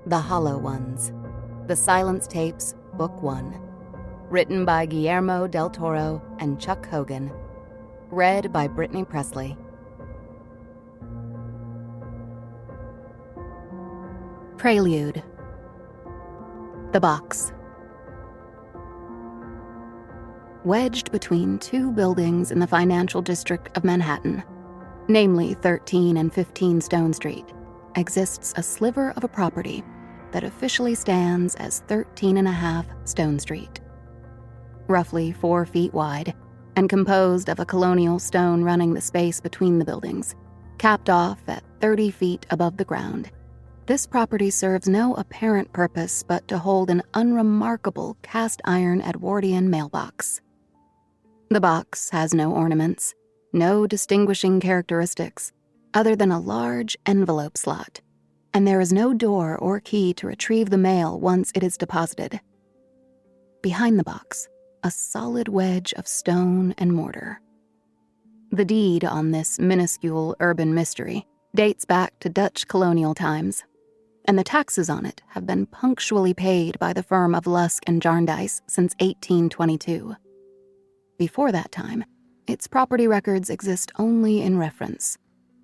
The Hollow Ones. The Silence Tapes, Book 1. Written by Guillermo del Toro and Chuck Hogan. Read by Brittany Presley. Prelude. The Box. Wedged between two buildings in the financial district of Manhattan, namely 13 and 15 Stone Street, exists a sliver of a property that officially stands as 13.5 Stone Street. Roughly 4 feet wide and composed of a colonial stone running the space between the buildings, capped off at 30 feet above the ground, this property serves no apparent purpose but to hold an unremarkable cast-iron Edwardian mailbox. The box has no ornaments, no distinguishing characteristics, other than a large envelope slot, and there is no door or key to retrieve the mail once it is deposited. Behind the box, a solid wedge of stone and mortar. The deed on this minuscule urban mystery dates back to Dutch colonial times, and the taxes on it have been punctually paid by the firm of Lusk and Jarndyce since 1822. Before that time, its property records exist only in reference,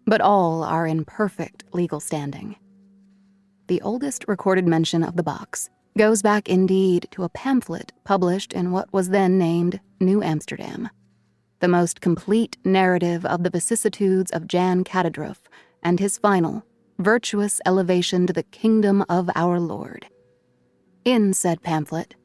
but all are in perfect legal standing. The oldest recorded mention of the box goes back indeed to a pamphlet published in what was then named New Amsterdam, the most complete narrative of the vicissitudes of Jan Katadrof and his final, virtuous elevation to the kingdom of our Lord. In said pamphlet,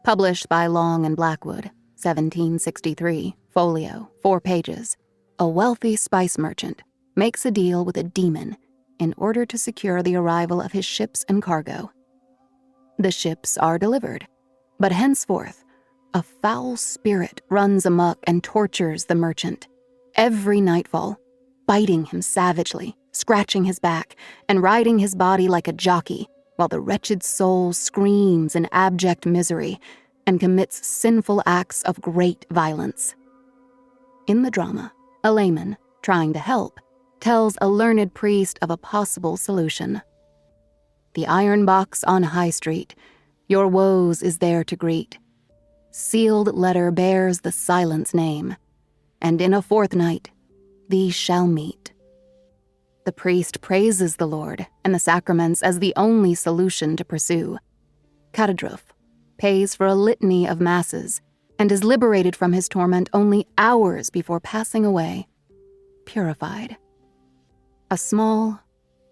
published by Long and Blackwood, 1763, folio, 4 pages, a wealthy spice merchant makes a deal with a demon in order to secure the arrival of his ships and cargo. The ships are delivered, but henceforth, a foul spirit runs amok and tortures the merchant, every nightfall, biting him savagely, scratching his back, and riding his body like a jockey, while the wretched soul screams in abject misery and commits sinful acts of great violence. In the drama, a layman, trying to help, tells a learned priest of a possible solution. The iron box on High Street, your woes is there to greet. Sealed letter bears the Silence name, and in a fortnight, these shall meet. The priest praises the Lord and the sacraments as the only solution to pursue. Katadrof pays for a litany of masses and is liberated from his torment only hours before passing away, purified. A small,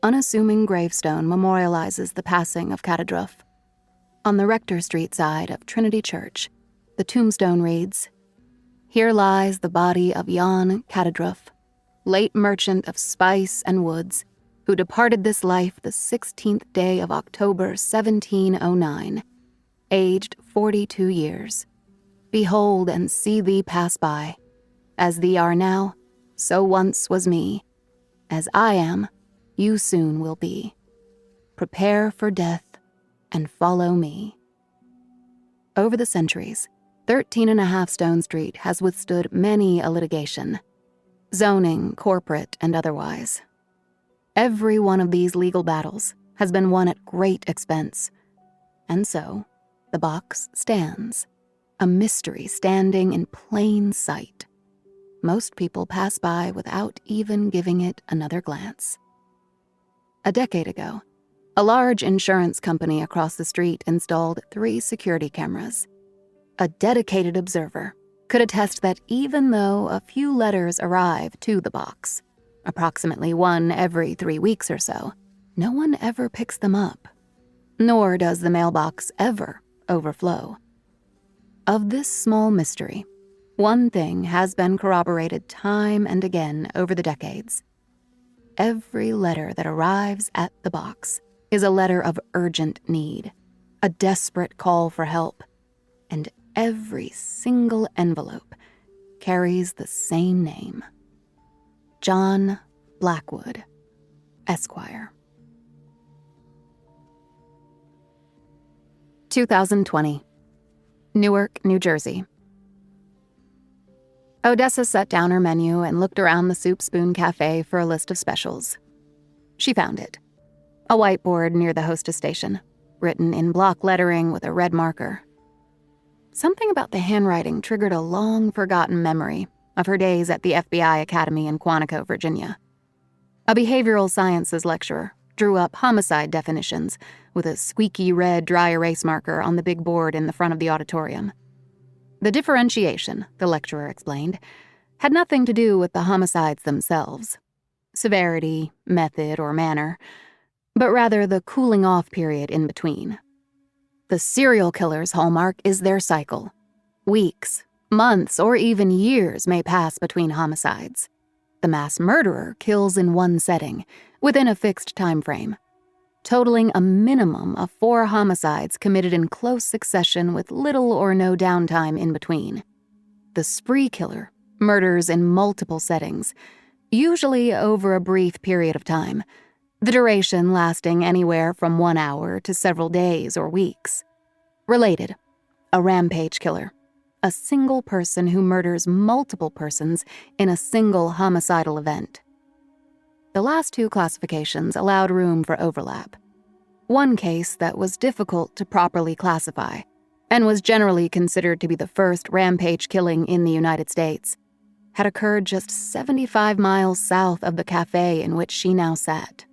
unassuming gravestone memorializes the passing of Katadrof. On the Rector Street side of Trinity Church, the tombstone reads, "Here lies the body of Jan Katadrof, late merchant of spice and woods, who departed this life the 16th day of October 1709, aged 42 years. Behold and see thee pass by. As thee are now, so once was me. As I am, you soon will be. Prepare for death and follow me." Over the centuries, 13.5 Stone Street has withstood many a litigation, zoning, corporate, and otherwise. Every one of these legal battles has been won at great expense, and so the box stands, a mystery standing in plain sight. Most people pass by without even giving it another glance. A decade ago, a large insurance company across the street installed 3 security cameras. A dedicated observer could attest that even though a few letters arrive to the box, approximately 1 every 3 weeks or so, no one ever picks them up, nor does the mailbox ever overflow. Of this small mystery, one thing has been corroborated time and again over the decades. Every letter that arrives at the box is a letter of urgent need, a desperate call for help, and every single envelope carries the same name: John Blackwood, Esquire. 2020, Newark, New Jersey. Odessa set down her menu and looked around the Soup Spoon Café for a list of specials. She found it. A whiteboard near the hostess station, written in block lettering with a red marker. Something about the handwriting triggered a long-forgotten memory of her days at the FBI Academy in Quantico, Virginia. A behavioral sciences lecturer drew up homicide definitions with a squeaky red dry erase marker on the big board in the front of the auditorium. The differentiation, the lecturer explained, had nothing to do with the homicides themselves, severity, method, or manner, but rather the cooling-off period in between. The serial killer's hallmark is their cycle. Weeks, months, or even years may pass between homicides. The mass murderer kills in one setting, within a fixed time frame, totaling a minimum of 4 homicides committed in close succession with little or no downtime in between. The spree killer murders in multiple settings, usually over a brief period of time, the duration lasting anywhere from 1 hour to several days or weeks. Related, a rampage killer, a single person who murders multiple persons in a single homicidal event. The last 2 classifications allowed room for overlap. One case that was difficult to properly classify, and was generally considered to be the first rampage killing in the United States, had occurred just 75 miles south of the café in which she now sat.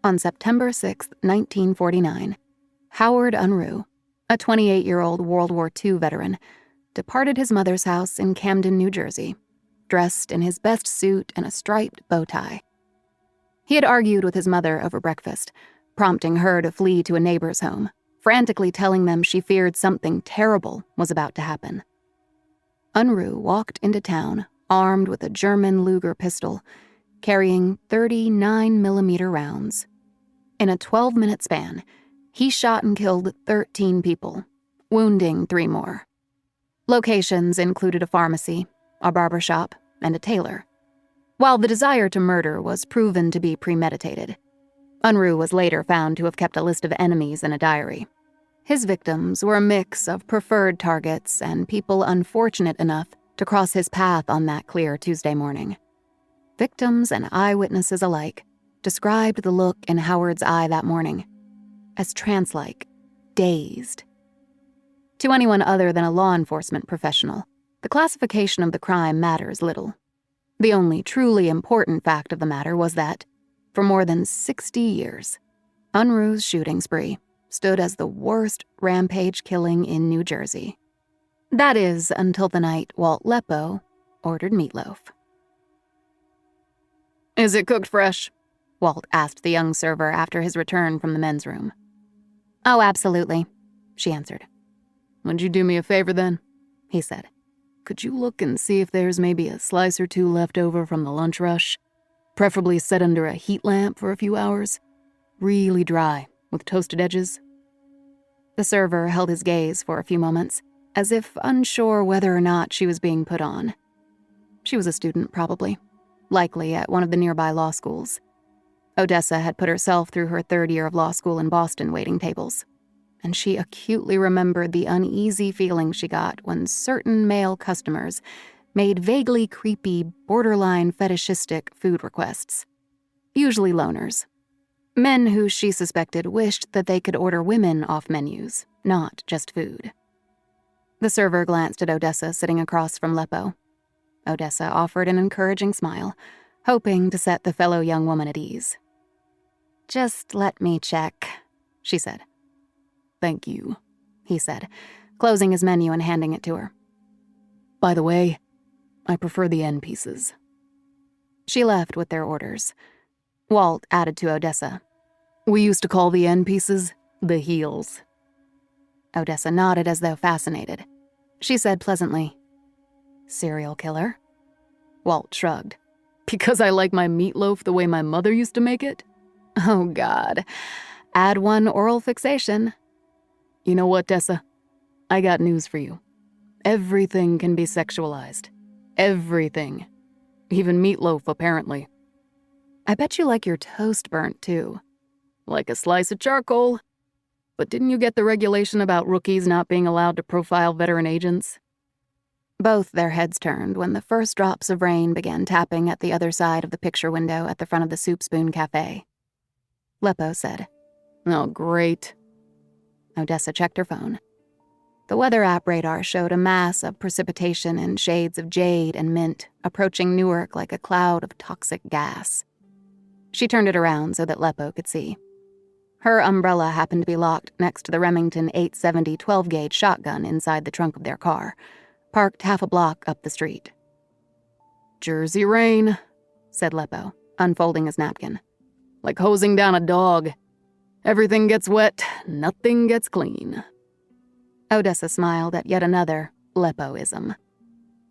On September 6, 1949, Howard Unruh, a 28-year-old World War II veteran, departed his mother's house in Camden, New Jersey, dressed in his best suit and a striped bow tie. He had argued with his mother over breakfast, prompting her to flee to a neighbor's home, frantically telling them she feared something terrible was about to happen. Unruh walked into town armed with a German Luger pistol, carrying 39mm rounds. In a 12-minute span, he shot and killed 13 people, wounding 3 more. Locations included a pharmacy, a barber shop, and a tailor. While the desire to murder was proven to be premeditated, Unruh was later found to have kept a list of enemies in a diary. His victims were a mix of preferred targets and people unfortunate enough to cross his path on that clear Tuesday morning. Victims and eyewitnesses alike described the look in Howard's eye that morning as trance-like, dazed. To anyone other than a law enforcement professional, the classification of the crime matters little. The only truly important fact of the matter was that, for more than 60 years, Unruh's shooting spree stood as the worst rampage killing in New Jersey. That is, until the night Walt Lepo ordered meatloaf. "Is it cooked fresh?" Walt asked the young server after his return from the men's room. "Oh, absolutely," she answered. "Would you do me a favor then?" he said. "Could you look and see if there's maybe a slice or 2 left over from the lunch rush? Preferably set under a heat lamp for a few hours. Really dry, with toasted edges." The server held his gaze for a few moments, as if unsure whether or not she was being put on. She was a student, probably, likely at one of the nearby law schools. Odessa had put herself through her 3rd year of law school in Boston waiting tables, and she acutely remembered the uneasy feeling she got when certain male customers made vaguely creepy, borderline fetishistic food requests. Usually loners. Men who she suspected wished that they could order women off menus, not just food. The server glanced at Odessa sitting across from Lepo. Odessa offered an encouraging smile, hoping to set the fellow young woman at ease. "Just let me check," she said. "Thank you," he said, closing his menu and handing it to her. "By the way, I prefer the end pieces." She left with their orders. Walt added to Odessa, "We used to call the end pieces the heels." Odessa nodded as though fascinated. She said pleasantly, "Serial killer?" Walt shrugged. "Because I like my meatloaf the way my mother used to make it?" "Oh, God. Add 1 oral fixation." "You know what, Dessa? I got news for you. Everything can be sexualized. Everything. Even meatloaf, apparently." "I bet you like your toast burnt, too." "Like a slice of charcoal. But didn't you get the regulation about rookies not being allowed to profile veteran agents?" Both their heads turned when the first drops of rain began tapping at the other side of the picture window at the front of the Soup Spoon Café. Leppo said. "Oh, great." Odessa checked her phone. The weather app radar showed a mass of precipitation in shades of jade and mint approaching Newark like a cloud of toxic gas. She turned it around so that Leppo could see. Her umbrella happened to be locked next to the Remington 870 12-gauge shotgun inside the trunk of their car, parked half a block up the street. "Jersey rain," said Leppo, unfolding his napkin. "Like hosing down a dog. Everything gets wet, nothing gets clean." Odessa smiled at yet another Leppoism,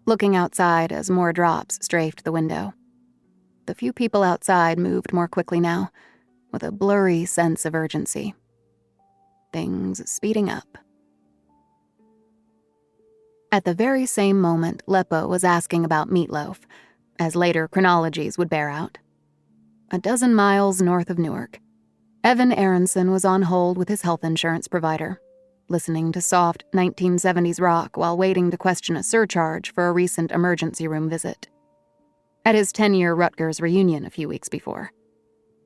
looking outside as more drops strafed the window. The few people outside moved more quickly now, with a blurry sense of urgency. Things speeding up. At the very same moment, Leppo was asking about Meatloaf, as later chronologies would bear out. A dozen miles north of Newark, Evan Aronson was on hold with his health insurance provider, listening to soft 1970s rock while waiting to question a surcharge for a recent emergency room visit. At his 10-year Rutgers reunion a few weeks before,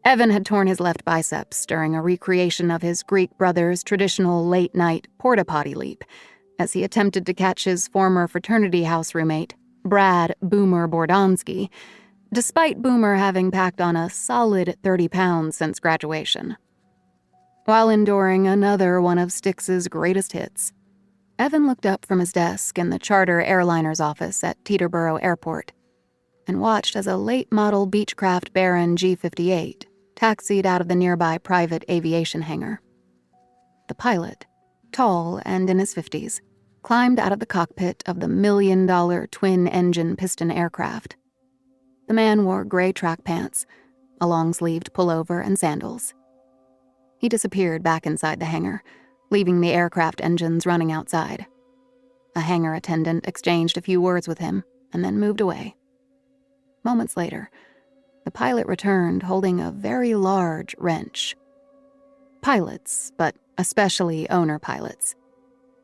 Evan had torn his left biceps during a recreation of his Greek brother's traditional late-night porta-potty leap as he attempted to catch his former fraternity house roommate, Brad Boomer Bordonsky, despite Boomer having packed on a solid 30 pounds since graduation. While enduring another one of Styx's greatest hits, Evan looked up from his desk in the charter airliner's office at Teterboro Airport and watched as a late-model Beechcraft Baron G-58 taxied out of the nearby private aviation hangar. The pilot, tall and in his 50s, climbed out of the cockpit of the million-dollar twin-engine piston aircraft. The man wore gray track pants, a long-sleeved pullover, and sandals. He disappeared back inside the hangar, leaving the aircraft engines running outside. A hangar attendant exchanged a few words with him and then moved away. Moments later, the pilot returned holding a very large wrench. Pilots, but especially owner pilots,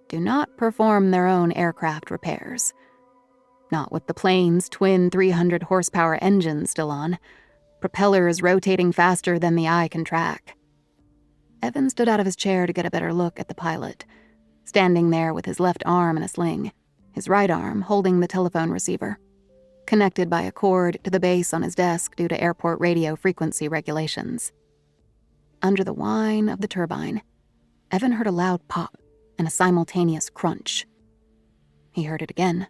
do not perform their own aircraft repairs. Not with the plane's twin 300-horsepower engines still on, propellers rotating faster than the eye can track. Evan stood out of his chair to get a better look at the pilot, standing there with his left arm in a sling, his right arm holding the telephone receiver, connected by a cord to the base on his desk due to airport radio frequency regulations. Under the whine of the turbine, Evan heard a loud pop and a simultaneous crunch. He heard it again,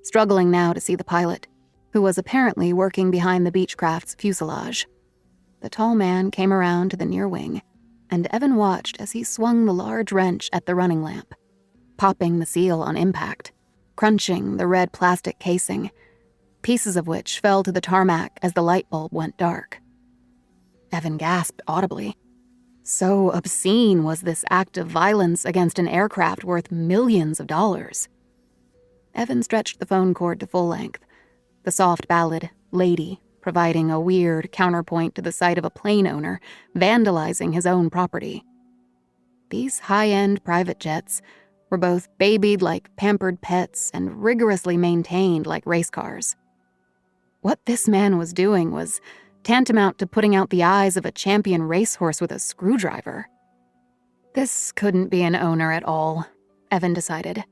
struggling now to see the pilot, who was apparently working behind the Beechcraft's fuselage. The tall man came around to the near wing, and Evan watched as he swung the large wrench at the running lamp, popping the seal on impact, crunching the red plastic casing, pieces of which fell to the tarmac as the light bulb went dark. Evan gasped audibly. So obscene was this act of violence against an aircraft worth millions of dollars. Evan stretched the phone cord to full length, the soft ballad, Lady, providing a weird counterpoint to the sight of a plane owner vandalizing his own property. These high-end private jets were both babied like pampered pets and rigorously maintained like race cars. What this man was doing was tantamount to putting out the eyes of a champion racehorse with a screwdriver. This couldn't be an owner at all, Evan decided.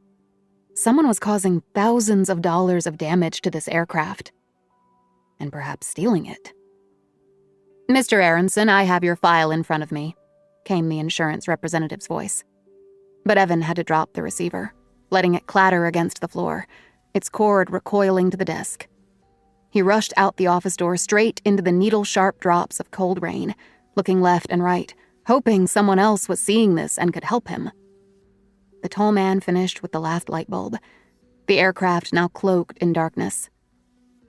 Someone was causing thousands of dollars of damage to this aircraft, and perhaps stealing it. "Mr. Aronson, I have your file in front of me," came the insurance representative's voice. But Evan had to drop the receiver, letting it clatter against the floor, its cord recoiling to the desk. He rushed out the office door straight into the needle-sharp drops of cold rain, looking left and right, hoping someone else was seeing this and could help him. The tall man finished with the last light bulb, the aircraft now cloaked in darkness.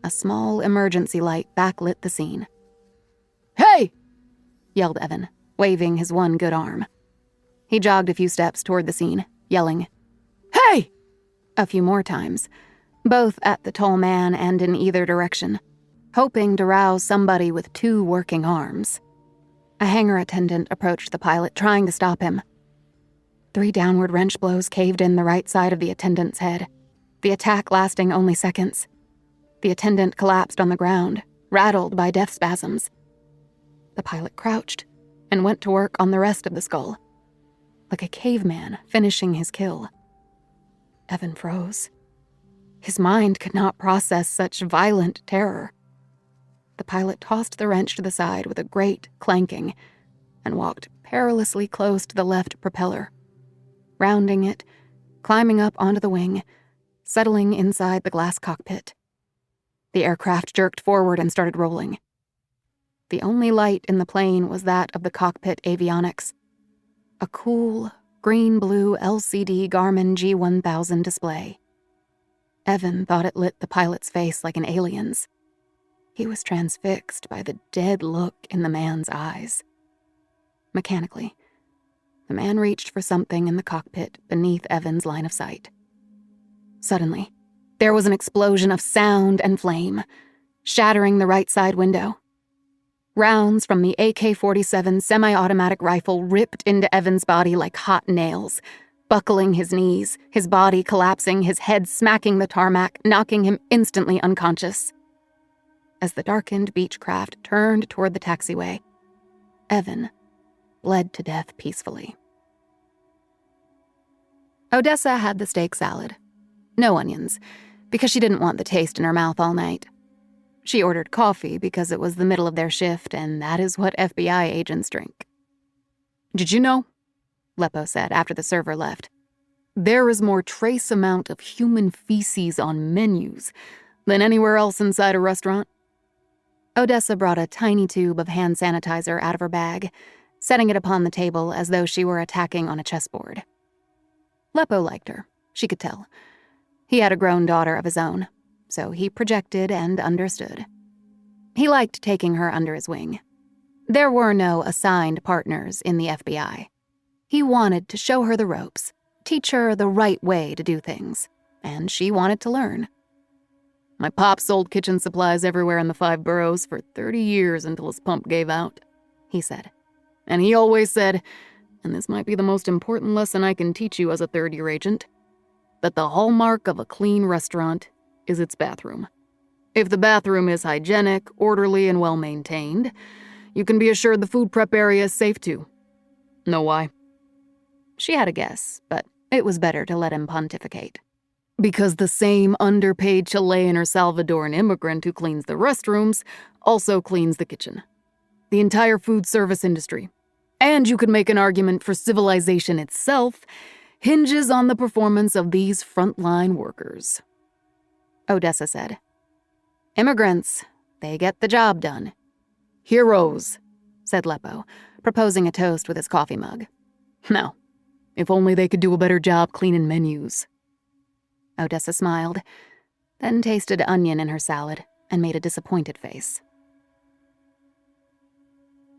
A small emergency light backlit the scene. "Hey!" yelled Evan, waving his one good arm. He jogged a few steps toward the scene, yelling, "Hey!" a few more times, both at the tall man and in either direction, hoping to rouse somebody with two working arms. A hangar attendant approached the pilot, trying to stop him. 3 downward wrench blows caved in the right side of the attendant's head, the attack lasting only seconds. The attendant collapsed on the ground, rattled by death spasms. The pilot crouched, and went to work on the rest of the skull, like a caveman finishing his kill. Evan froze. His mind could not process such violent terror. The pilot tossed the wrench to the side with a great clanking and walked perilously close to the left propeller, rounding it, climbing up onto the wing, settling inside the glass cockpit. The aircraft jerked forward and started rolling. The only light in the plane was that of the cockpit avionics, a cool, green-blue LCD Garmin G1000 display. Evan thought it lit the pilot's face like an alien's. He was transfixed by the dead look in the man's eyes. Mechanically, the man reached for something in the cockpit beneath Evan's line of sight. Suddenly, there was an explosion of sound and flame, shattering the right side window. Rounds from the AK-47 semi-automatic rifle ripped into Evan's body like hot nails, buckling his knees, his body collapsing, his head smacking the tarmac, knocking him instantly unconscious. As the darkened Beechcraft turned toward the taxiway, Evan bled to death peacefully. Odessa had the steak salad. No onions, because she didn't want the taste in her mouth all night. She ordered coffee because it was the middle of their shift, and that is what FBI agents drink. "Did you know," Leppo said after the server left, "there is more trace amount of human feces on menus than anywhere else inside a restaurant?" Odessa brought a tiny tube of hand sanitizer out of her bag, setting it upon the table as though she were attacking on a chessboard. Leppo liked her, she could tell. He had a grown daughter of his own, so he projected and understood. He liked taking her under his wing. There were no assigned partners in the FBI. He wanted to show her the ropes, teach her the right way to do things, and she wanted to learn. "My pop sold kitchen supplies everywhere in the 5 boroughs for 30 years until his pump gave out," he said. "And he always said, and this might be the most important lesson I can teach you as a third-year agent, that the hallmark of a clean restaurant is its bathroom. If the bathroom is hygienic, orderly, and well-maintained, you can be assured the food prep area is safe too. Know why?" She had a guess, but it was better to let him pontificate. "Because the same underpaid Chilean or Salvadoran immigrant who cleans the restrooms also cleans the kitchen. The entire food service industry, and you could make an argument for civilization itself, hinges on the performance of these frontline workers," Odessa said. "Immigrants, they get the job done." "Heroes," said Leppo, proposing a toast with his coffee mug. "Now, if only they could do a better job cleaning menus." Odessa smiled, then tasted onion in her salad and made a disappointed face.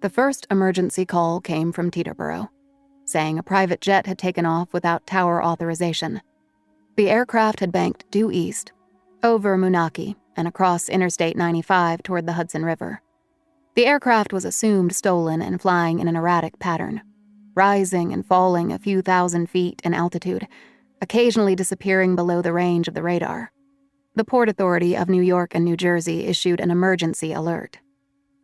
The first emergency call came from Teterboro, saying a private jet had taken off without tower authorization. The aircraft had banked due east, over Moonachie and across Interstate 95 toward the Hudson River. The aircraft was assumed stolen and flying in an erratic pattern, rising and falling a few thousand feet in altitude, occasionally disappearing below the range of the radar. The Port Authority of New York and New Jersey issued an emergency alert.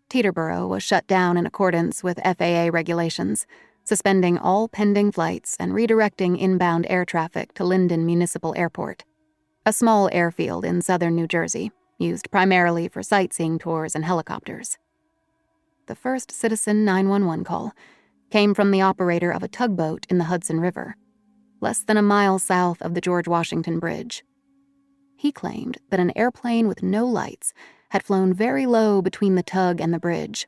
Teterboro was shut down in accordance with FAA regulations, suspending all pending flights and redirecting inbound air traffic to Linden Municipal Airport, a small airfield in southern New Jersey, used primarily for sightseeing tours and helicopters. The first citizen 911 call came from the operator of a tugboat in the Hudson River, less than a mile south of the George Washington Bridge. He claimed that an airplane with no lights had flown very low between the tug and the bridge,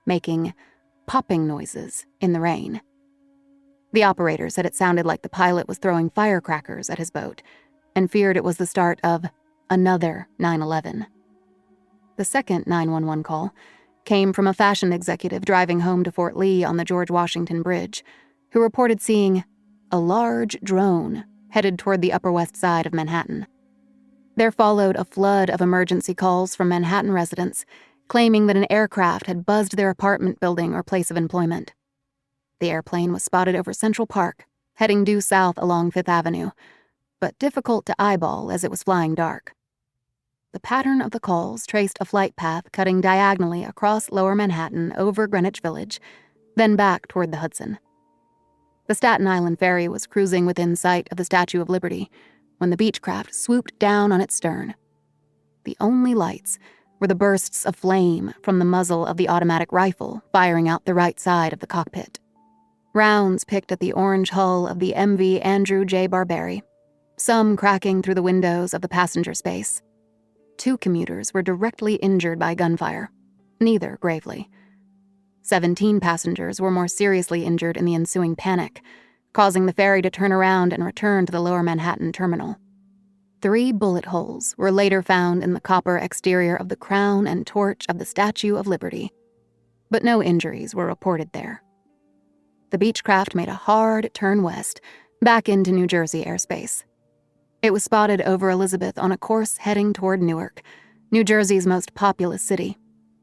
making popping noises in the rain. The operator said it sounded like the pilot was throwing firecrackers at his boat and feared it was the start of another 9/11. The second 911 call came from a fashion executive driving home to Fort Lee on the George Washington Bridge, who reported seeing a large drone headed toward the Upper West Side of Manhattan. There followed a flood of emergency calls from Manhattan residents, claiming that an aircraft had buzzed their apartment building or place of employment. The airplane was spotted over Central Park, heading due south along Fifth Avenue, but difficult to eyeball as it was flying dark. The pattern of the calls traced a flight path cutting diagonally across Lower Manhattan over Greenwich Village, then back toward the Hudson. The Staten Island ferry was cruising within sight of the Statue of Liberty when the Beechcraft swooped down on its stern. The only lights were the bursts of flame from the muzzle of the automatic rifle firing out the right side of the cockpit. Rounds picked at the orange hull of the MV Andrew J. Barberry, some cracking through the windows of the passenger space. 2 commuters were directly injured by gunfire, neither gravely. 17 passengers were more seriously injured in the ensuing panic, causing the ferry to turn around and return to the Lower Manhattan terminal. 3 bullet holes were later found in the copper exterior of the crown and torch of the Statue of Liberty, but no injuries were reported there. The Beechcraft made a hard turn west, back into New Jersey airspace. It was spotted over Elizabeth on a course heading toward Newark, New Jersey's most populous city,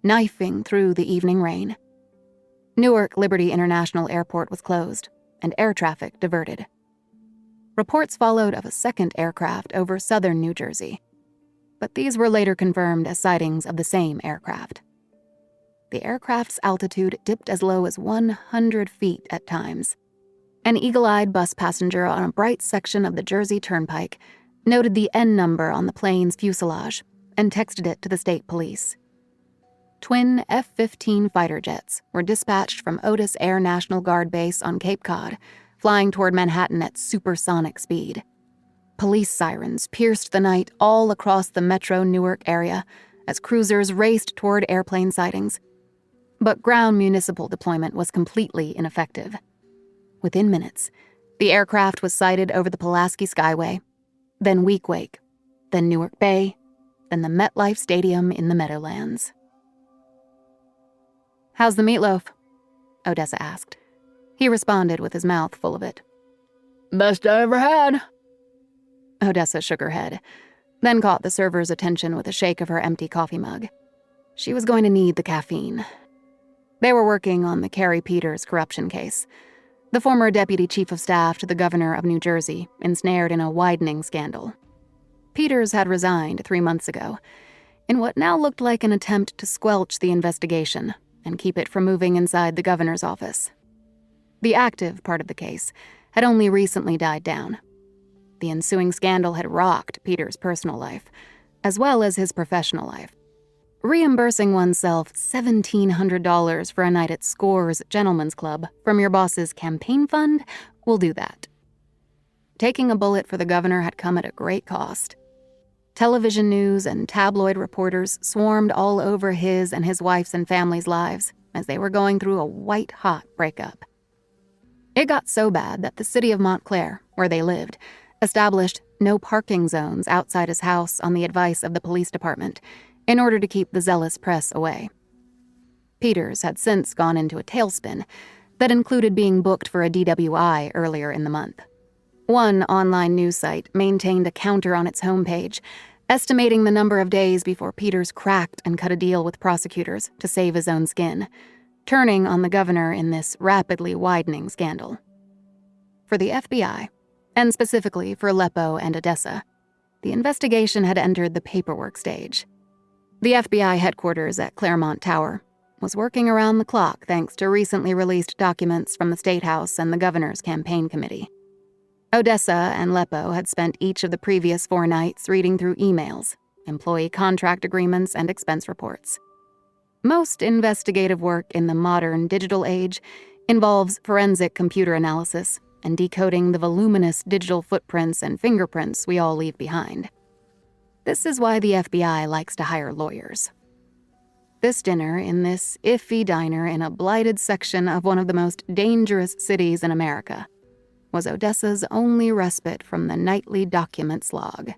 knifing through the evening rain. Newark Liberty International Airport was closed, and air traffic diverted. Reports followed of a second aircraft over southern New Jersey, but these were later confirmed as sightings of the same aircraft. The aircraft's altitude dipped as low as 100 feet at times. An eagle-eyed bus passenger on a bright section of the Jersey Turnpike noted the N number on the plane's fuselage and texted it to the state police. Twin F-15 fighter jets were dispatched from Otis Air National Guard Base on Cape Cod, flying toward Manhattan at supersonic speed. Police sirens pierced the night all across the metro Newark area as cruisers raced toward airplane sightings. But ground municipal deployment was completely ineffective. Within minutes, the aircraft was sighted over the Pulaski Skyway, then Weequahic, then Newark Bay, then the MetLife Stadium in the Meadowlands. "How's the meatloaf?" Odessa asked. He responded with his mouth full of it. "Best I ever had." Odessa shook her head, then caught the server's attention with a shake of her empty coffee mug. She was going to need the caffeine. They were working on the Carrie Peters corruption case, the former deputy chief of staff to the governor of New Jersey, ensnared in a widening scandal. Peters had resigned 3 months ago, in what now looked like an attempt to squelch the investigation and keep it from moving inside the governor's office. The active part of the case had only recently died down. The ensuing scandal had rocked Peters' personal life, as well as his professional life. Reimbursing oneself $1,700 for a night at Score's Gentlemen's Club from your boss's campaign fund will do that. Taking a bullet for the governor had come at a great cost. Television news and tabloid reporters swarmed all over his and his wife's and family's lives as they were going through a white-hot breakup. It got so bad that the city of Montclair, where they lived, established no parking zones outside his house on the advice of the police department in order to keep the zealous press away. Peters had since gone into a tailspin that included being booked for a DWI earlier in the month. One online news site maintained a counter on its homepage, estimating the number of days before Peters cracked and cut a deal with prosecutors to save his own skin, turning on the governor in this rapidly widening scandal. For the FBI, and specifically for Aleppo and Odessa, the investigation had entered the paperwork stage. The FBI headquarters at Claremont Tower was working around the clock thanks to recently released documents from the State House and the governor's campaign committee. Odessa and Aleppo had spent each of the previous 4 nights reading through emails, employee contract agreements, and expense reports. Most investigative work in the modern digital age involves forensic computer analysis and decoding the voluminous digital footprints and fingerprints we all leave behind. This is why the FBI likes to hire lawyers. This dinner in this iffy diner in a blighted section of one of the most dangerous cities in America was Odessa's only respite from the nightly document slog.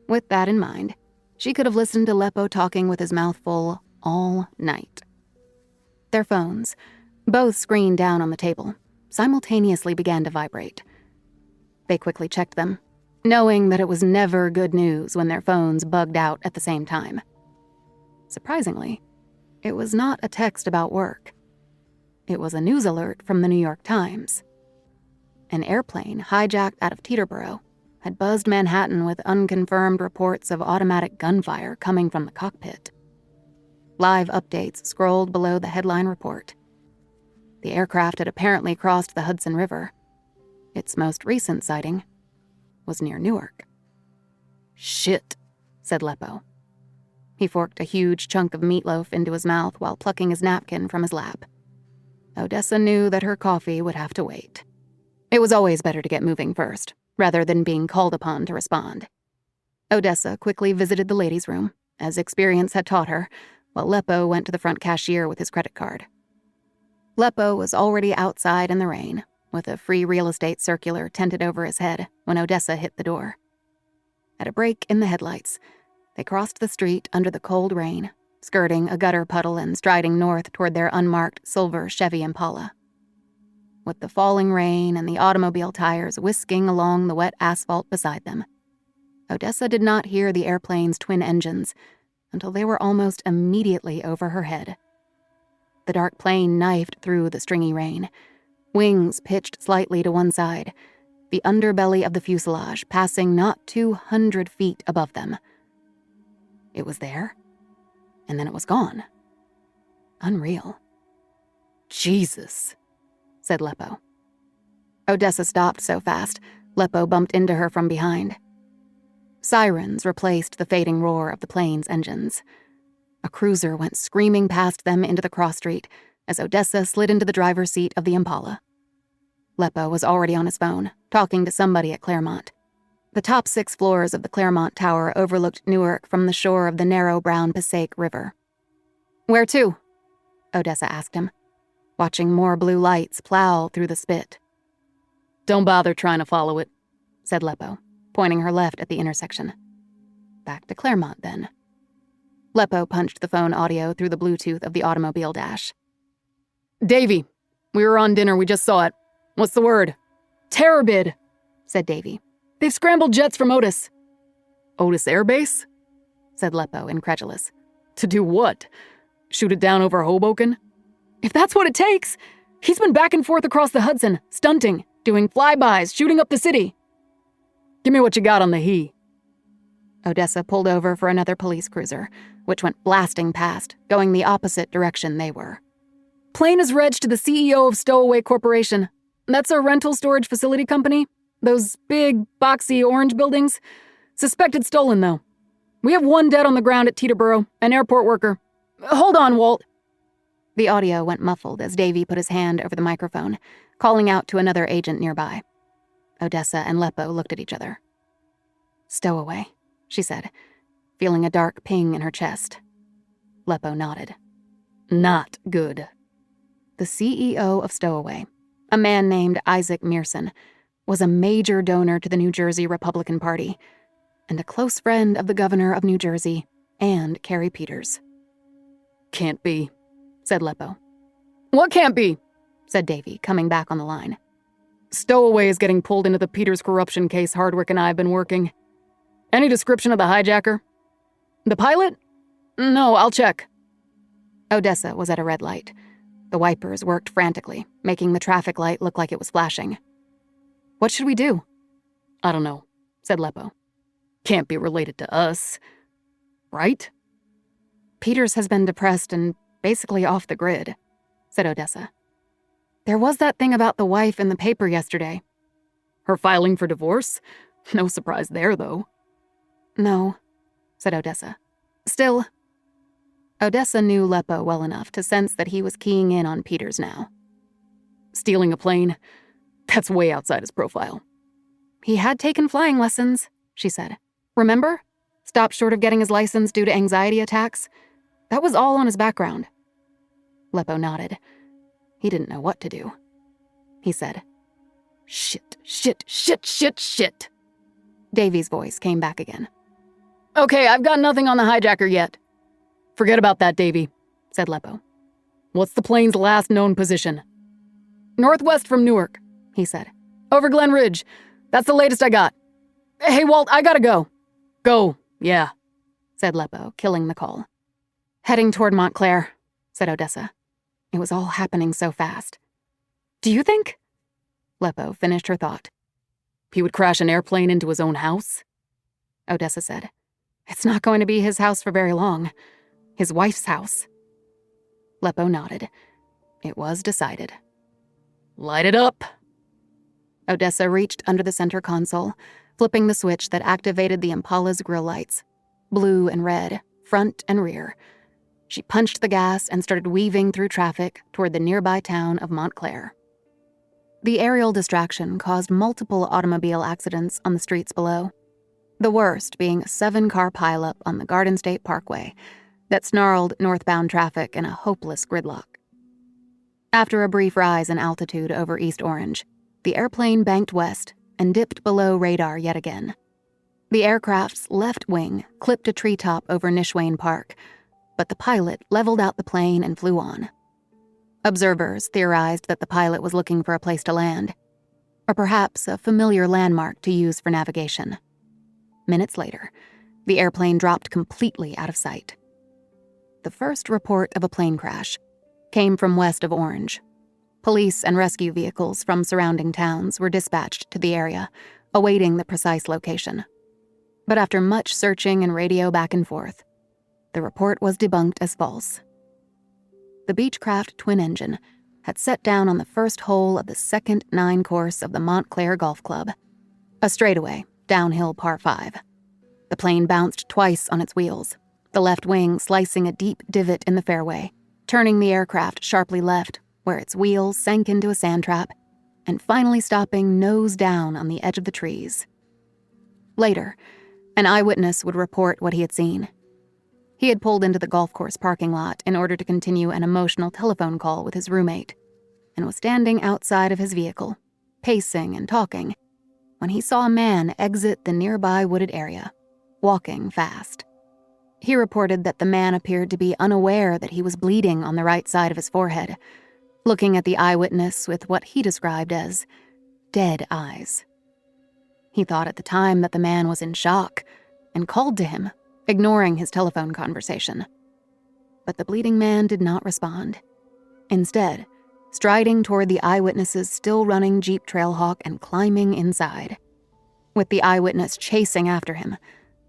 With that in mind, she could have listened to Aleppo talking with his mouth full all night. Their phones, both screened down on the table, simultaneously began to vibrate. They quickly checked them, knowing that it was never good news when their phones bugged out at the same time. Surprisingly, it was not a text about work. It was a news alert from the New York Times. An airplane hijacked out of Teterboro had buzzed Manhattan with unconfirmed reports of automatic gunfire coming from the cockpit. Live updates scrolled below the headline report. The aircraft had apparently crossed the Hudson River. Its most recent sighting was near Newark. "Shit," said Leppo. He forked a huge chunk of meatloaf into his mouth while plucking his napkin from his lap. Odessa knew that her coffee would have to wait. It was always better to get moving first, rather than being called upon to respond. Odessa quickly visited the ladies' room, as experience had taught her, while Leppo went to the front cashier with his credit card. Leppo was already outside in the rain, with a free real estate circular tented over his head when Odessa hit the door. At a break in the headlights, they crossed the street under the cold rain, skirting a gutter puddle and striding north toward their unmarked silver Chevy Impala. With the falling rain and the automobile tires whisking along the wet asphalt beside them, Odessa did not hear the airplane's twin engines until they were almost immediately over her head. The dark plane knifed through the stringy rain, wings pitched slightly to one side, the underbelly of the fuselage passing not 200 feet above them. It was there, and then it was gone. Unreal. "Jesus," said Leppo. Odessa stopped so fast, Leppo bumped into her from behind. Sirens replaced the fading roar of the plane's engines. A cruiser went screaming past them into the cross street as Odessa slid into the driver's seat of the Impala. Leppo was already on his phone, talking to somebody at Claremont. The top 6 floors of the Claremont Tower overlooked Newark from the shore of the narrow brown Passaic River. "Where to?" Odessa asked him, watching more blue lights plow through the spit. "Don't bother trying to follow it," said Leppo, pointing her left at the intersection. "Back to Claremont, then." Leppo punched the phone audio through the Bluetooth of the automobile dash. "Davy, we were on dinner, we just saw it. What's the word?" "Terror bid," said Davy. "They've scrambled jets from Otis." "Otis Air Base?" said Leppo, incredulous. "To do what? Shoot it down over Hoboken?" "If that's what it takes. He's been back and forth across the Hudson, stunting, doing flybys, shooting up the city." "Give me what you got on the he." Odessa pulled over for another police cruiser, which went blasting past, going the opposite direction they were. "Plane is reg to the CEO of Stowaway Corporation. That's a rental storage facility company. Those big, boxy orange buildings. Suspected stolen, though. We have 1 dead on the ground at Teterboro, an airport worker. Hold on, Walt." The audio went muffled as Davy put his hand over the microphone, calling out to another agent nearby. Odessa and Leppo looked at each other. "Stowaway," she said, feeling a dark ping in her chest. Leppo nodded. "Not good." The CEO of Stowaway, a man named Isaac Mearson, was a major donor to the New Jersey Republican Party and a close friend of the governor of New Jersey and Carrie Peters. "Can't be," said Leppo. "What can't be?" said Davy, coming back on the line. "Stowaway is getting pulled into the Peters corruption case Hardwick and I have been working. Any description of the hijacker? The pilot? No, I'll check." Odessa was at a red light. The wipers worked frantically, making the traffic light look like it was flashing. "What should we do?" "I don't know," said Leppo. "Can't be related to us. Right?" "Peters has been depressed and basically off the grid," said Odessa. "There was that thing about the wife in the paper yesterday." "Her filing for divorce? No surprise there, though." "No," said Odessa. "Still." Odessa knew Leppo well enough to sense that he was keying in on Peters now. "Stealing a plane? That's way outside his profile." "He had taken flying lessons," she said. "Remember? Stopped short of getting his license due to anxiety attacks. That was all on his background." Leppo nodded. He didn't know what to do. He said, "Shit, shit, shit, shit, shit." Davy's voice came back again. "Okay, I've got nothing on the hijacker yet." "Forget about that, Davy," said Leppo. "What's the plane's last known position?" "Northwest from Newark," he said. "Over Glen Ridge. That's the latest I got. Hey, Walt, I gotta go." "Go, yeah," said Leppo, killing the call. "Heading toward Montclair," said Odessa. It was all happening so fast. "Do you think?" Leppo finished her thought. "He would crash an airplane into his own house?" Odessa said. "It's not going to be his house for very long. His wife's house." Leppo nodded. It was decided. Light it up. Odessa reached under the center console, flipping the switch that activated the Impala's grille lights, blue and red, front and rear. She punched the gas and started weaving through traffic toward the nearby town of Montclair. The aerial distraction caused multiple automobile accidents on the streets below, the worst being a 7-car pileup on the Garden State Parkway that snarled northbound traffic in a hopeless gridlock. After a brief rise in altitude over East Orange, the airplane banked west and dipped below radar yet again. The aircraft's left wing clipped a treetop over Nishwain Park, but the pilot leveled out the plane and flew on. Observers theorized that the pilot was looking for a place to land, or perhaps a familiar landmark to use for navigation. Minutes later, the airplane dropped completely out of sight. The first report of a plane crash came from west of Orange. Police and rescue vehicles from surrounding towns were dispatched to the area, awaiting the precise location. But after much searching and radio back and forth, the report was debunked as false. The Beechcraft twin engine had set down on the first hole of the second 9 course of the Montclair Golf Club, a straightaway, downhill par 5. The plane bounced twice on its wheels, the left wing slicing a deep divot in the fairway, turning the aircraft sharply left, where its wheels sank into a sand trap, and finally stopping nose down on the edge of the trees. Later, an eyewitness would report what he had seen. He had pulled into the golf course parking lot in order to continue an emotional telephone call with his roommate, and was standing outside of his vehicle, pacing and talking, when he saw a man exit the nearby wooded area, walking fast. He reported that the man appeared to be unaware that he was bleeding on the right side of his forehead, looking at the eyewitness with what he described as dead eyes. He thought at the time that the man was in shock and called to him, ignoring his telephone conversation. But the bleeding man did not respond. Instead, striding toward the eyewitness's still running Jeep Trailhawk and climbing inside. With the eyewitness chasing after him,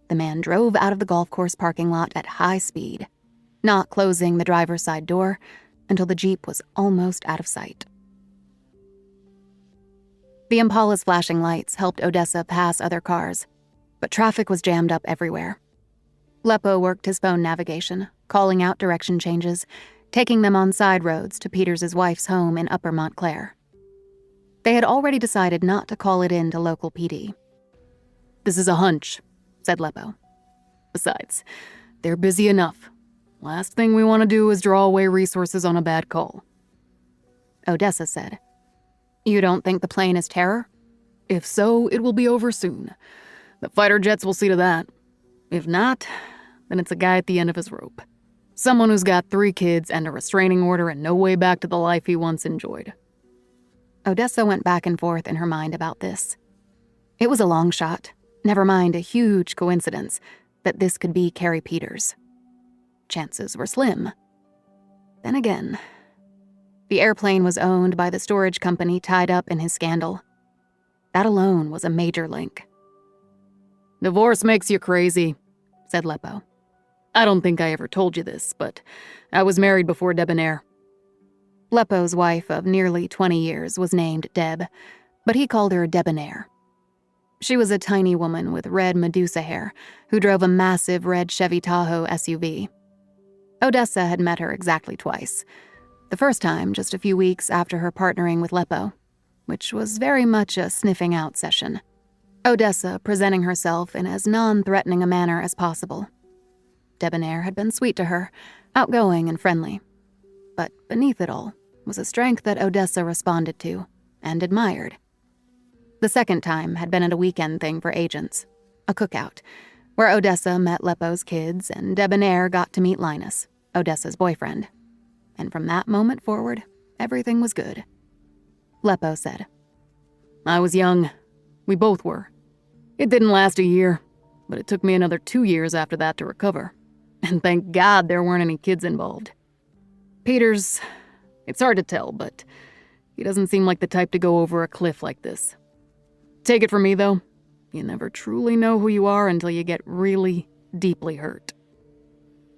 the man drove out of the golf course parking lot at high speed, not closing the driver's side door until the Jeep was almost out of sight. The Impala's flashing lights helped Odessa pass other cars, but traffic was jammed up everywhere. Leppo worked his phone navigation, calling out direction changes, taking them on side roads to Peters' wife's home in Upper Montclair. They had already decided not to call it in to local PD. "This is a hunch," said Leppo. "Besides, they're busy enough. Last thing we want to do is draw away resources on a bad call." Odessa said, "You don't think the plane is terror?" "If so, it will be over soon. The fighter jets will see to that. If not, then it's a guy at the end of his rope. Someone who's got 3 kids and a restraining order and no way back to the life he once enjoyed." Odessa went back and forth in her mind about this. It was a long shot, never mind a huge coincidence, that this could be Carrie Peters. Chances were slim. Then again, the airplane was owned by the storage company tied up in his scandal. That alone was a major link. "Divorce makes you crazy," said Leppo. "I don't think I ever told you this, but I was married before Debonair." Leppo's wife of nearly 20 years was named Deb, but he called her Debonair. She was a tiny woman with red Medusa hair who drove a massive red Chevy Tahoe SUV. Odessa had met her exactly twice. The first time just a few weeks after her partnering with Leppo, which was very much a sniffing out session. Odessa presenting herself in as non-threatening a manner as possible. Debonair had been sweet to her, outgoing and friendly. But beneath it all was a strength that Odessa responded to and admired. The second time had been at a weekend thing for agents, a cookout, where Odessa met Leppo's kids and Debonair got to meet Linus, Odessa's boyfriend. And from that moment forward, everything was good. Leppo said, "I was young. We both were. It didn't last a year, but it took me another 2 years after that to recover. And thank God there weren't any kids involved. Peters, it's hard to tell, but he doesn't seem like the type to go over a cliff like this. Take it from me, though, you never truly know who you are until you get really deeply hurt."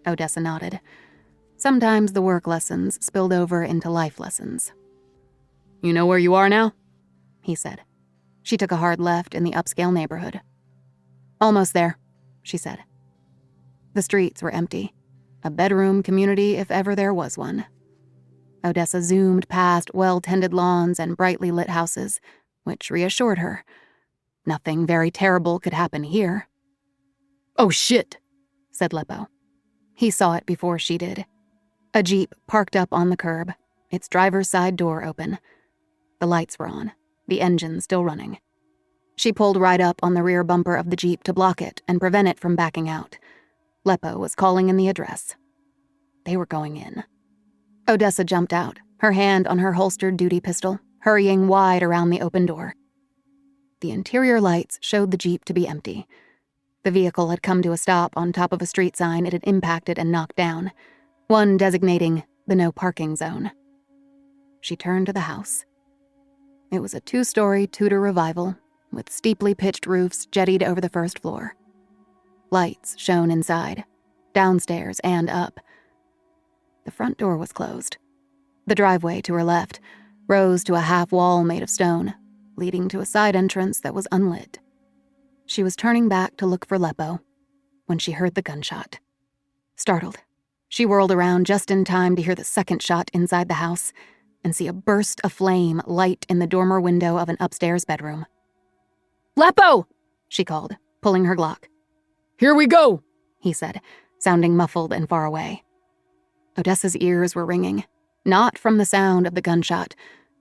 Odessa nodded. Sometimes the work lessons spilled over into life lessons. You know where you are now? he said. She took a hard left in the upscale neighborhood. Almost there, she said. The streets were empty. A bedroom community if ever there was one. Odessa zoomed past well-tended lawns and brightly lit houses, which reassured her. Nothing very terrible could happen here. Oh, shit, said Leppo. He saw it before she did. A Jeep parked up on the curb, its driver's side door open. The lights were on, the engine still running. She pulled right up on the rear bumper of the Jeep to block it and prevent it from backing out. Leppo was calling in the address. They were going in. Odessa jumped out, her hand on her holstered duty pistol, hurrying wide around the open door. The interior lights showed the Jeep to be empty. The vehicle had come to a stop on top of a street sign it had impacted and knocked down, one designating the no parking zone. She turned to the house. It was a 2-story Tudor revival, with steeply pitched roofs jettied over the first floor. Lights shone inside, downstairs and up. The front door was closed. The driveway to her left rose to a half wall made of stone, leading to a side entrance that was unlit. She was turning back to look for Leppo when she heard the gunshot. Startled, she whirled around just in time to hear the second shot inside the house and see a burst of flame light in the dormer window of an upstairs bedroom. Leppo, she called, pulling her Glock. Here we go, he said, sounding muffled and far away. Odessa's ears were ringing, not from the sound of the gunshot,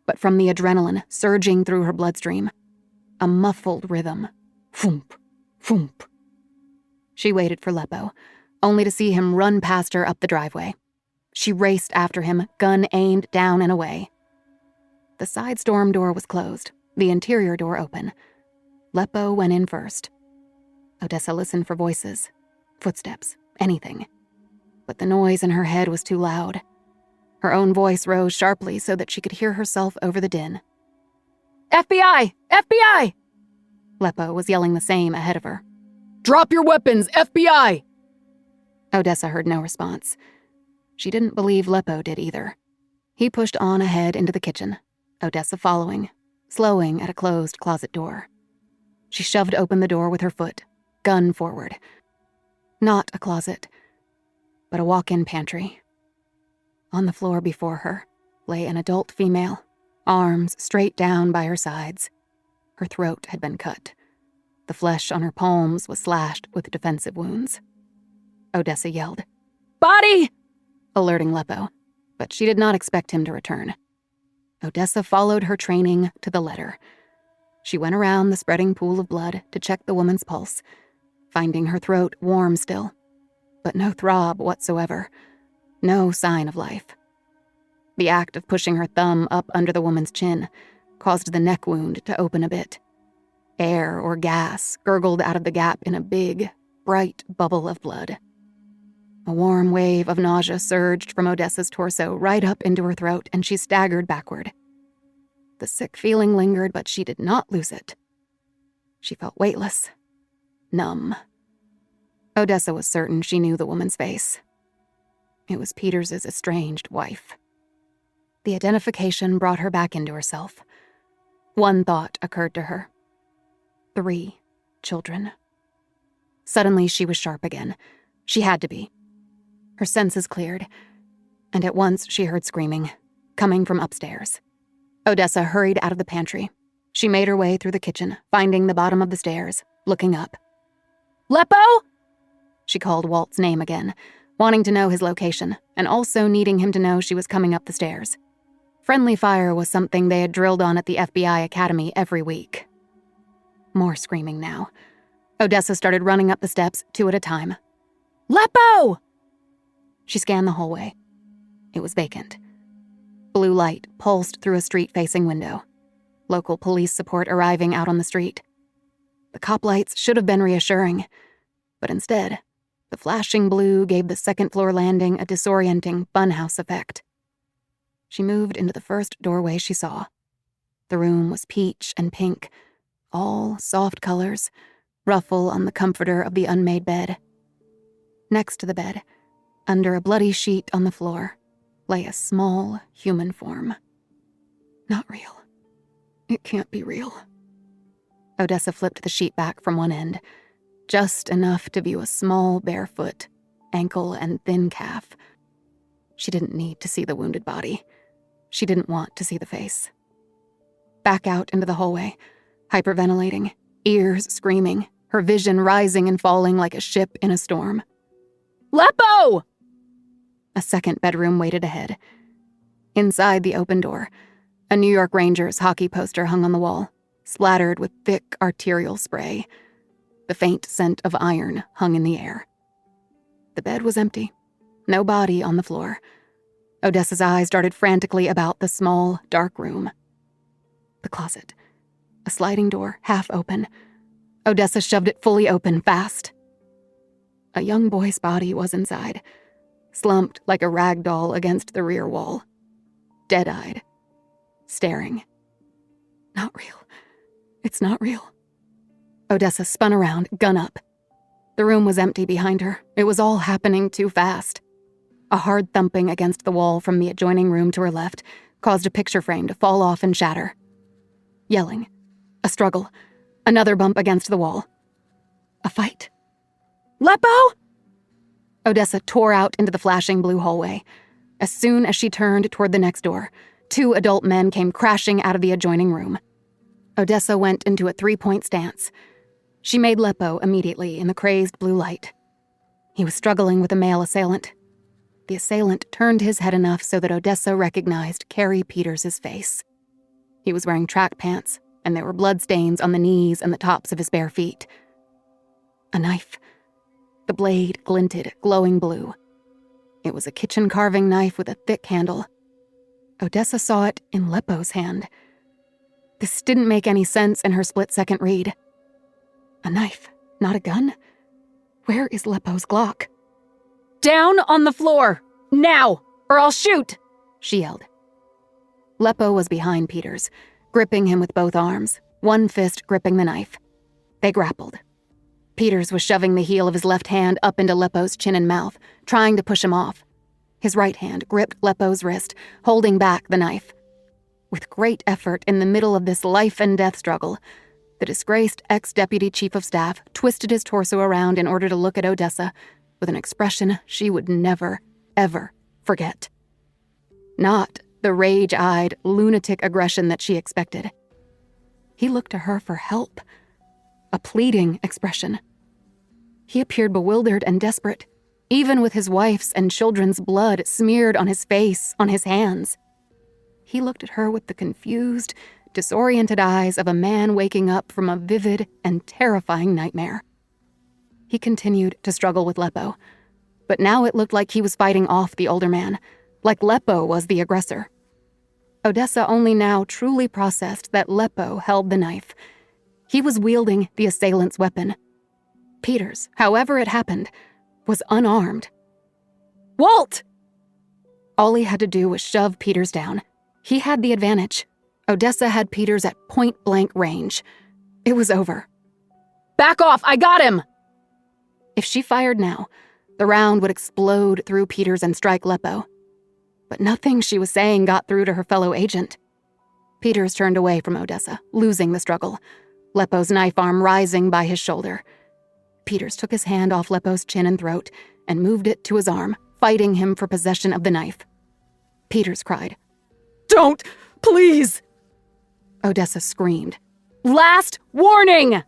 but from the adrenaline surging through her bloodstream. A muffled rhythm. Foomp, foomp. She waited for Leppo, only to see him run past her up the driveway. She raced after him, gun aimed down and away. The side storm door was closed, the interior door open. Leppo went in first. Odessa listened for voices, footsteps, anything. But the noise in her head was too loud. Her own voice rose sharply so that she could hear herself over the din. FBI! FBI! Leppo was yelling the same ahead of her. Drop your weapons, FBI! Odessa heard no response. She didn't believe Leppo did either. He pushed on ahead into the kitchen, Odessa following, slowing at a closed closet door. She shoved open the door with her foot, gun forward. Not a closet, but a walk-in pantry. On the floor before her lay an adult female, arms straight down by her sides. Her throat had been cut. The flesh on her palms was slashed with defensive wounds. Odessa yelled, "Body!" alerting Leppo, but she did not expect him to return. Odessa followed her training to the letter. She went around the spreading pool of blood to check the woman's pulse, finding her throat warm still, but no throb whatsoever, no sign of life. The act of pushing her thumb up under the woman's chin caused the neck wound to open a bit. Air or gas gurgled out of the gap in a big, bright bubble of blood. A warm wave of nausea surged from Odessa's torso right up into her throat, and she staggered backward. The sick feeling lingered, but she did not lose it. She felt weightless, numb. Odessa was certain she knew the woman's face. It was Peters's estranged wife. The identification brought her back into herself. One thought occurred to her. 3 children. Suddenly she was sharp again. She had to be. Her senses cleared, and at once she heard screaming, coming from upstairs. Odessa hurried out of the pantry. She made her way through the kitchen, finding the bottom of the stairs, looking up. "Leppo?" She called Walt's name again, wanting to know his location, and also needing him to know she was coming up the stairs. Friendly fire was something they had drilled on at the FBI Academy every week. More screaming now. Odessa started running up the steps 2 at a time. "Leppo!" She scanned the hallway. It was vacant. Blue light pulsed through a street-facing window. Local police support arriving out on the street. The cop lights should have been reassuring, but instead, the flashing blue gave the second-floor landing a disorienting funhouse effect. She moved into the first doorway she saw. The room was peach and pink, all soft colors, ruffle on the comforter of the unmade bed. Next to the bed, under a bloody sheet on the floor, lay a small human form. Not real. It can't be real. Odessa flipped the sheet back from one end, just enough to view a small bare foot, ankle, and thin calf. She didn't need to see the wounded body. She didn't want to see the face. Back out into the hallway, hyperventilating, ears screaming, her vision rising and falling like a ship in a storm. Leppo! A second bedroom waited ahead. Inside the open door, a New York Rangers hockey poster hung on the wall, splattered with thick arterial spray. The faint scent of iron hung in the air. The bed was empty. No body on the floor. Odessa's eyes darted frantically about the small, dark room. The closet. A sliding door, half open. Odessa shoved it fully open, fast. A young boy's body was inside, slumped like a rag doll against the rear wall. Dead-eyed. Staring. Not real. It's not real. Odessa spun around, gun up. The room was empty behind her. It was all happening too fast. A hard thumping against the wall from the adjoining room to her left caused a picture frame to fall off and shatter. Yelling. A struggle. Another bump against the wall. A fight. Leppo! Odessa tore out into the flashing blue hallway. As soon as she turned toward the next door, 2 adult men came crashing out of the adjoining room. Odessa went into a 3-point stance. She made Leppo immediately in the crazed blue light. He was struggling with a male assailant. The assailant turned his head enough so that Odessa recognized Carrie Peters' face. He was wearing track pants, and there were bloodstains on the knees and the tops of his bare feet. A knife. The blade glinted, glowing blue. It was a kitchen carving knife with a thick handle. Odessa saw it in Leppo's hand. This didn't make any sense in her split-second read. A knife, not a gun? Where is Leppo's Glock? Down on the floor! Now! Or I'll shoot! She yelled. Leppo was behind Peters, gripping him with both arms, one fist gripping the knife. They grappled. Peters was shoving the heel of his left hand up into Leppo's chin and mouth, trying to push him off. His right hand gripped Leppo's wrist, holding back the knife. With great effort in the middle of this life-and-death struggle, the disgraced ex-deputy chief of staff twisted his torso around in order to look at Odessa with an expression she would never, ever forget. Not the rage-eyed, lunatic aggression that she expected. He looked to her for help, a pleading expression. He appeared bewildered and desperate, even with his wife's and children's blood smeared on his face, on his hands. He looked at her with the confused, disoriented eyes of a man waking up from a vivid and terrifying nightmare. He continued to struggle with Leppo, but now it looked like he was fighting off the older man, like Leppo was the aggressor. Odessa only now truly processed that Leppo held the knife. He was wielding the assailant's weapon. Peters, however it happened, was unarmed. Walt! All he had to do was shove Peters down. He had the advantage. Odessa had Peters at point-blank range. It was over. Back off! I got him! If she fired now, the round would explode through Peters and strike Leppo. But nothing she was saying got through to her fellow agent. Peters turned away from Odessa, losing the struggle, Leppo's knife arm rising by his shoulder. Peters took his hand off Leppo's chin and throat and moved it to his arm, fighting him for possession of the knife. Peters cried, "Don't! Please!" Odessa screamed, "Last warning!"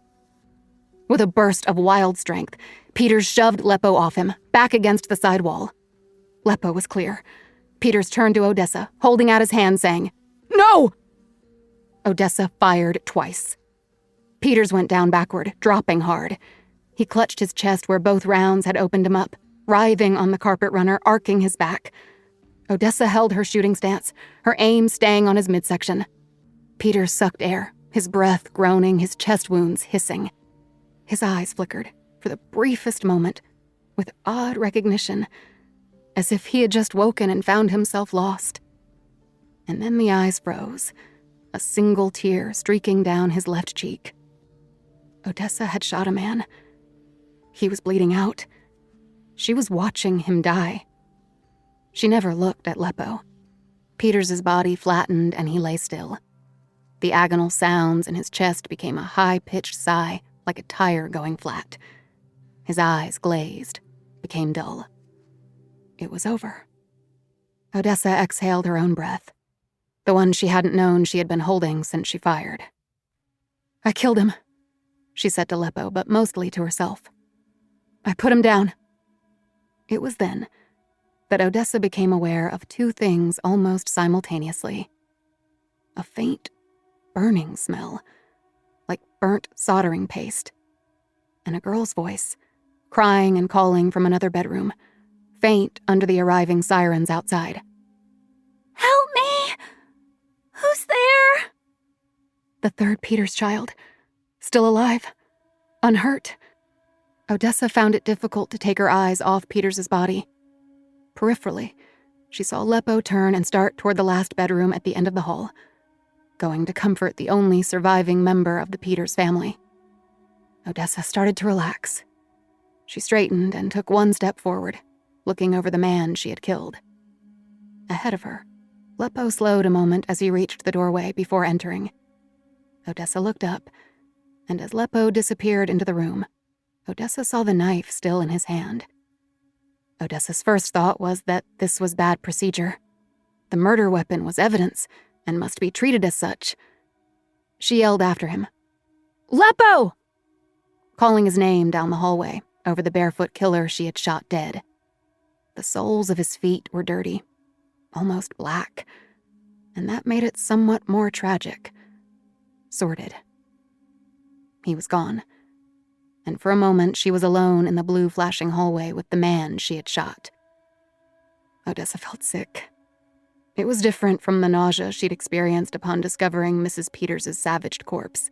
With a burst of wild strength, Peters shoved Leppo off him, back against the side wall. Leppo was clear. Peters turned to Odessa, holding out his hand, saying, "No!" Odessa fired twice. Peters went down backward, dropping hard. He clutched his chest where both rounds had opened him up, writhing on the carpet runner, arcing his back. Odessa held her shooting stance, her aim staying on his midsection. Peters sucked air, his breath groaning, his chest wounds hissing. His eyes flickered, for the briefest moment, with odd recognition, as if he had just woken and found himself lost. And then the eyes froze, a single tear streaking down his left cheek. Odessa had shot a man. He was bleeding out. She was watching him die. She never looked at Leppo. Peters's body flattened and he lay still. The agonal sounds in his chest became a high-pitched sigh, like a tire going flat. His eyes glazed, became dull. It was over. Odessa exhaled her own breath, the one she hadn't known she had been holding since she fired. "I killed him," she said to Leppo, but mostly to herself. "I put him down." It was then that Odessa became aware of two things almost simultaneously. A faint, burning smell, like burnt soldering paste, and a girl's voice, crying and calling from another bedroom, faint under the arriving sirens outside. "Help me! Who's there?" The third Peters child, still alive, unhurt. Odessa found it difficult to take her eyes off Peters's body. Peripherally, she saw Leppo turn and start toward the last bedroom at the end of the hall, going to comfort the only surviving member of the Peters family. Odessa started to relax. She straightened and took one step forward, looking over the man she had killed. Ahead of her, Leppo slowed a moment as he reached the doorway before entering. Odessa looked up, and as Leppo disappeared into the room, Odessa saw the knife still in his hand. Odessa's first thought was that this was bad procedure. The murder weapon was evidence and must be treated as such. She yelled after him, "Leppo!" calling his name down the hallway over the barefoot killer she had shot dead. The soles of his feet were dirty, almost black, and that made it somewhat more tragic. Sordid. He was gone, and for a moment she was alone in the blue flashing hallway with the man she had shot. Odessa felt sick. It was different from the nausea she'd experienced upon discovering Mrs. Peters' savaged corpse.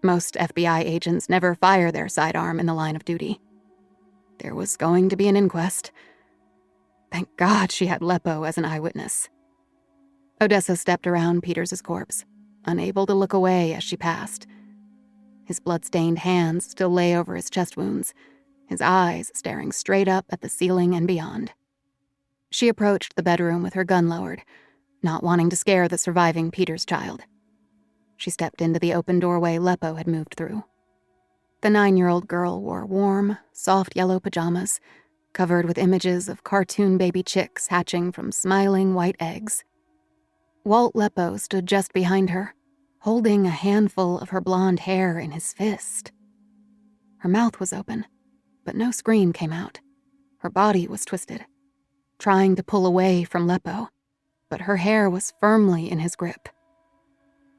Most FBI agents never fire their sidearm in the line of duty. There was going to be an inquest. Thank God she had Leppo as an eyewitness. Odessa stepped around Peters' corpse, unable to look away as she passed. His blood-stained hands still lay over his chest wounds, his eyes staring straight up at the ceiling and beyond. She approached the bedroom with her gun lowered, not wanting to scare the surviving Peters child. She stepped into the open doorway Leppo had moved through. The 9-year-old girl wore warm, soft yellow pajamas, covered with images of cartoon baby chicks hatching from smiling white eggs. Walt Leppo stood just behind her, holding a handful of her blonde hair in his fist. Her mouth was open, but no scream came out. Her body was twisted, trying to pull away from Leppo, but her hair was firmly in his grip.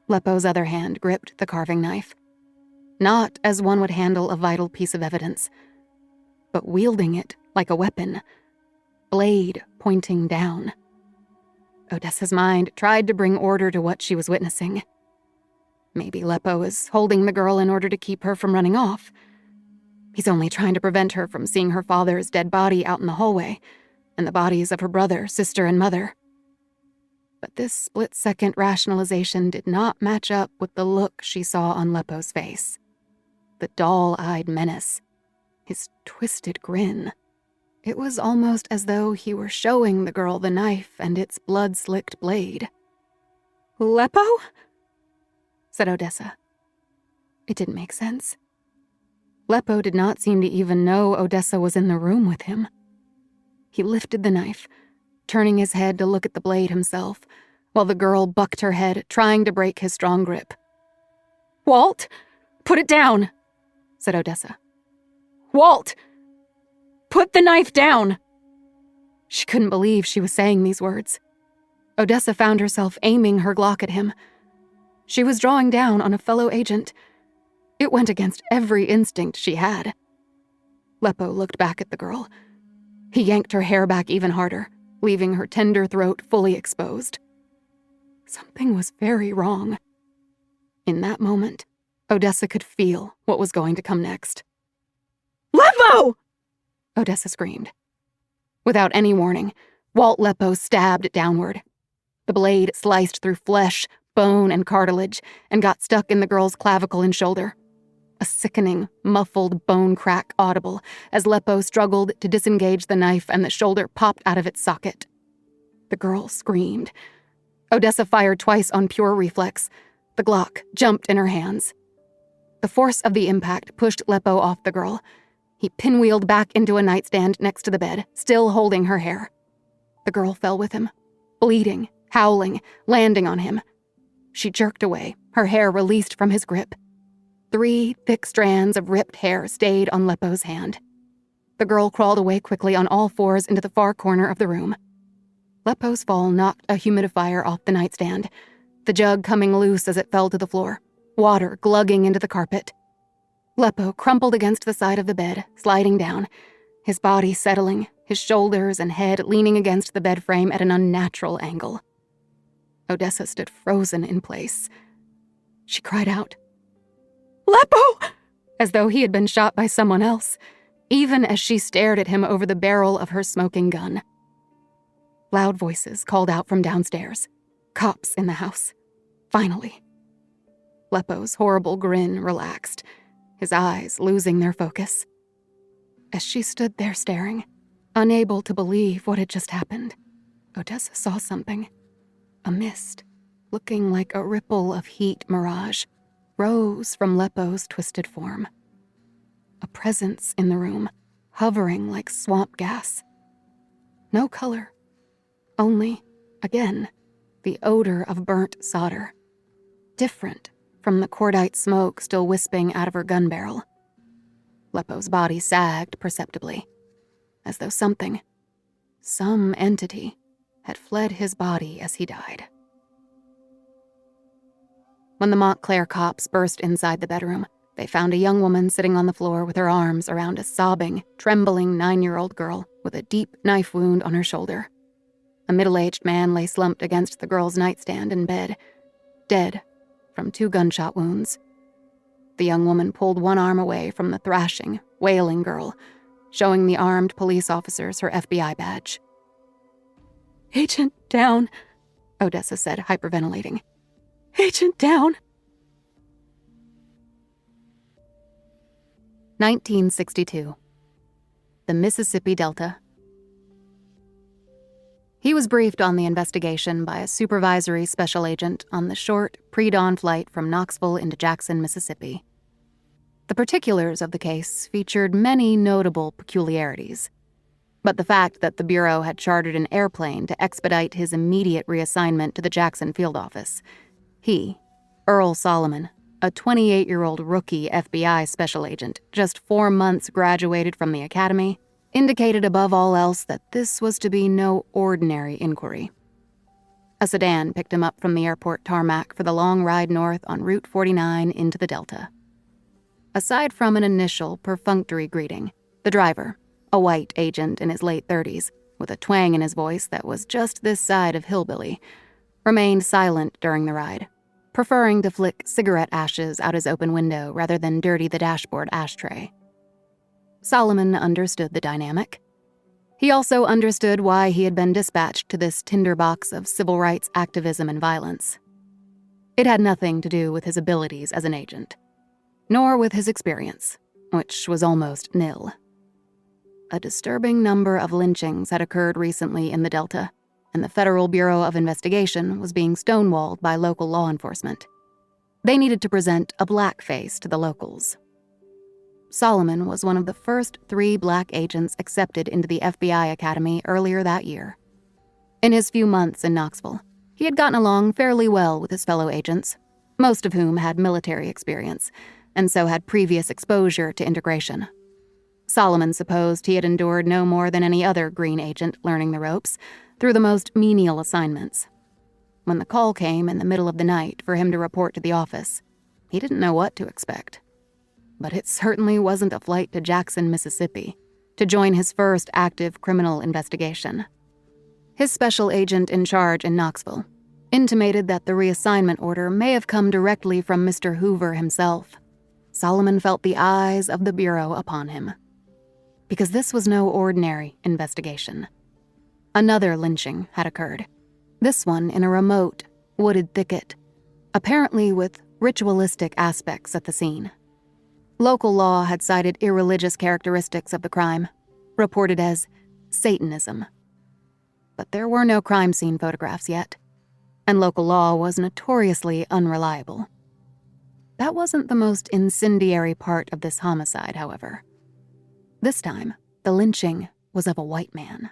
Leppo's other hand gripped the carving knife, not as one would handle a vital piece of evidence, but wielding it like a weapon, blade pointing down. Odessa's mind tried to bring order to what she was witnessing. Maybe Leppo is holding the girl in order to keep her from running off. He's only trying to prevent her from seeing her father's dead body out in the hallway, and the bodies of her brother, sister, and mother. But this split-second rationalization did not match up with the look she saw on Leppo's face. The doll-eyed menace, his twisted grin. It was almost as though he were showing the girl the knife and its blood-slicked blade. "Leppo?" said Odessa. It didn't make sense. Leppo did not seem to even know Odessa was in the room with him. He lifted the knife, turning his head to look at the blade himself, while the girl bucked her head, trying to break his strong grip. "Walt, put it down," said Odessa. "Walt, put the knife down." She couldn't believe she was saying these words. Odessa found herself aiming her Glock at him. She was drawing down on a fellow agent. It went against every instinct she had. Leppo looked back at the girl. He yanked her hair back even harder, leaving her tender throat fully exposed. Something was very wrong. In that moment, Odessa could feel what was going to come next. "Leppo!" Odessa screamed. Without any warning, Walt Leppo stabbed downward. The blade sliced through flesh, bone, and cartilage, and got stuck in the girl's clavicle and shoulder. A sickening, muffled bone crack audible as Leppo struggled to disengage the knife and the shoulder popped out of its socket. The girl screamed. Odessa fired twice on pure reflex. The Glock jumped in her hands. The force of the impact pushed Leppo off the girl. He pinwheeled back into a nightstand next to the bed, still holding her hair. The girl fell with him, bleeding, howling, landing on him. She jerked away, her hair released from his grip. 3 thick strands of ripped hair stayed on Leppo's hand. The girl crawled away quickly on all fours into the far corner of the room. Leppo's fall knocked a humidifier off the nightstand, the jug coming loose as it fell to the floor, water glugging into the carpet. Leppo crumpled against the side of the bed, sliding down, his body settling, his shoulders and head leaning against the bed frame at an unnatural angle. Odessa stood frozen in place. She cried out, "Leppo!" as though he had been shot by someone else, even as she stared at him over the barrel of her smoking gun. Loud voices called out from downstairs. Cops in the house. Finally. Leppo's horrible grin relaxed, his eyes losing their focus. As she stood there staring, unable to believe what had just happened, Odessa saw something. A mist, looking like a ripple of heat mirage, rose from Leppo's twisted form. A presence in the room, hovering like swamp gas. No color. Only, again, the odor of burnt solder. Different from the cordite smoke still wisping out of her gun barrel. Leppo's body sagged perceptibly, as though something, some entity, had fled his body as he died. When the Montclair cops burst inside the bedroom, they found a young woman sitting on the floor with her arms around a sobbing, trembling 9-year-old girl with a deep knife wound on her shoulder. A middle-aged man lay slumped against the girl's nightstand in bed, dead from 2 gunshot wounds. The young woman pulled one arm away from the thrashing, wailing girl, showing the armed police officers her FBI badge. "Agent down," Odessa said, hyperventilating. "Agent down." 1962. The Mississippi Delta. He was briefed on the investigation by a supervisory special agent on the short, pre-dawn flight from Knoxville into Jackson, Mississippi. The particulars of the case featured many notable peculiarities, but the fact that the Bureau had chartered an airplane to expedite his immediate reassignment to the Jackson field office, he, Earl Solomon, a 28-year-old rookie FBI special agent, just 4 months graduated from the academy, indicated above all else that this was to be no ordinary inquiry. A sedan picked him up from the airport tarmac for the long ride north on Route 49 into the Delta. Aside from an initial perfunctory greeting, the driver, a white agent in his late 30s, with a twang in his voice that was just this side of hillbilly, remained silent during the ride, preferring to flick cigarette ashes out his open window rather than dirty the dashboard ashtray. Solomon understood the dynamic. He also understood why he had been dispatched to this tinderbox of civil rights activism and violence. It had nothing to do with his abilities as an agent, nor with his experience, which was almost nil. A disturbing number of lynchings had occurred recently in the Delta, and the Federal Bureau of Investigation was being stonewalled by local law enforcement. They needed to present a black face to the locals. Solomon was one of the first 3 black agents accepted into the FBI Academy earlier that year. In his few months in Knoxville, he had gotten along fairly well with his fellow agents, most of whom had military experience, and so had previous exposure to integration. Solomon supposed he had endured no more than any other green agent learning the ropes through the most menial assignments. When the call came in the middle of the night for him to report to the office, he didn't know what to expect. But it certainly wasn't a flight to Jackson, Mississippi, to join his first active criminal investigation. His special agent in charge in Knoxville intimated that the reassignment order may have come directly from Mr. Hoover himself. Solomon felt the eyes of the Bureau upon him. Because this was no ordinary investigation. Another lynching had occurred, this one in a remote, wooded thicket, apparently with ritualistic aspects at the scene. Local law had cited irreligious characteristics of the crime, reported as Satanism. But there were no crime scene photographs yet, and local law was notoriously unreliable. That wasn't the most incendiary part of this homicide, however. This time, the lynching was of a white man.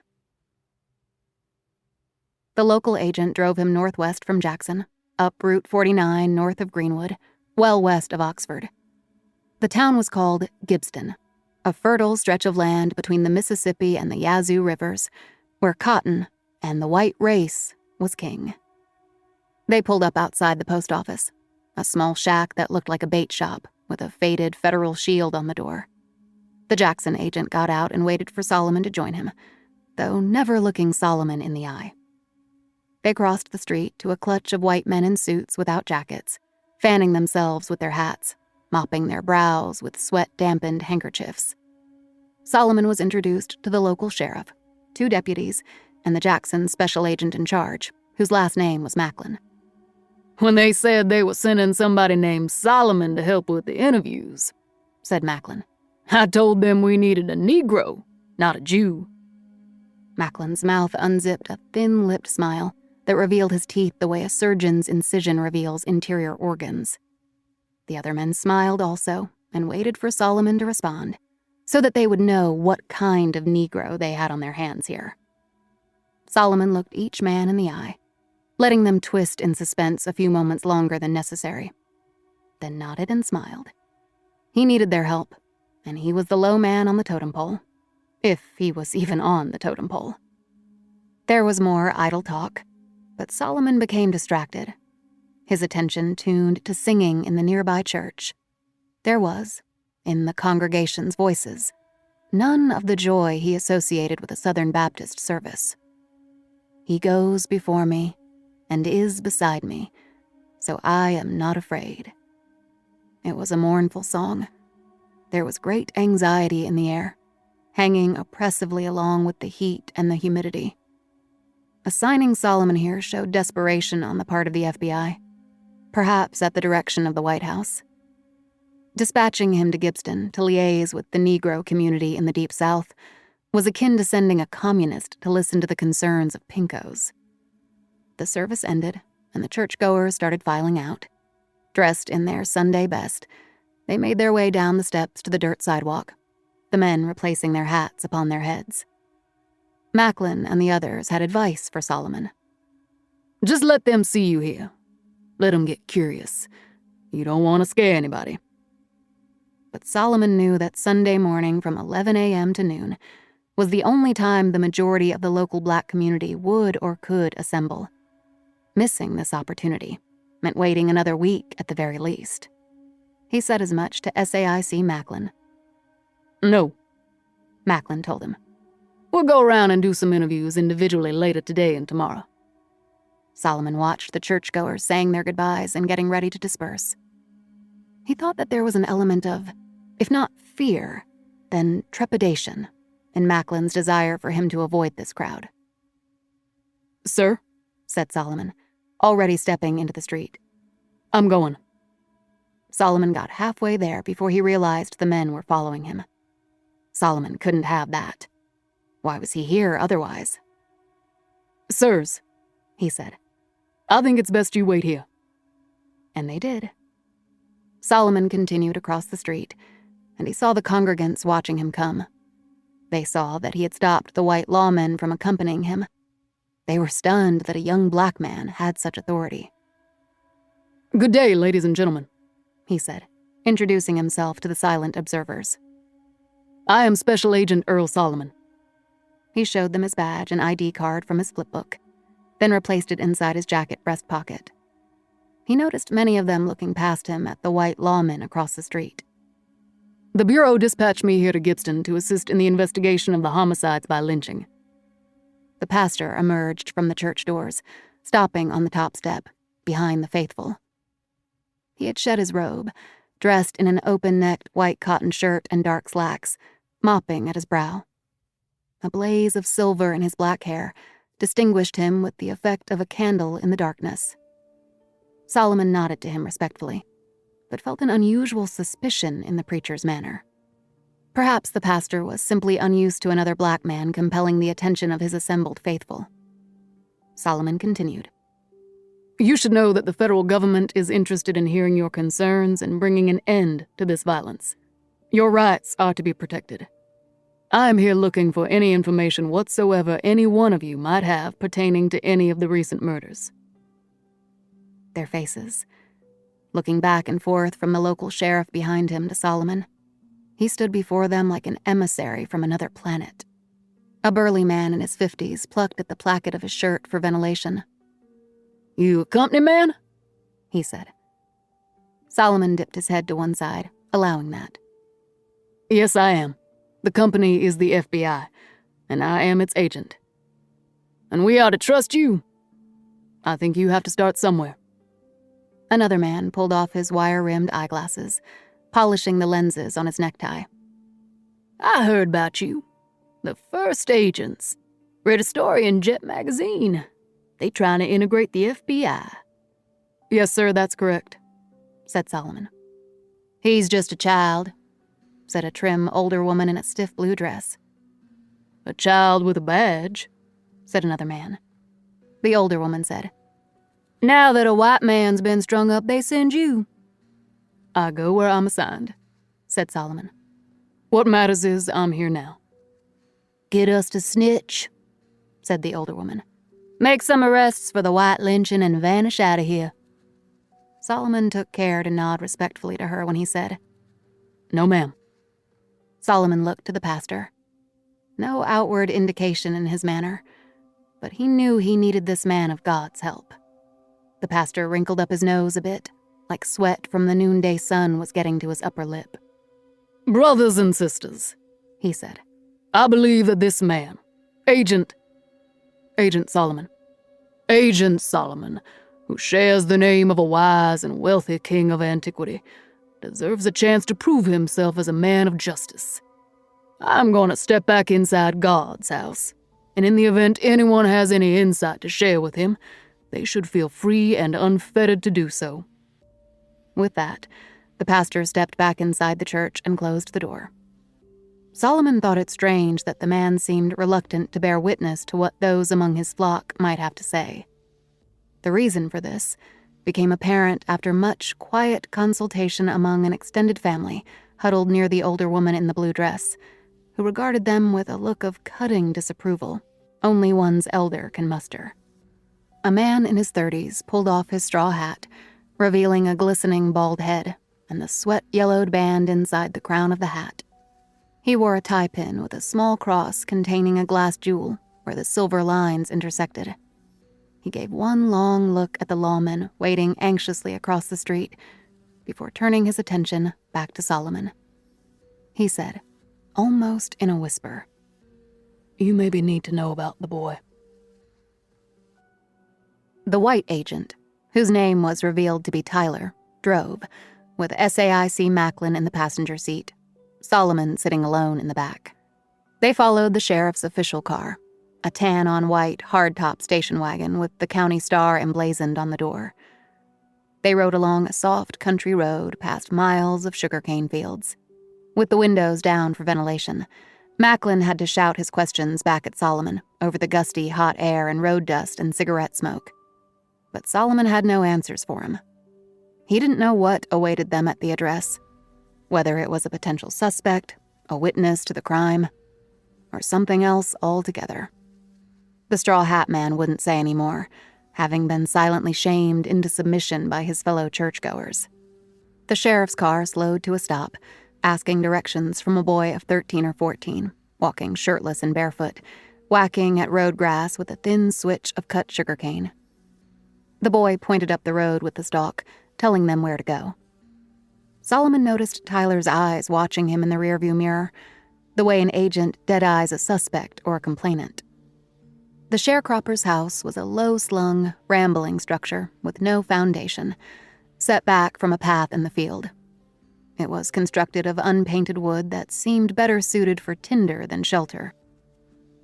The local agent drove him northwest from Jackson, up Route 49 north of Greenwood, well west of Oxford. The town was called Gibbston, a fertile stretch of land between the Mississippi and the Yazoo rivers, where cotton and the white race was king. They pulled up outside the post office, a small shack that looked like a bait shop with a faded federal shield on the door. The Jackson agent got out and waited for Solomon to join him, though never looking Solomon in the eye. They crossed the street to a clutch of white men in suits without jackets, fanning themselves with their hats, mopping their brows with sweat-dampened handkerchiefs. Solomon was introduced to the local sheriff, 2 deputies, and the Jackson special agent in charge, whose last name was Macklin. "When they said they were sending somebody named Solomon to help with the interviews," said Macklin, "I told them we needed a Negro, not a Jew." Macklin's mouth unzipped a thin-lipped smile that revealed his teeth the way a surgeon's incision reveals interior organs. The other men smiled also and waited for Solomon to respond, so that they would know what kind of Negro they had on their hands here. Solomon looked each man in the eye, letting them twist in suspense a few moments longer than necessary, then nodded and smiled. He needed their help, and he was the low man on the totem pole, if he was even on the totem pole. There was more idle talk, but Solomon became distracted, his attention tuned to singing in the nearby church. There was, in the congregation's voices, none of the joy he associated with a Southern Baptist service. He goes before me and is beside me, so I am not afraid. It was a mournful song. There was great anxiety in the air, hanging oppressively along with the heat and the humidity. Assigning Solomon here showed desperation on the part of the FBI, perhaps at the direction of the White House. Dispatching him to Gibbston to liaise with the Negro community in the Deep South was akin to sending a communist to listen to the concerns of pinkos. The service ended, and the churchgoers started filing out. Dressed in their Sunday best, they made their way down the steps to the dirt sidewalk, the men replacing their hats upon their heads. Macklin and the others had advice for Solomon. "Just let them see you here. Let them get curious. You don't want to scare anybody." But Solomon knew that Sunday morning from 11 a.m. to noon was the only time the majority of the local black community would or could assemble. Missing this opportunity meant waiting another week at the very least. He said as much to SAIC Macklin. "No," Macklin told him. "We'll go around and do some interviews individually later today and tomorrow." Solomon watched the churchgoers saying their goodbyes and getting ready to disperse. He thought that there was an element of, if not fear, then trepidation in Macklin's desire for him to avoid this crowd. "Sir," said Solomon, already stepping into the street. "I'm going." Solomon got halfway there before he realized the men were following him. Solomon couldn't have that. Why was he here otherwise? "Sirs," he said, "I think it's best you wait here." and they did. Solomon continued across the street, and he saw the congregants watching him come. They saw that he had stopped the white lawmen from accompanying him. They were stunned that a young black man had such authority. "Good day, ladies and gentlemen," he said, introducing himself to the silent observers. "I am Special Agent Earl Solomon." He showed them his badge and ID card from his flipbook, then replaced it inside his jacket breast pocket. He noticed many of them looking past him at the white lawmen across the street. "The Bureau dispatched me here to Gibbston to assist in the investigation of the homicides by lynching." The pastor emerged from the church doors, stopping on the top step, behind the faithful. He had shed his robe, dressed in an open-necked white cotton shirt and dark slacks, mopping at his brow. A blaze of silver in his black hair distinguished him with the effect of a candle in the darkness. Solomon nodded to him respectfully, but felt an unusual suspicion in the preacher's manner. Perhaps the pastor was simply unused to another black man compelling the attention of his assembled faithful. Solomon continued. You should know that the federal government is interested in hearing your concerns and bringing an end to this violence. Your rights are to be protected. I am here looking for any information whatsoever any one of you might have pertaining to any of the recent murders. Their faces, looking back and forth from the local sheriff behind him to Solomon. He stood before them like an emissary from another planet. A burly man in his 50s plucked at the placket of his shirt for ventilation. You a company man? He said. Solomon dipped his head to one side, allowing that. Yes, I am. The company is the FBI, and I am its agent. And we are to trust you. I think you have to start somewhere. Another man pulled off his wire-rimmed eyeglasses, polishing the lenses on his necktie. I heard about you. The first agents. Read a story in Jet magazine. They trying to integrate the FBI. Yes, sir, that's correct, said Solomon. He's just a child, said a trim older woman in a stiff blue dress. A child with a badge, said another man. The older woman said, Now that a white man's been strung up, they send you. I go where I'm assigned, said Solomon. What matters is I'm here now. Get us to snitch, said the older woman. Make some arrests for the white lynching and vanish out of here. Solomon took care to nod respectfully to her when he said, No, ma'am. Solomon looked to the pastor. No outward indication in his manner, but he knew he needed this man of God's help. The pastor wrinkled up his nose a bit, like sweat from the noonday sun was getting to his upper lip. Brothers and sisters, he said, I believe that this man, Agent Solomon, who shares the name of a wise and wealthy king of antiquity, deserves a chance to prove himself as a man of justice. I'm going to step back inside God's house, and in the event anyone has any insight to share with him, they should feel free and unfettered to do so. With that, the pastor stepped back inside the church and closed the door. Solomon thought it strange that the man seemed reluctant to bear witness to what those among his flock might have to say. The reason for this became apparent after much quiet consultation among an extended family huddled near the older woman in the blue dress, who regarded them with a look of cutting disapproval only one's elder can muster. A man in his 30s pulled off his straw hat, revealing a glistening bald head and the sweat-yellowed band inside the crown of the hat. He wore a tie pin with a small cross containing a glass jewel where the silver lines intersected. He gave one long look at the lawman waiting anxiously across the street before turning his attention back to Solomon. He said, almost in a whisper, You maybe need to know about the boy. The white agent, whose name was revealed to be Tyler, drove, with SAIC Macklin in the passenger seat, Solomon sitting alone in the back. They followed the sheriff's official car, a tan-on-white hardtop station wagon with the county star emblazoned on the door. They rode along a soft country road past miles of sugarcane fields. With the windows down for ventilation, Macklin had to shout his questions back at Solomon over the gusty hot air and road dust and cigarette smoke. But Solomon had no answers for him. He didn't know what awaited them at the address, whether it was a potential suspect, a witness to the crime, or something else altogether. The straw hat man wouldn't say any more, having been silently shamed into submission by his fellow churchgoers. The sheriff's car slowed to a stop, asking directions from a boy of 13 or 14, walking shirtless and barefoot, whacking at road grass with a thin switch of cut sugarcane. The boy pointed up the road with the stalk, telling them where to go. Solomon noticed Tyler's eyes watching him in the rearview mirror, the way an agent dead-eyes a suspect or a complainant. The sharecropper's house was a low-slung, rambling structure with no foundation, set back from a path in the field. It was constructed of unpainted wood that seemed better suited for tinder than shelter.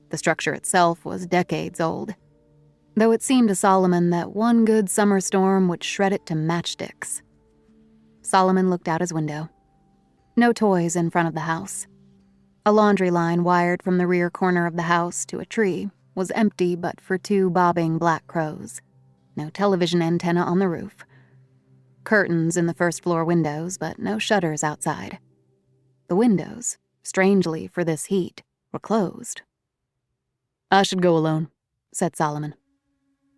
The structure itself was decades old, though it seemed to Solomon that one good summer storm would shred it to matchsticks. Solomon looked out his window. No toys in front of the house. A laundry line wired from the rear corner of the house to a tree was empty but for two bobbing black crows. No television antenna on the roof. Curtains in the first-floor windows, but no shutters outside. The windows, strangely for this heat, were closed. "I should go alone," said Solomon.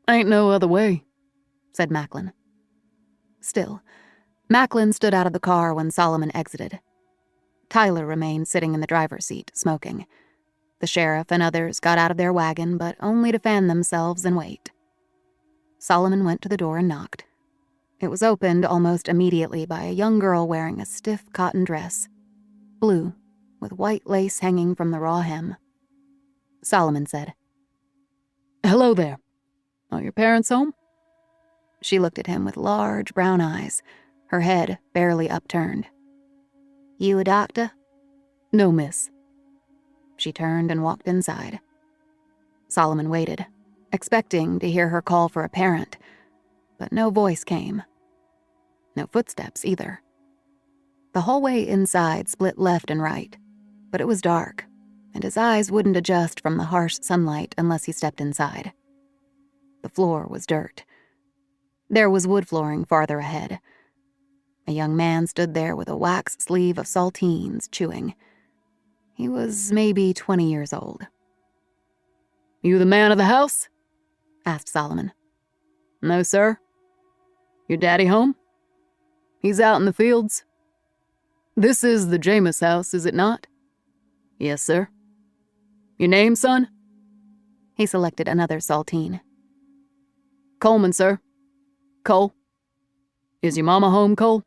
"Ain't no other way," said Macklin. Still, Macklin stood out of the car when Solomon exited. Tyler remained sitting in the driver's seat, smoking. The sheriff and others got out of their wagon, but only to fan themselves and wait. Solomon went to the door and knocked. It was opened almost immediately by a young girl wearing a stiff cotton dress, blue, with white lace hanging from the raw hem. Solomon said, "Hello there. Are your parents home?" She looked at him with large brown eyes, her head barely upturned. "You a doctor?" "No, miss." She turned and walked inside. Solomon waited, expecting to hear her call for a parent, but no voice came. No footsteps either. The hallway inside split left and right, but it was dark, and his eyes wouldn't adjust from the harsh sunlight unless he stepped inside. The floor was dirt. There was wood flooring farther ahead. A young man stood there with a wax sleeve of saltines, chewing. He was maybe 20 years old. "You the man of the house?" asked Solomon. "No, sir." "Your daddy home?" "He's out in the fields." "This is the Jameis house, is it not?" "Yes, sir." "Your name, son?" He selected another saltine. "Coleman, sir. Cole. Is your mama home, Cole?"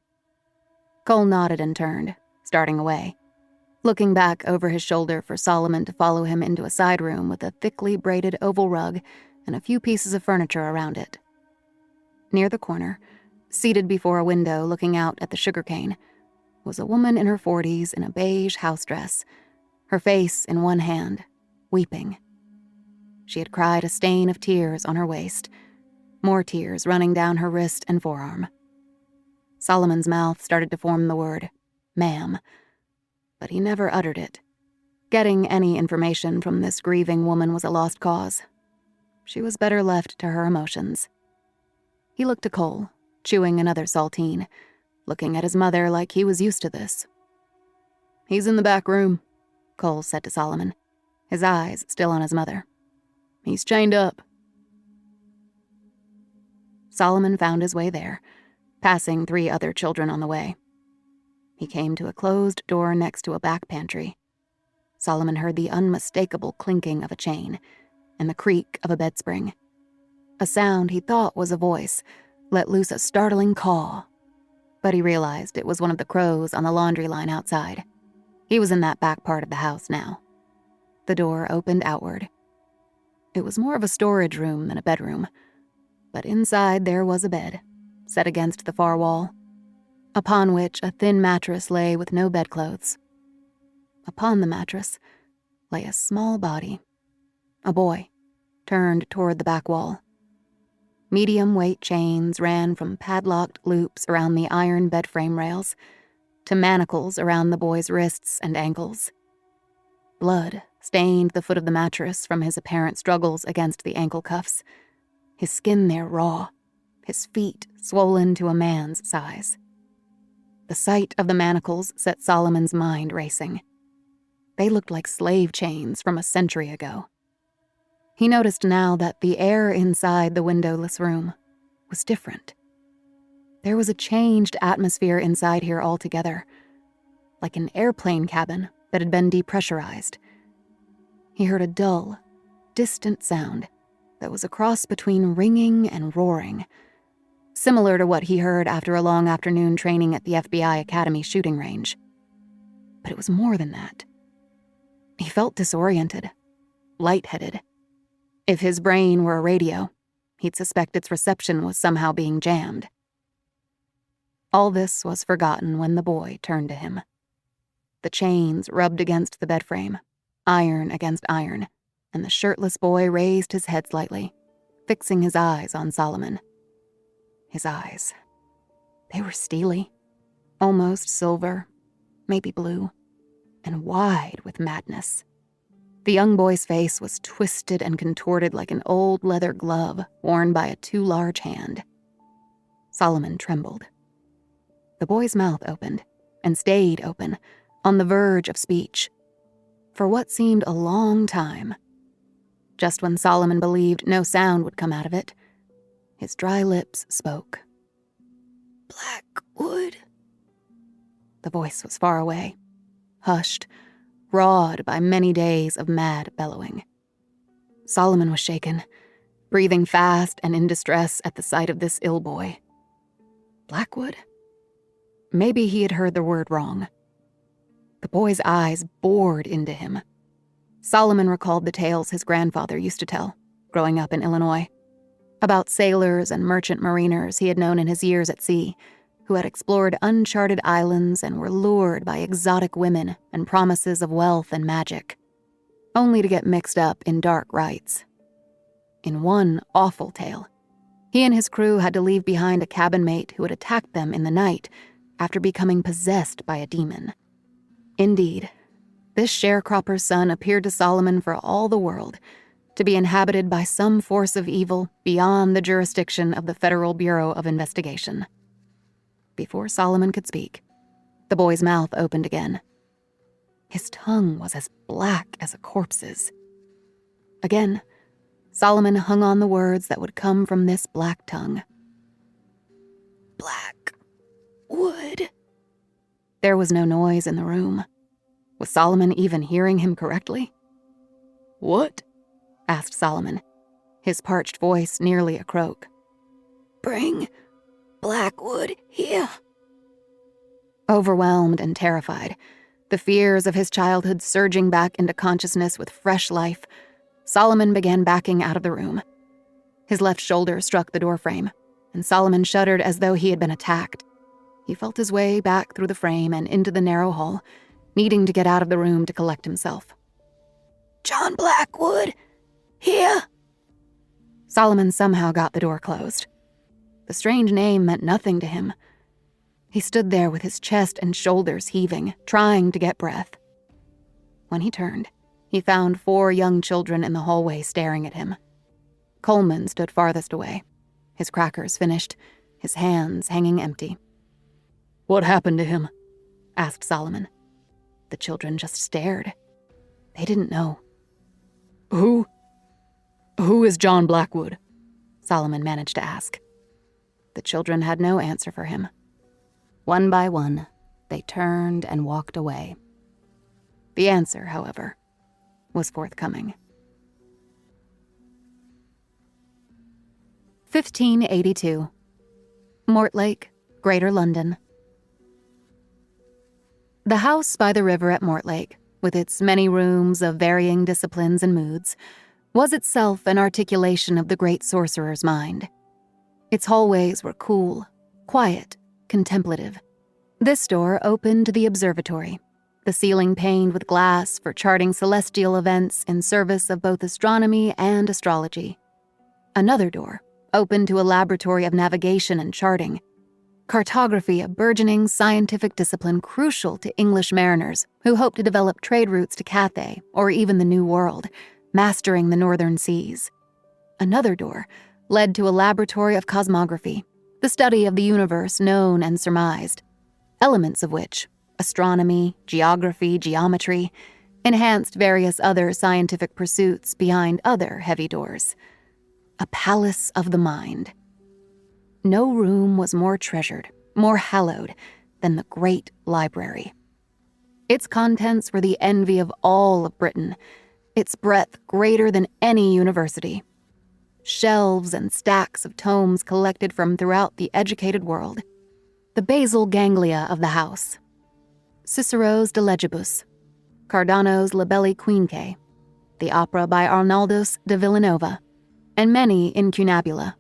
Cole nodded and turned, starting away, looking back over his shoulder for Solomon to follow him into a side room with a thickly braided oval rug and a few pieces of furniture around it. Near the corner, seated before a window looking out at the sugarcane, was a woman in her 40s in a beige house dress, her face in one hand, weeping. She had cried a stain of tears on her waist, more tears running down her wrist and forearm. Solomon's mouth started to form the word, "ma'am," but he never uttered it. Getting any information from this grieving woman was a lost cause. She was better left to her emotions. He looked to Cole, chewing another saltine, looking at his mother like he was used to this. "He's in the back room," Cole said to Solomon, his eyes still on his mother. "He's chained up." Solomon found his way there, passing 3 other children on the way. He came to a closed door next to a back pantry. Solomon heard the unmistakable clinking of a chain and the creak of a bed spring. A sound he thought was a voice let loose a startling caw, but he realized it was one of the crows on the laundry line outside. He was in that back part of the house now. The door opened outward. It was more of a storage room than a bedroom, but inside there was a bed, set against the far wall, upon which a thin mattress lay with no bedclothes. Upon the mattress lay a small body, a boy, turned toward the back wall. Medium-weight chains ran from padlocked loops around the iron bed frame rails to manacles around the boy's wrists and ankles. Blood stained the foot of the mattress from his apparent struggles against the ankle cuffs, his skin there raw, his feet swollen to a man's size. The sight of the manacles set Solomon's mind racing. They looked like slave chains from a century ago. He noticed now that the air inside the windowless room was different. There was a changed atmosphere inside here altogether, like an airplane cabin that had been depressurized. He heard a dull, distant sound that was a cross between ringing and roaring, similar to what he heard after a long afternoon training at the FBI Academy shooting range. But it was more than that. He felt disoriented, lightheaded. If his brain were a radio, he'd suspect its reception was somehow being jammed. All this was forgotten when the boy turned to him. The chains rubbed against the bed frame, iron against iron, and the shirtless boy raised his head slightly, fixing his eyes on Solomon. His eyes. They were steely, almost silver, maybe blue, and wide with madness. The young boy's face was twisted and contorted like an old leather glove worn by a too large hand. Solomon trembled. The boy's mouth opened, and stayed open, on the verge of speech, for what seemed a long time. Just when Solomon believed no sound would come out of it, his dry lips spoke. "Blackwood." The voice was far away, hushed, rawed by many days of mad bellowing. Solomon was shaken, breathing fast and in distress at the sight of this ill boy. Blackwood? Maybe he had heard the word wrong. The boy's eyes bored into him. Solomon recalled the tales his grandfather used to tell, growing up in Illinois, about sailors and merchant mariners he had known in his years at sea, who had explored uncharted islands and were lured by exotic women and promises of wealth and magic, only to get mixed up in dark rites. In one awful tale, he and his crew had to leave behind a cabin mate who had attacked them in the night after becoming possessed by a demon. Indeed, this sharecropper's son appeared to Solomon for all the world to be inhabited by some force of evil beyond the jurisdiction of the Federal Bureau of Investigation. Before Solomon could speak, the boy's mouth opened again. His tongue was as black as a corpse's. Again, Solomon hung on the words that would come from this black tongue. Blackwood. There was no noise in the room. Was Solomon even hearing him correctly? "What?" asked Solomon, his parched voice nearly a croak. "Bring Blackwood here." Overwhelmed and terrified, the fears of his childhood surging back into consciousness with fresh life, Solomon began backing out of the room. His left shoulder struck the doorframe, and Solomon shuddered as though he had been attacked. He felt his way back through the frame and into the narrow hall, needing to get out of the room to collect himself. "John Blackwood, here!" Solomon somehow got the door closed. The strange name meant nothing to him. He stood there with his chest and shoulders heaving, trying to get breath. When he turned, he found 4 young children in the hallway staring at him. Coleman stood farthest away, his crackers finished, his hands hanging empty. "What happened to him?" asked Solomon. The children just stared. They didn't know. Who is John Blackwood?" Solomon managed to ask. The children had no answer for him. One by one, they turned and walked away. The answer, however, was forthcoming. 1582. Mortlake, Greater London. The house by the river at Mortlake, with its many rooms of varying disciplines and moods, was itself an articulation of the great sorcerer's mind. Its hallways were cool, quiet, contemplative. This door opened to the observatory, the ceiling paned with glass for charting celestial events in service of both astronomy and astrology. Another door opened to a laboratory of navigation and charting, cartography, a burgeoning scientific discipline crucial to English mariners who hoped to develop trade routes to Cathay or even the New World, mastering the northern seas. Another door led to a laboratory of cosmography, the study of the universe known and surmised, elements of which, astronomy, geography, geometry, enhanced various other scientific pursuits behind other heavy doors. A palace of the mind. No room was more treasured, more hallowed, than the great library. Its contents were the envy of all of Britain, its breadth greater than any university. Shelves and stacks of tomes collected from throughout the educated world. The basal ganglia of the house. Cicero's De Legibus, Cardano's Libelli Quinque, the opera by Arnaldus de Villanova, and many incunabula,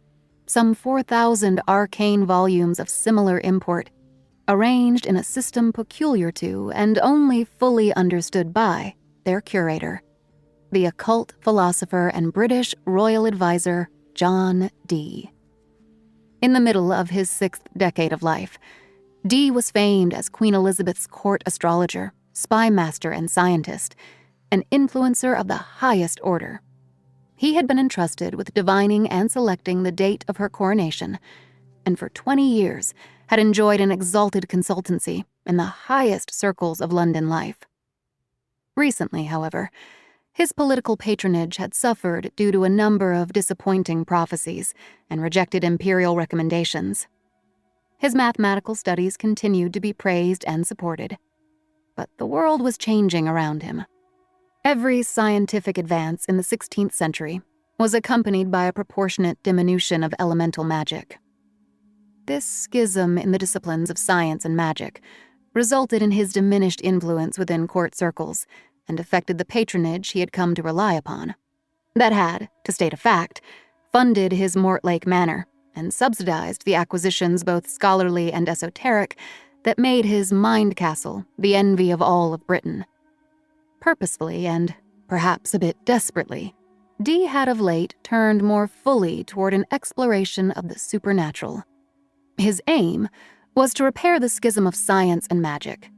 some 4,000 arcane volumes of similar import, arranged in a system peculiar to and only fully understood by their curator, the occult philosopher and British royal advisor John Dee. In the middle of his 6th decade of life, Dee was famed as Queen Elizabeth's court astrologer, spy master, and scientist, an influencer of the highest order. He had been entrusted with divining and selecting the date of her coronation, and for 20 years had enjoyed an exalted consultancy in the highest circles of London life. Recently, however, his political patronage had suffered due to a number of disappointing prophecies and rejected imperial recommendations. His mathematical studies continued to be praised and supported, but the world was changing around him. Every scientific advance in the 16th century was accompanied by a proportionate diminution of elemental magic. This schism in the disciplines of science and magic resulted in his diminished influence within court circles and affected the patronage he had come to rely upon. That had, to state a fact, funded his Mortlake Manor and subsidized the acquisitions both scholarly and esoteric that made his mind castle the envy of all of Britain. Purposefully and perhaps a bit desperately, Dee had of late turned more fully toward an exploration of the supernatural. His aim was to repair the schism of science and magic,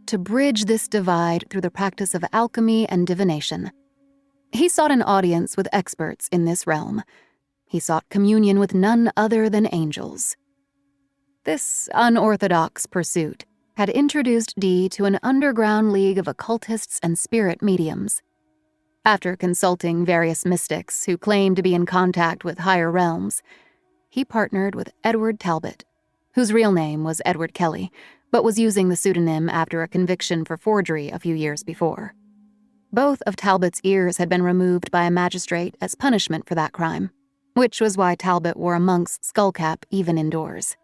to bridge this divide through the practice of alchemy and divination. He sought an audience with experts in this realm. He sought communion with none other than angels. This unorthodox pursuit had introduced Dee to an underground league of occultists and spirit mediums. After consulting various mystics who claimed to be in contact with higher realms, he partnered with Edward Talbot, whose real name was Edward Kelly, but was using the pseudonym after a conviction for forgery a few years before. Both of Talbot's ears had been removed by a magistrate as punishment for that crime, which was why Talbot wore a monk's skullcap even indoors.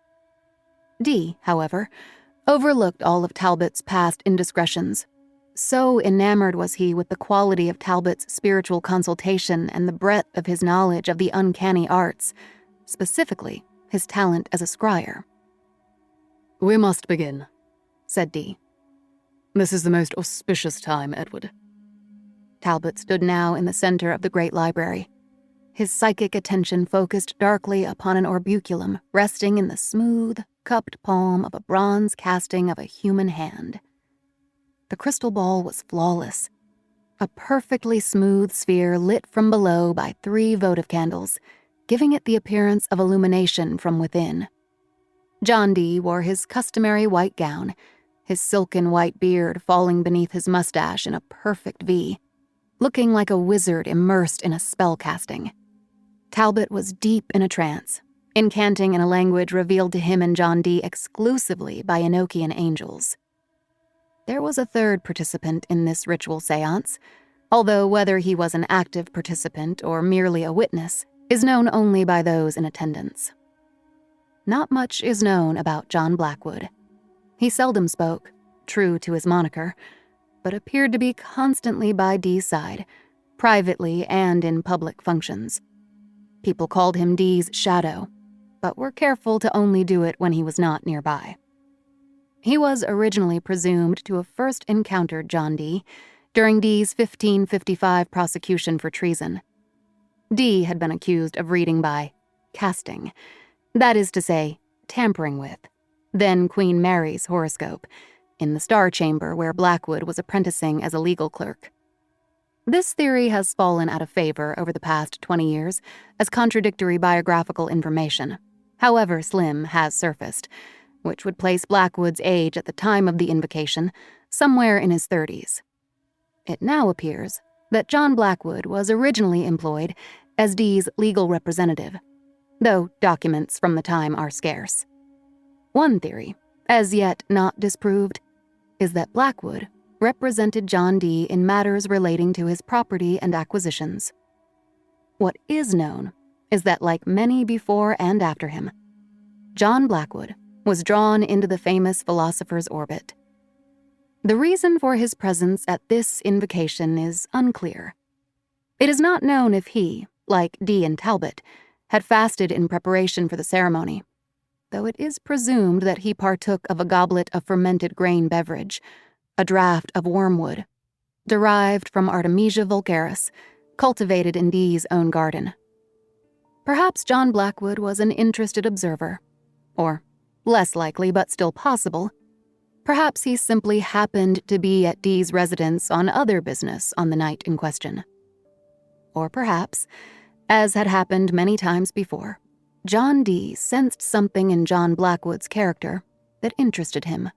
Dee, however, overlooked all of Talbot's past indiscretions. So enamored was he with the quality of Talbot's spiritual consultation and the breadth of his knowledge of the uncanny arts, specifically his talent as a scryer. "We must begin," said Dee. "This is the most auspicious time, Edward." Talbot stood now in the center of the great library, his psychic attention focused darkly upon an orbiculum resting in the smooth, cupped palm of a bronze casting of a human hand. The crystal ball was flawless, a perfectly smooth sphere lit from below by 3 votive candles, giving it the appearance of illumination from within. John Dee wore his customary white gown, his silken white beard falling beneath his mustache in a perfect V, looking like a wizard immersed in a spell casting. Talbot was deep in a trance, incanting in a language revealed to him and John Dee exclusively by Enochian angels. There was a third participant in this ritual seance, although whether he was an active participant or merely a witness is known only by those in attendance. Not much is known about John Blackwood. He seldom spoke, true to his moniker, but appeared to be constantly by Dee's side, privately and in public functions. People called him Dee's shadow, but were careful to only do it when he was not nearby. He was originally presumed to have first encountered John Dee during Dee's 1555 prosecution for treason. Dee had been accused of reading by casting, that is to say, tampering with, then Queen Mary's horoscope, in the Star Chamber where Blackwood was apprenticing as a legal clerk. This theory has fallen out of favor over the past 20 years as contradictory biographical information, however slim, has surfaced, which would place Blackwood's age at the time of the invocation somewhere in his 30s. It now appears that John Blackwood was originally employed as Dee's legal representative, though documents from the time are scarce. One theory, as yet not disproved, is that Blackwood represented John Dee in matters relating to his property and acquisitions. What is known is that, like many before and after him, John Blackwood was drawn into the famous philosopher's orbit. The reason for his presence at this invocation is unclear. It is not known if he, like Dee and Talbot, had fasted in preparation for the ceremony, though it is presumed that he partook of a goblet of fermented grain beverage, a draught of wormwood, derived from Artemisia vulgaris, cultivated in Dee's own garden. Perhaps John Blackwood was an interested observer, or, less likely but still possible, Perhaps he simply happened to be at Dee's residence on other business on the night in question. Or perhaps, as had happened many times before, John Dee sensed something in John Blackwood's character that interested him,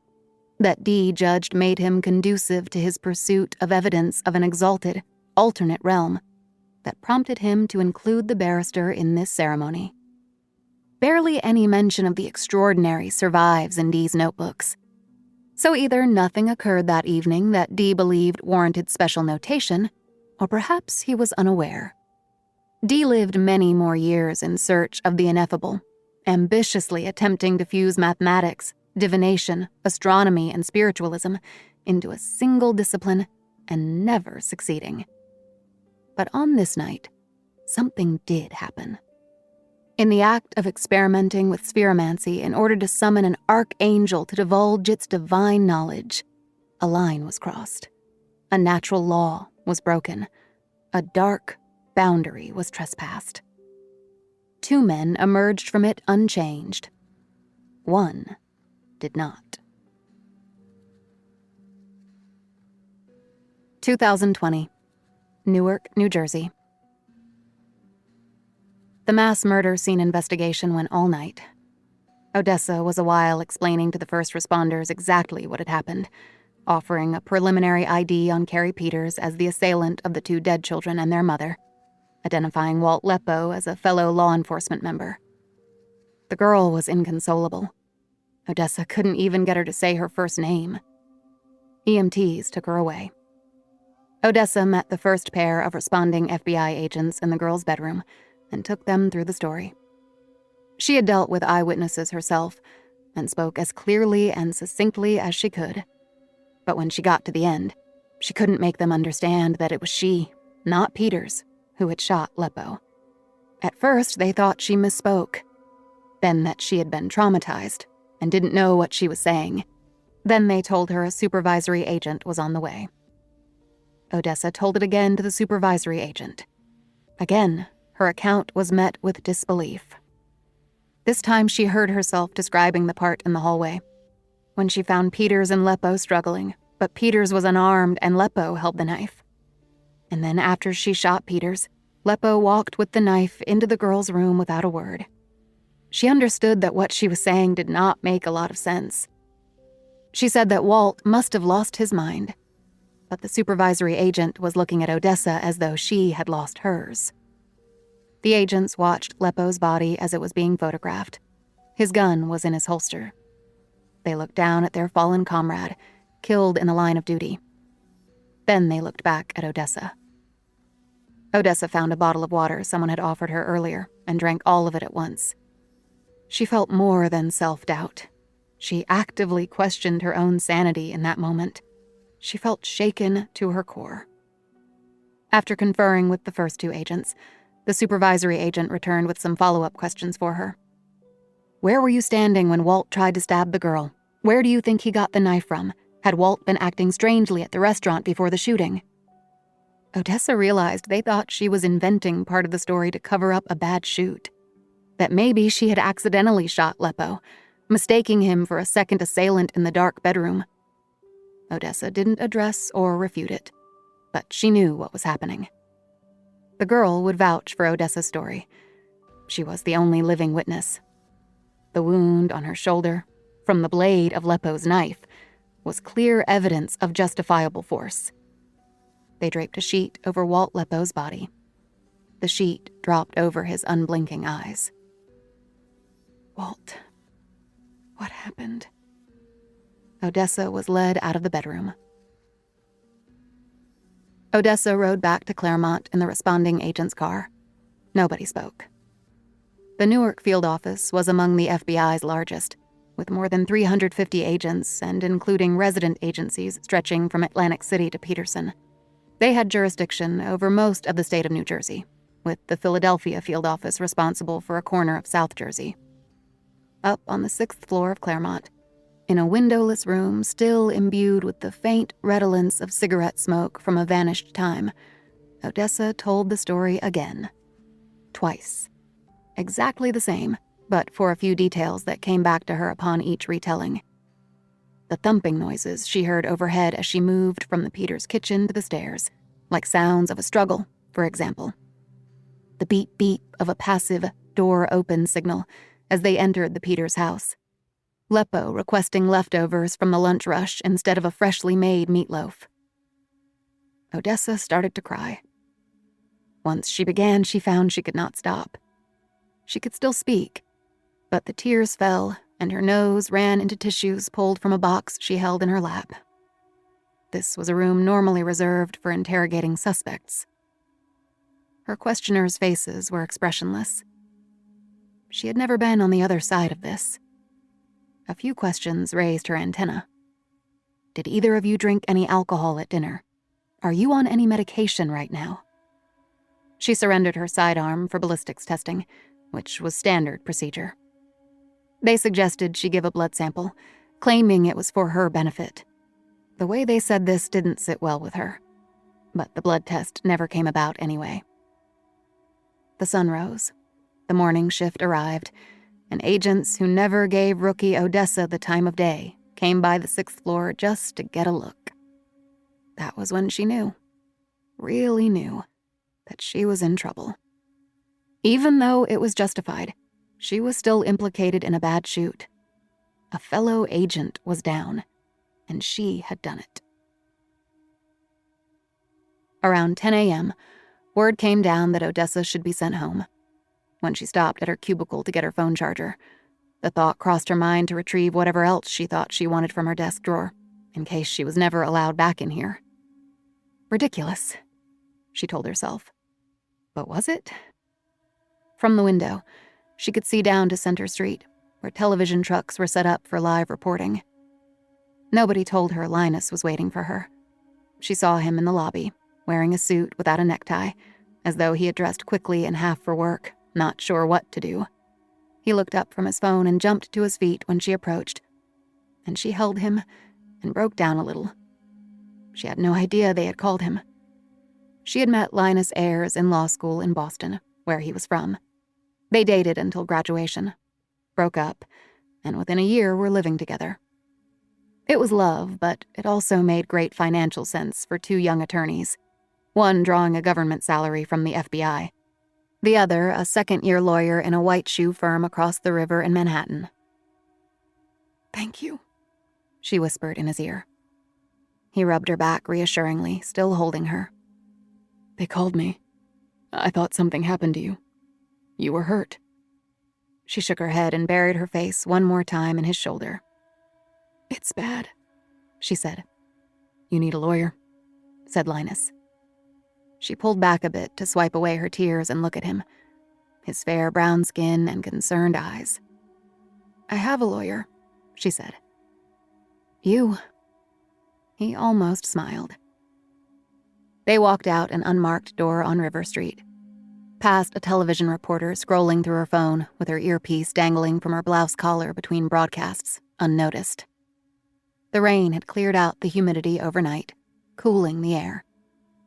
that Dee judged made him conducive to his pursuit of evidence of an exalted, alternate realm, that prompted him to include the barrister in this ceremony. Barely any mention of the extraordinary survives in Dee's notebooks. So either nothing occurred that evening that Dee believed warranted special notation, or perhaps he was unaware. Dee lived many more years in search of the ineffable, ambitiously attempting to fuse mathematics, divination, astronomy, and spiritualism into a single discipline and never succeeding. But on this night, something did happen. In the act of experimenting with spheromancy in order to summon an archangel to divulge its divine knowledge, a line was crossed. A natural law was broken. A dark boundary was trespassed. 2 men emerged from it unchanged. 1 did not. 2020, Newark, New Jersey. The mass murder scene investigation went all night. Odessa was a while explaining to the first responders exactly what had happened, offering a preliminary ID on Carrie Peters as the assailant of the 2 dead children and their mother, identifying Walt Leppo as a fellow law enforcement member. The girl was inconsolable. Odessa couldn't even get her to say her first name. EMTs took her away. Odessa met the first pair of responding FBI agents in the girl's bedroom and took them through the story. She had dealt with eyewitnesses herself and spoke as clearly and succinctly as she could. But when she got to the end, she couldn't make them understand that it was she, not Peters, who had shot Leppo. At first, they thought she misspoke, then that she had been traumatized and didn't know what she was saying. Then they told her a supervisory agent was on the way. Odessa told it again to the supervisory agent. Again, her account was met with disbelief. This time she heard herself describing the part in the hallway, when she found Peters and Leppo struggling, but Peters was unarmed and Leppo held the knife. And then after she shot Peters, Leppo walked with the knife into the girl's room without a word. She understood that what she was saying did not make a lot of sense. She said that Walt must have lost his mind, but the supervisory agent was looking at Odessa as though she had lost hers. The agents watched Leppo's body as it was being photographed. His gun was in his holster. They looked down at their fallen comrade, killed in the line of duty. Then they looked back at Odessa. Odessa found a bottle of water someone had offered her earlier and drank all of it at once. She felt more than self-doubt. She actively questioned her own sanity in that moment. She felt shaken to her core. After conferring with the first 2 agents, the supervisory agent returned with some follow-up questions for her. Where were you standing when Walt tried to stab the girl? Where do you think he got the knife from? Had Walt been acting strangely at the restaurant before the shooting? Odessa realized they thought she was inventing part of the story to cover up a bad shoot. That maybe she had accidentally shot Leppo, mistaking him for a second assailant in the dark bedroom. Odessa didn't address or refute it, but she knew what was happening. The girl would vouch for Odessa's story. She was the only living witness. The wound on her shoulder, from the blade of Leppo's knife, was clear evidence of justifiable force. They draped a sheet over Walt Leppo's body. The sheet dropped over his unblinking eyes. Walt, what happened? Odessa was led out of the bedroom. Odessa rode back to Claremont in the responding agent's car. Nobody spoke. The Newark field office was among the FBI's largest, with more than 350 agents and including resident agencies stretching from Atlantic City to Peterson. They had jurisdiction over most of the state of New Jersey, with the Philadelphia field office responsible for a corner of South Jersey. Up on the 6th floor of Claremont, in a windowless room still imbued with the faint redolence of cigarette smoke from a vanished time, Odessa told the story again. Twice. Exactly the same, but for a few details that came back to her upon each retelling. the thumping noises she heard overhead as she moved from the Peters kitchen to the stairs, like sounds of a struggle, for example. The beep-beep of a passive door-open signal as they entered the Peters house. Leppo requesting leftovers from the lunch rush instead of a freshly made meatloaf. Odessa started to cry. Once she began, she found she could not stop. She could still speak, but the tears fell and her nose ran into tissues pulled from a box she held in her lap. This was a room normally reserved for interrogating suspects. Her questioners' faces were expressionless. She had never been on the other side of this. A few questions raised her antenna. Did either of you drink any alcohol at dinner? Are you on any medication right now? She surrendered her sidearm for ballistics testing, which was standard procedure. They suggested she give a blood sample, claiming it was for her benefit. The way they said this didn't sit well with her, but the blood test never came about anyway. The sun rose. The morning shift arrived, and agents who never gave rookie Odessa the time of day came by the 6th floor just to get a look. That was when she knew, really knew, that she was in trouble. Even though it was justified, she was still implicated in a bad shoot. A fellow agent was down, and she had done it. Around 10 a.m., word came down that Odessa should be sent home. When she stopped at her cubicle to get her phone charger, the thought crossed her mind to retrieve whatever else she thought she wanted from her desk drawer, in case she was never allowed back in here. Ridiculous, she told herself. But was it? From the window, she could see down to Center Street, where television trucks were set up for live reporting. Nobody told her Linus was waiting for her. She saw him in the lobby, wearing a suit without a necktie, as though he had dressed quickly and half for work, not sure what to do. He looked up from his phone and jumped to his feet when she approached, and she held him and broke down a little. She had no idea they had called him. She had met Linus Ayres in law school in Boston, where he was from. They dated until graduation, broke up, and within a year were living together. It was love, but it also made great financial sense for two young attorneys, one drawing a government salary from the FBI, the other a second-year lawyer in a white shoe firm across the river in Manhattan. "Thank you," she whispered in his ear. He rubbed her back reassuringly, still holding her. "They called me. I thought something happened to you. You were hurt." She shook her head and buried her face one more time in his shoulder. "It's bad," she said. "You need a lawyer," said Linus. She pulled back a bit to swipe away her tears and look at him, his fair brown skin and concerned eyes. "I have a lawyer," she said. "You?" He almost smiled. They walked out an unmarked door on River Street, past a television reporter scrolling through her phone with her earpiece dangling from her blouse collar between broadcasts, unnoticed. The rain had cleared out the humidity overnight, cooling the air.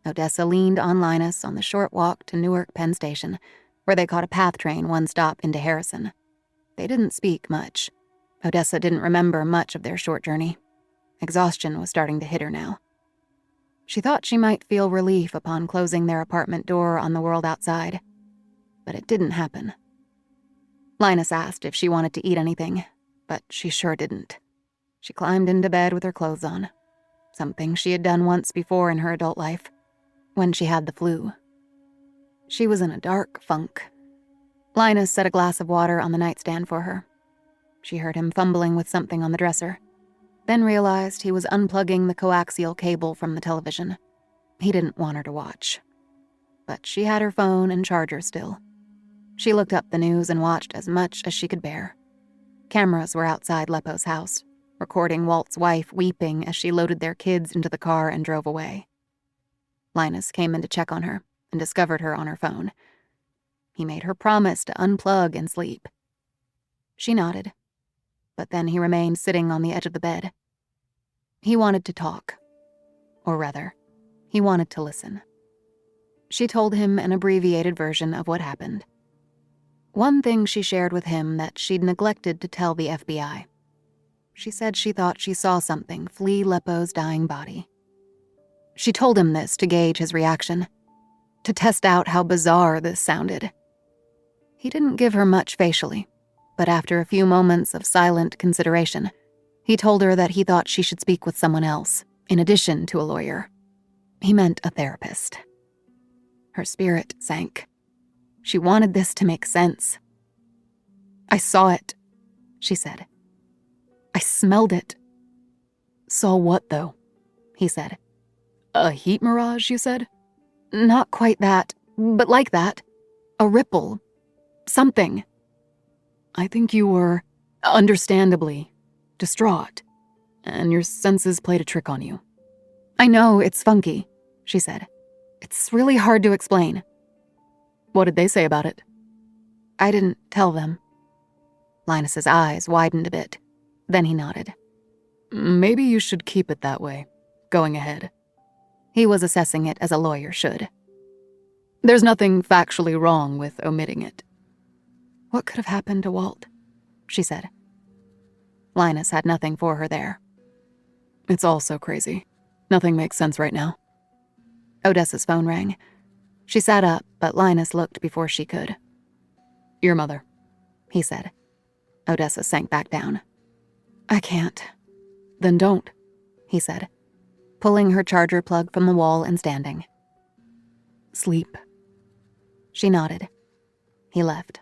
Odessa leaned on Linus on the short walk to Newark Penn Station, where they caught a PATH train one stop into Harrison. They didn't speak much. Odessa didn't remember much of their short journey. Exhaustion was starting to hit her now. She thought she might feel relief upon closing their apartment door on the world outside, but it didn't happen. Linus asked if she wanted to eat anything, but she sure didn't. She climbed into bed with her clothes on, something she had done once before in her adult life, when she had the flu. She was in a dark funk. Linus set a glass of water on the nightstand for her. She heard him fumbling with something on the dresser, then realized he was unplugging the coaxial cable from the television. He didn't want her to watch. But she had her phone and charger still. She looked up the news and watched as much as she could bear. Cameras were outside Leppo's house, recording Walt's wife weeping as she loaded their kids into the car and drove away. Linus came in to check on her and discovered her on her phone. He made her promise to unplug and sleep. She nodded, but then he remained sitting on the edge of the bed. He wanted to talk. Or rather, he wanted to listen. She told him an abbreviated version of what happened. One thing she shared with him that she'd neglected to tell the FBI. She said she thought she saw something flee Leppo's dying body. She told him this to gauge his reaction, to test out how bizarre this sounded. He didn't give her much facially, but after a few moments of silent consideration, he told her that he thought she should speak with someone else, in addition to a lawyer. He meant a therapist. Her spirit sank. She wanted this to make sense. "I saw it," she said. "I smelled it." "Saw what, though?" he said. "A heat mirage, you said?" "Not quite that, but like that. A ripple. Something." "I think you were, understandably, distraught, and your senses played a trick on you." "I know, it's funky," she said. "It's really hard to explain." "What did they say about it?" "I didn't tell them." Linus's eyes widened a bit. Then he nodded. "Maybe you should keep it that way, going ahead." He was assessing it as a lawyer should. "There's nothing factually wrong with omitting it." "What could have happened to Walt?" she said. Linus had nothing for her there. "It's all so crazy. Nothing makes sense right now." Odessa's phone rang. She sat up, but Linus looked before she could. "Your mother," he said. Odessa sank back down. "I can't." "Then don't," he said, pulling her charger plug from the wall and standing. "Sleep." She nodded. He left.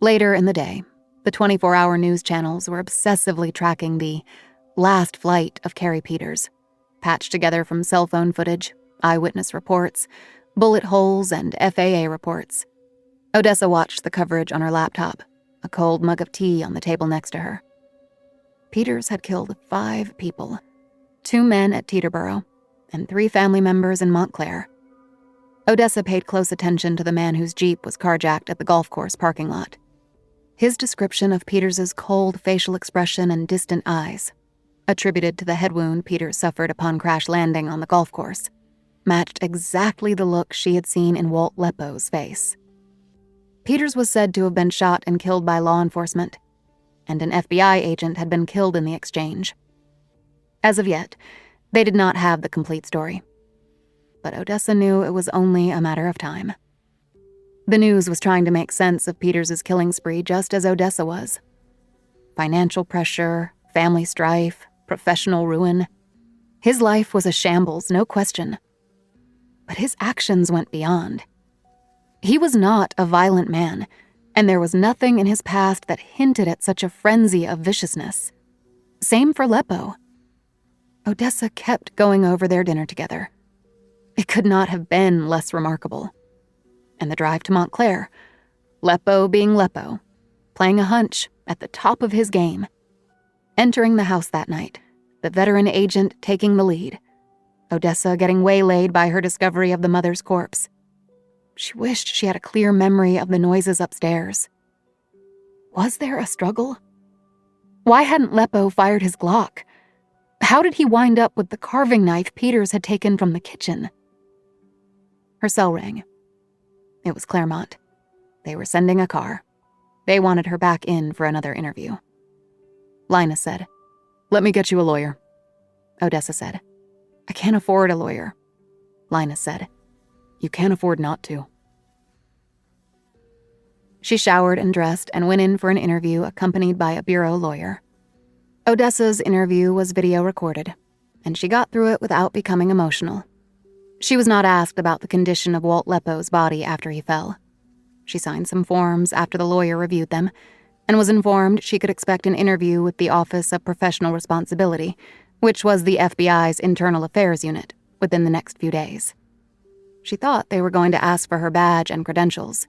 Later in the day, the 24-hour news channels were obsessively tracking the last flight of Carrie Peters, patched together from cell phone footage, eyewitness reports, bullet holes, and FAA reports. Odessa watched the coverage on her laptop, a cold mug of tea on the table next to her. Peters had killed 5 people, 2 men at Teterboro, and 3 family members in Montclair. Odessa paid close attention to the man whose Jeep was carjacked at the golf course parking lot. His description of Peters's cold facial expression and distant eyes, attributed to the head wound Peters suffered upon crash landing on the golf course, matched exactly the look she had seen in Walt Leppo's face. Peters was said to have been shot and killed by law enforcement, and an FBI agent had been killed in the exchange. As of yet, they did not have the complete story. But Odessa knew it was only a matter of time. The news was trying to make sense of Peters's killing spree just as Odessa was. Financial pressure, family strife, professional ruin. His life was a shambles, no question. But his actions went beyond. He was not a violent man, and there was nothing in his past that hinted at such a frenzy of viciousness. Same for Leppo. Odessa kept going over their dinner together. It could not have been less remarkable. And the drive to Montclair, Leppo being Leppo, playing a hunch at the top of his game. Entering the house that night, the veteran agent taking the lead, Odessa getting waylaid by her discovery of the mother's corpse. She wished she had a clear memory of the noises upstairs. Was there a struggle? Why hadn't Leppo fired his Glock? How did he wind up with the carving knife Peters had taken from the kitchen? Her cell rang. It was Claremont. They were sending a car. They wanted her back in for another interview. Linus said, "Let me get you a lawyer." Odessa said, "I can't afford a lawyer." Linus said, "You can't afford not to." She showered and dressed and went in for an interview accompanied by a bureau lawyer. Odessa's interview was video recorded, and she got through it without becoming emotional. She was not asked about the condition of Walt Leppo's body after he fell. She signed some forms after the lawyer reviewed them, and was informed she could expect an interview with the Office of Professional Responsibility, which was the FBI's Internal Affairs Unit, within the next few days. She thought they were going to ask for her badge and credentials.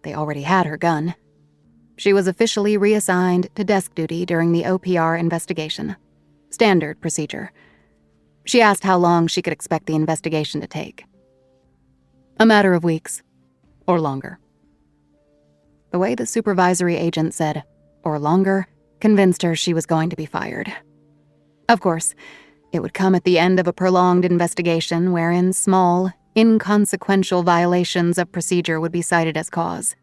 They already had her gun. She was officially reassigned to desk duty during the OPR investigation. Standard procedure. She asked how long she could expect the investigation to take. "A matter of weeks. Or longer." The way the supervisory agent said, "or longer," convinced her she was going to be fired. Of course, it would come at the end of a prolonged investigation wherein small, inconsequential violations of procedure would be cited as cause.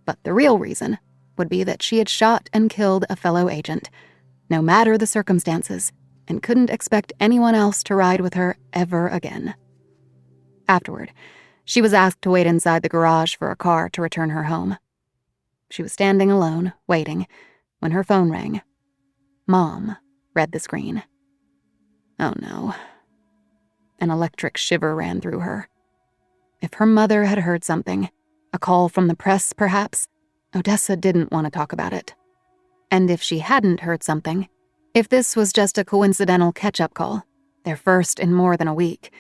But the real reason would be that she had shot and killed a fellow agent, no matter the circumstances, and couldn't expect anyone else to ride with her ever again. Afterward, she was asked to wait inside the garage for a car to return her home. She was standing alone, waiting, when her phone rang. Mom read the screen. Oh no. An electric shiver ran through her. If her mother had heard something, a call from the press perhaps, Odessa didn't want to talk about it. And if she hadn't heard something, if this was just a coincidental catch-up call, their first in more than a week,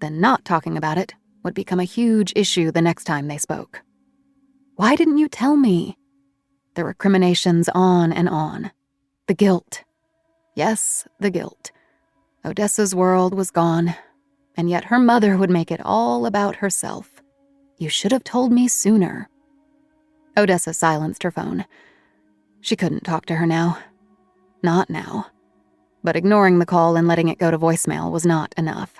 then not talking about it would become a huge issue the next time they spoke. Why didn't you tell me? The recriminations on and on. The guilt. Yes, the guilt. Odessa's world was gone, and yet her mother would make it all about herself. You should have told me sooner. Odessa silenced her phone. She couldn't talk to her now. Not now. But ignoring the call and letting it go to voicemail was not enough.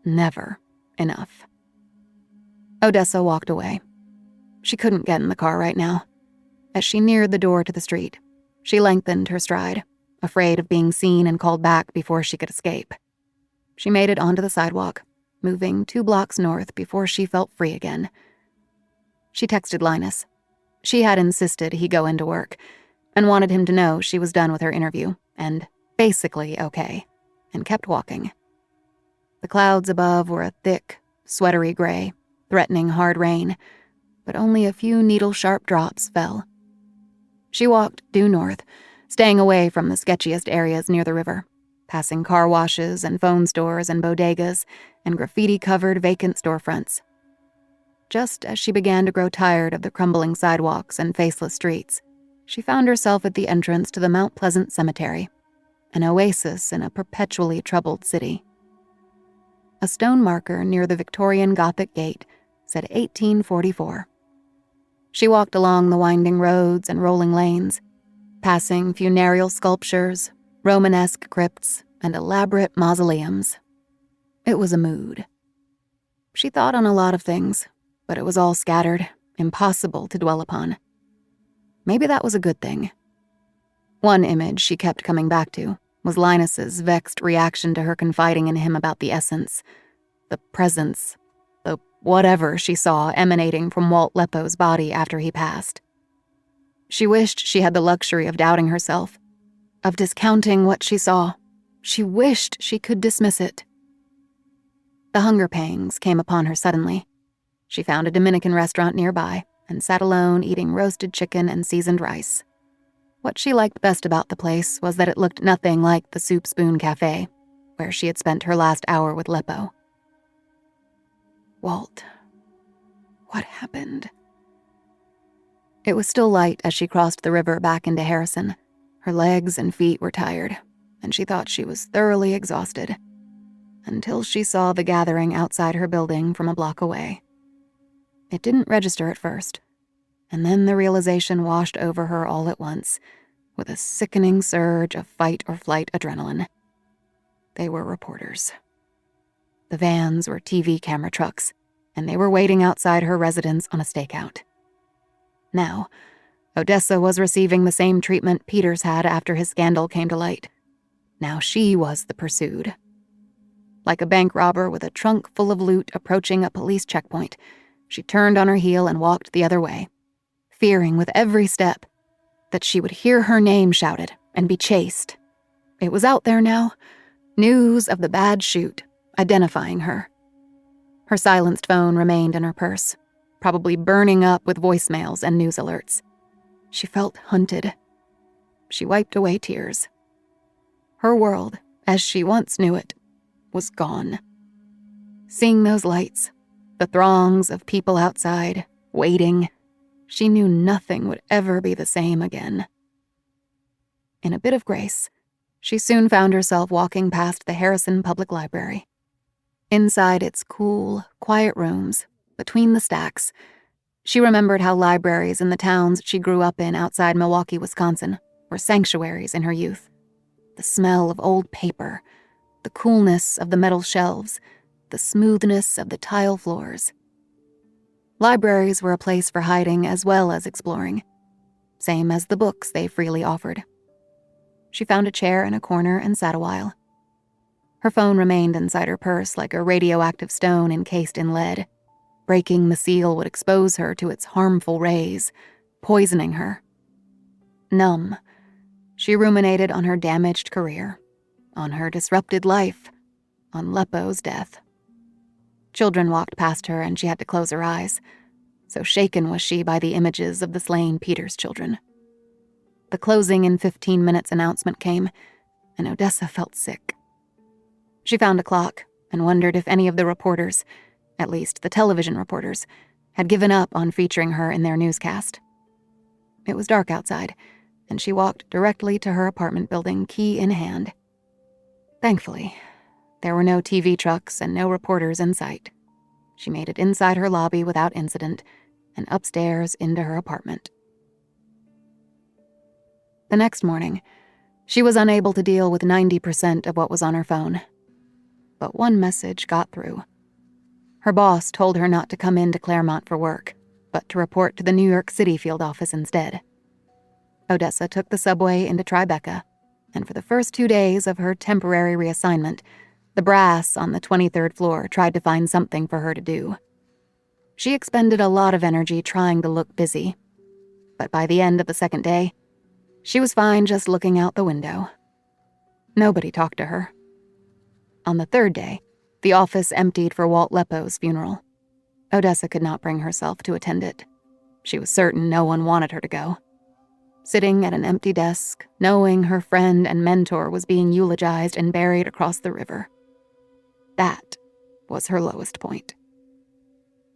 Never enough. Odessa walked away. She couldn't get in the car right now. As she neared the door to the street, she lengthened her stride, afraid of being seen and called back before she could escape. She made it onto the sidewalk, moving 2 blocks north before she felt free again. She texted Linus. She had insisted he go into work and wanted him to know she was done with her interview and basically okay, and kept walking. The clouds above were a thick, sweatery gray, threatening hard rain, but only a few needle-sharp drops fell. She walked due north, staying away from the sketchiest areas near the river, passing car washes and phone stores and bodegas and graffiti-covered vacant storefronts. Just as she began to grow tired of the crumbling sidewalks and faceless streets, she found herself at the entrance to the Mount Pleasant Cemetery, an oasis in a perpetually troubled city. A stone marker near the Victorian Gothic gate said 1844. She walked along the winding roads and rolling lanes, passing funereal sculptures, Romanesque crypts, and elaborate mausoleums. It was a mood. She thought on a lot of things, but it was all scattered, impossible to dwell upon. Maybe that was a good thing. One image she kept coming back to was Linus's vexed reaction to her confiding in him about the essence, the presence, the whatever she saw emanating from Walt Lepo's body after he passed. She wished she had the luxury of doubting herself, of discounting what she saw. She wished she could dismiss it. The hunger pangs came upon her suddenly. She found a Dominican restaurant nearby and sat alone eating roasted chicken and seasoned rice. What she liked best about the place was that it looked nothing like the Soup Spoon Café, where she had spent her last hour with Lepo. Walt. What happened? It was still light as she crossed the river back into Harrison. Her legs and feet were tired, and she thought she was thoroughly exhausted, until she saw the gathering outside her building from a block away. It didn't register at first, and then the realization washed over her all at once, with a sickening surge of fight-or-flight adrenaline. They were reporters. The vans were TV camera trucks, and they were waiting outside her residence on a stakeout. Now, Odessa was receiving the same treatment Peters had after his scandal came to light. Now she was the pursued. Like a bank robber with a trunk full of loot approaching a police checkpoint, she turned on her heel and walked the other way, fearing with every step that she would hear her name shouted and be chased. It was out there now, news of the bad shoot, identifying her. Her silenced phone remained in her purse, probably burning up with voicemails and news alerts. She felt hunted. She wiped away tears. Her world, as she once knew it, was gone. Seeing those lights, the throngs of people outside, waiting, she knew nothing would ever be the same again. In a bit of grace, she soon found herself walking past the Harrison Public Library. Inside its cool, quiet rooms, between the stacks, she remembered how libraries in the towns she grew up in outside Milwaukee, Wisconsin, were sanctuaries in her youth. The smell of old paper, the coolness of the metal shelves, the smoothness of the tile floors. Libraries were a place for hiding as well as exploring. same as the books they freely offered. She found a chair in a corner and sat a while. Her phone remained inside her purse like a radioactive stone encased in lead. Breaking the seal would expose her to its harmful rays, poisoning her. Numb, she ruminated on her damaged career, on her disrupted life, on Leppo's death. Children walked past her and she had to close her eyes. So shaken was she by the images of the slain Peters children. The closing in 15 minutes announcement came, and Odessa felt sick. She found a clock and wondered if any of the reporters, at least the television reporters, had given up on featuring her in their newscast. It was dark outside, and she walked directly to her apartment building, key in hand. Thankfully, there were no TV trucks and no reporters in sight. She made it inside her lobby without incident and upstairs into her apartment. The next morning, she was unable to deal with 90% of what was on her phone. But one message got through. Her boss told her not to come into Claremont for work, but to report to the New York City field office instead. Odessa took the subway into Tribeca, and for the first 2 days of her temporary reassignment, the brass on the 23rd floor tried to find something for her to do. She expended a lot of energy trying to look busy, but by the end of the second day, she was fine just looking out the window. Nobody talked to her. On the third day, the office emptied for Walt Leppo's funeral. Odessa could not bring herself to attend it. She was certain no one wanted her to go. Sitting at an empty desk, knowing her friend and mentor was being eulogized and buried across the river. That was her lowest point.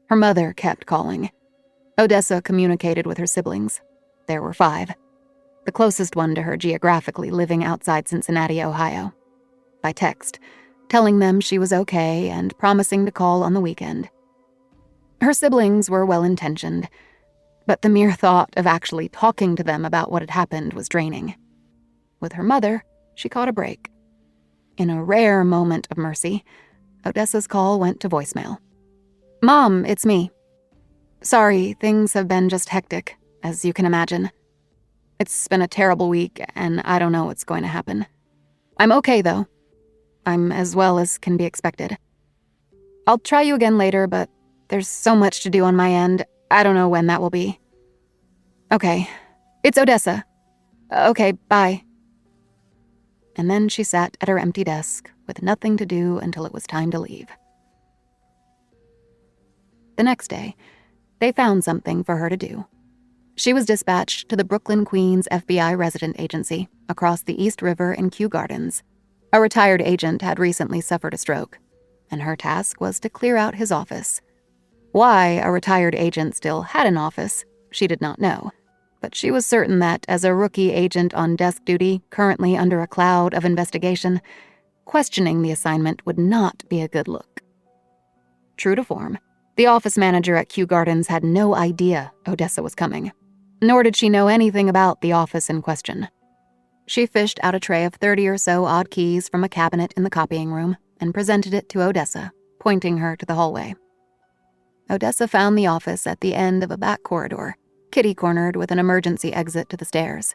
Her mother kept calling. Odessa communicated with her siblings. There were 5. The closest one to her geographically living outside Cincinnati, Ohio. By text, telling them she was okay and promising to call on the weekend. Her siblings were well-intentioned, but the mere thought of actually talking to them about what had happened was draining. With her mother, she caught a break. In a rare moment of mercy, Odessa's call went to voicemail. "Mom, it's me. Sorry, things have been just hectic, as you can imagine. It's been a terrible week, and I don't know what's going to happen. I'm okay, though. I'm as well as can be expected. I'll try you again later, but there's so much to do on my end, I don't know when that will be. Okay, it's Odessa. Okay, bye." And then she sat at her empty desk with nothing to do until it was time to leave. The next day, they found something for her to do. She was dispatched to the Brooklyn, Queens FBI resident agency across the East River in Kew Gardens. A retired agent had recently suffered a stroke, and her task was to clear out his office. Why a retired agent still had an office, she did not know, but she was certain that as a rookie agent on desk duty, currently under a cloud of investigation, questioning the assignment would not be a good look. True to form, the office manager at Kew Gardens had no idea Odessa was coming, nor did she know anything about the office in question. She fished out a tray of 30 or so odd keys from a cabinet in the copying room and presented it to Odessa, pointing her to the hallway. Odessa found the office at the end of a back corridor, kitty-cornered with an emergency exit to the stairs.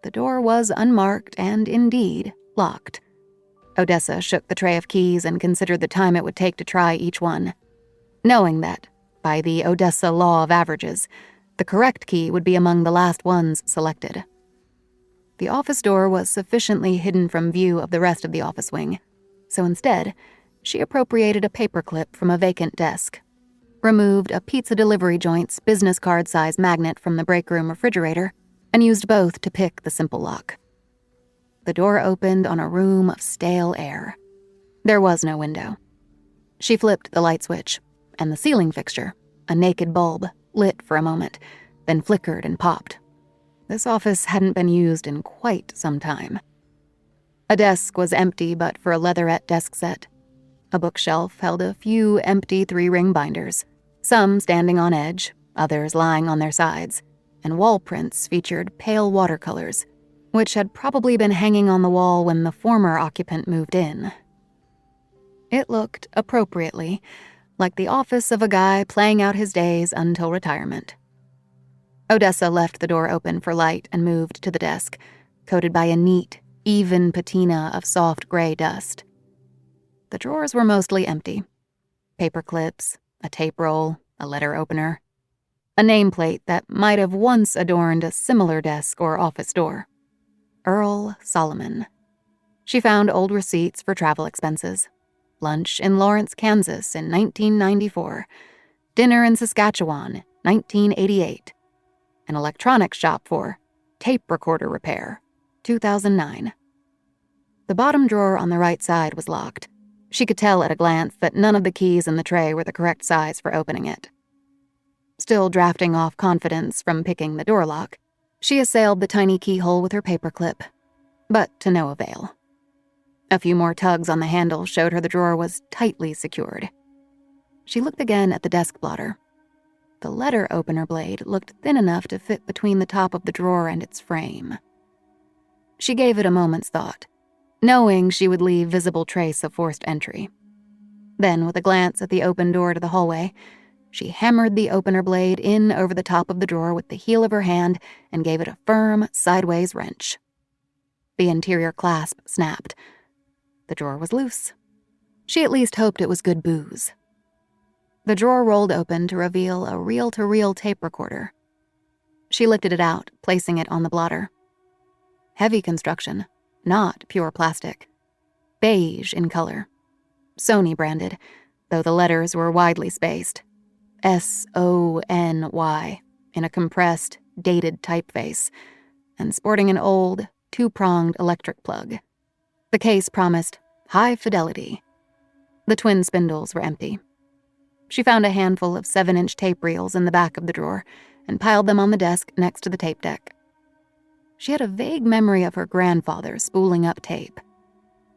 The door was unmarked and, indeed, locked. Odessa shook the tray of keys and considered the time it would take to try each one, knowing that, by the Odessa law of averages, the correct key would be among the last ones selected. The office door was sufficiently hidden from view of the rest of the office wing, so instead, she appropriated a paperclip from a vacant desk, removed a pizza delivery joint's business card-size magnet from the break room refrigerator, and used both to pick the simple lock. The door opened on a room of stale air. There was no window. She flipped the light switch, and the ceiling fixture, a naked bulb, lit for a moment, then flickered and popped. This office hadn't been used in quite some time. A desk was empty but for a leatherette desk set. A bookshelf held a few empty 3-ring binders, some standing on edge, others lying on their sides, and wall prints featured pale watercolors, which had probably been hanging on the wall when the former occupant moved in. It looked, appropriately, like the office of a guy playing out his days until retirement. Odessa left the door open for light and moved to the desk, coated by a neat, even patina of soft gray dust. The drawers were mostly empty. Paper clips, a tape roll, a letter opener, a nameplate that might have once adorned a similar desk or office door. Earl Solomon. She found old receipts for travel expenses. Lunch in Lawrence, Kansas in 1994. Dinner in Saskatchewan, 1988. An electronics shop for tape recorder repair, 2009. The bottom drawer on the right side was locked. She could tell at a glance that none of the keys in the tray were the correct size for opening it. Still drafting off confidence from picking the door lock, she assailed the tiny keyhole with her paperclip, but to no avail. A few more tugs on the handle showed her the drawer was tightly secured. She looked again at the desk blotter. The letter opener blade looked thin enough to fit between the top of the drawer and its frame. She gave it a moment's thought, knowing she would leave visible trace of forced entry. Then, with a glance at the open door to the hallway, she hammered the opener blade in over the top of the drawer with the heel of her hand and gave it a firm, sideways wrench. The interior clasp snapped. The drawer was loose. She at least hoped it was good booze. The drawer rolled open to reveal a reel-to-reel tape recorder. She lifted it out, placing it on the blotter. Heavy construction, not pure plastic. Beige in color. Sony branded, though the letters were widely spaced. SONY in a compressed, dated typeface, and sporting an old, two-pronged electric plug. The case promised high fidelity. The twin spindles were empty. She found a handful of 7-inch tape reels in the back of the drawer and piled them on the desk next to the tape deck. She had a vague memory of her grandfather spooling up tape.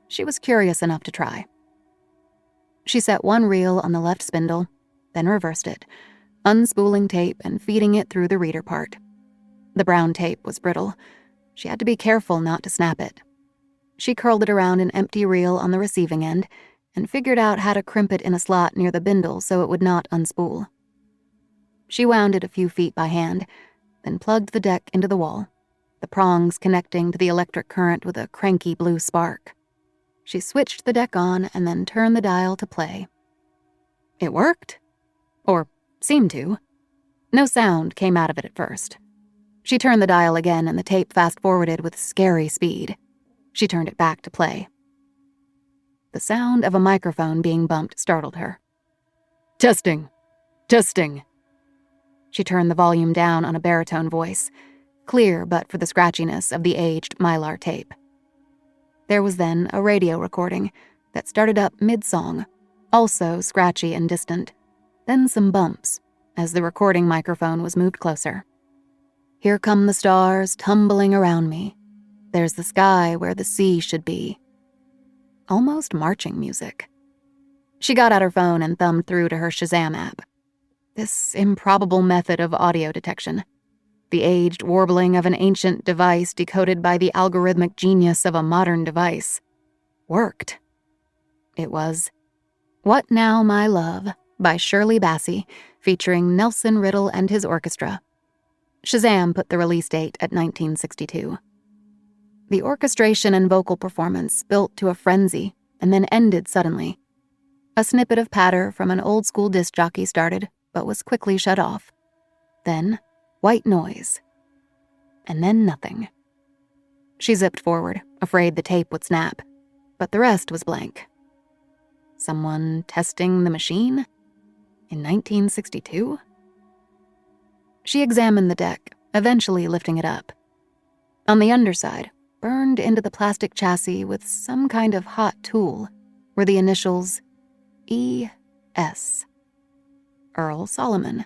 She was curious enough to try. She set one reel on the left spindle, then reversed it, unspooling tape and feeding it through the reader part. The brown tape was brittle. She had to be careful not to snap it. She curled it around an empty reel on the receiving end and figured out how to crimp it in a slot near the bindle so it would not unspool. She wound it a few feet by hand, then plugged the deck into the wall, the prongs connecting to the electric current with a cranky blue spark. She switched the deck on and then turned the dial to play. It worked. Or seemed to. No sound came out of it at first. She turned the dial again and the tape fast-forwarded with scary speed. She turned it back to play. The sound of a microphone being bumped startled her. Testing. Testing. She turned the volume down on a baritone voice, clear but for the scratchiness of the aged Mylar tape. There was then a radio recording that started up mid-song, also scratchy and distant, then some bumps as the recording microphone was moved closer. Here come the stars tumbling around me. There's the sky where the sea should be. Almost marching music. She got out her phone and thumbed through to her Shazam app. This improbable method of audio detection. The aged warbling of an ancient device decoded by the algorithmic genius of a modern device. Worked. It was What Now, My Love by Shirley Bassey, featuring Nelson Riddle and his orchestra. Shazam put the release date at 1962. The orchestration and vocal performance built to a frenzy and then ended suddenly. A snippet of patter from an old-school disc jockey started, but was quickly shut off. Then, white noise. And then nothing. She zipped forward, afraid the tape would snap, but the rest was blank. Someone testing the machine? In 1962? She examined the deck, eventually lifting it up. On the underside, burned into the plastic chassis with some kind of hot tool, were the initials E.S. Earl Solomon.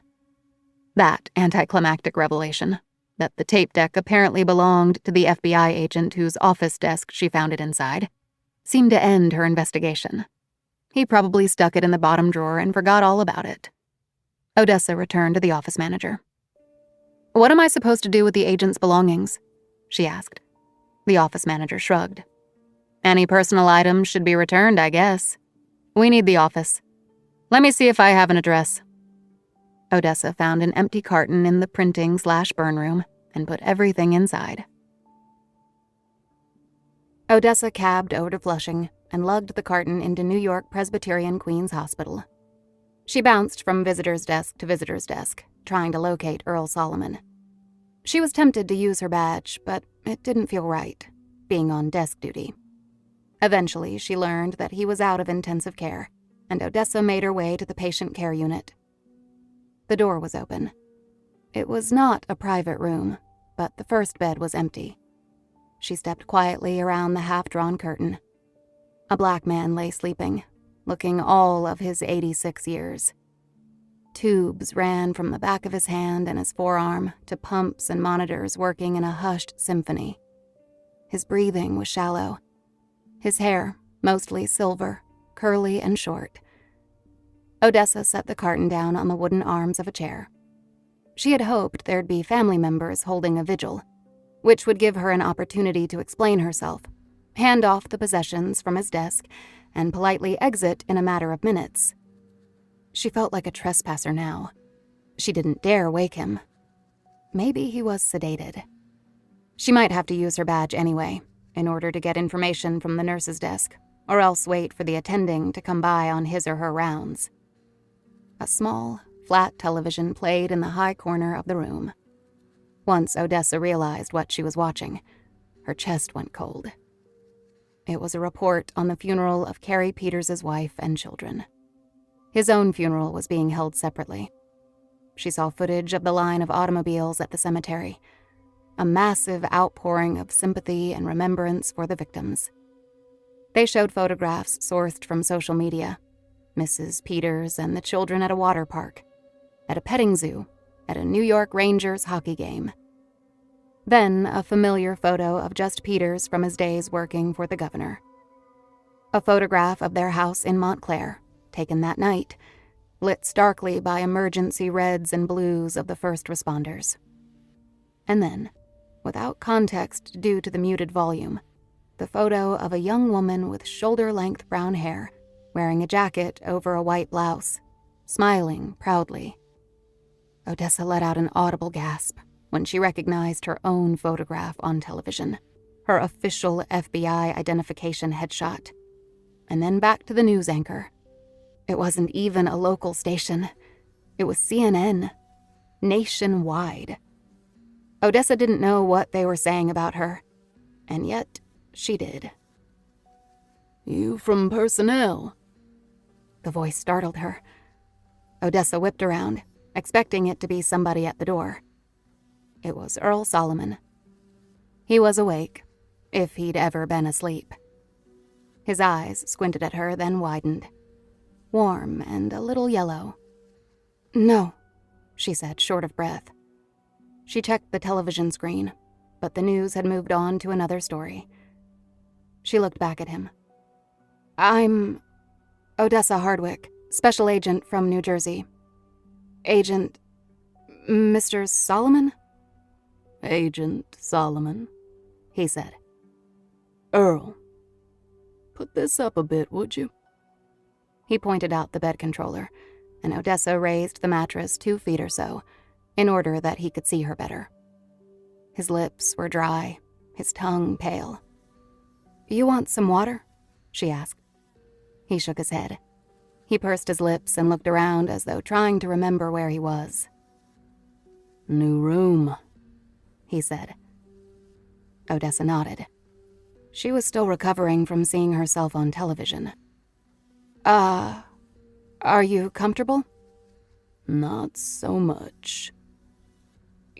That anticlimactic revelation, that the tape deck apparently belonged to the FBI agent whose office desk she found it inside, seemed to end her investigation. He probably stuck it in the bottom drawer and forgot all about it. Odessa returned to the office manager. "What am I supposed to do with the agent's belongings?" she asked. The office manager shrugged. "Any personal items should be returned, I guess. We need the office. Let me see if I have an address." Odessa found an empty carton in the printing/burn room and put everything inside. Odessa cabbed over to Flushing and lugged the carton into New York Presbyterian Queen's Hospital. She bounced from visitor's desk to visitor's desk, trying to locate Earl Solomon. She was tempted to use her badge, but it didn't feel right, being on desk duty. Eventually, she learned that he was out of intensive care, and Odessa made her way to the patient care unit. The door was open. It was not a private room, but the first bed was empty. She stepped quietly around the half-drawn curtain. A black man lay sleeping, looking all of his 86 years. Tubes ran from the back of his hand and his forearm to pumps and monitors working in a hushed symphony. His breathing was shallow. His hair, mostly silver, curly and short. Odessa set the carton down on the wooden arms of a chair. She had hoped there'd be family members holding a vigil, which would give her an opportunity to explain herself, hand off the possessions from his desk, and politely exit in a matter of minutes. She felt like a trespasser now. She didn't dare wake him. Maybe he was sedated. She might have to use her badge anyway, in order to get information from the nurse's desk, or else wait for the attending to come by on his or her rounds. A small, flat television played in the high corner of the room. Once Odessa realized what she was watching, her chest went cold. It was a report on the funeral of Carrie Peters' wife and children. His own funeral was being held separately. She saw footage of the line of automobiles at the cemetery, a massive outpouring of sympathy and remembrance for the victims. They showed photographs sourced from social media, Mrs. Peters and the children at a water park, at a petting zoo, at a New York Rangers hockey game. Then a familiar photo of just Peters from his days working for the governor. A photograph of their house in Montclair, taken that night, lit starkly by emergency reds and blues of the first responders. And then, without context due to the muted volume, the photo of a young woman with shoulder-length brown hair, wearing a jacket over a white blouse, smiling proudly. Odessa let out an audible gasp when she recognized her own photograph on television, her official FBI identification headshot. And then back to the news anchor. It wasn't even a local station. It was CNN, nationwide. Odessa didn't know what they were saying about her, and yet she did. "You from personnel?" The voice startled her. Odessa whipped around, expecting it to be somebody at the door. It was Earl Solomon. He was awake, if he'd ever been asleep. His eyes squinted at her, then widened. Warm and a little yellow. "No," she said, short of breath. She checked the television screen, but the news had moved on to another story. She looked back at him. "I'm Odessa Hardwick, special agent from New Jersey. Agent Mr. Solomon?" "Agent Solomon," he said. "Earl, put this up a bit, would you?" He pointed out the bed controller, and Odessa raised the mattress 2 feet or so, in order that he could see her better. His lips were dry, his tongue pale. "You want some water?" she asked. He shook his head. He pursed his lips and looked around as though trying to remember where he was. "New room," he said. Odessa nodded. She was still recovering from seeing herself on television. Are you comfortable?" "Not so much."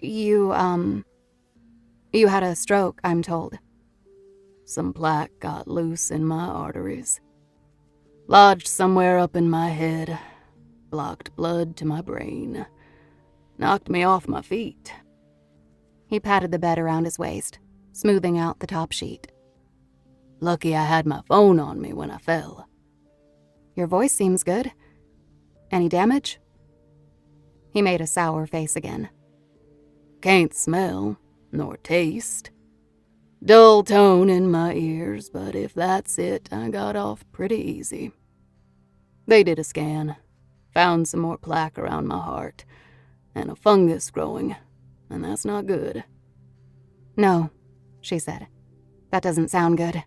You had a stroke, I'm told." "Some plaque got loose in my arteries. Lodged somewhere up in my head. Blocked blood to my brain. Knocked me off my feet." He patted the bed around his waist, smoothing out the top sheet. "Lucky I had my phone on me when I fell." "Your voice seems good. Any damage?" He made a sour face again. "Can't smell, nor taste. Dull tone in my ears, but if that's it, I got off pretty easy. They did a scan. Found some more plaque around my heart, and a fungus growing, and that's not good." "No," she said. "That doesn't sound good."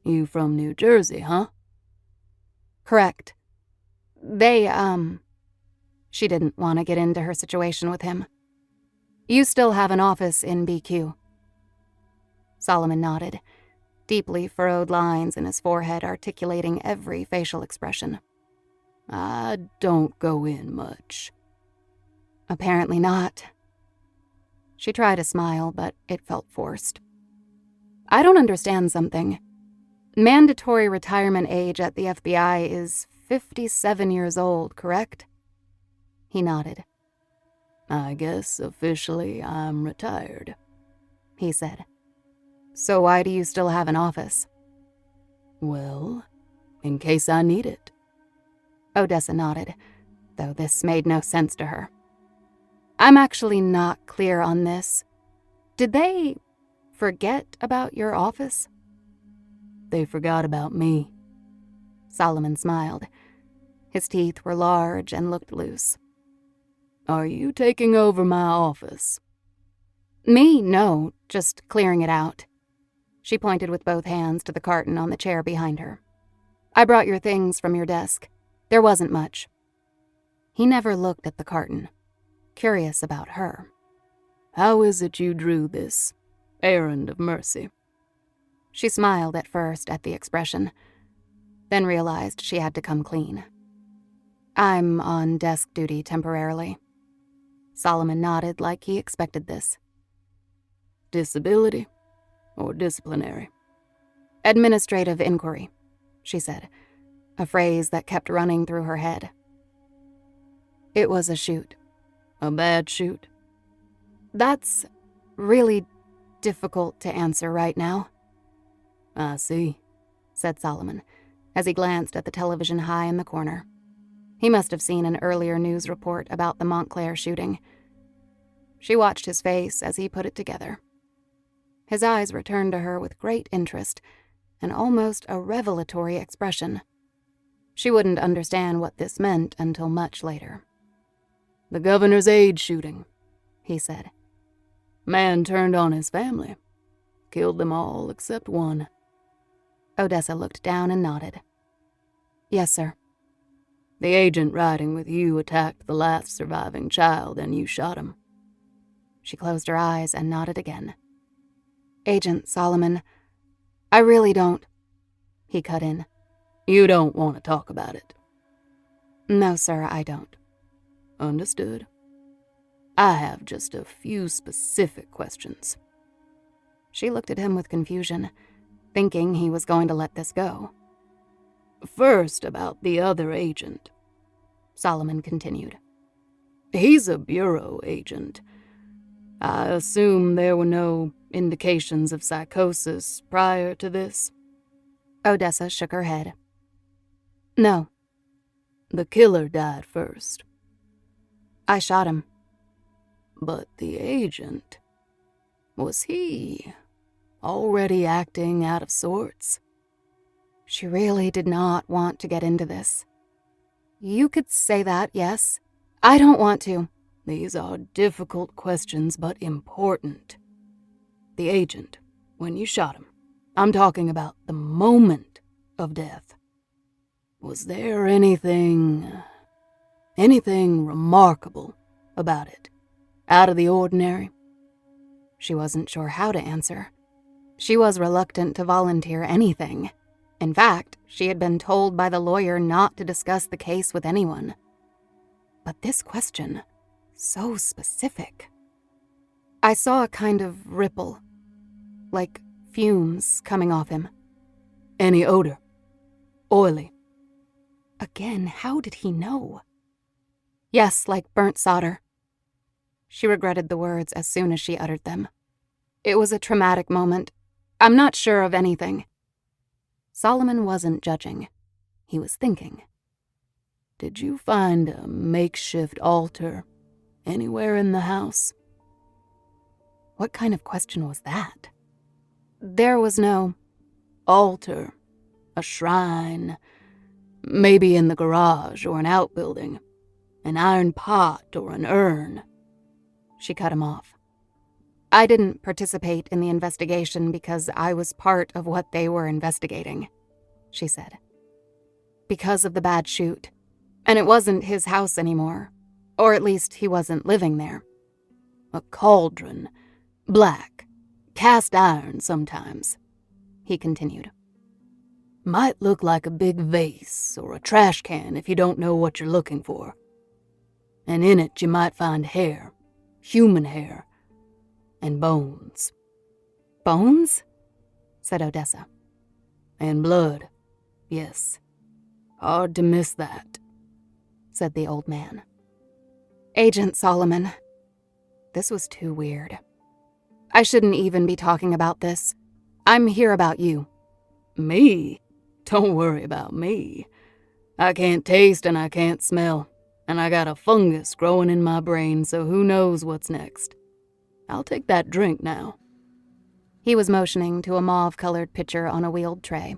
"You from New Jersey, huh?" "Correct. They, She didn't want to get into her situation with him. "You still have an office in BQ." Solomon nodded, deeply furrowed lines in his forehead articulating every facial expression. "I don't go in much." "Apparently not." She tried a smile, but it felt forced. "I don't understand something. Mandatory retirement age at the FBI is 57 years old, correct?" He nodded. "I guess officially I'm retired," he said. "So why do you still have an office?" "Well, in case I need it." Odessa nodded, though this made no sense to her. "I'm actually not clear on this. Did they forget about your office?" "They forgot about me." Solomon smiled. His teeth were large and looked loose. "Are you taking over my office?" "Me? No, just clearing it out." She pointed with both hands to the carton on the chair behind her. "I brought your things from your desk. There wasn't much." He never looked at the carton, curious about her. "How is it you drew this errand of mercy?" She smiled at first at the expression, then realized she had to come clean. "I'm on desk duty temporarily." Solomon nodded like he expected this. "Disability or disciplinary?" "Administrative inquiry," she said, a phrase that kept running through her head. "It was a shoot." "A bad shoot?" "That's really difficult to answer right now." "I see," said Solomon, as he glanced at the television high in the corner. He must have seen an earlier news report about the Montclair shooting. She watched his face as he put it together. His eyes returned to her with great interest and almost a revelatory expression. She wouldn't understand what this meant until much later. "The governor's aide shooting," he said. "Man turned on his family. Killed them all except one." Odessa looked down and nodded. "Yes, sir." "The agent riding with you attacked the last surviving child and you shot him." She closed her eyes and nodded again. "Agent Solomon, I really don't..." He cut in. "You don't want to talk about it?" "No, sir, I don't." "Understood. I have just a few specific questions." She looked at him with confusion, thinking he was going to let this go. "First, about the other agent," Solomon continued. "He's a bureau agent. I assume there were no indications of psychosis prior to this?" Odessa shook her head. "No." "The killer died first?" "I shot him." "But the agent, was he already acting out of sorts?" She really did not want to get into this. "You could say that, yes. I don't want to." "These are difficult questions, but important. The agent, when you shot him, I'm talking about the moment of death. Was there anything remarkable about it? Out of the ordinary?" She wasn't sure how to answer. She was reluctant to volunteer anything. In fact, she had been told by the lawyer not to discuss the case with anyone. But this question, so specific. "I saw a kind of ripple, like fumes coming off him." "Any odor? Oily?" Again, how did he know? "Yes, like burnt solder." She regretted the words as soon as she uttered them. "It was a traumatic moment. I'm not sure of anything." Solomon wasn't judging. He was thinking. "Did you find a makeshift altar anywhere in the house?" What kind of question was that? "There was no..." "Altar, a shrine, Maybe in the garage or an outbuilding. An iron pot or an urn." She cut him off. "I didn't participate in the investigation because I was part of what they were investigating," she said. "Because of the bad shoot. And it wasn't his house anymore. Or at least he wasn't living there." "A cauldron. Black. Cast iron sometimes," he continued. "Might look like a big vase or a trash can if you don't know what you're looking for. And in it you might find hair, human hair, and bones." "Bones?" said Odessa. "And blood, yes. Hard to miss that," said the old man. "Agent Solomon." This was too weird. "I shouldn't even be talking about this. I'm here about you." "Me? Don't worry about me. I can't taste and I can't smell, and I got a fungus growing in my brain, so who knows what's next. I'll take that drink now." He was motioning to a mauve-colored pitcher on a wheeled tray.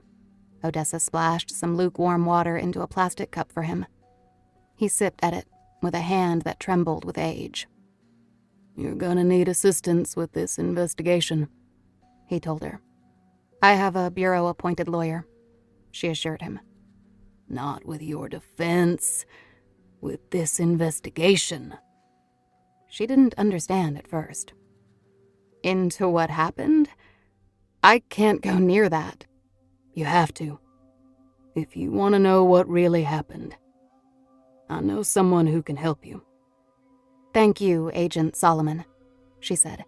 Odessa splashed some lukewarm water into a plastic cup for him. He sipped at it with a hand that trembled with age. "You're gonna need assistance with this investigation," he told her. "I have a bureau-appointed lawyer," she assured him. "Not with your defense. With this investigation." She didn't understand at first. "Into what happened? I can't go near that." "You have to. If you want to know what really happened. I know someone who can help you." "Thank you, Agent Solomon," she said,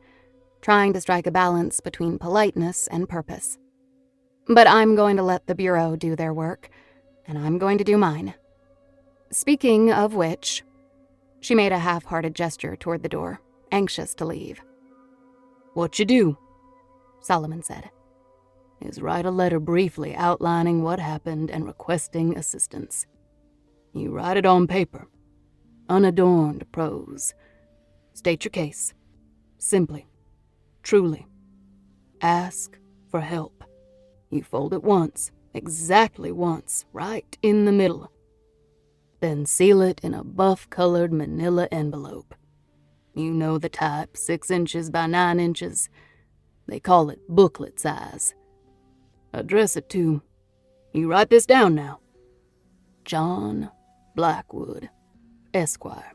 trying to strike a balance between politeness and purpose. "But I'm going to let the Bureau do their work, and I'm going to do mine. Speaking of which," she made a half-hearted gesture toward the door, anxious to leave. "What you do," Solomon said, "is write a letter briefly outlining what happened and requesting assistance. You write it on paper, unadorned prose. State your case, simply, truly. Ask for help. You fold it once, exactly once, right in the middle. Then seal it in a buff-colored manila envelope. You know the type, 6 inches by 9 inches. They call it booklet size. Address it to, you write this down now, John Blackwood, Esquire,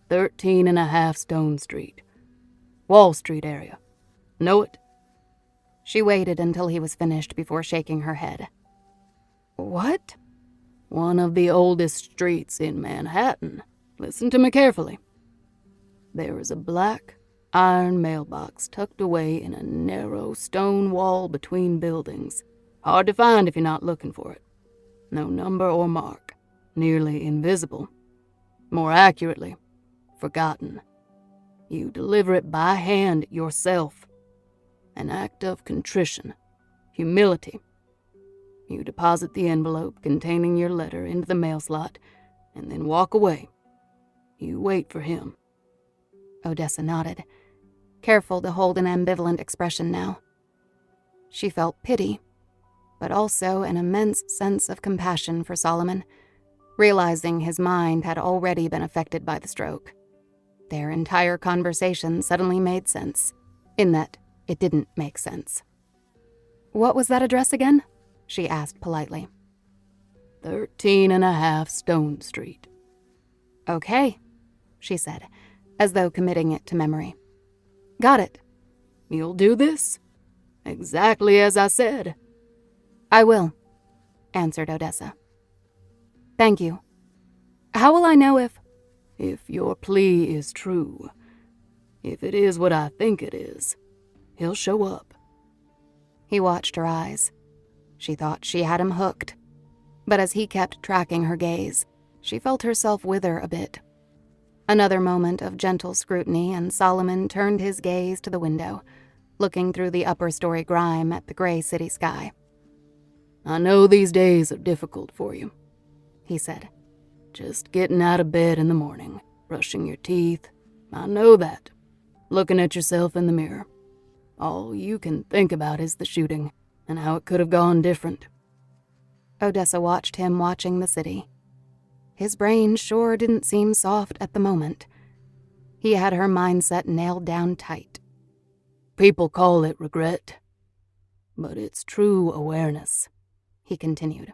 13.5 Stone Street, Wall Street area. Know it?" She waited until he was finished before shaking her head. "What?" "One of the oldest streets in Manhattan. Listen to me carefully. There is a black iron mailbox tucked away in a narrow stone wall between buildings. Hard to find if you're not looking for it. No number or mark. Nearly invisible. More accurately, forgotten. You deliver it by hand yourself. An act of contrition, humility. You deposit the envelope containing your letter into the mail slot, and then walk away. You wait for him." Odessa nodded, careful to hold an ambivalent expression now. She felt pity, but also an immense sense of compassion for Solomon, realizing his mind had already been affected by the stroke. Their entire conversation suddenly made sense, in that it didn't make sense. "What was that address again?" she asked politely. 13.5 Stone Street. "Okay," she said, as though committing it to memory. "Got it." "You'll do this? Exactly as I said." "I will," answered Odessa. "Thank you. How will I know if—" "If your plea is true. If it is what I think it is, he'll show up." He watched her eyes. She thought she had him hooked. But as he kept tracking her gaze, she felt herself wither a bit. Another moment of gentle scrutiny, and Solomon turned his gaze to the window, looking through the upper-story grime at the gray city sky. "I know these days are difficult for you," he said. "Just getting out of bed in the morning, brushing your teeth. I know that. Looking at yourself in the mirror. All you can think about is the shooting, and how it could have gone different. Odessa watched him watching the city. His brain sure didn't seem soft at the moment. He had her mindset nailed down tight. People call it regret, but it's true awareness, he continued.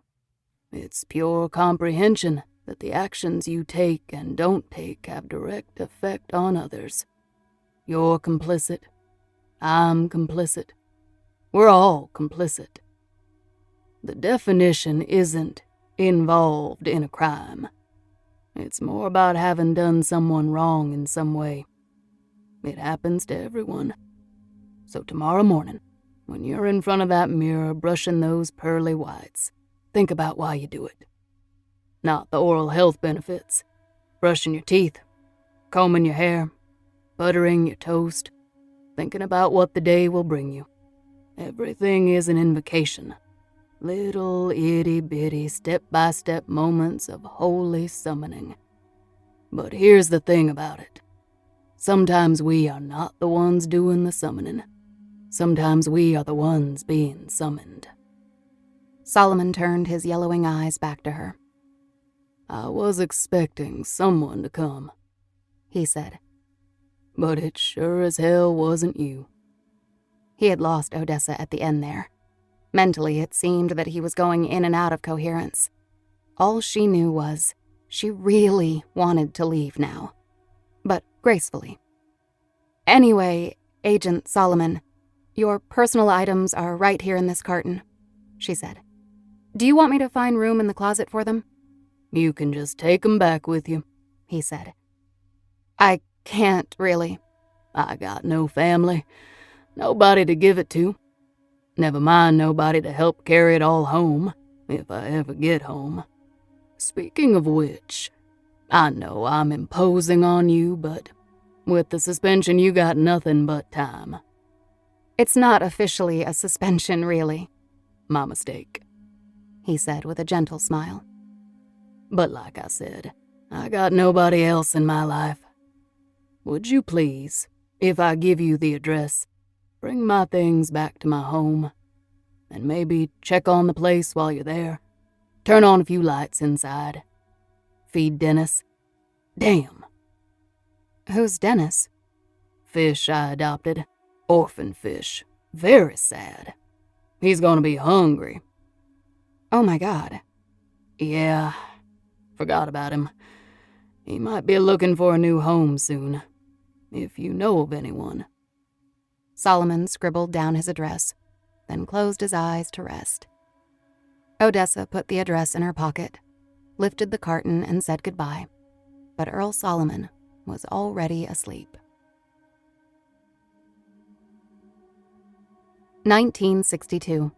It's pure comprehension that the actions you take and don't take have direct effect on others. You're complicit. I'm complicit. We're all complicit. The definition isn't involved in a crime. It's more about having done someone wrong in some way. It happens to everyone. So tomorrow morning, when you're in front of that mirror brushing those pearly whites, think about why you do it. Not the oral health benefits. Brushing your teeth, combing your hair, buttering your toast, thinking about what the day will bring you. Everything is an invocation. Little itty-bitty step-by-step moments of holy summoning. But here's the thing about it. Sometimes we are not the ones doing the summoning. Sometimes we are the ones being summoned. Solomon turned his yellowing eyes back to her. I was expecting someone to come, he said. But it sure as hell wasn't you. He had lost Odessa at the end there. Mentally, it seemed that he was going in and out of coherence. All she knew was she really wanted to leave now, but gracefully. Anyway, Agent Solomon, your personal items are right here in this carton, she said. Do you want me to find room in the closet for them? You can just take 'em back with you, he said. I can't really. I got no family, nobody to give it to. Never mind nobody to help carry it all home, if I ever get home. Speaking of which, I know I'm imposing on you, but with the suspension you got nothing but time. It's not officially a suspension, really. My mistake, he said with a gentle smile. But like I said, I got nobody else in my life. Would you please, if I give you the address, bring my things back to my home, and maybe check on the place while you're there. Turn on a few lights inside. Feed Dennis. Damn. Who's Dennis? Fish I adopted. Orphan fish. Very sad. He's gonna be hungry. Oh my God. Yeah, forgot about him. He might be looking for a new home soon, if you know of anyone. Solomon scribbled down his address, then closed his eyes to rest. Odessa put the address in her pocket, lifted the carton and said goodbye, but Earl Solomon was already asleep. 1962.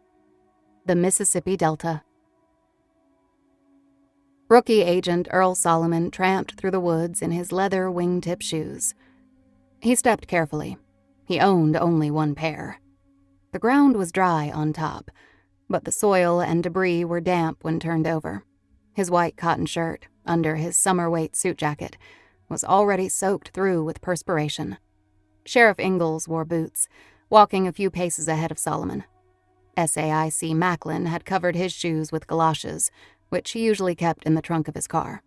The Mississippi Delta. Rookie agent Earl Solomon tramped through the woods in his leather wingtip shoes. He stepped carefully. He owned only one pair. The ground was dry on top, but the soil and debris were damp when turned over. His white cotton shirt, under his summer-weight suit jacket, was already soaked through with perspiration. Sheriff Ingalls wore boots, walking a few paces ahead of Solomon. SAIC Macklin had covered his shoes with galoshes, which he usually kept in the trunk of his car.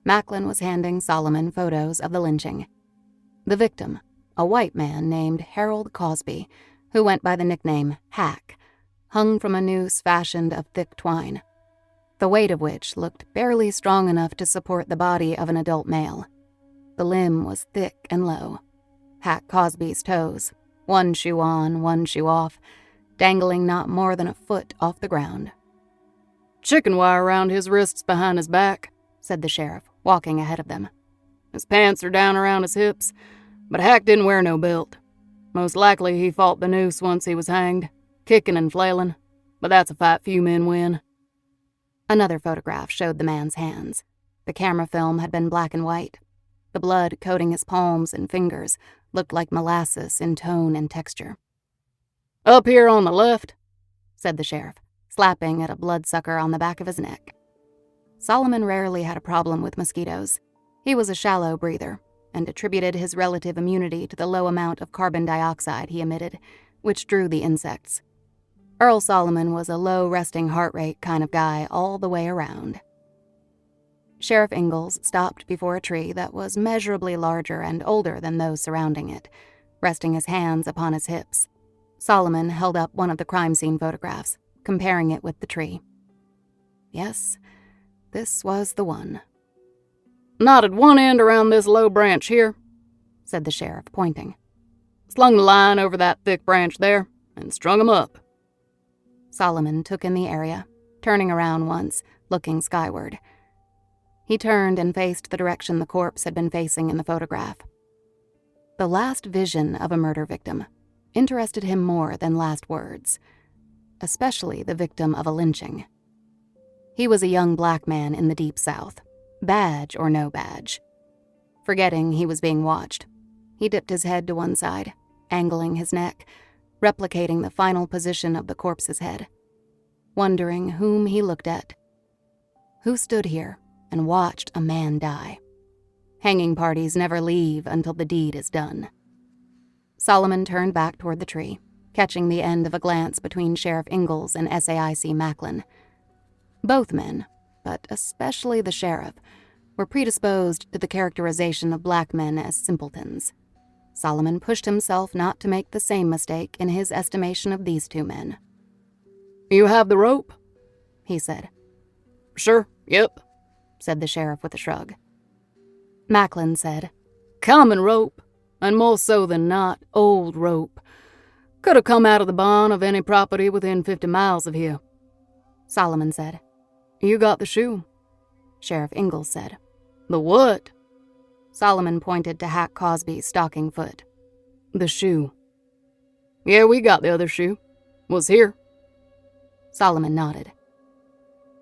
Macklin was handing Solomon photos of the lynching. The victim, a white man named Harold Cosby, who went by the nickname Hack, hung from a noose fashioned of thick twine, the weight of which looked barely strong enough to support the body of an adult male. The limb was thick and low. Hack Cosby's toes, one shoe on, one shoe off, dangling not more than a foot off the ground. Chicken wire around his wrists behind his back, said the sheriff, walking ahead of them. His pants are down around his hips, but Hack didn't wear no belt. Most likely he fought the noose once he was hanged, kicking and flailing, but that's a fight few men win. Another photograph showed the man's hands. The camera film had been black and white. The blood coating his palms and fingers looked like molasses in tone and texture. Up here on the left, said the sheriff, slapping at a bloodsucker on the back of his neck. Solomon rarely had a problem with mosquitoes. He was a shallow breather, and attributed his relative immunity to the low amount of carbon dioxide he emitted, which drew the insects. Earl Solomon was a low resting heart rate kind of guy all the way around. Sheriff Ingalls stopped before a tree that was measurably larger and older than those surrounding it, resting his hands upon his hips. Solomon held up one of the crime scene photographs, comparing it with the tree. Yes, this was the one. "Knotted one end around this low branch here," said the sheriff, pointing. "Slung the line over that thick branch there, and strung 'em up." Solomon took in the area, turning around once, looking skyward. He turned and faced the direction the corpse had been facing in the photograph. The last vision of a murder victim interested him more than last words, especially the victim of a lynching. He was a young black man in the Deep South, badge or no badge. Forgetting he was being watched, he dipped his head to one side, angling his neck, replicating the final position of the corpse's head, wondering whom he looked at. Who stood here and watched a man die? Hanging parties never leave until the deed is done. Solomon turned back toward the tree, catching the end of a glance between Sheriff Ingalls and SAIC Macklin. Both men, but especially the sheriff, were predisposed to the characterization of black men as simpletons. Solomon pushed himself not to make the same mistake in his estimation of these two men. "You have the rope?" he said. "Sure, yep," said the sheriff with a shrug. Macklin said, "Common rope, and more so than not, old rope. Could have come out of the barn of any property within 50 miles of here." Solomon said. "You got the shoe?" Sheriff Ingalls said. "The what?" Solomon pointed to Hack Cosby's stocking foot. "The shoe." "Yeah, we got the other shoe. Was here." Solomon nodded.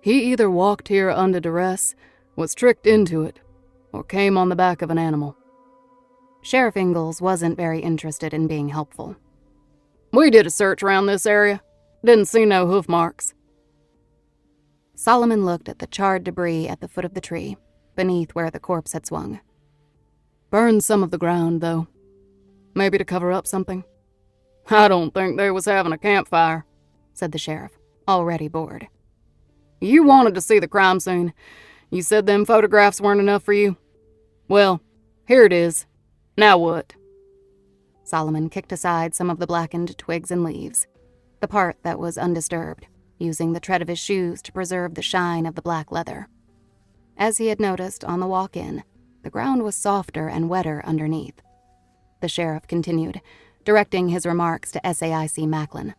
"He either walked here under duress, was tricked into it, or came on the back of an animal." Sheriff Ingalls wasn't very interested in being helpful. "We did a search around this area. Didn't see no hoof marks." Solomon looked at the charred debris at the foot of the tree, beneath where the corpse had swung. "Burned some of the ground, though. Maybe to cover up something." "I don't think they was having a campfire," said the sheriff, already bored. "You wanted to see the crime scene. You said them photographs weren't enough for you. Well, here it is. Now what?" Solomon kicked aside some of the blackened twigs and leaves, the part that was undisturbed, using the tread of his shoes to preserve the shine of the black leather. As he had noticed on the walk in, the ground was softer and wetter underneath. The sheriff continued, directing his remarks to SAIC Macklin.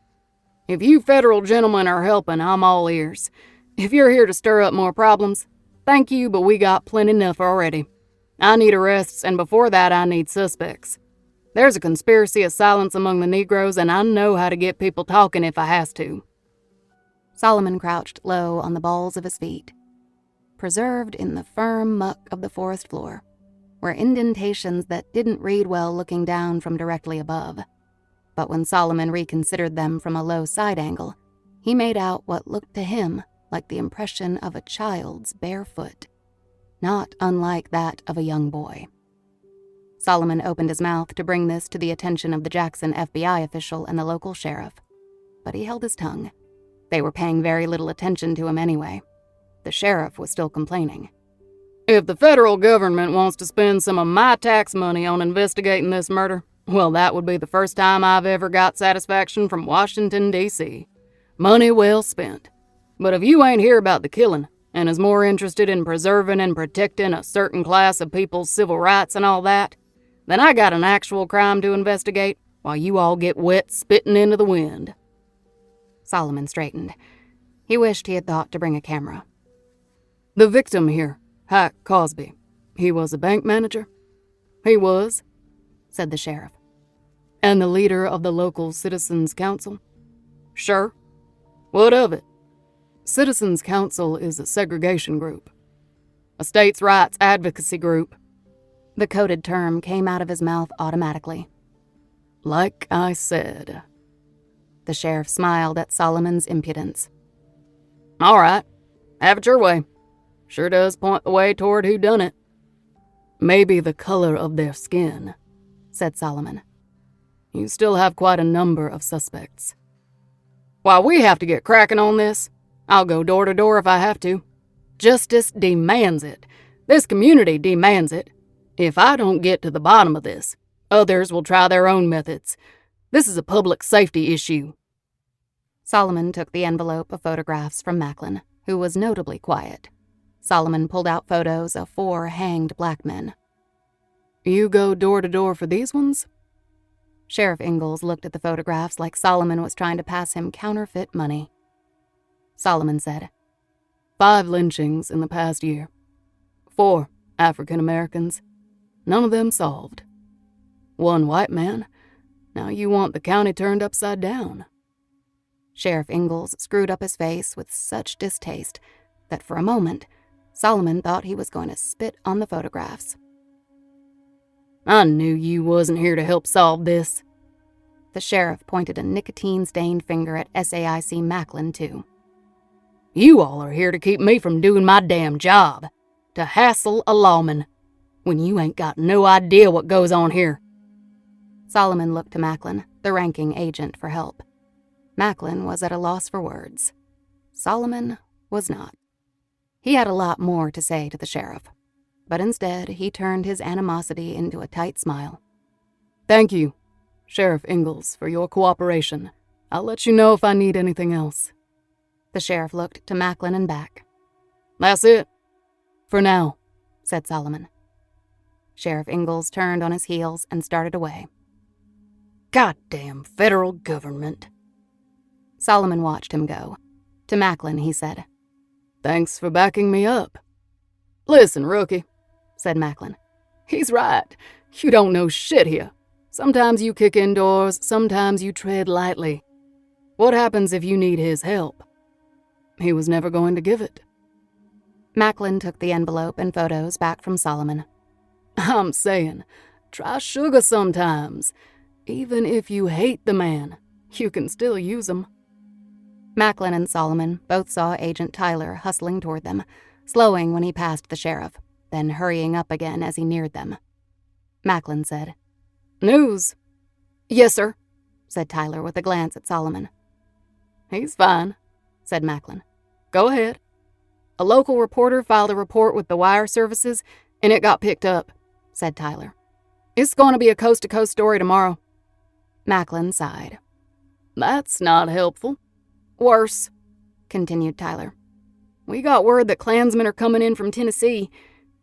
"If you federal gentlemen are helping, I'm all ears. If you're here to stir up more problems, thank you, but we got plenty enough already. I need arrests, and before that I need suspects. There's a conspiracy of silence among the Negroes, and I know how to get people talking if I has to." Solomon crouched low on the balls of his feet. Preserved in the firm muck of the forest floor were indentations that didn't read well looking down from directly above. But when Solomon reconsidered them from a low side angle, he made out what looked to him like the impression of a child's bare foot, not unlike that of a young boy. Solomon opened his mouth to bring this to the attention of the Jackson FBI official and the local sheriff, but he held his tongue. They were paying very little attention to him anyway. The sheriff was still complaining. "If the federal government wants to spend some of my tax money on investigating this murder, well, that would be the first time I've ever got satisfaction from Washington, D.C. Money well spent. But if you ain't here about the killing, and is more interested in preserving and protecting a certain class of people's civil rights and all that, then I got an actual crime to investigate while you all get wet spitting into the wind." Solomon straightened. He wished he had thought to bring a camera. "The victim here, Hack Cosby, he was a bank manager?" "He was," said the sheriff. "And the leader of the local Citizens Council?" "Sure. What of it?" "Citizens Council is a segregation group. A states' rights advocacy group." The coded term came out of his mouth automatically. "Like I said." The sheriff smiled at Solomon's impudence. "All right. Have it your way. Sure does point the way toward who done it." "Maybe the color of their skin," said Solomon. "You still have quite a number of suspects." Why, we have to get cracking on this. I'll go door to door if I have to. Justice demands it. This community demands it. If I don't get to the bottom of this, others will try their own methods. This is a public safety issue." Solomon took the envelope of photographs from Macklin, who was notably quiet. Solomon pulled out photos of 4 hanged black men. "You go door to door for these ones?" Sheriff Ingalls looked at the photographs like Solomon was trying to pass him counterfeit money. Solomon said, 5 lynchings in the past year. 4 African Americans. None of them solved. 1 white man. Now you want the county turned upside down." Sheriff Ingalls screwed up his face with such distaste that for a moment, Solomon thought he was going to spit on the photographs. "I knew you wasn't here to help solve this." The sheriff pointed a nicotine-stained finger at SAIC Macklin, too. "You all are here to keep me from doing my damn job. To hassle a lawman. When you ain't got no idea what goes on here." Solomon looked to Macklin, the ranking agent, for help. Macklin was at a loss for words. Solomon was not. He had a lot more to say to the sheriff, but instead he turned his animosity into a tight smile. "Thank you, Sheriff Ingalls, for your cooperation. I'll let you know if I need anything else." The sheriff looked to Macklin and back. "That's it. For now," said Solomon. Sheriff Ingalls turned on his heels and started away. "Goddamn federal government." Solomon watched him go. To Macklin, he said, "Thanks for backing me up." "Listen, rookie," said Macklin. "He's right. You don't know shit here. Sometimes you kick indoors, sometimes you tread lightly. What happens if you need his help?" He was never going to give it. Macklin took the envelope and photos back from Solomon. "I'm saying, try sugar sometimes. Even if you hate the man, you can still use him." Macklin and Solomon both saw Agent Tyler hustling toward them, slowing when he passed the sheriff, then hurrying up again as he neared them. Macklin said, "News?" "Yes, sir," said Tyler with a glance at Solomon. "He's fine," said Macklin. "Go ahead." "A local reporter filed a report with the wire services, and it got picked up," said Tyler. "It's going to be a coast-to-coast story tomorrow." Macklin sighed. "That's not helpful." "Worse," continued Tyler. "We got word that Klansmen are coming in from Tennessee,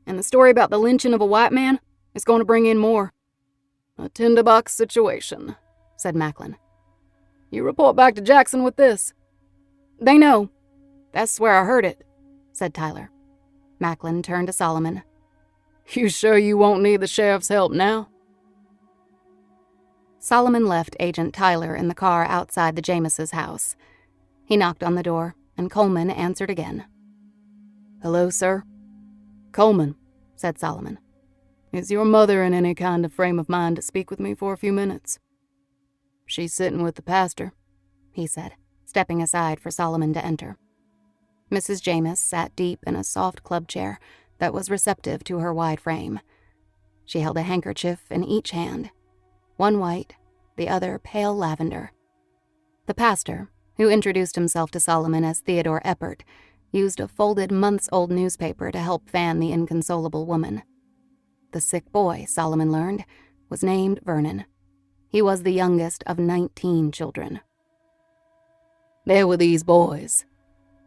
and the story about the lynching of a white man is going to bring in more." "A tinderbox situation," said Macklin. "You report back to Jackson with this." "They know. That's where I heard it," said Tyler. Macklin turned to Solomon. "You sure you won't need the sheriff's help now?" Solomon left Agent Tyler in the car outside the Jameses' house. He knocked on the door, and Coleman answered again. "Hello, sir." "Coleman," said Solomon. "Is your mother in any kind of frame of mind to speak with me for a few minutes?" "She's sitting with the pastor," he said, stepping aside for Solomon to enter. Mrs. James sat deep in a soft club chair that was receptive to her wide frame. She held a handkerchief in each hand, one white, the other pale lavender. The pastor, who introduced himself to Solomon as Theodore Eppert, used a folded months-old newspaper to help fan the inconsolable woman. The sick boy, Solomon learned, was named Vernon. He was the youngest of 19 children. "There were these boys,"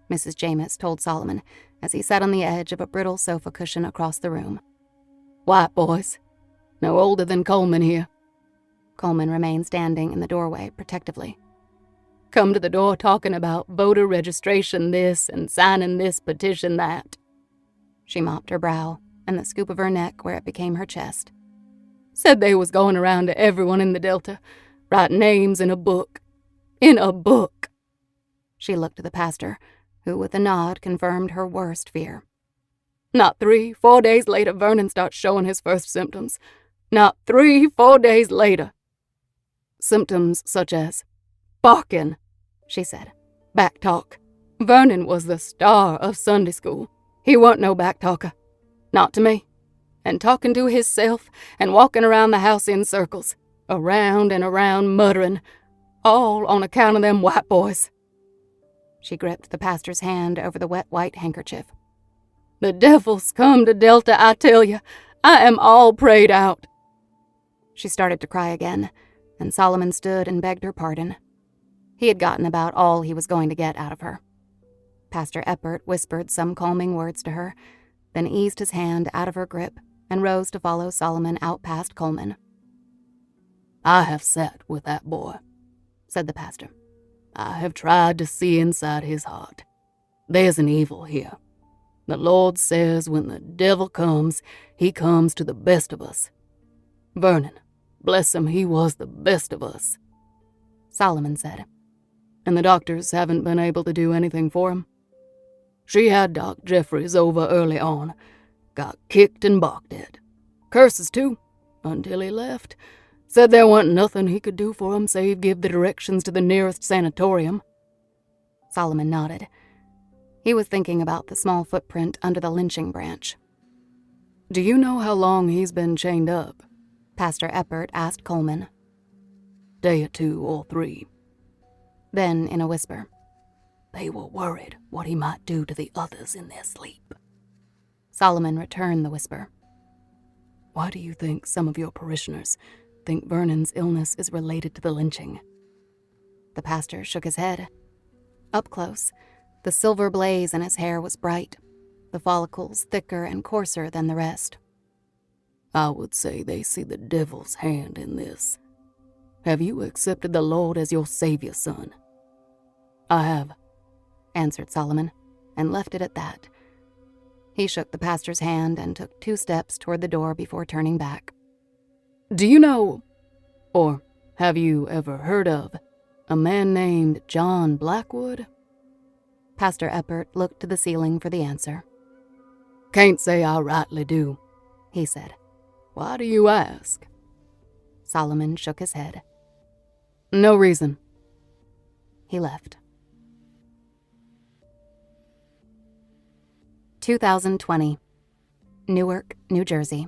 Mrs. James told Solomon as he sat on the edge of a brittle sofa cushion across the room. "White boys. No older than Coleman here." Coleman remained standing in the doorway protectively. "Come to the door talking about voter registration this and signing this petition that." She mopped her brow and the scoop of her neck where it became her chest. "Said they was going around to everyone in the Delta, writing names in a book. In a book." She looked to the pastor, who with a nod confirmed her worst fear. "Not 3-4 days later, Vernon starts showing his first symptoms. Not 3-4 days later. Symptoms such as barking," she said. "Back talk. Vernon was the star of Sunday school. He weren't no back talker. Not to me. And talking to hisself and walking around the house in circles, around and around muttering, all on account of them white boys. She gripped the pastor's hand over the wet white handkerchief. "The devil's come to Delta, I tell you. I am all prayed out." She started to cry again, and Solomon stood and begged her pardon. He had gotten about all he was going to get out of her. Pastor Eppert whispered some calming words to her, then eased his hand out of her grip and rose to follow Solomon out past Coleman. "I have sat with that boy," said the pastor. "I have tried to see inside his heart. There's an evil here. The Lord says when the devil comes, he comes to the best of us. Vernon, bless him, he was the best of us," Solomon said. "And the doctors haven't been able to do anything for him. She had Doc Jeffries over early on, got kicked and balked at. Curses, too, until he left. Said there wasn't nothing he could do for him save give the directions to the nearest sanatorium." Solomon nodded. He was thinking about the small footprint under the lynching branch. "Do you know how long he's been chained up?" Pastor Eppert asked Coleman. "Day or 2 or 3. Then, in a whisper, "They were worried what he might do to the others in their sleep." Solomon returned the whisper. "Why do you think some of your parishioners think Vernon's illness is related to the lynching?" The pastor shook his head. Up close, the silver blaze in his hair was bright, the follicles thicker and coarser than the rest. "I would say they see the devil's hand in this. Have you accepted the Lord as your Savior, son?" "I have," answered Solomon, and left it at that. He shook the pastor's hand and took 2 steps toward the door before turning back. "Do you know, or have you ever heard of, a man named John Blackwood?" Pastor Eppert looked to the ceiling for the answer. "Can't say I rightly do," he said. "Why do you ask?" Solomon shook his head. "No reason." He left. 2020, Newark, New Jersey.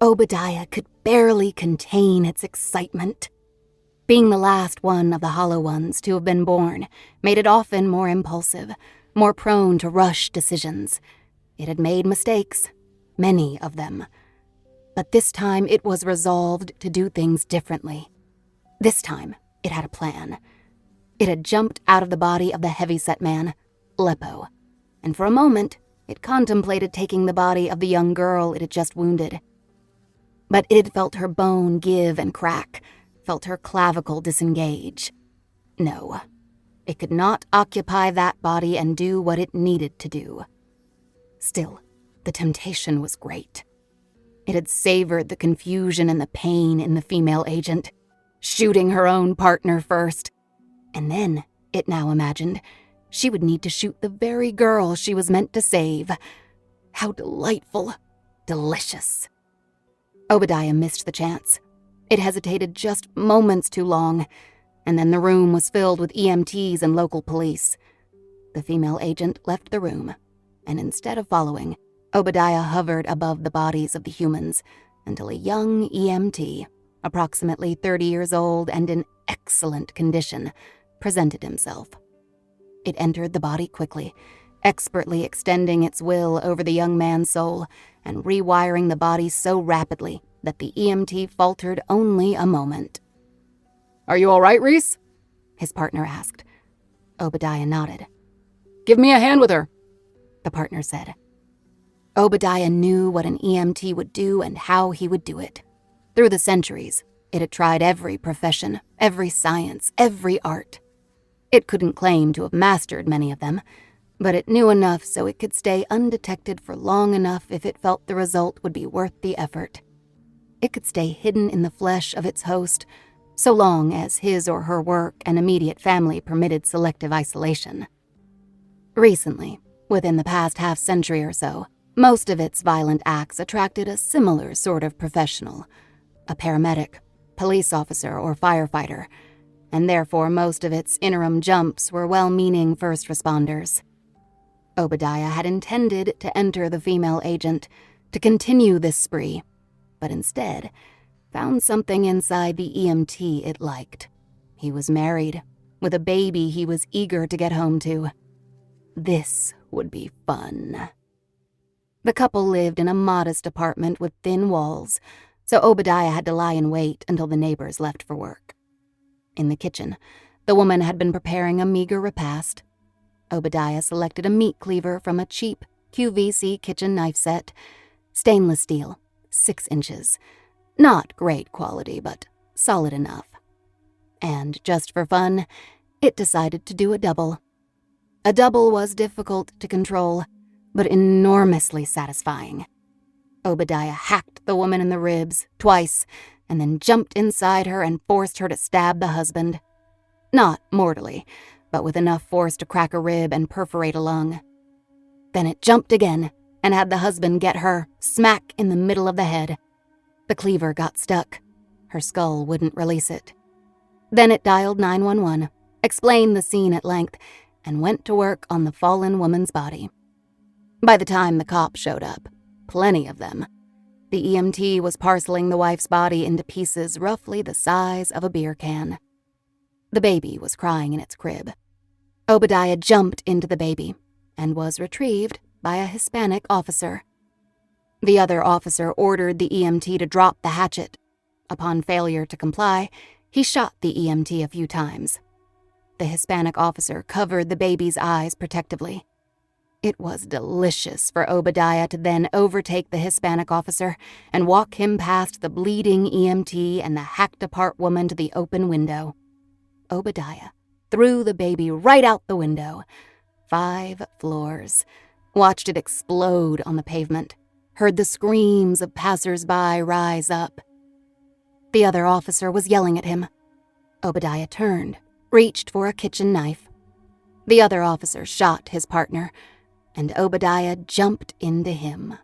Obadiah could barely contain its excitement. Being the last one of the hollow ones to have been born made it often more impulsive, more prone to rush decisions. It had made mistakes, many of them. But this time it was resolved to do things differently. This time it had a plan. It had jumped out of the body of the heavy-set man, Leppo, and for a moment it contemplated taking the body of the young girl it had just wounded. But it had felt her bone give and crack, felt her clavicle disengage. No, it could not occupy that body and do what it needed to do. Still, the temptation was great. It had savored the confusion and the pain in the female agent, shooting her own partner first. And then, it now imagined, she would need to shoot the very girl she was meant to save. How delightful, delicious. Obadiah missed the chance. It hesitated just moments too long, and then the room was filled with EMTs and local police. The female agent left the room, and instead of following, Obadiah hovered above the bodies of the humans until a young EMT, approximately 30 years old and in excellent condition, presented himself. It entered the body quickly, expertly extending its will over the young man's soul and rewiring the body so rapidly that the EMT faltered only a moment. "Are you all right, Reese?" his partner asked. Obadiah nodded. "Give me a hand with her," the partner said. Obadiah knew what an EMT would do and how he would do it. Through the centuries, it had tried every profession, every science, every art. It couldn't claim to have mastered many of them, but it knew enough so it could stay undetected for long enough if it felt the result would be worth the effort. It could stay hidden in the flesh of its host, so long as his or her work and immediate family permitted selective isolation. Recently, within the past half-century or so, most of its violent acts attracted a similar sort of professional, a paramedic, police officer, or firefighter, and therefore most of its interim jumps were well-meaning first responders. Obadiah had intended to enter the female agent, to continue this spree, but instead found something inside the EMT it liked. He was married, with a baby he was eager to get home to. This would be fun. The couple lived in a modest apartment with thin walls, so Obadiah had to lie in wait until the neighbors left for work. In the kitchen, the woman had been preparing a meager repast. Obadiah selected a meat cleaver from a cheap QVC kitchen knife set, stainless steel, 6 inches. Not great quality, but solid enough. And just for fun, it decided to do a double. A double was difficult to control, but enormously satisfying. Obadiah hacked the woman in the ribs twice, and then jumped inside her and forced her to stab the husband. Not mortally, but with enough force to crack a rib and perforate a lung. Then it jumped again and had the husband get her smack in the middle of the head. The cleaver got stuck. Her skull wouldn't release it. Then it dialed 911, explained the scene at length, and went to work on the fallen woman's body. By the time the cops showed up, plenty of them, the EMT was parceling the wife's body into pieces roughly the size of a beer can. The baby was crying in its crib. Obadiah jumped into the baby and was retrieved by a Hispanic officer. The other officer ordered the EMT to drop the hatchet. Upon failure to comply, he shot the EMT a few times. The Hispanic officer covered the baby's eyes protectively. It was delicious for Obadiah to then overtake the Hispanic officer and walk him past the bleeding EMT and the hacked-apart woman to the open window. Obadiah threw the baby right out the window. 5 floors. Watched it explode on the pavement. Heard the screams of passers-by rise up. The other officer was yelling at him. Obadiah turned, reached for a kitchen knife. The other officer shot his partner, and Obadiah jumped into him.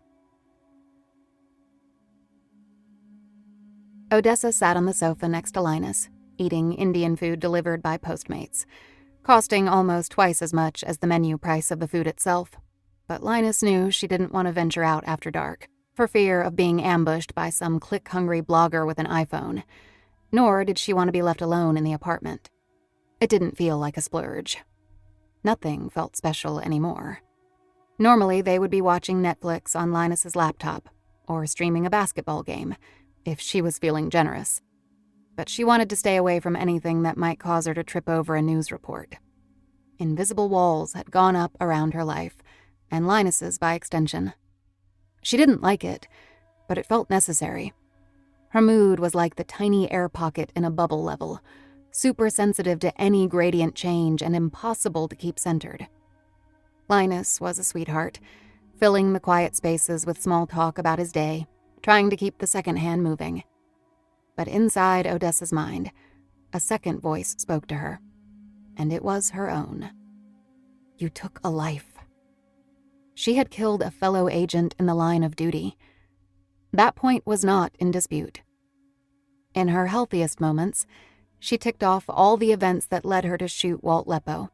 Odessa sat on the sofa next to Linus, eating Indian food delivered by Postmates, costing almost twice as much as the menu price of the food itself. But Linus knew she didn't want to venture out after dark, for fear of being ambushed by some click-hungry blogger with an iPhone. Nor did she want to be left alone in the apartment. It didn't feel like a splurge. Nothing felt special anymore. Normally, they would be watching Netflix on Linus's laptop, or streaming a basketball game, if she was feeling generous. But she wanted to stay away from anything that might cause her to trip over a news report. Invisible walls had gone up around her life, and Linus's by extension. She didn't like it, but it felt necessary. Her mood was like the tiny air pocket in a bubble level, super sensitive to any gradient change and impossible to keep centered. Linus was a sweetheart, filling the quiet spaces with small talk about his day, trying to keep the second hand moving. But inside Odessa's mind, a second voice spoke to her, and it was her own. You took a life. She had killed a fellow agent in the line of duty. That point was not in dispute. In her healthiest moments, she ticked off all the events that led her to shoot Walt Lepo.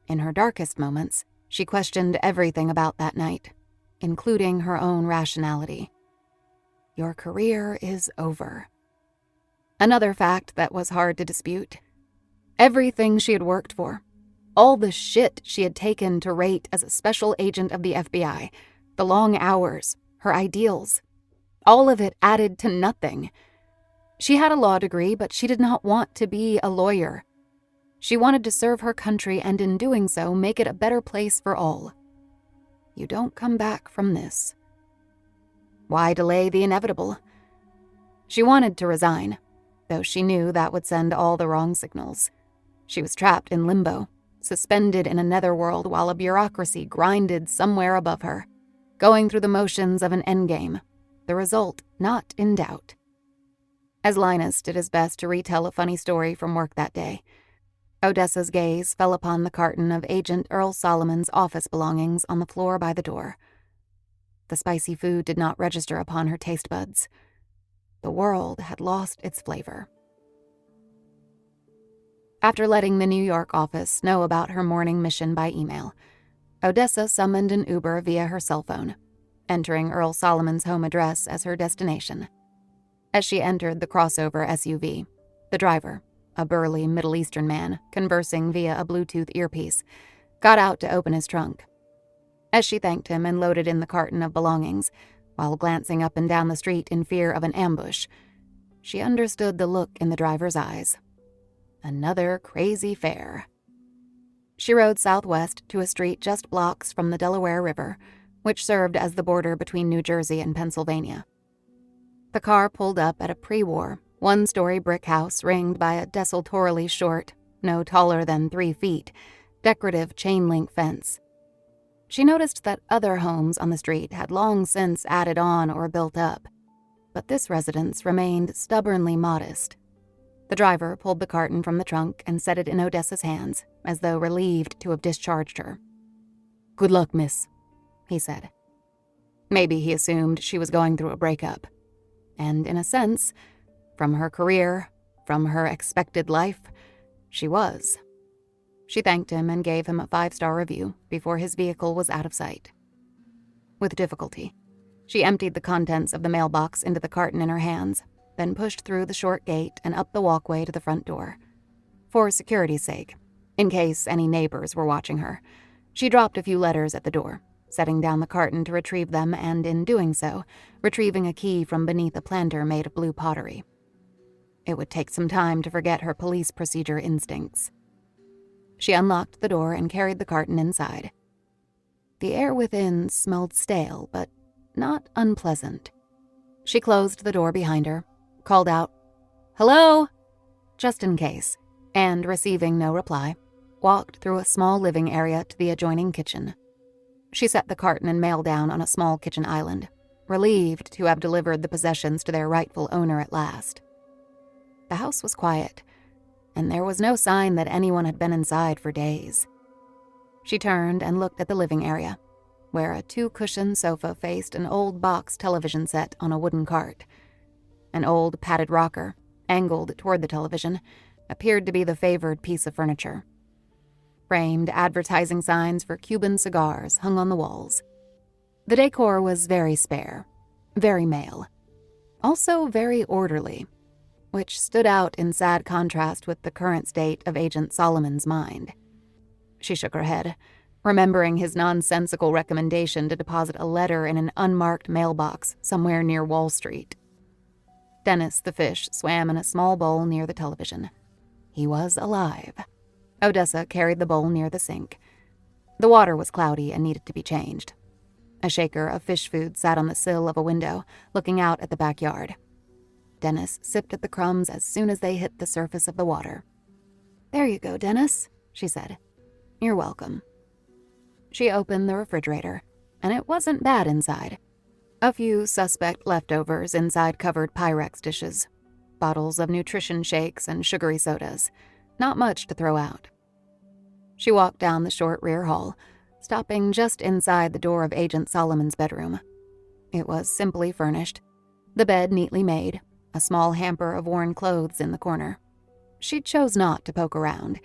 In her darkest moments, she questioned everything about that night, including her own rationality. Your career is over. Another fact that was hard to dispute. Everything she had worked for, all the shit she had taken to rate as a special agent of the FBI, the long hours, her ideals, all of it added to nothing. She had a law degree, but she did not want to be a lawyer. She wanted to serve her country and in doing so, make it a better place for all. You don't come back from this. Why delay the inevitable? She wanted to resign, though she knew that would send all the wrong signals. She was trapped in limbo, suspended in a netherworld while a bureaucracy grinded somewhere above her, going through the motions of an endgame, the result not in doubt. As Linus did his best to retell a funny story from work that day, Odessa's gaze fell upon the carton of Agent Earl Solomon's office belongings on the floor by the door. The spicy food did not register upon her taste buds. The world had lost its flavor. After letting the New York office know about her morning mission by email, Odessa summoned an Uber via her cell phone, entering Earl Solomon's home address as her destination. As she entered the crossover SUV, the driver, a burly Middle Eastern man conversing via a Bluetooth earpiece, got out to open his trunk. As she thanked him and loaded in the carton of belongings, while glancing up and down the street in fear of an ambush, she understood the look in the driver's eyes. Another crazy fare. She rode southwest to a street just blocks from the Delaware River, which served as the border between New Jersey and Pennsylvania. The car pulled up at a pre-war, one-story brick house ringed by a desultorily short, no taller than 3 feet, decorative chain-link fence. She noticed that other homes on the street had long since added on or built up, but this residence remained stubbornly modest. The driver pulled the carton from the trunk and set it in Odessa's hands, as though relieved to have discharged her. "Good luck, miss," he said. Maybe he assumed she was going through a breakup. And in a sense, from her career, from her expected life, she was. She thanked him and gave him a 5-star review before his vehicle was out of sight. With difficulty, she emptied the contents of the mailbox into the carton in her hands, then pushed through the short gate and up the walkway to the front door. For security's sake, in case any neighbors were watching her, she dropped a few letters at the door, setting down the carton to retrieve them and, in doing so, retrieving a key from beneath a planter made of blue pottery. It would take some time to forget her police procedure instincts. She unlocked the door and carried the carton inside. The air within smelled stale, but not unpleasant. She closed the door behind her, called out, "Hello?" just in case, and, receiving no reply, walked through a small living area to the adjoining kitchen. She set the carton and mail down on a small kitchen island, relieved to have delivered the possessions to their rightful owner at last. The house was quiet, and there was no sign that anyone had been inside for days. She turned and looked at the living area, where a 2-cushion sofa faced an old box television set on a wooden cart. An old padded rocker, angled toward the television, appeared to be the favored piece of furniture. Framed advertising signs for Cuban cigars hung on the walls. The decor was very spare, very male, also very orderly, which stood out in sad contrast with the current state of Agent Solomon's mind. She shook her head, remembering his nonsensical recommendation to deposit a letter in an unmarked mailbox somewhere near Wall Street. Dennis the fish swam in a small bowl near the television. He was alive. Odessa carried the bowl near the sink. The water was cloudy and needed to be changed. A shaker of fish food sat on the sill of a window, looking out at the backyard. Dennis sipped at the crumbs as soon as they hit the surface of the water. "There you go, Dennis," she said. "You're welcome." She opened the refrigerator, and it wasn't bad inside. A few suspect leftovers inside covered Pyrex dishes, bottles of nutrition shakes and sugary sodas. Not much to throw out. She walked down the short rear hall, stopping just inside the door of Agent Solomon's bedroom. It was simply furnished, the bed neatly made, a small hamper of worn clothes in the corner. She chose not to poke around,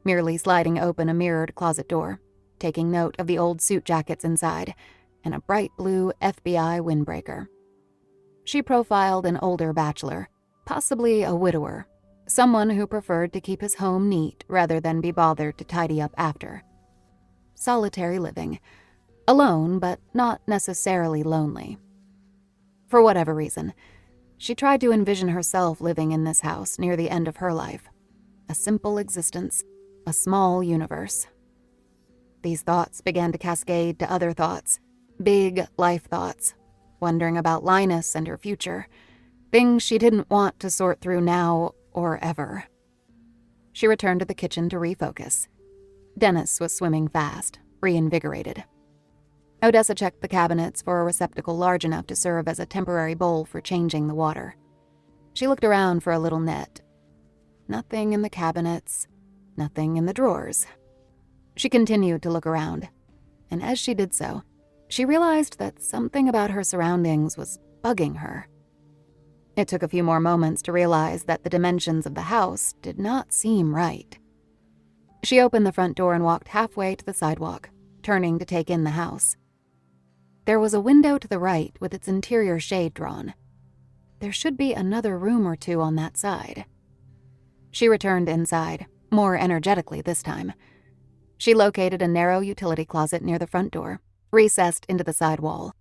merely sliding open a mirrored closet door, taking note of the old suit jackets inside, and a bright blue FBI windbreaker. She profiled an older bachelor, possibly a widower, someone who preferred to keep his home neat rather than be bothered to tidy up after. Solitary living, alone but not necessarily lonely. For whatever reason, she tried to envision herself living in this house near the end of her life. A simple existence, a small universe. These thoughts began to cascade to other thoughts, big life thoughts, wondering about Linus and her future, things she didn't want to sort through now or ever. She returned to the kitchen to refocus. Dennis was swimming fast, reinvigorated. Odessa checked the cabinets for a receptacle large enough to serve as a temporary bowl for changing the water. She looked around for a little net. Nothing in the cabinets, nothing in the drawers. She continued to look around, and as she did so, she realized that something about her surroundings was bugging her. It took a few more moments to realize that the dimensions of the house did not seem right. She opened the front door and walked halfway to the sidewalk, turning to take in the house. There was a window to the right with its interior shade drawn. There should be another room or two on that side. She returned inside, more energetically this time. She located a narrow utility closet near the front door, recessed into the side wall.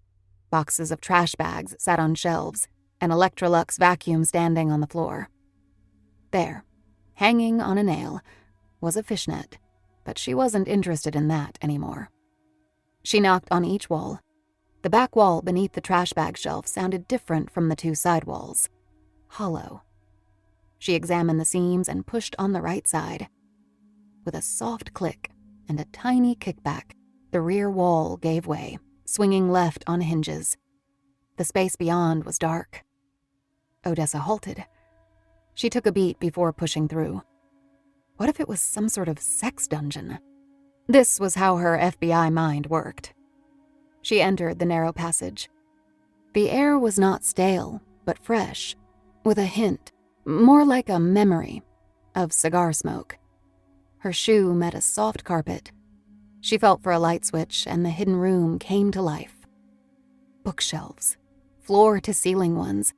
Boxes of trash bags sat on shelves, an Electrolux vacuum standing on the floor. There, hanging on a nail, was a fishnet, but she wasn't interested in that anymore. She knocked on each wall. The back wall beneath the trash bag shelf sounded different from the two side walls. Hollow. She examined the seams and pushed on the right side. With a soft click and a tiny kickback, the rear wall gave way, swinging left on hinges. The space beyond was dark. Odessa halted. She took a beat before pushing through. What if it was some sort of sex dungeon? This was how her FBI mind worked. She entered the narrow passage. The air was not stale, but fresh, with a hint, more like a memory, of cigar smoke. Her shoe met a soft carpet. She felt for a light switch, and the hidden room came to life. Bookshelves, floor-to-ceiling ones,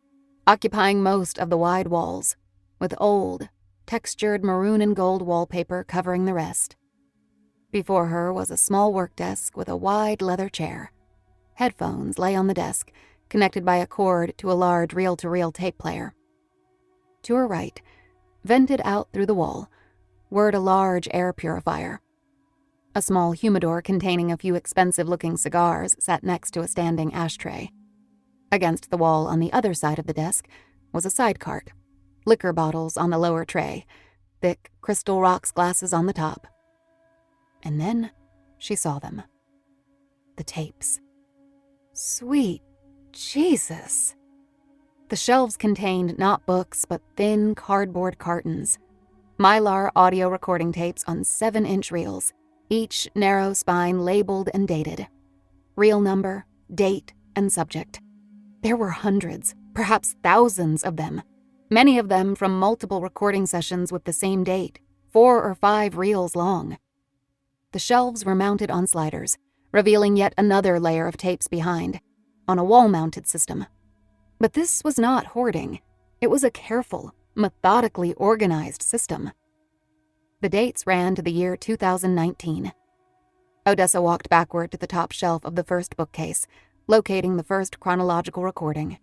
occupying most of the wide walls, with old, textured maroon and gold wallpaper covering the rest. Before her was a small work desk with a wide leather chair. Headphones lay on the desk, connected by a cord to a large reel-to-reel tape player. To her right, vented out through the wall, whirred a large air purifier. A small humidor containing a few expensive-looking cigars sat next to a standing ashtray. Against the wall on the other side of the desk was a side cart, liquor bottles on the lower tray, thick crystal rocks glasses on the top. And then she saw them. The tapes. Sweet Jesus. The shelves contained not books, but thin cardboard cartons. Mylar audio recording tapes on 7-inch reels, each narrow spine labeled and dated. Reel number, date, and subject. There were hundreds, perhaps thousands of them. Many of them from multiple recording sessions with the same date, 4 or 5 reels long. The shelves were mounted on sliders, revealing yet another layer of tapes behind, on a wall-mounted system. But this was not hoarding. It was a careful, methodically organized system. The dates ran to the year 2019. Odessa walked backward to the top shelf of the first bookcase, locating the first chronological recording.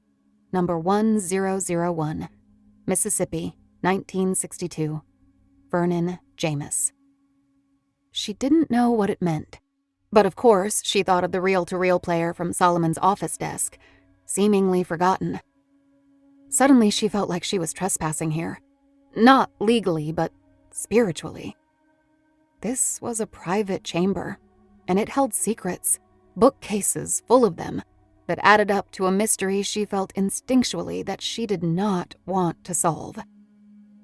Number 1001, Mississippi, 1962. Vernon Jameis. She didn't know what it meant. But of course, she thought of the reel-to-reel player from Solomon's office desk, seemingly forgotten. Suddenly, she felt like she was trespassing here. Not legally, but spiritually. This was a private chamber, and it held secrets, bookcases full of them, that added up to a mystery she felt instinctually that she did not want to solve.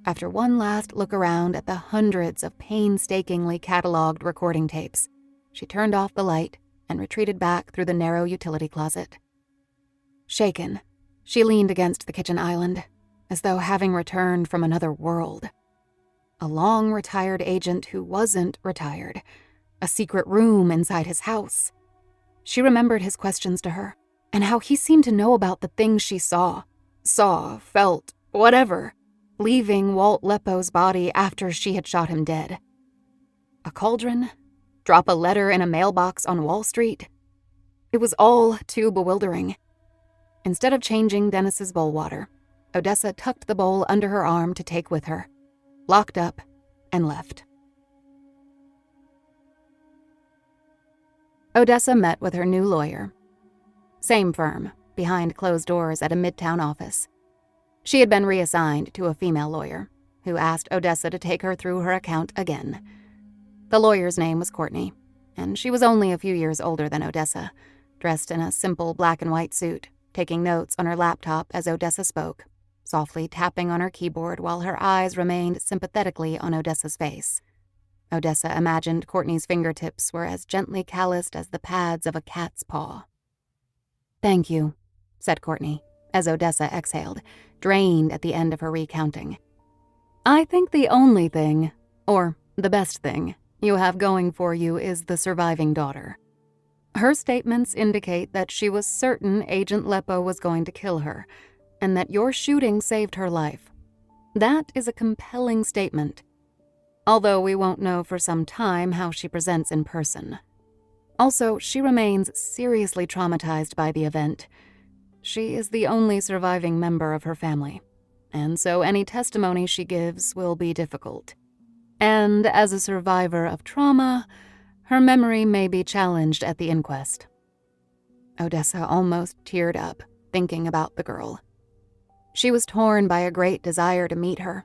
After one last look around at the hundreds of painstakingly cataloged recording tapes, she turned off the light and retreated back through the narrow utility closet. Shaken, she leaned against the kitchen island, as though having returned from another world. A long-retired agent who wasn't retired, a secret room inside his house. She remembered his questions to her, and how he seemed to know about the things she saw, felt, whatever, leaving Walt Leppo's body after she had shot him dead. A cauldron? Drop a letter in a mailbox on Wall Street? It was all too bewildering. Instead of changing Dennis's bowl water, Odessa tucked the bowl under her arm to take with her, locked up, and left. Odessa met with her new lawyer. Same firm, behind closed doors at a midtown office. She had been reassigned to a female lawyer, who asked Odessa to take her through her account again. The lawyer's name was Courtney, and she was only a few years older than Odessa, dressed in a simple black and white suit, taking notes on her laptop as Odessa spoke, softly tapping on her keyboard while her eyes remained sympathetically on Odessa's face. Odessa imagined Courtney's fingertips were as gently calloused as the pads of a cat's paw. "Thank you," said Courtney, as Odessa exhaled, drained at the end of her recounting. "I think the only thing, or the best thing, you have going for you is the surviving daughter. Her statements indicate that she was certain Agent Leppo was going to kill her, and that your shooting saved her life. That is a compelling statement, although we won't know for some time how she presents in person. Also, she remains seriously traumatized by the event. She is the only surviving member of her family, and so any testimony she gives will be difficult. And as a survivor of trauma, her memory may be challenged at the inquest. Odessa almost teared up, thinking about the girl. She was torn by a great desire to meet her,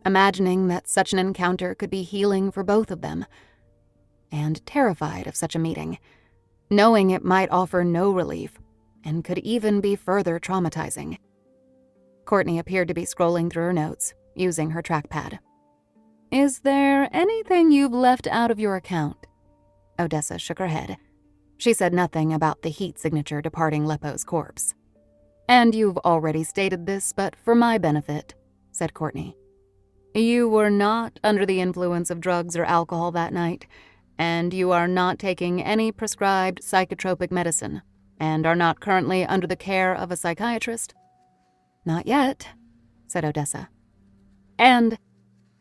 imagining that such an encounter could be healing for both of them, and terrified of such a meeting, knowing it might offer no relief and could even be further traumatizing. Courtney appeared to be scrolling through her notes, using her trackpad. "Is there anything you've left out of your account?" Odessa shook her head. She said nothing about the heat signature departing Leppo's corpse. "And you've already stated this, but for my benefit," said Courtney. "You were not under the influence of drugs or alcohol that night, and you are not taking any prescribed psychotropic medicine, and are not currently under the care of a psychiatrist?" "Not yet," said Odessa. "And,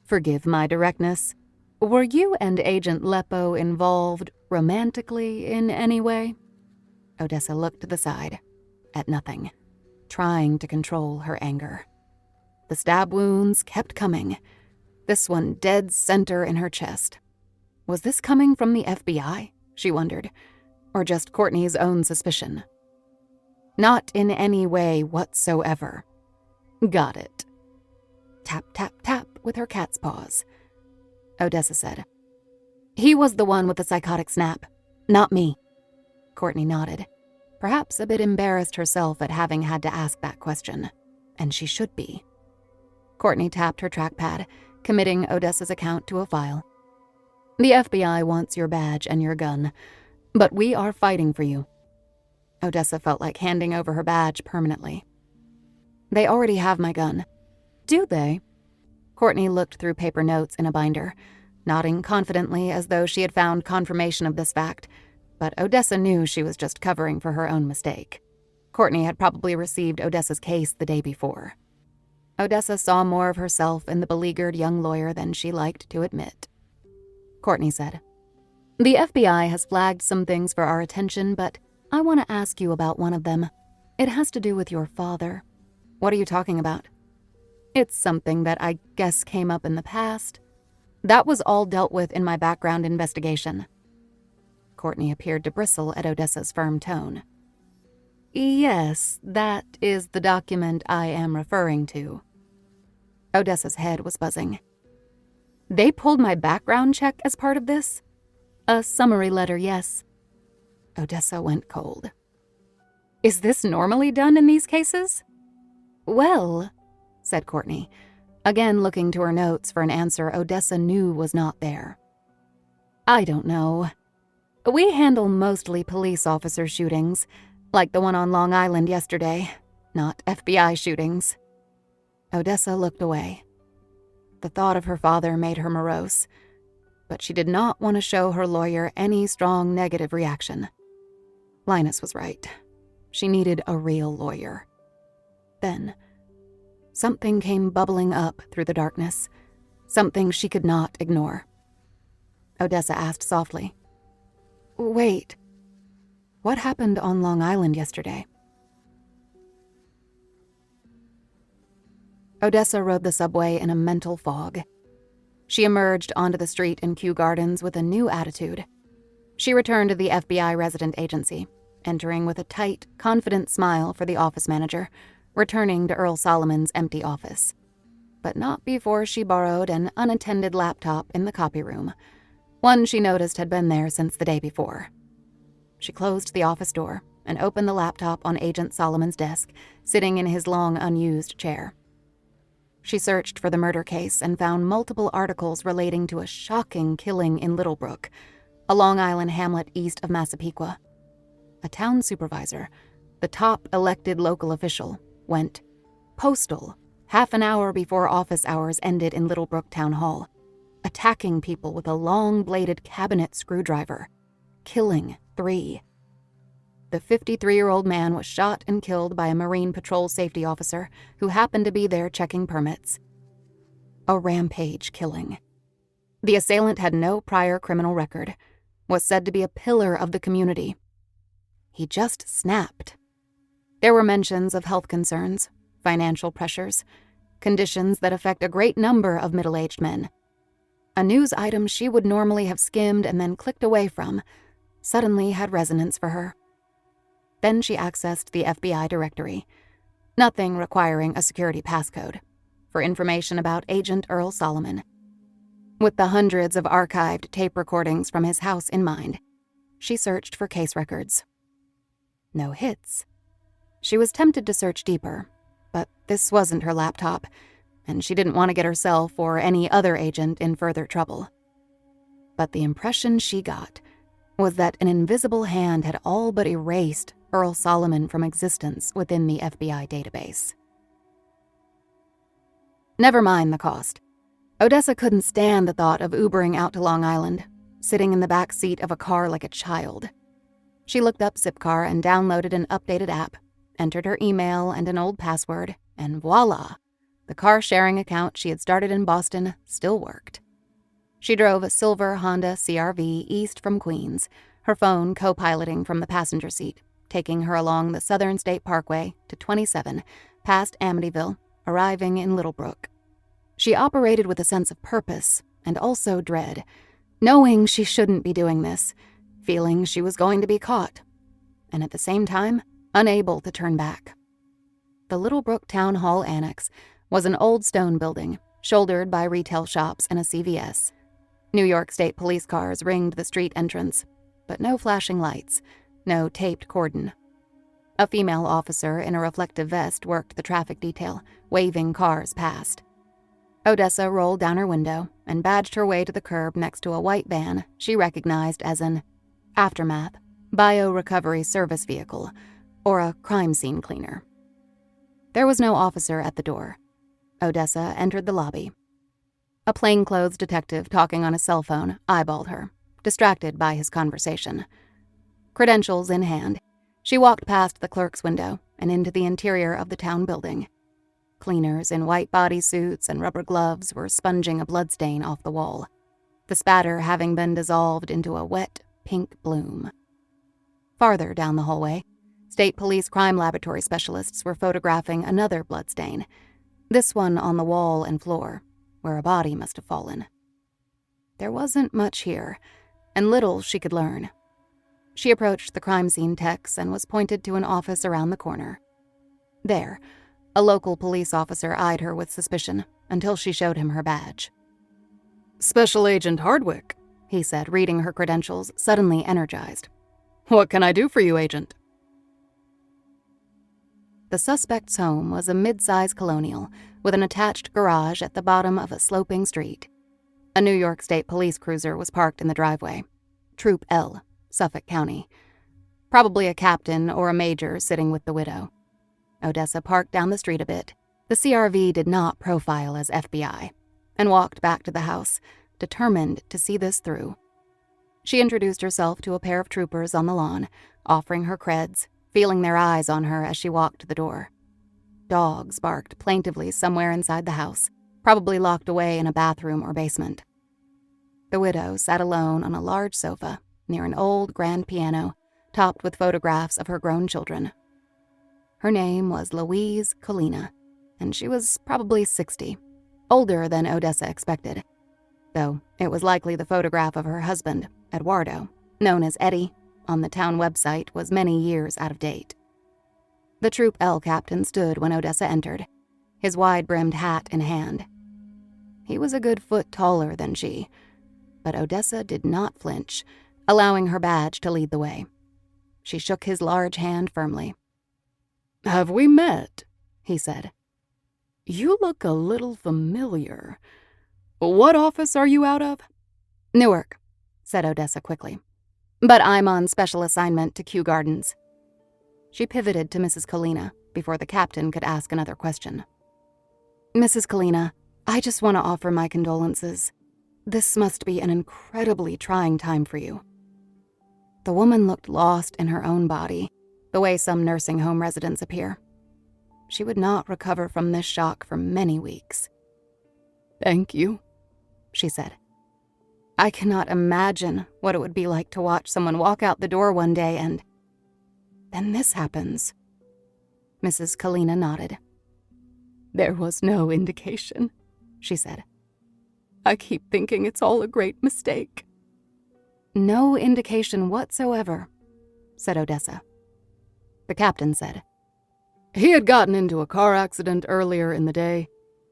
forgive my directness, were you and Agent Leppo involved romantically in any way?" Odessa looked to the side, at nothing, trying to control her anger. The stab wounds kept coming, this one dead center in her chest. Was this coming from the FBI, she wondered, or just Courtney's own suspicion? "Not in any way whatsoever." "Got it." Tap, tap, tap with her cat's paws. Odessa said, "He was the one with the psychotic snap, not me." Courtney nodded, perhaps a bit embarrassed herself at having had to ask that question, and she should be. Courtney tapped her trackpad, committing Odessa's account to a file. "The FBI wants your badge and your gun, but we are fighting for you." Odessa felt like handing over her badge permanently. "They already have my gun." "Do they?" Courtney looked through paper notes in a binder, nodding confidently as though she had found confirmation of this fact, but Odessa knew she was just covering for her own mistake. Courtney had probably received Odessa's case the day before. Odessa saw more of herself in the beleaguered young lawyer than she liked to admit. Courtney said, "The FBI has flagged some things for our attention, but I want to ask you about one of them. It has to do with your father." "What are you talking about?" "It's something that I guess came up in the past. That was all dealt with in my background investigation." Courtney appeared to bristle at Odessa's firm tone. "Yes, that is the document I am referring to." Odessa's head was buzzing. "They pulled my background check as part of this?" "A summary letter, yes." Odessa went cold. "Is this normally done in these cases?" "Well," said Courtney, again looking to her notes for an answer Odessa knew was not there. "I don't know. We handle mostly police officer shootings, like the one on Long Island yesterday, not FBI shootings." Odessa looked away. The thought of her father made her morose, but she did not want to show her lawyer any strong negative reaction. Linus was right. She needed a real lawyer. Then, something came bubbling up through the darkness, something she could not ignore. Odessa asked softly, "Wait, what happened on Long Island yesterday?" Odessa rode the subway in a mental fog. She emerged onto the street in Kew Gardens with a new attitude. She returned to the FBI resident agency, entering with a tight, confident smile for the office manager, returning to Earl Solomon's empty office. But not before she borrowed an unattended laptop in the copy room, one she noticed had been there since the day before. She closed the office door and opened the laptop on Agent Solomon's desk, sitting in his long, unused chair. She searched for the murder case and found multiple articles relating to a shocking killing in Littlebrook, a Long Island hamlet east of Massapequa. A town supervisor, the top elected local official, went postal half an hour before office hours ended in Littlebrook Town Hall, attacking people with a long-bladed cabinet screwdriver, killing 3. The 53-year-old man was shot and killed by a Marine Patrol safety officer who happened to be there checking permits. a rampage killing. The assailant had no prior criminal record, was said to be a pillar of the community. He just snapped. There were mentions of health concerns, financial pressures, conditions that affect a great number of middle-aged men. A news item she would normally have skimmed and then clicked away from suddenly had resonance for her. Then she accessed the FBI directory, nothing requiring a security passcode, for information about Agent Earl Solomon. With the hundreds of archived tape recordings from his house in mind, she searched for case records. No hits. She was tempted to search deeper, but this wasn't her laptop, and she didn't want to get herself or any other agent in further trouble. But the impression she got was that an invisible hand had all but erased Earl Solomon from existence within the FBI database. Never mind the cost. Odessa couldn't stand the thought of Ubering out to Long Island, sitting in the back seat of a car like a child. She looked up Zipcar and downloaded an updated app, entered her email and an old password, and voila! The car-sharing account she had started in Boston still worked. She drove a silver Honda CR-V east from Queens, her phone co-piloting from the passenger seat, taking her along the Southern State Parkway to 27, past Amityville, arriving in Littlebrook. She operated with a sense of purpose and also dread, knowing she shouldn't be doing this, feeling she was going to be caught, and at the same time, unable to turn back. The Littlebrook Town Hall Annex was an old stone building, shouldered by retail shops and a CVS. New York State police cars ringed the street entrance, but no flashing lights, no taped cordon. A female officer in a reflective vest worked the traffic detail, waving cars past. Odessa rolled down her window and badged her way to the curb next to a white van she recognized as an Aftermath bio-recovery service vehicle, or a crime scene cleaner. There was no officer at the door. Odessa entered the lobby. A plainclothes detective talking on a cell phone eyeballed her, distracted by his conversation. Credentials in hand, she walked past the clerk's window and into the interior of the town building. Cleaners in white bodysuits and rubber gloves were sponging a bloodstain off the wall, the spatter having been dissolved into a wet, pink bloom. Farther down the hallway, state police crime laboratory specialists were photographing another bloodstain, this one on the wall and floor, where a body must have fallen. There wasn't much here, and little she could learn. She approached the crime scene techs and was pointed to an office around the corner. There, a local police officer eyed her with suspicion until she showed him her badge. "Special Agent Hardwick," he said, reading her credentials, suddenly energized. "What can I do for you, Agent?" The suspect's home was a mid-size colonial with an attached garage at the bottom of a sloping street. A New York State police cruiser was parked in the driveway. Troop L, Suffolk County. Probably a captain or a major sitting with the widow. Odessa parked down the street a bit. The CR-V did not profile as FBI, and walked back to the house, determined to see this through. She introduced herself to a pair of troopers on the lawn, offering her creds, feeling their eyes on her as she walked to the door. Dogs barked plaintively somewhere inside the house, probably locked away in a bathroom or basement. The widow sat alone on a large sofa near an old grand piano, topped with photographs of her grown children. Her name was Louise Colina, and she was probably 60, older than Odessa expected, though it was likely the photograph of her husband, Eduardo, known as Eddie, on the town website was many years out of date. The Troop L captain stood when Odessa entered, his wide-brimmed hat in hand. He was a good foot taller than she, but Odessa did not flinch, allowing her badge to lead the way. She shook his large hand firmly. "Have we met?" he said. "You look a little familiar. What office are you out of?" "Newark," said Odessa quickly. "But I'm on special assignment to Kew Gardens." She pivoted to Mrs. Colina before the captain could ask another question. "Mrs. Colina, I just want to offer my condolences. This must be an incredibly trying time for you." The woman looked lost in her own body, the way some nursing home residents appear. She would not recover from this shock for many weeks. "Thank you," she said. "I cannot imagine what it would be like to watch someone walk out the door one day and then this happens." Mrs. Kalina nodded. "There was no indication," she said. "I keep thinking it's all a great mistake." "No indication whatsoever," said Odessa. The captain said, He had gotten into a car accident earlier in the day.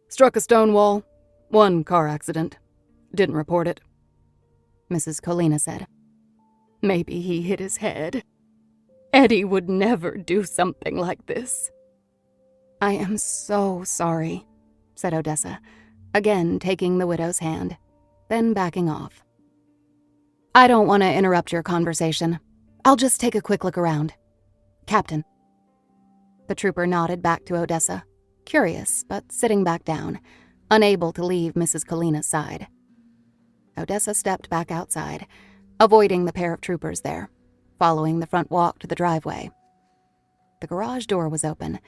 Struck a stone wall. One car accident. Didn't report it. Mrs. Colina said, "Maybe he hit his head. Eddie would never do something like this." "I am so sorry," said Odessa, again taking the widow's hand, then backing off. "I don't want to interrupt your conversation. I'll just take a quick look around. Captain." The trooper nodded back to Odessa, curious but sitting back down, unable to leave Mrs. Colina's side. Odessa stepped back outside, avoiding the pair of troopers there, following the front walk to the driveway. The garage door was open,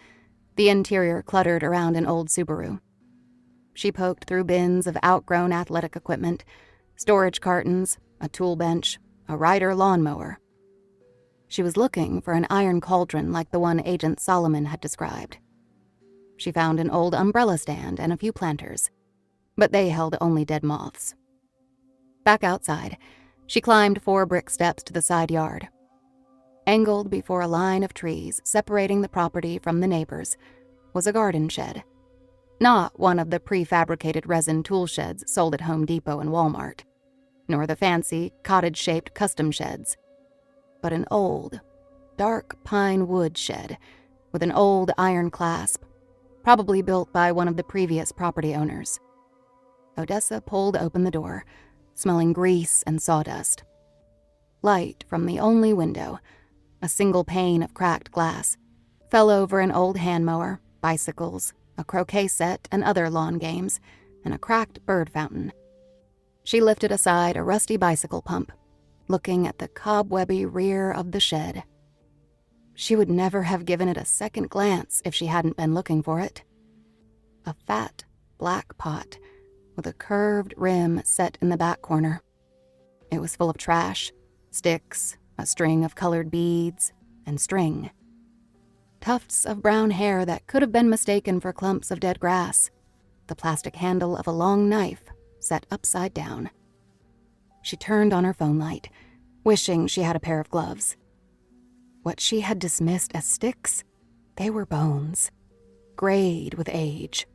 the interior cluttered around an old Subaru. She poked through bins of outgrown athletic equipment, storage cartons, a tool bench, a Ryder lawnmower. She was looking for an iron cauldron like the one Agent Solomon had described. She found an old umbrella stand and a few planters, but they held only dead moths. Back outside, she climbed 4 brick steps to the side yard. Angled before a line of trees separating the property from the neighbors was a garden shed. Not one of the prefabricated resin tool sheds sold at Home Depot and Walmart, nor the fancy, cottage-shaped custom sheds, but an old, dark pine wood shed with an old iron clasp, probably built by one of the previous property owners. Odessa pulled open the door, smelling grease and sawdust. Light from the only window, a single pane of cracked glass, fell over an old hand mower, bicycles, a croquet set and other lawn games, and a cracked bird fountain. She lifted aside a rusty bicycle pump, looking at the cobwebby rear of the shed. She would never have given it a second glance if she hadn't been looking for it. A fat, black pot with a curved rim set in the back corner. It was full of trash, sticks, a string of colored beads, and string. Tufts of brown hair that could have been mistaken for clumps of dead grass. The plastic handle of a long knife set upside down. She turned on her phone light, wishing she had a pair of gloves. What she had dismissed as sticks, they were bones, grayed with age.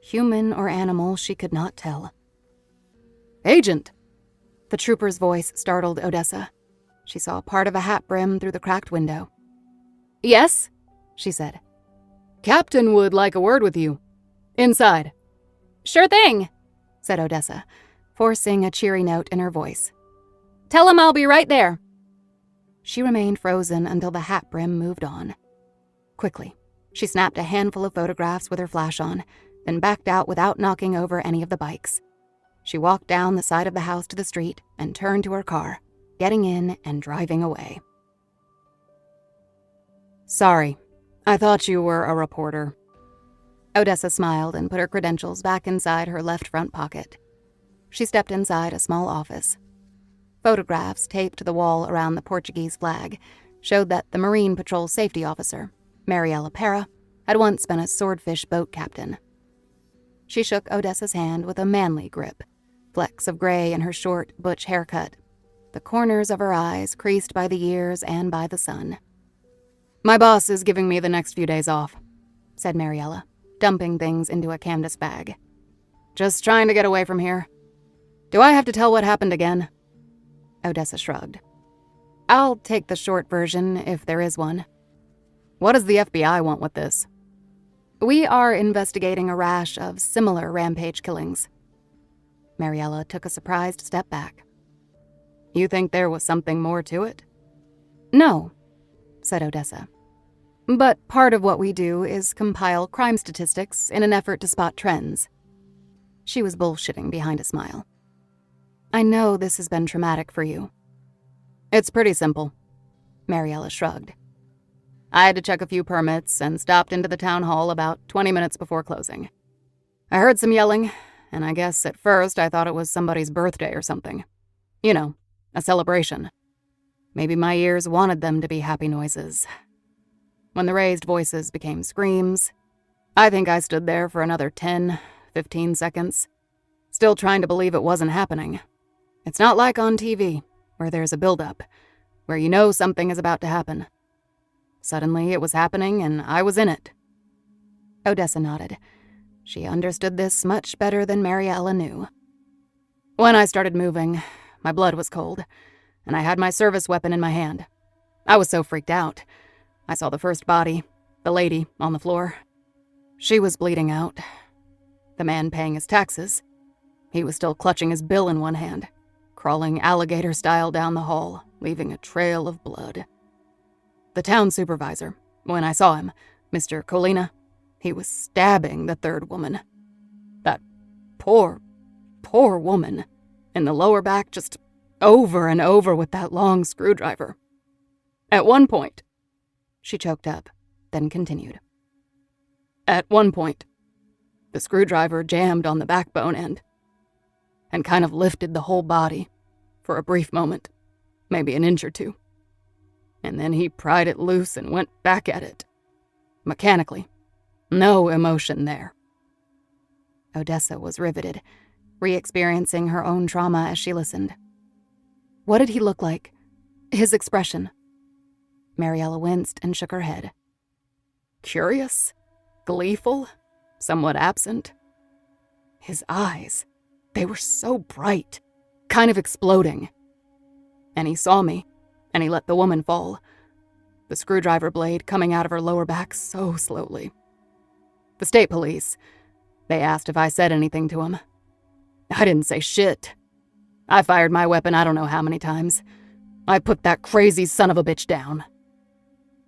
Human or animal, she could not tell. Agent! The trooper's voice startled Odessa. She saw part of a hat brim through the cracked window. "Yes?" she said. Captain would like a word with you. Inside. "Sure thing," said Odessa, forcing a cheery note in her voice. "Tell him I'll be right there." She remained frozen until the hat brim moved on. Quickly, she snapped a handful of photographs with her flash on, then backed out without knocking over any of the bikes. She walked down the side of the house to the street and turned to her car, getting in and driving away. Sorry, I thought you were a reporter. Odessa smiled and put her credentials back inside her left front pocket. She stepped inside a small office. Photographs taped to the wall around the Portuguese flag showed that the Marine Patrol safety officer, Mariella Pera, had once been a swordfish boat captain. She shook Odessa's hand with a manly grip, flecks of gray in her short, butch haircut, the corners of her eyes creased by the years and by the sun. My boss is giving me the next few days off, said Mariella, dumping things into a canvas bag. Just trying to get away from here. Do I have to tell what happened again? Odessa shrugged. I'll take the short version if there is one. What does the FBI want with this? We are investigating a rash of similar rampage killings. Mariella took a surprised step back. You think there was something more to it? No, said Odessa. But part of what we do is compile crime statistics in an effort to spot trends. She was bullshitting behind a smile. I know this has been traumatic for you. It's pretty simple. Mariella shrugged. I had to check a few permits and stopped into the town hall about 20 minutes before closing. I heard some yelling, and I guess at first I thought it was somebody's birthday or something. You know, a celebration. Maybe my ears wanted them to be happy noises. When the raised voices became screams, I think I stood there for another 10, 15 seconds, still trying to believe it wasn't happening. It's not like on TV, where there's a build-up, where you know something is about to happen. Suddenly it was happening and I was in it. Odessa nodded. She understood this much better than Mariella knew. When I started moving, my blood was cold, and I had my service weapon in my hand. I was so freaked out. I saw the first body, the lady, on the floor. She was bleeding out. The man paying his taxes. He was still clutching his bill in one hand, crawling alligator-style down the hall, leaving a trail of blood. The town supervisor, when I saw him, Mr. Colina, he was stabbing the third woman. That poor woman, in the lower back, just over and over with that long screwdriver. At one point, she choked up, then continued. At one point, the screwdriver jammed on the backbone end and kind of lifted the whole body for a brief moment, maybe an inch or two. And then he pried it loose and went back at it. Mechanically. No emotion there. Odessa was riveted, re-experiencing her own trauma as she listened. What did he look like? His expression? Mariella winced and shook her head. Curious? Gleeful? Somewhat absent? His eyes, they were so bright, kind of exploding. And he saw me, and he let the woman fall, the screwdriver blade coming out of her lower back so slowly. The state police, they asked if I said anything to him. I didn't say shit. I fired my weapon I don't know how many times. I put that crazy son of a bitch down.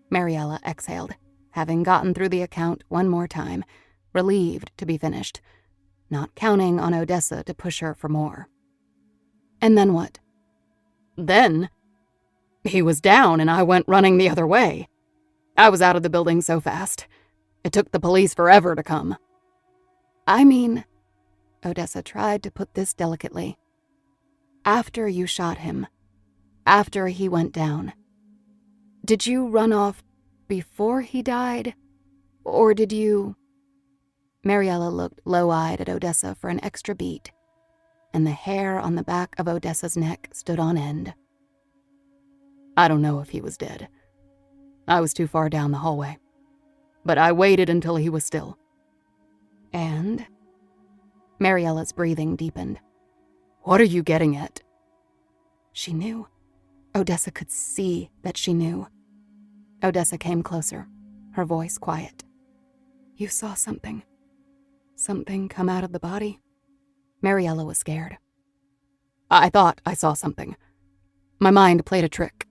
Mariella exhaled, having gotten through the account one more time, relieved to be finished, not counting on Odessa to push her for more. And then what? Then, he was down and I went running the other way. I was out of the building so fast. It took the police forever to come. I mean, Odessa tried to put this delicately. After you shot him, after he went down, did you run off before he died, or did you... Mariella looked low-eyed at Odessa for an extra beat, and the hair on the back of Odessa's neck stood on end. I don't know if he was dead. I was too far down the hallway. But I waited until he was still. And? Mariella's breathing deepened. What are you getting at? She knew. Odessa could see that she knew. Odessa came closer, her voice quiet. You saw something. Something come out of the body? Mariella was scared. I thought I saw something. My mind played a trick.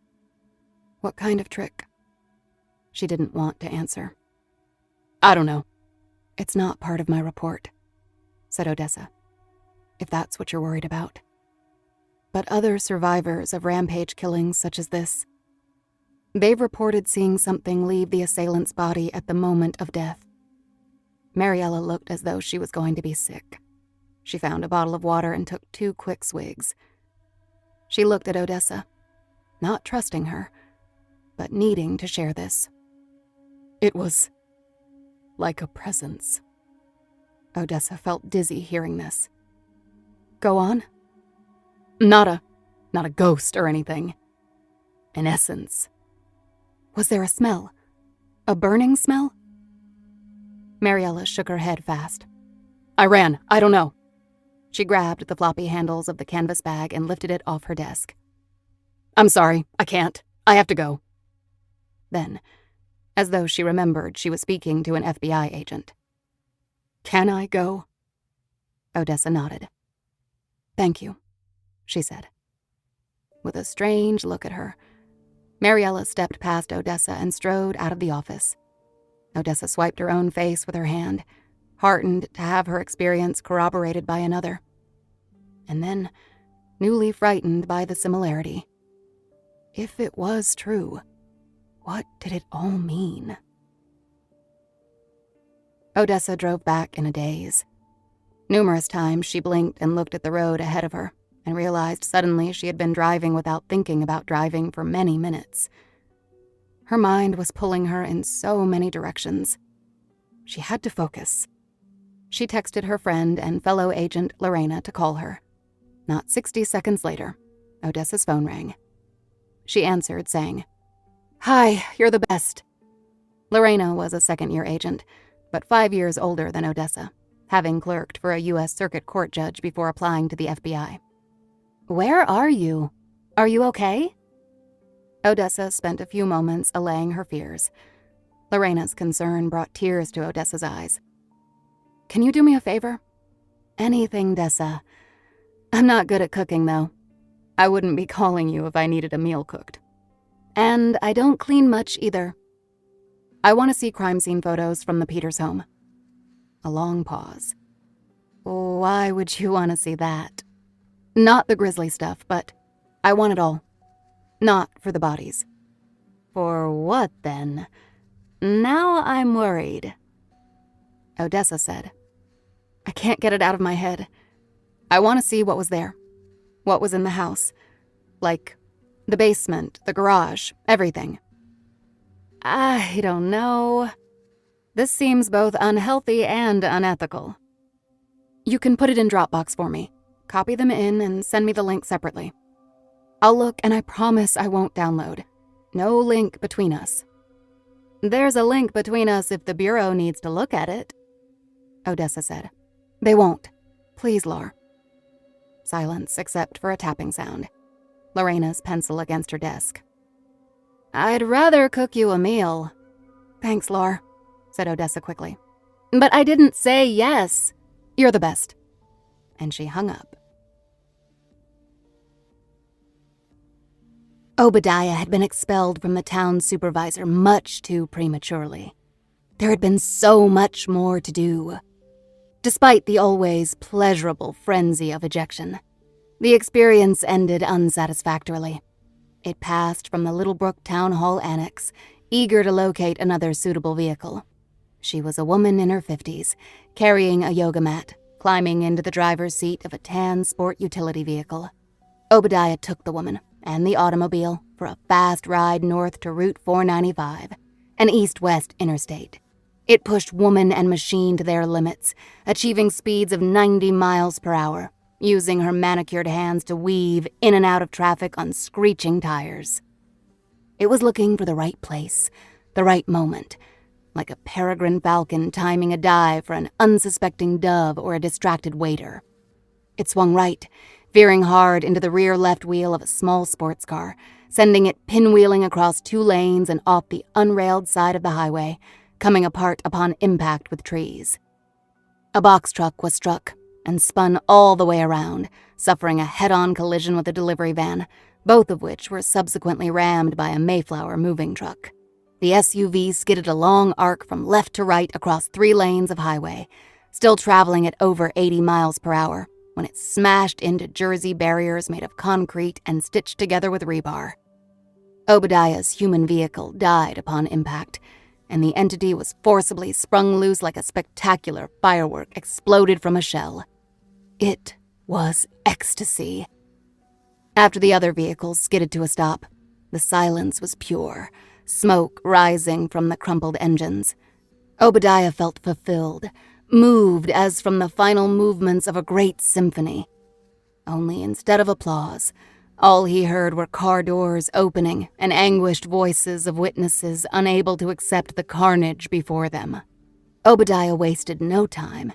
What kind of trick? She didn't want to answer. I don't know. It's not part of my report, said Odessa, if that's what you're worried about. But other survivors of rampage killings such as this, they've reported seeing something leave the assailant's body at the moment of death. Mariella looked as though she was going to be sick. She found a bottle of water and took 2 quick swigs. She looked at Odessa, not trusting her, but needing to share this. It was like a presence. Odessa felt dizzy hearing this. Go on. Not a ghost or anything. An essence. Was there a smell? A burning smell? Mariella shook her head fast. I ran. I don't know. She grabbed the floppy handles of the canvas bag and lifted it off her desk. I'm sorry. I can't. I have to go. Then, as though she remembered she was speaking to an FBI agent. Can I go? Odessa nodded. Thank you, she said. With a strange look at her, Mariella stepped past Odessa and strode out of the office. Odessa swiped her own face with her hand, heartened to have her experience corroborated by another. And then, newly frightened by the similarity. If it was true, what did it all mean? Odessa drove back in a daze. Numerous times she blinked and looked at the road ahead of her and realized suddenly she had been driving without thinking about driving for many minutes. Her mind was pulling her in so many directions. She had to focus. She texted her friend and fellow agent Lorena to call her. Not 60 seconds later, Odessa's phone rang. She answered, saying, "Hi, you're the best." Lorena was a second-year agent, but 5 years older than Odessa, having clerked for a U.S. Circuit Court judge before applying to the FBI. "Where are you? Are you okay?" Odessa spent a few moments allaying her fears. Lorena's concern brought tears to Odessa's eyes. "Can you do me a favor?" "Anything, Dessa. I'm not good at cooking, though. I wouldn't be calling you if I needed a meal cooked. And I don't clean much either. I want to see crime scene photos from the Peters home." A long pause. "Why would you want to see that?" "Not the grisly stuff, but I want it all. Not for the bodies." "For what, then? Now I'm worried." Odessa said, "I can't get it out of my head. I want to see what was there. What was in the house. Like, the basement, the garage, everything." "I don't know. This seems both unhealthy and unethical." "You can put it in Dropbox for me. Copy them in and send me the link separately. I'll look and I promise I won't download. No link between us." "There's a link between us if the Bureau needs to look at it," Odessa said. "They won't. Please, Lar." Silence except for a tapping sound. Lorena's pencil against her desk. "I'd rather cook you a meal." "Thanks, Lar," said Odessa quickly. "But I didn't say yes." "You're the best." And she hung up. Obadiah had been expelled from the town supervisor much too prematurely. There had been so much more to do. Despite the always pleasurable frenzy of ejection, the experience ended unsatisfactorily. It passed from the Littlebrook Town Hall Annex, eager to locate another suitable vehicle. She was a woman in her 50s, carrying a yoga mat, climbing into the driver's seat of a tan sport utility vehicle. Obadiah took the woman and the automobile for a fast ride north to Route 495, an east-west interstate. It pushed woman and machine to their limits, achieving speeds of 90 miles per hour, using her manicured hands to weave in and out of traffic on screeching tires. It was looking for the right place, the right moment, like a peregrine falcon timing a dive for an unsuspecting dove or a distracted waiter. It swung right, veering hard into the rear left wheel of a small sports car, sending it pinwheeling across 2 lanes and off the unrailed side of the highway, coming apart upon impact with trees. A box truck was struck and spun all the way around, suffering a head-on collision with a delivery van, both of which were subsequently rammed by a Mayflower moving truck. The SUV skidded a long arc from left to right across 3 lanes of highway, still traveling at over 80 miles per hour, when it smashed into Jersey barriers made of concrete and stitched together with rebar. Obadiah's human vehicle died upon impact, and the entity was forcibly sprung loose like a spectacular firework exploded from a shell. It was ecstasy. After the other vehicles skidded to a stop, the silence was pure, smoke rising from the crumpled engines. Obadiah felt fulfilled, moved as from the final movements of a great symphony. Only instead of applause, all he heard were car doors opening and anguished voices of witnesses unable to accept the carnage before them. Obadiah wasted no time.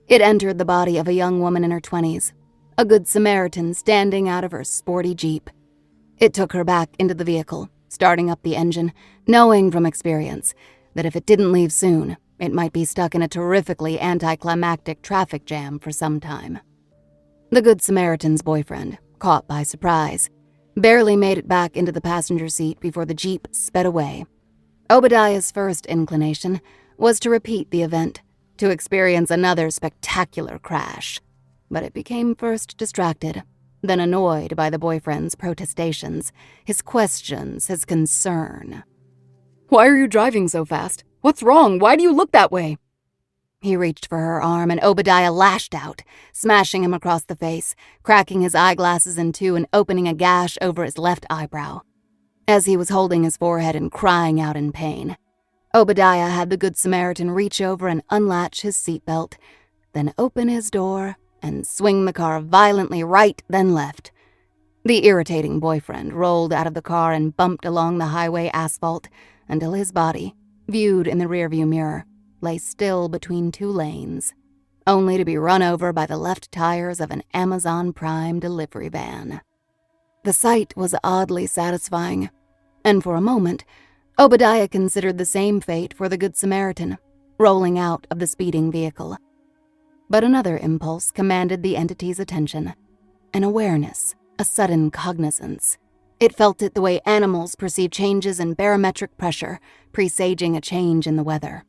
It entered the body of a young woman in her 20s, a good Samaritan standing out of her sporty Jeep. It took her back into the vehicle, starting up the engine, knowing from experience that if it didn't leave soon, it might be stuck in a terrifically anticlimactic traffic jam for some time. The Good Samaritan's boyfriend, caught by surprise, barely made it back into the passenger seat before the Jeep sped away. Obadiah's first inclination was to repeat the event, to experience another spectacular crash. But it became first distracted, then annoyed by the boyfriend's protestations, his questions, his concern. "Why are you driving so fast? What's wrong? Why do you look that way?" He reached for her arm, and Obadiah lashed out, smashing him across the face, cracking his eyeglasses in two and opening a gash over his left eyebrow. As he was holding his forehead and crying out in pain, Obadiah had the Good Samaritan reach over and unlatch his seatbelt, then open his door and swing the car violently right then left. The irritating boyfriend rolled out of the car and bumped along the highway asphalt until his body, viewed in the rearview mirror, lay still between two lanes, only to be run over by the left tires of an Amazon Prime delivery van. The sight was oddly satisfying, and for a moment, Obadiah considered the same fate for the Good Samaritan, rolling out of the speeding vehicle. But another impulse commanded the entity's attention, an awareness, a sudden cognizance. It felt it the way animals perceive changes in barometric pressure, presaging a change in the weather.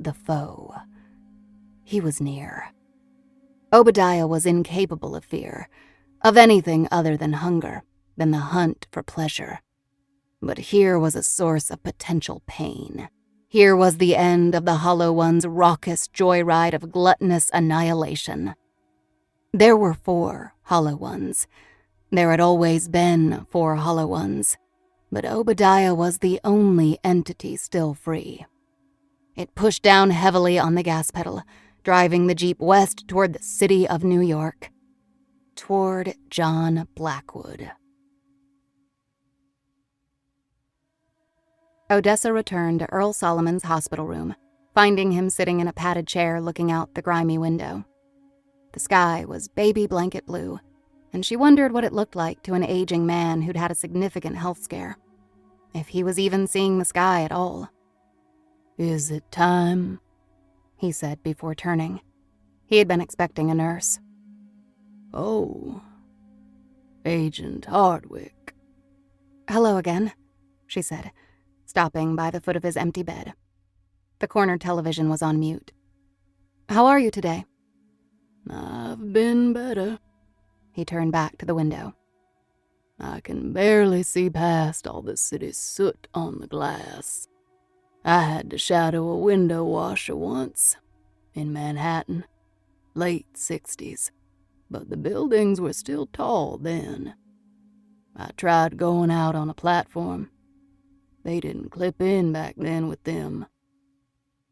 The foe. He was near. Obadiah was incapable of fear, of anything other than hunger, than the hunt for pleasure. But here was a source of potential pain. Here was the end of the Hollow One's raucous joyride of gluttonous annihilation. There were 4 Hollow Ones. There had always been 4 Hollow Ones, but Obadiah was the only entity still free. It pushed down heavily on the gas pedal, driving the Jeep west toward the city of New York, toward John Blackwood. Odessa returned to Earl Solomon's hospital room, finding him sitting in a padded chair looking out the grimy window. The sky was baby blanket blue, and she wondered what it looked like to an aging man who'd had a significant health scare, if he was even seeing the sky at all. "Is it time?" he said before turning. He had been expecting a nurse. "Oh, Agent Hardwick." "Hello again," she said, stopping by the foot of his empty bed. The corner television was on mute. "How are you today?" "I've been better." He turned back to the window. "I can barely see past all the city soot on the glass. I had to shadow a window washer once, in Manhattan, late 60s, but the buildings were still tall then. I tried going out on a platform. They didn't clip in back then with them.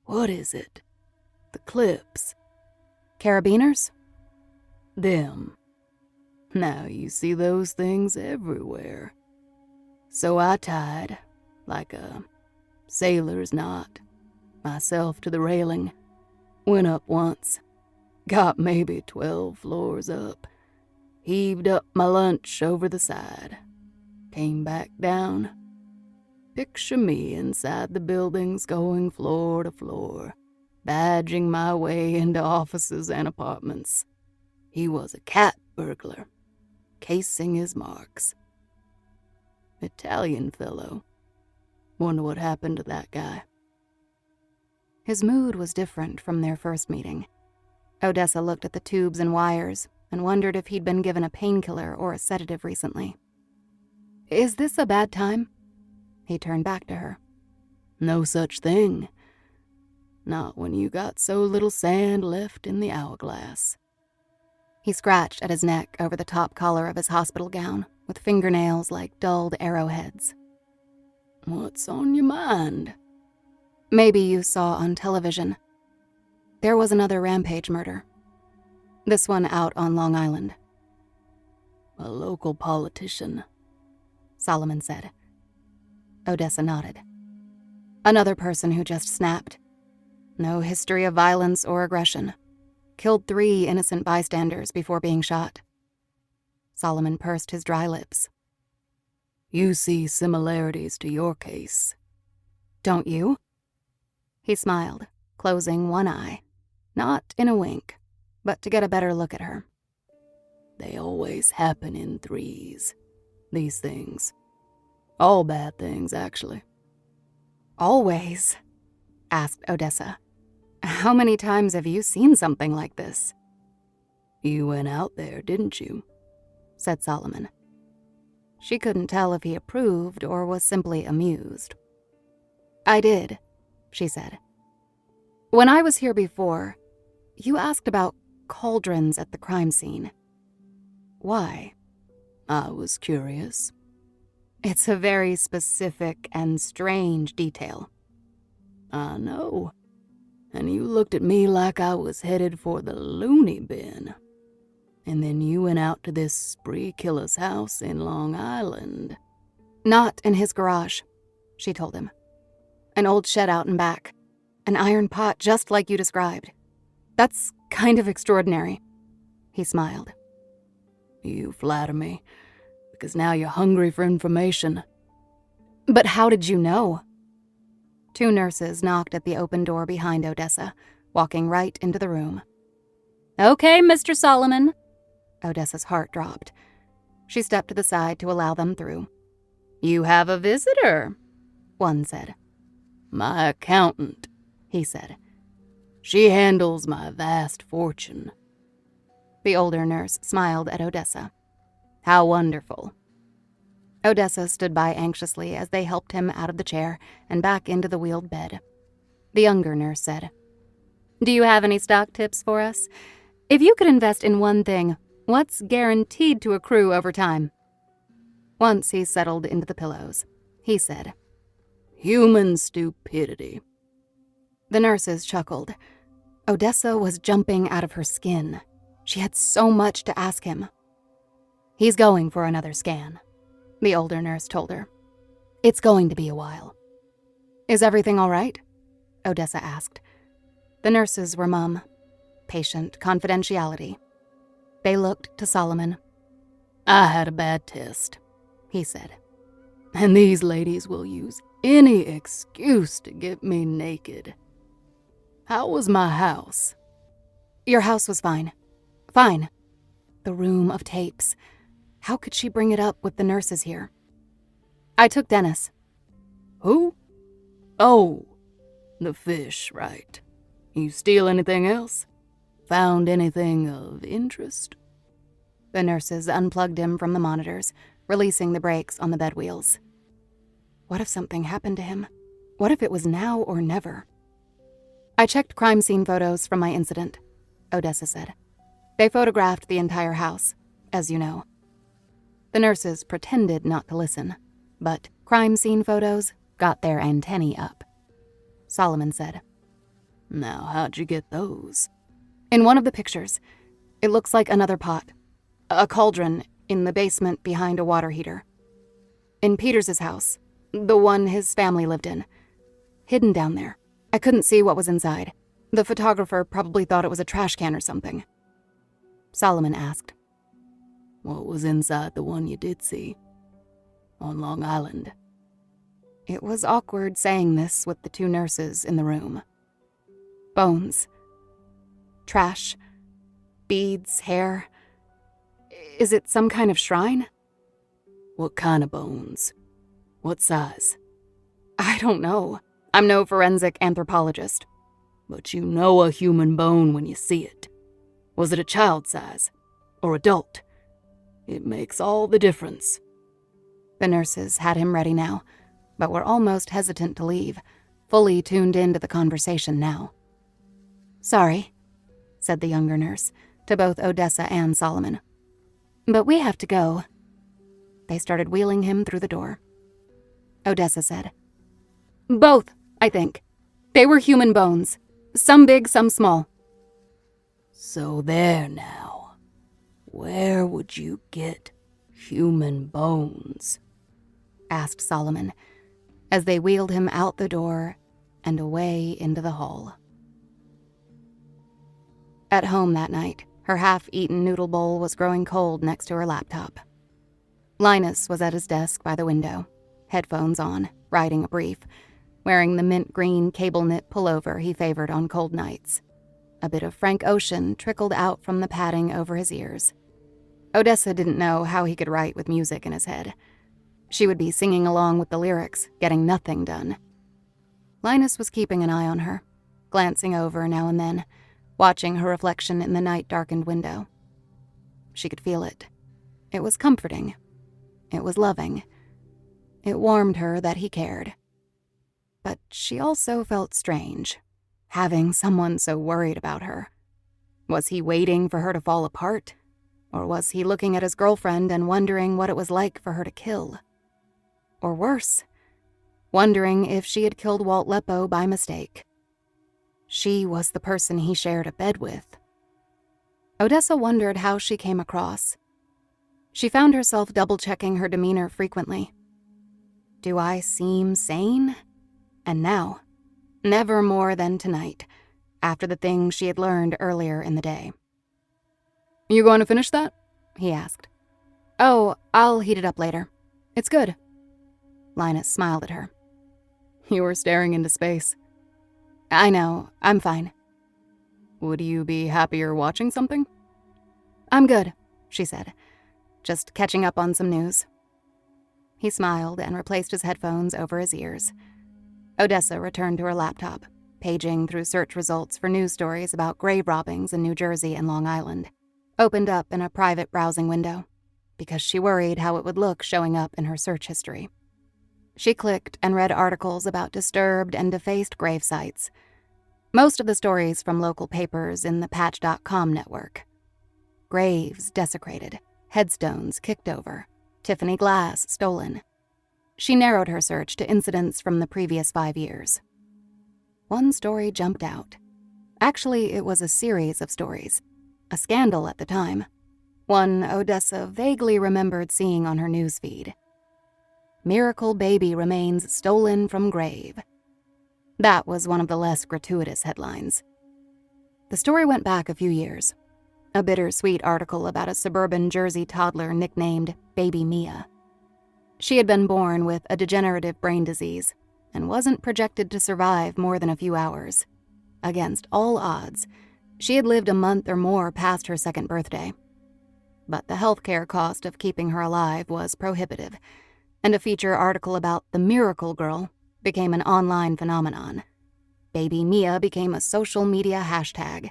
What is it? The clips. Carabiners? Them. Now you see those things everywhere. So I tied, like a sailor's knot, myself to the railing. Went up once. Got maybe 12 floors up. Heaved up my lunch over the side. Came back down. Picture me inside the buildings going floor to floor, badging my way into offices and apartments. He was a cat burglar, casing his marks. Italian fellow. Wonder what happened to that guy." His mood was different from their first meeting. Odessa looked at the tubes and wires and wondered if he'd been given a painkiller or a sedative recently. "Is this a bad time?" He turned back to her. "No such thing. Not when you got so little sand left in the hourglass." He scratched at his neck over the top collar of his hospital gown, with fingernails like dulled arrowheads. "What's on your mind?" "Maybe you saw on television. There was another rampage murder. This one out on Long Island." "A local politician," Solomon said. Odessa nodded. "Another person who just snapped. No history of violence or aggression. Killed 3 innocent bystanders before being shot." Solomon pursed his dry lips. "You see similarities to your case." "Don't you?" He smiled, closing one eye. Not in a wink, but to get a better look at her. "They always happen in threes, these things. All bad things, actually." "Always?" asked Odessa. "How many times have you seen something like this?" "You went out there, didn't you?" said Solomon. She couldn't tell if he approved or was simply amused. "I did," she said. When I was here before, you asked about cauldrons at the crime scene. Why? I was curious. It's a very specific and strange detail. I know. And you looked at me like I was headed for the loony bin. And then you went out to this spree killer's house in Long Island. Not in his garage, she told him. An old shed out and back. An iron pot just like you described. That's kind of extraordinary. He smiled. You flatter me, because now you're hungry for information. But how did you know? 2 nurses knocked at the open door behind Odessa, walking right into the room. Okay, Mr. Solomon. Odessa's heart dropped. She stepped to the side to allow them through. You have a visitor, one said. My accountant, he said. She handles my vast fortune. The older nurse smiled at Odessa. How wonderful. Odessa stood by anxiously as they helped him out of the chair and back into the wheeled bed. The younger nurse said, Do you have any stock tips for us? If you could invest in one thing, what's guaranteed to accrue over time? Once he settled into the pillows, he said, Human stupidity. The nurses chuckled. Odessa was jumping out of her skin. She had so much to ask him. He's going for another scan, the older nurse told her. It's going to be a while. Is everything all right? Odessa asked. The nurses were mum. Patient confidentiality. They looked to Solomon. I had a bad test, he said. And these ladies will use any excuse to get me naked. How was my house? Your house was fine. Fine. The room of tapes. How could she bring it up with the nurses here? I took Dennis. Who? Oh, the fish, right. You steal anything else? Found anything of interest? The nurses unplugged him from the monitors, releasing the brakes on the bed wheels. What if something happened to him? What if it was now or never? I checked crime scene photos from my incident, Odessa said. They photographed the entire house, as you know. The nurses pretended not to listen, but crime scene photos got their antennae up. Solomon said, Now, how'd you get those? In one of the pictures, it looks like another pot. A cauldron in the basement behind a water heater. In Peters's house, the one his family lived in. Hidden down there. I couldn't see what was inside. The photographer probably thought it was a trash can or something. Solomon asked, What was inside the one you did see? On Long Island? It was awkward saying this with the 2 nurses in the room. Bones. Trash. Beads, hair. Is it some kind of shrine? What kind of bones? What size? I don't know. I'm no forensic anthropologist. But you know a human bone when you see it. Was it a child size? Or adult? It makes all the difference. The nurses had him ready now, but were almost hesitant to leave, fully tuned into the conversation now. Sorry, said the younger nurse, to both Odessa and Solomon. But we have to go. They started wheeling him through the door. Odessa said, Both, I think. They were human bones. Some big, some small. So there now. Where would you get human bones? Asked Solomon, as they wheeled him out the door and away into the hall. At home that night, her half-eaten noodle bowl was growing cold next to her laptop. Linus was at his desk by the window, headphones on, writing a brief, wearing the mint-green cable-knit pullover he favored on cold nights. A bit of Frank Ocean trickled out from the padding over his ears. Odessa didn't know how he could write with music in his head. She would be singing along with the lyrics, getting nothing done. Linus was keeping an eye on her, glancing over now and then, watching her reflection in the night-darkened window. She could feel it. It was comforting. It was loving. It warmed her that he cared. But she also felt strange, Having someone so worried about her. Was he waiting for her to fall apart? Or was he looking at his girlfriend and wondering what it was like for her to kill? Or worse, wondering if she had killed Walt Leppo by mistake. She was the person he shared a bed with. Odessa wondered how she came across. She found herself double-checking her demeanor frequently. Do I seem sane? And now, never more than tonight, after the things she had learned earlier in the day. You going to finish that? He asked. Oh, I'll heat it up later. It's good. Linus smiled at her. You were staring into space. I know, I'm fine. Would you be happier watching something? I'm good, she said, just catching up on some news. He smiled and replaced his headphones over his ears. Odessa returned to her laptop, paging through search results for news stories about grave robbings in New Jersey and Long Island, opened up in a private browsing window, because she worried how it would look showing up in her search history. She clicked and read articles about disturbed and defaced grave sites, most of the stories from local papers in the Patch.com network. Graves desecrated, headstones kicked over, Tiffany glass stolen. She narrowed her search to incidents from the previous 5 years. One story jumped out. Actually, it was a series of stories, a scandal at the time, one Odessa vaguely remembered seeing on her newsfeed. Miracle baby remains stolen from grave. That was one of the less gratuitous headlines. The story went back a few years. A bittersweet article about a suburban Jersey toddler nicknamed Baby Mia. She had been born with a degenerative brain disease and wasn't projected to survive more than a few hours. Against all odds, she had lived a month or more past her second birthday. But the healthcare cost of keeping her alive was prohibitive, and a feature article about the Miracle Girl became an online phenomenon. Baby Mia became a social media hashtag.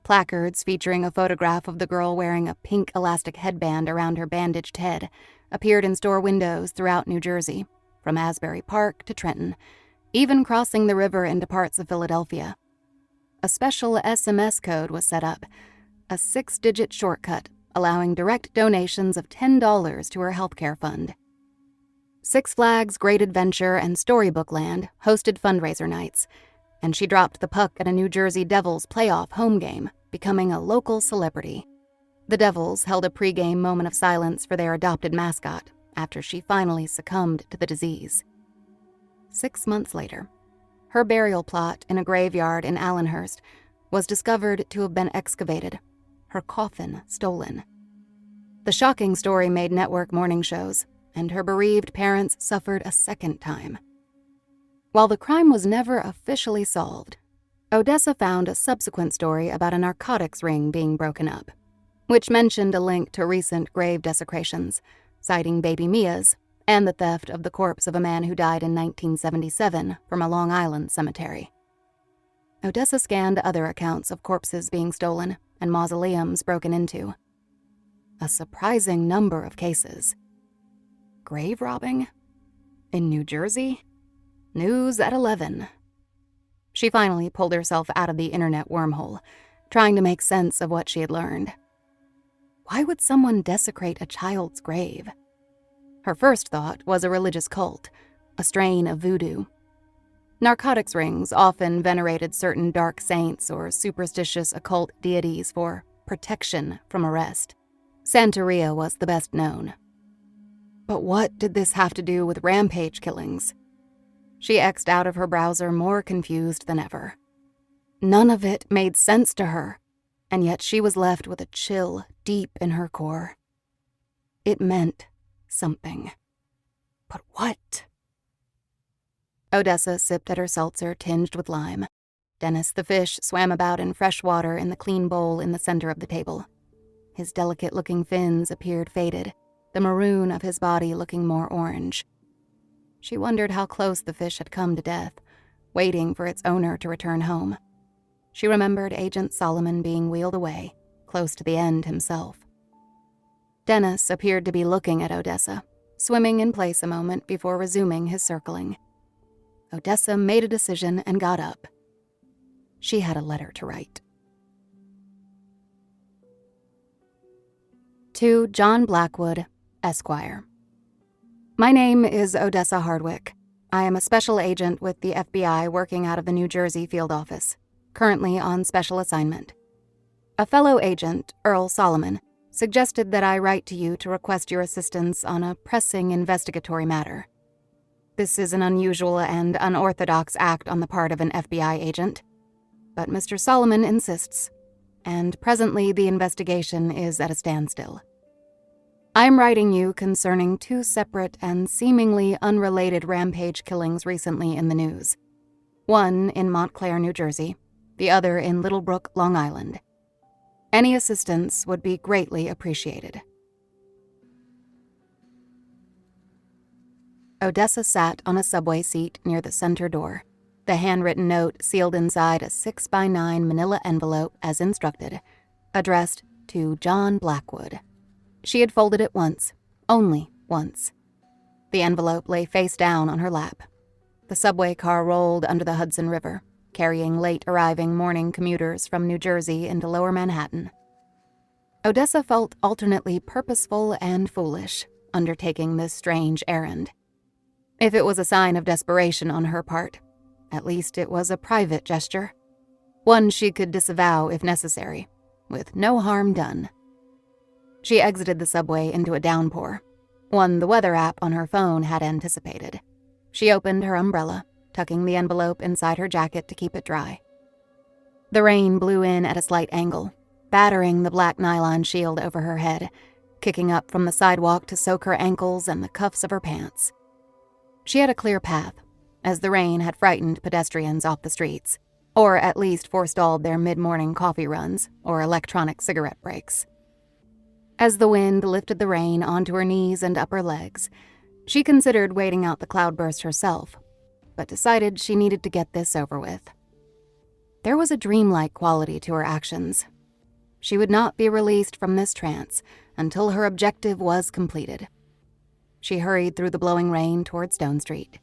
Placards featuring a photograph of the girl wearing a pink elastic headband around her bandaged head appeared in store windows throughout New Jersey, from Asbury Park to Trenton, even crossing the river into parts of Philadelphia. A special SMS code was set up, a 6-digit shortcut allowing direct donations of $10 to her healthcare fund. Six Flags Great Adventure and Storybook Land hosted fundraiser nights, and she dropped the puck at a New Jersey Devils playoff home game, becoming a local celebrity. The Devils held a pregame moment of silence for their adopted mascot after she finally succumbed to the disease. 6 months later, her burial plot in a graveyard in Allenhurst was discovered to have been excavated, her coffin stolen. The shocking story made network morning shows, and her bereaved parents suffered a second time. While the crime was never officially solved, Odessa found a subsequent story about a narcotics ring being broken up, which mentioned a link to recent grave desecrations, citing Baby Mia's and the theft of the corpse of a man who died in 1977 from a Long Island cemetery. Odessa scanned other accounts of corpses being stolen and mausoleums broken into. A surprising number of cases. Grave robbing? In New Jersey? News at 11. She finally pulled herself out of the internet wormhole, trying to make sense of what she had learned. Why would someone desecrate a child's grave? Her first thought was a religious cult, a strain of voodoo. Narcotics rings often venerated certain dark saints or superstitious occult deities for protection from arrest. Santeria was the best known. But what did this have to do with rampage killings? She X'd out of her browser more confused than ever. None of it made sense to her, and yet she was left with a chill deep in her core. It meant something. But what? Odessa sipped at her seltzer tinged with lime. Dennis the fish swam about in fresh water in the clean bowl in the center of the table. His delicate-looking fins appeared faded, the maroon of his body looking more orange. She wondered how close the fish had come to death, waiting for its owner to return home. She remembered Agent Solomon being wheeled away, close to the end himself. Dennis appeared to be looking at Odessa, swimming in place a moment before resuming his circling. Odessa made a decision and got up. she had a letter to write. To John Blackwood, Esquire. My name is Odessa Hardwick. I am a special agent with the FBI working out of the New Jersey field office, currently on special assignment. A fellow agent, Earl Solomon, suggested that I write to you to request your assistance on a pressing investigatory matter. This is an unusual and unorthodox act on the part of an FBI agent, but Mr. Solomon insists, and presently the investigation is at a standstill. I am writing you concerning two separate and seemingly unrelated rampage killings recently in the news. One in Montclair, New Jersey, the other in Little Brook, Long Island. Any assistance would be greatly appreciated. Odessa sat on a subway seat near the center door, the handwritten note sealed inside a 6x9 manila envelope as instructed, addressed to John Blackwood. She had folded it once, only once. The envelope lay face down on her lap. The subway car rolled under the Hudson River, carrying late-arriving morning commuters from New Jersey into Lower Manhattan. Odessa felt alternately purposeful and foolish, undertaking this strange errand. If it was a sign of desperation on her part, at least it was a private gesture, one she could disavow if necessary, with no harm done. She exited the subway into a downpour, one the weather app on her phone had anticipated. She opened her umbrella, tucking the envelope inside her jacket to keep it dry. The rain blew in at a slight angle, battering the black nylon shield over her head, kicking up from the sidewalk to soak her ankles and the cuffs of her pants. She had a clear path, as the rain had frightened pedestrians off the streets, or at least forestalled their mid-morning coffee runs or electronic cigarette breaks. As the wind lifted the rain onto her knees and upper legs, she considered waiting out the cloudburst herself, but decided she needed to get this over with. There was a dreamlike quality to her actions. She would not be released from this trance until her objective was completed. She hurried through the blowing rain toward Stone Street.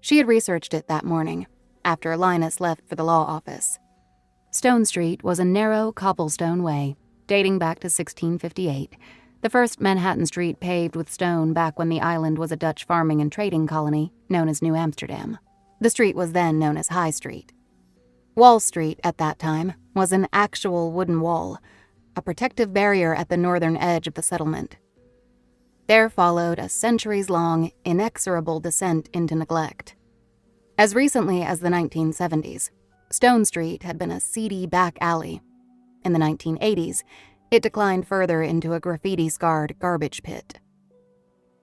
She had researched it that morning, after Linus left for the law office. Stone Street was a narrow cobblestone way, dating back to 1658, the first Manhattan street paved with stone back when the island was a Dutch farming and trading colony known as New Amsterdam. The street was then known as High Street. Wall Street, at that time, was an actual wooden wall, a protective barrier at the northern edge of the settlement. There followed a centuries-long, inexorable descent into neglect. As recently as the 1970s, Stone Street had been a seedy back alley. In the 1980s, it declined further into a graffiti-scarred garbage pit.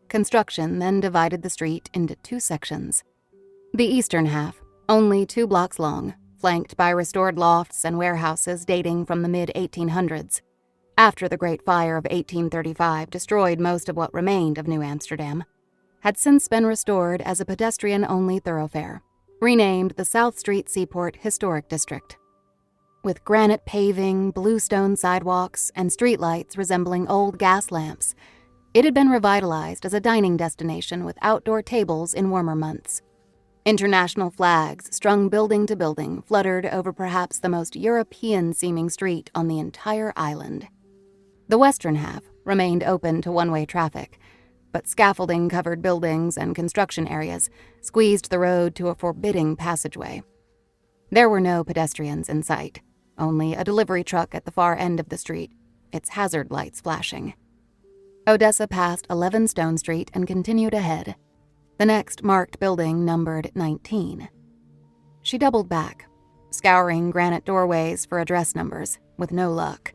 Construction then divided the street into two sections. The eastern half, only 2 blocks long, flanked by restored lofts and warehouses dating from the mid-1800s, after the Great Fire of 1835 destroyed most of what remained of New Amsterdam, had since been restored as a pedestrian-only thoroughfare, renamed the South Street Seaport Historic District. With granite paving, bluestone sidewalks, and streetlights resembling old gas lamps, it had been revitalized as a dining destination with outdoor tables in warmer months. International flags, strung building to building, fluttered over perhaps the most European-seeming street on the entire island. The western half remained open to one-way traffic, but scaffolding-covered buildings and construction areas squeezed the road to a forbidding passageway. There were no pedestrians in sight, only a delivery truck at the far end of the street, its hazard lights flashing. Odessa passed 11 Stone Street and continued ahead. The next marked building numbered 19. She doubled back, scouring granite doorways for address numbers, with no luck.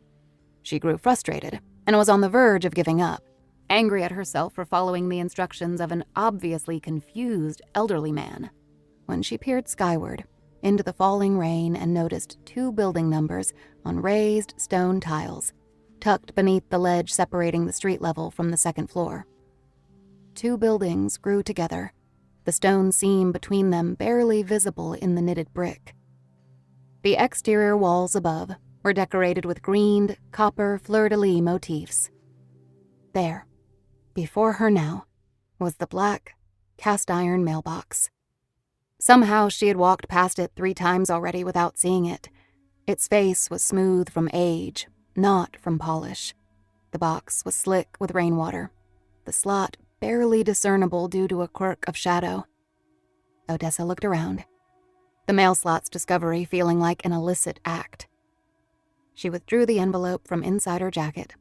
She grew frustrated and was on the verge of giving up, angry at herself for following the instructions of an obviously confused elderly man, when she peered skyward into the falling rain and noticed 2 building numbers on raised stone tiles, tucked beneath the ledge separating the street level from the second floor. 2 buildings grew together, the stone seam between them barely visible in the knitted brick. The exterior walls above were decorated with greened, copper fleur-de-lis motifs. There, before her now, was the black, cast-iron mailbox. Somehow she had walked past it 3 times already without seeing it. Its face was smooth from age, not from polish. The box was slick with rainwater, the slot barely discernible due to a quirk of shadow. Odessa looked around, the mail slot's discovery feeling like an illicit act. She withdrew the envelope from inside her jacket,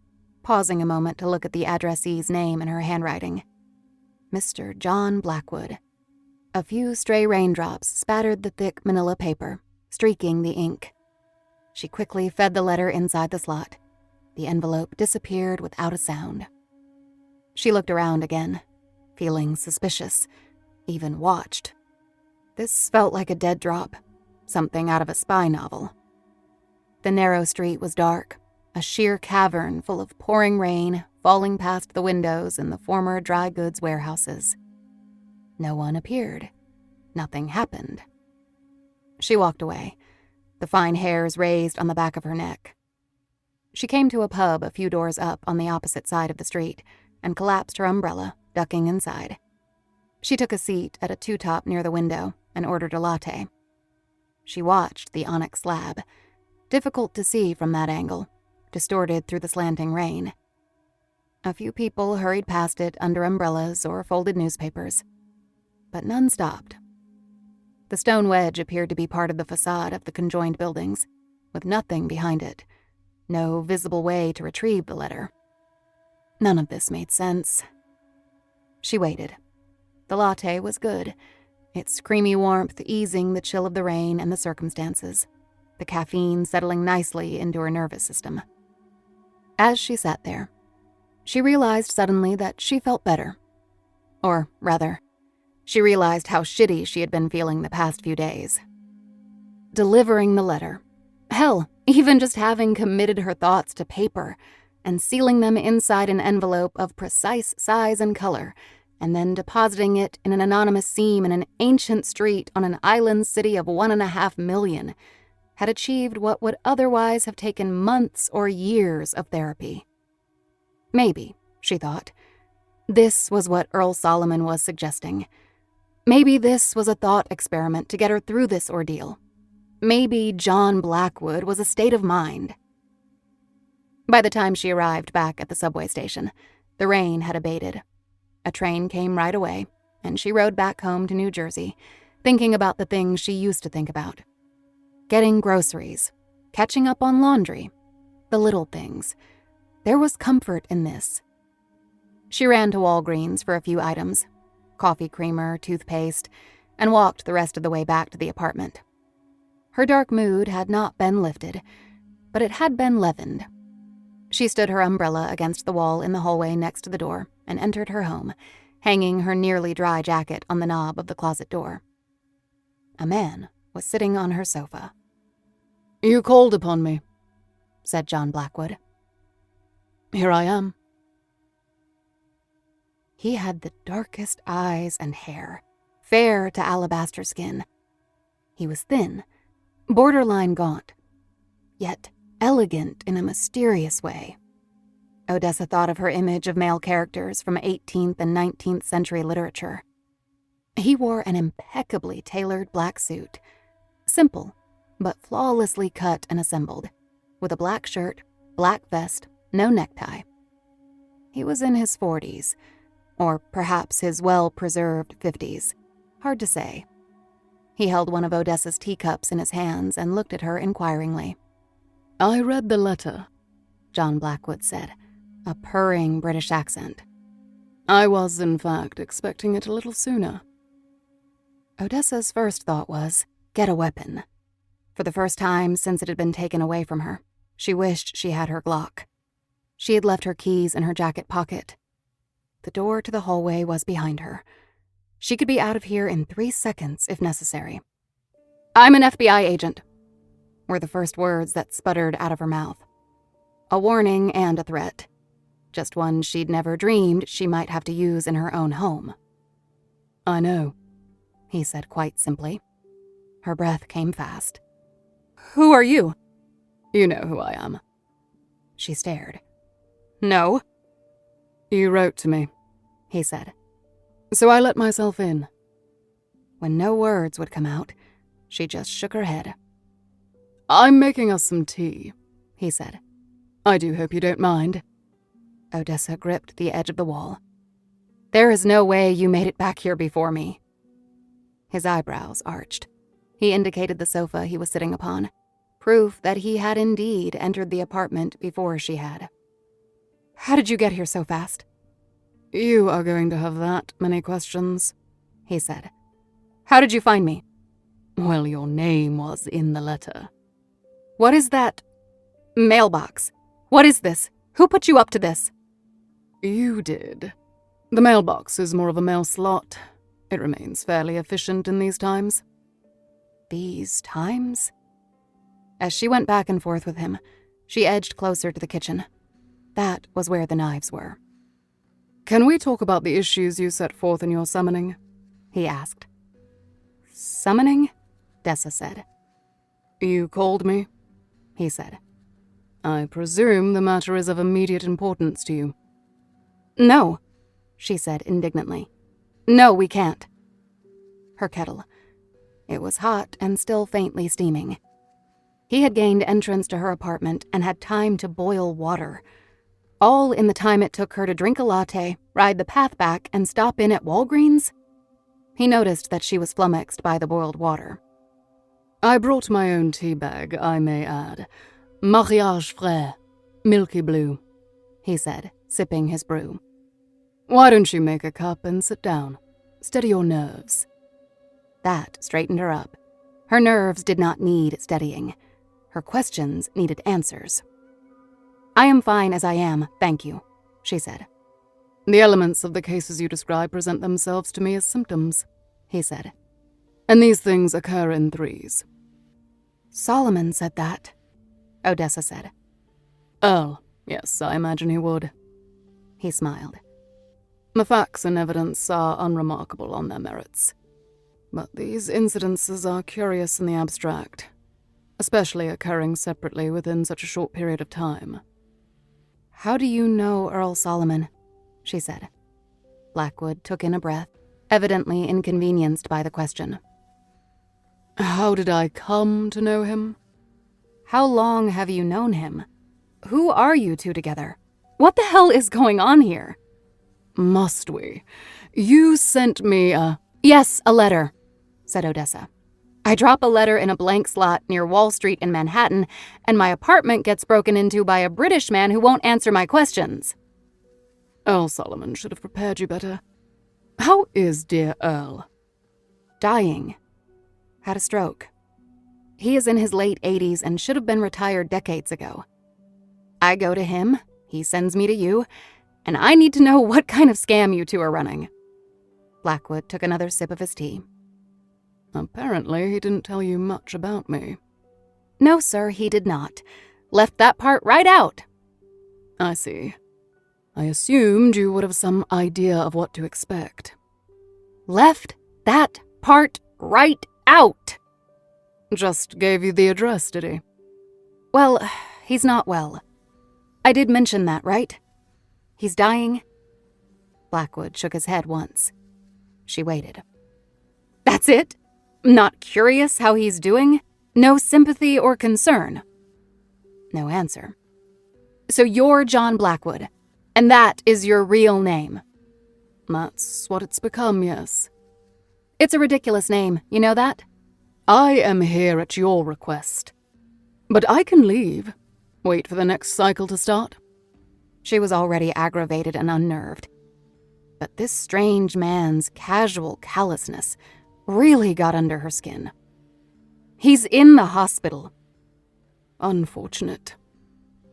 pausing a moment to look at the addressee's name in her handwriting. Mr. John Blackwood. A few stray raindrops spattered the thick manila paper, streaking the ink. She quickly fed the letter inside the slot. The envelope disappeared without a sound. She looked around again, feeling suspicious, even watched. This felt like a dead drop, something out of a spy novel. The narrow street was dark, a sheer cavern full of pouring rain falling past the windows in the former dry goods warehouses. No one appeared. Nothing happened. She walked away, the fine hairs raised on the back of her neck. She came to a pub a few doors up on the opposite side of the street and collapsed her umbrella, ducking inside. She took a seat at a two-top near the window and ordered a latte. She watched the onyx slab, difficult to see from that angle, distorted through the slanting rain. A few people hurried past it under umbrellas or folded newspapers, but none stopped. The stone wedge appeared to be part of the facade of the conjoined buildings, with nothing behind it, no visible way to retrieve the letter. None of this made sense. She waited. The latte was good, its creamy warmth easing the chill of the rain and the circumstances, the caffeine settling nicely into her nervous system. As she sat there, she realized suddenly that she felt better. Or rather, she realized how shitty she had been feeling the past few days. Delivering the letter. Hell, even just having committed her thoughts to paper and sealing them inside an envelope of precise size and color, and then depositing it in an anonymous seam in an ancient street on an island city of 1.5 million, had achieved what would otherwise have taken months or years of therapy. Maybe, she thought, this was what Earl Solomon was suggesting. Maybe this was a thought experiment to get her through this ordeal. Maybe John Blackwood was a state of mind. By the time she arrived back at the subway station, the rain had abated. A train came right away, and she rode back home to New Jersey, thinking about the things she used to think about. Getting groceries, catching up on laundry, the little things. There was comfort in this. She ran to Walgreens for a few items, coffee creamer, toothpaste, and walked the rest of the way back to the apartment. Her dark mood had not been lifted, but it had been leavened. She stood her umbrella against the wall in the hallway next to the door and entered her home, hanging her nearly dry jacket on the knob of the closet door. A man was sitting on her sofa. "You called upon me," said John Blackwood. "Here I am." He had the darkest eyes and hair, fair to alabaster skin. He was thin, borderline gaunt, yet elegant in a mysterious way. Odessa thought of her image of male characters from 18th and 19th century literature. He wore an impeccably tailored black suit, simple, but flawlessly cut and assembled, with a black shirt, black vest, no necktie. He was in his 40s, or perhaps his well-preserved 50s. Hard to say. He held one of Odessa's teacups in his hands and looked at her inquiringly. "I read the letter," John Blackwood said, a purring British accent. "I was, in fact, expecting it a little sooner." Odessa's first thought was, get a weapon. For the first time since it had been taken away from her, she wished she had her Glock. She had left her keys in her jacket pocket. The door to the hallway was behind her. She could be out of here in 3 seconds if necessary. "I'm an FBI agent," were the first words that sputtered out of her mouth. A warning and a threat. Just one she'd never dreamed she might have to use in her own home. "I know," he said quite simply. Her breath came fast. "Who are you?" "You know who I am." She stared. "No." "You wrote to me," he said. "So I let myself in." When no words would come out, she just shook her head. "I'm making us some tea," he said. "I do hope you don't mind." Odessa gripped the edge of the wall. "There is no way you made it back here before me." His eyebrows arched. He indicated the sofa he was sitting upon, proof that he had indeed entered the apartment before she had. "How did you get here so fast?" "You are going to have that many questions," he said. "How did you find me?" "Well, your name was in the letter." "What is that? Mailbox. What is this? Who put you up to this?" "You did. The mailbox is more of a mail slot. It remains fairly efficient in these times." These times? As she went back and forth with him, she edged closer to the kitchen. That was where the knives were. "Can we talk about the issues you set forth in your summoning?" he asked. "Summoning?" Dessa said. "You called me," he said. "I presume the matter is of immediate importance to you." "No," she said indignantly. "No, we can't." Her kettle. It was hot and still faintly steaming. He had gained entrance to her apartment and had time to boil water, all in the time it took her to drink a latte, ride the path back, and stop in at Walgreens. He noticed that she was flummoxed by the boiled water. "I brought my own tea bag, I may add. Mariage frais, milky blue," he said, sipping his brew. "Why don't you make a cup and sit down? Steady your nerves." That straightened her up. Her nerves did not need steadying. Her questions needed answers. "I am fine as I am, thank you," she said. "The elements of the cases you describe present themselves to me as symptoms," he said. "And these things occur in threes." "Solomon said that," Odessa said. "Earl, yes, I imagine he would." He smiled. "The facts and evidence are unremarkable on their merits. But these incidences are curious in the abstract, especially occurring separately within such a short period of time." "How do you know Earl Solomon?" she said. Blackwood took in a breath, evidently inconvenienced by the question. "How did I come to know him?" "How long have you known him? Who are you two together? What the hell is going on here?" "Must we? You sent me a—" "Yes, a letter," said Odessa. "I drop a letter in a blank slot near Wall Street in Manhattan, and my apartment gets broken into by a British man who won't answer my questions." "Earl Solomon should have prepared you better. How is dear Earl?" "Dying. Had a stroke. He is in his late 80s and should have been retired decades ago. I go to him, he sends me to you, and I need to know what kind of scam you two are running." Blackwood took another sip of his tea. "Apparently he didn't tell you much about me." "No, sir, he did not. Left that part right out." "I see. I assumed you would have some idea of what to expect." "Left that part right out." "Just gave you the address, did he?" "Well, he's not well. I did mention that, right? He's dying." Blackwood shook his head once. She waited. "That's it? Not curious how he's doing? No sympathy or concern?" No answer. "So you're John Blackwood, and that is your real name?" "That's what it's become, yes." "It's a ridiculous name, you know that?" "I am here at your request. But I can leave. Wait for the next cycle to start." She was already aggravated and unnerved. But this strange man's casual callousness really got under her skin. "He's in the hospital." "Unfortunate,"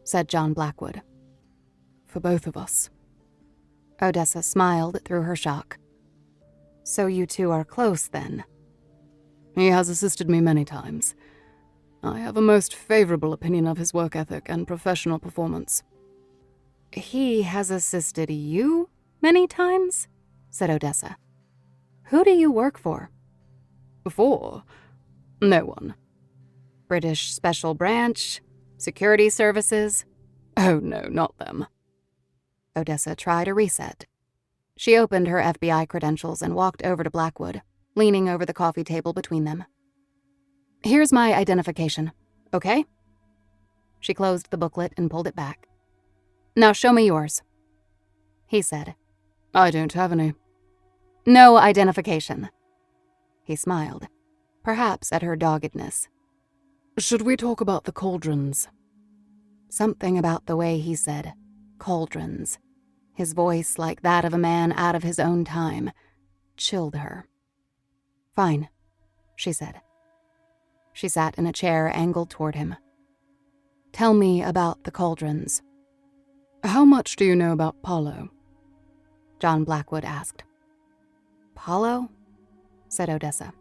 said John Blackwood. "For both of us." Odessa smiled through her shock. "So you two are close, then?" "He has assisted me many times. I have a most favorable opinion of his work ethic and professional performance." "He has assisted you many times?" said Odessa. "Who do you work for?" "For? No one." "British Special Branch? Security Services?" "Oh no, not them." Odessa tried a reset. She opened her FBI credentials and walked over to Blackwood. leaning over the coffee table between them. "Here's my identification, okay?" She closed the booklet and pulled it back. "Now show me yours," he said. "I don't have any." "No identification." He smiled, perhaps at her doggedness. "Should we talk about the cauldrons?" Something about the way he said cauldrons, his voice like that of a man out of his own time, chilled her. "Fine," she said. She sat in a chair angled toward him. "Tell me about the cauldrons." "How much do you know about Paulo?" John Blackwood asked. "Paulo?" said Odessa.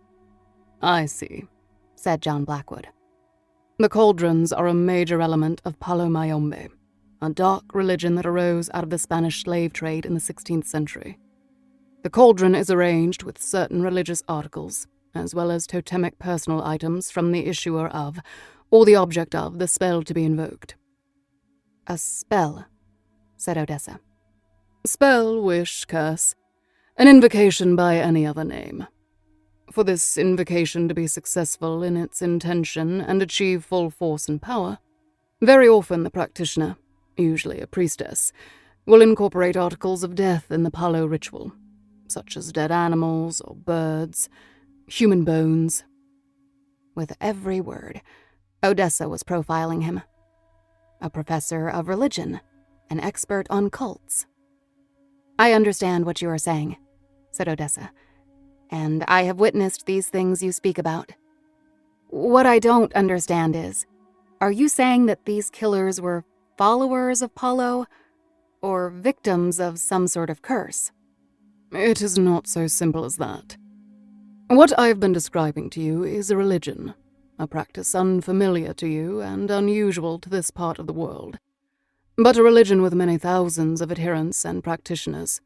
"I see," said John Blackwood. "The cauldrons are a major element of Palo Mayombe, a dark religion that arose out of the Spanish slave trade in the 16th century. The cauldron is arranged with certain religious articles, as well as totemic personal items from the issuer of, or the object of, the spell to be invoked." "A spell," said Odessa. "Spell, wish, curse. An invocation by any other name. For this invocation to be successful in its intention and achieve full force and power, very often the practitioner, usually a priestess, will incorporate articles of death in the Palo ritual, such as dead animals or birds, human bones." With every word, Odessa was profiling him. A professor of religion, an expert on cults. "I understand what you are saying," said Odessa, "and I have witnessed these things you speak about. What I don't understand is, are you saying that these killers were followers of Paulo, or victims of some sort of curse?" "It is not so simple as that. What I have been describing to you is a religion, a practice unfamiliar to you and unusual to this part of the world, but a religion with many thousands of adherents and practitioners,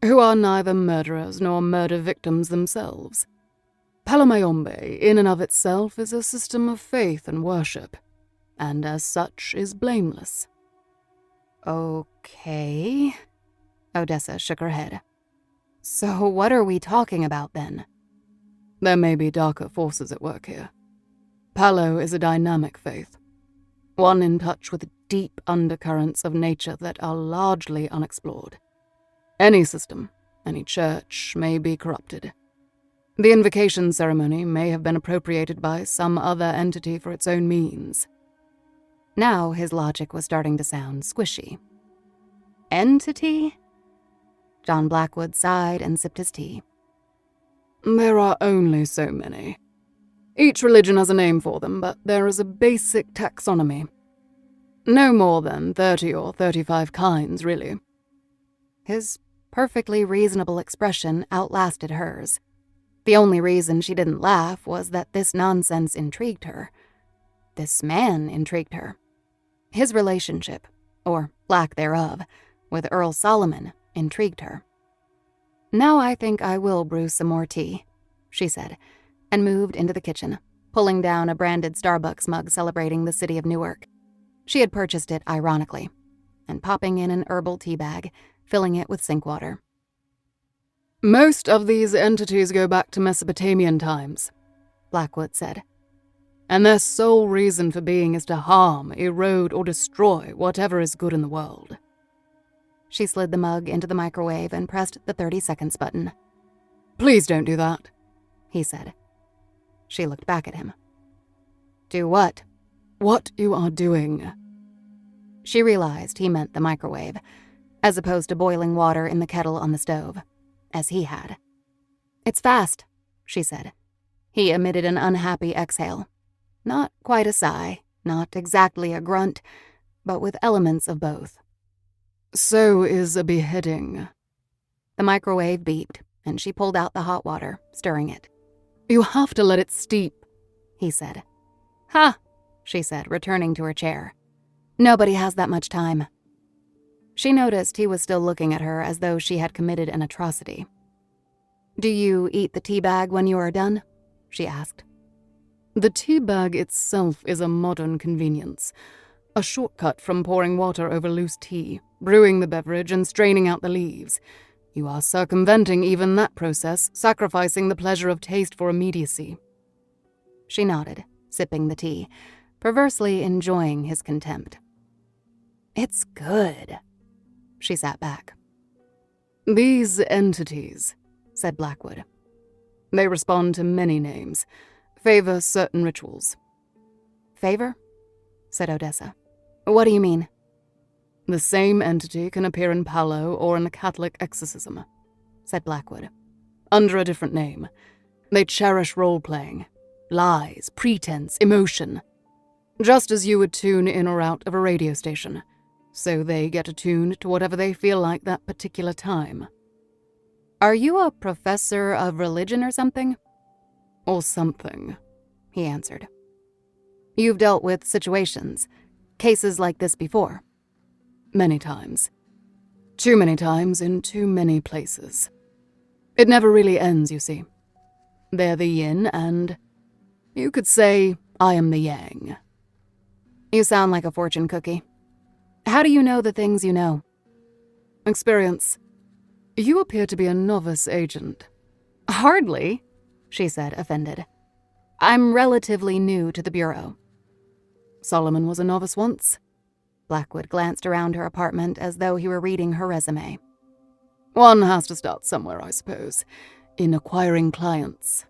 who are neither murderers nor murder victims themselves. Palo Mayombe, in and of itself, is a system of faith and worship, and as such is blameless." "Okay," Odessa shook her head. "So what are we talking about then?" "There may be darker forces at work here. Palo is a dynamic faith, one in touch with deep undercurrents of nature that are largely unexplored. Any system, any church, may be corrupted. The invocation ceremony may have been appropriated by some other entity for its own means." Now his logic was starting to sound squishy. "Entity?" John Blackwood sighed and sipped his tea. "There are only so many. Each religion has a name for them, but there is a basic taxonomy. No more than 30 or 35 kinds, really." His perfectly reasonable expression outlasted hers. The only reason she didn't laugh was that this nonsense intrigued her. This man intrigued her. His relationship, or lack thereof, with Earl Solomon intrigued her. "Now I think I will brew some more tea," she said, and moved into the kitchen, pulling down a branded Starbucks mug celebrating the city of Newark. She had purchased it ironically, and popping in an herbal tea bag, filling it with sink water. "Most of these entities go back to Mesopotamian times," Blackwood said, "and their sole reason for being is to harm, erode, or destroy whatever is good in the world." She slid the mug into the microwave and pressed the 30 seconds button. "Please don't do that," he said. She looked back at him. "Do what?" "What you are doing." She realized he meant the microwave, as opposed to boiling water in the kettle on the stove, as he had. "It's fast," she said. He emitted an unhappy exhale. Not quite a sigh, not exactly a grunt, but with elements of both. "So is a beheading." The microwave beeped, and she pulled out the hot water, stirring it. "You have to let it steep," he said. "Ha!" she said, returning to her chair. "Nobody has that much time." She noticed he was still looking at her as though she had committed an atrocity. "Do you eat the tea bag when you are done?" she asked. "The tea bag itself is a modern convenience, a shortcut from pouring water over loose tea, brewing the beverage, and straining out the leaves. You are circumventing even that process, sacrificing the pleasure of taste for immediacy. She nodded, sipping the tea, perversely enjoying his contempt. It's good. She sat back. These entities, said Blackwood. They respond to many names, favor certain rituals. Favor? Said Odessa. What do you mean? The same entity can appear in Palo or in a Catholic exorcism, said Blackwood, under a different name. They cherish role-playing, lies, pretense, emotion, just as you would tune in or out of a radio station, so they get attuned to whatever they feel like that particular time. Are you a professor of religion or something? Or something, he answered. You've dealt with situations, cases like this before. Many times. Too many times in too many places. It never really ends, you see. They're the yin and, you could say, I am the yang. You sound like a fortune cookie. How do you know the things you know? Experience. You appear to be a novice agent. Hardly, she said, offended. I'm relatively new to the Bureau. Solomon was a novice once. Blackwood glanced around her apartment as though he were reading her resume. One has to start somewhere, I suppose, in acquiring clients.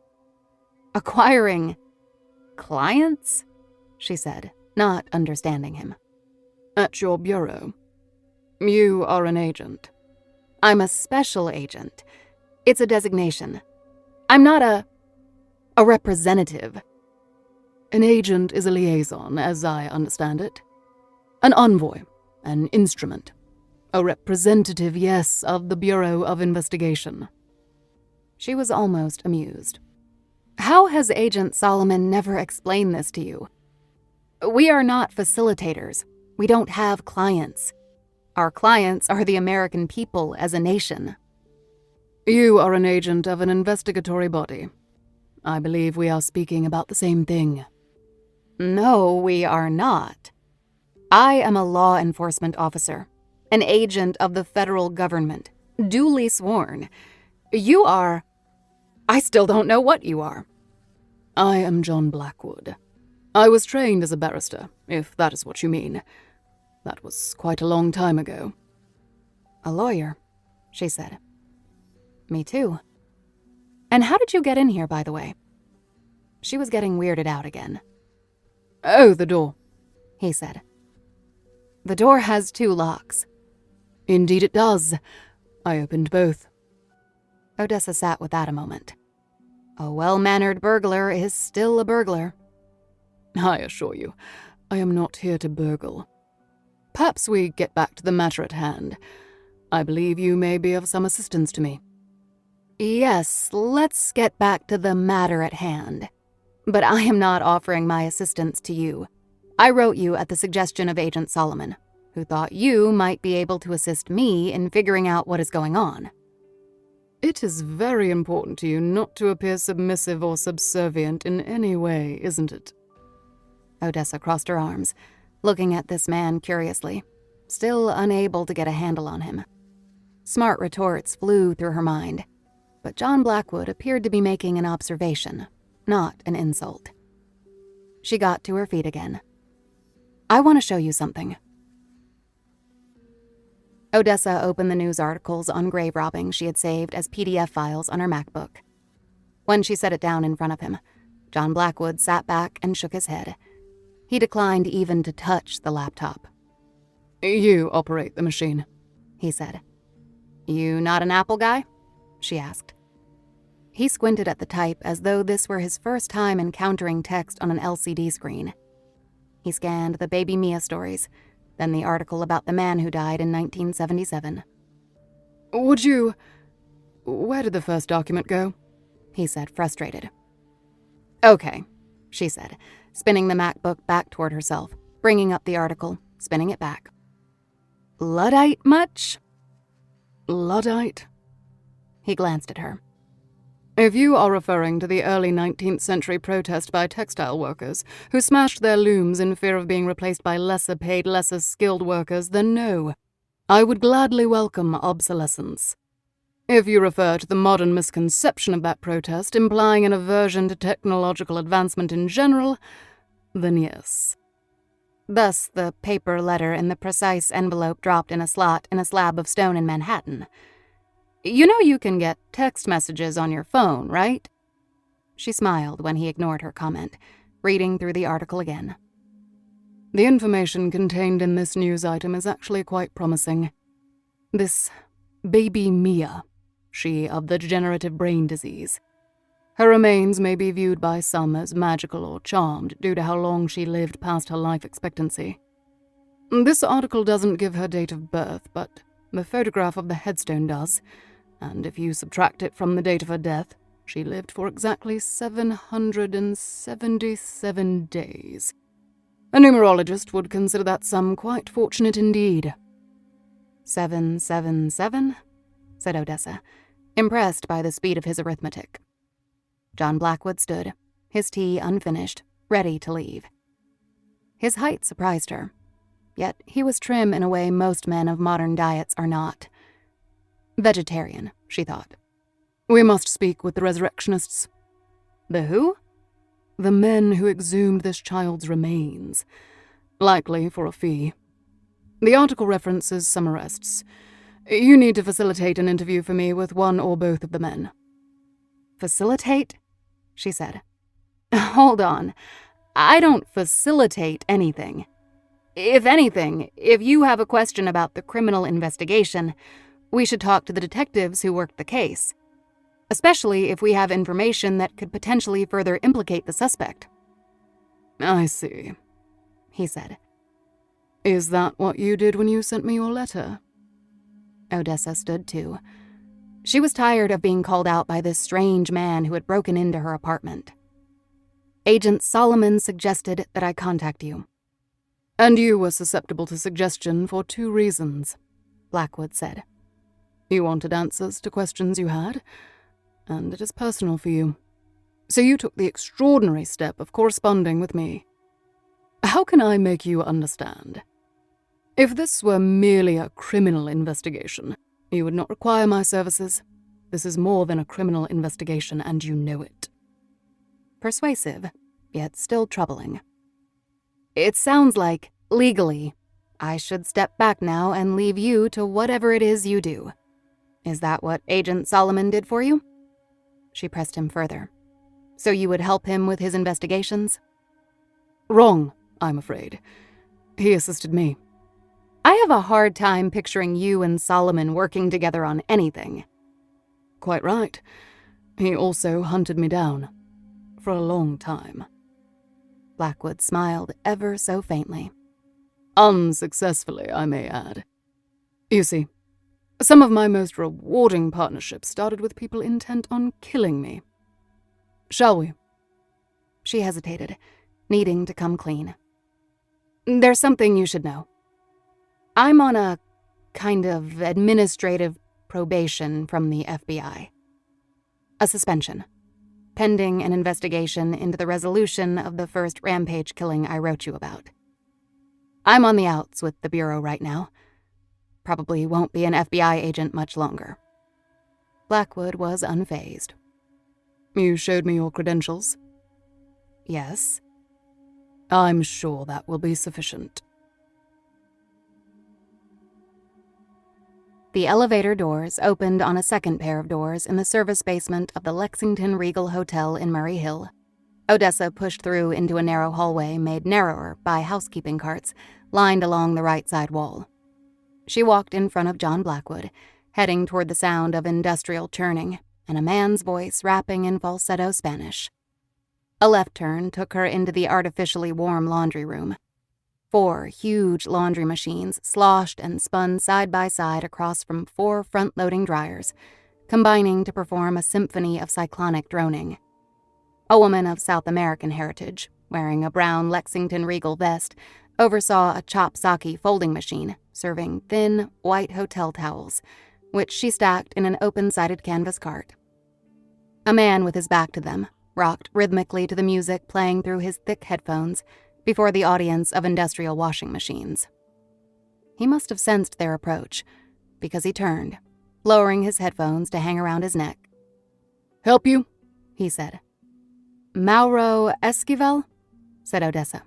Acquiring clients? She said, not understanding him. At your bureau. You are an agent. I'm a special agent. It's a designation. I'm not a representative. An agent is a liaison, as I understand it. An envoy, an instrument. A representative, yes, of the Bureau of Investigation. She was almost amused. How has Agent Solomon never explained this to you? We are not facilitators. We don't have clients. Our clients are the American people as a nation. You are an agent of an investigatory body. I believe we are speaking about the same thing. No, we are not. I am a law enforcement officer, an agent of the federal government, duly sworn. You are... I still don't know what you are. I am John Blackwood. I was trained as a barrister, if that is what you mean. That was quite a long time ago. A lawyer, she said. Me too. And how did you get in here, by the way? She was getting weirded out again. Oh, the door, he said. The door has 2 locks. Indeed it does. I opened both. Odessa sat with that a moment. A well-mannered burglar is still a burglar. I assure you, I am not here to burgle. Perhaps we get back to the matter at hand. I believe you may be of some assistance to me. Yes, let's get back to the matter at hand. But I am not offering my assistance to you. I wrote you at the suggestion of Agent Solomon, who thought you might be able to assist me in figuring out what is going on. It is very important to you not to appear submissive or subservient in any way, isn't it? Odessa crossed her arms, looking at this man curiously, still unable to get a handle on him. Smart retorts flew through her mind, but John Blackwood appeared to be making an observation, not an insult. She got to her feet again. I want to show you something. Odessa opened the news articles on grave robbing she had saved as PDF files on her MacBook. When she set it down in front of him, John Blackwood sat back and shook his head. He declined even to touch the laptop. You operate the machine, he said. You not an Apple guy? She asked. He squinted at the type as though this were his first time encountering text on an LCD screen. He scanned the Baby Mia stories, then the article about the man who died in 1977. Would you... Where did the first document go? He said, frustrated. Okay, she said, spinning the MacBook back toward herself, bringing up the article, spinning it back. Luddite much? Luddite? He glanced at her. If you are referring to the early 19th century protest by textile workers who smashed their looms in fear of being replaced by lesser paid, lesser skilled workers, then no. I would gladly welcome obsolescence. If you refer to the modern misconception of that protest implying an aversion to technological advancement in general, then yes. Thus the paper letter in the precise envelope dropped in a slot in a slab of stone in Manhattan. You know you can get text messages on your phone, right? She smiled when he ignored her comment, reading through the article again. The information contained in this news item is actually quite promising. This baby Mia, she of the degenerative brain disease. Her remains may be viewed by some as magical or charmed due to how long she lived past her life expectancy. This article doesn't give her date of birth, but the photograph of the headstone does, and if you subtract it from the date of her death, she lived for exactly 777 days. A numerologist would consider that sum quite fortunate indeed. 777? Said Odessa, impressed by the speed of his arithmetic. John Blackwood stood, his tea unfinished, ready to leave. His height surprised her, yet he was trim in a way most men of modern diets are not. Vegetarian, she thought. We must speak with the resurrectionists. The who? The men who exhumed this child's remains, likely for a fee. The article references some arrests. You need to facilitate an interview for me with one or both of the men. Facilitate? She said. Hold on. I don't facilitate anything. If anything, if you have a question about the criminal investigation, we should talk to the detectives who worked the case. Especially if we have information that could potentially further implicate the suspect. I see, he said. Is that what you did when you sent me your letter? Odessa stood too. She was tired of being called out by this strange man who had broken into her apartment. Agent Solomon suggested that I contact you. And you were susceptible to suggestion for 2 reasons, Blackwood said. You wanted answers to questions you had, and it is personal for you. So you took the extraordinary step of corresponding with me. How can I make you understand? If this were merely a criminal investigation, you would not require my services. This is more than a criminal investigation, and you know it. Persuasive, yet still troubling. It sounds like, legally, I should step back now and leave you to whatever it is you do. Is that what Agent Solomon did for you? She pressed him further. So you would help him with his investigations? Wrong, I'm afraid. He assisted me. I have a hard time picturing you and Solomon working together on anything. Quite right. He also hunted me down. For a long time. Blackwood smiled ever so faintly. Unsuccessfully, I may add. You see, some of my most rewarding partnerships started with people intent on killing me. Shall we? She hesitated, needing to come clean. There's something you should know. I'm on a kind of administrative probation from the FBI. A suspension, pending an investigation into the resolution of the first rampage killing I wrote you about. I'm on the outs with the Bureau right now. Probably won't be an FBI agent much longer. Blackwood was unfazed. You showed me your credentials? Yes. I'm sure that will be sufficient. The elevator doors opened on a second pair of doors in the service basement of the Lexington Regal Hotel in Murray Hill. Odessa pushed through into a narrow hallway made narrower by housekeeping carts lined along the right side wall. She walked in front of John Blackwood, heading toward the sound of industrial churning and a man's voice rapping in falsetto Spanish. A left turn took her into the artificially warm laundry room. 4 huge laundry machines sloshed and spun side by side across from 4 front-loading dryers, combining to perform a symphony of cyclonic droning. A woman of South American heritage, wearing a brown Lexington Regal vest, oversaw a chop sake folding machine serving thin, white hotel towels, which she stacked in an open-sided canvas cart. A man with his back to them rocked rhythmically to the music playing through his thick headphones before the audience of industrial washing machines. He must have sensed their approach, because he turned, lowering his headphones to hang around his neck. "Help you?" he said. "Mauro Esquivel?" said Odessa.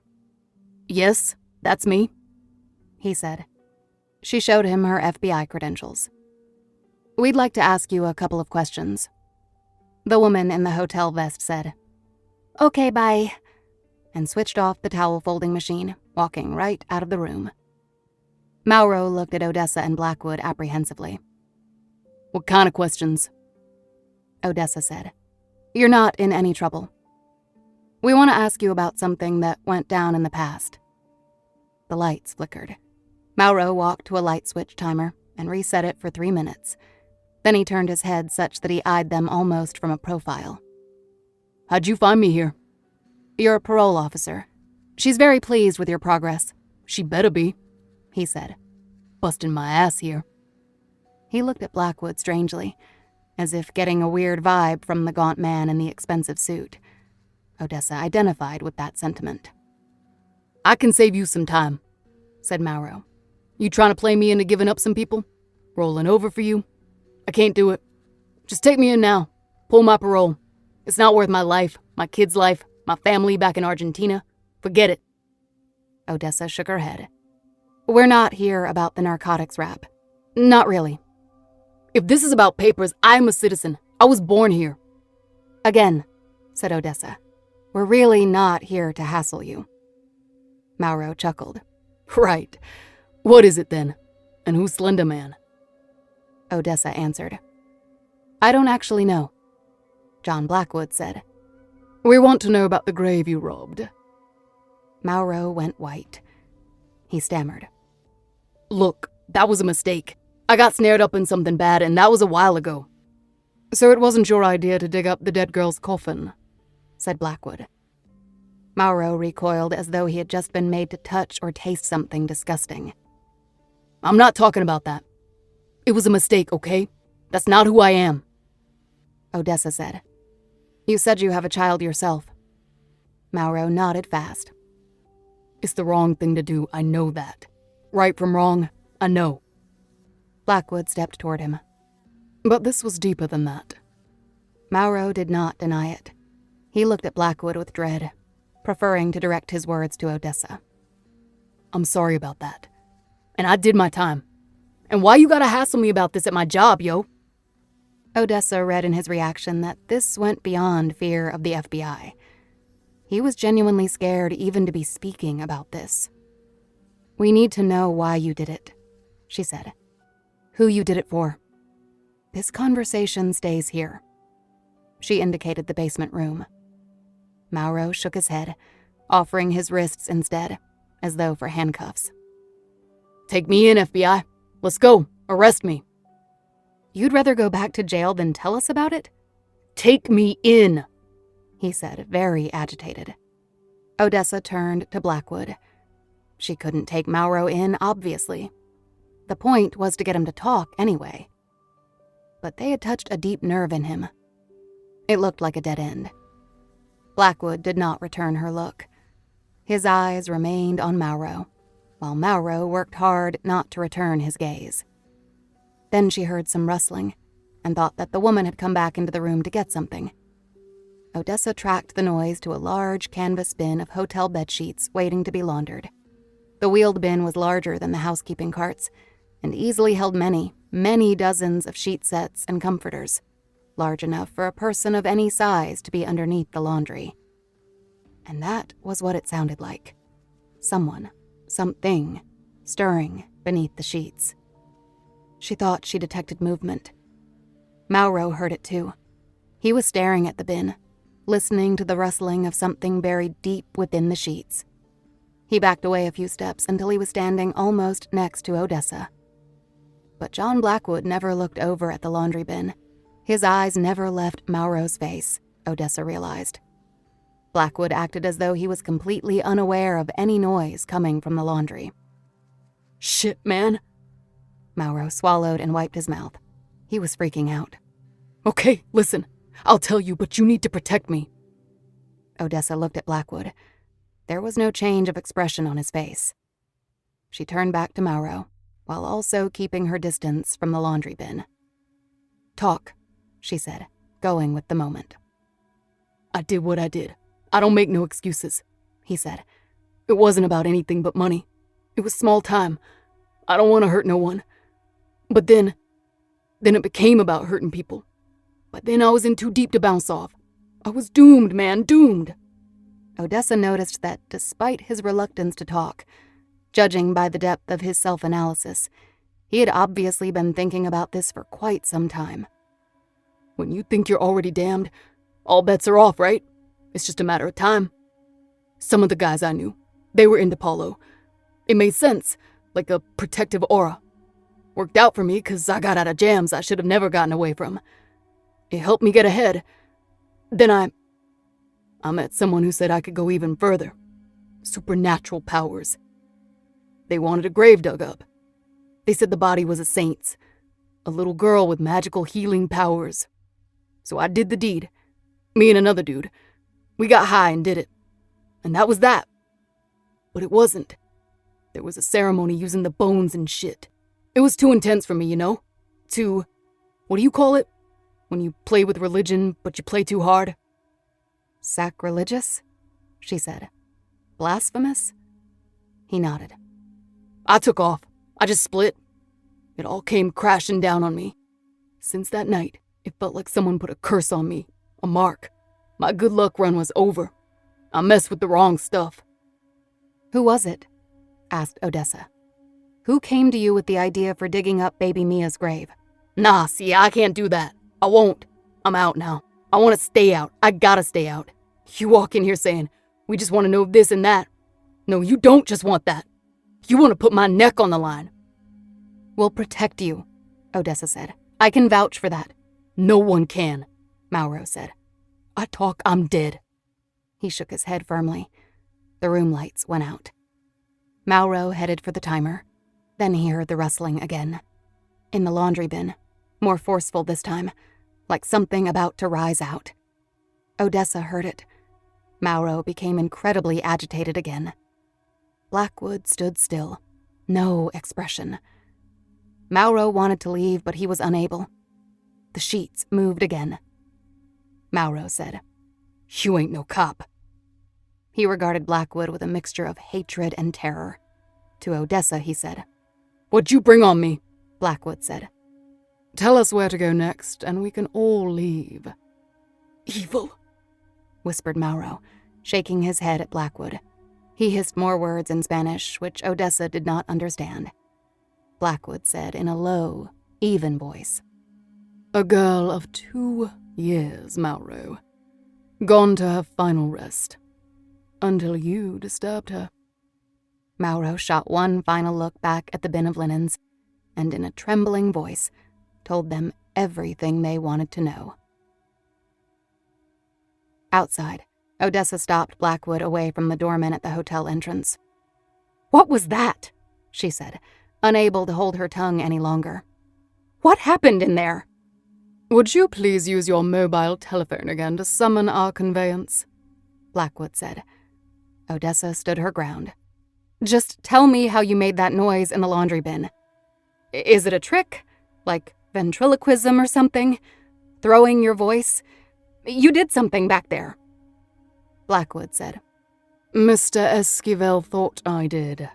"Yes, that's me," he said. She showed him her FBI credentials. "We'd like to ask you a couple of questions," the woman in the hotel vest said. "Okay, bye," and switched off the towel folding machine, walking right out of the room. Mauro looked at Odessa and Blackwood apprehensively. "What kind of questions?" Odessa said. "You're not in any trouble. We want to ask you about something that went down in the past." The lights flickered. Mauro walked to a light switch timer and reset it for 3 minutes. Then he turned his head such that he eyed them almost from a profile. "How'd you find me here?" "Your parole officer. She's very pleased with your progress." "She better be," he said. "Busting my ass here." He looked at Blackwood strangely, as if getting a weird vibe from the gaunt man in the expensive suit. Odessa identified with that sentiment. "I can save you some time," said Mauro. "You trying to play me into giving up some people? Rolling over for you? I can't do it. Just take me in now. Pull my parole. It's not worth my life, my kid's life, my family back in Argentina. Forget it." Odessa shook her head. "We're not here about the narcotics rap. Not really." "If this is about papers, I'm a citizen. I was born here." "Again," said Odessa, "we're really not here to hassle you." Mauro chuckled. "Right. What is it then? And who's Slender Man?" Odessa answered. "I don't actually know." John Blackwood said. "We want to know about the grave you robbed." Mauro went white. He stammered. "Look, that was a mistake. I got snared up in something bad, and that was a while ago. So it wasn't your idea to dig up the dead girl's coffin," said Blackwood. Mauro recoiled as though he had just been made to touch or taste something disgusting. "I'm not talking about that. It was a mistake, okay? That's not who I am." Odessa said. "You said you have a child yourself." Mauro nodded fast. "It's the wrong thing to do, I know that. Right from wrong, I know." Blackwood stepped toward him. "But this was deeper than that." Mauro did not deny it. He looked at Blackwood with dread, preferring to direct his words to Odessa. "I'm sorry about that. And I did my time. And why you gotta hassle me about this at my job, yo?" Odessa read in his reaction that this went beyond fear of the FBI. He was genuinely scared even to be speaking about this. "We need to know why you did it," she said. "Who you did it for. This conversation stays here." She indicated the basement room. Mauro shook his head, offering his wrists instead, as though for handcuffs. "Take me in, FBI. Let's go. Arrest me." "You'd rather go back to jail than tell us about it?" "Take me in," he said, very agitated. Odessa turned to Blackwood. She couldn't take Mauro in, obviously. The point was to get him to talk anyway. But they had touched a deep nerve in him. It looked like a dead end. Blackwood did not return her look. His eyes remained on Mauro, while Mauro worked hard not to return his gaze. Then she heard some rustling and thought that the woman had come back into the room to get something. Odessa tracked the noise to a large canvas bin of hotel bedsheets waiting to be laundered. The wheeled bin was larger than the housekeeping carts and easily held many, many dozens of sheet sets and comforters, large enough for a person of any size to be underneath the laundry. And that was what it sounded like. Someone, something, stirring beneath the sheets. She thought she detected movement. Mauro heard it too. He was staring at the bin, listening to the rustling of something buried deep within the sheets. He backed away a few steps until he was standing almost next to Odessa. But John Blackwood never looked over at the laundry bin. His eyes never left Mauro's face, Odessa realized. Blackwood acted as though he was completely unaware of any noise coming from the laundry. "Shit, man." Mauro swallowed and wiped his mouth. He was freaking out. "Okay, listen. I'll tell you, but you need to protect me." Odessa looked at Blackwood. There was no change of expression on his face. She turned back to Mauro, while also keeping her distance from the laundry bin. Talk, she said, going with the moment. I did what I did. I don't make no excuses, he said. It wasn't about anything but money. It was small time. I don't want to hurt no one. But then it became about hurting people. But then I was in too deep to bounce off. I was doomed, man, doomed. Odessa noticed that despite his reluctance to talk, judging by the depth of his self-analysis, he had obviously been thinking about this for quite some time. When you think you're already damned, all bets are off, right? It's just a matter of time. Some of the guys I knew, they were into Paulo. It made sense, like a protective aura. Worked out for me because I got out of jams I should have never gotten away from. It helped me get ahead. Then I met someone who said I could go even further. Supernatural powers. They wanted a grave dug up. They said the body was a saint's, a little girl with magical healing powers. So I did the deed. Me and another dude. We got high and did it. And that was that. But it wasn't. There was a ceremony using the bones and shit. It was too intense for me, you know? Too... what do you call it? When you play with religion, but you play too hard? Sacrilegious, she said. Blasphemous? He nodded. I took off. I just split. It all came crashing down on me. Since that night, it felt like someone put a curse on me. A mark. My good luck run was over. I messed with the wrong stuff. Who was it? Asked Odessa. Who came to you with the idea for digging up baby Mia's grave? Nah, see, I can't do that. I won't. I'm out now. I want to stay out. I gotta stay out. You walk in here saying, we just want to know this and that. No, you don't just want that. You want to put my neck on the line. We'll protect you, Odessa said. I can vouch for that. No one can, Mauro said. I talk, I'm dead. He shook his head firmly. The room lights went out. Mauro headed for the timer. Then he heard the rustling again. In the laundry bin, more forceful this time, like something about to rise out. Odessa heard it. Mauro became incredibly agitated again. Blackwood stood still. No expression. Mauro wanted to leave, but he was unable. The sheets moved again. Mauro said, You ain't no cop. He regarded Blackwood with a mixture of hatred and terror. To Odessa, he said, What'd you bring on me? Blackwood said. Tell us where to go next, and we can all leave. Evil, whispered Mauro, shaking his head at Blackwood. He hissed more words in Spanish, which Odessa did not understand. Blackwood said in a low, even voice, A girl of 2 years, Mauro. Gone to her final rest. Until you disturbed her. Mauro shot one final look back at the bin of linens, and in a trembling voice, told them everything they wanted to know. Outside, Odessa stopped Blackwood away from the doorman at the hotel entrance. What was that? She said, unable to hold her tongue any longer. What happened in there? Would you please use your mobile telephone again to summon our conveyance? Blackwood said. Odessa stood her ground. Just tell me how you made that noise in the laundry bin. Is it a trick? Like ventriloquism or something? Throwing your voice? You did something back there. Blackwood said. Mr. Esquivel thought I did.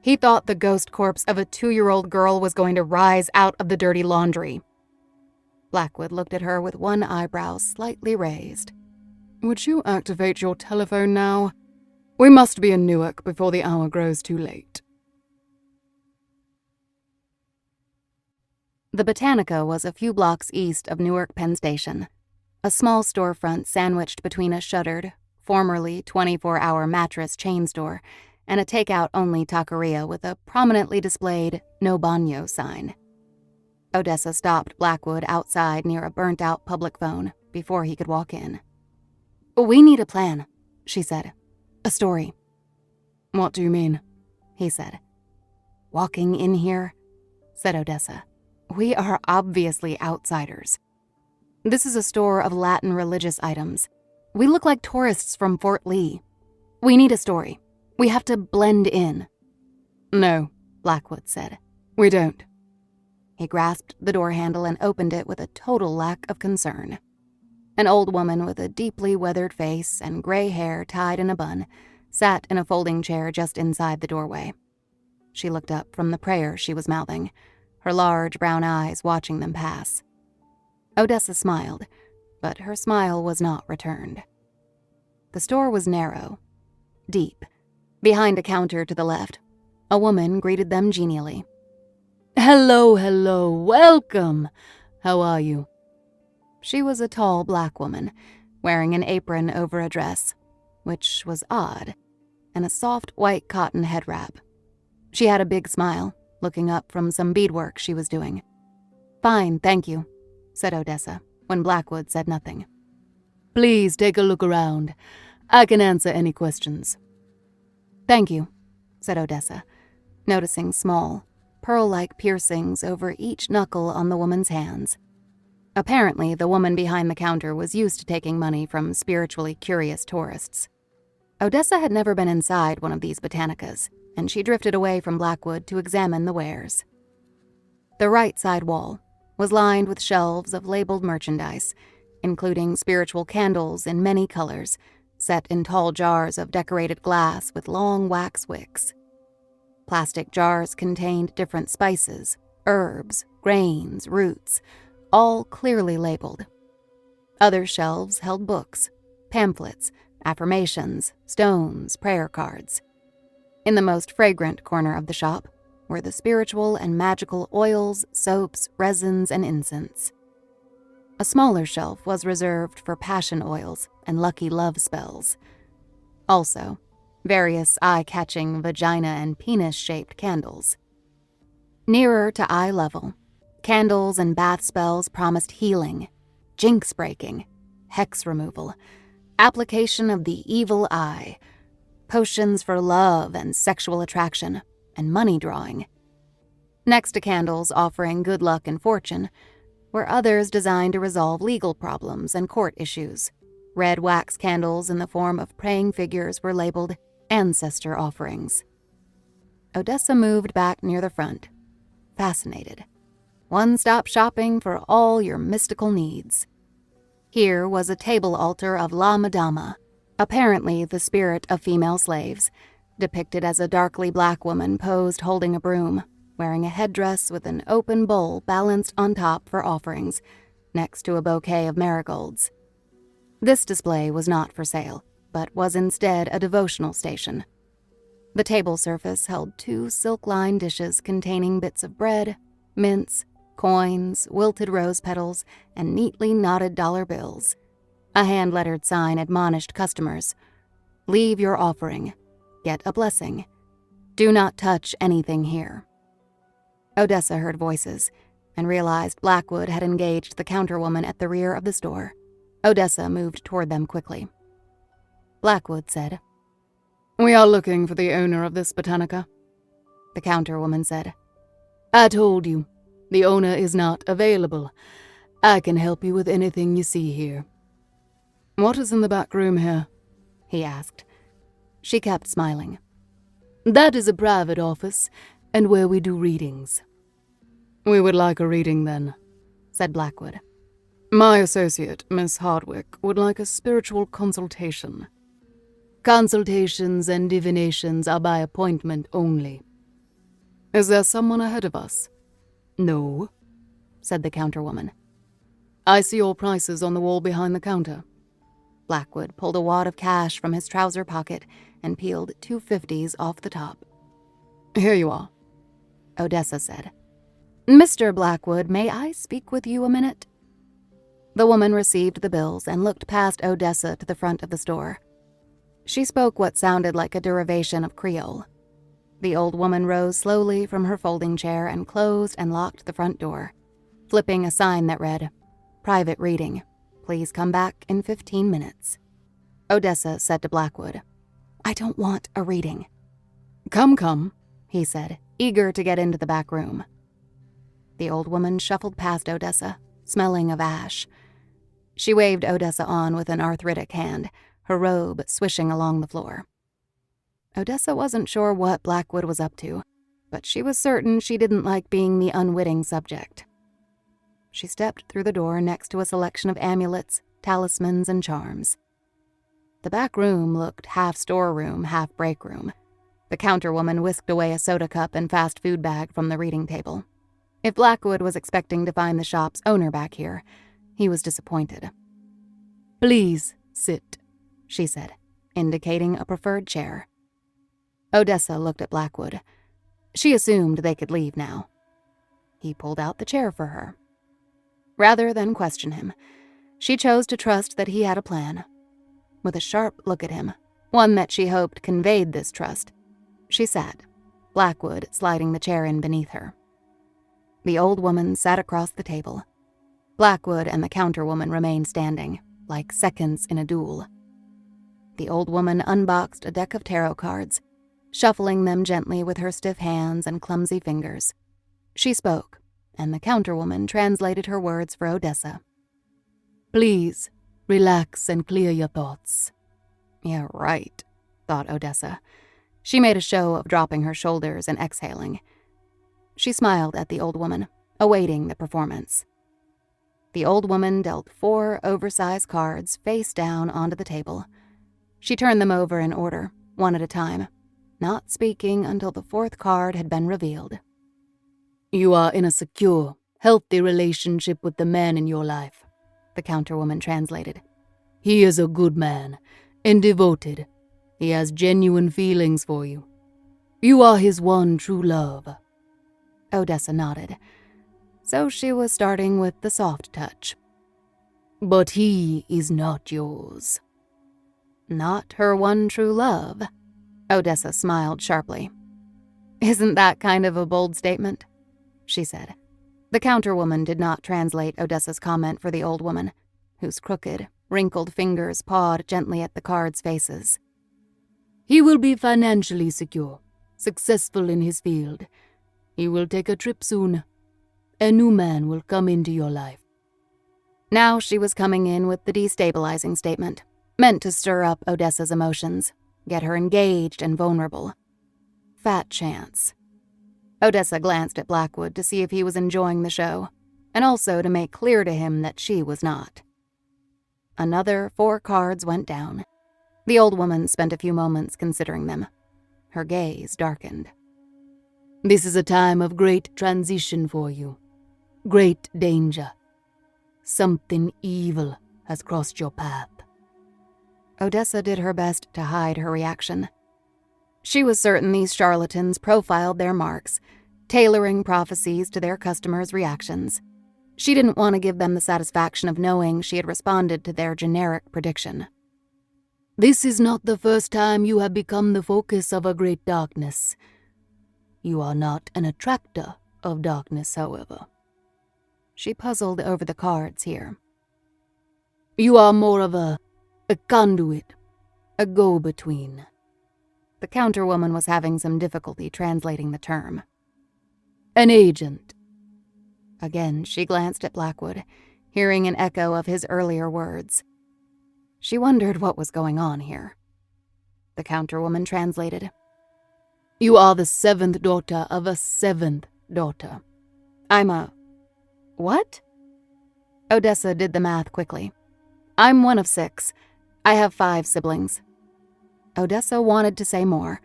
He thought the ghost corpse of a 2-year-old girl was going to rise out of the dirty laundry. Blackwood looked at her with one eyebrow slightly raised. Would you activate your telephone now? We must be in Newark before the hour grows too late. The Botanica was a few blocks east of Newark Penn Station, a small storefront sandwiched between a shuttered, formerly 24-hour mattress chain store and a takeout-only taqueria with a prominently displayed No Baño sign. Odessa stopped Blackwood outside near a burnt-out public phone before he could walk in. We need a plan, she said. A story. What do you mean? He said. Walking in here, said Odessa. We are obviously outsiders. This is a store of Latin religious items. We look like tourists from Fort Lee. We need a story. We have to blend in. No, Blackwood said. We don't. He grasped the door handle and opened it with a total lack of concern. An old woman with a deeply weathered face and gray hair tied in a bun sat in a folding chair just inside the doorway. She looked up from the prayer she was mouthing, her large brown eyes watching them pass. Odessa smiled, but her smile was not returned. The store was narrow, deep. Behind a counter to the left, a woman greeted them genially. Hello, welcome. How are you? She was a tall black woman, wearing an apron over a dress, which was odd, and a soft white cotton head wrap. She had a big smile, looking up from some beadwork she was doing. "Fine, thank you," said Odessa, when Blackwood said nothing. Please take a look around. I can answer any questions. "Thank you," said Odessa, noticing small, pearl-like piercings over each knuckle on the woman's hands. Apparently, the woman behind the counter was used to taking money from spiritually curious tourists. Odessa had never been inside one of these botanicas, and she drifted away from Blackwood to examine the wares. The right side wall was lined with shelves of labeled merchandise, including spiritual candles in many colors, set in tall jars of decorated glass with long wax wicks. Plastic jars contained different spices, herbs, grains, roots, all clearly labeled. Other shelves held books, pamphlets, affirmations, stones, prayer cards. In the most fragrant corner of the shop were the spiritual and magical oils, soaps, resins, and incense. A smaller shelf was reserved for passion oils and lucky love spells. Also, various eye-catching vagina and penis-shaped candles. Nearer to eye level, candles and bath spells promised healing, jinx breaking, hex removal, application of the evil eye, potions for love and sexual attraction, and money drawing. Next to candles offering good luck and fortune were others designed to resolve legal problems and court issues. Red wax candles in the form of praying figures were labeled ancestor offerings. Odessa moved back near the front, fascinated. One-stop shopping for all your mystical needs. Here was a table altar of La Madama, apparently the spirit of female slaves, depicted as a darkly black woman posed holding a broom, wearing a headdress with an open bowl balanced on top for offerings, next to a bouquet of marigolds. This display was not for sale, but was instead a devotional station. The table surface held 2 silk-lined dishes containing bits of bread, mints, coins, wilted rose petals, and neatly knotted dollar bills. A hand-lettered sign admonished customers, "Leave your offering. Get a blessing. Do not touch anything here." Odessa heard voices and realized Blackwood had engaged the counterwoman at the rear of the store. Odessa moved toward them quickly. Blackwood said, We are looking for the owner of this botanica. The counterwoman said, I told you, the owner is not available. I can help you with anything you see here. What is in the back room here? He asked. She kept smiling. That is a private office, and where we do readings. We would like a reading then, said Blackwood. My associate, Miss Hardwick, would like a spiritual consultation. Consultations and divinations are by appointment only. Is there someone ahead of us? No, said the counterwoman. I see your prices on the wall behind the counter. Blackwood pulled a wad of cash from his trouser pocket and peeled 2 50s off the top. Here you are, Odessa said. Mr. Blackwood, may I speak with you a minute? The woman received the bills and looked past Odessa to the front of the store. She spoke what sounded like a derivation of Creole. The old woman rose slowly from her folding chair and closed and locked the front door, flipping a sign that read, "Private reading. Please come back in 15 minutes." Odessa said to Blackwood, "I don't want a reading." Come, he said, eager to get into the back room. The old woman shuffled past Odessa, smelling of ash. She waved Odessa on with an arthritic hand, her robe swishing along the floor. Odessa wasn't sure what Blackwood was up to, but she was certain she didn't like being the unwitting subject. She stepped through the door next to a selection of amulets, talismans, and charms. The back room looked half storeroom, half break room. The counterwoman whisked away a soda cup and fast food bag from the reading table. If Blackwood was expecting to find the shop's owner back here, he was disappointed. "Please sit," she said, indicating a preferred chair. Odessa looked at Blackwood. She assumed they could leave now. He pulled out the chair for her. Rather than question him, she chose to trust that he had a plan. With a sharp look at him, one that she hoped conveyed this trust, she sat, Blackwood sliding the chair in beneath her. The old woman sat across the table. Blackwood and the counterwoman remained standing, like seconds in a duel. The old woman unboxed a deck of tarot cards, shuffling them gently with her stiff hands and clumsy fingers. She spoke, and the counterwoman translated her words for Odessa. "Please, relax and clear your thoughts." Yeah, right, thought Odessa. She made a show of dropping her shoulders and exhaling. She smiled at the old woman, awaiting the performance. The old woman dealt 4 oversized cards face down onto the table. She turned them over in order, one at a time, not speaking until the 4th card had been revealed. "You are in a secure, healthy relationship with the man in your life," the counterwoman translated. "He is a good man and devoted. He has genuine feelings for you. You are his one true love." Odessa nodded. So she was starting with the soft touch. "But he is not yours." Not her one true love? Odessa smiled sharply. "Isn't that kind of a bold statement?" she said. The counterwoman did not translate Odessa's comment for the old woman, whose crooked, wrinkled fingers pawed gently at the cards' faces. "He will be financially secure, successful in his field. He will take a trip soon. A new man will come into your life." Now she was coming in with the destabilizing statement, meant to stir up Odessa's emotions, get her engaged and vulnerable. Fat chance. Odessa glanced at Blackwood to see if he was enjoying the show, and also to make clear to him that she was not. Another 4 cards went down. The old woman spent a few moments considering them. Her gaze darkened. "This is a time of great transition for you. Great danger. Something evil has crossed your path." Odessa did her best to hide her reaction. She was certain these charlatans profiled their marks, tailoring prophecies to their customers' reactions. She didn't want to give them the satisfaction of knowing she had responded to their generic prediction. "This is not the first time you have become the focus of a great darkness. You are not an attractor of darkness, however." She puzzled over the cards here. "You are more of a conduit, a go-between." The counterwoman was having some difficulty translating the term. "An agent." Again, she glanced at Blackwood, hearing an echo of his earlier words. She wondered what was going on here. The counterwoman translated. "You are the 7th daughter of a 7th daughter. I'm a..." "What?" Odessa did the math quickly. "I'm one of 6. I have 5 siblings." Odessa wanted to say more,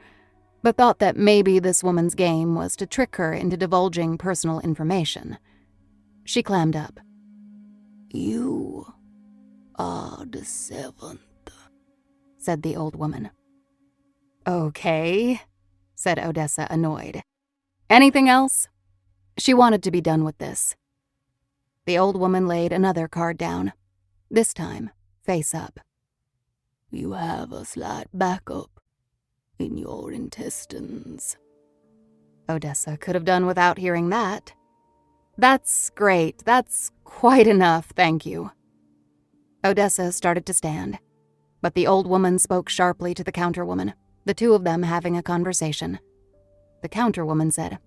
but thought that maybe this woman's game was to trick her into divulging personal information. She clammed up. "You are the 7th, said the old woman. "Okay," said Odessa, annoyed. "Anything else?" She wanted to be done with this. The old woman laid another card down, this time face up. "You have a slight backup in your intestines." Odessa could have done without hearing that. "That's great. That's quite enough, thank you." Odessa started to stand, but the old woman spoke sharply to the counterwoman, the two of them having a conversation. The counterwoman said,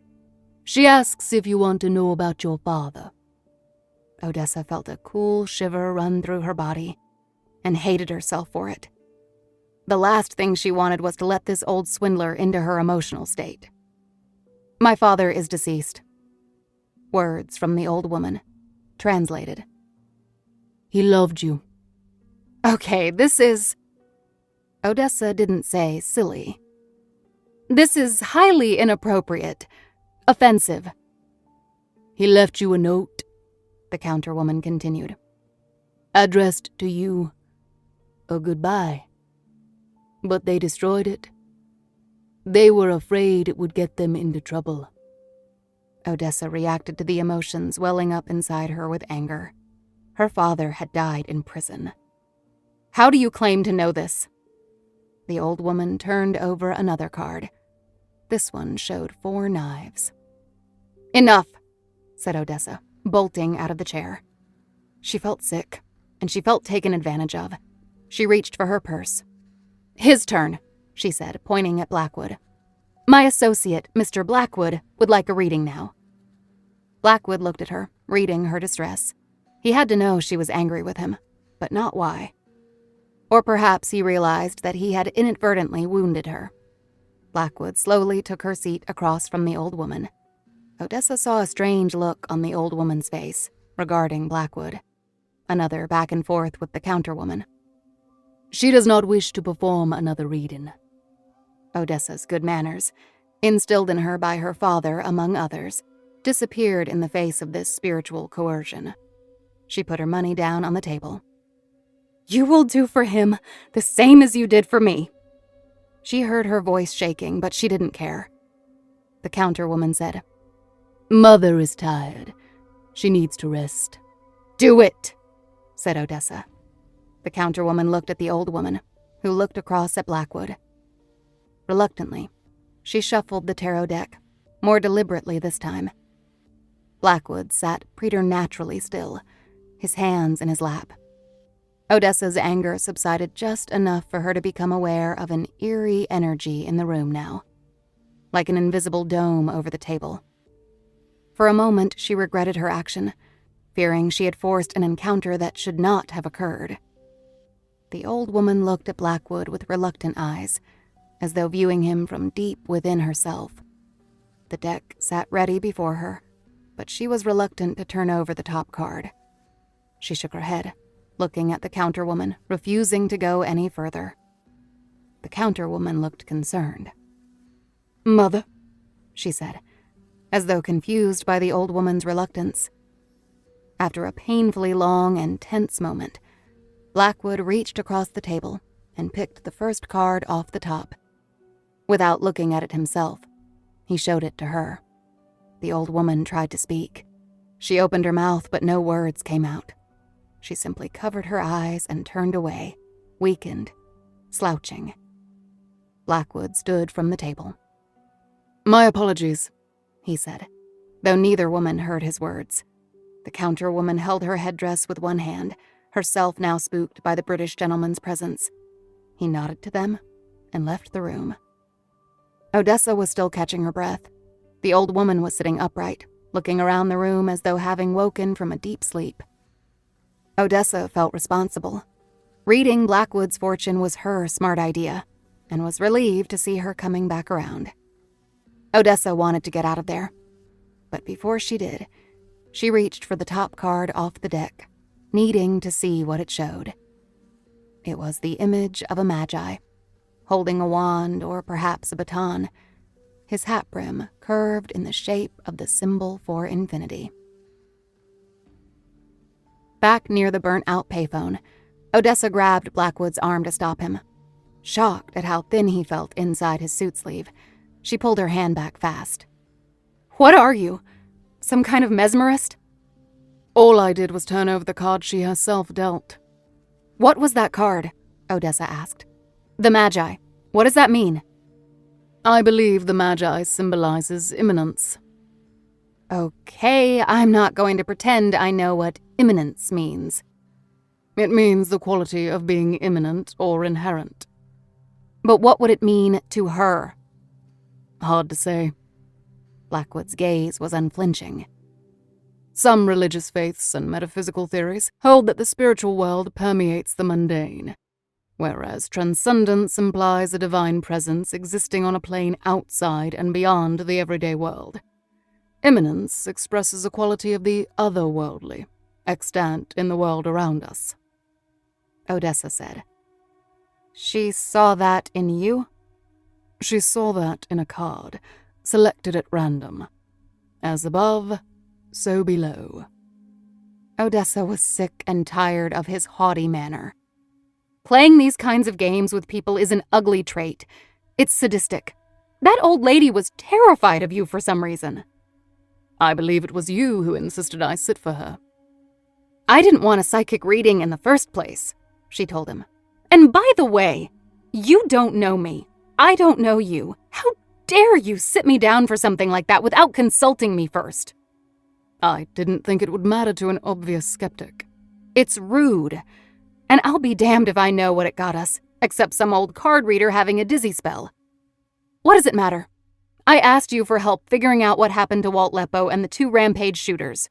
"She asks if you want to know about your father." Odessa felt a cool shiver run through her body and hated herself for it. The last thing she wanted was to let this old swindler into her emotional state. My father is deceased. Words from the old woman. Translated. He loved you. Okay, this is... Odessa didn't say silly. This is highly inappropriate. Offensive. He left you a note, the counterwoman continued. Addressed to you. A goodbye. But they destroyed it. They were afraid it would get them into trouble. Odessa reacted to the emotions welling up inside her with anger. Her father had died in prison. How do you claim to know this? The old woman turned over another card. This one showed 4 knives. Enough, said Odessa, bolting out of the chair. She felt sick, and she felt taken advantage of. She reached for her purse. His turn, she said, pointing at Blackwood. My associate, Mr. Blackwood, would like a reading now. Blackwood looked at her, reading her distress. He had to know she was angry with him, but not why. Or perhaps he realized that he had inadvertently wounded her. Blackwood slowly took her seat across from the old woman. Odessa saw a strange look on the old woman's face, regarding Blackwood. Another back and forth with the counterwoman. She does not wish to perform another reading. Odessa's good manners, instilled in her by her father among others, disappeared in the face of this spiritual coercion. She put her money down on the table. You will do for him the same as you did for me. She heard her voice shaking, but she didn't care. The counterwoman said, Mother is tired. She needs to rest. Do it, said Odessa. The counterwoman looked at the old woman, who looked across at Blackwood. Reluctantly, she shuffled the tarot deck, more deliberately this time. Blackwood sat preternaturally still, his hands in his lap. Odessa's anger subsided just enough for her to become aware of an eerie energy in the room now, like an invisible dome over the table. For a moment, she regretted her action, fearing she had forced an encounter that should not have occurred. The old woman looked at Blackwood with reluctant eyes, as though viewing him from deep within herself. The deck sat ready before her, but she was reluctant to turn over the top card. She shook her head, looking at the counterwoman, refusing to go any further. The counterwoman looked concerned. Mother, she said, as though confused by the old woman's reluctance. After a painfully long and tense moment, Blackwood reached across the table and picked the first card off the top. Without looking at it himself, he showed it to her. The old woman tried to speak. She opened her mouth, but no words came out. She simply covered her eyes and turned away, weakened, slouching. Blackwood stood from the table. My apologies, he said, though neither woman heard his words. The counterwoman held her headdress with one hand, herself now spooked by the British gentleman's presence. He nodded to them and left the room. Odessa was still catching her breath. The old woman was sitting upright, looking around the room as though having woken from a deep sleep. Odessa felt responsible. Reading Blackwood's fortune was her smart idea, and was relieved to see her coming back around. Odessa wanted to get out of there, but before she did, she reached for the top card off the deck, needing to see what it showed. It was the image of a magi, holding a wand or perhaps a baton, his hat brim curved in the shape of the symbol for infinity. Back near the burnt-out payphone, Odessa grabbed Blackwood's arm to stop him. Shocked at how thin he felt inside his suit sleeve, she pulled her hand back fast. What are you? Some kind of mesmerist? All I did was turn over the card she herself dealt. What was that card? Odessa asked. The Magi. What does that mean? I believe the Magi symbolizes imminence. Okay, I'm not going to pretend I know what imminence means. It means the quality of being imminent or inherent. But what would it mean to her? Hard to say. Blackwood's gaze was unflinching. Some religious faiths and metaphysical theories hold that the spiritual world permeates the mundane. whereas transcendence implies a divine presence existing on a plane outside and beyond the everyday world. Immanence expresses a quality of the otherworldly, extant in the world around us. Odessa said. She saw that in you? She saw that in a card, selected at random. As above, so below. Odessa was sick and tired of his haughty manner. Playing these kinds of games with people is an ugly trait. It's sadistic. That old lady was terrified of you for some reason. I believe it was you who insisted I sit for her. I didn't want a psychic reading in the first place, she told him. And by the way, you don't know me. I don't know you. How dare you sit me down for something like that without consulting me first? I didn't think it would matter to an obvious skeptic. It's rude. And I'll be damned if I know what it got us, except some old card reader having a dizzy spell. What does it matter? I asked you for help figuring out what happened to Walt Leppo and the 2 rampage shooters.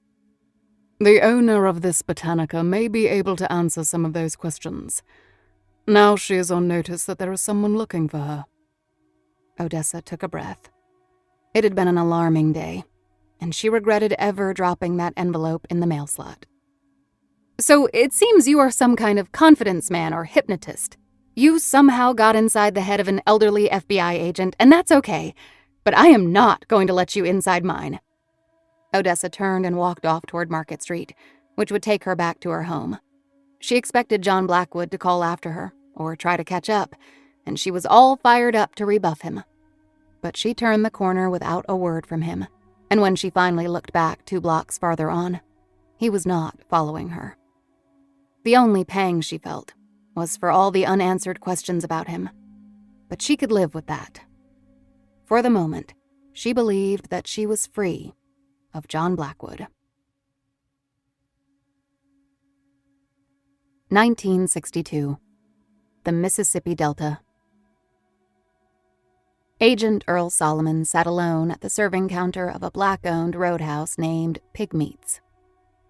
The owner of this botanica may be able to answer some of those questions. Now she is on notice that there is someone looking for her. Odessa took a breath. It had been an alarming day, and she regretted ever dropping that envelope in the mail slot. So it seems you are some kind of confidence man or hypnotist. You somehow got inside the head of an elderly FBI agent, and that's okay, but I am not going to let you inside mine. Odessa turned and walked off toward Market Street, which would take her back to her home. She expected John Blackwood to call after her, or try to catch up, and she was all fired up to rebuff him. But she turned the corner without a word from him, and when she finally looked back 2 blocks farther on, he was not following her. The only pang she felt was for all the unanswered questions about him, but she could live with that. For the moment, she believed that she was free of John Blackwood. 1962. The Mississippi Delta. Agent Earl Solomon sat alone at the serving counter of a black-owned roadhouse named Pigmeats.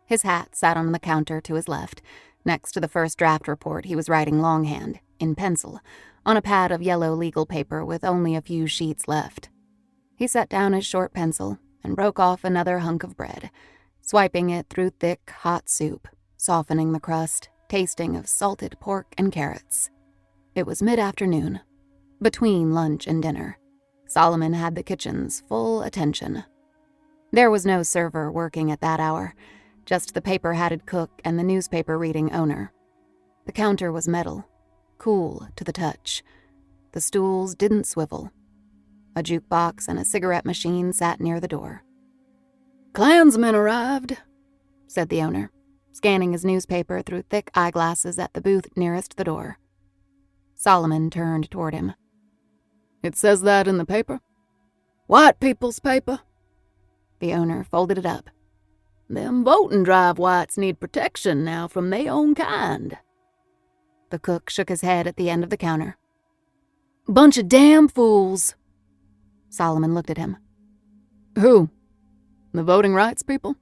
His hat sat on the counter to his left, next to the first draft report he was writing longhand, in pencil, on a pad of yellow legal paper with only a few sheets left. He set down his short pencil and broke off another hunk of bread, swiping it through thick, hot soup, softening the crust, tasting of salted pork and carrots. It was mid-afternoon, between lunch and dinner. Solomon had the kitchen's full attention. There was no server working at that hour, just the paper-hatted cook and the newspaper-reading owner. The counter was metal, cool to the touch. The stools didn't swivel. A jukebox and a cigarette machine sat near the door. "Klansmen arrived," said the owner, scanning his newspaper through thick eyeglasses at the booth nearest the door. Solomon turned toward him. "It says that in the paper?" "White people's paper." The owner folded it up. "Them voting drive whites need protection now from their own kind." The cook shook his head at the end of the counter. "Bunch of damn fools." Solomon looked at him. "Who? The voting rights people?"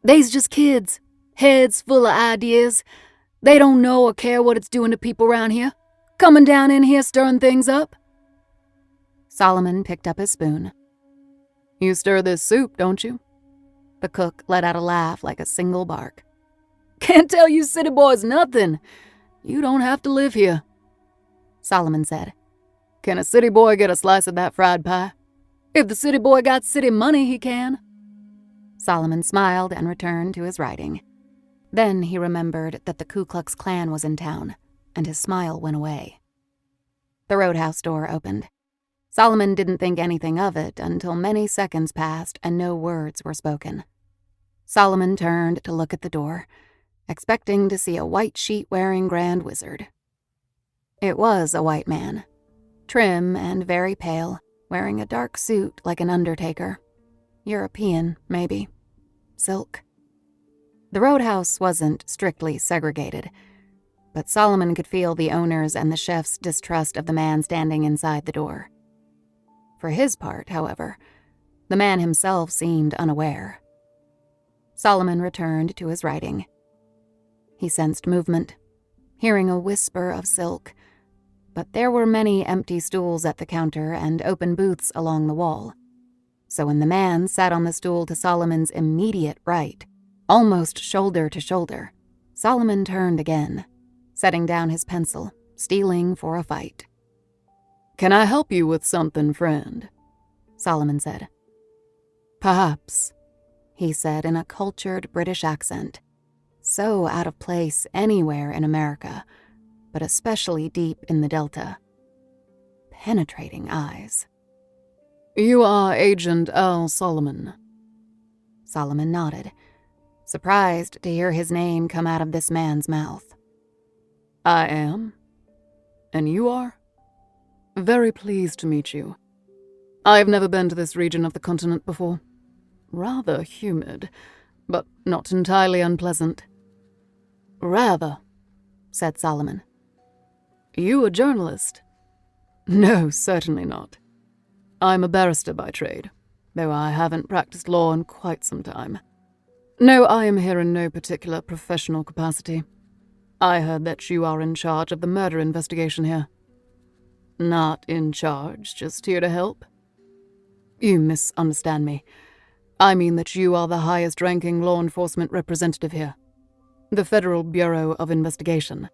"They's just kids, heads full of ideas. They don't know or care what it's doing to people around here. Coming down in here stirring things up." Solomon picked up his spoon. "You stir this soup, don't you?" The cook let out a laugh like a single bark. "Can't tell you city boys nothing. You don't have to live here," Solomon said. "Can a city boy get a slice of that fried pie? If the city boy got city money, he can." Solomon smiled and returned to his writing. Then he remembered that the Ku Klux Klan was in town, and his smile went away. The roadhouse door opened. Solomon didn't think anything of it until many seconds passed and no words were spoken. Solomon turned to look at the door, expecting to see a white sheet-wearing grand wizard. It was a white man, trim and very pale, wearing a dark suit like an undertaker. European, maybe. Silk. The roadhouse wasn't strictly segregated, but Solomon could feel the owner's and the chef's distrust of the man standing inside the door. For his part, however, the man himself seemed unaware. Solomon returned to his writing. He sensed movement. hearing a whisper of silk, but there were many empty stools at the counter and open booths along the wall. So when the man sat on the stool to Solomon's immediate right, almost shoulder to shoulder, Solomon turned again, setting down his pencil, steeling for a fight. "Can I help you with something, friend?" Solomon said. "Perhaps," he said in a cultured British accent, so out of place anywhere in America, but especially deep in the Delta. Penetrating eyes. "You are Agent Earl Solomon." Solomon nodded, surprised to hear his name come out of this man's mouth. "I am. And you are? Very pleased to meet you. I have never been to this region of the continent before. Rather humid, but not entirely unpleasant." "Rather," said Solomon. "You a journalist?" "No, certainly not. I'm a barrister by trade, though I haven't practiced law in quite some time. No, I am here in no particular professional capacity. I heard that you are in charge of the murder investigation here." "Not in charge, just here to help." "You misunderstand me. I mean that you are the highest-ranking law enforcement representative here. The Federal Bureau of Investigation.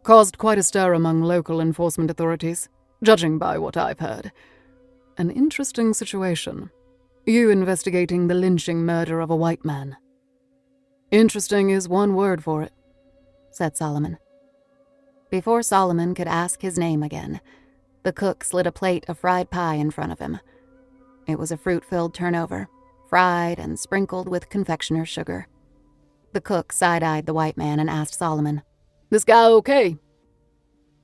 Caused quite a stir among local enforcement authorities, judging by what I've heard. An interesting situation. You investigating the lynching murder of a white man." "Interesting is one word for it," said Solomon. Before Solomon could ask his name again, the cook slid a plate of fried pie in front of him. It was a fruit-filled turnover, fried and sprinkled with confectioner's sugar. The cook side-eyed the white man and asked Solomon, "This guy okay?"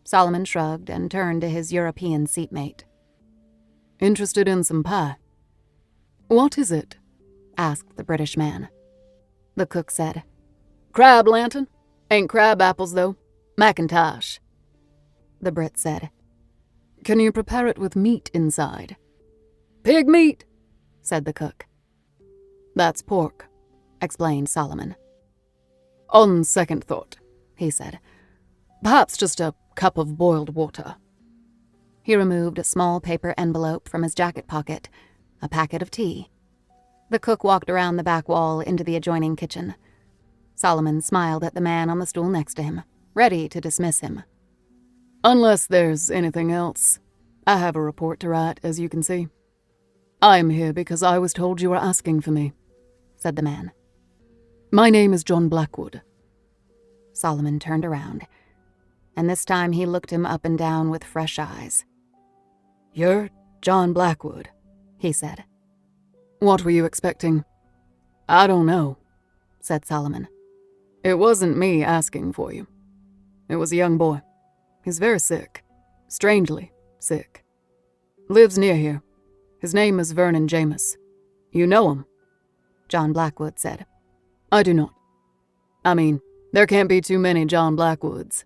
Solomon shrugged and turned to his European seatmate. "Interested in some pie?" "What is it?" asked the British man. The cook said, "Crab lantern. Ain't crab apples, though. Macintosh." The Brit said, "Can you prepare it with meat inside?" "Pig meat," said the cook. "That's pork," explained Solomon. "On second thought," he said, "perhaps just a cup of boiled water." He removed a small paper envelope from his jacket pocket, a packet of tea. The cook walked around the back wall into the adjoining kitchen. Solomon smiled at the man on the stool next to him, ready to dismiss him. "Unless there's anything else, I have a report to write, as you can see. I'm here because I was told you were asking for me," said the man. "My name is John Blackwood." Solomon turned around, and this time he looked him up and down with fresh eyes. "You're John Blackwood," he said. "What were you expecting?" "I don't know," said Solomon. "It wasn't me asking for you. It was a young boy. He's very sick. Strangely sick. Lives near here. His name is Vernon Jameis. You know him?" John Blackwood said. "I do not. I mean, there can't be too many John Blackwoods.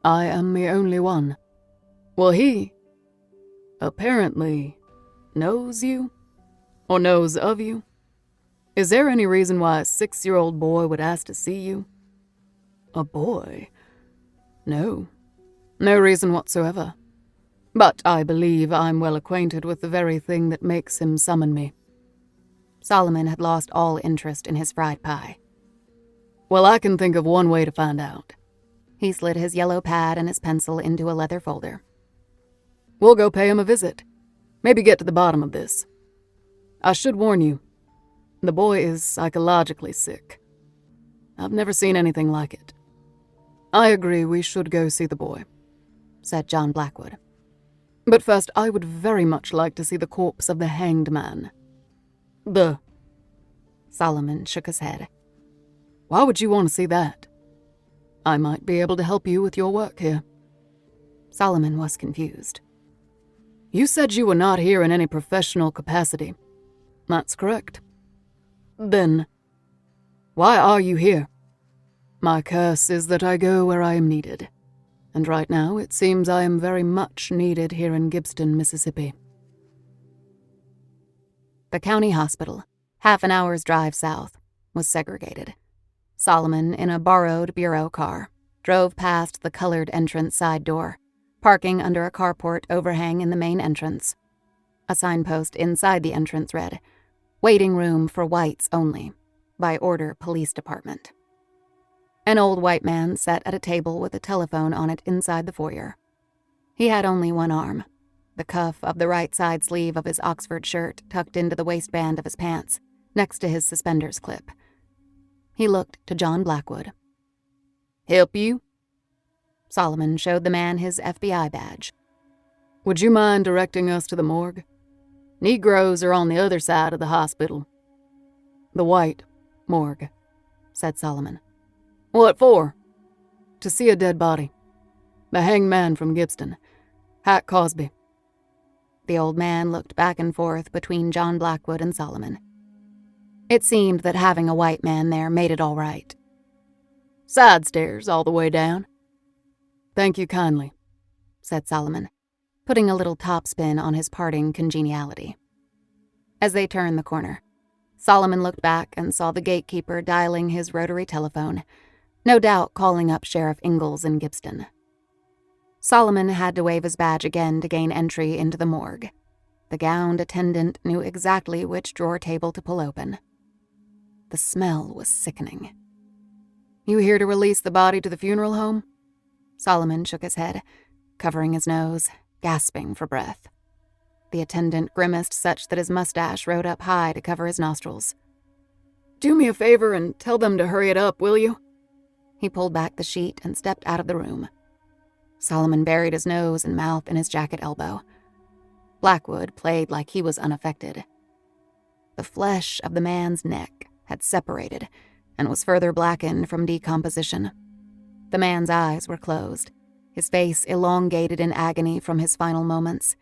I am the only one. Well, he apparently knows you, or knows of you. Is there any reason why a 6-year-old boy would ask to see you?" "A boy? No. No reason whatsoever. But I believe I'm well acquainted with the very thing that makes him summon me." Solomon had lost all interest in his fried pie. "Well, I can think of one way to find out." He slid his yellow pad and his pencil into a leather folder. "We'll go pay him a visit. Maybe get to the bottom of this. I should warn you, the boy is psychologically sick. I've never seen anything like it. I agree we should go see the boy," said John Blackwood. "But first, I would very much like to see the corpse of the hanged man." Solomon shook his head. "Why would you want to see that? I might be able to help you with your work here." Solomon was confused. "You said you were not here in any professional capacity." "That's correct." "Then, why are you here?" "My curse is that I go where I am needed. And right now, it seems I am very much needed here in Gibbston, Mississippi." The county hospital, half an hour's drive south, was segregated. Solomon in a borrowed bureau car, drove past the colored entrance side door, parking under a carport overhang in the main entrance. A signpost inside the entrance read, "Waiting room for whites only. By order police department." An old white man sat at a table with a telephone on it inside the foyer. He had only one arm, the cuff of the right side sleeve of his Oxford shirt tucked into the waistband of his pants, next to his suspenders clip. He looked to John Blackwood. "Help you?" Solomon showed the man his FBI badge. Would you mind directing us to the morgue? Negroes are on the other side of the hospital. The white morgue, said Solomon. What for? To see a dead body. The hanged man from Gibston, Hack Cosby. The old man looked back and forth between John Blackwood and Solomon. It seemed that having a white man there made it all right. Side stairs all the way down. Thank you kindly, said Solomon, putting a little topspin on his parting congeniality. As they turned the corner, Solomon looked back and saw the gatekeeper dialing his rotary telephone, no doubt calling up Sheriff Ingalls in Gibston. Solomon had to wave his badge again to gain entry into the morgue. The gowned attendant knew exactly which drawer table to pull open. The smell was sickening. You here to release the body to the funeral home? Solomon shook his head, covering his nose, gasping for breath. The attendant grimaced such that his mustache rode up high to cover his nostrils. Do me a favor and tell them to hurry it up, will you? He pulled back the sheet and stepped out of the room. Solomon buried his nose and mouth in his jacket elbow. Blackwood played like he was unaffected. The flesh of the man's neck had separated and was further blackened from decomposition. The man's eyes were closed, his face elongated in agony from his final moments.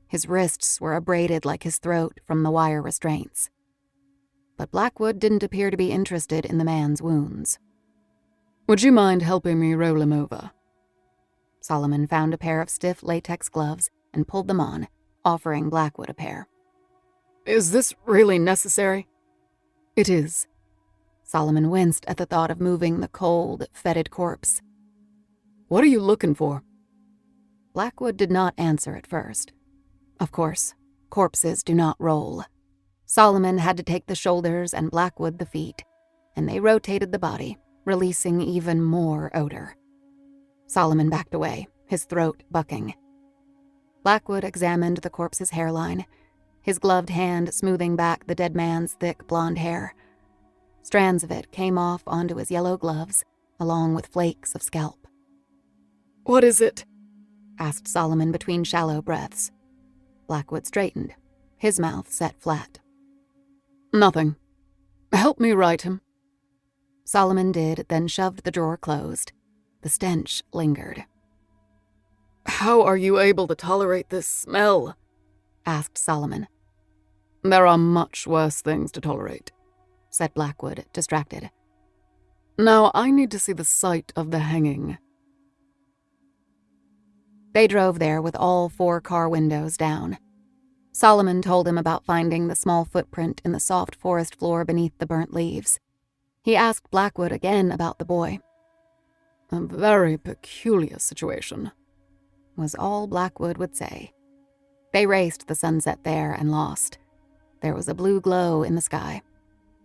His wrists were abraded like his throat from the wire restraints. But Blackwood didn't appear to be interested in the man's wounds. Would you mind helping me roll him over? Solomon found a pair of stiff latex gloves and pulled them on, offering Blackwood a pair. Is this really necessary? It is. Solomon winced at the thought of moving the cold, fetid corpse. What are you looking for? Blackwood did not answer at first. Of course, corpses do not roll. Solomon had to take the shoulders and Blackwood the feet, and they rotated the body, releasing even more odor. Solomon backed away, his throat bucking. Blackwood examined the corpse's hairline, his gloved hand smoothing back the dead man's thick blonde hair. Strands of it came off onto his yellow gloves, along with flakes of scalp. What is it? Asked Solomon between shallow breaths. Blackwood straightened, his mouth set flat. Nothing. Help me right him. Solomon did, then shoved the drawer closed. The stench lingered. How are you able to tolerate this smell? Asked Solomon. There are much worse things to tolerate, said Blackwood, distracted. Now I need to see the site of the hanging. They drove there with all 4 car windows down. Solomon told him about finding the small footprint in the soft forest floor beneath the burnt leaves. He asked Blackwood again about the boy. A very peculiar situation, was all Blackwood would say. They raced the sunset there and lost. There was a blue glow in the sky,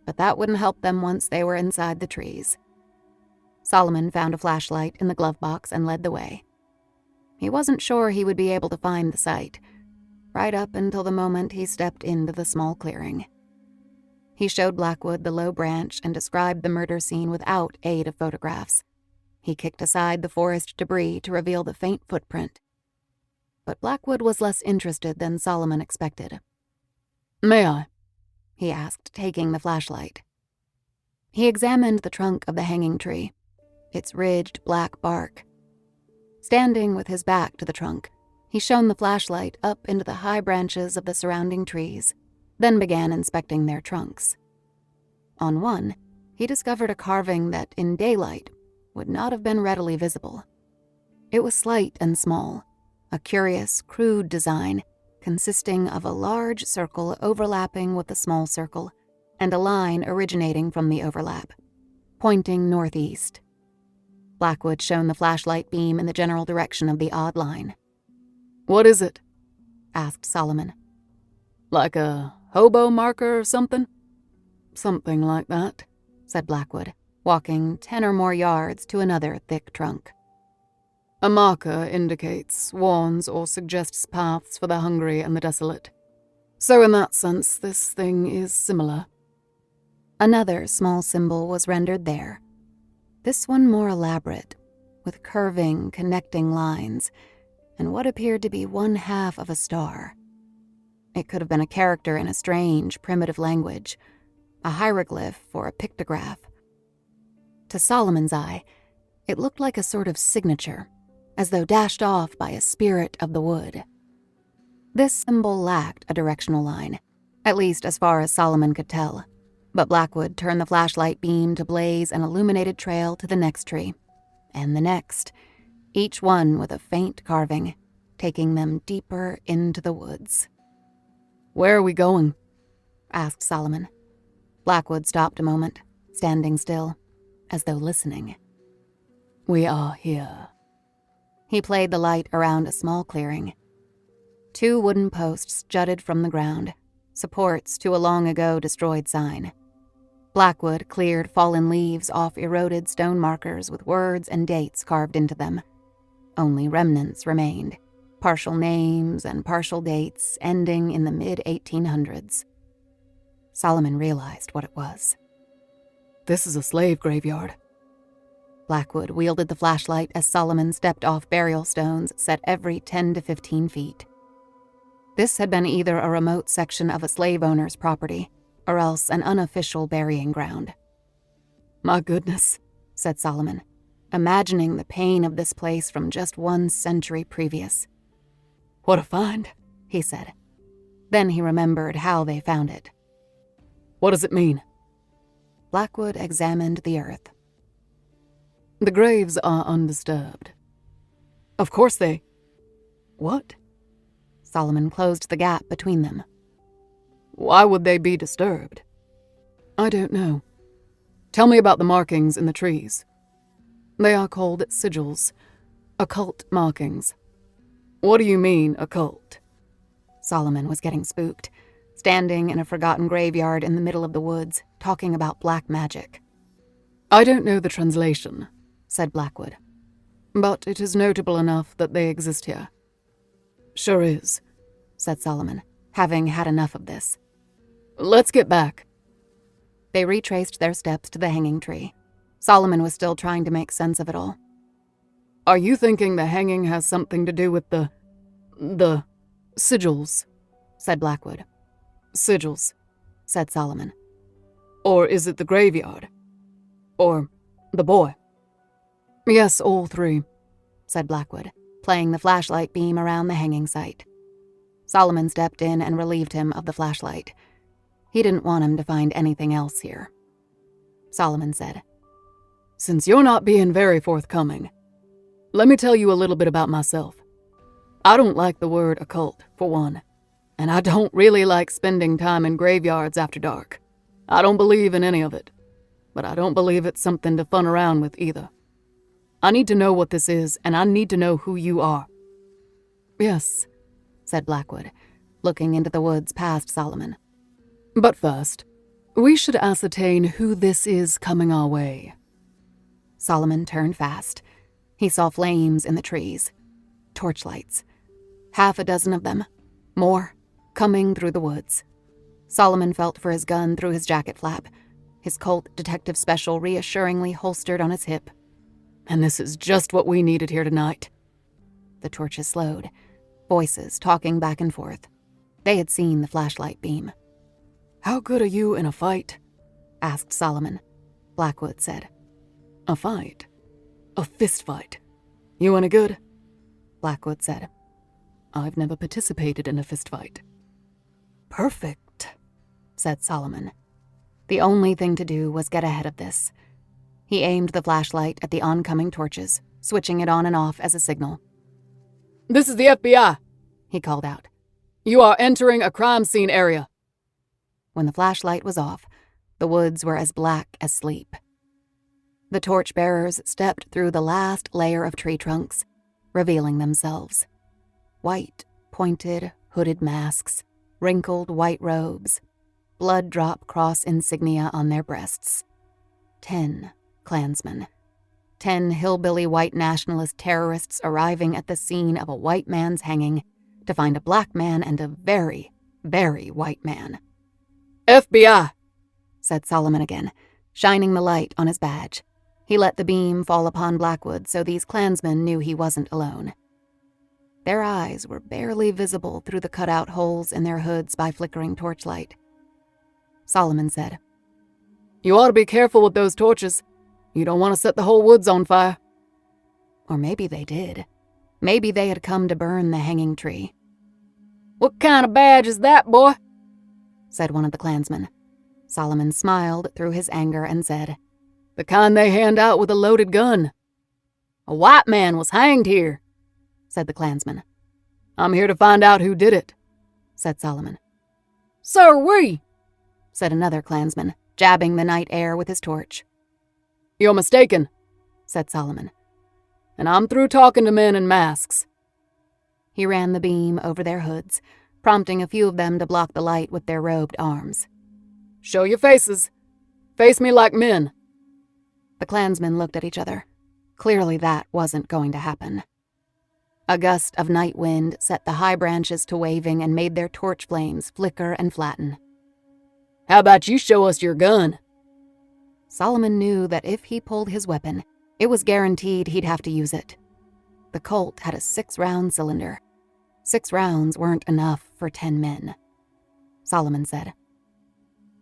but that wouldn't help them once they were inside the trees. Solomon found a flashlight in the glove box and led the way. He wasn't sure he would be able to find the site, right up until the moment he stepped into the small clearing. He showed Blackwood the low branch and described the murder scene without aid of photographs. He kicked aside the forest debris to reveal the faint footprint. But Blackwood was less interested than Solomon expected. May I? He asked, taking the flashlight. He examined the trunk of the hanging tree, its ridged black bark. Standing with his back to the trunk, he shone the flashlight up into the high branches of the surrounding trees, then began inspecting their trunks. On one, he discovered a carving that, in daylight, would not have been readily visible. It was slight and small, a curious, crude design consisting of a large circle overlapping with a small circle and a line originating from the overlap, pointing northeast. Blackwood shone the flashlight beam in the general direction of the odd line. "What is it?" asked Solomon. "Like a hobo marker or something?" "Something like that," said Blackwood, walking 10 or more yards to another thick trunk. "A marker indicates, warns, or suggests paths for the hungry and the desolate. So in that sense, this thing is similar." Another small symbol was rendered there. This one more elaborate, with curving, connecting lines, and what appeared to be one half of a star. It could have been a character in a strange, primitive language, a hieroglyph or a pictograph. To Solomon's eye, it looked like a sort of signature, as though dashed off by a spirit of the wood. This symbol lacked a directional line, at least as far as Solomon could tell, but Blackwood turned the flashlight beam to blaze an illuminated trail to the next tree, and the next, each one with a faint carving, taking them deeper into the woods. "Where are we going?" asked Solomon. Blackwood stopped a moment, standing still, as though listening. "We are here." He played the light around a small clearing. 2 wooden posts jutted from the ground, supports to a long-ago destroyed sign. Blackwood cleared fallen leaves off eroded stone markers with words and dates carved into them. Only remnants remained, partial names and partial dates ending in the mid-1800s. Solomon realized what it was. "This is a slave graveyard." Blackwood wielded the flashlight as Solomon stepped off burial stones set every 10 to 15 feet. This had been either a remote section of a slave owner's property, or else an unofficial burying ground. "My goodness," said Solomon, imagining the pain of this place from just 1 century previous. "What a find," he said. Then he remembered how they found it. "What does it mean?" Blackwood examined the earth. "The graves are undisturbed." "Of course they—" "What?" Solomon closed the gap between them. "Why would they be disturbed?" "I don't know. Tell me about the markings in the trees." "They are called sigils, occult markings." "What do you mean, occult?" Solomon was getting spooked, standing in a forgotten graveyard in the middle of the woods, talking about black magic. "I don't know the translation," said Blackwood. "but it is notable enough that they exist here." "Sure is," said Solomon, having had enough of this. "Let's get back." They retraced their steps to the hanging tree. Solomon was still trying to make sense of it all. "Are you thinking the hanging has something to do with the sigils?" said Blackwood. "Sigils," said Solomon. "Or is it the graveyard? Or the boy?" "Yes, all 3. said Blackwood, playing the flashlight beam around the hanging site. Solomon stepped in and relieved him of the flashlight. He didn't want him to find anything else here. Solomon said, "Since you're not being very forthcoming, let me tell you a little bit about myself. I don't like the word occult, for one, and I don't really like spending time in graveyards after dark. I don't believe in any of it, but I don't believe it's something to fun around with either. I need to know what this is, and I need to know who you are." "Yes," said Blackwood, looking into the woods past Solomon. "But first, we should ascertain who this is coming our way." Solomon turned fast. He saw flames in the trees. Torchlights. 6 of them. More. Coming through the woods. Solomon felt for his gun through his jacket flap, his Colt Detective Special reassuringly holstered on his hip. "And this is just what we needed here tonight." The torches slowed. Voices talking back and forth. They had seen the flashlight beam. "How good are you in a fight?" asked Solomon. Blackwood said, "A fight? A fist fight? You any good?" Blackwood said, "I've never participated in a fist fight." "Perfect," said Solomon. The only thing to do was get ahead of this. He aimed the flashlight at the oncoming torches, switching it on and off as a signal. "This is the FBI," he called out. "You are entering a crime scene area." When the flashlight was off, the woods were as black as sleep. The torchbearers stepped through the last layer of tree trunks, revealing themselves. White, pointed, hooded masks, wrinkled white robes, blood drop cross insignia on their breasts. 10 Klansmen. 10 hillbilly white nationalist terrorists arriving at the scene of a white man's hanging to find a black man and a very, very white man. FBI, said Solomon again, shining the light on his badge. He let the beam fall upon Blackwood so these Klansmen knew he wasn't alone. Their eyes were barely visible through the cutout holes in their hoods by flickering torchlight. Solomon said, "You ought to be careful with those torches. You don't want to set the whole woods on fire." Or maybe they did. Maybe they had come to burn the hanging tree. "What kind of badge is that, boy?" said one of the Klansmen. Solomon smiled through his anger and said, "The kind they hand out with a loaded gun. A white man was hanged here," said the Klansman. "I'm here to find out who did it," said Solomon. "So are we," said another Klansman, jabbing the night air with his torch. "You're mistaken," said Solomon. "And I'm through talking to men in masks." He ran the beam over their hoods, prompting a few of them to block the light with their robed arms. "Show your faces. Face me like men." The Klansmen looked at each other. Clearly that wasn't going to happen. A gust of night wind set the high branches to waving and made their torch flames flicker and flatten. "How about you show us your gun?" Solomon knew that if he pulled his weapon, it was guaranteed he'd have to use it. The Colt had a 6-round cylinder. 6 rounds weren't enough for 10 men. Solomon said,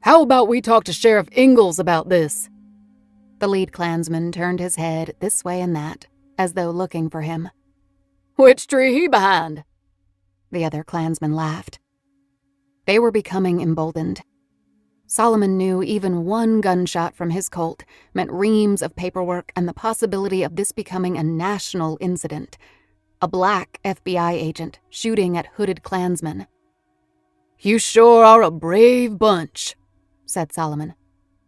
"How about we talk to Sheriff Ingalls about this?" The lead Klansman turned his head this way and that, as though looking for him. "Which tree he behind?" The other Klansman laughed. They were becoming emboldened. Solomon knew even one gunshot from his Colt meant reams of paperwork and the possibility of this becoming a national incident. A black FBI agent shooting at hooded Klansmen. "You sure are a brave bunch," said Solomon.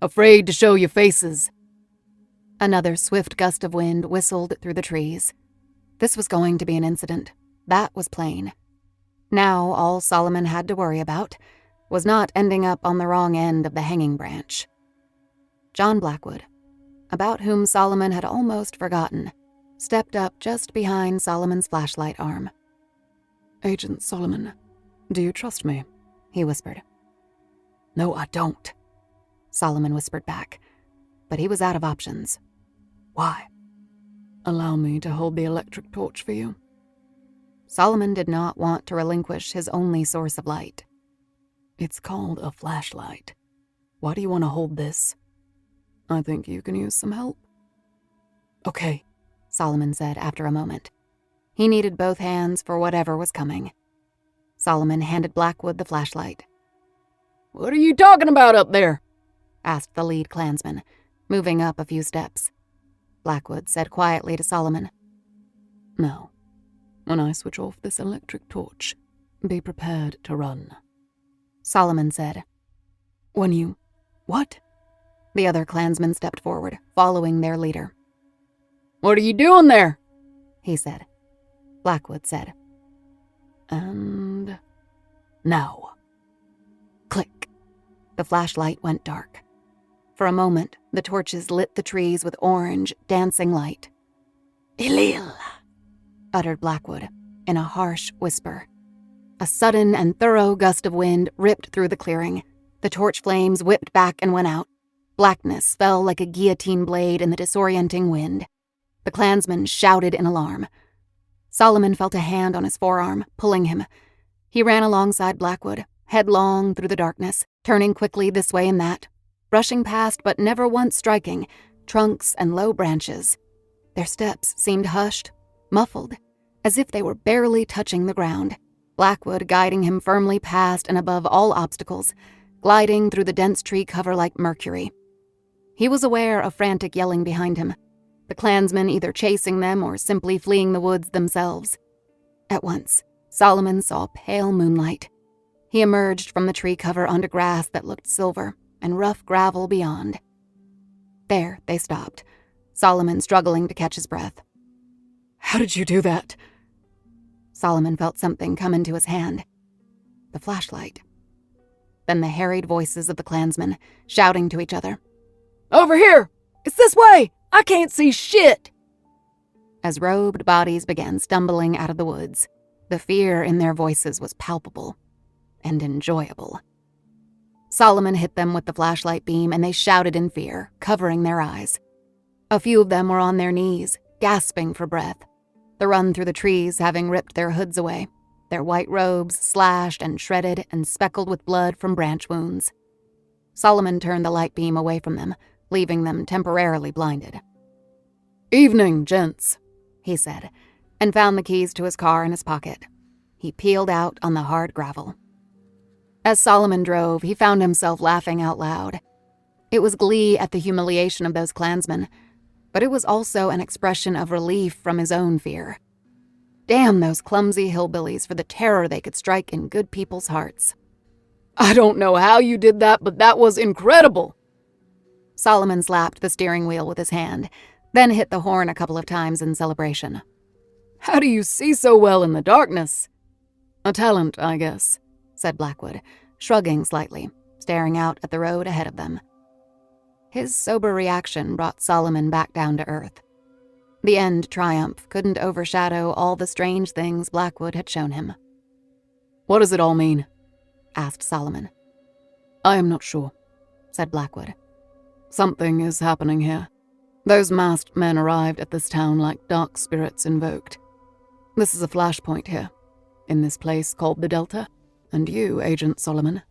"Afraid to show your faces." Another swift gust of wind whistled through the trees. This was going to be an incident. That was plain. Now all Solomon had to worry about was not ending up on the wrong end of the hanging branch. John Blackwood, about whom Solomon had almost forgotten, stepped up just behind Solomon's flashlight arm. "Agent Solomon, do you trust me?" he whispered. "No, I don't," Solomon whispered back, but he was out of options. "Why?" "Allow me to hold the electric torch for you." Solomon did not want to relinquish his only source of light. "It's called a flashlight. Why do you want to hold this?" "I think you can use some help." "Okay," Solomon said after a moment. He needed both hands for whatever was coming. Solomon handed Blackwood the flashlight. "What are you talking about up there?" asked the lead Klansman, moving up a few steps. Blackwood said quietly to Solomon, "Now, when I switch off this electric torch, be prepared to run." Solomon said, "When you... what?" The other Klansmen stepped forward, following their leader. "What are you doing there?" he said. Blackwood said, "And... now." Click. The flashlight went dark. For a moment, the torches lit the trees with orange, dancing light. "Ilil," uttered Blackwood in a harsh whisper. A sudden and thorough gust of wind ripped through the clearing. The torch flames whipped back and went out. Blackness fell like a guillotine blade in the disorienting wind. The Klansmen shouted in alarm. Solomon felt a hand on his forearm, pulling him. He ran alongside Blackwood, headlong through the darkness, turning quickly this way and that, brushing past but never once striking, trunks and low branches. Their steps seemed hushed, muffled, as if they were barely touching the ground. Blackwood guiding him firmly past and above all obstacles, gliding through the dense tree cover like mercury. He was aware of frantic yelling behind him, the Klansmen either chasing them or simply fleeing the woods themselves. At once, Solomon saw pale moonlight. He emerged from the tree cover onto grass that looked silver and rough gravel beyond. There they stopped, Solomon struggling to catch his breath. How did you do that? Solomon felt something come into his hand. The flashlight. Then the harried voices of the clansmen, shouting to each other. Over here! It's this way! I can't see shit! As robed bodies began stumbling out of the woods, the fear in their voices was palpable and enjoyable. Solomon hit them with the flashlight beam and they shouted in fear, covering their eyes. A few of them were on their knees, gasping for breath, the run through the trees having ripped their hoods away, their white robes slashed and shredded and speckled with blood from branch wounds. Solomon turned the light beam away from them, leaving them temporarily blinded. Evening, gents, he said, and found the keys to his car in his pocket. He peeled out on the hard gravel. As Solomon drove, he found himself laughing out loud. It was glee at the humiliation of those clansmen, but it was also an expression of relief from his own fear. Damn those clumsy hillbillies for the terror they could strike in good people's hearts. I don't know how you did that, but that was incredible. Solomon slapped the steering wheel with his hand, then hit the horn a couple of times in celebration. How do you see so well in the darkness? A talent, I guess, said Blackwood, shrugging slightly, staring out at the road ahead of them. His sober reaction brought Solomon back down to earth. The end triumph couldn't overshadow all the strange things Blackwood had shown him. What does it all mean? Asked Solomon. I am not sure, said Blackwood. Something is happening here. Those masked men arrived at this town like dark spirits invoked. This is a flashpoint here, in this place called the Delta, and you, Agent Solomon,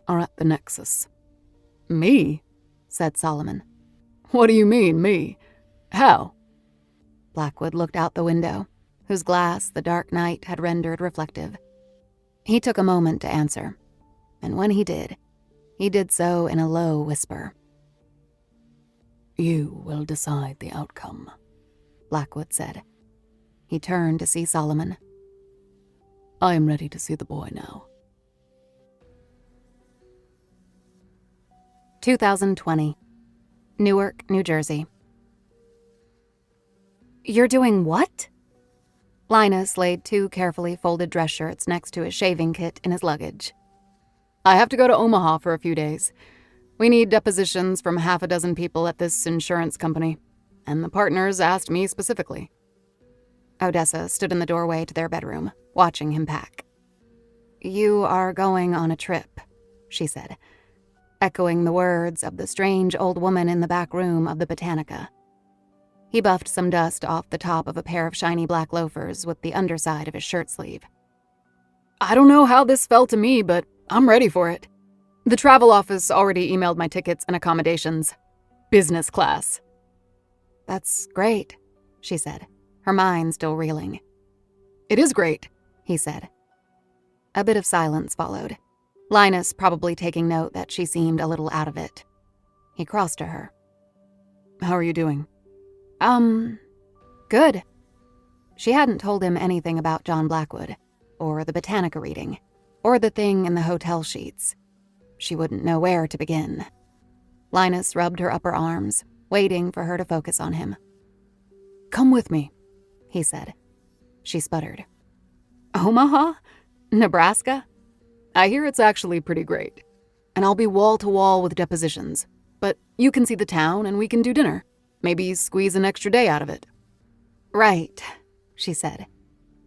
are at the Nexus. Me? Said Solomon. What do you mean, me? How? Blackwood looked out the window, whose glass the dark night had rendered reflective. He took a moment to answer, and when he did so in a low whisper. You will decide the outcome, Blackwood said. He turned to see Solomon. I am ready to see the boy now. 2020. Newark, New Jersey. You're doing what? Linus laid 2 carefully folded dress shirts next to his shaving kit in his luggage. I have to go to Omaha for a few days. We need depositions from 6 people at this insurance company, and the partners asked me specifically. Odessa stood in the doorway to their bedroom, watching him pack. You are going on a trip, she said, echoing the words of the strange old woman in the back room of the Botanica. He buffed some dust off the top of a pair of shiny black loafers with the underside of his shirt sleeve. I don't know how this fell to me, but I'm ready for it. The travel office already emailed my tickets and accommodations. Business class. That's great, she said, her mind still reeling. It is great, he said. A bit of silence followed, Linus probably taking note that she seemed a little out of it. He crossed to her. How are you doing? Good. She hadn't told him anything about John Blackwood, or the Botanica reading, or the thing in the hotel sheets. She wouldn't know where to begin. Linus rubbed her upper arms, waiting for her to focus on him. Come with me, he said. She sputtered. Omaha? Nebraska? I hear it's actually pretty great. And I'll be wall to wall with depositions. But you can see the town and we can do dinner. Maybe squeeze an extra day out of it. Right, she said.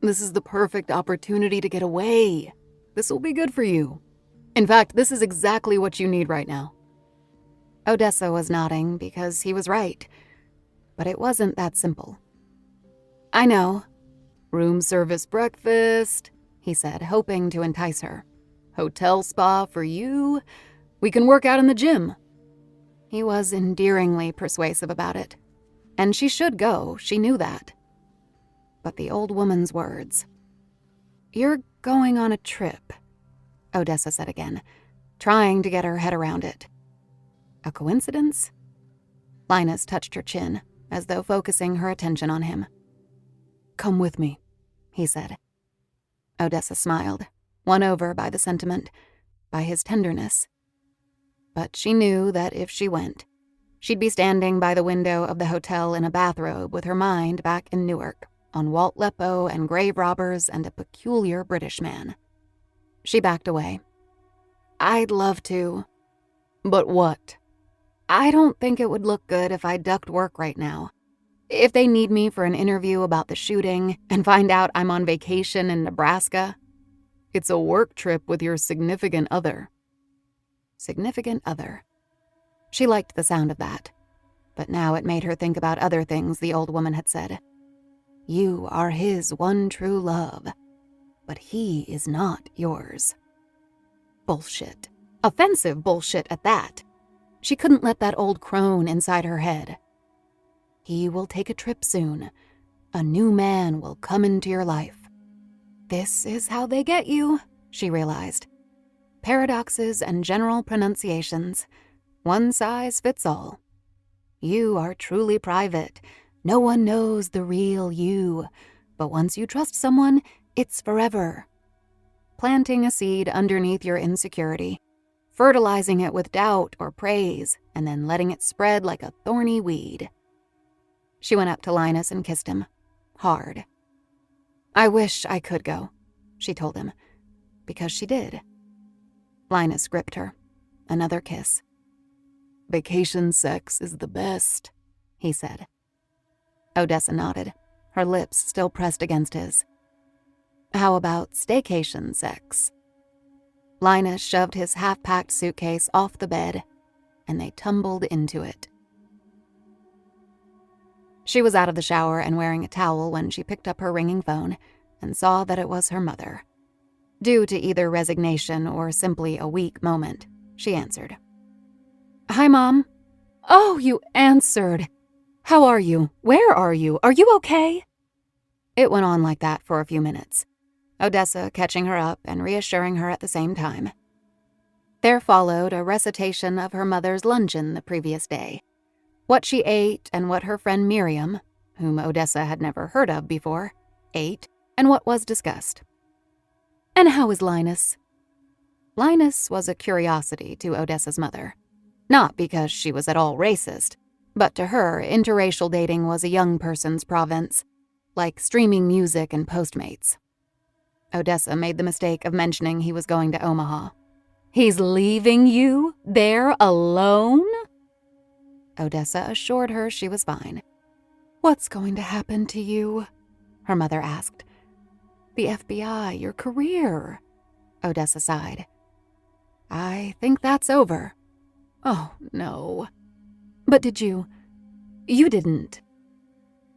This is the perfect opportunity to get away. This will be good for you. In fact, this is exactly what you need right now. Odessa was nodding because he was right. But it wasn't that simple. I know. Room service breakfast, he said, hoping to entice her. Hotel spa for you. We can work out in the gym. He was endearingly persuasive about it. And she should go, she knew that. But the old woman's words. You're going on a trip, Odessa said again, trying to get her head around it. A coincidence? Linus touched her chin, as though focusing her attention on him. Come with me, he said. Odessa smiled, won over by the sentiment, by his tenderness. But she knew that if she went, She'd be standing by the window of the hotel in a bathrobe with her mind back in Newark, on Walt Lepo and grave robbers and a peculiar British man. She backed away. I'd love to. But what? I don't think it would look good if I ducked work right now. If they need me for an interview about the shooting and find out I'm on vacation in Nebraska. It's a work trip with your significant other. Significant other. She liked the sound of that, but now it made her think about other things the old woman had said. You are his one true love, but he is not yours. Bullshit. Offensive bullshit at that. She couldn't let that old crone inside her head. He will take a trip soon. A new man will come into your life. This is how they get you, she realized. Paradoxes and general pronunciations. One size fits all. You are truly private. No one knows the real you. But once you trust someone, it's forever. Planting a seed underneath your insecurity, fertilizing it with doubt or praise, and then letting it spread like a thorny weed. She went up to Linus and kissed him. Hard. I wish I could go, she told him, because she did. Linus gripped her. Another kiss. Vacation sex is the best, he said. Odessa nodded, her lips still pressed against his. How about staycation sex? Linus shoved his half-packed suitcase off the bed, and they tumbled into it. She was out of the shower and wearing a towel when she picked up her ringing phone and saw that it was her mother. Due to either resignation or simply a weak moment, she answered. Hi, Mom. Oh, you answered. How are you? Where are you? Are you okay? It went on like that for a few minutes, Odessa catching her up and reassuring her at the same time. There followed a recitation of her mother's luncheon the previous day, what she ate and what her friend Miriam, whom Odessa had never heard of before, ate, and what was discussed. And how is Linus? Linus was a curiosity to Odessa's mother. Not because she was at all racist, but to her, interracial dating was a young person's province, like streaming music and Postmates. Odessa made the mistake of mentioning he was going to Omaha. He's leaving you there alone? Odessa assured her she was fine. What's going to happen to you? Her mother asked. The FBI, your career. Odessa sighed. I think that's over. Oh, no. But did you? You didn't.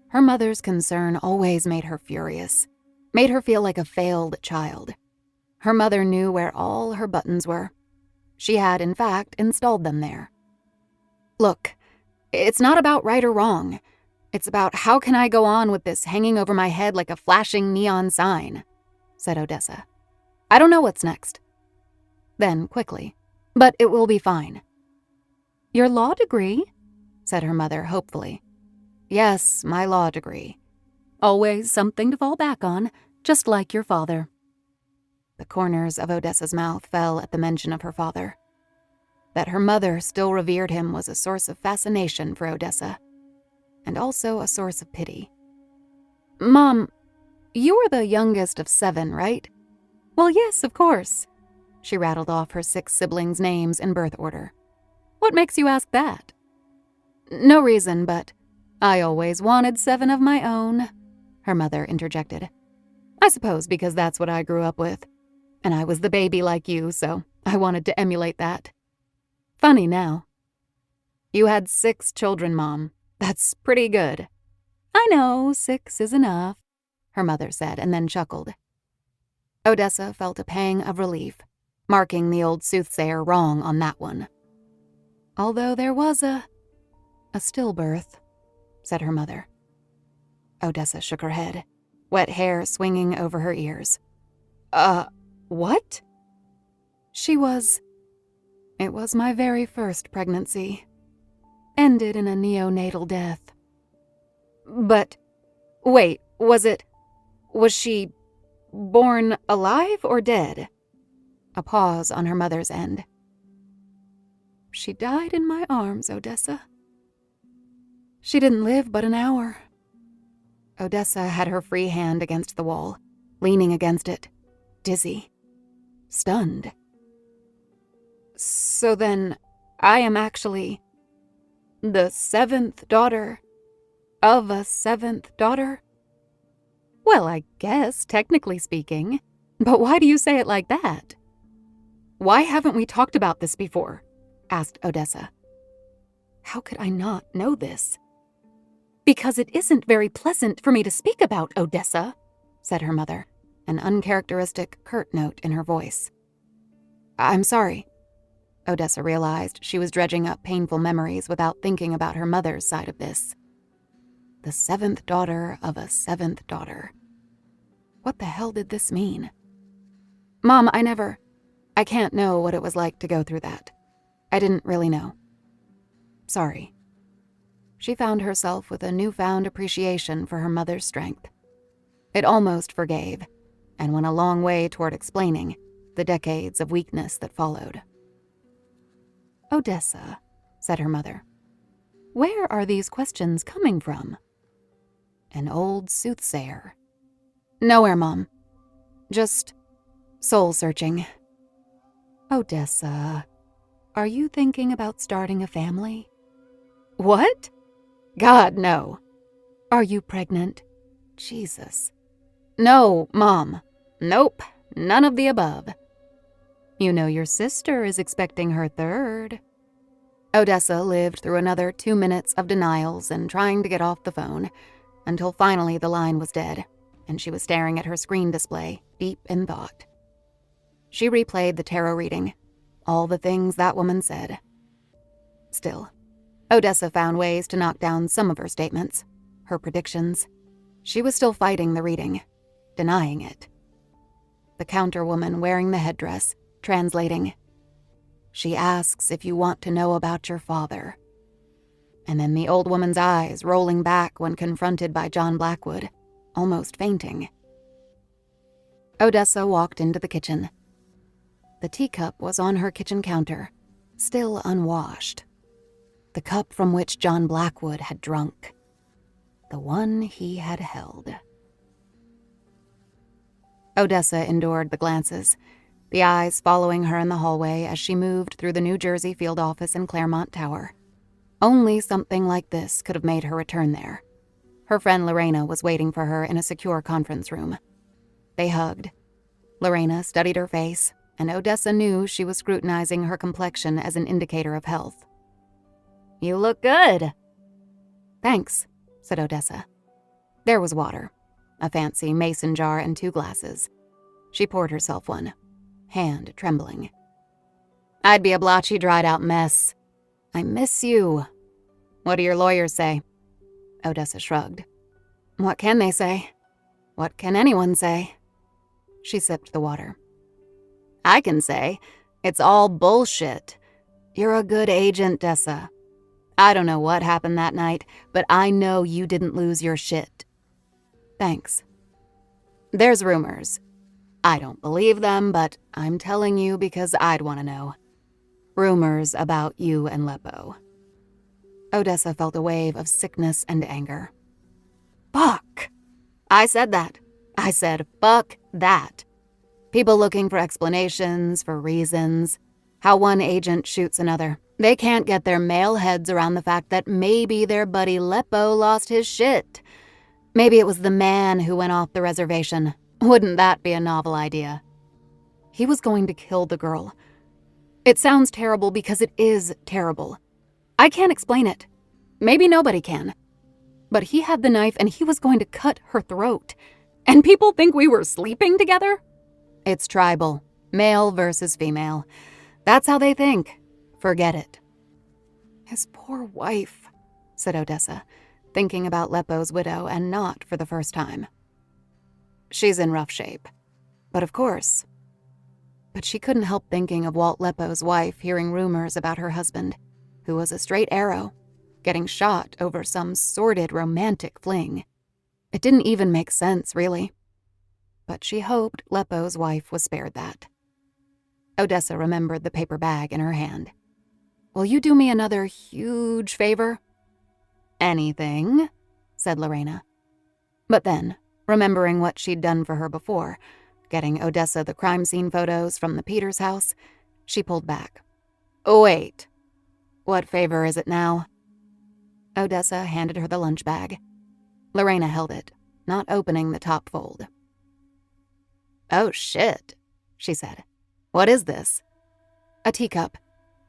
Her mother's concern always made her furious, made her feel like a failed child. Her mother knew where all her buttons were. She had, in fact, installed them there. Look, it's not about right or wrong. It's about how can I go on with this hanging over my head like a flashing neon sign, said Odessa. I don't know what's next. Then, quickly, but it will be fine. Your law degree? Said her mother hopefully. Yes, my law degree. Always something to fall back on, just like your father. The corners of Odessa's mouth fell at the mention of her father. That her mother still revered him was a source of fascination for Odessa, and also a source of pity. Mom, you were the youngest of 7, right? Well, yes, of course. She rattled off her 6 siblings' names in birth order. What makes you ask that? No reason, but I always wanted 7 of my own, her mother interjected. I suppose because that's what I grew up with. And I was the baby like you, so I wanted to emulate that. Funny now. You had 6 children, Mom. That's pretty good. I know, 6 is enough, her mother said, and then chuckled. Odessa felt a pang of relief, marking the old soothsayer wrong on that one. Although there was a stillbirth, said her mother. Odessa shook her head, wet hair swinging over her ears. What? It was my very first pregnancy. Ended in a neonatal death. But, wait, was she born alive or dead? A pause on her mother's end. She died in my arms, Odessa. She didn't live but an hour. Odessa had her free hand against the wall, leaning against it, dizzy, stunned. So then, I am actually the 7th daughter of a 7th daughter? Well, I guess, technically speaking. But why do you say it like that? Why haven't we talked about this before? Asked Odessa. How could I not know this? Because it isn't very pleasant for me to speak about, Odessa, said her mother, an uncharacteristic, curt note in her voice. I'm sorry. Odessa realized she was dredging up painful memories without thinking about her mother's side of this. The 7th daughter of a 7th daughter. What the hell did this mean? Mom, I can't know what it was like to go through that. I didn't really know. Sorry. She found herself with a newfound appreciation for her mother's strength. It almost forgave, and went a long way toward explaining the decades of weakness that followed. Odessa, said her mother, where are these questions coming from? An old soothsayer. Nowhere, Mom. Just soul-searching. Odessa, are you thinking about starting a family? What? God, no. Are you pregnant? Jesus. No, Mom. Nope, none of the above. You know your sister is expecting her 3rd. Odessa lived through another 2 minutes of denials and trying to get off the phone, until finally the line was dead, and she was staring at her screen display, deep in thought. She replayed the tarot reading, all the things that woman said. Still, Odessa found ways to knock down some of her statements, her predictions. She was still fighting the reading, denying it. The counterwoman wearing the headdress, translating, she asks if you want to know about your father. And then the old woman's eyes rolling back when confronted by John Blackwood, almost fainting. Odessa walked into the kitchen. The teacup was on her kitchen counter, still unwashed. The cup from which John Blackwood had drunk. The one he had held. Odessa endured the glances, the eyes following her in the hallway as she moved through the New Jersey field office in Claremont Tower. Only something like this could have made her return there. Her friend Lorena was waiting for her in a secure conference room. They hugged. Lorena studied her face, and Odessa knew she was scrutinizing her complexion as an indicator of health. You look good. Thanks, said Odessa. There was water, a fancy mason jar and 2 glasses. She poured herself one, hand trembling. I'd be a blotchy, dried-out mess. I miss you. What do your lawyers say? Odessa shrugged. What can they say? What can anyone say? She sipped the water. I can say, it's all bullshit. You're a good agent, Dessa. I don't know what happened that night, but I know you didn't lose your shit. Thanks. There's rumors. I don't believe them, but I'm telling you because I'd want to know. Rumors about you and Leppo. Odessa felt a wave of sickness and anger. Fuck! I said that. I said, fuck that. People looking for explanations, for reasons. How one agent shoots another. They can't get their male heads around the fact that maybe their buddy Leppo lost his shit. Maybe it was the man who went off the reservation. Wouldn't that be a novel idea? He was going to kill the girl. It sounds terrible because it is terrible. I can't explain it. Maybe nobody can. But he had the knife and he was going to cut her throat. And people think we were sleeping together? It's tribal. Male versus female. That's how they think. Forget it. His poor wife, said Odessa, thinking about Leppo's widow and not for the first time. She's in rough shape. But of course. But she couldn't help thinking of Walt Leppo's wife hearing rumors about her husband, who was a straight arrow, getting shot over some sordid romantic fling. It didn't even make sense, really. But she hoped Leppo's wife was spared that. Odessa remembered the paper bag in her hand. Will you do me another huge favor? Anything, said Lorena. But then, remembering what she'd done for her before, getting Odessa the crime scene photos from the Peters house, she pulled back. Wait. What favor is it now? Odessa handed her the lunch bag. Lorena held it, not opening the top fold. Oh, shit, she said. What is this? A teacup.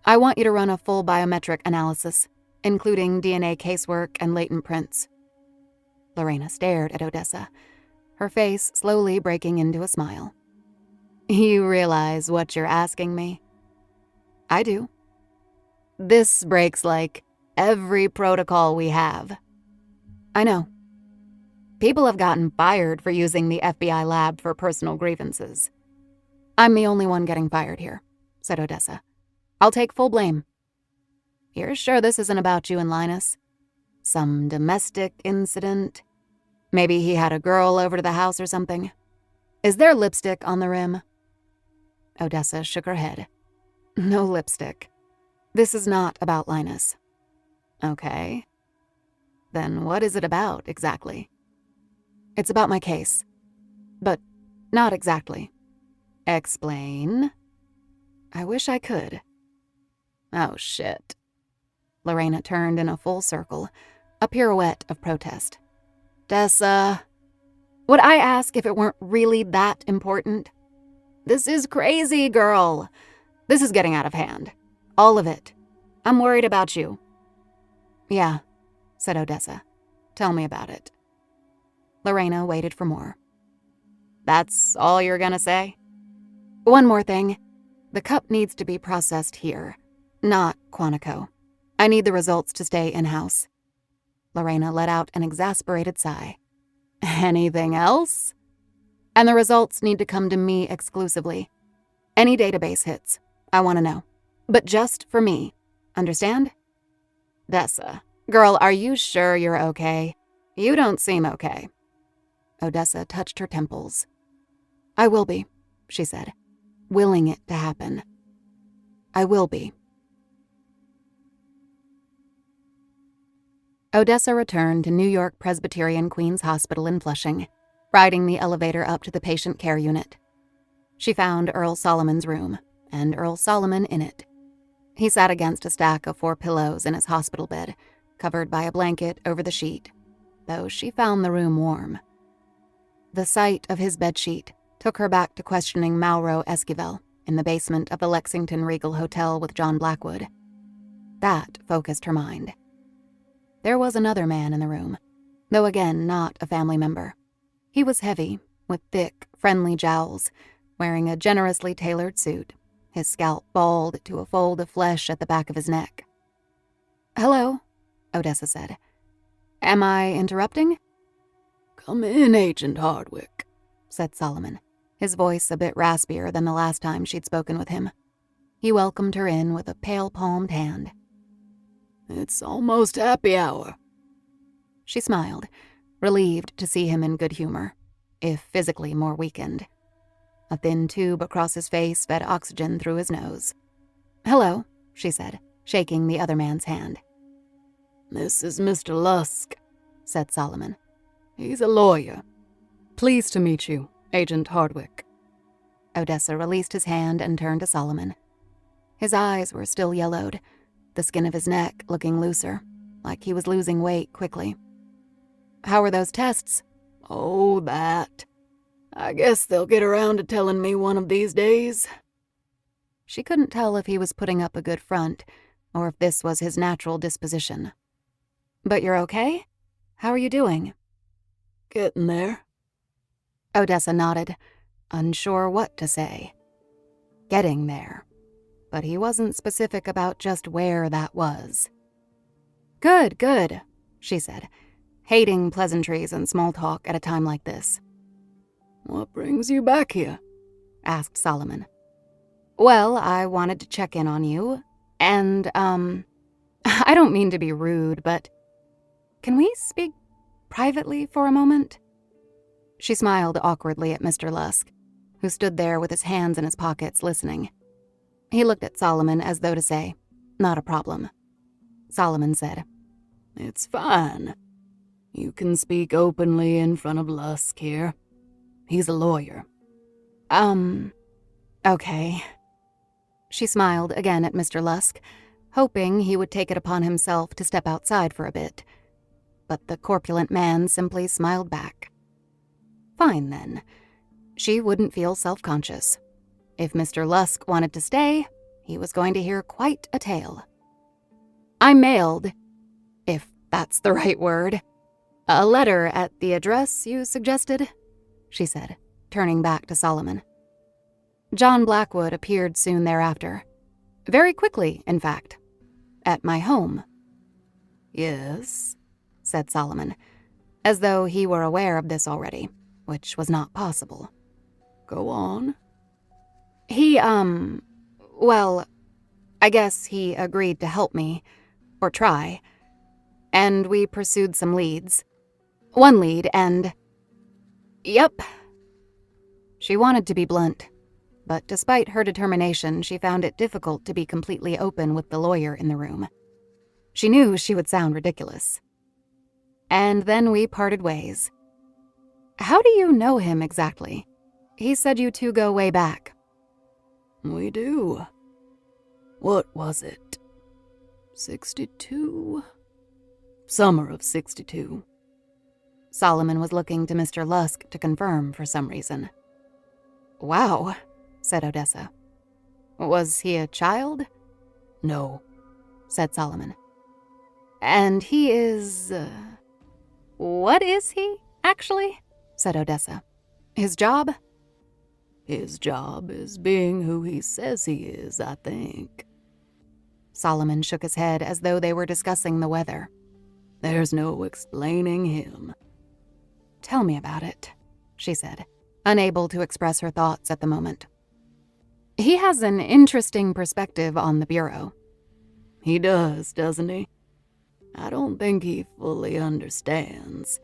I want you to run a full biometric analysis, including DNA casework and latent prints. Lorena stared at Odessa, her face slowly breaking into a smile. You realize what you're asking me? I do. This breaks, every protocol we have. I know. People have gotten fired for using the FBI lab for personal grievances. I'm the only one getting fired here, said Odessa. I'll take full blame. You're sure this isn't about you and Linus? Some domestic incident? Maybe he had a girl over to the house or something? Is there lipstick on the rim? Odessa shook her head. No lipstick. This is not about Linus. Okay. Then what is it about, exactly? It's about my case. But not exactly. Explain. I wish I could. Oh, shit. Lorena turned in a full circle, a pirouette of protest. Dessa, would I ask if it weren't really that important? This is crazy, girl. This is getting out of hand. All of it. I'm worried about you. Yeah, said Odessa. Tell me about it. Lorena waited for more. That's all you're gonna say? One more thing. The cup needs to be processed here, not Quantico. I need the results to stay in-house. Lorena let out an exasperated sigh. Anything else? And the results need to come to me exclusively. Any database hits, I want to know. But just for me. Understand? Dessa, girl, are you sure you're okay? You don't seem okay. Odessa touched her temples. I will be, she said, willing it to happen. I will be. Odessa returned to New York Presbyterian Queens Hospital in Flushing, riding the elevator up to the patient care unit. She found Earl Solomon's room, and Earl Solomon in it. He sat against a stack of 4 pillows in his hospital bed, covered by a blanket over the sheet, though she found the room warm. The sight of his bedsheet took her back to questioning Mauro Esquivel in the basement of the Lexington Regal Hotel with John Blackwood. That focused her mind. There was another man in the room, though again not a family member. He was heavy, with thick, friendly jowls, wearing a generously tailored suit, his scalp bald to a fold of flesh at the back of his neck. Hello, Odessa said. Am I interrupting? Come in, Agent Hardwick, said Solomon, his voice a bit raspier than the last time she'd spoken with him. He welcomed her in with a pale-palmed hand. It's almost happy hour. She smiled, relieved to see him in good humor, if physically more weakened. A thin tube across his face fed oxygen through his nose. Hello, she said, shaking the other man's hand. This is Mr. Lusk, said Solomon. He's a lawyer. Pleased to meet you, Agent Hardwick. Odessa released his hand and turned to Solomon. His eyes were still yellowed, the skin of his neck looking looser, like he was losing weight quickly. How were those tests? Oh, that. I guess they'll get around to telling me one of these days. She couldn't tell if he was putting up a good front, or if this was his natural disposition. But you're okay? How are you doing? Getting there. Odessa nodded, unsure what to say. Getting there. But he wasn't specific about just where that was. Good, good, she said, hating pleasantries and small talk at a time like this. What brings you back here? Asked Solomon. Well, I wanted to check in on you, and, I don't mean to be rude, but can we speak privately for a moment? She smiled awkwardly at Mr. Lusk, who stood there with his hands in his pockets listening. He looked at Solomon as though to say, not a problem. Solomon said, It's fine. You can speak openly in front of Lusk here. He's a lawyer. Okay. She smiled again at Mr. Lusk, hoping he would take it upon himself to step outside for a bit. But the corpulent man simply smiled back. Fine, then. She wouldn't feel self-conscious. If Mr. Lusk wanted to stay, he was going to hear quite a tale. I mailed, if that's the right word, a letter at the address you suggested, she said, turning back to Solomon. John Blackwood appeared soon thereafter. Very quickly, in fact. At my home. Yes, said Solomon, as though he were aware of this already, which was not possible. Go on. He, well, I guess he agreed to help me, or try, and we pursued some leads. One lead, and... Yep. She wanted to be blunt, but despite her determination, she found it difficult to be completely open with the lawyer in the room. She knew she would sound ridiculous. And then we parted ways. How do you know him exactly? He said you two go way back. We do. What was it? 62? Summer of 62. Solomon was looking to Mr. Lusk to confirm for some reason. Wow, said Odessa. Was he a child? No, said Solomon. And he is... What is he, actually? Said Odessa. His job? His job is being who he says he is, I think. Solomon shook his head as though they were discussing the weather. There's no explaining him. Tell me about it, she said, unable to express her thoughts at the moment. He has an interesting perspective on the Bureau. He does, doesn't he? I don't think he fully understands.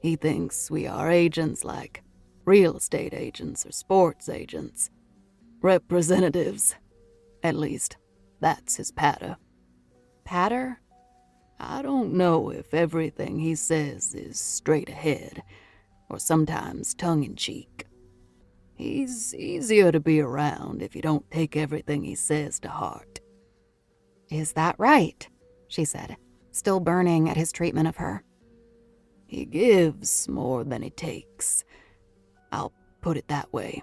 He thinks we are agents like real estate agents or sports agents. Representatives. At least, that's his patter. Patter? I don't know if everything he says is straight ahead, or sometimes tongue-in-cheek. He's easier to be around if you don't take everything he says to heart. Is that right? She said, still burning at his treatment of her. He gives more than he takes. I'll put it that way.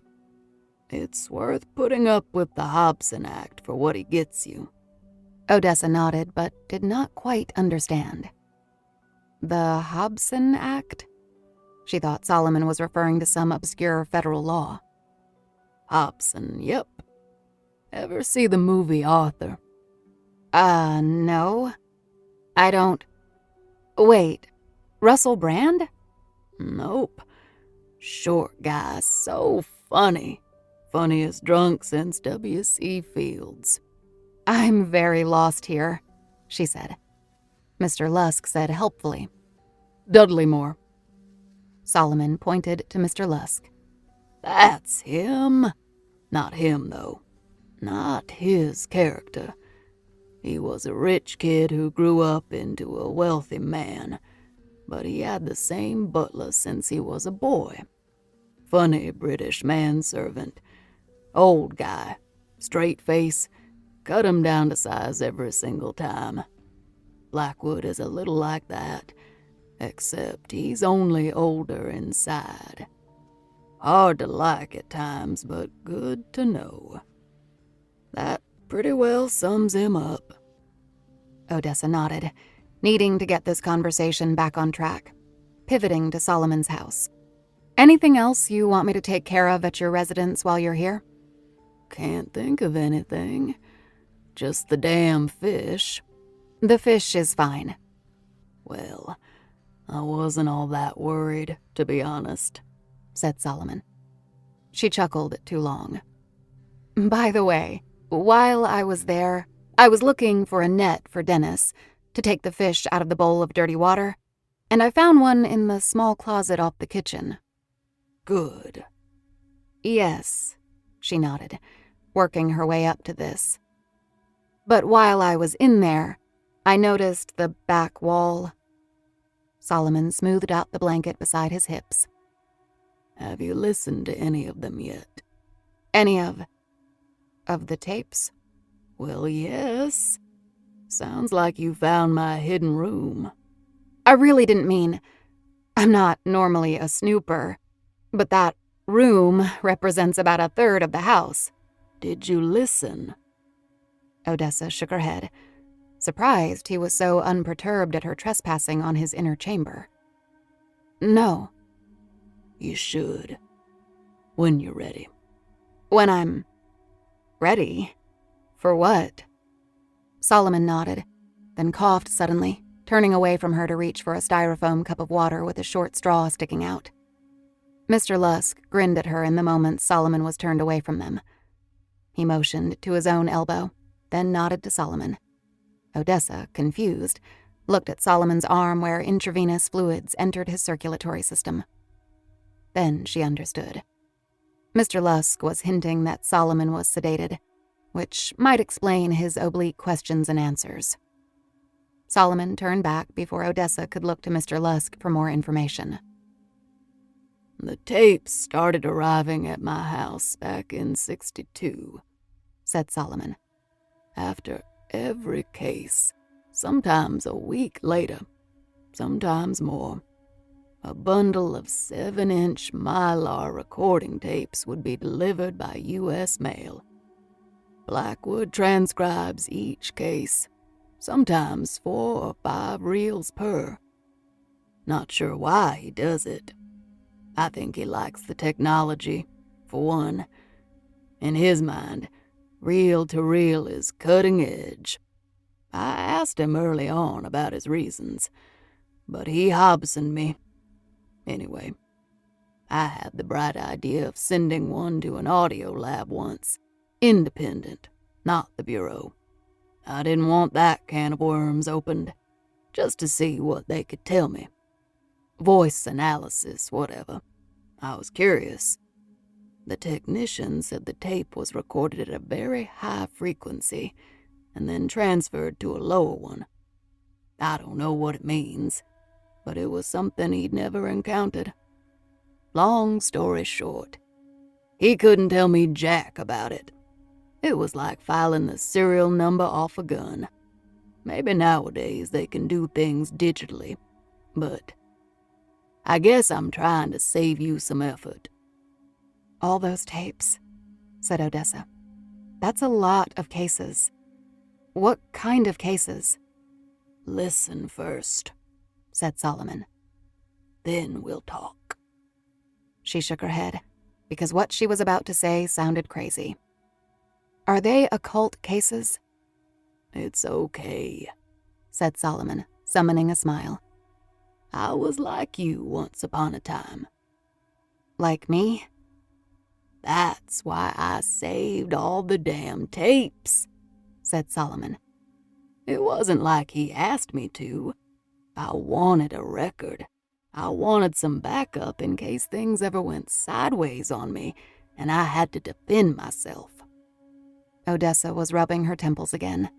It's worth putting up with the Hobson Act for what he gets you. Odessa nodded, but did not quite understand. The Hobson Act? She thought Solomon was referring to some obscure federal law. Hobson, yep. Ever see the movie Arthur? No. I don't... Wait, Russell Brand? Nope. Short guy, so funny. Funniest drunk since W.C. Fields. I'm very lost here, she said. Mr. Lusk said helpfully. Dudley Moore. Solomon pointed to Mr. Lusk. That's him. Not him, though. Not his character. He was a rich kid who grew up into a wealthy man, but he had the same butler since he was a boy. Funny British manservant. Old guy. Straight face. Cut him down to size every single time. Blackwood is a little like that, except he's only older inside. Hard to like at times, but good to know. That pretty well sums him up. Odessa nodded, needing to get this conversation back on track, pivoting to Solomon's house. Anything else you want me to take care of at your residence while you're here? Can't think of anything. Just the damn fish. The fish is fine. Well, I wasn't all that worried, to be honest, said Solomon. She chuckled too long. By the way, while I was there, I was looking for a net for Dennis to take the fish out of the bowl of dirty water, and I found one in the small closet off the kitchen. Good. Yes, she nodded, working her way up to this. But while I was in there, I noticed the back wall. Solomon smoothed out the blanket beside his hips. Have you listened to any of them yet? Any of the tapes? Well, yes. Sounds like you found my hidden room. I really didn't mean... I'm not normally a snooper, but that room represents about a third of the house. Did you listen? Odessa shook her head, surprised he was so unperturbed at her trespassing on his inner chamber. No. You should. When you're ready. When I'm... ready? For what? Solomon nodded, then coughed suddenly, turning away from her to reach for a styrofoam cup of water with a short straw sticking out. Mr. Lusk grinned at her in the moment Solomon was turned away from them. He motioned to his own elbow, then nodded to Solomon. Odessa, confused, looked at Solomon's arm where intravenous fluids entered his circulatory system. Then she understood. Mr. Lusk was hinting that Solomon was sedated, which might explain his oblique questions and answers. Solomon turned back before Odessa could look to Mr. Lusk for more information. The tapes started arriving at my house back in '62, said Solomon. After every case, sometimes a week later, sometimes more, a bundle of 7-inch Mylar recording tapes would be delivered by U.S. mail. Blackwood transcribes each case, sometimes 4 or 5 reels per. Not sure why he does it. I think he likes the technology, for one. In his mind, reel-to-reel is cutting edge. I asked him early on about his reasons, but he Hobsoned me. Anyway, I had the bright idea of sending one to an audio lab once. Independent, not the Bureau. I didn't want that can of worms opened, just to see what they could tell me. Voice analysis, whatever. I was curious. The technician said the tape was recorded at a very high frequency and then transferred to a lower one. I don't know what it means, but it was something he'd never encountered. Long story short, he couldn't tell me jack about it. It was like filing the serial number off a gun. Maybe nowadays they can do things digitally, but I guess I'm trying to save you some effort. All those tapes, said Odessa. That's a lot of cases. What kind of cases? Listen first, said Solomon. Then we'll talk. She shook her head, because what she was about to say sounded crazy. Are they occult cases? It's okay, said Solomon, summoning a smile. I was like you once upon a time. Like me? That's why I saved all the damn tapes, said Solomon. It wasn't like he asked me to. I wanted a record. I wanted some backup in case things ever went sideways on me and I had to defend myself. Odessa was rubbing her temples again.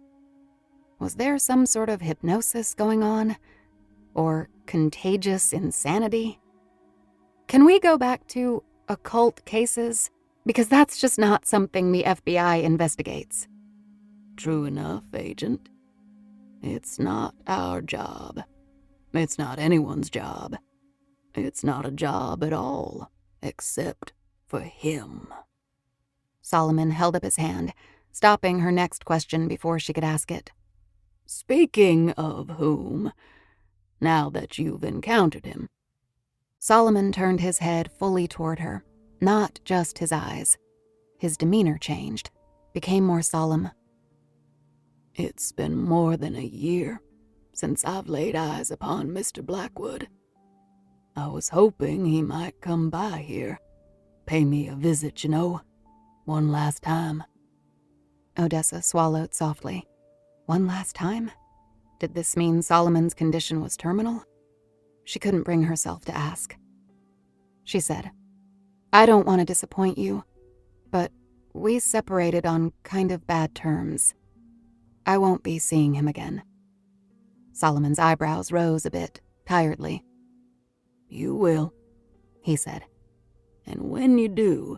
Was there some sort of hypnosis going on? Or contagious insanity? Can we go back to occult cases? Because that's just not something the FBI investigates. True enough, Agent. It's not our job. It's not anyone's job. It's not a job at all, except for him. Solomon held up his hand, stopping her next question before she could ask it. Speaking of whom, now that you've encountered him. Solomon turned his head fully toward her, not just his eyes. His demeanor changed, became more solemn. It's been more than a year since I've laid eyes upon Mr. Blackwood. I was hoping he might come by here, pay me a visit, you know, one last time. Odessa swallowed softly. One last time? Did this mean Solomon's condition was terminal? She couldn't bring herself to ask. She said, I don't want to disappoint you, but we separated on kind of bad terms. I won't be seeing him again. Solomon's eyebrows rose a bit, tiredly. You will, he said. And when you do,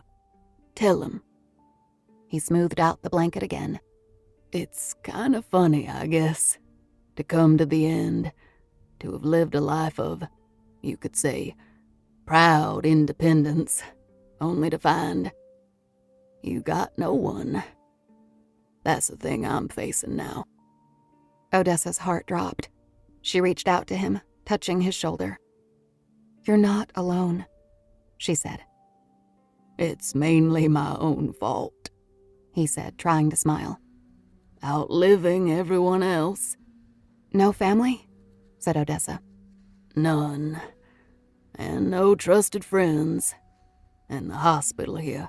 tell him. He smoothed out the blanket again. It's kind of funny, I guess, to come to the end, to have lived a life of, you could say, proud independence, only to find you got no one. That's the thing I'm facing now. Odessa's heart dropped. She reached out to him, touching his shoulder. You're not alone, she said. It's mainly my own fault, he said, trying to smile. Outliving everyone else. No family? Said Odessa. None. And no trusted friends. And the hospital here,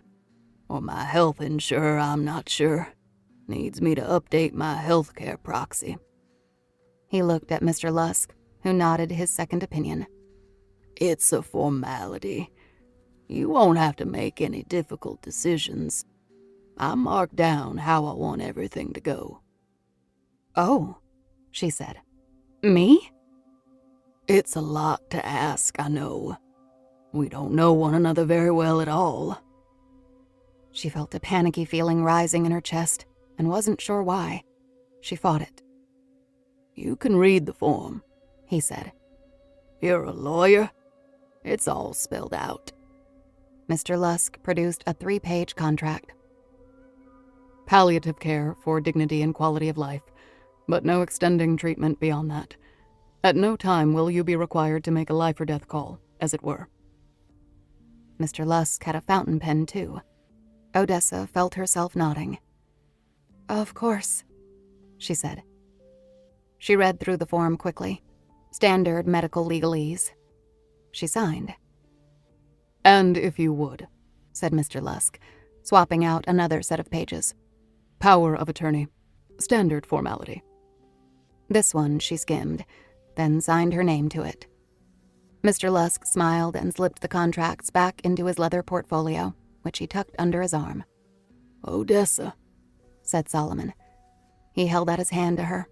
or my health insurer, I'm not sure, needs me to update my healthcare proxy. He looked at Mr. Lusk, who nodded his second opinion. It's a formality. You won't have to make any difficult decisions. I marked down how I want everything to go. Oh, she said. Me? It's a lot to ask, I know. We don't know one another very well at all. She felt a panicky feeling rising in her chest and wasn't sure why. She fought it. You can read the form, he said. You're a lawyer? It's all spelled out. Mr. Lusk produced a 3-page contract. Palliative care for dignity and quality of life, but no extending treatment beyond that. At no time will you be required to make a life-or-death call, as it were. Mr. Lusk had a fountain pen, too. Odessa felt herself nodding. Of course, she said. She read through the form quickly. Standard medical legalese. She signed. And if you would, said Mr. Lusk, swapping out another set of pages. Power of attorney. Standard formality. This one she skimmed, then signed her name to it. Mr. Lusk smiled and slipped the contracts back into his leather portfolio, which he tucked under his arm. Odessa, said Solomon. He held out his hand to her.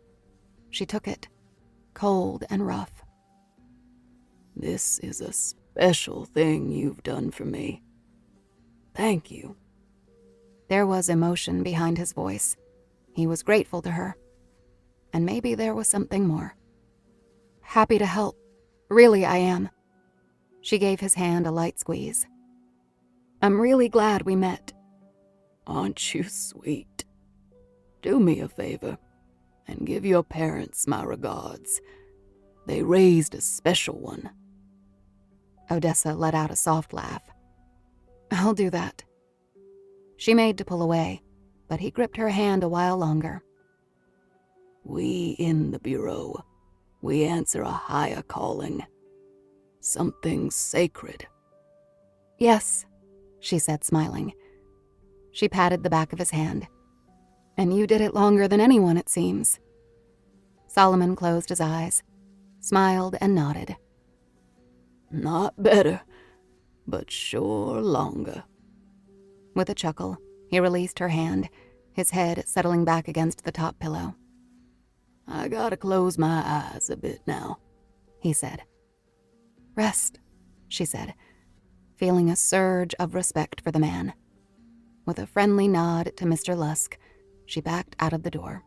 She took it, cold and rough. This is a special thing you've done for me. Thank you. There was emotion behind his voice. He was grateful to her. And maybe there was something more. Happy to help. Really, I am. She gave his hand a light squeeze. I'm really glad we met. Aren't you sweet? Do me a favor and give your parents my regards. They raised a special one. Odessa let out a soft laugh. I'll do that. She made to pull away, but he gripped her hand a while longer. We in the Bureau, we answer a higher calling. Something sacred. Yes, she said, smiling. She patted the back of his hand. And you did it longer than anyone, it seems. Solomon closed his eyes, smiled and nodded. Not better, but sure longer. With a chuckle, he released her hand, his head settling back against the top pillow. I gotta close my eyes a bit now, he said. Rest, she said, feeling a surge of respect for the man. With a friendly nod to Mr. Lusk, she backed out of the door.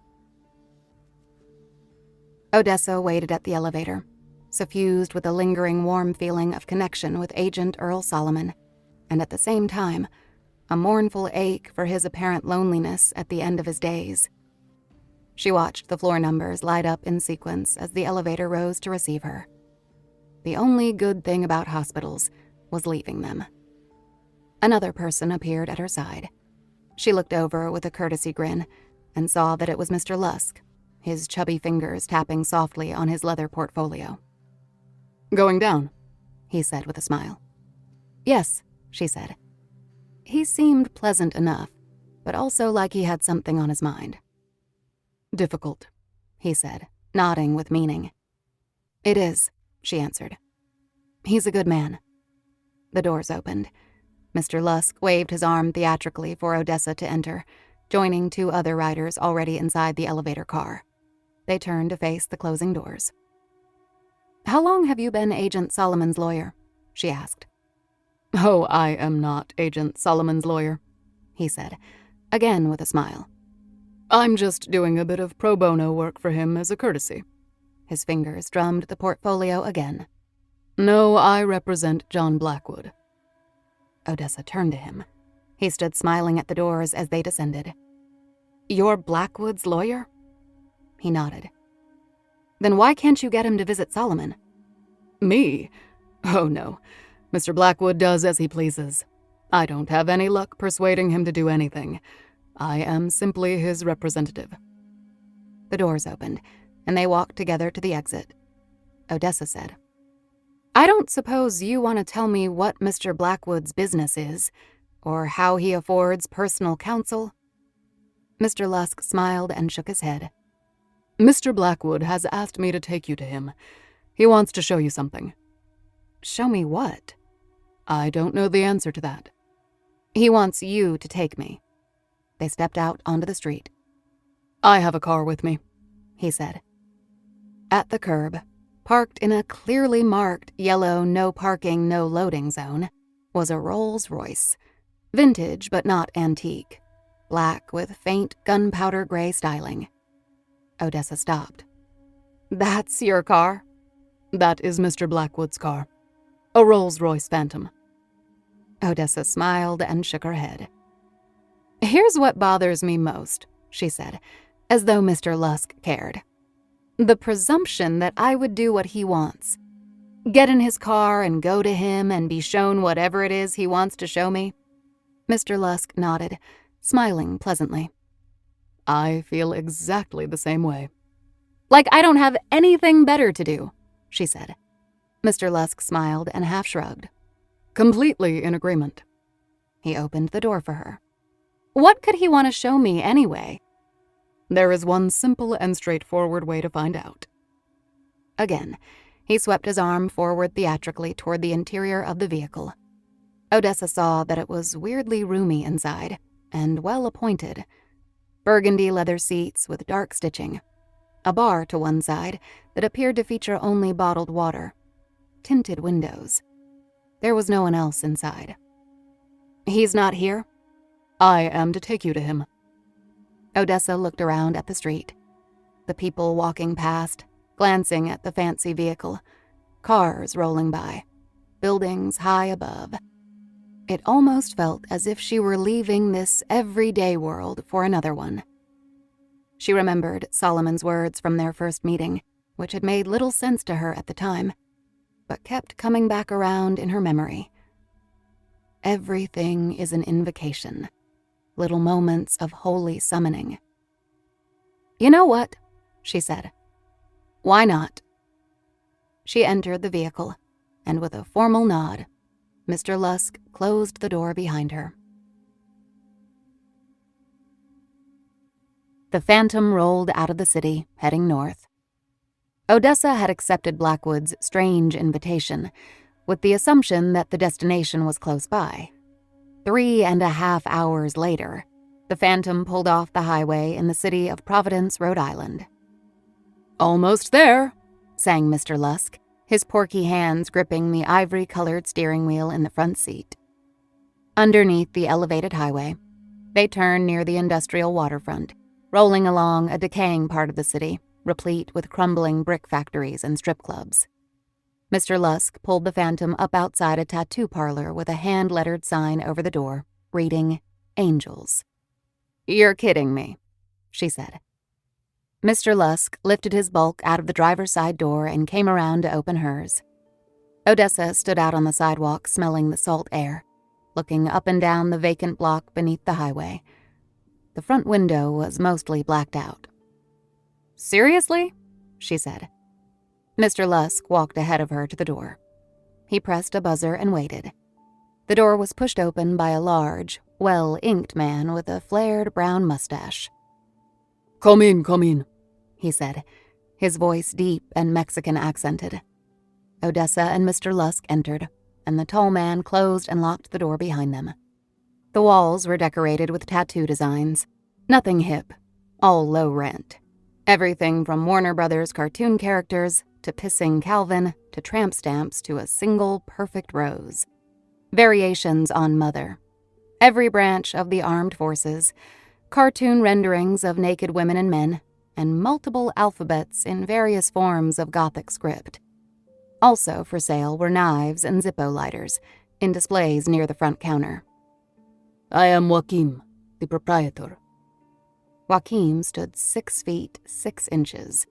Odessa waited at the elevator, suffused with a lingering warm feeling of connection with Agent Earl Solomon, and at the same time, a mournful ache for his apparent loneliness at the end of his days. She watched the floor numbers light up in sequence as the elevator rose to receive her. The only good thing about hospitals was leaving them. Another person appeared at her side. She looked over with a courtesy grin and saw that it was Mr. Lusk, his chubby fingers tapping softly on his leather portfolio. Going down, he said with a smile. Yes, she said. He seemed pleasant enough, but also like he had something on his mind. Difficult, he said, nodding with meaning. It is, she answered. He's a good man. The doors opened. Mr. Lusk waved his arm theatrically for Odessa to enter, joining two other riders already inside the elevator car. They turned to face the closing doors. "How long have you been Agent Solomon's lawyer?" she asked. "Oh, I am not Agent Solomon's lawyer," he said, again with a smile. "I'm just doing a bit of pro bono work for him as a courtesy." His fingers drummed the portfolio again. "No, I represent John Blackwood." Odessa turned to him. He stood smiling at the doors as they descended. "You're Blackwood's lawyer?" He nodded. "Then why can't you get him to visit Solomon?" "Me? Oh, no. Mr. Blackwood does as he pleases. I don't have any luck persuading him to do anything. I am simply his representative." The doors opened, and they walked together to the exit. Odessa said, "I don't suppose you want to tell me what Mr. Blackwood's business is, or how he affords personal counsel?" Mr. Lusk smiled and shook his head. "Mr. Blackwood has asked me to take you to him. He wants to show you something." "Show me what?" "I don't know the answer to that." "He wants you to take me." They stepped out onto the street. "I have a car with me," he said. At the curb, parked in a clearly marked yellow no parking, no loading zone, was a Rolls-Royce. Vintage but not antique. Black with faint gunpowder gray styling. Odessa stopped. "That's your car?" "That is Mr. Blackwood's car. A Rolls-Royce Phantom." Odessa smiled and shook her head. "Here's what bothers me most," she said, as though Mr. Lusk cared. "The presumption that I would do what he wants. Get in his car and go to him and be shown whatever it is he wants to show me." Mr. Lusk nodded, smiling pleasantly. "I feel exactly the same way." "Like I don't have anything better to do," she said. Mr. Lusk smiled and half shrugged. "Completely in agreement." He opened the door for her. "What could he want to show me anyway?" "There is one simple and straightforward way to find out." Again, he swept his arm forward theatrically toward the interior of the vehicle. Odessa saw that it was weirdly roomy inside, and well-appointed. Burgundy leather seats with dark stitching. A bar to one side that appeared to feature only bottled water. Tinted windows. There was no one else inside. "He's not here?" "I am to take you to him." Odessa looked around at the street. The people walking past, glancing at the fancy vehicle. Cars rolling by. Buildings high above. It almost felt as if she were leaving this everyday world for another one. She remembered Solomon's words from their first meeting, which had made little sense to her at the time, but kept coming back around in her memory. Everything is an invocation. Little moments of holy summoning. "You know what?" she said. "Why not?" She entered the vehicle, and with a formal nod, Mr. Lusk closed the door behind her. The Phantom rolled out of the city, heading north. Odessa had accepted Blackwood's strange invitation, with the assumption that the destination was close by. 3.5 hours later, the Phantom pulled off the highway in the city of Providence, Rhode Island. "Almost there," sang Mr. Lusk, his porky hands gripping the ivory-colored steering wheel in the front seat. Underneath the elevated highway, they turned near the industrial waterfront, rolling along a decaying part of the city, replete with crumbling brick factories and strip clubs. Mr. Lusk pulled the Phantom up outside a tattoo parlor with a hand-lettered sign over the door, reading, "Angels." "You're kidding me," she said. Mr. Lusk lifted his bulk out of the driver's side door and came around to open hers. Odessa stood out on the sidewalk smelling the salt air, looking up and down the vacant block beneath the highway. The front window was mostly blacked out. "Seriously?" she said. Mr. Lusk walked ahead of her to the door. He pressed a buzzer and waited. The door was pushed open by a large, well-inked man with a flared brown mustache. Come in," he said, his voice deep and Mexican-accented. Odessa and Mr. Lusk entered, and the tall man closed and locked the door behind them. The walls were decorated with tattoo designs. Nothing hip, all low rent. Everything from Warner Brothers cartoon characters to pissing Calvin to tramp stamps to a single perfect rose. Variations on Mother. Every branch of the armed forces, cartoon renderings of naked women and men, and multiple alphabets in various forms of Gothic script. Also for sale were knives and Zippo lighters, in displays near the front counter. I am Joaquim, the proprietor. Joaquim stood 6 feet 6 inches,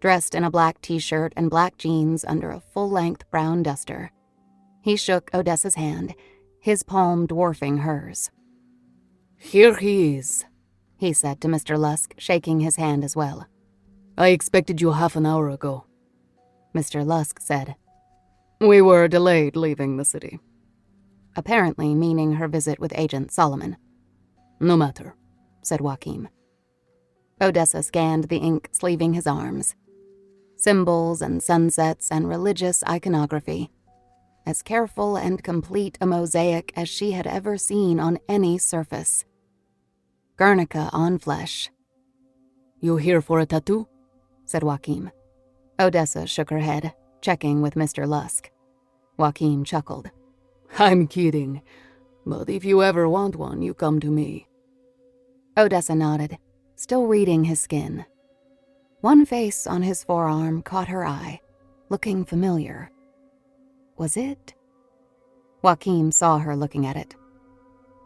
dressed in a black t-shirt and black jeans under a full-length brown duster. He shook Odessa's hand, his palm dwarfing hers. Here he is, he said to Mr. Lusk, shaking his hand as well. I expected you half an hour ago. Mr. Lusk said, We were delayed leaving the city. Apparently meaning her visit with Agent Solomon. No matter, said Joaquim. Odessa scanned the ink sleeving his arms. Symbols and sunsets and religious iconography. As careful and complete a mosaic as she had ever seen on any surface. Guernica on flesh. You here for a tattoo? Said Joaquim. Odessa shook her head, checking with Mr. Lusk. Joaquim chuckled. I'm kidding, but if you ever want one, you come to me. Odessa nodded, still reading his skin. One face on his forearm caught her eye, looking familiar. Was it? Joaquim saw her looking at it.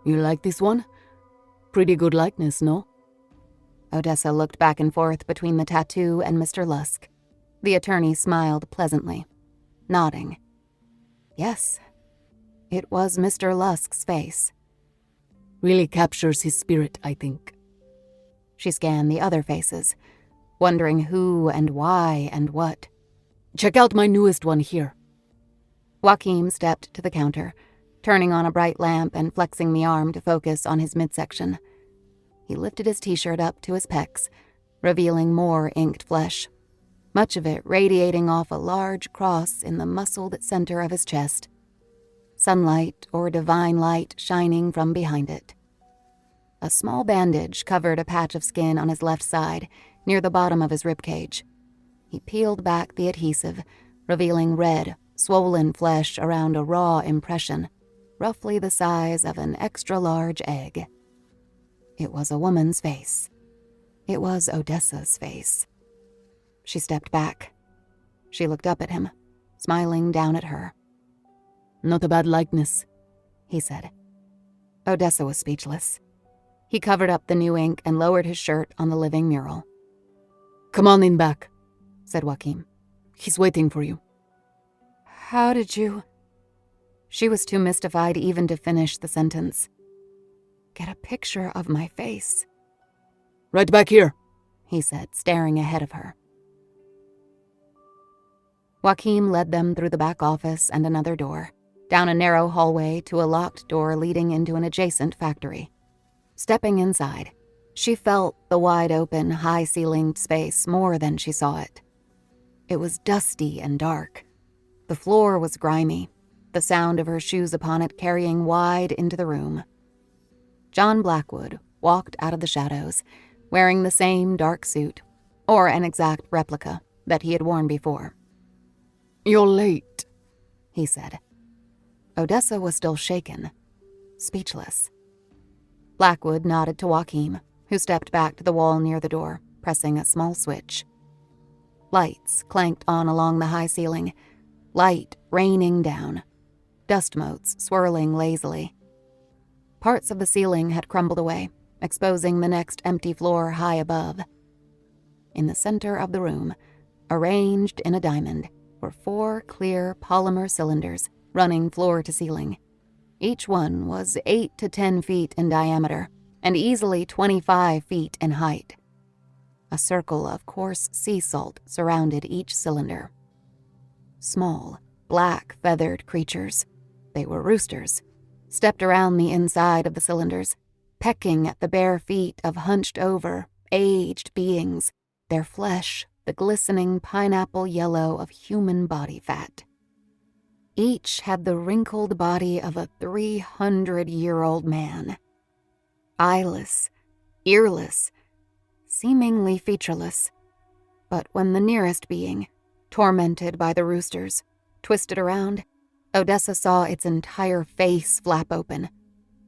You like this one? Pretty good likeness, no? Odessa looked back and forth between the tattoo and Mr. Lusk. The attorney smiled pleasantly, nodding. Yes, it was Mr. Lusk's face. Really captures his spirit, I think. She scanned the other faces, wondering who and why and what. Check out my newest one here. Joaquim stepped to the counter, turning on a bright lamp and flexing the arm to focus on his midsection. He lifted his t-shirt up to his pecs, revealing more inked flesh, much of it radiating off a large cross in the muscled center of his chest. Sunlight or divine light shining from behind it. A small bandage covered a patch of skin on his left side, near the bottom of his ribcage. He peeled back the adhesive, revealing red, swollen flesh around a raw impression, roughly the size of an extra-large egg. It was a woman's face. It was Odessa's face. She stepped back. She looked up at him, smiling down at her. Not a bad likeness, he said. Odessa was speechless. He covered up the new ink and lowered his shirt on the living mural. Come on in back, said Joaquim. He's waiting for you. How did you... She was too mystified even to finish the sentence. Get a picture of my face. Right back here, he said, staring ahead of her. Joaquim led them through the back office and another door, down a narrow hallway to a locked door leading into an adjacent factory. Stepping inside, she felt the wide-open, high-ceilinged space more than she saw it. It was dusty and dark. The floor was grimy, the sound of her shoes upon it carrying wide into the room. John Blackwood walked out of the shadows, wearing the same dark suit, or an exact replica, that he had worn before. You're late, he said. Odessa was still shaken, speechless. Blackwood nodded to Joaquim, who stepped back to the wall near the door, pressing a small switch. Lights clanked on along the high ceiling, light raining down, dust motes swirling lazily. Parts of the ceiling had crumbled away, exposing the next empty floor high above. In the center of the room, arranged in a diamond, were 4 clear polymer cylinders running floor to ceiling. Each one was 8 to 10 feet in diameter and easily 25 feet in height. A circle of coarse sea salt surrounded each cylinder. Small, black, feathered creatures, they were roosters, stepped around the inside of the cylinders, pecking at the bare feet of hunched-over, aged beings, their flesh the glistening pineapple yellow of human body fat. Each had the wrinkled body of a 300-year-old man. Eyeless, earless, seemingly featureless, But when the nearest being, tormented by the roosters, twisted around, Odessa saw its entire face flap open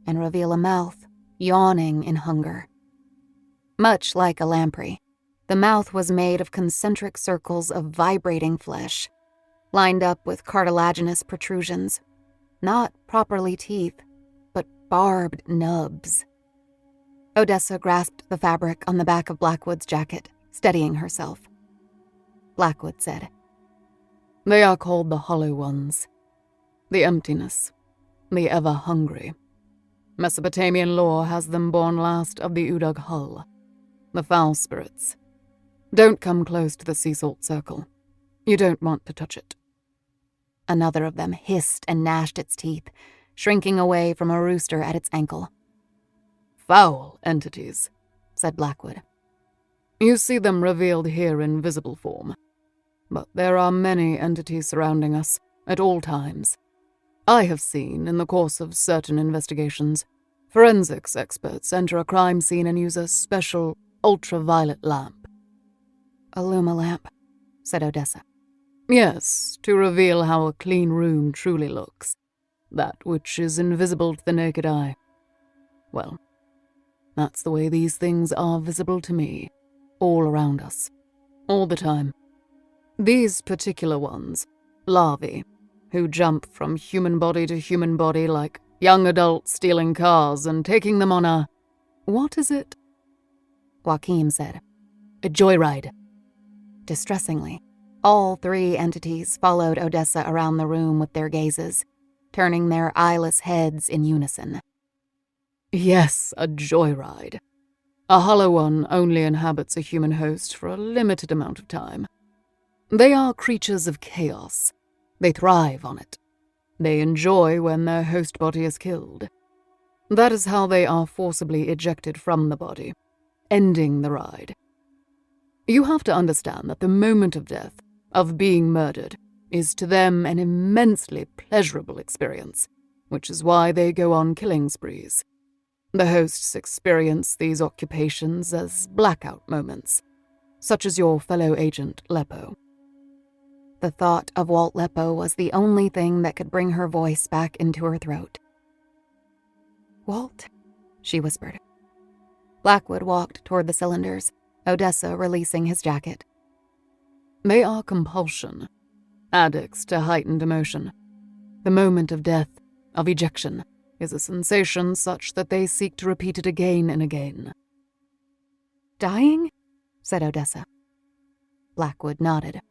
and reveal a mouth yawning in hunger. Much like a lamprey, the mouth was made of concentric circles of vibrating flesh, lined up with cartilaginous protrusions, not properly teeth, but barbed nubs. Odessa grasped the fabric on the back of Blackwood's jacket, steadying herself. Blackwood said, "They are called the Hollow Ones. The emptiness, the ever-hungry. Mesopotamian lore has them born last of the Udug hull, the foul spirits. Don't come close to the sea salt circle. You don't want to touch it." Another of them hissed and gnashed its teeth, shrinking away from a rooster at its ankle. "Foul entities," said Blackwood. "You see them revealed here in visible form. But there are many entities surrounding us, at all times. I have seen, in the course of certain investigations, forensics experts enter a crime scene and use a special ultraviolet lamp." "A Luma lamp," said Odessa. "Yes, to reveal how a clean room truly looks. That which is invisible to the naked eye. Well, that's the way these things are visible to me, all around us, all the time. These particular ones, larvae, who jump from human body to human body like young adults stealing cars and taking them on a— what is it?" Joachim said. "A joyride." Distressingly, all three entities followed Odessa around the room with their gazes, turning their eyeless heads in unison. "Yes, a joyride. A Hollow One only inhabits a human host for a limited amount of time. They are creatures of chaos. They thrive on it. They enjoy when their host body is killed. That is how they are forcibly ejected from the body, ending the ride. You have to understand that the moment of death, of being murdered, is to them an immensely pleasurable experience, which is why they go on killing sprees. The hosts experience these occupations as blackout moments, such as your fellow agent Leppo." The thought of Walt Leppo was the only thing that could bring her voice back into her throat. "Walt," she whispered. Blackwood walked toward the cylinders, Odessa releasing his jacket. "They are compulsion, addicts to heightened emotion. The moment of death, of ejection, is a sensation such that they seek to repeat it again and again." "Dying?" said Odessa. Blackwood nodded.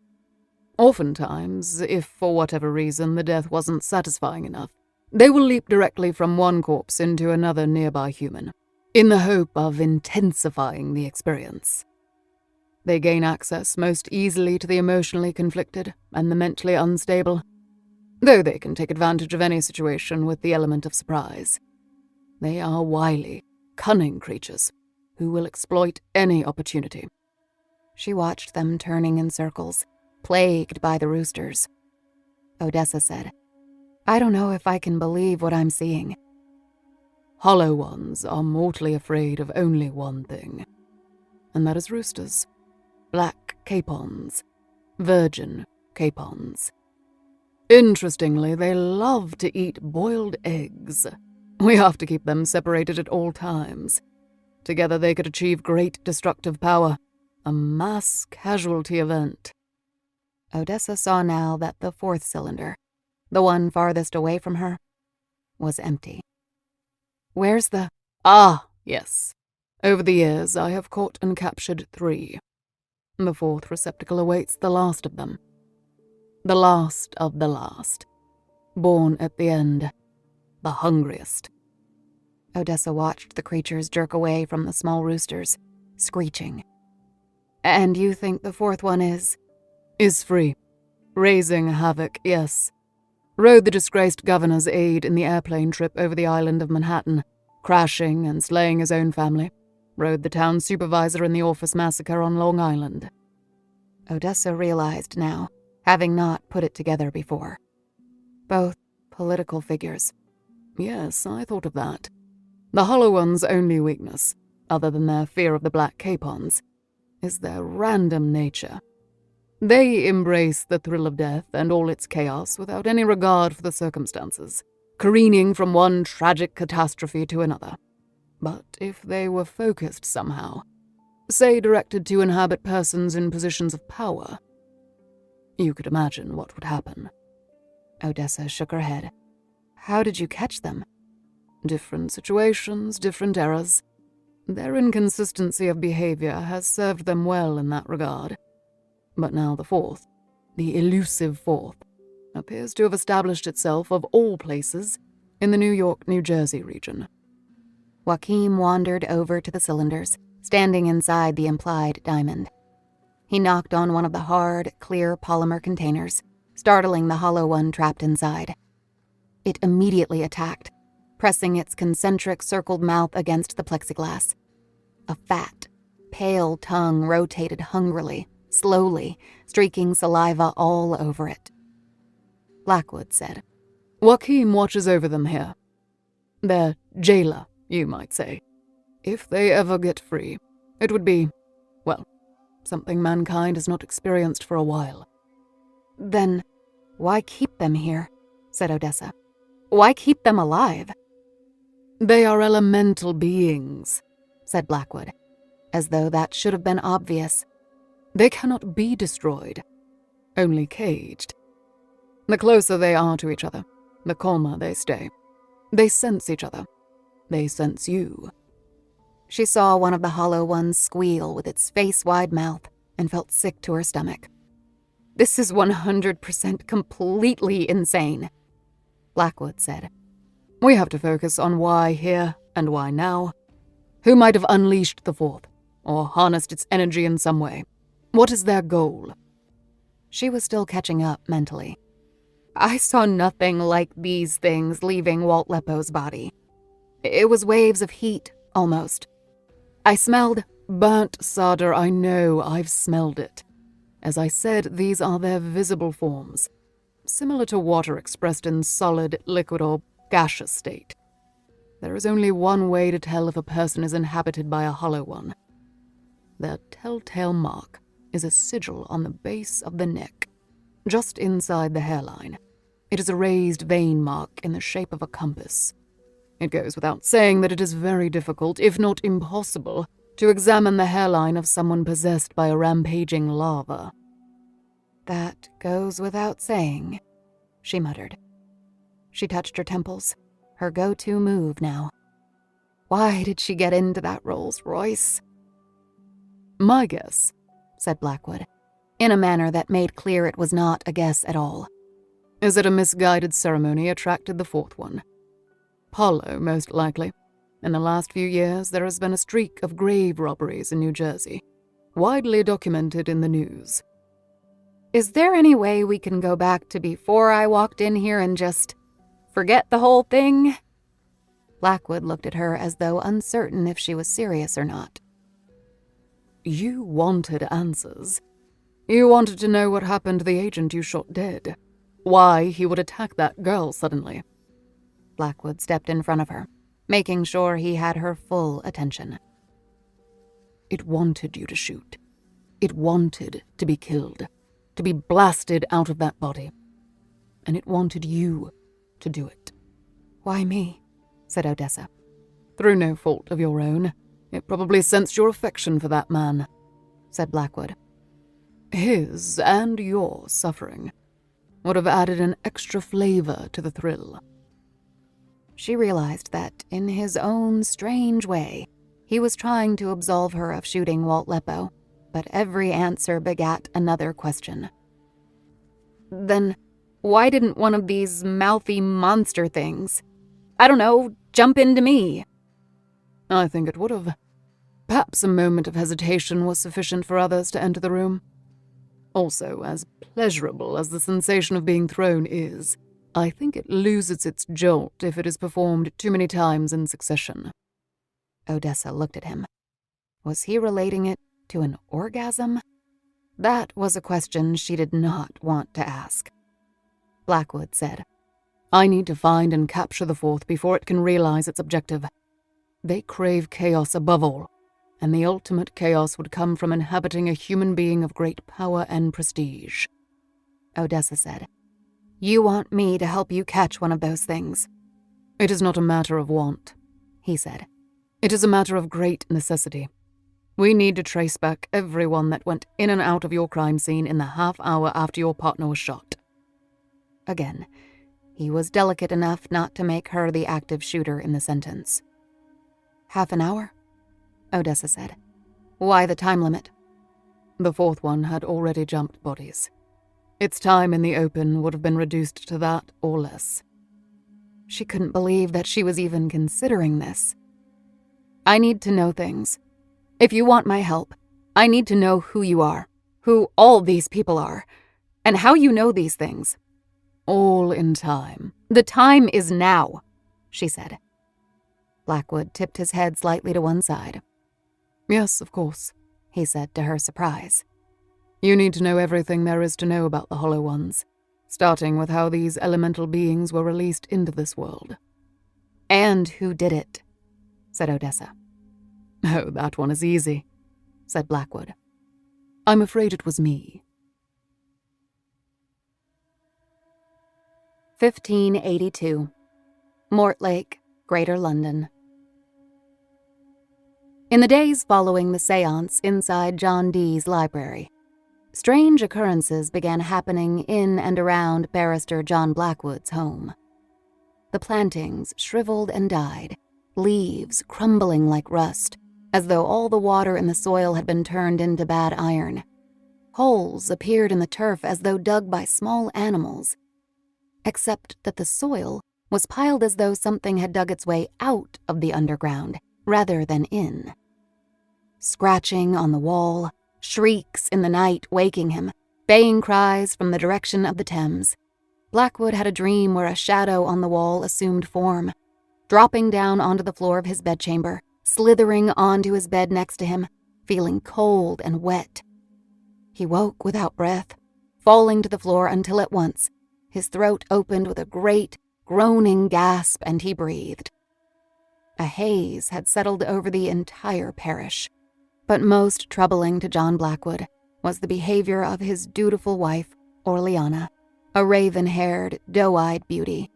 "Oftentimes, if for whatever reason the death wasn't satisfying enough, they will leap directly from one corpse into another nearby human, in the hope of intensifying the experience. They gain access most easily to the emotionally conflicted and the mentally unstable, though they can take advantage of any situation with the element of surprise. They are wily, cunning creatures who will exploit any opportunity." She watched them turning in circles, plagued by the roosters. Odessa said, "I don't know if I can believe what I'm seeing." "Hollow Ones are mortally afraid of only one thing, and that is roosters. Black capons, virgin capons. Interestingly, they love to eat boiled eggs. We have to keep them separated at all times. Together they could achieve great destructive power, a mass casualty event." Odessa saw now that the fourth cylinder, the one farthest away from her, was empty. "Where's the—" "Ah, yes. Over the years, I have caught and captured 3. The fourth receptacle awaits the last of them. The last of the last. Born at the end. The hungriest." Odessa watched the creatures jerk away from the small roosters, screeching. "And you think the fourth one is—" "Is free. Raising havoc, yes. Rode the disgraced governor's aide in the airplane trip over the island of Manhattan, crashing and slaying his own family. Rode the town supervisor in the Orpheus massacre on Long Island." Odessa realized now, having not put it together before. Both political figures. "Yes, I thought of that. The Hollow Ones' only weakness, other than their fear of the black capons, is their random nature. They embrace the thrill of death and all its chaos without any regard for the circumstances, careening from one tragic catastrophe to another. But if they were focused somehow, say directed to inhabit persons in positions of power, you could imagine what would happen. Odessa shook her head. How did you catch them? Different situations, different eras. Their inconsistency of behavior has served them well in that regard. But now the fourth, the elusive fourth, appears to have established itself, of all places, in the New York-New Jersey region. Joachim wandered over to the cylinders, standing inside the implied diamond. He knocked on one of the hard, clear polymer containers, startling the hollow one trapped inside. It immediately attacked, pressing its concentric circled mouth against the plexiglass. A fat, pale tongue rotated hungrily, slowly, streaking saliva all over it. Blackwood said, Joachim watches over them here. Their jailer, you might say. If they ever get free, it would be, well, something mankind has not experienced for a while. Then why keep them here? Said Odessa. Why keep them alive? They are elemental beings, said Blackwood, as though that should have been obvious. They cannot be destroyed, only caged. The closer they are to each other, the calmer they stay. They sense each other. They sense you. She saw one of the hollow ones squeal with its face-wide mouth and felt sick to her stomach. This is 100% completely insane, Blackwood said. We have to focus on why here and why now. Who might have unleashed the fourth, or harnessed its energy in some way? What is their goal? She was still catching up mentally. I saw nothing like these things leaving Walt Lepo's body. It was waves of heat, almost. I smelled burnt solder. I know, I've smelled it. As I said, these are their visible forms, similar to water expressed in solid, liquid, or gaseous state. There is only one way to tell if a person is inhabited by a hollow one. Their telltale mark is a sigil on the base of the neck, just inside the hairline. It is a raised vein mark in the shape of a compass. It goes without saying that it is very difficult, if not impossible, to examine the hairline of someone possessed by a rampaging larva. That goes without saying, she muttered. She touched her temples, her go-to move now. Why did she get into that Rolls Royce? My guess, said Blackwood, in a manner that made clear it was not a guess at all, is that a misguided ceremony attracted the fourth one. Polo, most likely. In the last few years, there has been a streak of grave robberies in New Jersey, widely documented in the news. Is there any way we can go back to before I walked in here and just forget the whole thing? Blackwood looked at her as though uncertain if she was serious or not. You wanted answers. You wanted to know what happened to the agent you shot dead. Why he would attack that girl suddenly. Blackwood stepped in front of her, making sure he had her full attention. It wanted you to shoot. It wanted to be killed, to be blasted out of that body. And it wanted you to do it. Why me? Said Odessa. Through no fault of your own. It probably sensed your affection for that man, said Blackwood. His and your suffering would have added an extra flavor to the thrill. She realized that, in his own strange way, he was trying to absolve her of shooting Walt Lepo, but every answer begat another question. Then why didn't one of these mouthy monster things, I don't know, jump into me? I think it would have. Perhaps a moment of hesitation was sufficient for others to enter the room. Also, as pleasurable as the sensation of being thrown is, I think it loses its jolt if it is performed too many times in succession. Odessa looked at him. Was he relating it to an orgasm? That was a question she did not want to ask. Blackwood said, I need to find and capture the fourth before it can realize its objective. They crave chaos above all, and the ultimate chaos would come from inhabiting a human being of great power and prestige. Odessa said. You want me to help you catch one of those things? It is not a matter of want, he said. It is a matter of great necessity. We need to trace back everyone that went in and out of your crime scene in the half hour after your partner was shot. Again, he was delicate enough not to make her the active shooter in the sentence. Half an hour? Odessa said. Why the time limit? The fourth one had already jumped bodies. Its time in the open would have been reduced to that or less. She couldn't believe that she was even considering this. I need to know things. If you want my help, I need to know who you are, who all these people are, and how you know these things. All in time. The time is now, she said. Blackwood tipped his head slightly to one side. Yes, of course, he said to her surprise. You need to know everything there is to know about the Hollow Ones, starting with how these elemental beings were released into this world. And who did it, said Odessa. Oh, that one is easy, said Blackwood. I'm afraid it was me. 1582. Mortlake, Greater London. In the days following the séance inside John Dee's library, strange occurrences began happening in and around Barrister John Blackwood's home. The plantings shriveled and died, leaves crumbling like rust, as though all the water in the soil had been turned into bad iron. Holes appeared in the turf as though dug by small animals, except that the soil was piled as though something had dug its way out of the underground rather than in. Scratching on the wall, shrieks in the night waking him, baying cries from the direction of the Thames. Blackwood had a dream where a shadow on the wall assumed form, dropping down onto the floor of his bedchamber, slithering onto his bed next to him, feeling cold and wet. He woke without breath, falling to the floor until at once his throat opened with a great, groaning gasp and he breathed. A haze had settled over the entire parish, but most troubling to John Blackwood was the behavior of his dutiful wife, Orleana, a raven-haired, doe-eyed beauty.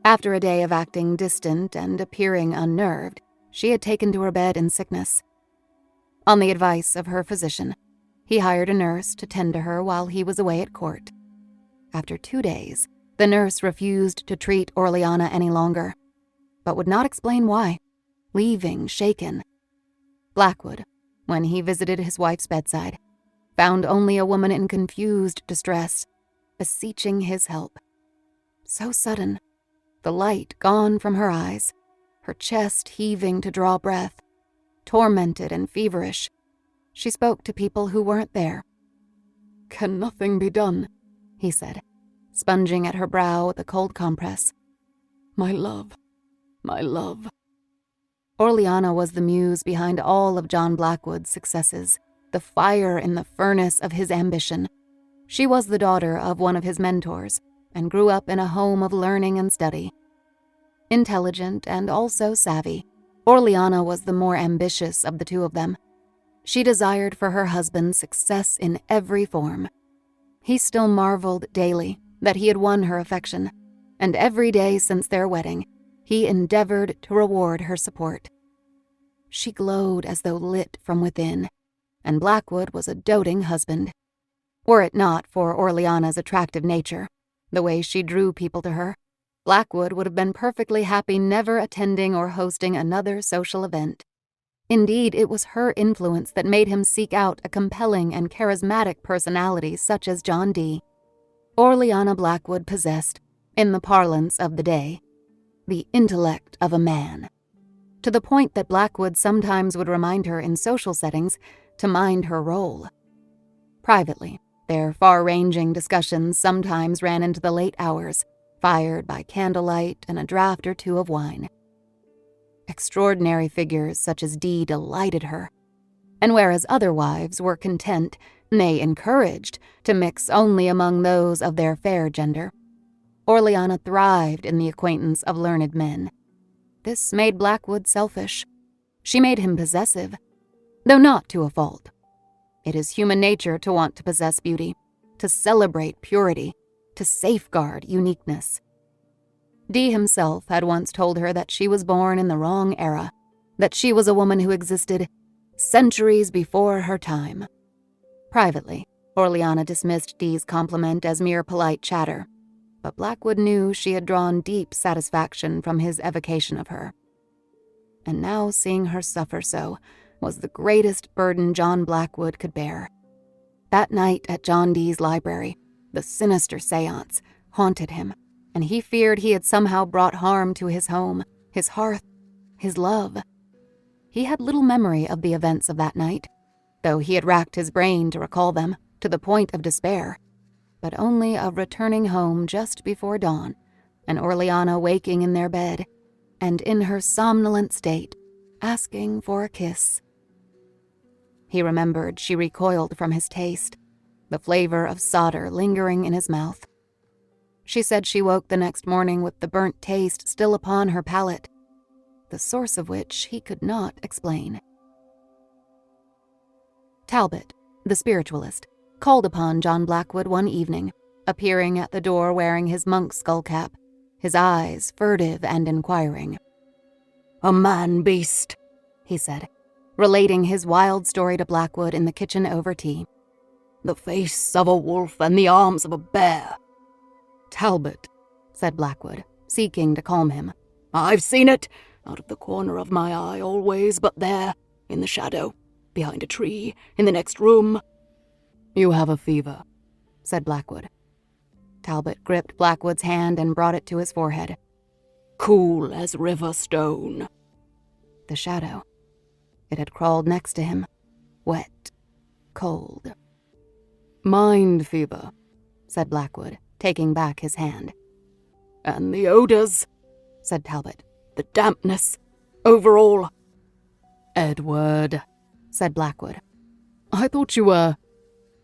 After a day of acting distant and appearing unnerved, she had taken to her bed in sickness. On the advice of her physician, he hired a nurse to tend to her while he was away at court. After 2 days, the nurse refused to treat Orleana any longer, but would not explain why, leaving shaken. Blackwood, when he visited his wife's bedside, found only a woman in confused distress, beseeching his help. So sudden, the light gone from her eyes, her chest heaving to draw breath, tormented and feverish, she spoke to people who weren't there. "Can nothing be done?" he said, sponging at her brow with a cold compress. My love, my love. Orleana was the muse behind all of John Blackwood's successes, the fire in the furnace of his ambition. She was the daughter of one of his mentors and grew up in a home of learning and study. Intelligent and also savvy, Orleana was the more ambitious of the two of them. She desired for her husband success in every form. He still marveled daily that he had won her affection, and every day since their wedding, he endeavored to reward her support. She glowed as though lit from within, and Blackwood was a doting husband. Were it not for Orleana's attractive nature, the way she drew people to her, Blackwood would have been perfectly happy never attending or hosting another social event. Indeed, it was her influence that made him seek out a compelling and charismatic personality such as John Dee. Orleana Blackwood possessed, in the parlance of the day, the intellect of a man, to the point that Blackwood sometimes would remind her in social settings to mind her role. Privately, their far-ranging discussions sometimes ran into the late hours, fired by candlelight and a draught or two of wine. Extraordinary figures such as Dee delighted her, and whereas other wives were content, nay encouraged, to mix only among those of their fair gender, Orleana thrived in the acquaintance of learned men. This made Blackwood selfish. She made him possessive. though not to a fault. It is human nature to want to possess beauty, to celebrate purity, to safeguard uniqueness. Dee himself had once told her that she was born in the wrong era, that she was a woman who existed centuries before her time. Privately, Orleana dismissed Dee's compliment as mere polite chatter, but Blackwood knew she had drawn deep satisfaction from his evocation of her. And now seeing her suffer so was the greatest burden John Blackwood could bear. That night at John Dee's library, the sinister seance haunted him, and he feared he had somehow brought harm to his home, his hearth, his love. He had little memory of the events of that night, though he had racked his brain to recall them to the point of despair, but only of returning home just before dawn, and Orleana waking in their bed, and in her somnolent state, asking for a kiss. He remembered she recoiled from his taste, the flavor of solder lingering in his mouth. She said she woke the next morning with the burnt taste still upon her palate, the source of which he could not explain. Talbot, the spiritualist, called upon John Blackwood one evening, appearing at the door wearing his monk's skullcap, his eyes furtive and inquiring. "A man-beast," he said, relating his wild story to Blackwood in the kitchen over tea. "The face of a wolf and the arms of a bear." "Talbot," said Blackwood, seeking to calm him. "I've seen it, out of the corner of my eye always, but there, in the shadow, behind a tree, in the next room." "You have a fever," said Blackwood. Talbot gripped Blackwood's hand and brought it to his forehead. "Cool as river stone." The shadow. It had crawled next to him, wet, cold. "Mind fever," said Blackwood, taking back his hand. "And the odors," said Talbot. "the dampness, over all." "Edward," said Blackwood. "I thought you were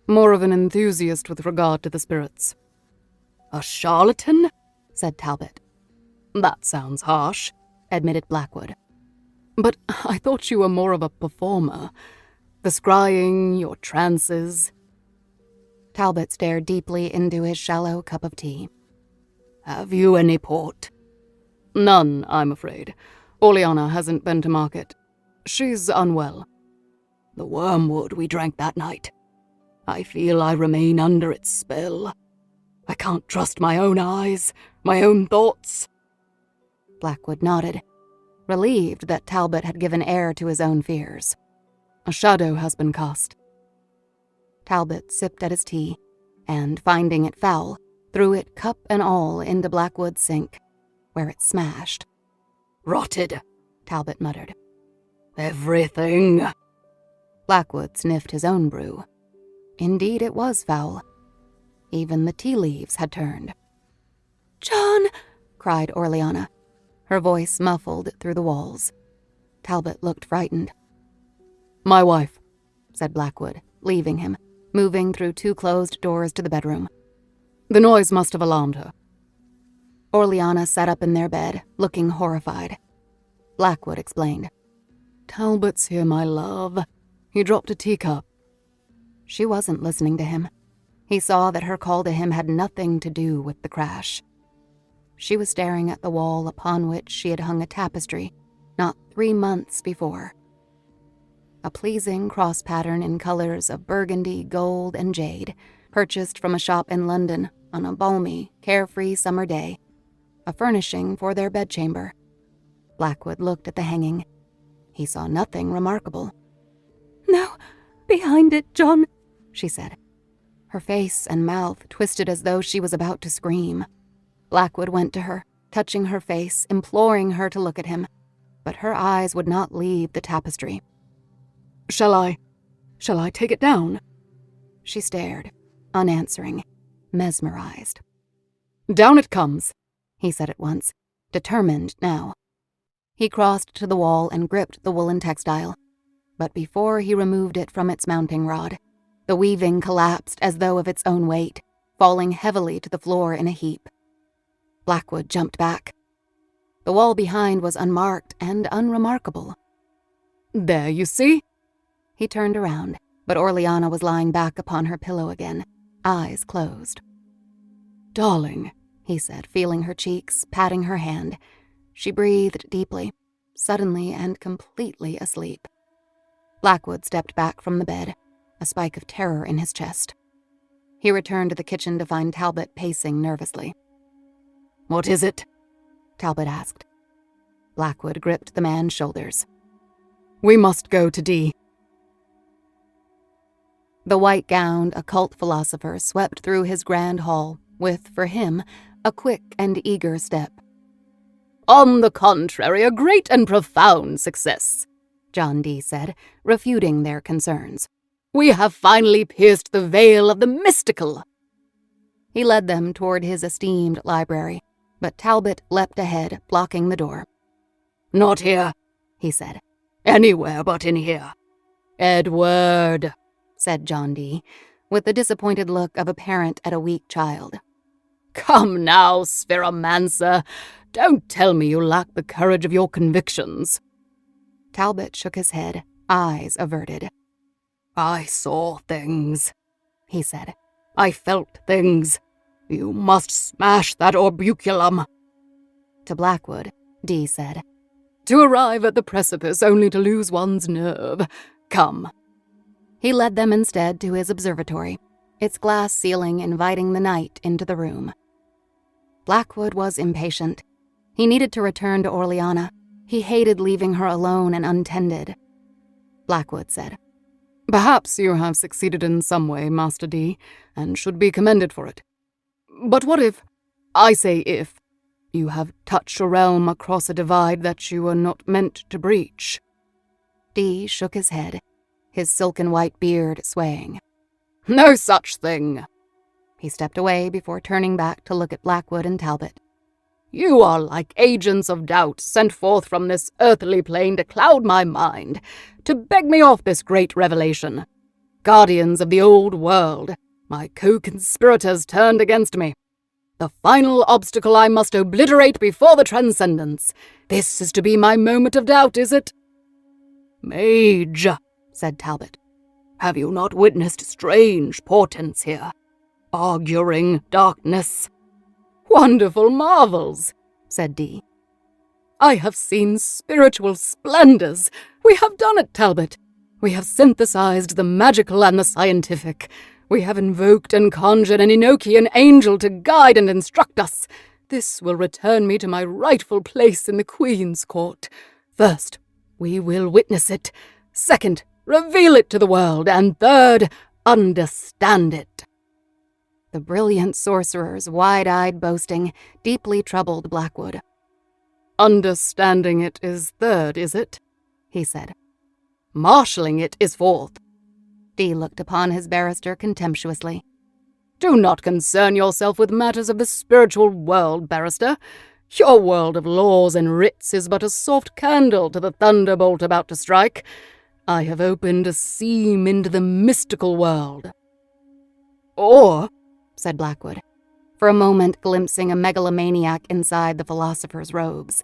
more of an enthusiast with regard to the spirits." "A charlatan?" said Talbot. "That sounds harsh," admitted Blackwood. "But I thought you were more of a performer. The scrying, your trances." Talbot stared deeply into his shallow cup of tea. "Have you any port?" "None, I'm afraid. Orleana hasn't been to market. She's unwell." "The wormwood we drank that night. I feel I remain under its spell. I can't trust my own eyes, my own thoughts." Blackwood nodded, relieved that Talbot had given air to his own fears. "A shadow has been cast." Talbot sipped at his tea, and, finding it foul, threw it cup and all into Blackwood's sink, where it smashed. "Rotted," Talbot muttered. "Everything." Blackwood sniffed his own brew. Indeed, it was foul. Even the tea leaves had turned. "John!" cried Orleana, her voice muffled through the walls. Talbot looked frightened. "My wife," said Blackwood, leaving him, moving through two closed doors to the bedroom. "The noise must have alarmed her." Orleana sat up in their bed, looking horrified. Blackwood explained. "Talbot's here, my love. He dropped a teacup." She wasn't listening to him. He saw that her call to him had nothing to do with the crash. She was staring at the wall upon which she had hung a tapestry not 3 months before. A pleasing cross pattern in colors of burgundy, gold, and jade, purchased from a shop in London on a balmy, carefree summer day, a furnishing for their bedchamber. Blackwood looked at the hanging. He saw nothing remarkable. "No, behind it, John," she said. Her face and mouth twisted as though she was about to scream. Blackwood went to her, touching her face, imploring her to look at him, but her eyes would not leave the tapestry. Shall I take it down?" She stared, unanswering, mesmerized. "Down it comes," he said at once, determined now. He crossed to the wall and gripped the woolen textile, but before he removed it from its mounting rod, the weaving collapsed as though of its own weight, falling heavily to the floor in a heap. Blackwood jumped back. The wall behind was unmarked and unremarkable. "There, you see?" He turned around, but Orleana was lying back upon her pillow again, eyes closed. "Darling," he said, feeling her cheeks, patting her hand. She breathed deeply, suddenly and completely asleep. Blackwood stepped back from the bed, a spike of terror in his chest. He returned to the kitchen to find Talbot pacing nervously. "What is it?" Talbot asked. Blackwood gripped the man's shoulders. "We must go to Dee." The white-gowned occult philosopher swept through his grand hall with, for him, a quick and eager step. "On the contrary, a great and profound success," John Dee said, refuting their concerns. "We have finally pierced the veil of the mystical." He led them toward his esteemed library, but Talbot leapt ahead, blocking the door. "Not here," he said. "Anywhere but in here." "Edward," said John Dee, with the disappointed look of a parent at a weak child. "Come now, Spheromancer. Don't tell me you lack the courage of your convictions." Talbot shook his head, eyes averted. "I saw things," he said. "I felt things. You must smash that orbuculum." To Blackwood, Dee said, "To arrive at the precipice only to lose one's nerve. Come." He led them instead to his observatory, its glass ceiling inviting the night into the room. Blackwood was impatient. He needed to return to Orleana. He hated leaving her alone and untended. Blackwood said, "Perhaps you have succeeded in some way, Master Dee, and should be commended for it. But what if, I say if, you have touched a realm across a divide that you were not meant to breach?" Dee shook his head, his silken white beard swaying. "No such thing." He stepped away before turning back to look at Blackwood and Talbot. "You are like agents of doubt sent forth from this earthly plane to cloud my mind, to beg me off this great revelation. Guardians of the old world, my co-conspirators turned against me. The final obstacle I must obliterate before the transcendence. This is to be my moment of doubt, is it?" "Mage," said Talbot, "have you not witnessed strange portents here, auguring darkness?" "Wonderful marvels," said Dee. "I have seen spiritual splendors. We have done it, Talbot. We have synthesized the magical and the scientific. We have invoked and conjured an Enochian angel to guide and instruct us. This will return me to my rightful place in the Queen's court. First, we will witness it. Second, reveal it to the world. And third, understand it." The brilliant sorcerer's wide-eyed boasting deeply troubled Blackwood. "Understanding it is third, is it?" he said. "Marshalling it is fourth." Dee looked upon his barrister contemptuously. "Do not concern yourself with matters of the spiritual world, barrister. Your world of laws and writs is but a soft candle to the thunderbolt about to strike. I have opened a seam into the mystical world." "Or," said Blackwood, for a moment glimpsing a megalomaniac inside the philosopher's robes.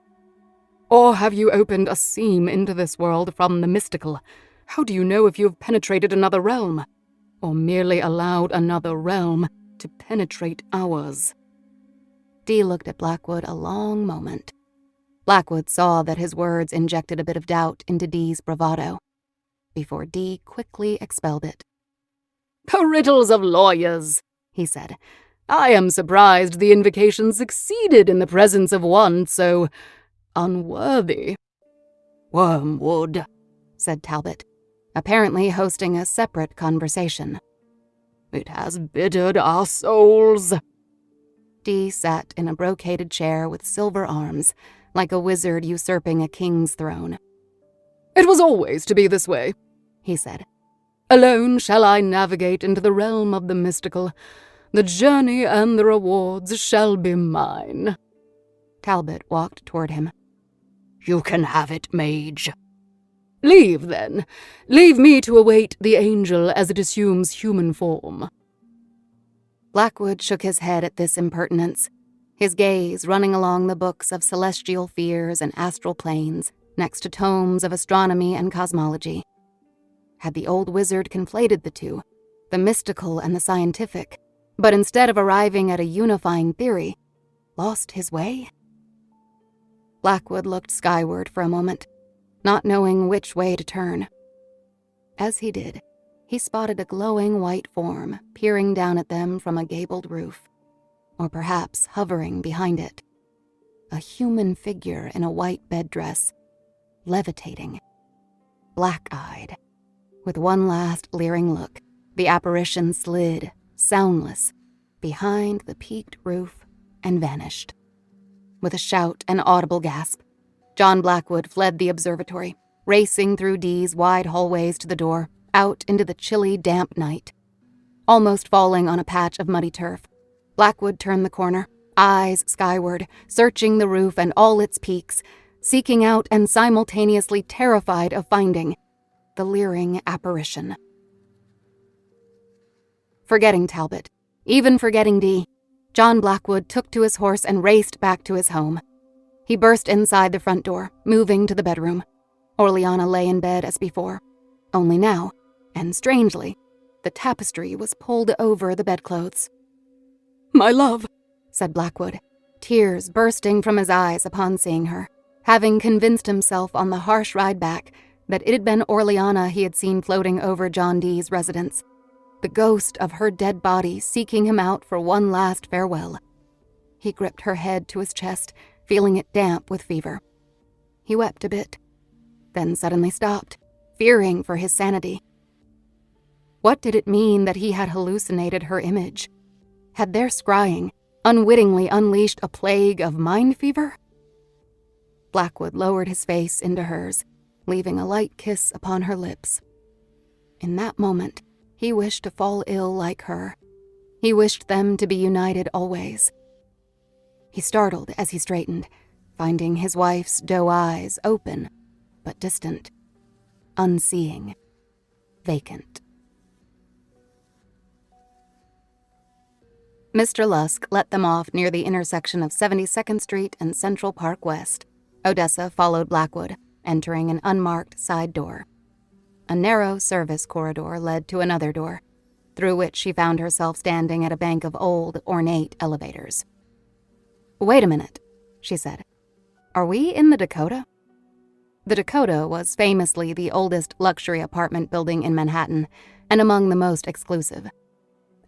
"Or have you opened a seam into this world from the mystical? How do you know if you have penetrated another realm? Or merely allowed another realm to penetrate ours?" Dee looked at Blackwood a long moment. Blackwood saw that his words injected a bit of doubt into Dee's bravado, before Dee quickly expelled it. "The riddles of lawyers," he said. "I am surprised the invocation succeeded in the presence of one so unworthy." "Wormwood," said Talbot, apparently hosting a separate conversation. "It has bittered our souls." Dee sat in a brocaded chair with silver arms, like a wizard usurping a king's throne. "It was always to be this way," he said. "Alone shall I navigate into the realm of the mystical. The journey and the rewards shall be mine." Talbot walked toward him. "You can have it, mage." "Leave, then. Leave me to await the angel as it assumes human form." Blackwood shook his head at this impertinence, his gaze running along the books of celestial fears and astral planes next to tomes of astronomy and cosmology. Had the old wizard conflated the two, the mystical and the scientific, but instead of arriving at a unifying theory, lost his way? Blackwood looked skyward for a moment, not knowing which way to turn. As he did, he spotted a glowing white form peering down at them from a gabled roof, or perhaps hovering behind it. A human figure in a white bed dress, levitating, black-eyed. With one last leering look, the apparition slid, soundless, behind the peaked roof and vanished. With a shout and audible gasp, John Blackwood fled the observatory, racing through Dee's wide hallways to the door, out into the chilly, damp night. Almost falling on a patch of muddy turf, Blackwood turned the corner, eyes skyward, searching the roof and all its peaks, seeking out and simultaneously terrified of finding the leering apparition. Forgetting Talbot, even forgetting Dee, John Blackwood took to his horse and raced back to his home. He burst inside the front door, moving to the bedroom. Orleana lay in bed as before, only now, and strangely, the tapestry was pulled over the bedclothes. "My love," said Blackwood, tears bursting from his eyes upon seeing her, having convinced himself on the harsh ride back that it had been Orleana he had seen floating over John Dee's residence, the ghost of her dead body seeking him out for one last farewell. He gripped her head to his chest, feeling it damp with fever. He wept a bit, then suddenly stopped, fearing for his sanity. What did it mean that he had hallucinated her image? Had their scrying unwittingly unleashed a plague of mind fever? Blackwood lowered his face into hers, leaving a light kiss upon her lips. In that moment, he wished to fall ill like her. He wished them to be united always. He startled as he straightened, finding his wife's doe eyes open, but distant, unseeing, vacant. Mr. Lusk let them off near the intersection of 72nd Street and Central Park West. Odessa followed Blackwood, entering an unmarked side door. A narrow service corridor led to another door, through which she found herself standing at a bank of old, ornate elevators. "Wait a minute," she said. "Are we in the Dakota?" The Dakota was famously the oldest luxury apartment building in Manhattan and among the most exclusive.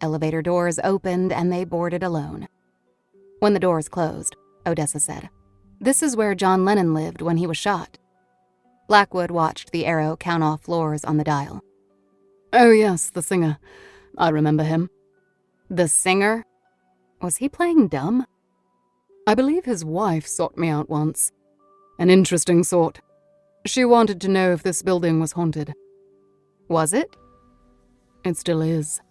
Elevator doors opened and they boarded alone. When the doors closed, Odessa said, "This is where John Lennon lived when he was shot." Blackwood watched the arrow count off floors on the dial. "Oh yes, the singer. I remember him." "The singer? Was he playing dumb?" "I believe his wife sought me out once. An interesting sort. She wanted to know if this building was haunted." "Was it?" "It still is."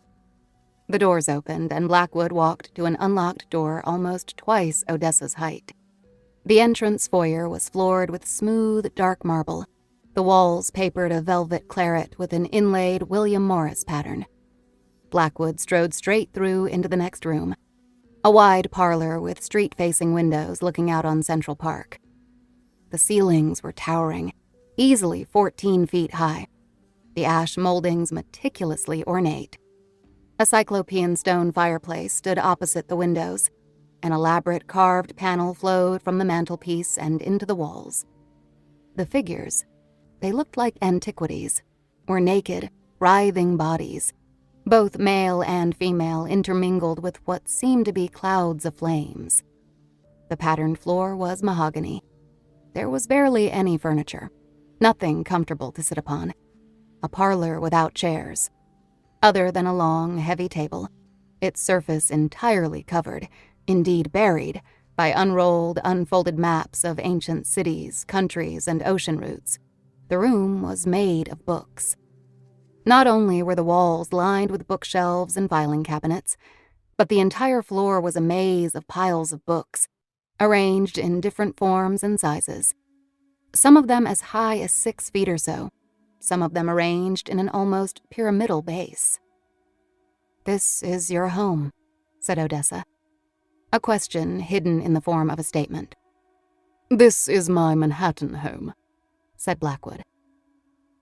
The doors opened, and Blackwood walked to an unlocked door almost twice Odessa's height. The entrance foyer was floored with smooth, dark marble, the walls papered a velvet claret with an inlaid William Morris pattern. Blackwood strode straight through into the next room, a wide parlor with street-facing windows looking out on Central Park. The ceilings were towering, easily 14 feet high, the ash moldings meticulously ornate. A cyclopean stone fireplace stood opposite the windows. An elaborate carved panel flowed from the mantelpiece and into the walls. The figures, they looked like antiquities, were naked, writhing bodies, both male and female intermingled with what seemed to be clouds of flames. The patterned floor was mahogany. There was barely any furniture, nothing comfortable to sit upon. A parlor without chairs, other than a long, heavy table, its surface entirely covered, indeed buried, by unrolled, unfolded maps of ancient cities, countries, and ocean routes. The room was made of books. Not only were the walls lined with bookshelves and filing cabinets, but the entire floor was a maze of piles of books, arranged in different forms and sizes. Some of them as high as 6 feet or so, some of them arranged in an almost pyramidal base. "This is your home," said Odessa, a question hidden in the form of a statement. "This is my Manhattan home," said Blackwood.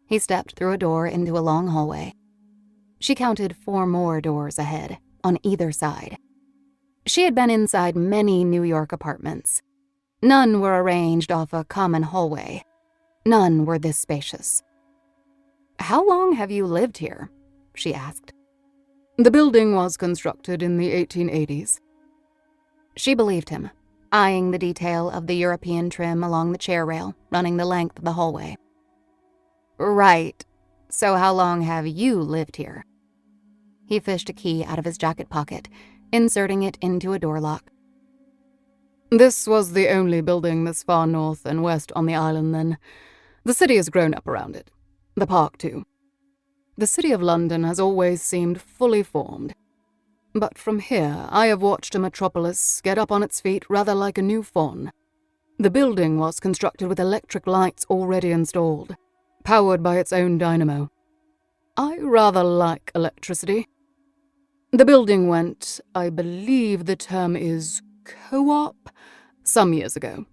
He stepped through a door into a long hallway. She counted 4 more doors ahead, on either side. She had been inside many New York apartments. None were arranged off a common hallway. None were this spacious. "How long have you lived here?" she asked. The building was constructed in the 1880s. She believed him, eyeing the detail of the European trim along the chair rail running the length of the hallway. "Right. So how long have you lived here?" He fished a key out of his jacket pocket, inserting it into a door lock. This was the only building this far north and west on the island then. The city has grown up around it. The park, too. The city of London has always seemed fully formed. But from here, I have watched a metropolis get up on its feet rather like a new fawn. The building was constructed with electric lights already installed, powered by its own dynamo. I rather like electricity. The building went, I believe the term is co-op, some years ago.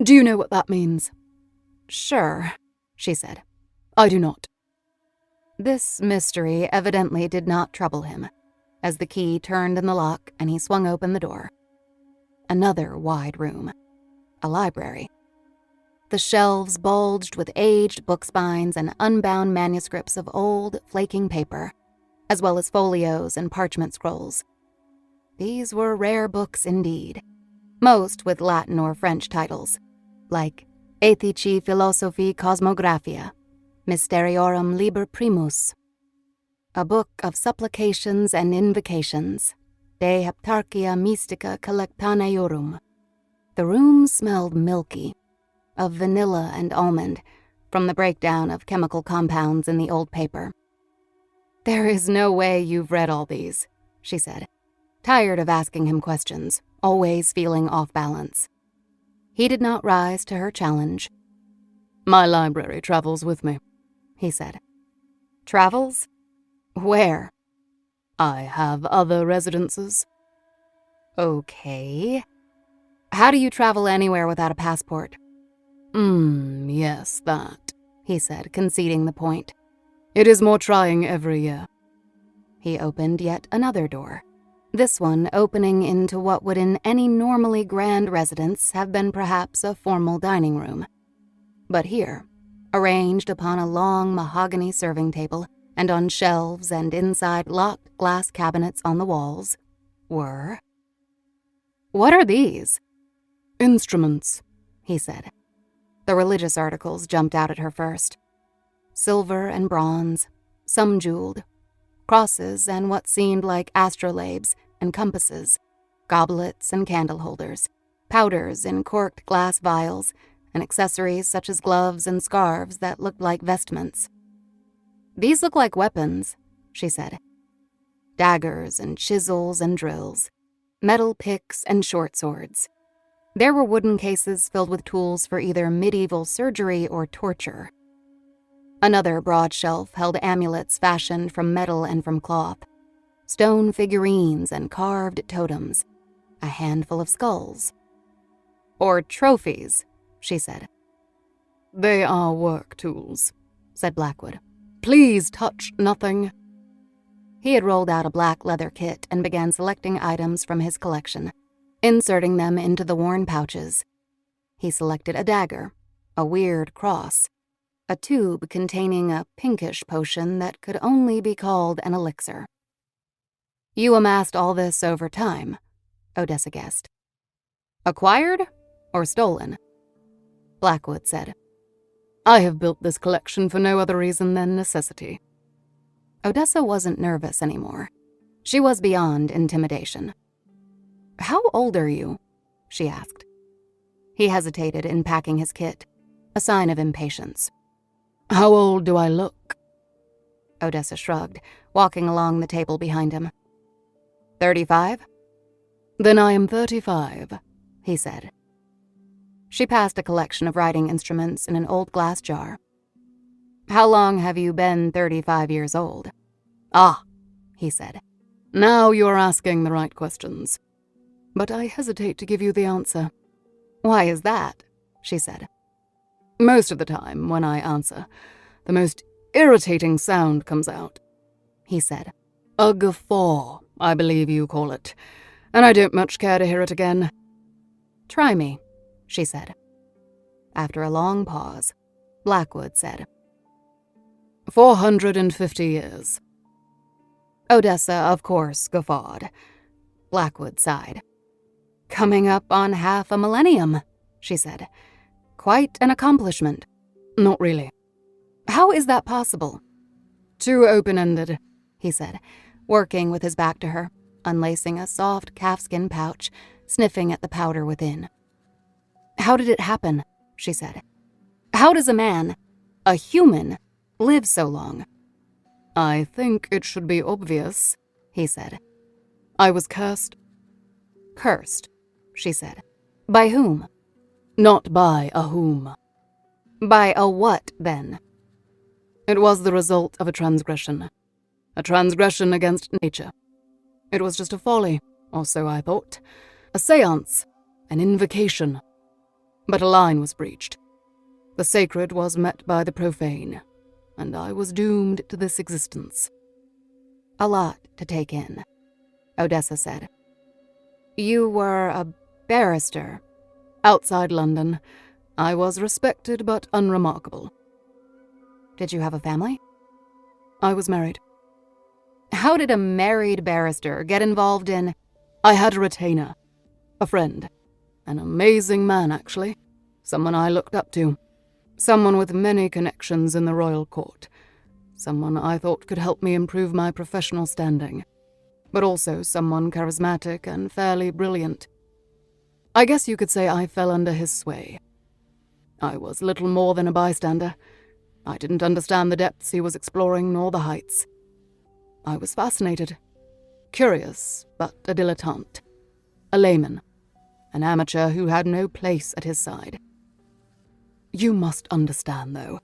Do you know what that means? "Sure," she said. I do not. This mystery evidently did not trouble him, as the key turned in the lock and he swung open the door. Another wide room. A library. The shelves bulged with aged book spines and unbound manuscripts of old, flaking paper, as well as folios and parchment scrolls. These were rare books indeed, most with Latin or French titles, like Ethici Philosophi Cosmographia, Mysteriorum Liber Primus, a book of supplications and invocations, De Heptarchia Mystica Collectaneorum. The room smelled milky, of vanilla and almond, from the breakdown of chemical compounds in the old paper. "There is no way you've read all these," she said, tired of asking him questions, always feeling off balance. He did not rise to her challenge. My library travels with me, he said. "Travels? Where?" I have other residences. Okay. How do you travel anywhere without a passport? Yes, that, he said, conceding the point. It is more trying every year. He opened yet another door, this one opening into what would in any normally grand residence have been perhaps a formal dining room. But here, arranged upon a long mahogany serving table and on shelves and inside locked glass cabinets on the walls, were... "What are these?" "Instruments," he said. The religious articles jumped out at her first. Silver and bronze, some jeweled, crosses and what seemed like astrolabes and compasses, goblets and candle holders, powders in corked glass vials, and accessories such as gloves and scarves that looked like vestments. "These look like weapons," she said. Daggers and chisels and drills, metal picks and short swords. There were wooden cases filled with tools for either medieval surgery or torture. Another broad shelf held amulets fashioned from metal and from cloth, stone figurines and carved totems, a handful of skulls. "Or trophies," she said. "They are work tools," said Blackwood. "Please touch nothing." He had rolled out a black leather kit and began selecting items from his collection, inserting them into the worn pouches. He selected a dagger, a weird cross, a tube containing a pinkish potion that could only be called an elixir. "You amassed all this over time," Odessa guessed. "Acquired or stolen?" Blackwood said. "I have built this collection for no other reason than necessity." Odessa wasn't nervous anymore. She was beyond intimidation. "How old are you?" she asked. He hesitated in packing his kit, a sign of impatience. "How old do I look?" Odessa shrugged, walking along the table behind him. 35? "Then I am 35, he said. She passed a collection of writing instruments in an old glass jar. "How long have you been 35 years old?" "Ah," he said. "Now you are asking the right questions. But I hesitate to give you the answer." "Why is that?" she said. "Most of the time, when I answer, the most irritating sound comes out," he said. "A guffaw, I believe you call it, and I don't much care to hear it again." "Try me," she said. After a long pause, Blackwood said, 450 years. Odessa, of course, guffawed. Blackwood sighed. "Coming up on half a millennium," she said. "Quite an accomplishment." "Not really." "How is that possible?" "Too open-ended," he said, working with his back to her, unlacing a soft calfskin pouch, sniffing at the powder within. "How did it happen?" she said. "How does a man, a human, live so long?" "I think it should be obvious," he said. "I was cursed." "Cursed," she said. "By whom?" "Not by a whom." "By a what, then?" "It was the result of a transgression against nature. It was just a folly, or so I thought, a séance, an invocation. But a line was breached. The sacred was met by the profane, and I was doomed to this existence." "A lot to take in," Odessa said. "You were a barrister." "Outside London, I was respected but unremarkable." "Did you have a family?" "I was married." "How did a married barrister get involved in—" "I had a retainer, a friend, an amazing man, actually, someone I looked up to, someone with many connections in the royal court, someone I thought could help me improve my professional standing, but also someone charismatic and fairly brilliant. I guess you could say I fell under his sway. I was little more than a bystander. I didn't understand the depths he was exploring nor the heights. I was fascinated, curious, but a dilettante, a layman, an amateur who had no place at his side. You must understand, though,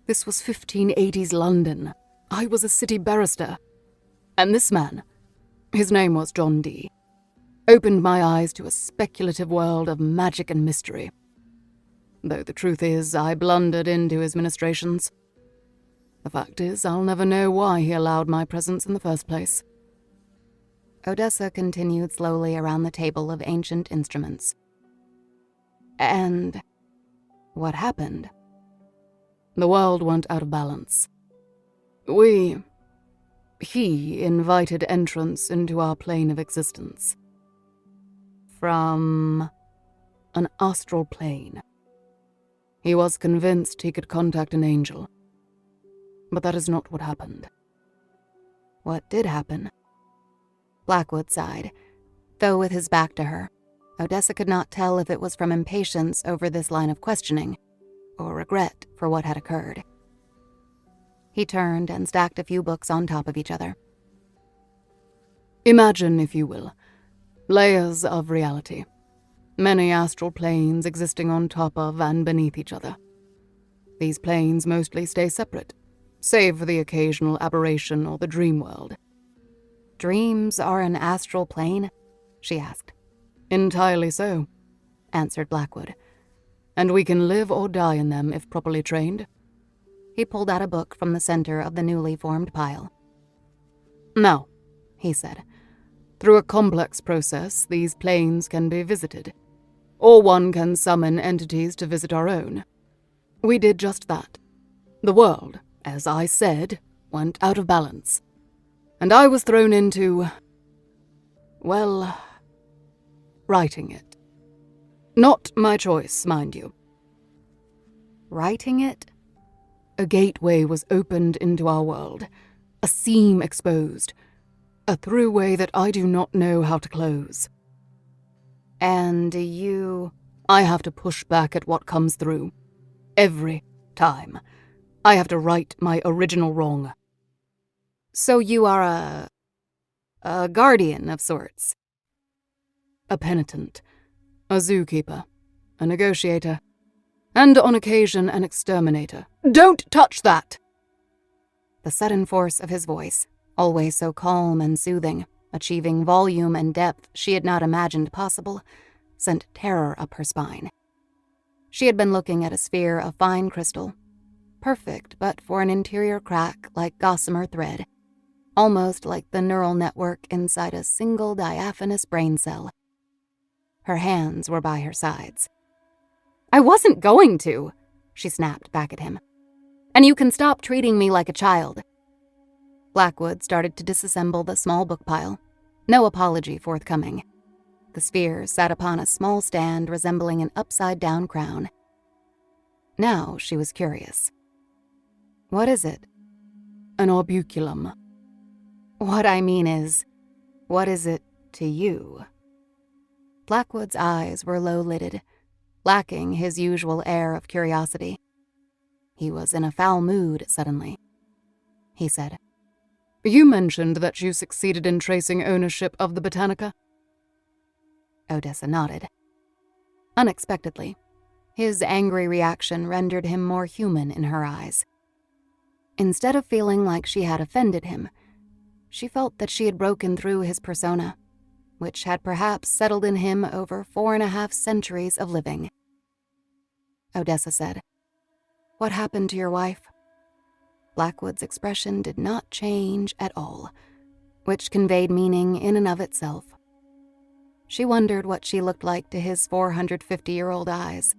this was 1580s London. I was a city barrister. And this man, his name was John Dee, opened my eyes to a speculative world of magic and mystery. Though the truth is, I blundered into his ministrations. The fact is, I'll never know why he allowed my presence in the first place." Odessa continued slowly around the table of ancient instruments. "And what happened?" "The world went out of balance. He invited entrance into our plane of existence. From an astral plane. He was convinced he could contact an angel. But that is not what happened." "What did happen?" Blackwood sighed, though with his back to her. Odessa could not tell if it was from impatience over this line of questioning, or regret for what had occurred. He turned and stacked a few books on top of each other. "Imagine, if you will, layers of reality. Many astral planes existing on top of and beneath each other. These planes mostly stay separate, save for the occasional aberration or the dream world." "Dreams are an astral plane?" she asked. "Entirely so," answered Blackwood. "And we can live or die in them if properly trained." He pulled out a book from the center of the newly formed pile. "Now," he said, "through a complex process, these planes can be visited, or one can summon entities to visit our own. We did just that. The world, as I said, went out of balance. And I was thrown into, well, writing it. Not my choice, mind you." "Writing it?" A gateway was opened into our world, a seam exposed, a throughway that I do not know how to close. "And you—" "I have to push back at what comes through. Every time. I have to right my original wrong." "So you are a guardian of sorts?" "A penitent, a zookeeper, a negotiator, and on occasion an exterminator." "Don't touch that!" The sudden force of his voice, always so calm and soothing, achieving volume and depth she had not imagined possible, sent terror up her spine. She had been looking at a sphere of fine crystal, perfect but for an interior crack like gossamer thread, almost like the neural network inside a single diaphanous brain cell. Her hands were by her sides. "I wasn't going to," she snapped back at him. "And you can stop treating me like a child." Blackwood started to disassemble the small book pile. No apology forthcoming. The sphere sat upon a small stand resembling an upside-down crown. Now she was curious. "What is it?" "An orbuculum." "What I mean is, what is it to you?" Blackwood's eyes were low-lidded, lacking his usual air of curiosity. He was in a foul mood suddenly. He said, "You mentioned that you succeeded in tracing ownership of the Botanica?" Odessa nodded. Unexpectedly, his angry reaction rendered him more human in her eyes. Instead of feeling like she had offended him, she felt that she had broken through his persona, which had perhaps settled in him over 4.5 centuries of living. Odessa said, "What happened to your wife?" Blackwood's expression did not change at all, which conveyed meaning in and of itself. She wondered what she looked like to his 450-year-old eyes.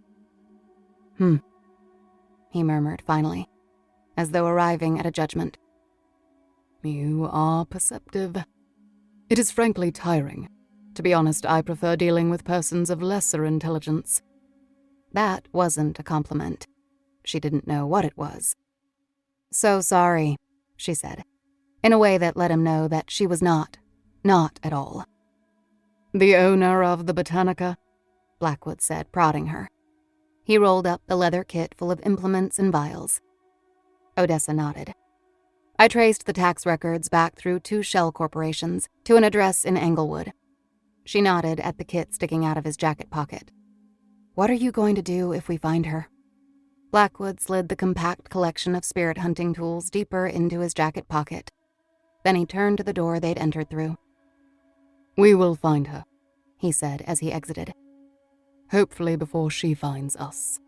He murmured finally, as though arriving at a judgment. "You are perceptive. It is frankly tiring. To be honest, I prefer dealing with persons of lesser intelligence." That wasn't a compliment. She didn't know what it was. "So sorry," she said, in a way that let him know that she was not at all. "The owner of the Botanica?" Blackwood said, prodding her. He rolled up the leather kit full of implements and vials. Odessa nodded. "I traced the tax records back through 2 shell corporations to an address in Englewood." She nodded at the kit sticking out of his jacket pocket. "What are you going to do if we find her?" Blackwood slid the compact collection of spirit hunting tools deeper into his jacket pocket. Then he turned to the door they'd entered through. "We will find her," he said as he exited. "Hopefully before she finds us."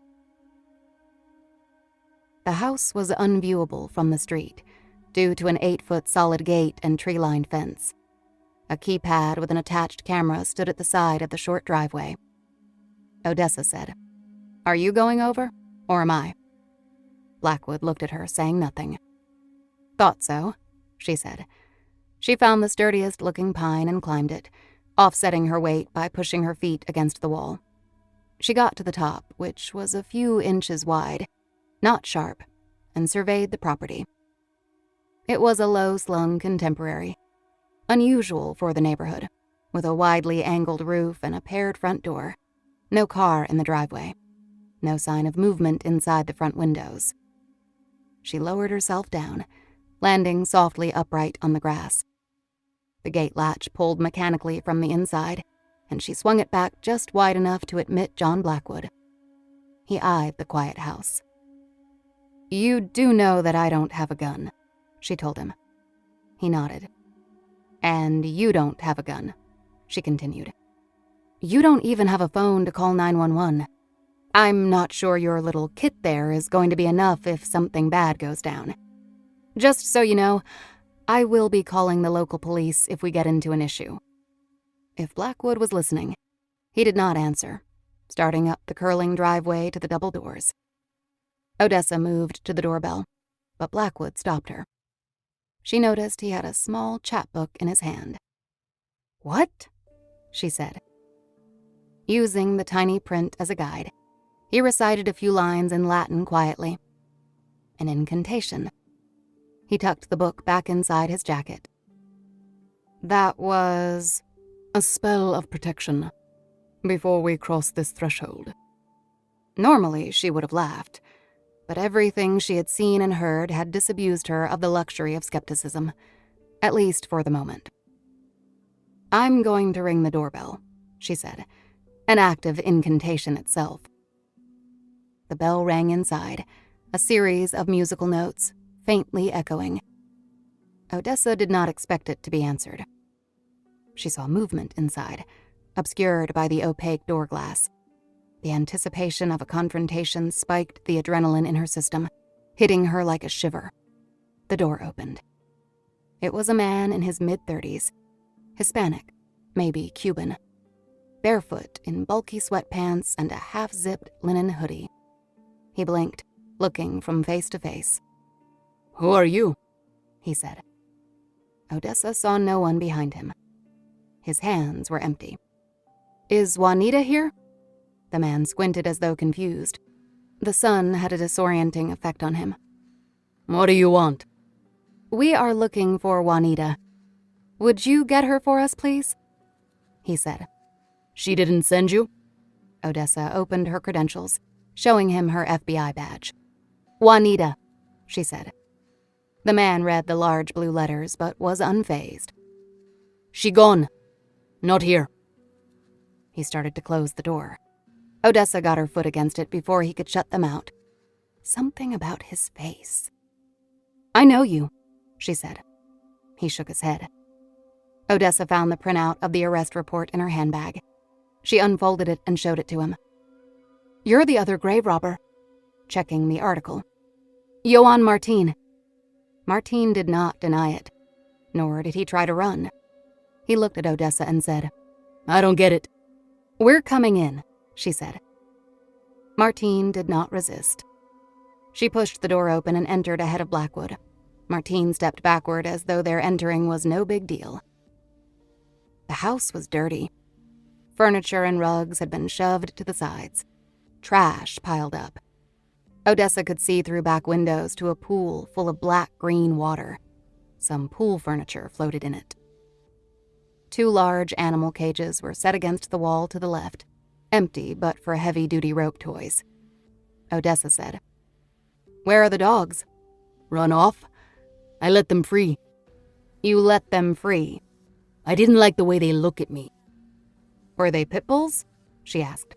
The house was unviewable from the street, due to an 8-foot solid gate and tree-lined fence. A keypad with an attached camera stood at the side of the short driveway. Odessa said, "Are you going over, or am I?" Blackwood looked at her, saying nothing. "Thought so," she said. She found the sturdiest-looking pine and climbed it, offsetting her weight by pushing her feet against the wall. She got to the top, which was a few inches wide, not sharp, and surveyed the property. It was a low-slung contemporary, unusual for the neighborhood, with a widely angled roof and a paired front door. No car in the driveway. No sign of movement inside the front windows. She lowered herself down, landing softly upright on the grass. The gate latch pulled mechanically from the inside, and she swung it back just wide enough to admit John Blackwood. He eyed the quiet house. "You do know that I don't have a gun," she told him. He nodded. "And you don't have a gun," she continued. "You don't even have a phone to call 911. I'm not sure your little kit there is going to be enough if something bad goes down. Just so you know, I will be calling the local police if we get into an issue." If Blackwood was listening, he did not answer, starting up the curling driveway to the double doors. Odessa moved to the doorbell, but Blackwood stopped her. She noticed he had a small chapbook in his hand. "What?" she said. Using the tiny print as a guide, he recited a few lines in Latin quietly. An incantation. He tucked the book back inside his jacket. "That was "A spell of protection. Before we cross this threshold." Normally, she would have laughed, but everything she had seen and heard had disabused her of the luxury of skepticism, at least for the moment. "I'm going to ring the doorbell," she said, an act of incantation itself. The bell rang inside, a series of musical notes, faintly echoing. Odessa did not expect it to be answered. She saw movement inside, obscured by the opaque door glass. The anticipation of a confrontation spiked the adrenaline in her system, hitting her like a shiver. The door opened. It was a man in his mid-30s, Hispanic, maybe Cuban, barefoot in bulky sweatpants and a half-zipped linen hoodie. He blinked, looking from face to face. "Who are you?" he said. Odessa saw no one behind him. His hands were empty. "Is Juanita here?" The man squinted as though confused. The sun had a disorienting effect on him. "What do you want?" "We are looking for Juanita. Would you get her for us, please?" he said. "She didn't send you?" Odessa opened her credentials, showing him her FBI badge. "Juanita," she said. The man read the large blue letters, but was unfazed. "She gone. Not here." He started to close the door. Odessa got her foot against it before he could shut them out. Something about his face. "I know you," she said. He shook his head. Odessa found the printout of the arrest report in her handbag. She unfolded it and showed it to him. "You're the other grave robber," checking the article. "Joan Martin." Martin did not deny it, nor did he try to run. He looked at Odessa and said, "I don't get it." "We're coming in," she said. Martin did not resist. She pushed the door open and entered ahead of Blackwood. Martin stepped backward as though their entering was no big deal. The house was dirty. Furniture and rugs had been shoved to the sides. Trash piled up. Odessa could see through back windows to a pool full of black-green water. Some pool furniture floated in it. 2 large animal cages were set against the wall to the left, empty but for heavy-duty rope toys. Odessa said, "Where are the dogs?" "Run off. I let them free." "You let them free?" "I didn't like the way they look at me." "Were they pit bulls?" she asked.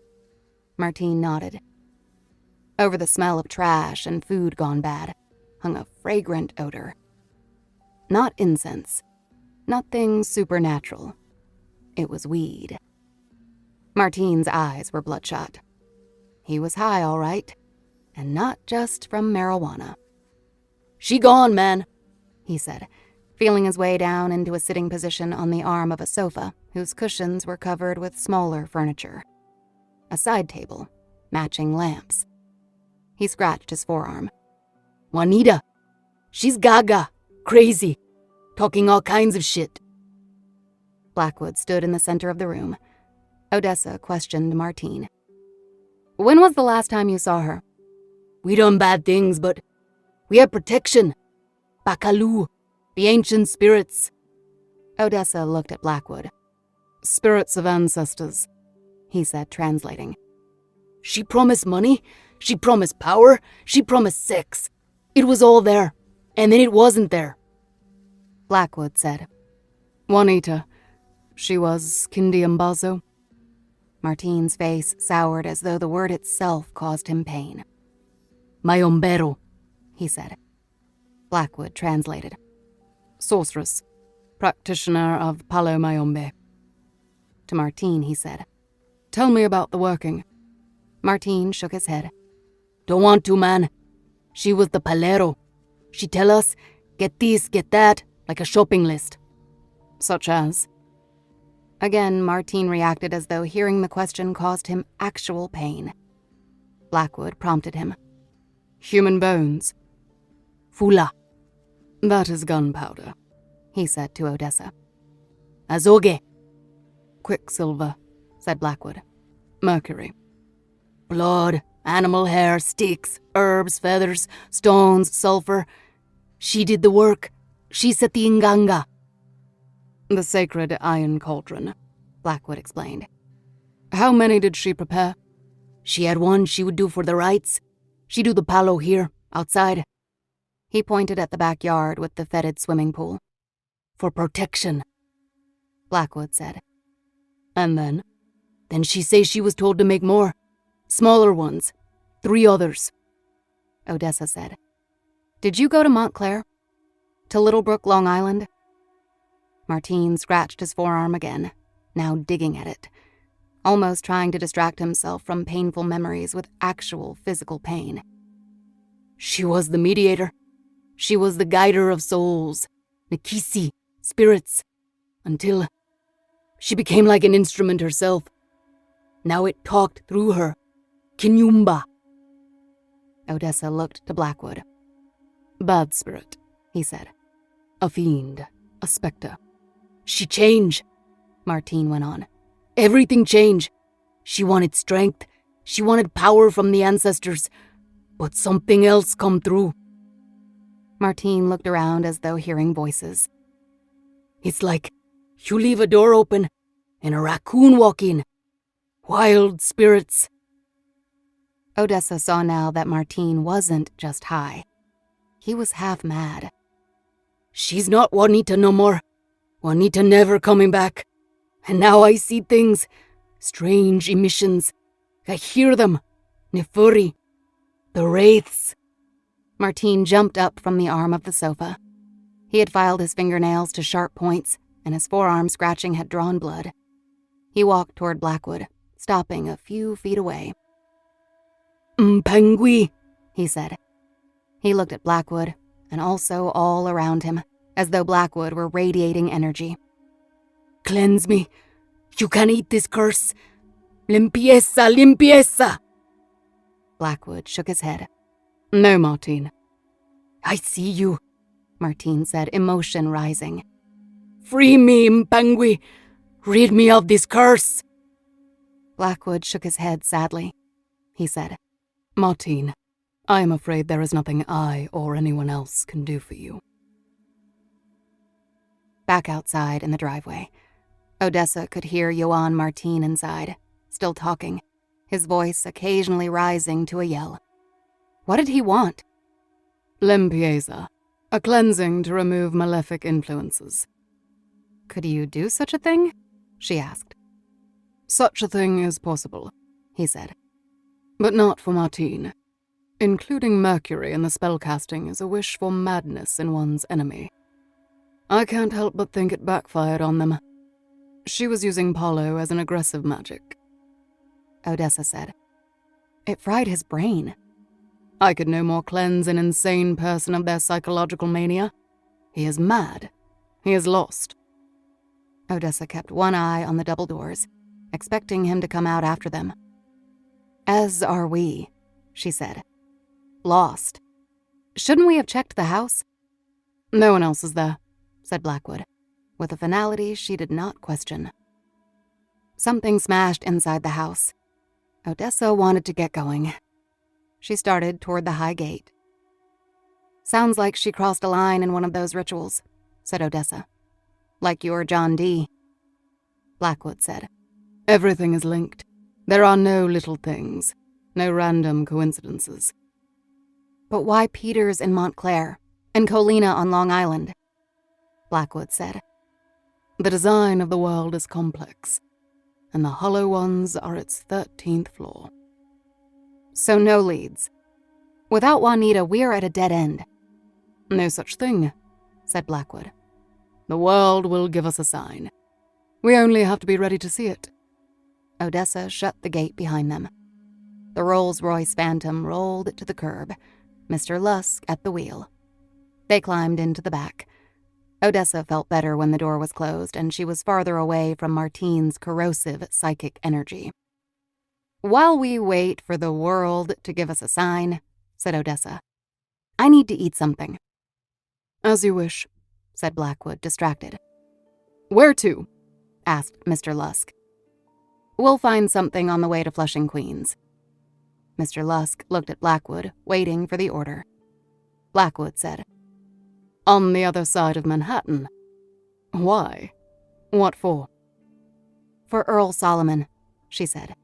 Martin nodded. Over the smell of trash and food gone bad hung a fragrant odor. Not incense. Nothing supernatural. It was weed. Martin's eyes were bloodshot. He was high, all right, and not just from marijuana. "She gone, man," he said, feeling his way down into a sitting position on the arm of a sofa whose cushions were covered with smaller furniture. A side table, matching lamps. He scratched his forearm. "Juanita. She's gaga. Crazy. Talking all kinds of shit." Blackwood stood in the center of the room. Odessa questioned Martin. "When was the last time you saw her?" "We done bad things, but we have protection. Bakalu. The ancient spirits." Odessa looked at Blackwood. "Spirits of ancestors," he said, translating. "She promised money. She promised power. She promised sex. It was all there. And then it wasn't there." Blackwood said, "Juanita. She was Kindiambazo." Martin's face soured as though the word itself caused him pain. "Mayombero," he said. Blackwood translated. "Sorceress. Practitioner of Palo Mayombe." To Martin, he said, "Tell me about the working." Martin shook his head. "Don't want to, man. She was the palero. She tell us, get this, get that, like a shopping list." "Such as?" Again, Martin reacted as though hearing the question caused him actual pain. Blackwood prompted him. "Human bones." "Fula." "That is gunpowder," he said to Odessa. "Azogue." "Quicksilver," said Blackwood. "Mercury." "Blood, animal hair, sticks, herbs, feathers, stones, sulfur. She did the work. She set the inganga." "The sacred iron cauldron," Blackwood explained. "How many did she prepare?" "She had one she would do for the rites. She do the palo here, outside." He pointed at the backyard with the fetid swimming pool. "For protection," Blackwood said. "And then?" "Then she say she was told to make more. Smaller ones. 3 others." Odessa said. "Did you go to Montclair? To Littlebrook, Long Island?" Martin scratched his forearm again, now digging at it, almost trying to distract himself from painful memories with actual physical pain. She was the mediator. She was the guider of souls, Nikisi, spirits, until she became like an instrument herself. Now it talked through her. Kinyumba. Odessa looked to Blackwood. Bad spirit, he said. A fiend, a spectre. She changed, Martine went on. Everything changed. She wanted strength. She wanted power from the ancestors. But something else come through. Martine looked around as though hearing voices. It's like you leave a door open and a raccoon walk in. Wild spirits. Odessa saw now that Martine wasn't just high. He was half mad. She's not Juanita no more. Juanita never coming back. And now I see things. Strange emissions. I hear them. Nefuri. The wraiths. Martine jumped up from the arm of the sofa. He had filed his fingernails to sharp points, and his forearm scratching had drawn blood. He walked toward Blackwood, stopping a few feet away. Mpangui, he said. He looked at Blackwood, and also all around him, as though Blackwood were radiating energy. Cleanse me. You can eat this curse. Limpieza, limpieza. Blackwood shook his head. No, Martine. I see you, Martine said, emotion rising. Free me, Mpangui. Rid me of this curse. Blackwood shook his head sadly. He said, Martine, I am afraid there is nothing I or anyone else can do for you. Back outside in the driveway, Odessa could hear Johann Martine inside, still talking, his voice occasionally rising to a yell. What did he want? Limpieza, a cleansing to remove malefic influences. Could you do such a thing? She asked. Such a thing is possible, he said. But not for Martine. Including Mercury in the spellcasting is a wish for madness in one's enemy. I can't help but think it backfired on them. She was using Paulo as an aggressive magic. Odessa said. It fried his brain. I could no more cleanse an insane person of their psychological mania. He is mad. He is lost. Odessa kept one eye on the double doors, expecting him to come out after them. As are we, she said. Lost. Shouldn't we have checked the house? No one else is there, said Blackwood, with a finality she did not question. Something smashed inside the house. Odessa wanted to get going. She started toward the high gate. Sounds like she crossed a line in one of those rituals, said Odessa. Like your John D. Blackwood said. Everything is linked. There are no little things, no random coincidences. But why Peters in Montclair and Colina on Long Island? Blackwood said. The design of the world is complex, and the hollow ones are its 13th floor. So no leads. Without Juanita, we're at a dead end. No such thing, said Blackwood. The world will give us a sign. We only have to be ready to see it. Odessa shut the gate behind them. The Rolls-Royce Phantom rolled to the curb, Mr. Lusk at the wheel. They climbed into the back. Odessa felt better when the door was closed and she was farther away from Martine's corrosive psychic energy. While we wait for the world to give us a sign, said Odessa, I need to eat something. As you wish, said Blackwood, distracted. Where to? Asked Mr. Lusk. We'll find something on the way to Flushing, Queens. Mr. Lusk looked at Blackwood, waiting for the order. Blackwood said, On the other side of Manhattan. Why? What for? For Earl Solomon, she said.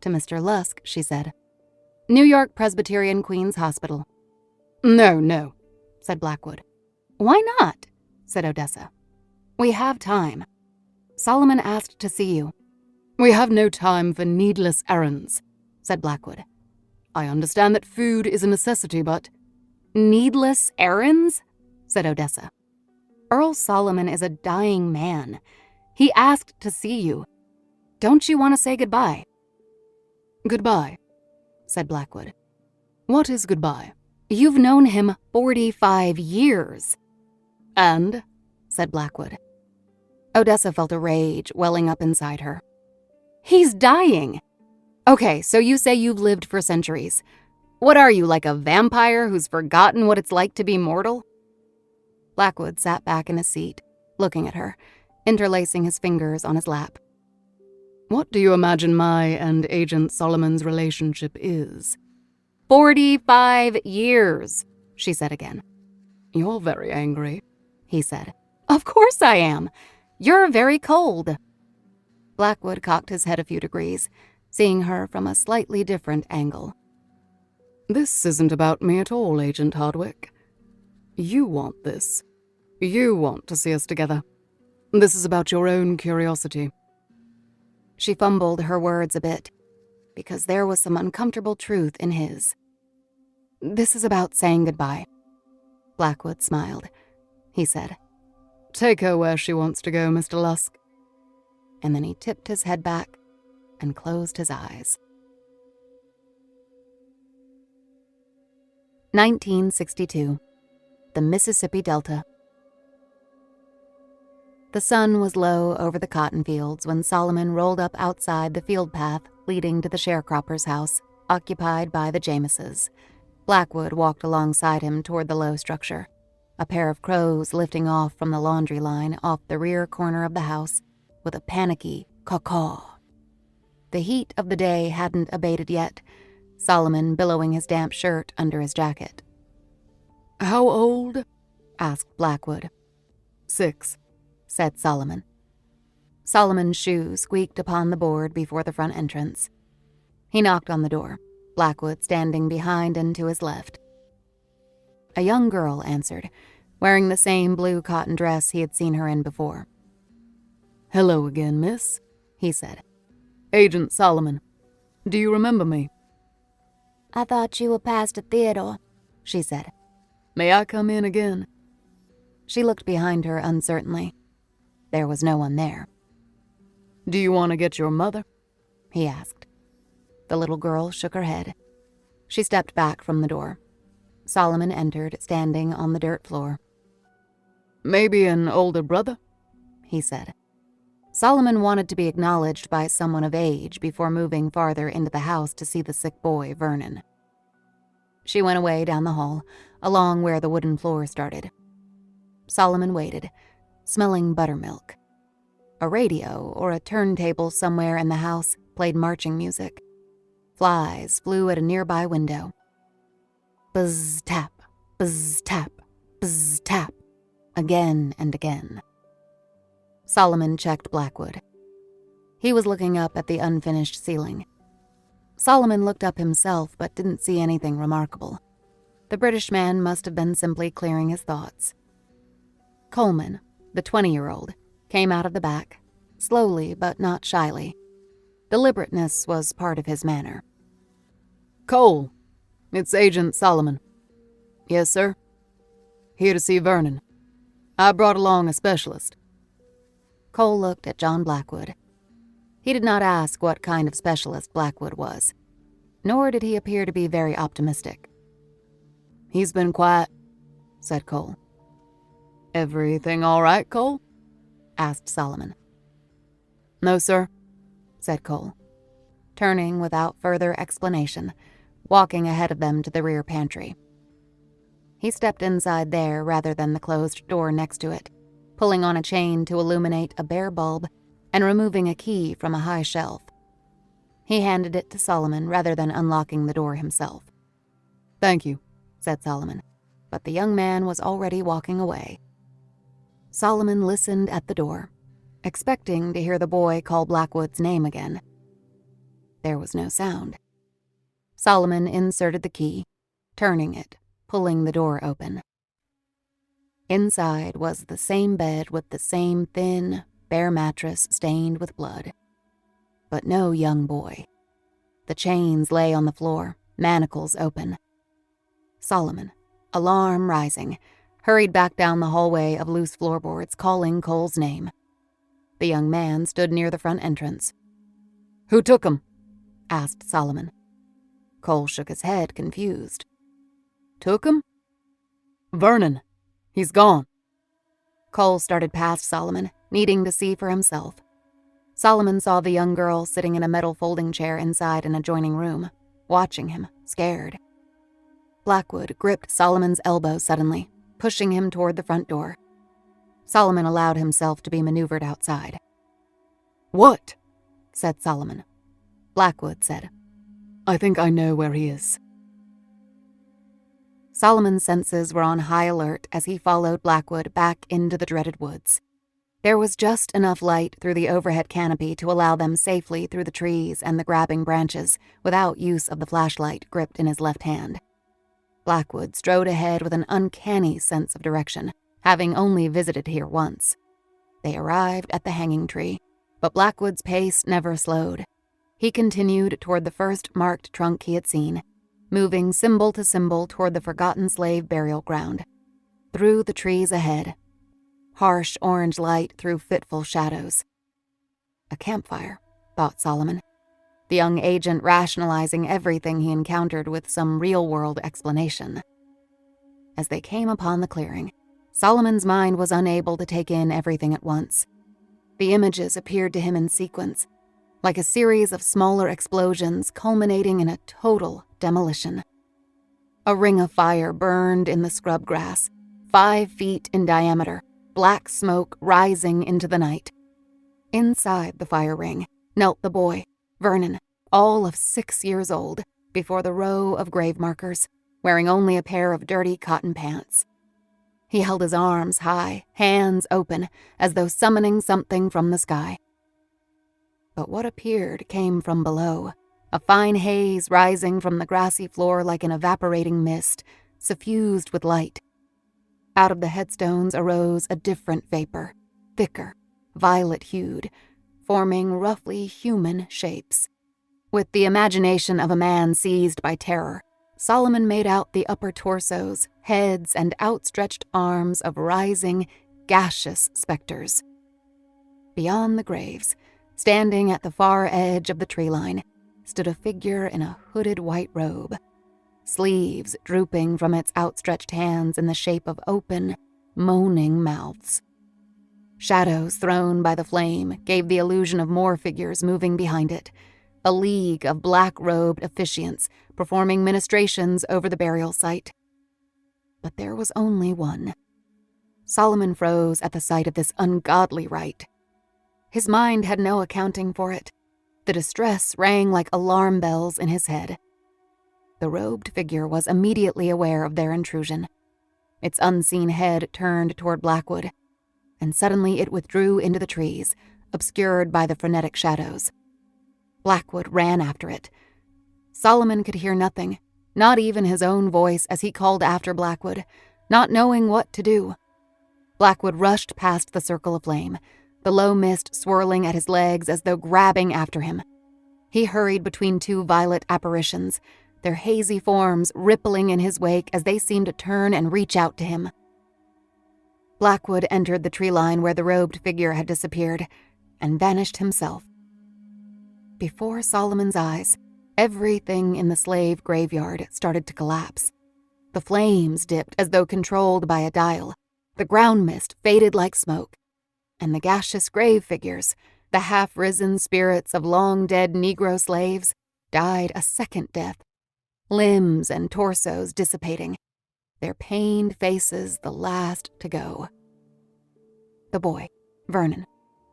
To Mr. Lusk, she said, New York Presbyterian Queens Hospital. No, said Blackwood. Why not? Said Odessa. We have time. Solomon asked to see you. We have no time for needless errands, said Blackwood. I understand that food is a necessity, but... Needless errands? Said Odessa. Earl Solomon is a dying man. He asked to see you. Don't you want to say goodbye? Goodbye, said Blackwood. What is goodbye? You've known him 45 years. And? Said Blackwood. Odessa felt a rage welling up inside her. He's dying. Okay, so you say you've lived for centuries. What are you, like a vampire who's forgotten what it's like to be mortal? Blackwood sat back in his seat, looking at her, interlacing his fingers on his lap. What do you imagine my and Agent Solomon's relationship is? 45 years, she said again. You're very angry, he said. Of course I am. You're very cold. Blackwood cocked his head a few degrees, seeing her from a slightly different angle. This isn't about me at all, Agent Hardwick. You want this. You want to see us together. This is about your own curiosity. She fumbled her words a bit, because there was some uncomfortable truth in his. This is about saying goodbye. Blackwood smiled. He said, Take her where she wants to go, Mr. Lusk. And then he tipped his head back and closed his eyes. 1962. The Mississippi Delta. The sun was low over the cotton fields when Solomon rolled up outside the field path leading to the sharecropper's house, occupied by the Jameses. Blackwood walked alongside him toward the low structure, a pair of crows lifting off from the laundry line off the rear corner of the house with a panicky caw-caw. The heat of the day hadn't abated yet, Solomon billowing his damp shirt under his jacket. How old? Asked Blackwood. 6, said Solomon. Solomon's shoe squeaked upon the board before the front entrance. He knocked on the door, Blackwood standing behind and to his left. A young girl answered, wearing the same blue cotton dress he had seen her in before. Hello again, miss, he said. Agent Solomon. Do you remember me? I thought you were Pastor Theodore, she said. May I come in again? She looked behind her uncertainly. There was no one there. Do you want to get your mother? He asked. The little girl shook her head. She stepped back from the door. Solomon entered, standing on the dirt floor. Maybe an older brother? He said. Solomon wanted to be acknowledged by someone of age before moving farther into the house to see the sick boy, Vernon. She went away down the hall, along where the wooden floor started. Solomon waited, smelling buttermilk. A radio or a turntable somewhere in the house played marching music. Flies flew at a nearby window. Buzz tap, buzz tap, buzz tap, again and again. Solomon checked Blackwood. He was looking up at the unfinished ceiling. Solomon looked up himself but didn't see anything remarkable. The British man must have been simply clearing his thoughts. Coleman, the 20-year-old, came out of the back, slowly but not shyly. Deliberateness was part of his manner. Cole, it's Agent Solomon. Yes, sir? Here to see Vernon. I brought along a specialist. Cole looked at John Blackwood. He did not ask what kind of specialist Blackwood was, nor did he appear to be very optimistic. He's been quiet, said Cole. Everything all right, Cole? Asked Solomon. No, sir, said Cole, turning without further explanation, walking ahead of them to the rear pantry. He stepped inside there rather than the closed door next to it, pulling on a chain to illuminate a bare bulb and removing a key from a high shelf. He handed it to Solomon rather than unlocking the door himself. Thank you, said Solomon, but the young man was already walking away. Solomon listened at the door, expecting to hear the boy call Blackwood's name again. There was no sound. Solomon inserted the key, turning it, pulling the door open. Inside was the same bed with the same thin, bare mattress stained with blood. But no young boy. The chains lay on the floor, manacles open. Solomon, alarm rising, hurried back down the hallway of loose floorboards, calling Cole's name. The young man stood near the front entrance. Who took him? Asked Solomon. Cole shook his head, confused. Took him? Vernon. He's gone. Cole started past Solomon, needing to see for himself. Solomon saw the young girl sitting in a metal folding chair inside an adjoining room, watching him, scared. Blackwood gripped Solomon's elbow suddenly, pushing him toward the front door. Solomon allowed himself to be maneuvered outside. What? Said Solomon. Blackwood said, I think I know where he is. Solomon's senses were on high alert as he followed Blackwood back into the dreaded woods. There was just enough light through the overhead canopy to allow them safely through the trees and the grabbing branches without use of the flashlight gripped in his left hand. Blackwood strode ahead with an uncanny sense of direction, having only visited here once. They arrived at the hanging tree, but Blackwood's pace never slowed. He continued toward the first marked trunk he had seen, moving symbol to symbol toward the forgotten slave burial ground. Through the trees ahead, harsh orange light threw fitful shadows. A campfire, thought Solomon, the young agent rationalizing everything he encountered with some real-world explanation. As they came upon the clearing, Solomon's mind was unable to take in everything at once. The images appeared to him in sequence, like a series of smaller explosions culminating in a total demolition. A ring of fire burned in the scrub grass, 5 feet in diameter, black smoke rising into the night. Inside the fire ring knelt the boy, Vernon, all of 6 years old, before the row of grave markers, wearing only a pair of dirty cotton pants. He held his arms high, hands open, as though summoning something from the sky. But what appeared came from below, a fine haze rising from the grassy floor like an evaporating mist, suffused with light. Out of the headstones arose a different vapor, thicker, violet-hued, forming roughly human shapes. With the imagination of a man seized by terror, Solomon made out the upper torsos, heads, and outstretched arms of rising, gaseous specters. Beyond the graves, standing at the far edge of the tree line, stood a figure in a hooded white robe, sleeves drooping from its outstretched hands in the shape of open, moaning mouths. Shadows thrown by the flame gave the illusion of more figures moving behind it, a league of black-robed officiants performing ministrations over the burial site. But there was only one. Solomon froze at the sight of this ungodly rite. His mind had no accounting for it. The distress rang like alarm bells in his head. The robed figure was immediately aware of their intrusion. Its unseen head turned toward Blackwood, and suddenly it withdrew into the trees, obscured by the frenetic shadows. Blackwood ran after it. Solomon could hear nothing, not even his own voice as he called after Blackwood, not knowing what to do. Blackwood rushed past the circle of flame, the low mist swirling at his legs as though grabbing after him. He hurried between 2 violet apparitions, their hazy forms rippling in his wake as they seemed to turn and reach out to him. Blackwood entered the tree line where the robed figure had disappeared, and vanished himself. Before Solomon's eyes, everything in the slave graveyard started to collapse. The flames dipped as though controlled by a dial, the ground mist faded like smoke, and the gaseous grave figures, the half-risen spirits of long-dead Negro slaves, died a second death, limbs and torsos dissipating, their pained faces the last to go. The boy, Vernon,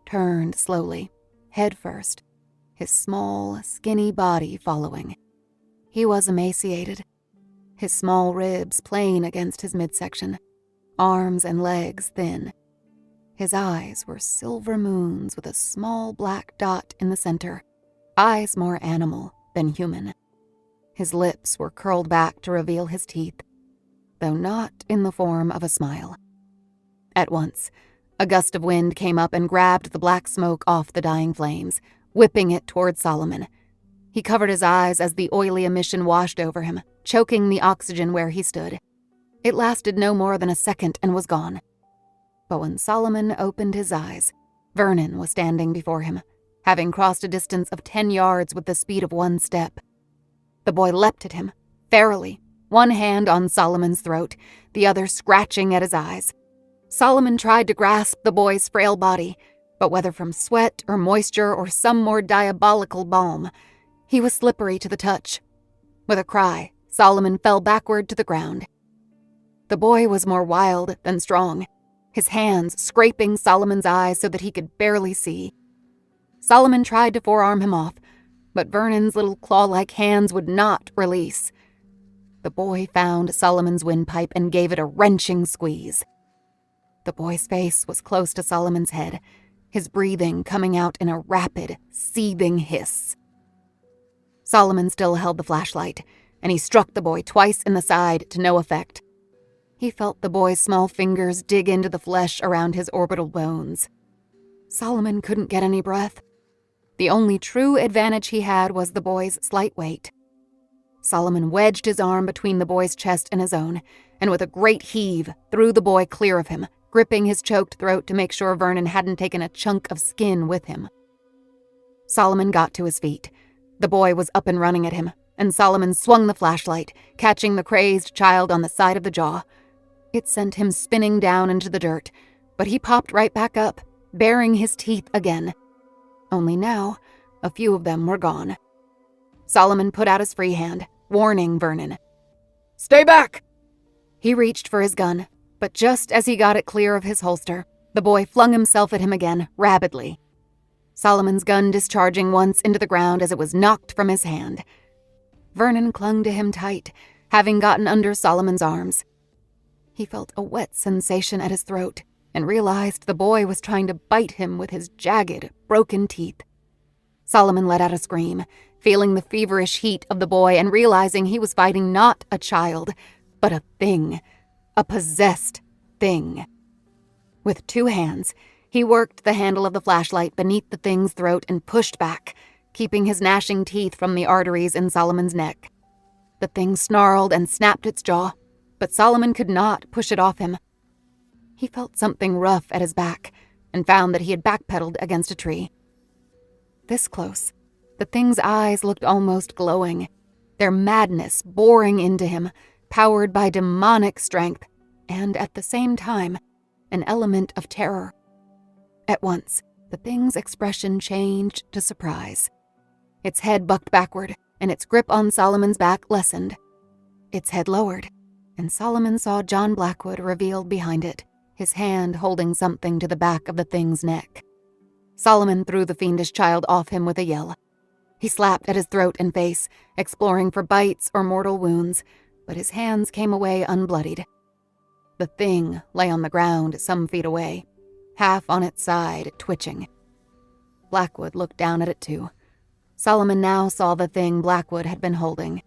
turned slowly, head first, his small, skinny body following. He was emaciated, his small ribs plain against his midsection, arms and legs thin. His eyes were silver moons with a small black dot in the center, eyes more animal than human. His lips were curled back to reveal his teeth, though not in the form of a smile. At once, a gust of wind came up and grabbed the black smoke off the dying flames, whipping it toward Solomon. He covered his eyes as the oily emission washed over him, choking the oxygen where he stood. It lasted no more than a second and was gone. But when Solomon opened his eyes, Vernon was standing before him, having crossed a distance of 10 yards with the speed of 1 step. The boy leapt at him, ferally, one hand on Solomon's throat, the other scratching at his eyes. Solomon tried to grasp the boy's frail body, but whether from sweat or moisture or some more diabolical balm, he was slippery to the touch. With a cry, Solomon fell backward to the ground. The boy was more wild than strong, his hands scraping Solomon's eyes so that he could barely see. Solomon tried to forearm him off, but Vernon's little claw-like hands would not release. The boy found Solomon's windpipe and gave it a wrenching squeeze. The boy's face was close to Solomon's head, his breathing coming out in a rapid, seething hiss. Solomon still held the flashlight, and he struck the boy twice in the side to no effect. He felt the boy's small fingers dig into the flesh around his orbital bones. Solomon couldn't get any breath. The only true advantage he had was the boy's slight weight. Solomon wedged his arm between the boy's chest and his own, and with a great heave, threw the boy clear of him, gripping his choked throat to make sure Vernon hadn't taken a chunk of skin with him. Solomon got to his feet. The boy was up and running at him, and Solomon swung the flashlight, catching the crazed child on the side of the jaw. It sent him spinning down into the dirt, but he popped right back up, baring his teeth again. Only now, a few of them were gone. Solomon put out his free hand, warning Vernon. "Stay back!" He reached for his gun, but just as he got it clear of his holster, the boy flung himself at him again, rabidly. Solomon's gun discharging once into the ground as it was knocked from his hand. Vernon clung to him tight, having gotten under Solomon's arms. He felt a wet sensation at his throat and realized the boy was trying to bite him with his jagged, broken teeth. Solomon let out a scream, feeling the feverish heat of the boy and realizing he was fighting not a child, but a thing, a possessed thing. With 2 hands, he worked the handle of the flashlight beneath the thing's throat and pushed back, keeping his gnashing teeth from the arteries in Solomon's neck. The thing snarled and snapped its jaw, but Solomon could not push it off him. He felt something rough at his back and found that he had backpedaled against a tree. This close, the thing's eyes looked almost glowing, their madness boring into him, powered by demonic strength, and at the same time, an element of terror. At once, the thing's expression changed to surprise. Its head bucked backward, and its grip on Solomon's back lessened. Its head lowered, and Solomon saw John Blackwood revealed behind it, his hand holding something to the back of the thing's neck. Solomon threw the fiendish child off him with a yell. He slapped at his throat and face, exploring for bites or mortal wounds, but his hands came away unbloodied. The thing lay on the ground some feet away, half on its side, twitching. Blackwood looked down at it too. Solomon now saw the thing Blackwood had been holding,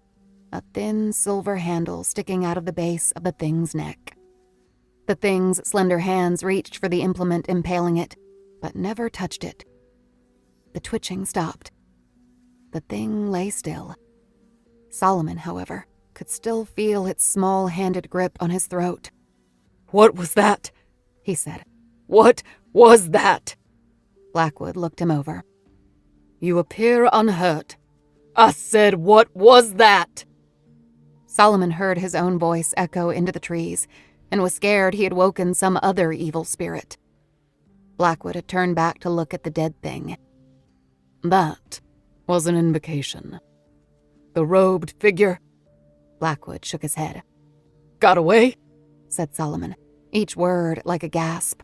a thin silver handle sticking out of the base of the thing's neck. The thing's slender hands reached for the implement impaling it, but never touched it. The twitching stopped. The thing lay still. Solomon, however, could still feel its small-handed grip on his throat. "What was that?" he said. "What was that?" Blackwood looked him over. "You appear unhurt." "I said, what was that?" Solomon heard his own voice echo into the trees, and was scared he had woken some other evil spirit. Blackwood had turned back to look at the dead thing. "That was an invocation. The robed figure?" Blackwood shook his head. "Got away?" said Solomon, each word like a gasp.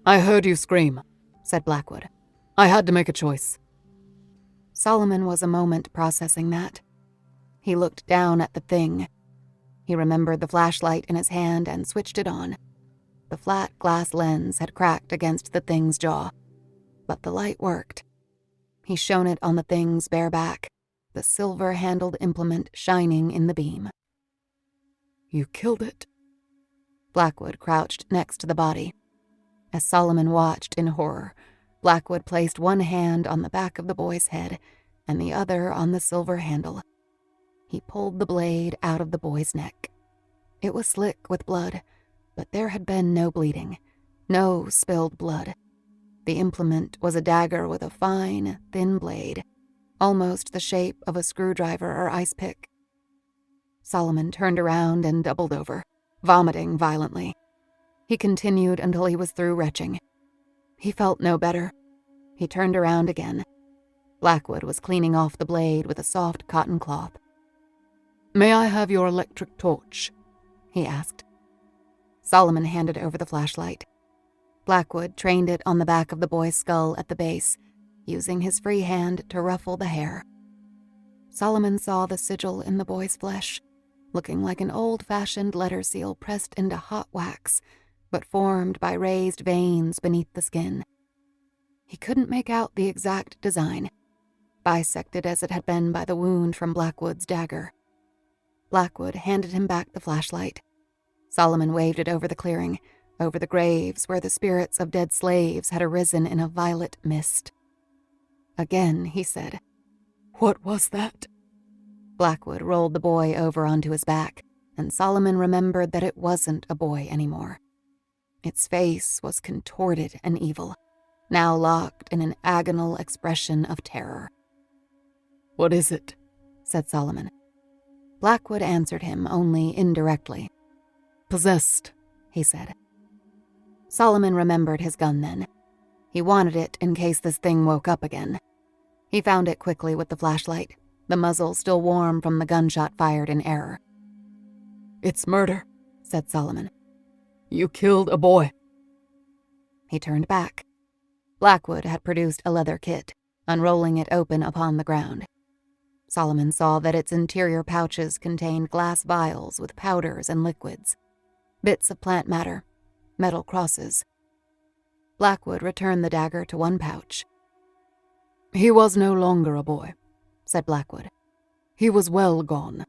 "I heard you scream," said Blackwood. "I had to make a choice." Solomon was a moment processing that. He looked down at the thing. He remembered the flashlight in his hand and switched it on. The flat glass lens had cracked against the thing's jaw, but the light worked. He shone it on the thing's bare back, the silver-handled implement shining in the beam. "You killed it." Blackwood crouched next to the body. As Solomon watched in horror, Blackwood placed one hand on the back of the boy's head and the other on the silver handle. He pulled the blade out of the boy's neck. It was slick with blood, but there had been no bleeding, no spilled blood. The implement was a dagger with a fine, thin blade, almost the shape of a screwdriver or ice pick. Solomon turned around and doubled over, vomiting violently. He continued until he was through retching. He felt no better. He turned around again. Blackwood was cleaning off the blade with a soft cotton cloth. "May I have your electric torch?" he asked. Solomon handed over the flashlight. Blackwood trained it on the back of the boy's skull at the base, using his free hand to ruffle the hair. Solomon saw the sigil in the boy's flesh, looking like an old-fashioned letter seal pressed into hot wax, but formed by raised veins beneath the skin. He couldn't make out the exact design, bisected as it had been by the wound from Blackwood's dagger. Blackwood handed him back the flashlight. Solomon waved it over the clearing, over the graves where the spirits of dead slaves had arisen in a violet mist. Again, he said, "What was that?" Blackwood rolled the boy over onto his back, and Solomon remembered that it wasn't a boy anymore. Its face was contorted and evil, now locked in an agonal expression of terror. "What is it?" said Solomon. Blackwood answered him only indirectly. "Possessed," he said. Solomon remembered his gun then. He wanted it in case this thing woke up again. He found it quickly with the flashlight, the muzzle still warm from the gunshot fired in error. "It's murder," said Solomon. "You killed a boy." He turned back. Blackwood had produced a leather kit, unrolling it open upon the ground. Solomon saw that its interior pouches contained glass vials with powders and liquids, bits of plant matter, metal crosses. Blackwood returned the dagger to one pouch. "He was no longer a boy," said Blackwood. "He was well gone.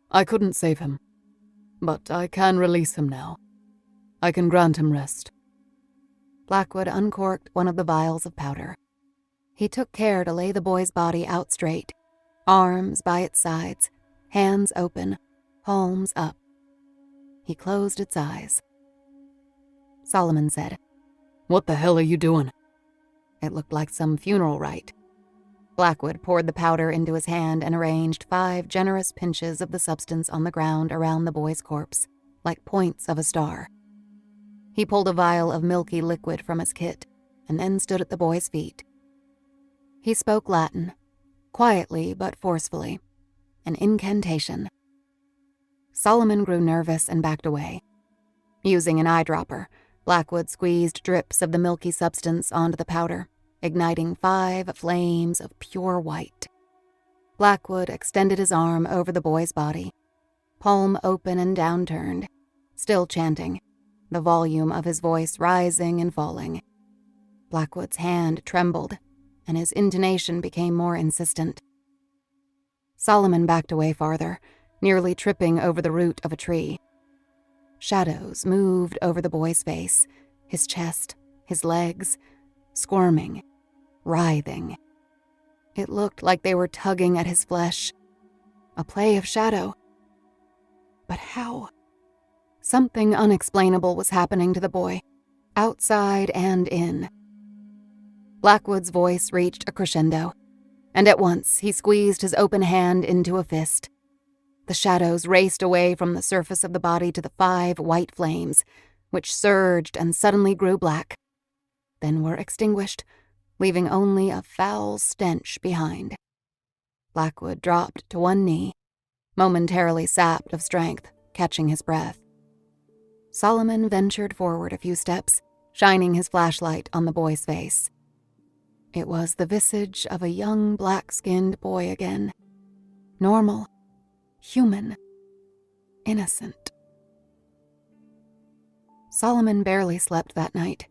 I couldn't save him. But I can release him now. I can grant him rest." Blackwood uncorked one of the vials of powder. He took care to lay the boy's body out straight, arms by its sides, hands open, palms up. He closed its eyes. Solomon said, "What the hell are you doing?" It looked like some funeral rite. Blackwood poured the powder into his hand and arranged 5 generous pinches of the substance on the ground around the boy's corpse, like points of a star. He pulled a vial of milky liquid from his kit and then stood at the boy's feet. He spoke Latin, quietly but forcefully, an incantation. Solomon grew nervous and backed away. Using an eyedropper, Blackwood squeezed drips of the milky substance onto the powder, igniting 5 flames of pure white. Blackwood extended his arm over the boy's body, palm open and downturned, still chanting, the volume of his voice rising and falling. Blackwood's hand trembled, and his intonation became more insistent. Solomon backed away farther, nearly tripping over the root of a tree. Shadows moved over the boy's face, his chest, his legs, squirming, writhing. It looked like they were tugging at his flesh. A play of shadow. But how? Something unexplainable was happening to the boy, outside and in. Blackwood's voice reached a crescendo, and at once he squeezed his open hand into a fist. The shadows raced away from the surface of the body to the 5 white flames, which surged and suddenly grew black, then were extinguished, leaving only a foul stench behind. Blackwood dropped to one knee, momentarily sapped of strength, catching his breath. Solomon ventured forward a few steps, shining his flashlight on the boy's face. It was the visage of a young black-skinned boy again. Normal, human, innocent. Solomon barely slept that night.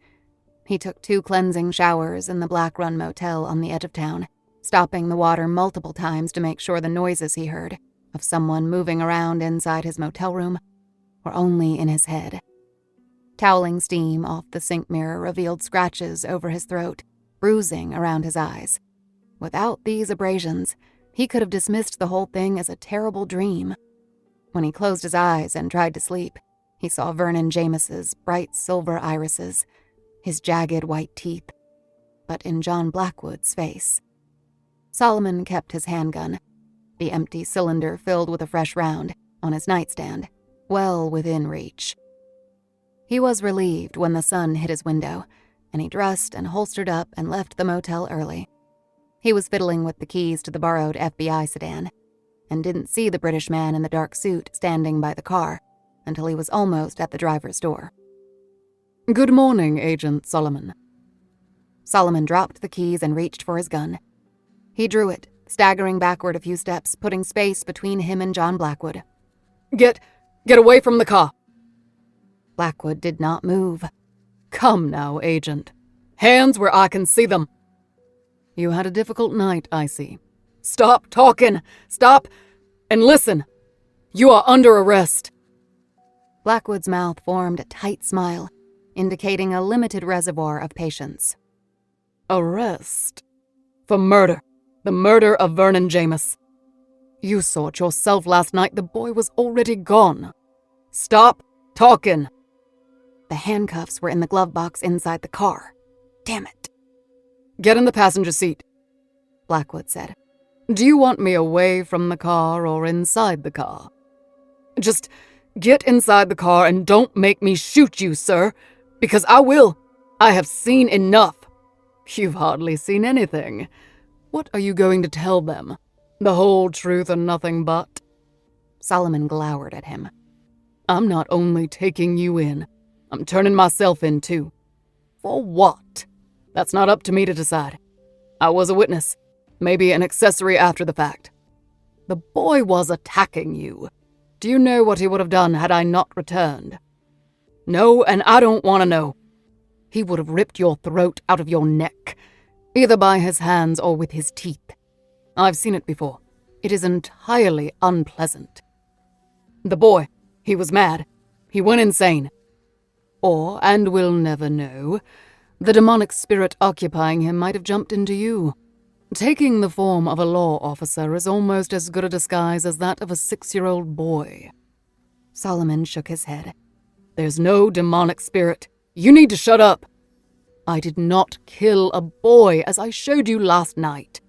He took 2 cleansing showers in the Black Run Motel on the edge of town, stopping the water multiple times to make sure the noises he heard, of someone moving around inside his motel room, were only in his head. Toweling steam off the sink mirror revealed scratches over his throat, bruising around his eyes. Without these abrasions, he could have dismissed the whole thing as a terrible dream. When he closed his eyes and tried to sleep, he saw Vernon James's bright silver irises, his jagged white teeth, but in John Blackwood's face. Solomon kept his handgun, the empty cylinder filled with a fresh round, on his nightstand, well within reach. He was relieved when the sun hit his window, and he dressed and holstered up and left the motel early. He was fiddling with the keys to the borrowed FBI sedan, and didn't see the British man in the dark suit standing by the car until he was almost at the driver's door. Good morning, Agent Solomon. Solomon dropped the keys and reached for his gun. He drew it, staggering backward a few steps, putting space between him and John Blackwood. Get away from the car. Blackwood did not move. Come now, Agent. Hands where I can see them. You had a difficult night, I see. Stop talking! Stop and listen! You are under arrest. Blackwood's mouth formed a tight smile, indicating a limited reservoir of patience. Arrest? For murder. The murder of Vernon Jameis. You saw it yourself last night. The boy was already gone. Stop talking. The handcuffs were in the glove box inside the car. Damn it. Get in the passenger seat, Blackwood said. Do you want me away from the car or inside the car? Just get inside the car and don't make me shoot you, sir, because I will. I have seen enough. You've hardly seen anything. What are you going to tell them? The whole truth and nothing but? Solomon glowered at him. I'm not only taking you in, I'm turning myself in too. For what? That's not up to me to decide. I was a witness, maybe an accessory after the fact. The boy was attacking you. Do you know what he would have done had I not returned? No, and I don't want to know. He would have ripped your throat out of your neck, either by his hands or with his teeth. I've seen it before. It is entirely unpleasant. The boy, he was mad. He went insane. Or, and we'll never know, the demonic spirit occupying him might have jumped into you. Taking the form of a law officer is almost as good a disguise as that of a 6-year-old boy. Solomon shook his head. There's no demonic spirit. You need to shut up. I did not kill a boy, as I showed you last night.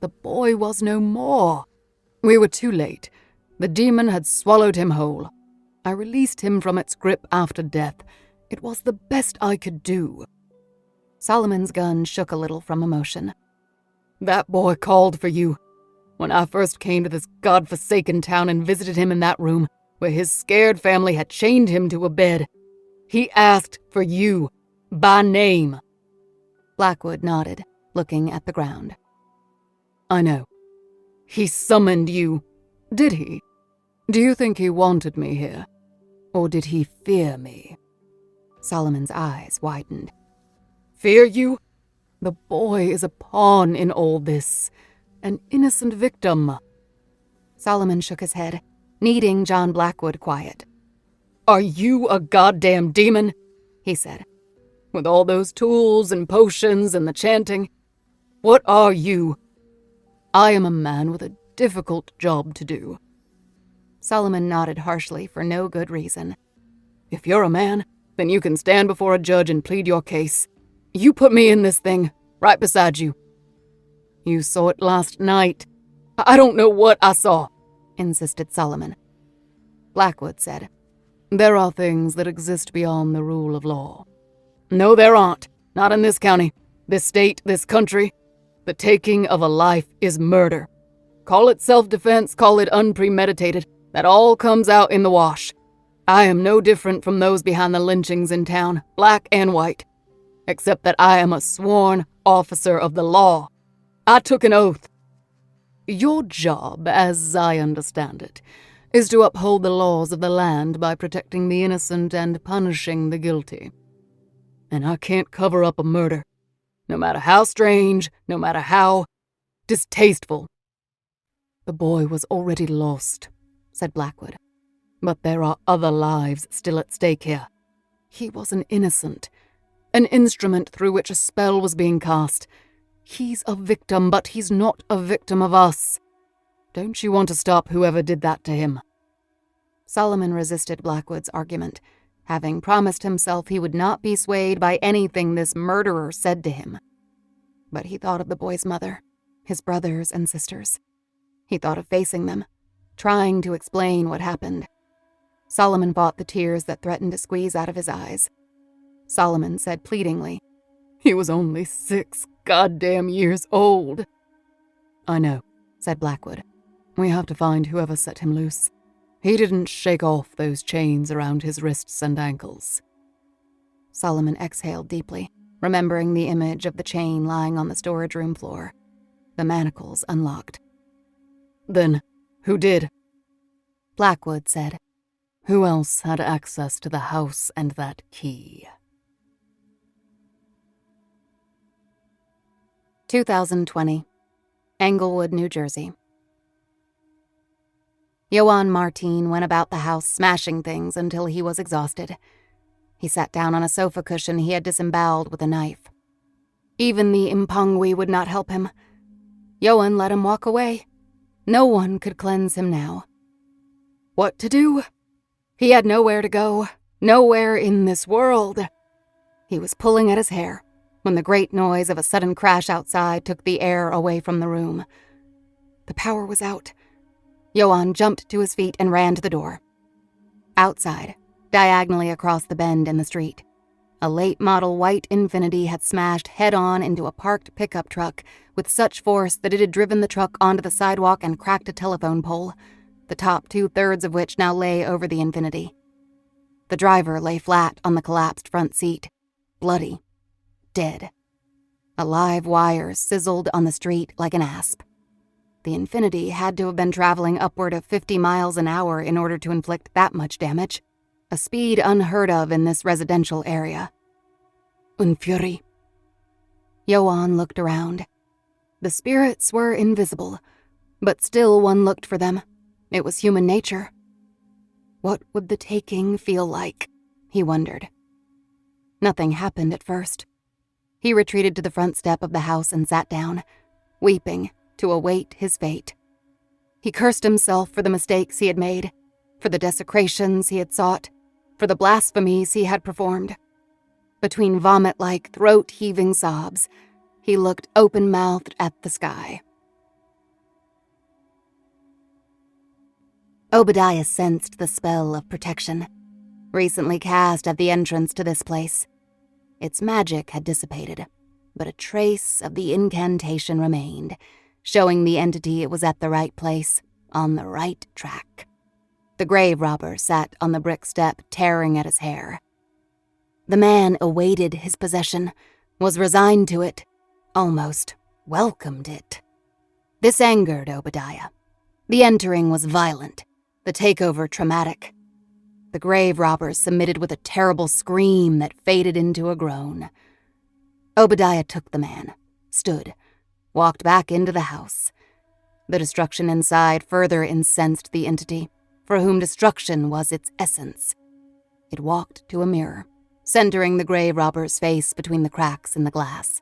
The boy was no more. We were too late. The demon had swallowed him whole. I released him from its grip after death. It was the best I could do. Solomon's gun shook a little from emotion. That boy called for you. When I first came to this godforsaken town and visited him in that room, where his scared family had chained him to a bed, he asked for you, by name. Blackwood nodded, looking at the ground. I know. He summoned you. Did he? Do you think he wanted me here? Or did he fear me? Solomon's eyes widened. Fear you? The boy is a pawn in all this. An innocent victim. Solomon shook his head, needing John Blackwood quiet. Are you a goddamn demon? He said. With all those tools and potions and the chanting. What are you? I am a man with a difficult job to do. Solomon nodded harshly for no good reason. If you're a man, then you can stand before a judge and plead your case. You put me in this thing, right beside you. You saw it last night. I don't know what I saw, insisted Solomon. Blackwood said, There are things that exist beyond the rule of law. No, there aren't. Not in this county, this state, this country. The taking of a life is murder. Call it self-defense, call it unpremeditated. That all comes out in the wash. I am no different from those behind the lynchings in town, black and white. Except that I am a sworn officer of the law. I took an oath. Your job, as I understand it, is to uphold the laws of the land by protecting the innocent and punishing the guilty. And I can't cover up a murder, no matter how strange, no matter how distasteful. The boy was already lost, said Blackwood. But there are other lives still at stake here. He was an innocent, an instrument through which a spell was being cast. He's a victim, but he's not a victim of us. Don't you want to stop whoever did that to him? Solomon resisted Blackwood's argument, having promised himself he would not be swayed by anything this murderer said to him. But he thought of the boy's mother, his brothers and sisters. He thought of facing them, trying to explain what happened. Solomon fought the tears that threatened to squeeze out of his eyes. Solomon said pleadingly, "He was only 6 goddamn years old." "I know," said Blackwood. "We have to find whoever set him loose. He didn't shake off those chains around his wrists and ankles." Solomon exhaled deeply, remembering the image of the chain lying on the storage room floor. The manacles unlocked. "Then, who did?" Blackwood said, "Who else had access to the house and that key?" 2020, Englewood, New Jersey. Johann Martin went about the house smashing things until he was exhausted. He sat down on a sofa cushion he had disemboweled with a knife. Even the impangui would not help him. Johann let him walk away. No one could cleanse him now. What to do? He had nowhere to go, nowhere in this world. He was pulling at his hair when the great noise of a sudden crash outside took the air away from the room. The power was out. Johann jumped to his feet and ran to the door. Outside, diagonally across the bend in the street, a late-model white Infiniti had smashed head-on into a parked pickup truck with such force that it had driven the truck onto the sidewalk and cracked a telephone pole, the top 2/3 of which now lay over the Infiniti. The driver lay flat on the collapsed front seat, bloody, dead. A live wire sizzled on the street like an asp. The Infiniti had to have been traveling upward of 50 miles an hour in order to inflict that much damage, a speed unheard of in this residential area. Fury. Johann looked around. The spirits were invisible, but still one looked for them. It was human nature. What would the taking feel like? He wondered. Nothing happened at first. He retreated to the front step of the house and sat down, weeping to await his fate. He cursed himself for the mistakes he had made, for the desecrations he had sought, for the blasphemies he had performed. Between vomit-like, throat-heaving sobs, he looked open-mouthed at the sky. Obadiah sensed the spell of protection, recently cast at the entrance to this place. Its magic had dissipated, but a trace of the incantation remained, showing the entity it was at the right place, on the right track. The grave robber sat on the brick step, tearing at his hair. The man awaited his possession, was resigned to it, almost welcomed it. This angered Obadiah. The entering was violent, the takeover traumatic. The grave robber submitted with a terrible scream that faded into a groan. Obadiah took the man, stood, walked back into the house. The destruction inside further incensed the entity, for whom destruction was its essence. It walked to a mirror, centering the grave robber's face between the cracks in the glass.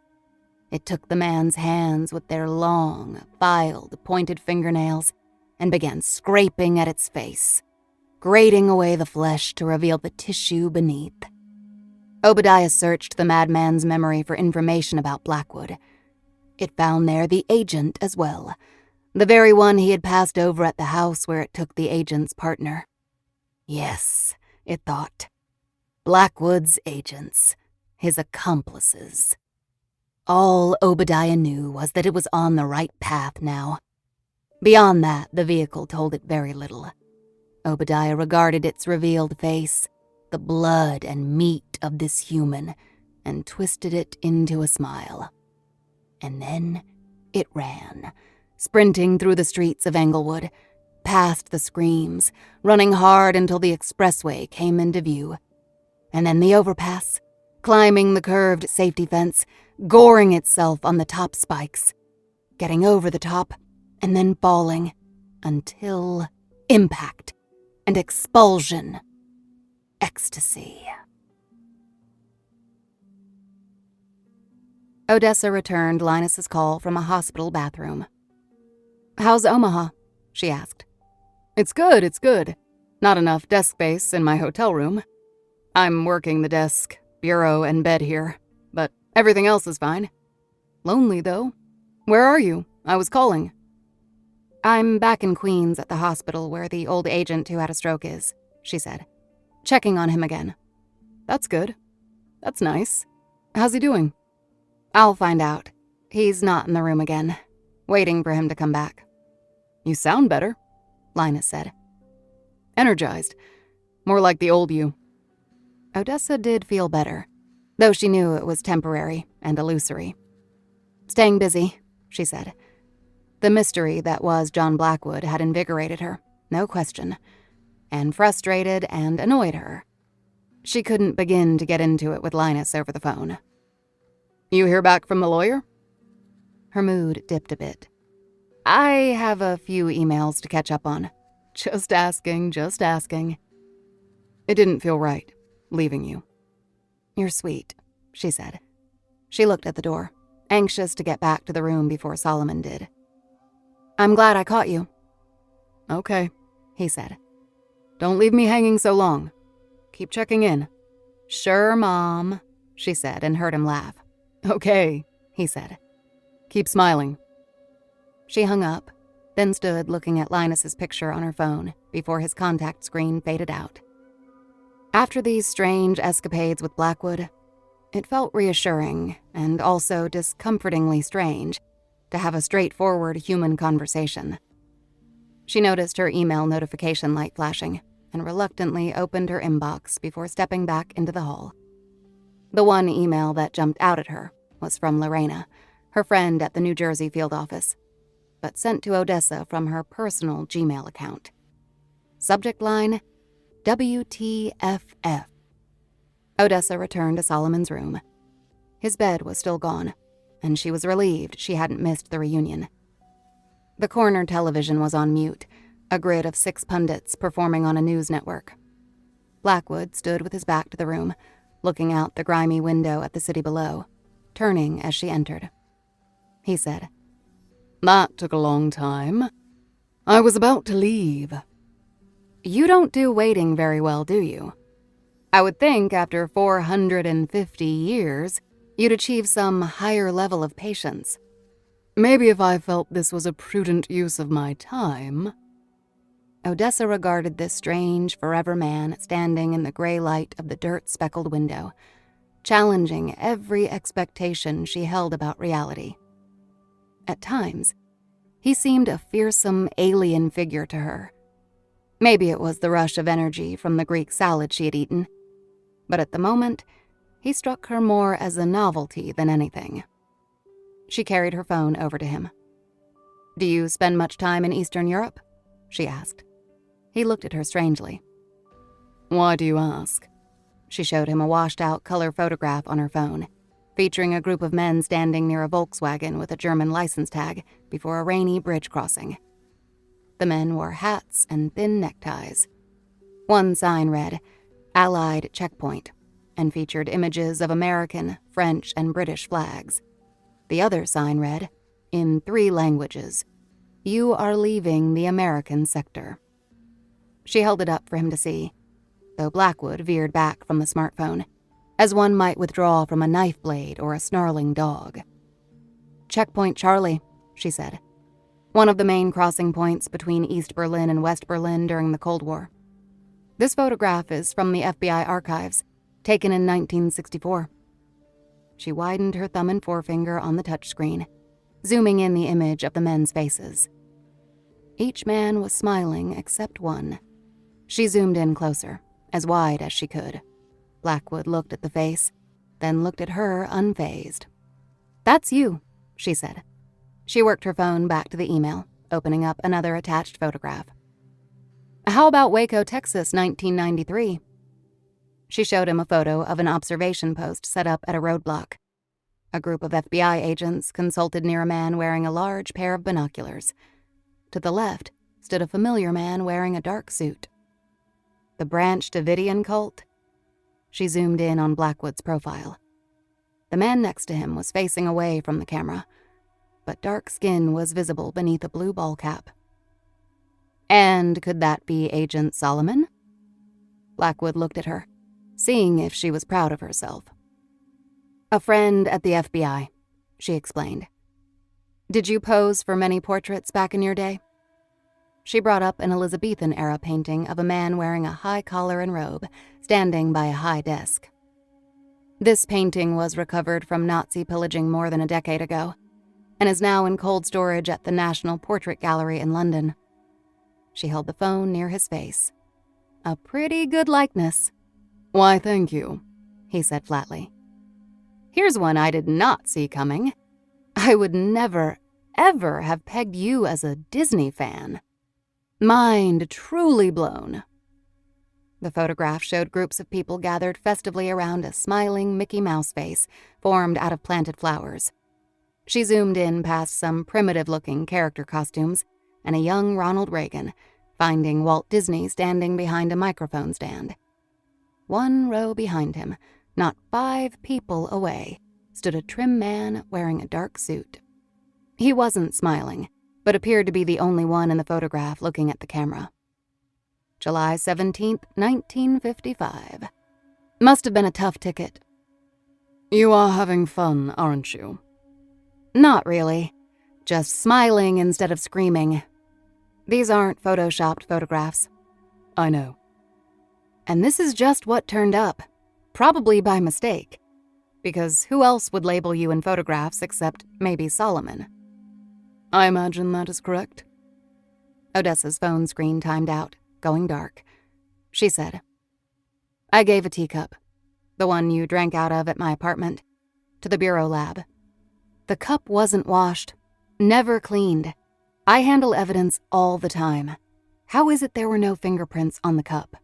It took the man's hands with their long, filed, pointed fingernails and began scraping at its face, grating away the flesh to reveal the tissue beneath. Obadiah searched the madman's memory for information about Blackwood. It found there the agent as well, the very one he had passed over at the house where it took the agent's partner. Yes, it thought. Blackwood's agents, his accomplices. All Obadiah knew was that it was on the right path now. Beyond that, the vehicle told it very little. Obadiah regarded its revealed face, the blood and meat of this human, and twisted it into a smile. And then it ran, sprinting through the streets of Englewood, past the screams, running hard until the expressway came into view. And then the overpass, climbing the curved safety fence, goring itself on the top spikes, getting over the top, and then falling, until impact and expulsion. Ecstasy. Odessa returned Linus's call from a hospital bathroom. "How's Omaha?" she asked. It's good. Not enough desk space in my hotel room. I'm working the desk, bureau, and bed here, but everything else is fine. Lonely, though. Where are you? I was calling." I'm back in Queens at the hospital where the old agent who had a stroke is, she said. Checking on him again. That's good. That's nice. How's he doing? I'll find out. He's not in the room again. Waiting for him to come back. You sound better, Linus said. Energized. More like the old you. Odessa did feel better, though she knew it was temporary and illusory. Staying busy, she said. The mystery that was John Blackwood had invigorated her, no question, and frustrated and annoyed her. She couldn't begin to get into it with Linus over the phone. You hear back from the lawyer? Her mood dipped a bit. I have a few emails to catch up on. Just asking. It didn't feel right, leaving you. You're sweet, she said. She looked at the door, anxious to get back to the room before Solomon did. I'm glad I caught you. Okay, he said. Don't leave me hanging so long. Keep checking in. Sure, Mom, she said and heard him laugh. Okay, he said. Keep smiling. She hung up, then stood looking at Linus's picture on her phone before his contact screen faded out. After these strange escapades with Blackwood, it felt reassuring and also discomfortingly strange to have a straightforward human conversation. She noticed her email notification light flashing and reluctantly opened her inbox before stepping back into the hall. The one email that jumped out at her was from Lorena, her friend at the New Jersey field office, but sent to Odessa from her personal Gmail account. Subject line, WTFF. Odessa returned to Solomon's room. His bed was still gone, and she was relieved she hadn't missed the reunion. The corner television was on mute, a grid of 6 pundits performing on a news network. Blackwood stood with his back to the room, looking out the grimy window at the city below, turning as she entered. He said, That took a long time. I was about to leave. You don't do waiting very well, do you? I would think after 450 years, you'd achieve some higher level of patience. Maybe if I felt this was a prudent use of my time. Odessa regarded this strange, forever man standing in the gray light of the dirt-speckled window, challenging every expectation she held about reality. At times, he seemed a fearsome alien figure to her. Maybe it was the rush of energy from the Greek salad she had eaten, but at the moment, he struck her more as a novelty than anything. She carried her phone over to him. Do you spend much time in Eastern Europe? She asked. He looked at her strangely. Why do you ask? She showed him a washed-out color photograph on her phone, featuring a group of men standing near a Volkswagen with a German license tag before a rainy bridge crossing. The men wore hats and thin neckties. One sign read, Allied Checkpoint, and featured images of American, French, and British flags. The other sign read, in 3 languages, You are leaving the American sector. She held it up for him to see, though Blackwood veered back from the smartphone, as one might withdraw from a knife blade or a snarling dog. Checkpoint Charlie, she said. One of the main crossing points between East Berlin and West Berlin during the Cold War. This photograph is from the FBI archives, taken in 1964. She widened her thumb and forefinger on the touchscreen, zooming in the image of the men's faces. Each man was smiling except one. She zoomed in closer, as wide as she could. Blackwood looked at the face, then looked at her unfazed. That's you, she said. She worked her phone back to the email, opening up another attached photograph. How about Waco, Texas, 1993? She showed him a photo of an observation post set up at a roadblock. A group of FBI agents consulted near a man wearing a large pair of binoculars. To the left stood a familiar man wearing a dark suit. The Branch Davidian cult? She zoomed in on Blackwood's profile. The man next to him was facing away from the camera, but dark skin was visible beneath a blue ball cap. And could that be Agent Solomon? Blackwood looked at her, seeing if she was proud of herself. A friend at the FBI, she explained. Did you pose for many portraits back in your day? She brought up an Elizabethan-era painting of a man wearing a high collar and robe, standing by a high desk. This painting was recovered from Nazi pillaging more than a decade ago, and is now in cold storage at the National Portrait Gallery in London. She held the phone near his face. A pretty good likeness. Why, thank you, he said flatly. Here's one I did not see coming. I would never, ever have pegged you as a Disney fan. Mind truly blown. The photograph showed groups of people gathered festively around a smiling Mickey Mouse face formed out of planted flowers. She zoomed in past some primitive-looking character costumes and a young Ronald Reagan, finding Walt Disney standing behind a microphone stand. 1 row behind him, not 5 people away, stood a trim man wearing a dark suit. He wasn't smiling, but appeared to be the only one in the photograph looking at the camera. July 17th, 1955. Must have been a tough ticket. You are having fun, aren't you? Not really. Just smiling instead of screaming. These aren't photoshopped photographs. I know. And this is just what turned up. Probably by mistake. Because who else would label you in photographs except maybe Solomon? I imagine that is correct. Odessa's phone screen timed out, going dark. She said, I gave a teacup, the one you drank out of at my apartment, to the bureau lab. The cup wasn't washed, never cleaned. I handle evidence all the time. How is it there were no fingerprints on the cup?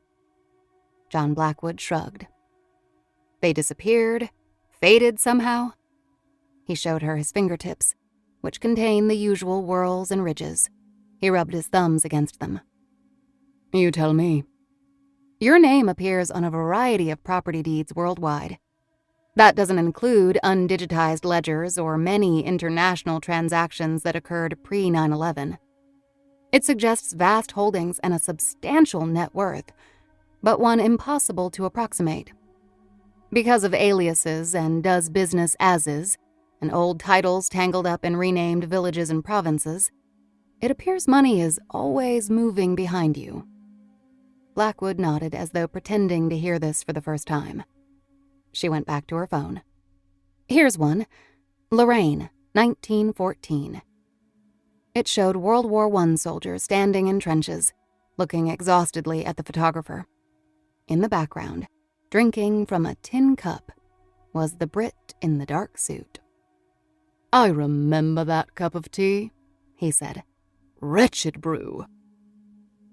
John Blackwood shrugged. They disappeared, faded somehow. He showed her his fingertips, which contained the usual whorls and ridges. He rubbed his thumbs against them. You tell me. Your name appears on a variety of property deeds worldwide. That doesn't include undigitized ledgers or many international transactions that occurred pre-9/11. It suggests vast holdings and a substantial net worth, but one impossible to approximate. Because of aliases and does business as-is, and old titles tangled up in renamed villages and provinces, it appears money is always moving behind you. Blackwood nodded as though pretending to hear this for the first time. She went back to her phone. Here's one. Lorraine, 1914. It showed World War I soldiers standing in trenches, looking exhaustedly at the photographer. In the background, drinking from a tin cup, was the Brit in the dark suit. I remember that cup of tea, he said. Wretched brew.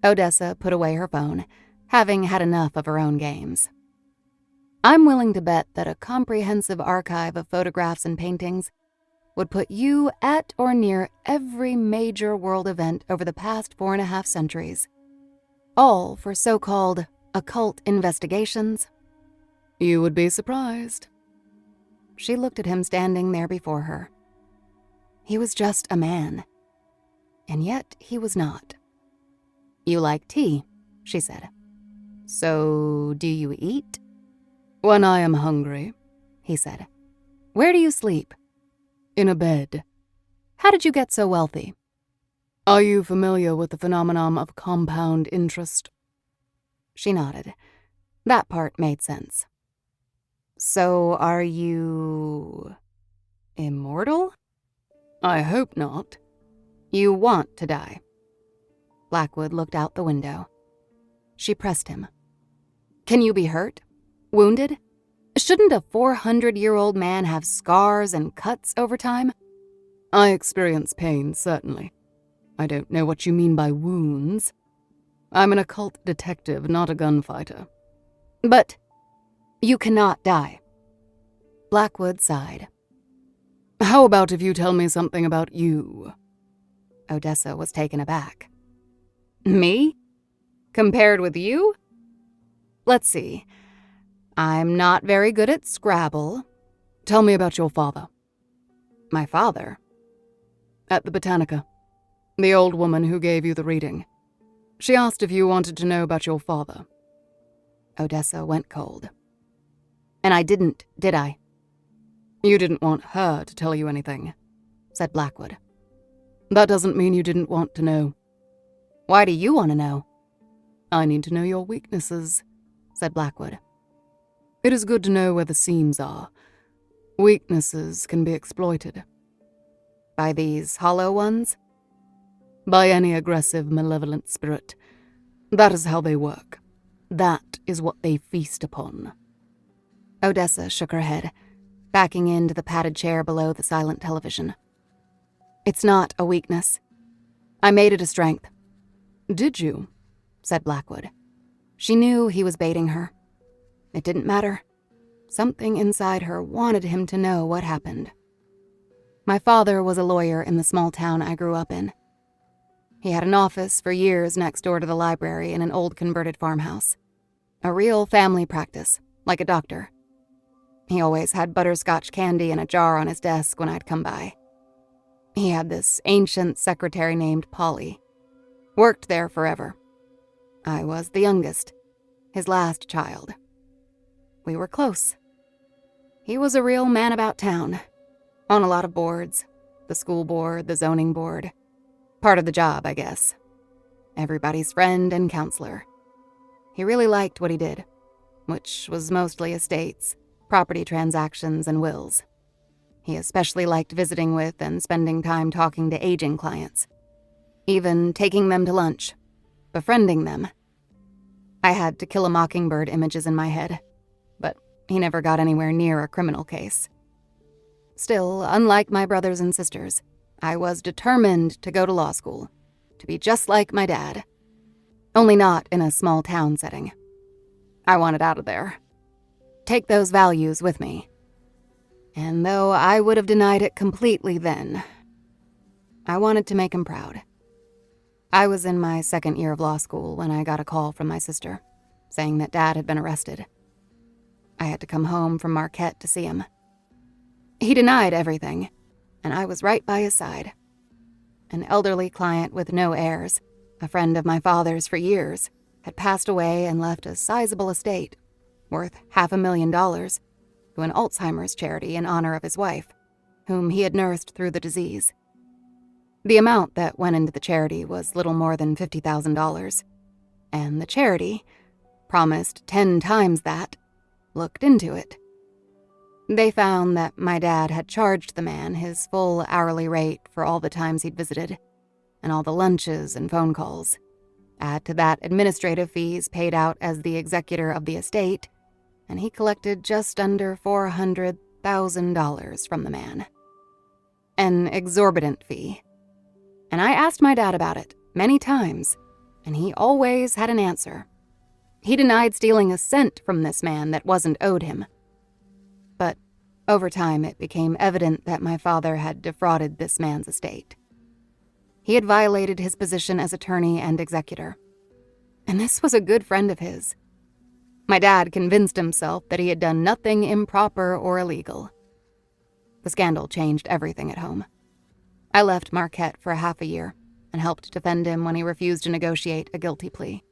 Odessa put away her phone, having had enough of her own games. I'm willing to bet that a comprehensive archive of photographs and paintings would put you at or near every major world event over the past 4.5 centuries. All for so-called occult investigations. You would be surprised. She looked at him standing there before her. He was just a man. And yet he was not. You like tea, she said. So, do you eat? When I am hungry, he said. Where do you sleep? In a bed. How did you get so wealthy? Are you familiar with the phenomenon of compound interest? She nodded. That part made sense. So, are you immortal? I hope not. You want to die. Blackwood looked out the window. She pressed him. Can you be hurt? Wounded? Shouldn't a 400-year-old man have scars and cuts over time? I experience pain, certainly. I don't know what you mean by wounds. I'm an occult detective, not a gunfighter. But you cannot die. Blackwood sighed. How about if you tell me something about you? Odessa was taken aback. Me? Compared with you? Let's see. I'm not very good at Scrabble. Tell me about your father. My father? At the Botanica. The old woman who gave you the reading. She asked if you wanted to know about your father. Odessa went cold. And I didn't, did I? You didn't want her to tell you anything, said Blackwood. That doesn't mean you didn't want to know. Why do you want to know? I need to know your weaknesses, said Blackwood. It is good to know where the seams are. Weaknesses can be exploited. By these hollow ones? By any aggressive, malevolent spirit. That is how they work. That is what they feast upon. Odessa shook her head, backing into the padded chair below the silent television. It's not a weakness. I made it a strength. Did you? Said Blackwood. She knew he was baiting her. It didn't matter. Something inside her wanted him to know what happened. My father was a lawyer in the small town I grew up in. He had an office for years next door to the library in an old converted farmhouse. A real family practice, like a doctor. He always had butterscotch candy in a jar on his desk when I'd come by. He had this ancient secretary named Polly. Worked there forever. I was the youngest, his last child. We were close. He was a real man about town, on a lot of boards, the school board, the zoning board. Part of the job, I guess. Everybody's friend and counselor. He really liked what he did, which was mostly estates, property transactions, and wills. He especially liked visiting with and spending time talking to aging clients. Even taking them to lunch, befriending them. I had To Kill a Mockingbird images in my head, but he never got anywhere near a criminal case. Still, unlike my brothers and sisters, I was determined to go to law school, to be just like my dad. Only not in a small town setting. I wanted out of there. Take those values with me. And though I would have denied it completely then, I wanted to make him proud. I was in my second year of law school when I got a call from my sister, saying that Dad had been arrested. I had to come home from Marquette to see him. He denied everything, and I was right by his side. An elderly client with no heirs, a friend of my father's for years, had passed away and left a sizable estate, worth $500,000, to an Alzheimer's charity in honor of his wife, whom he had nursed through the disease. The amount that went into the charity was little more than $50,000, and the charity, promised 10 times that, looked into it. They found that my dad had charged the man his full hourly rate for all the times he'd visited, and all the lunches and phone calls. Add to that administrative fees paid out as the executor of the estate, and he collected just under $400,000 from the man. An exorbitant fee. And I asked my dad about it many times, and he always had an answer. He denied stealing a cent from this man that wasn't owed him. But over time, it became evident that my father had defrauded this man's estate. He had violated his position as attorney and executor. And this was a good friend of his. My dad convinced himself that he had done nothing improper or illegal. The scandal changed everything at home. I left Marquette for half a year and helped defend him when he refused to negotiate a guilty plea.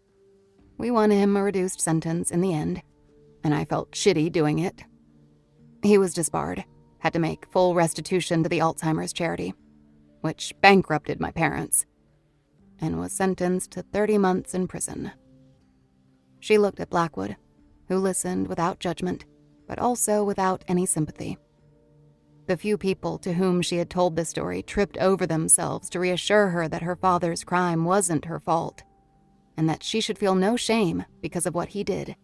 We won him a reduced sentence in the end, and I felt shitty doing it. He was disbarred, had to make full restitution to the Alzheimer's charity, which bankrupted my parents, and was sentenced to 30 months in prison. She looked at Blackwood, who listened without judgment, but also without any sympathy. The few people to whom she had told this story tripped over themselves to reassure her that her father's crime wasn't her fault, and that she should feel no shame because of what he did.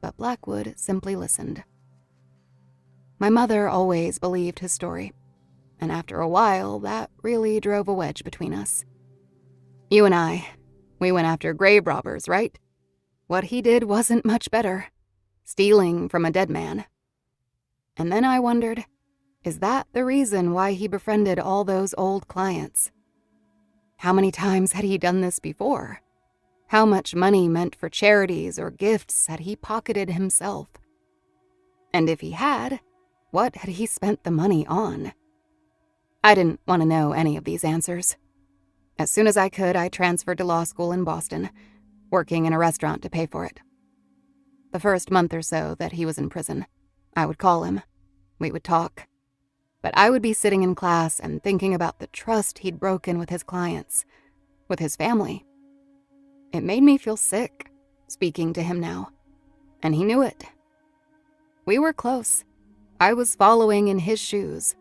But Blackwood simply listened. My mother always believed his story, and after a while, that really drove a wedge between us. You and I, we went after grave robbers, right? What he did wasn't much better. Stealing from a dead man. And then I wondered, is that the reason why he befriended all those old clients? How many times had he done this before? How much money meant for charities or gifts had he pocketed himself? And if he had, what had he spent the money on? I didn't want to know any of these answers. As soon as I could, I transferred to law school in Boston, working in a restaurant to pay for it. The first month or so that he was in prison, I would call him. We would talk. But I would be sitting in class and thinking about the trust he'd broken with his clients, with his family. It made me feel sick, speaking to him now, and he knew it. We were close. I was following in his shoes.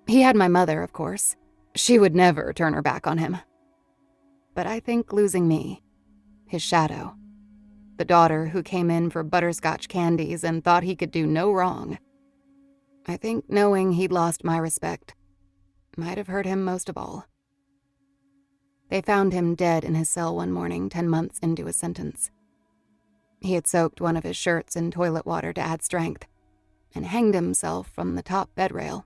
He had my mother, of course. She would never turn her back on him. But I think losing me, his shadow, the daughter who came in for butterscotch candies and thought he could do no wrong, I think knowing he'd lost my respect might have hurt him most of all. They found him dead in his cell one morning 10 months into his sentence. He had soaked one of his shirts in toilet water to add strength and hanged himself from the top bed rail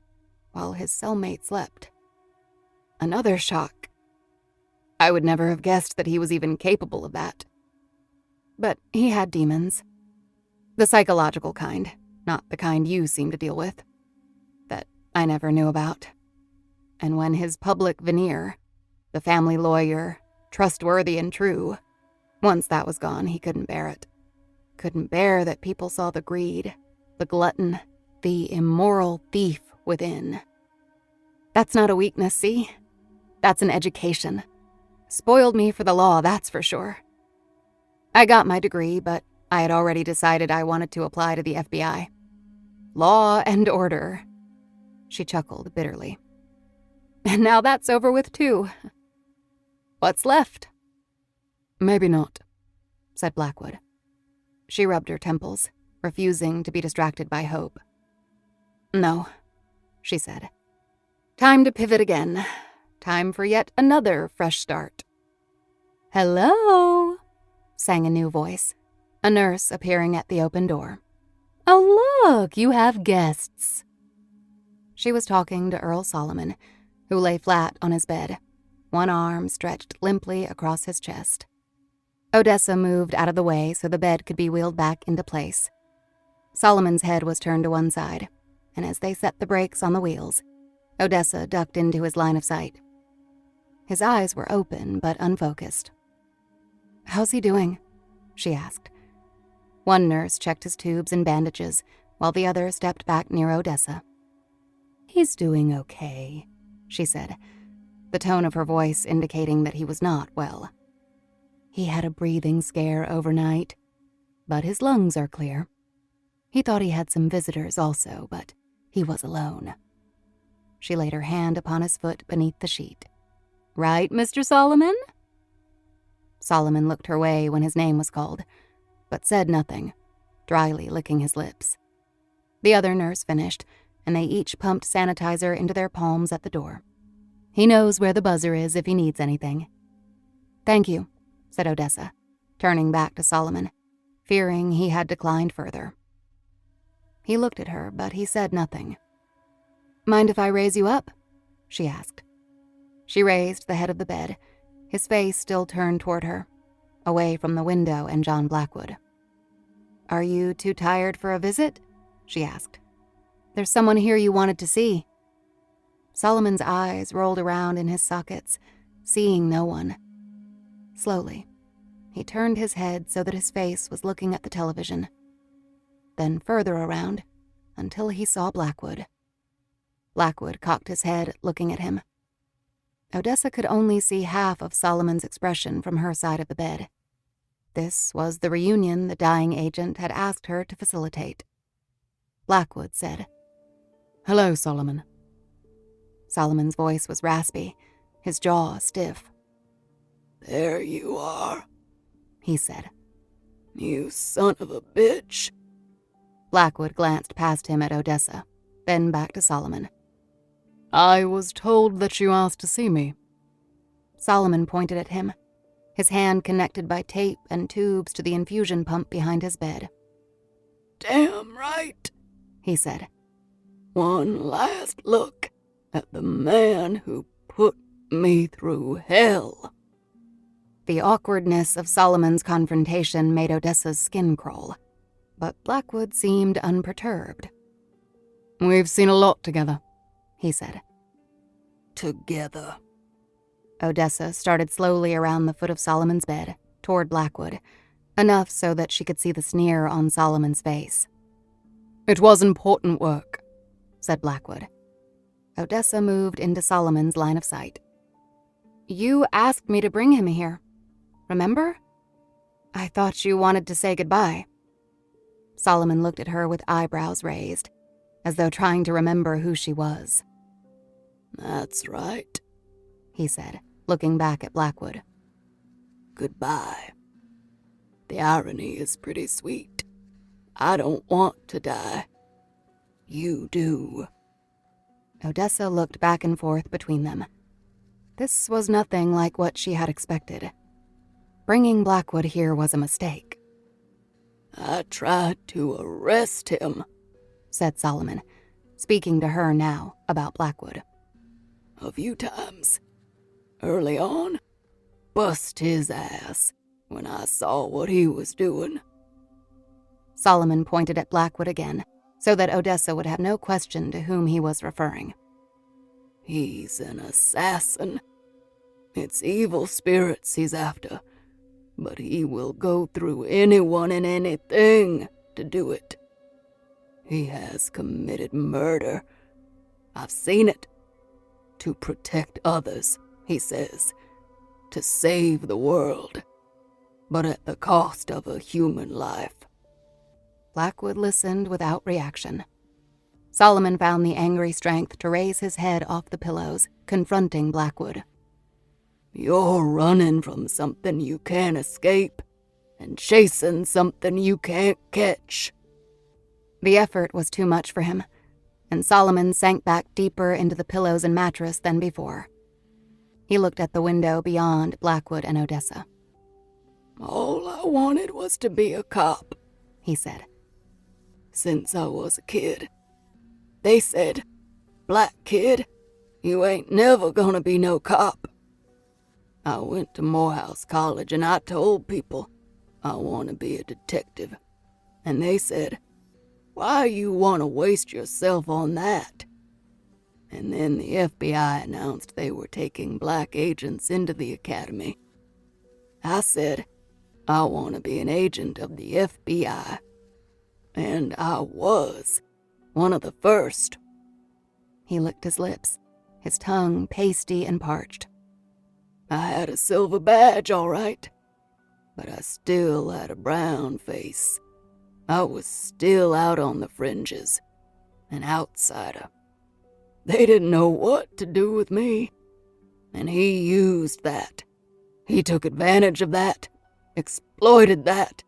while his cellmate slept. Another shock. I would never have guessed that he was even capable of that. But he had demons. The psychological kind, not the kind you seem to deal with, that I never knew about. And when his public veneer, the family lawyer, trustworthy and true, once that was gone, he couldn't bear it. Couldn't bear that people saw the greed, the glutton, the immoral thief within. That's not a weakness, see? That's an education. Spoiled me for the law, that's for sure. I got my degree, but I had already decided I wanted to apply to the FBI. Law and order. She chuckled bitterly. And now that's over with too. What's left? Maybe not, said Blackwood. She rubbed her temples, refusing to be distracted by hope. No, she said. Time to pivot again. Time for yet another fresh start. Hello, sang a new voice, a nurse appearing at the open door. Oh, look, you have guests. She was talking to Earl Solomon, who lay flat on his bed, one arm stretched limply across his chest. Odessa moved out of the way so the bed could be wheeled back into place. Solomon's head was turned to one side, and as they set the brakes on the wheels, Odessa ducked into his line of sight. His eyes were open but unfocused. How's he doing? She asked. One nurse checked his tubes and bandages, while the other stepped back near Odessa. He's doing okay, she said, the tone of her voice indicating that he was not well. He had a breathing scare overnight, but his lungs are clear. He thought he had some visitors also, but he was alone. She laid her hand upon his foot beneath the sheet. Right, Mr. Solomon? Solomon looked her way when his name was called, but said nothing, dryly licking his lips. The other nurse finished, and they each pumped sanitizer into their palms at the door. He knows where the buzzer is if he needs anything. Thank you, said Odessa, turning back to Solomon, fearing he had declined further. He looked at her, but he said nothing. Mind if I raise you up? She asked. She raised the head of the bed, his face still turned toward her, away from the window and John Blackwood. Are you too tired for a visit? She asked. There's someone here you wanted to see. Solomon's eyes rolled around in his sockets, seeing no one. Slowly, he turned his head so that his face was looking at the television, then further around until he saw Blackwood. Blackwood cocked his head, looking at him. Odessa could only see half of Solomon's expression from her side of the bed. This was the reunion the dying agent had asked her to facilitate. Blackwood said, Hello, Solomon. Solomon's voice was raspy, his jaw stiff. There you are, he said. you son of a bitch. Blackwood glanced past him at Odessa, then back to Solomon. I was told that you asked to see me. Solomon pointed at him, his hand connected by tape and tubes to the infusion pump behind his bed. Damn right, he said. One last look at the man who put me through hell. The awkwardness of Solomon's confrontation made Odessa's skin crawl, but Blackwood seemed unperturbed. We've seen a lot together, he said. Together. Odessa started slowly around the foot of Solomon's bed, toward Blackwood, enough so that she could see the sneer on Solomon's face. It was important work, said Blackwood. Odessa moved into Solomon's line of sight. You asked me to bring him here. Remember? I thought you wanted to say goodbye. Solomon looked at her with eyebrows raised, as though trying to remember who she was. That's right, he said, looking back at Blackwood. Goodbye. The irony is pretty sweet. I don't want to die. You do. Odessa looked back and forth between them. This was nothing like what she had expected. Bringing Blackwood here was a mistake. I tried to arrest him, said Solomon, speaking to her now about Blackwood. A few times. Early on, bust his ass when I saw what he was doing. Solomon pointed at Blackwood again, so that Odessa would have no question to whom he was referring. He's an assassin. It's evil spirits he's after, but he will go through anyone and anything to do it. He has committed murder. I've seen it. To protect others, he says. To save the world. But at the cost of a human life. Blackwood listened without reaction. Solomon found the angry strength to raise his head off the pillows, confronting Blackwood. You're running from something you can't escape, and chasing something you can't catch. The effort was too much for him, and Solomon sank back deeper into the pillows and mattress than before. He looked at the window beyond Blackwood and Odessa. All I wanted was to be a cop, he said. Since I was a kid. They said, black kid, you ain't never gonna be no cop. I went to Morehouse College and I told people I want to be a detective. And they said, why you want to waste yourself on that? And then the FBI announced they were taking black agents into the academy. I said, I want to be an agent of the FBI. And I was one of the first. He licked his lips, his tongue pasty and parched. I had a silver badge, all right, but I still had a brown face. I was still out on the fringes, an outsider. They didn't know what to do with me, and he used that. He took advantage of that, exploited that,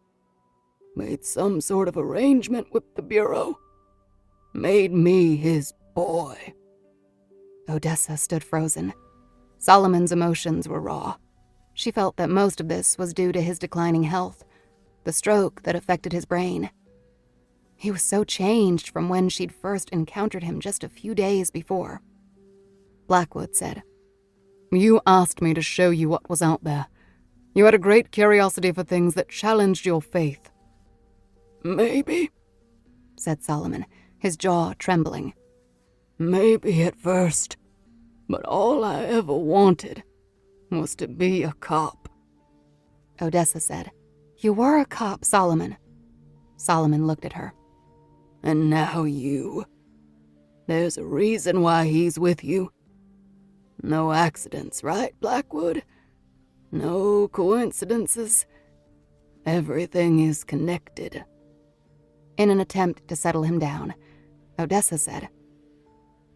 made some sort of arrangement with the Bureau, made me his boy. Odessa stood frozen. Solomon's emotions were raw. She felt that most of this was due to his declining health, the stroke that affected his brain. He was so changed from when she'd first encountered him just a few days before. Blackwood said, You asked me to show you what was out there. You had a great curiosity for things that challenged your faith. Maybe, said Solomon, his jaw trembling. Maybe at first. But all I ever wanted was to be a cop. Odessa said, You were a cop, Solomon. Solomon looked at her. And now you. There's a reason why he's with you. No accidents, right, Blackwood? No coincidences. Everything is connected. In an attempt to settle him down, Odessa said,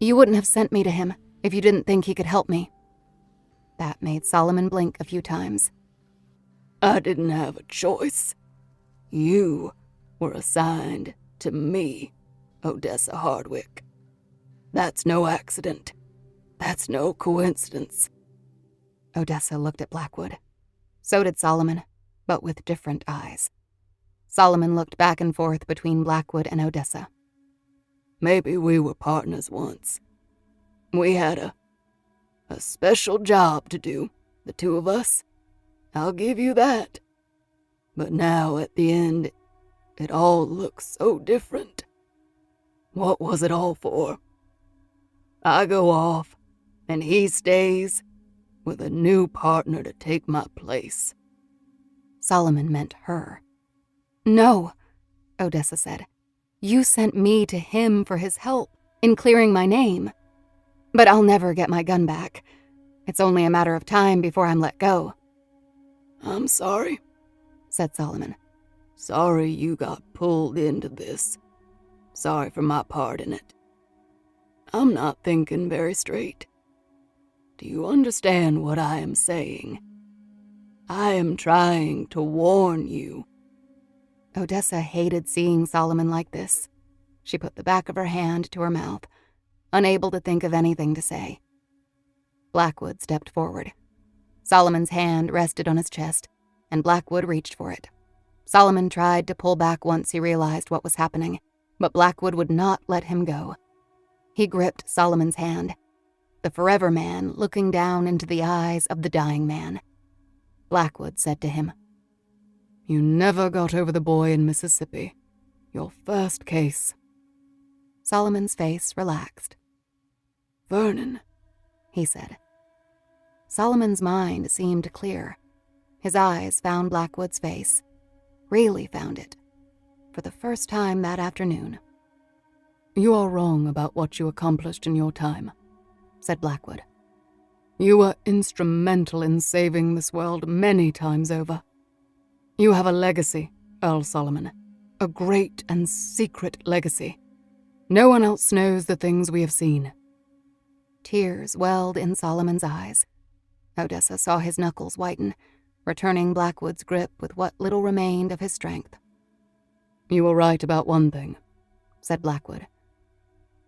You wouldn't have sent me to him if you didn't think he could help me. That made Solomon blink a few times. I didn't have a choice. You were assigned to me, Odessa Hardwick. That's no accident. That's no coincidence. Odessa looked at Blackwood. So did Solomon, but with different eyes. Solomon looked back and forth between Blackwood and Odessa. Maybe we were partners once. We had a special job to do, the two of us. I'll give you that. But now, at the end, it all looks so different. What was it all for? I go off, and he stays with a new partner to take my place. Solomon meant her. No, Odessa said. You sent me to him for his help in clearing my name. But I'll never get my gun back. It's only a matter of time before I'm let go." "I'm sorry," said Solomon. "Sorry you got pulled into this. Sorry for my part in it. I'm not thinking very straight. Do you understand what I am saying? I am trying to warn you." Odessa hated seeing Solomon like this. She put the back of her hand to her mouth, unable to think of anything to say. Blackwood stepped forward. Solomon's hand rested on his chest, and Blackwood reached for it. Solomon tried to pull back once he realized what was happening, but Blackwood would not let him go. He gripped Solomon's hand, the forever man looking down into the eyes of the dying man. Blackwood said to him, "You never got over the boy in Mississippi. Your first case." Solomon's face relaxed. "Vernon," he said. Solomon's mind seemed clear. His eyes found Blackwood's face, really found it, for the first time that afternoon. "You are wrong about what you accomplished in your time," said Blackwood. "You were instrumental in saving this world many times over. You have a legacy, Earl Solomon, a great and secret legacy. No one else knows the things we have seen." Tears welled in Solomon's eyes. Odessa saw his knuckles whiten, returning Blackwood's grip with what little remained of his strength. "You were right about one thing," said Blackwood.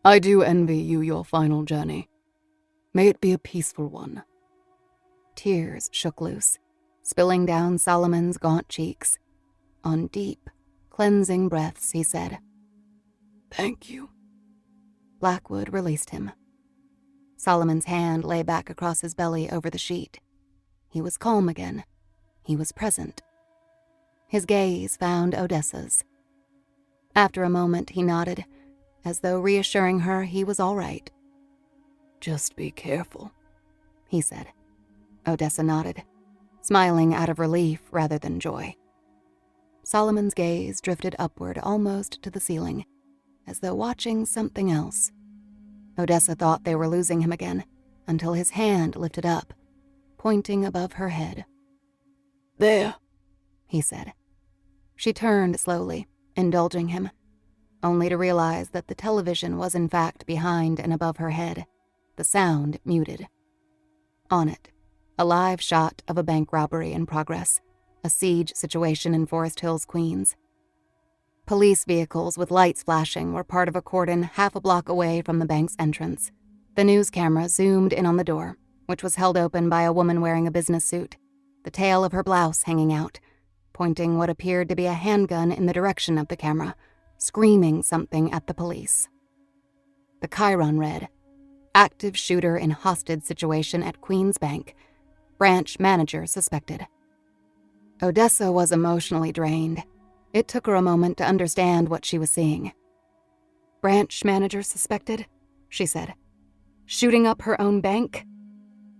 "I do envy you your final journey. May it be a peaceful one." Tears shook loose, spilling down Solomon's gaunt cheeks. On deep, cleansing breaths, he said, "Thank you." Blackwood released him. Solomon's hand lay back across his belly over the sheet. He was calm again. He was present. His gaze found Odessa's. After a moment, he nodded, as though reassuring her he was all right. "Just be careful," he said. Odessa nodded, smiling out of relief rather than joy. Solomon's gaze drifted upward almost to the ceiling, as though watching something else. Odessa thought they were losing him again, until his hand lifted up, pointing above her head. "There," he said. She turned slowly, indulging him, only to realize that the television was in fact behind and above her head, the sound muted. On it, a live shot of a bank robbery in progress, a siege situation in Forest Hills, Queens. Police vehicles with lights flashing were part of a cordon half a block away from the bank's entrance. The news camera zoomed in on the door, which was held open by a woman wearing a business suit, the tail of her blouse hanging out, pointing what appeared to be a handgun in the direction of the camera, screaming something at the police. The chyron read, "Active shooter in hostage situation at Queens Bank. Branch manager suspected." Odessa was emotionally drained. It took her a moment to understand what she was seeing. "Branch manager suspected?" she said. "Shooting up her own bank?"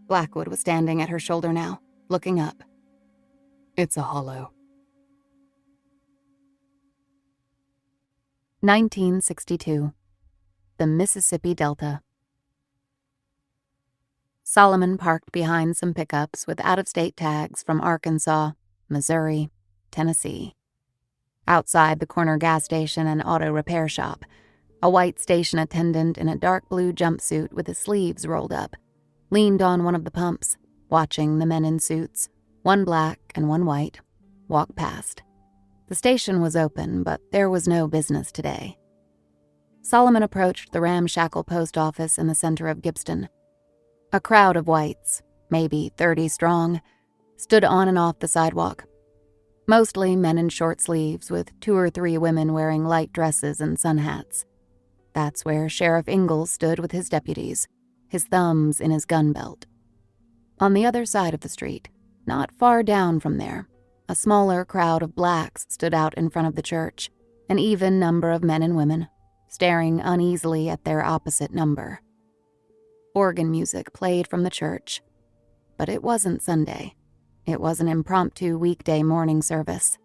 Blackwood was standing at her shoulder now, looking up. "It's a hollow." 1962. The Mississippi Delta. Solomon parked behind some pickups with out-of-state tags from Arkansas, Missouri, Tennessee. Outside the corner gas station and auto repair shop, a white station attendant in a dark blue jumpsuit with his sleeves rolled up leaned on one of the pumps, watching the men in suits, one black and one white, walk past. The station was open, but there was no business today. Solomon approached the ramshackle post office in the center of Gibston. A crowd of whites, maybe 30 strong, stood on and off the sidewalk. Mostly men in short sleeves, with 2 or 3 women wearing light dresses and sun hats. That's where Sheriff Ingalls stood with his deputies, his thumbs in his gun belt. On the other side of the street, not far down from there, a smaller crowd of blacks stood out in front of the church, an even number of men and women, staring uneasily at their opposite number. Organ music played from the church, but it wasn't Sunday. It was an impromptu weekday morning service.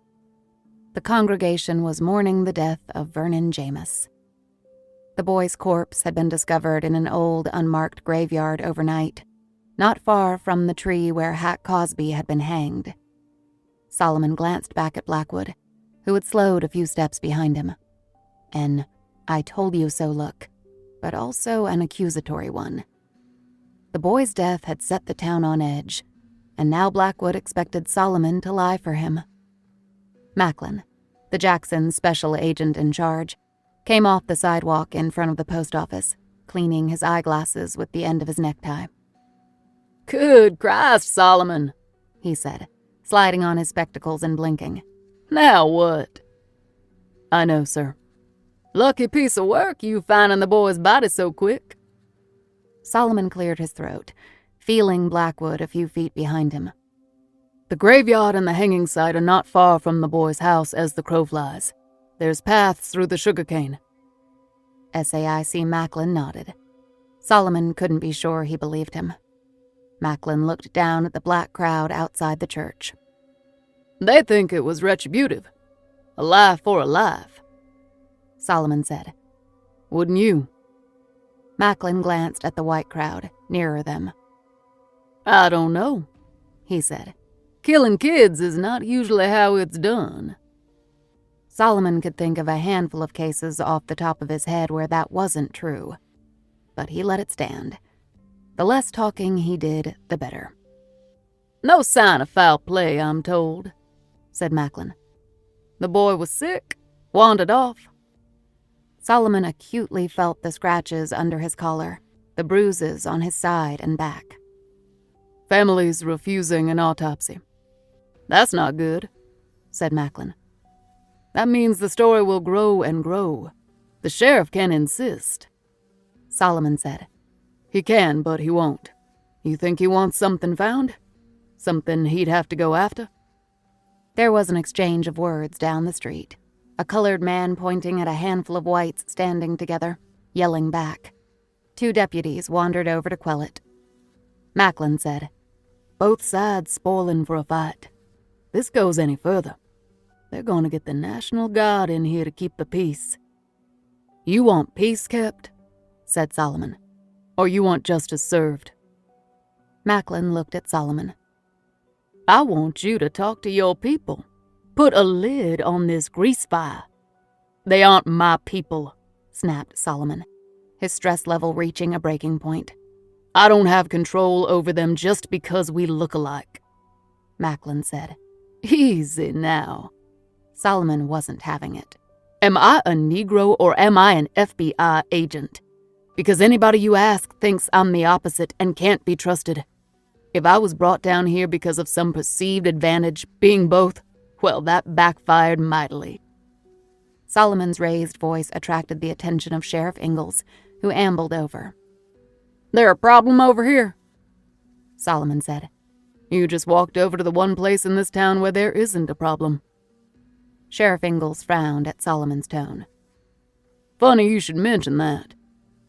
The congregation was mourning the death of Vernon Jameis. The boy's corpse had been discovered in an old, unmarked graveyard overnight. not far from the tree where Hack Cosby had been hanged. Solomon glanced back at Blackwood, who had slowed a few steps behind him. An "I told you so" look, but also an accusatory one. The boy's death had set the town on edge, and now Blackwood expected Solomon to lie for him. Macklin, the Jackson special agent in charge, came off the sidewalk in front of the post office, cleaning his eyeglasses with the end of his necktie. "Good Christ, Solomon," he said, sliding on his spectacles and blinking. "Now what?" "I know, sir." "Lucky piece of work, you finding the boy's body so quick." Solomon cleared his throat, feeling Blackwood a few feet behind him. "The graveyard and the hanging site are not far from the boy's house as the crow flies. There's paths through the sugarcane." SAIC Macklin nodded. Solomon couldn't be sure he believed him. Macklin looked down at the black crowd outside the church. "They think it was retributive. A life for a life," Solomon said. "Wouldn't you?" Macklin glanced at the white crowd nearer them. "I don't know," he said. "Killing kids is not usually how it's done." Solomon could think of a handful of cases off the top of his head where that wasn't true, but he let it stand. The less talking he did, the better. "No sign of foul play, I'm told," said Macklin. "The boy was sick, wandered off." Solomon acutely felt the scratches under his collar, the bruises on his side and back. "Family's refusing an autopsy." "That's not good," said Macklin. "That means the story will grow and grow. The sheriff can insist." Solomon said. "He can, but he won't. You think he wants something found? Something he'd have to go after?" There was an exchange of words down the street, a colored man pointing at a handful of whites standing together, yelling back. 2 deputies wandered over to quell it. Macklin said, "Both sides spoiling for a fight. This goes any further, they're going to get the National Guard in here to keep the peace." "You want peace kept," said Solomon. "or you want justice served?" Macklin looked at Solomon. "I want you to talk to your people. Put a lid on this grease fire." "They aren't my people," snapped Solomon, his stress level reaching a breaking point. "I don't have control over them just because we look alike," Macklin said. "Easy now." Solomon wasn't having it. "Am I a Negro or am I an FBI agent? Because anybody you ask thinks I'm the opposite and can't be trusted. If I was brought down here because of some perceived advantage, being both, well, that backfired mightily." Solomon's raised voice attracted the attention of Sheriff Ingalls, who ambled over. "There a problem over here?" Solomon said. "You just walked over to the one place in this town where there isn't a problem." Sheriff Ingalls frowned at Solomon's tone. "Funny you should mention that.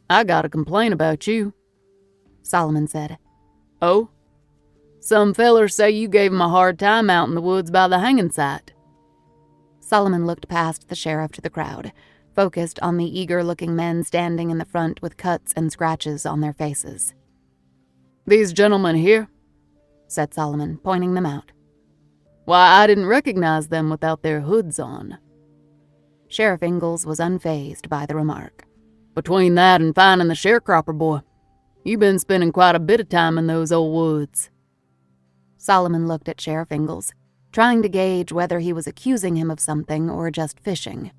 I got a complaint about you," Solomon said. "Oh? Some fellers say you gave 'em a hard time out in the woods by the hanging site." Solomon looked past the sheriff to the crowd, focused on the eager-looking men standing in the front with cuts and scratches on their faces. "These gentlemen here?" said Solomon, pointing them out. "Why, I didn't recognize them without their hoods on." Sheriff Ingalls was unfazed by the remark. "Between that and finding the sharecropper boy, you've been spending quite a bit of time in those old woods." Solomon looked at Sheriff Ingalls, trying to gauge whether he was accusing him of something or just fishing.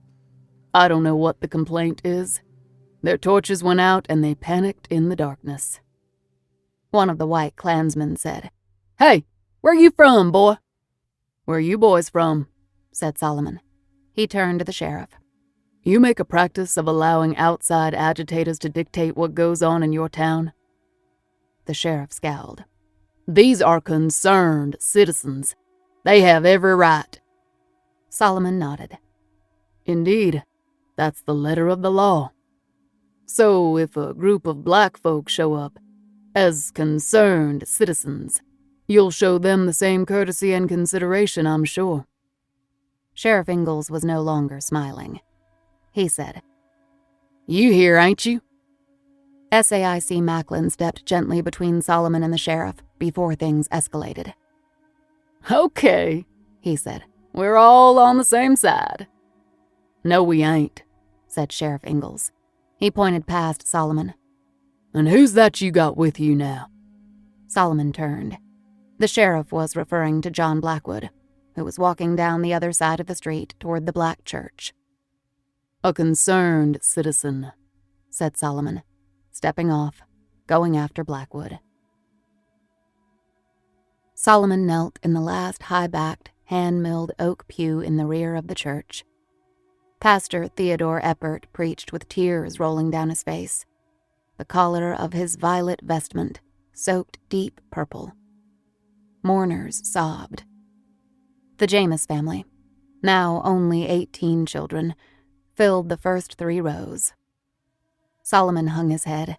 "I don't know what the complaint is. Their torches went out and they panicked in the darkness." One of the white Klansmen said, "Hey, where you from, boy?" "Where you boys from?" said Solomon. He turned to the sheriff. "You make a practice of allowing outside agitators to dictate what goes on in your town?" The sheriff scowled. "These are concerned citizens. They have every right." Solomon nodded. "Indeed, that's the letter of the law. So if a group of black folks show up as concerned citizens, you'll show them the same courtesy and consideration, I'm sure." Sheriff Ingalls was no longer smiling. He said, "You here, ain't you?" SAIC Macklin stepped gently between Solomon and the sheriff before things escalated. Okay, he said. We're all on the same side. No, we ain't, said Sheriff Ingalls. He pointed past Solomon. And who's that you got with you now? Solomon turned. The sheriff was referring to John Blackwood, who was walking down the other side of the street toward the Black Church. A concerned citizen, said Solomon, stepping off, going after Blackwood. Solomon knelt in the last high-backed, hand-milled oak pew in the rear of the church. Pastor Theodore Eppert preached with tears rolling down his face. The collar of his violet vestment soaked deep purple. Mourners sobbed. The Jameis family, now only 18 children, filled the first 3 rows. Solomon hung his head.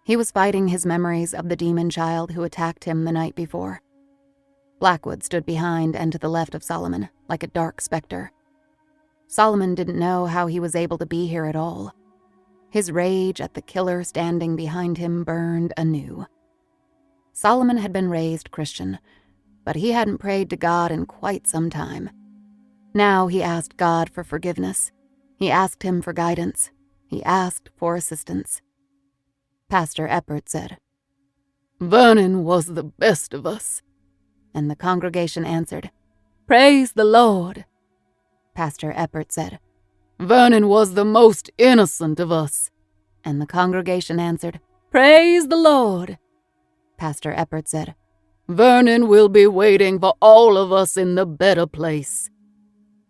He was fighting his memories of the demon child who attacked him the night before. Blackwood stood behind and to the left of Solomon, like a dark specter. Solomon didn't know how he was able to be here at all. His rage at the killer standing behind him burned anew. Solomon had been raised Christian, but he hadn't prayed to God in quite some time. Now he asked God for forgiveness. He asked him for guidance. He asked for assistance. Pastor Eppert said, Vernon was the best of us. And the congregation answered, Praise the Lord. Pastor Eppert said, Vernon was the most innocent of us. And the congregation answered, Praise the Lord. Pastor Eppert said, Vernon will be waiting for all of us in the better place.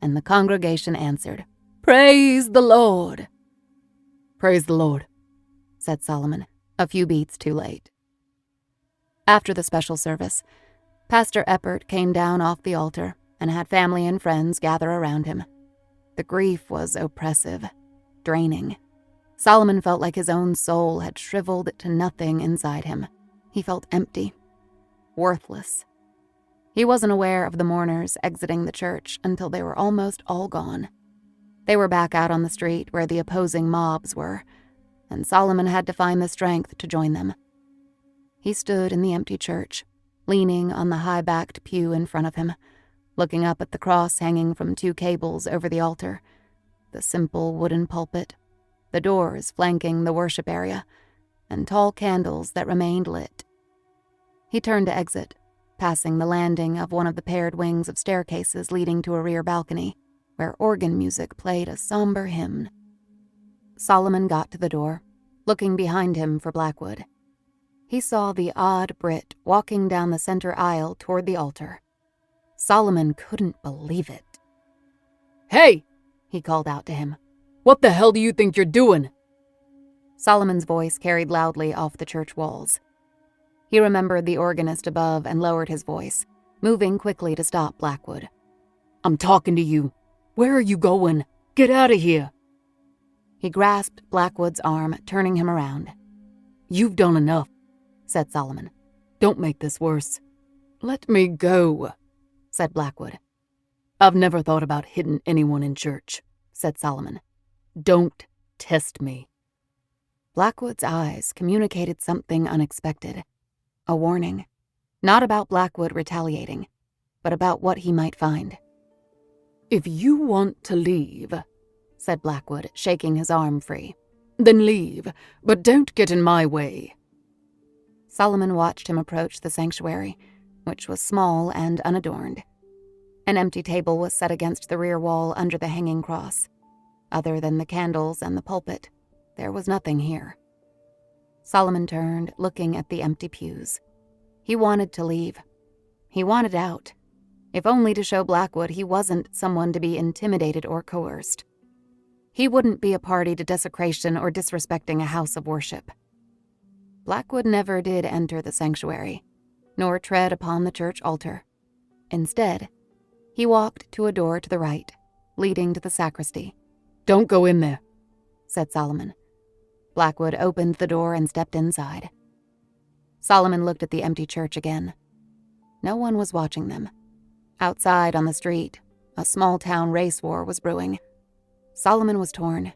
And the congregation answered, Praise the Lord. Praise the Lord, said Solomon, a few beats too late. After the special service, Pastor Eppert came down off the altar and had family and friends gather around him. The grief was oppressive, draining. Solomon felt like his own soul had shriveled to nothing inside him. He felt empty, worthless. He wasn't aware of the mourners exiting the church until they were almost all gone. They were back out on the street where the opposing mobs were, and Solomon had to find the strength to join them. He stood in the empty church, leaning on the high-backed pew in front of him, looking up at the cross hanging from 2 cables over the altar, the simple wooden pulpit, the doors flanking the worship area, and tall candles that remained lit. He turned to exit, passing the landing of one of the paired wings of staircases leading to a rear balcony, where organ music played a somber hymn. Solomon got to the door, looking behind him for Blackwood. He saw the odd Brit walking down the center aisle toward the altar. Solomon couldn't believe it. Hey, he called out to him. What the hell do you think you're doing? Solomon's voice carried loudly off the church walls. He remembered the organist above and lowered his voice, moving quickly to stop Blackwood. I'm talking to you. Where are you going? Get out of here. He grasped Blackwood's arm, turning him around. You've done enough, said Solomon. Don't make this worse. Let me go, said Blackwood. I've never thought about hitting anyone in church, said Solomon. Don't test me. Blackwood's eyes communicated something unexpected. A warning. Not about Blackwood retaliating, but about what he might find. If you want to leave, said Blackwood, shaking his arm free, then leave, but don't get in my way. Solomon watched him approach the sanctuary, which was small and unadorned. An empty table was set against the rear wall under the hanging cross. Other than the candles and the pulpit, there was nothing here. Solomon turned, looking at the empty pews. He wanted to leave. He wanted out, if only to show Blackwood he wasn't someone to be intimidated or coerced. He wouldn't be a party to desecration or disrespecting a house of worship. Blackwood never did enter the sanctuary, nor tread upon the church altar. Instead, he walked to a door to the right, leading to the sacristy. Don't go in there, said Solomon. Blackwood opened the door and stepped inside. Solomon looked at the empty church again. No one was watching them. Outside on the street, a small-town race war was brewing. Solomon was torn.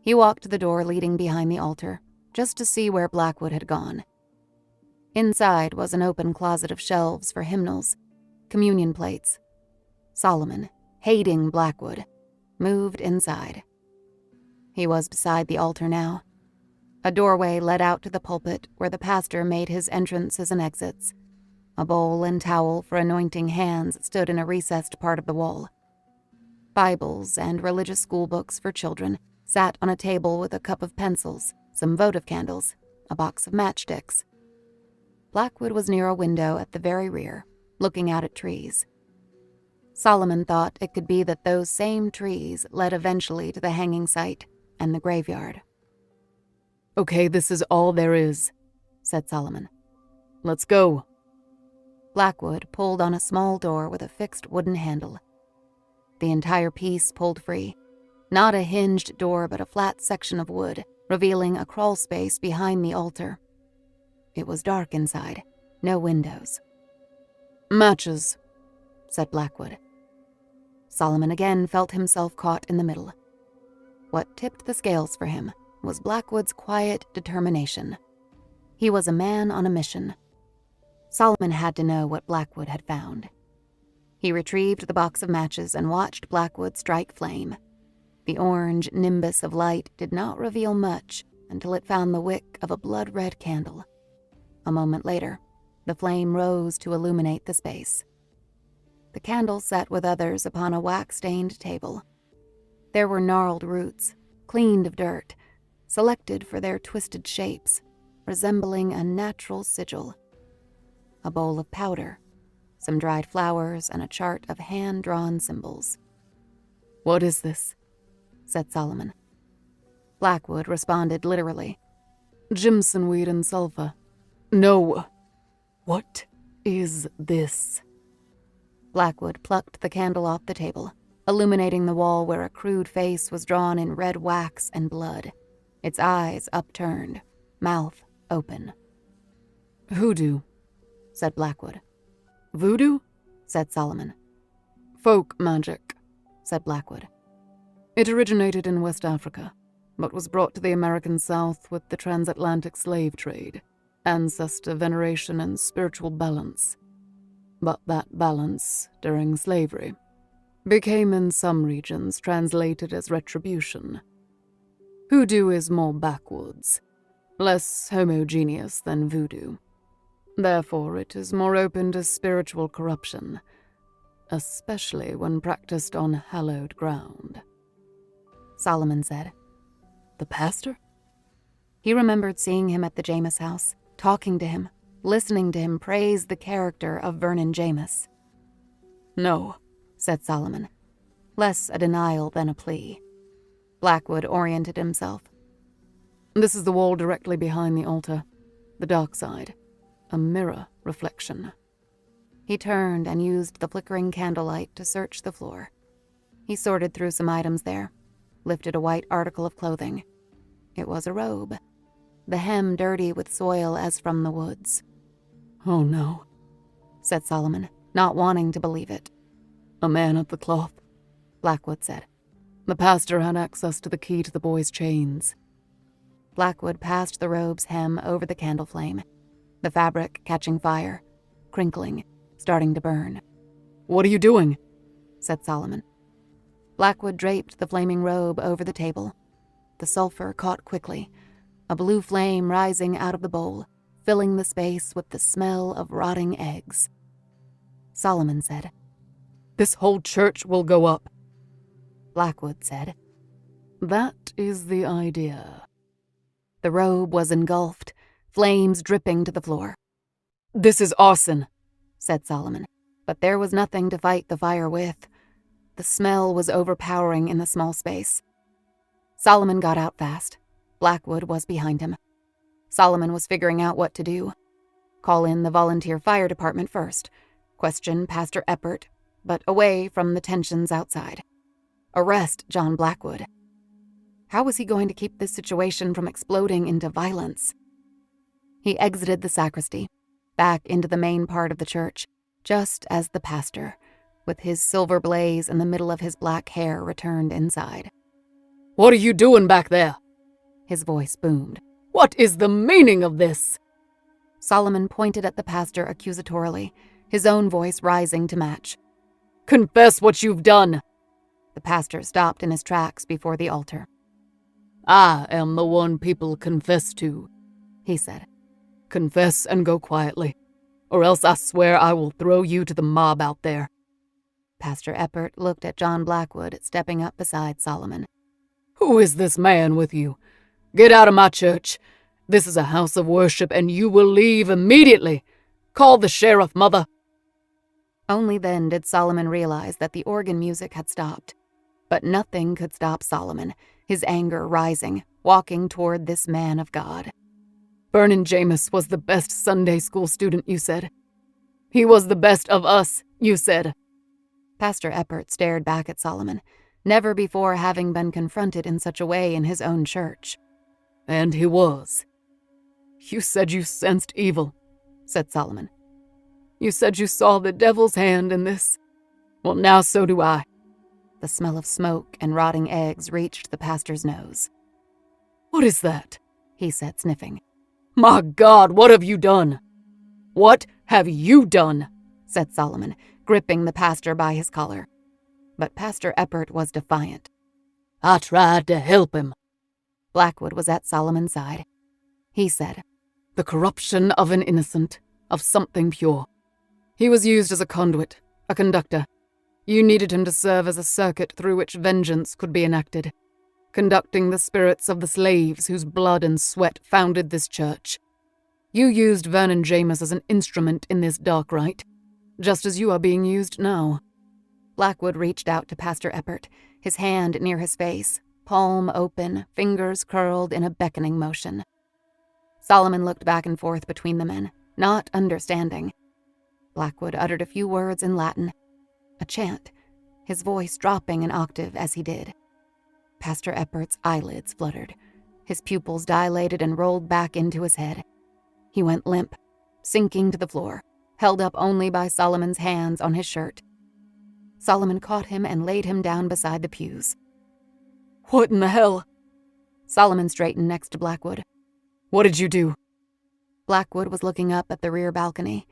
He walked to the door leading behind the altar, just to see where Blackwood had gone. Inside was an open closet of shelves for hymnals, communion plates. Solomon, hating Blackwood, moved inside. He was beside the altar now. A doorway led out to the pulpit where the pastor made his entrances and exits. A bowl and towel for anointing hands stood in a recessed part of the wall. Bibles and religious school books for children sat on a table with a cup of pencils, some votive candles, a box of matchsticks. Blackwood was near a window at the very rear, looking out at trees. Solomon thought it could be that those same trees led eventually to the hanging site and the graveyard. Okay, this is all there is, said Solomon. Let's go. Blackwood pulled on a small door with a fixed wooden handle. The entire piece pulled free. Not a hinged door, but a flat section of wood, revealing a crawl space behind the altar. It was dark inside, no windows. Matches, said Blackwood. Solomon again felt himself caught in the middle. What tipped the scales for him was Blackwood's quiet determination. He was a man on a mission. Solomon had to know what Blackwood had found. He retrieved the box of matches and watched Blackwood strike flame. The orange nimbus of light did not reveal much until it found the wick of a blood-red candle. A moment later, the flame rose to illuminate the space. The candle sat with others upon a wax-stained table. There were gnarled roots, cleaned of dirt, selected for their twisted shapes, resembling a natural sigil. A bowl of powder, some dried flowers, and a chart of hand-drawn symbols. What is this? Said Solomon. Blackwood responded literally. Jimson weed and sulfur. No. What is this? Blackwood plucked the candle off the table, illuminating the wall where a crude face was drawn in red wax and blood, its eyes upturned, mouth open. Hoodoo, said Blackwood. Voodoo? Said Solomon. Folk magic, said Blackwood. It originated in West Africa, but was brought to the American South with the transatlantic slave trade, ancestor veneration and spiritual balance. But that balance, during slavery, became in some regions translated as retribution. Hoodoo is more backwoods, less homogeneous than voodoo. Therefore, it is more open to spiritual corruption, especially when practiced on hallowed ground. Solomon said. The pastor? He remembered seeing him at the Jameis house, talking to him, listening to him praise the character of Vernon Jameis. No, said Solomon, less a denial than a plea. Blackwood oriented himself. This is the wall directly behind the altar, the dark side, a mirror reflection. He turned and used the flickering candlelight to search the floor. He sorted through some items there, lifted a white article of clothing. It was a robe, the hem dirty with soil as from the woods. Oh no, said Solomon, not wanting to believe it. A man at the cloth, Blackwood said. The pastor had access to the key to the boy's chains. Blackwood passed the robe's hem over the candle flame, the fabric catching fire, crinkling, starting to burn. What are you doing? Said Solomon. Blackwood draped the flaming robe over the table. The sulfur caught quickly, a blue flame rising out of the bowl, filling the space with the smell of rotting eggs. Solomon said, This whole church will go up. Blackwood said, That is the idea. The robe was engulfed, flames dripping to the floor. This is arson, said Solomon, but there was nothing to fight the fire with. The smell was overpowering in the small space. Solomon got out fast. Blackwood was behind him. Solomon was figuring out what to do. Call in the volunteer fire department first. Question Pastor Eppert, but away from the tensions outside. Arrest John Blackwood. How was he going to keep this situation from exploding into violence? He exited the sacristy, back into the main part of the church, just as the pastor, with his silver blaze in the middle of his black hair, returned inside. What are you doing back there? His voice boomed. What is the meaning of this?" Solomon pointed at the pastor accusatorily, his own voice rising to match. "Confess what you've done." The pastor stopped in his tracks before the altar. "I am the one people confess to," he said. "Confess and go quietly, or else I swear I will throw you to the mob out there." Pastor Eppert looked at John Blackwood stepping up beside Solomon. "Who is this man with you? Get out of my church. This is a house of worship, and you will leave immediately. Call the sheriff, mother." Only then did Solomon realize that the organ music had stopped. But nothing could stop Solomon, his anger rising, walking toward this man of God. "Vernon Jameis was the best Sunday school student, you said. He was the best of us, you said." Pastor Eppert stared back at Solomon, never before having been confronted in such a way in his own church. "And he was." "You said you sensed evil," said Solomon. "You said you saw the devil's hand in this. Well, now so do I." The smell of smoke and rotting eggs reached the pastor's nose. "What is that?" he said, sniffing. "My God, what have you done?" "What have you done?" said Solomon, gripping the pastor by his collar. But Pastor Eppert was defiant. "I tried to help him." Blackwood was at Solomon's side. He said, "The corruption of an innocent, of something pure. He was used as a conduit, a conductor. You needed him to serve as a circuit through which vengeance could be enacted, conducting the spirits of the slaves whose blood and sweat founded this church. You used Vernon Jameis as an instrument in this dark rite, just as you are being used now." Blackwood reached out to Pastor Eppert, his hand near his face, palm open, fingers curled in a beckoning motion. Solomon looked back and forth between the men, not understanding. Blackwood uttered a few words in Latin, a chant, his voice dropping an octave as he did. Pastor Eppert's eyelids fluttered. His pupils dilated and rolled back into his head. He went limp, sinking to the floor, held up only by Solomon's hands on his shirt. Solomon caught him and laid him down beside the pews. "What in the hell?" Solomon straightened next to Blackwood. "What did you do?" Blackwood was looking up at the rear balcony.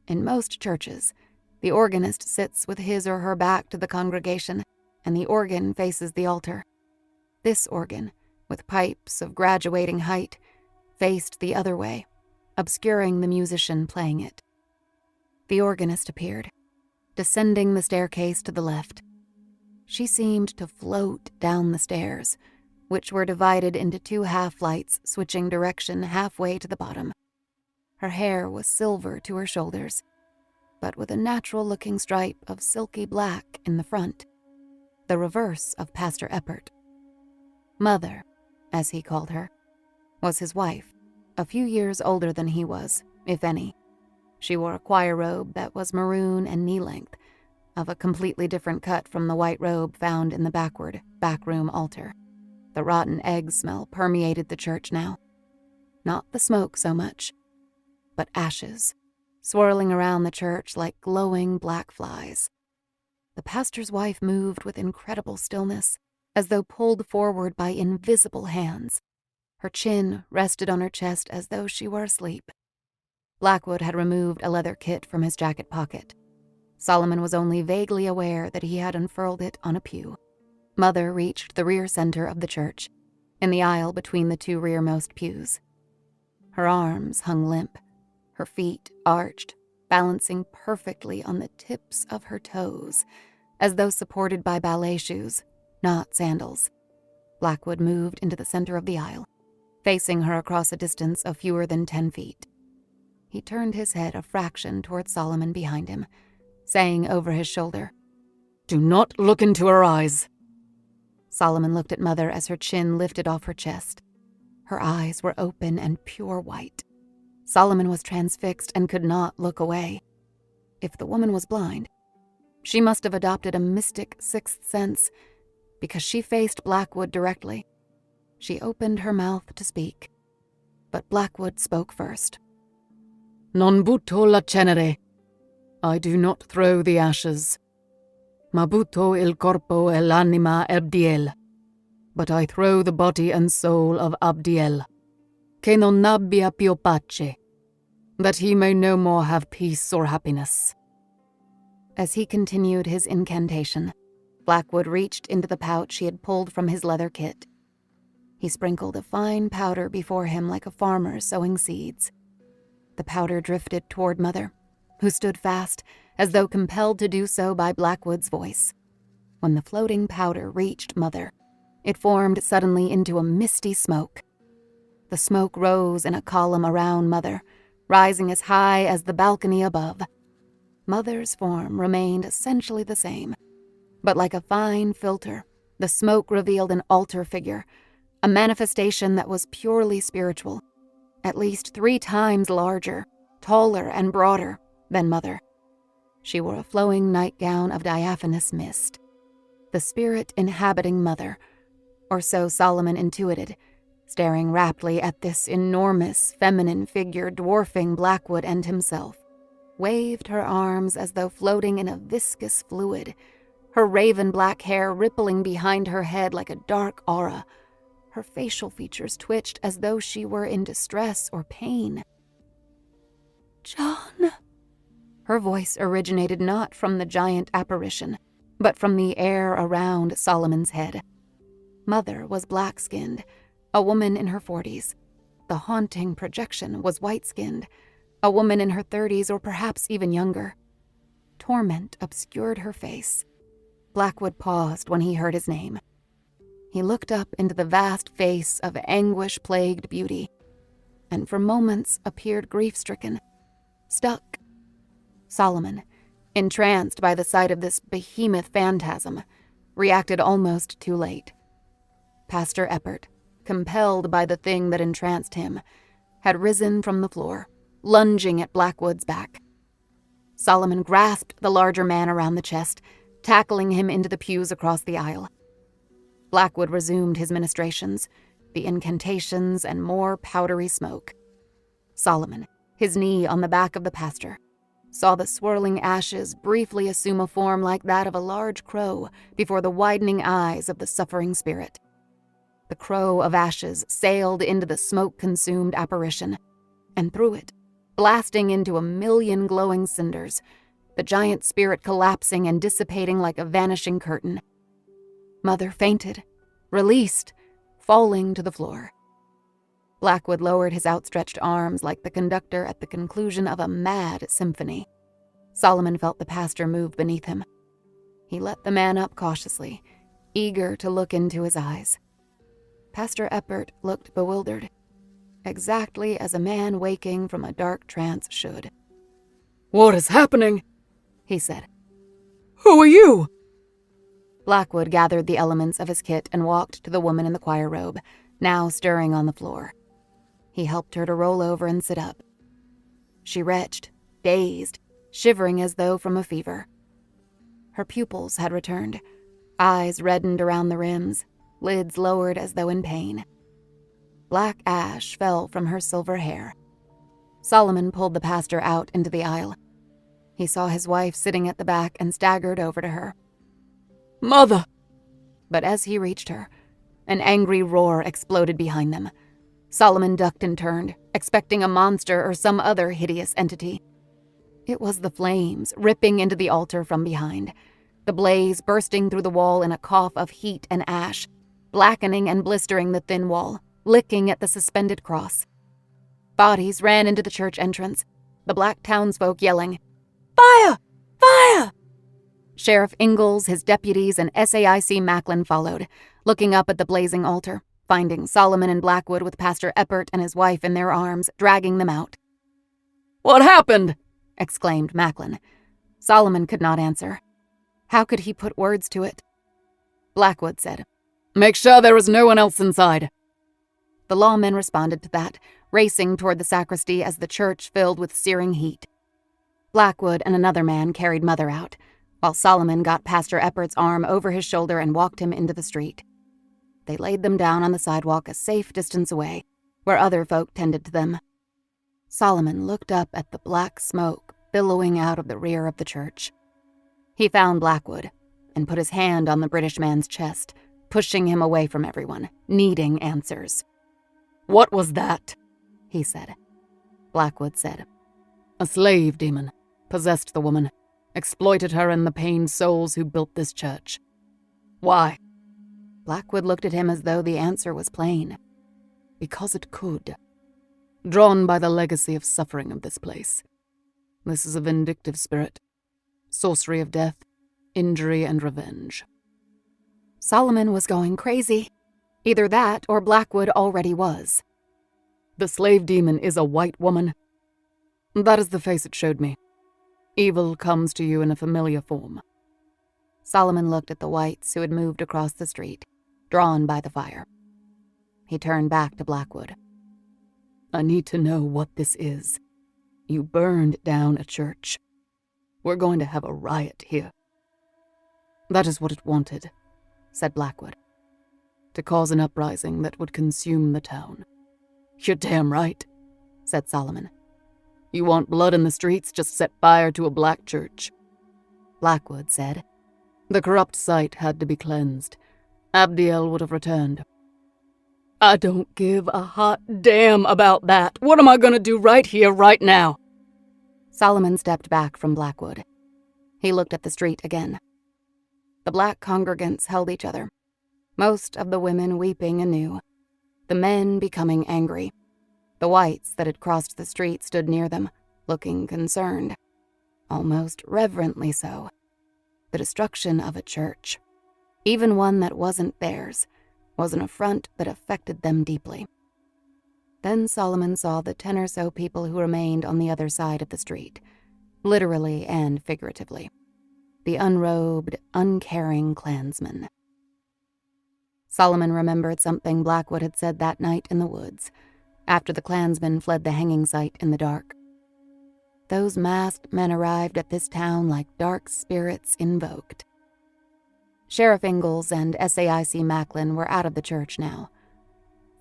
In most churches, the organist sits with his or her back to the congregation, and the organ faces the altar. This organ, with pipes of graduating height, faced the other way, obscuring the musician playing it. The organist appeared, descending the staircase to the left. She seemed to float down the stairs, which were divided into two half-flights switching direction halfway to the bottom. Her hair was silver to her shoulders, but with a natural-looking stripe of silky black in the front, the reverse of Pastor Eppert. Mother, as he called her, was his wife, a few years older than he was, if any. She wore a choir robe that was maroon and knee-length, of a completely different cut from the white robe found in the backroom altar. The rotten egg smell permeated the church now. Not the smoke so much, but ashes, swirling around the church like glowing black flies. The pastor's wife moved with incredible stillness, as though pulled forward by invisible hands. Her chin rested on her chest as though she were asleep. Blackwood had removed a leather kit from his jacket pocket. Solomon was only vaguely aware that he had unfurled it on a pew. Mother reached the rear center of the church, in the aisle between the two rearmost pews. Her arms hung limp, her feet arched, balancing perfectly on the tips of her toes, as though supported by ballet shoes, not sandals. Blackwood moved into the center of the aisle, facing her across a distance of fewer than 10 feet. He turned his head a fraction toward Solomon behind him, saying over his shoulder, "Do not look into her eyes." Solomon looked at Mother as her chin lifted off her chest. Her eyes were open and pure white. Solomon was transfixed and could not look away. If the woman was blind, she must have adopted a mystic sixth sense, because she faced Blackwood directly. She opened her mouth to speak, but Blackwood spoke first. "Non butto la cenere. I do not throw the ashes. Ma butto il corpo e l'anima Abdiel. But I throw the body and soul of Abdiel. che non abbia più pace, that he may no more have peace or happiness. As he continued his incantation, Blackwood reached into the pouch he had pulled from his leather kit. He sprinkled a fine powder before him like a farmer sowing seeds. The powder drifted toward Mother, who stood fast, as though compelled to do so by Blackwood's voice. When the floating powder reached Mother, it formed suddenly into a misty smoke. The smoke rose in a column around Mother, rising as high as the balcony above. Mother's form remained essentially the same, but like a fine filter, the smoke revealed an altar figure, a manifestation that was purely spiritual, at least 3 times larger, taller and broader than Mother. She wore a flowing nightgown of diaphanous mist. The spirit inhabiting Mother, or so Solomon intuited, staring raptly at this enormous feminine figure dwarfing Blackwood and himself, waved her arms as though floating in a viscous fluid, her raven-black hair rippling behind her head like a dark aura. Her facial features twitched as though she were in distress or pain. "John." Her voice originated not from the giant apparition, but from the air around Solomon's head. Mother was black-skinned, a woman in her 40s. The haunting projection was white-skinned, a woman in her 30s or perhaps even younger. Torment obscured her face. Blackwood paused when he heard his name. He looked up into the vast face of anguish-plagued beauty, and for moments appeared grief-stricken, stuck. Solomon, entranced by the sight of this behemoth phantasm, reacted almost too late. Pastor Eppert, compelled by the thing that entranced him, had risen from the floor, lunging at Blackwood's back. Solomon grasped the larger man around the chest, tackling him into the pews across the aisle. Blackwood resumed his ministrations, the incantations and more powdery smoke. Solomon, his knee on the back of the pastor, saw the swirling ashes briefly assume a form like that of a large crow before the widening eyes of the suffering spirit. The crow of ashes sailed into the smoke-consumed apparition, and through it, blasting into 1,000,000 glowing cinders, the giant spirit collapsing and dissipating like a vanishing curtain. Mother fainted, released, falling to the floor. Blackwood lowered his outstretched arms like the conductor at the conclusion of a mad symphony. Solomon felt the pastor move beneath him. He let the man up cautiously, eager to look into his eyes. Pastor Eppert looked bewildered, exactly as a man waking from a dark trance should. "What is happening?" he said. "Who are you?" Blackwood gathered the elements of his kit and walked to the woman in the choir robe, now stirring on the floor. He helped her to roll over and sit up. She retched, dazed, shivering as though from a fever. Her pupils had returned, eyes reddened around the rims, lids lowered as though in pain. Black ash fell from her silver hair. Solomon pulled the pastor out into the aisle. He saw his wife sitting at the back and staggered over to her. "Mother!" But as he reached her, an angry roar exploded behind them. Solomon ducked and turned, expecting a monster or some other hideous entity. It was the flames ripping into the altar from behind, the blaze bursting through the wall in a cough of heat and ash, blackening and blistering the thin wall, licking at the suspended cross. Bodies ran into the church entrance, the black townsfolk yelling, "Fire! Fire!" Sheriff Ingalls, his deputies, and SAIC Macklin followed, looking up at the blazing altar, finding Solomon and Blackwood with Pastor Eppert and his wife in their arms, dragging them out. "What happened?" exclaimed Macklin. Solomon could not answer. How could he put words to it? Blackwood said, "Make sure there is no one else inside." The lawmen responded to that, racing toward the sacristy as the church filled with searing heat. Blackwood and another man carried Mother out, while Solomon got Pastor Eppert's arm over his shoulder and walked him into the street. They laid them down on the sidewalk a safe distance away, where other folk tended to them. Solomon looked up at the black smoke billowing out of the rear of the church. He found Blackwood and put his hand on the British man's chest, pushing him away from everyone, needing answers. "What was that?" he said. Blackwood said, A slave demon possessed the woman, exploited her and the pained souls who built this church. Why? Blackwood looked at him as though the answer was plain. Because it could. Drawn by the legacy of suffering of this place. This is a vindictive spirit. Sorcery of death, injury, and revenge. Solomon was going crazy. Either that or Blackwood already was. The slave demon is a white woman. That is the face it showed me. Evil comes to you in a familiar form. Solomon looked at the whites who had moved across the street, drawn by the fire. He turned back to Blackwood. I need to know what this is. You burned down a church. We're going to have a riot here. That is what it wanted, said Blackwood. To cause an uprising that would consume the town. You're damn right, said Solomon. You want blood in the streets? Just set fire to a black church. Blackwood said, The corrupt site had to be cleansed. Abdiel would have returned. I don't give a hot damn about that. What am I going to do right here, right now? Solomon stepped back from Blackwood. He looked at the street again. The black congregants held each other, most of the women weeping anew, the men becoming angry. The whites that had crossed the street stood near them, looking concerned, almost reverently so. The destruction of a church, even one that wasn't theirs, was an affront that affected them deeply. Then Solomon saw the 10 or so people who remained on the other side of the street, literally and figuratively. The unrobed, uncaring clansmen. Solomon remembered something Blackwood had said that night in the woods, after the clansmen fled the hanging site in the dark. Those masked men arrived at this town like dark spirits invoked. Sheriff Ingalls and SAIC Macklin were out of the church now.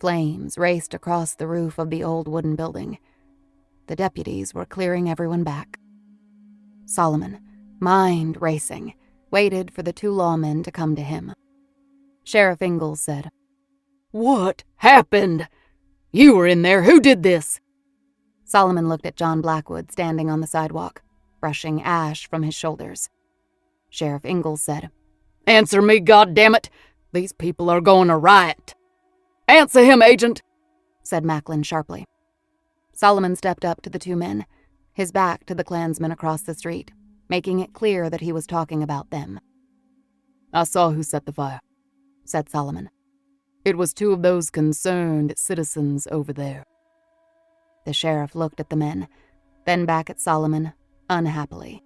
Flames raced across the roof of the old wooden building. The deputies were clearing everyone back. Solomon, mind racing, waited for the 2 lawmen to come to him. Sheriff Ingalls said, What happened? You were in there. Who did this? Solomon looked at John Blackwood standing on the sidewalk, brushing ash from his shoulders. Sheriff Ingalls said, Answer me, goddammit! These people are going to riot. Answer him, agent, said Macklin sharply. Solomon stepped up to the 2 men, his back to the clansmen across the street, making it clear that he was talking about them. I saw who set the fire, said Solomon. It was 2 of those concerned citizens over there. The sheriff looked at the men, then back at Solomon, unhappily.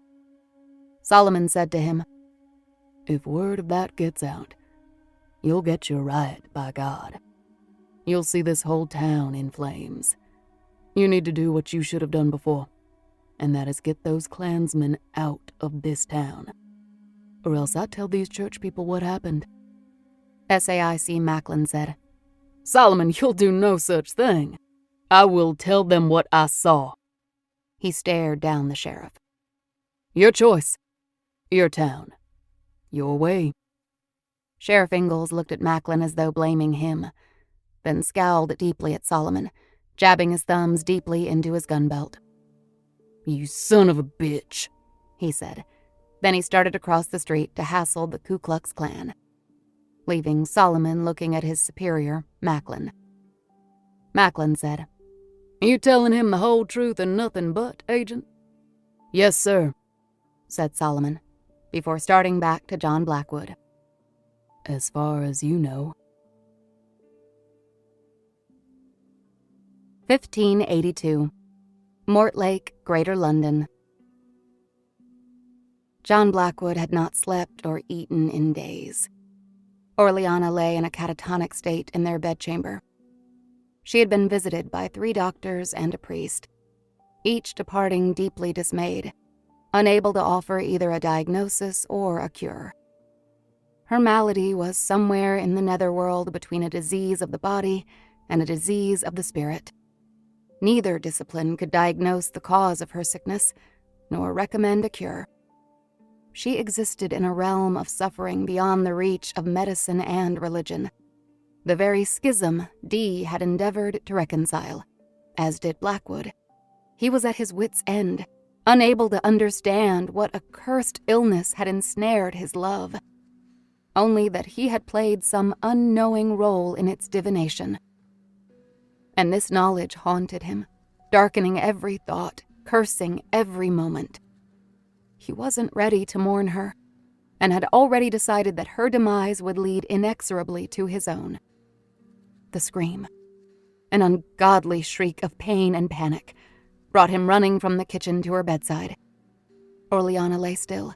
Solomon said to him, If word of that gets out, you'll get your riot, by God. You'll see this whole town in flames. You need to do what you should have done before, and that is get those clansmen out of this town. Or else I tell these church people what happened. SAIC Macklin said, Solomon, you'll do no such thing. I will tell them what I saw. He stared down the sheriff. Your choice. Your town. Your way. Sheriff Ingalls looked at Macklin as though blaming him, then scowled deeply at Solomon, jabbing his thumbs deeply into his gun belt. You son of a bitch, he said. Then he started across the street to hassle the Ku Klux Klan, leaving Solomon looking at his superior, Macklin. Macklin said, You telling him the whole truth and nothing but, agent? Yes, sir, said Solomon, before starting back to John Blackwood. As far as you know. 1582. Mortlake, Greater London. John Blackwood had not slept or eaten in days. Orleana lay in a catatonic state in their bedchamber. She had been visited by 3 doctors and a priest, each departing deeply dismayed, unable to offer either a diagnosis or a cure. Her malady was somewhere in the netherworld between a disease of the body and a disease of the spirit. Neither discipline could diagnose the cause of her sickness, nor recommend a cure. She existed in a realm of suffering beyond the reach of medicine and religion, the very schism Dee had endeavored to reconcile, as did Blackwood. He was at his wit's end, unable to understand what accursed illness had ensnared his love, only that he had played some unknowing role in its divination. And this knowledge haunted him, darkening every thought, cursing every moment. He wasn't ready to mourn her, and had already decided that her demise would lead inexorably to his own. The scream, an ungodly shriek of pain and panic, brought him running from the kitchen to her bedside. Orleana lay still,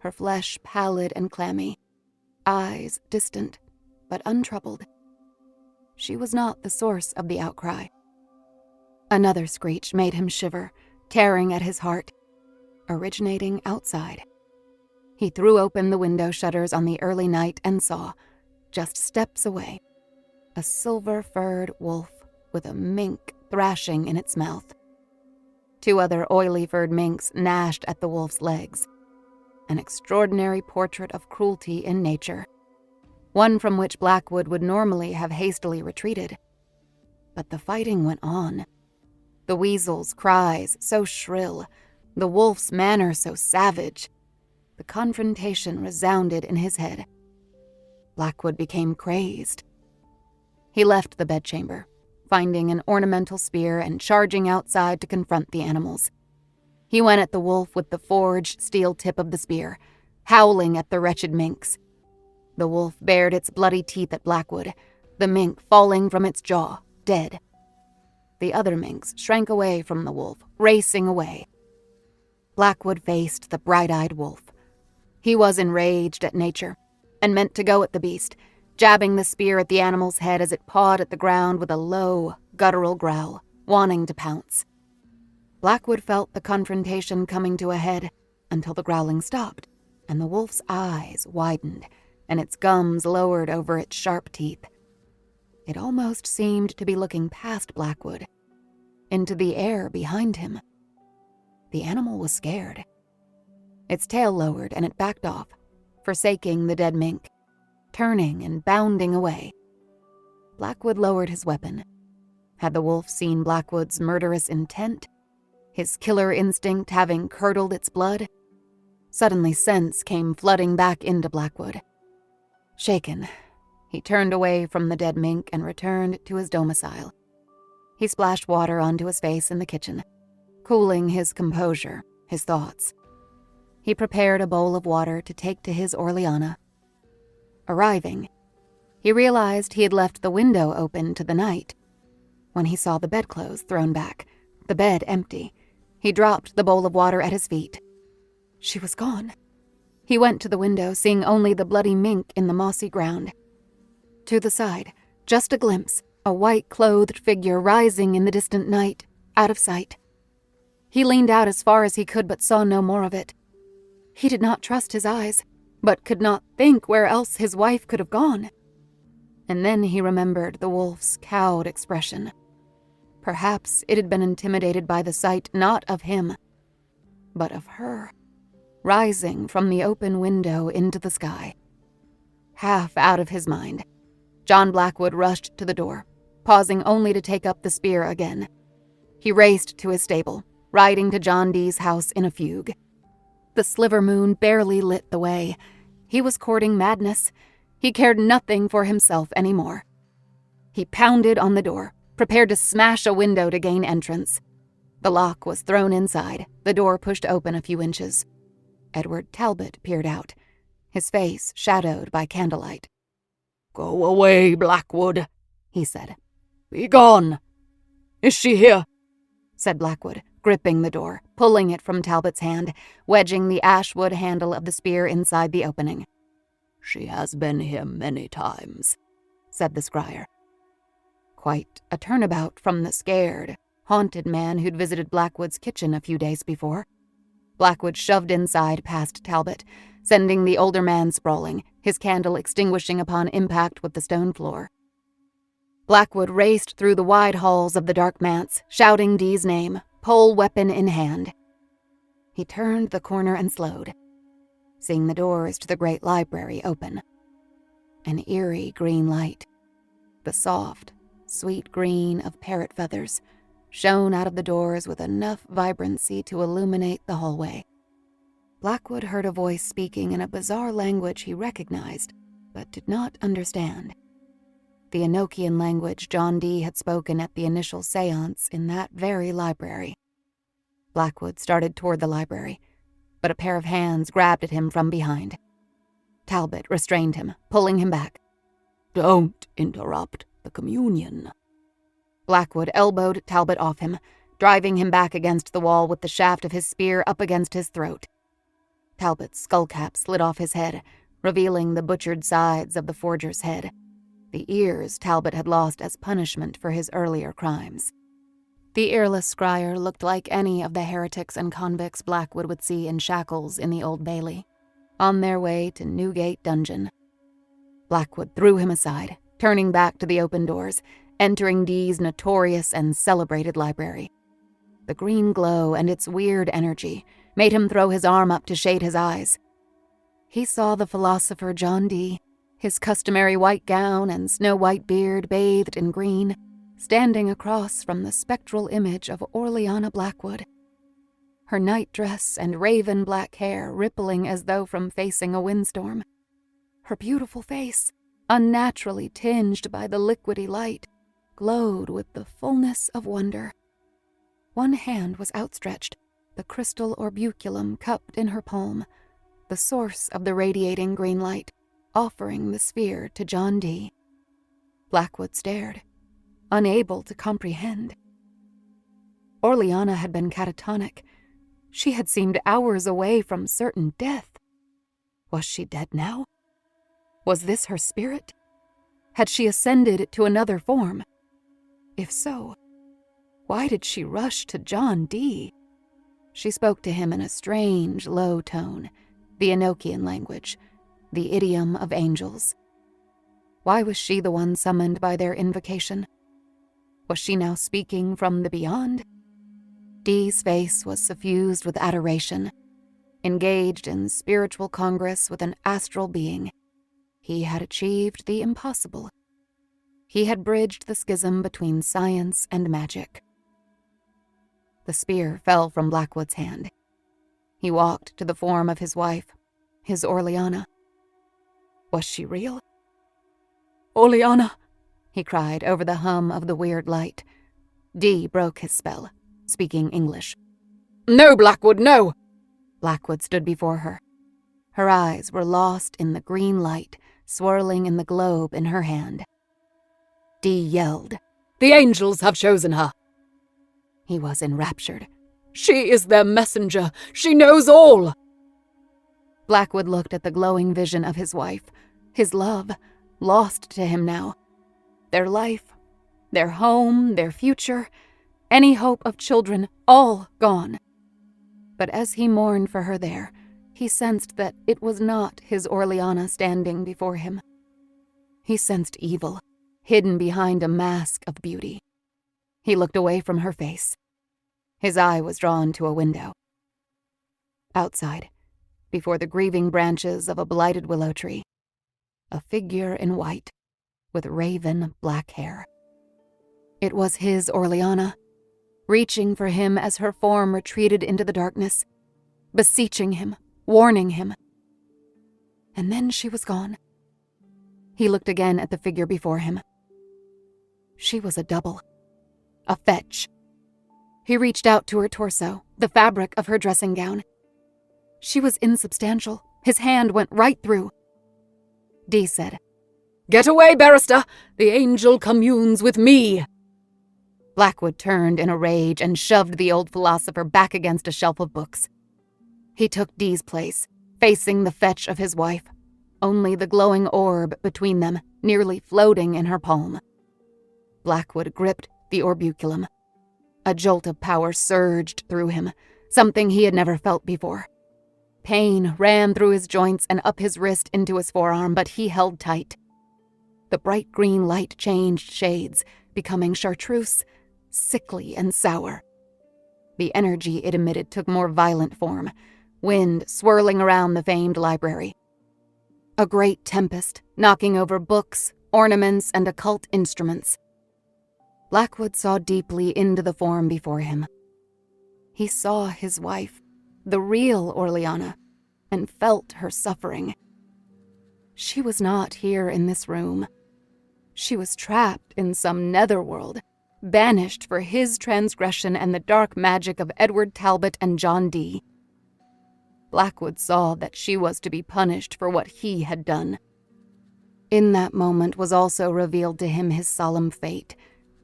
her flesh pallid and clammy, eyes distant but untroubled. She was not the source of the outcry. Another screech made him shiver, tearing at his heart, originating outside. He threw open the window shutters on the early night and saw, just steps away, a silver-furred wolf with a mink thrashing in its mouth. Two other oily-furred minks gnashed at the wolf's legs. An extraordinary portrait of cruelty in nature, one from which Blackwood would normally have hastily retreated. But the fighting went on. The weasel's cries so shrill, the wolf's manner so savage. The confrontation resounded in his head. Blackwood became crazed. He left the bedchamber, finding an ornamental spear and charging outside to confront the animals. He went at the wolf with the forged steel tip of the spear, howling at the wretched minks. The wolf bared its bloody teeth at Blackwood, the mink falling from its jaw, dead. The other minks shrank away from the wolf, racing away. Blackwood faced the bright-eyed wolf. He was enraged at nature, and meant to go at the beast, jabbing the spear at the animal's head as it pawed at the ground with a low, guttural growl, wanting to pounce. Blackwood felt the confrontation coming to a head until the growling stopped, and the wolf's eyes widened, and its gums lowered over its sharp teeth. It almost seemed to be looking past Blackwood, into the air behind him. The animal was scared. Its tail lowered and it backed off, forsaking the dead mink, turning and bounding away. Blackwood lowered his weapon. Had the wolf seen Blackwood's murderous intent, his killer instinct having curdled its blood? Suddenly sense came flooding back into Blackwood. Shaken, he turned away from the dead mink and returned to his domicile. He splashed water onto his face in the kitchen, cooling his composure, his thoughts. He prepared a bowl of water to take to his Orleana. Arriving, he realized he had left the window open to the night. When he saw the bedclothes thrown back, the bed empty, he dropped the bowl of water at his feet. She was gone. He went to the window, seeing only the bloody mink in the mossy ground. To the side, just a glimpse, a white-clothed figure rising in the distant night, out of sight. He leaned out as far as he could but saw no more of it. He did not trust his eyes, but could not think where else his wife could have gone. And then he remembered the wolf's cowed expression. Perhaps it had been intimidated by the sight not of him, but of her, rising from the open window into the sky. Half out of his mind, John Blackwood rushed to the door, pausing only to take up the spear again. He raced to his stable, riding to John Dee's house in a fugue. The sliver moon barely lit the way. He was courting madness. He cared nothing for himself anymore. He pounded on the door, prepared to smash a window to gain entrance. The lock was thrown inside, the door pushed open a few inches. Edward Talbot peered out, his face shadowed by candlelight. "Go away, Blackwood," he said. "Be gone." "Is she here?" said Blackwood, gripping the door, pulling it from Talbot's hand, wedging the ashwood handle of the spear inside the opening. "She has been here many times," said the scryer. Quite a turnabout from the scared, haunted man who'd visited Blackwood's kitchen a few days before. Blackwood shoved inside past Talbot, sending the older man sprawling, his candle extinguishing upon impact with the stone floor. Blackwood raced through the wide halls of the dark manse, shouting Dee's name, pole weapon in hand. He turned the corner and slowed, seeing the doors to the great library open. An eerie green light, the soft, sweet green of parrot feathers, shone out of the doors with enough vibrancy to illuminate the hallway. Blackwood heard a voice speaking in a bizarre language he recognized, but did not understand. The Enochian language John Dee had spoken at the initial seance in that very library. Blackwood started toward the library, but a pair of hands grabbed at him from behind. Talbot restrained him, pulling him back. Don't interrupt the communion. Blackwood elbowed Talbot off him, driving him back against the wall with the shaft of his spear up against his throat. Talbot's skullcap slid off his head, revealing the butchered sides of the forger's head, the ears Talbot had lost as punishment for his earlier crimes. The earless scryer looked like any of the heretics and convicts Blackwood would see in shackles in the Old Bailey, on their way to Newgate Dungeon. Blackwood threw him aside, turning back to the open doors, entering Dee's notorious and celebrated library. The green glow and its weird energy made him throw his arm up to shade his eyes. He saw the philosopher John Dee, his customary white gown and snow-white beard bathed in green, standing across from the spectral image of Orleana Blackwood. Her nightdress and raven black hair rippling as though from facing a windstorm. Her beautiful face, unnaturally tinged by the liquidy light, glowed with the fullness of wonder. One hand was outstretched, the crystal orbiculum cupped in her palm, the source of the radiating green light, offering the sphere to John Dee. Blackwood stared, unable to comprehend. Orleana had been catatonic. She had seemed hours away from certain death. Was she dead now? Was this her spirit? Had she ascended to another form? If so, why did she rush to John Dee? She spoke to him in a strange, low tone, the Enochian language, the idiom of angels. Why was she the one summoned by their invocation? Was she now speaking from the beyond? Dee's face was suffused with adoration. Engaged in spiritual congress with an astral being, he had achieved the impossible. He had bridged the schism between science and magic. The spear fell from Blackwood's hand. He walked to the form of his wife, his Orleana. Was she real? "Orleana!" he cried over the hum of the weird light. Dee broke his spell, speaking English. "No, Blackwood, no!" Blackwood stood before her. Her eyes were lost in the green light, swirling in the globe in her hand. Dee yelled, "The angels have chosen her!" He was enraptured. "She is their messenger! She knows all!" Blackwood looked at the glowing vision of his wife, his love, lost to him now. Their life, their home, their future, any hope of children, all gone. But as he mourned for her there, he sensed that it was not his Orleana standing before him. He sensed evil, hidden behind a mask of beauty. He looked away from her face. His eye was drawn to a window. Outside, before the grieving branches of a blighted willow tree, a figure in white, with raven black hair. It was his Orleana, reaching for him as her form retreated into the darkness, beseeching him, warning him. And then she was gone. He looked again at the figure before him. She was a double, a fetch. He reached out to her torso, the fabric of her dressing gown. She was insubstantial. His hand went right through. Dee said, "Get away, barrister! The angel communes with me!" Blackwood turned in a rage and shoved the old philosopher back against a shelf of books. He took Dee's place, facing the fetch of his wife, only the glowing orb between them, nearly floating in her palm. Blackwood gripped the orbiculum. A jolt of power surged through him, something he had never felt before. Pain ran through his joints and up his wrist into his forearm, but he held tight. The bright green light changed shades, becoming chartreuse, sickly and sour. The energy it emitted took more violent form, wind swirling around the famed library. A great tempest, knocking over books, ornaments, and occult instruments. Blackwood saw deeply into the form before him. He saw his wife, the real Orleana, and felt her suffering. She was not here in this room. She was trapped in some netherworld, banished for his transgression and the dark magic of Edward Talbot and John Dee. Blackwood saw that she was to be punished for what he had done. In that moment was also revealed to him his solemn fate,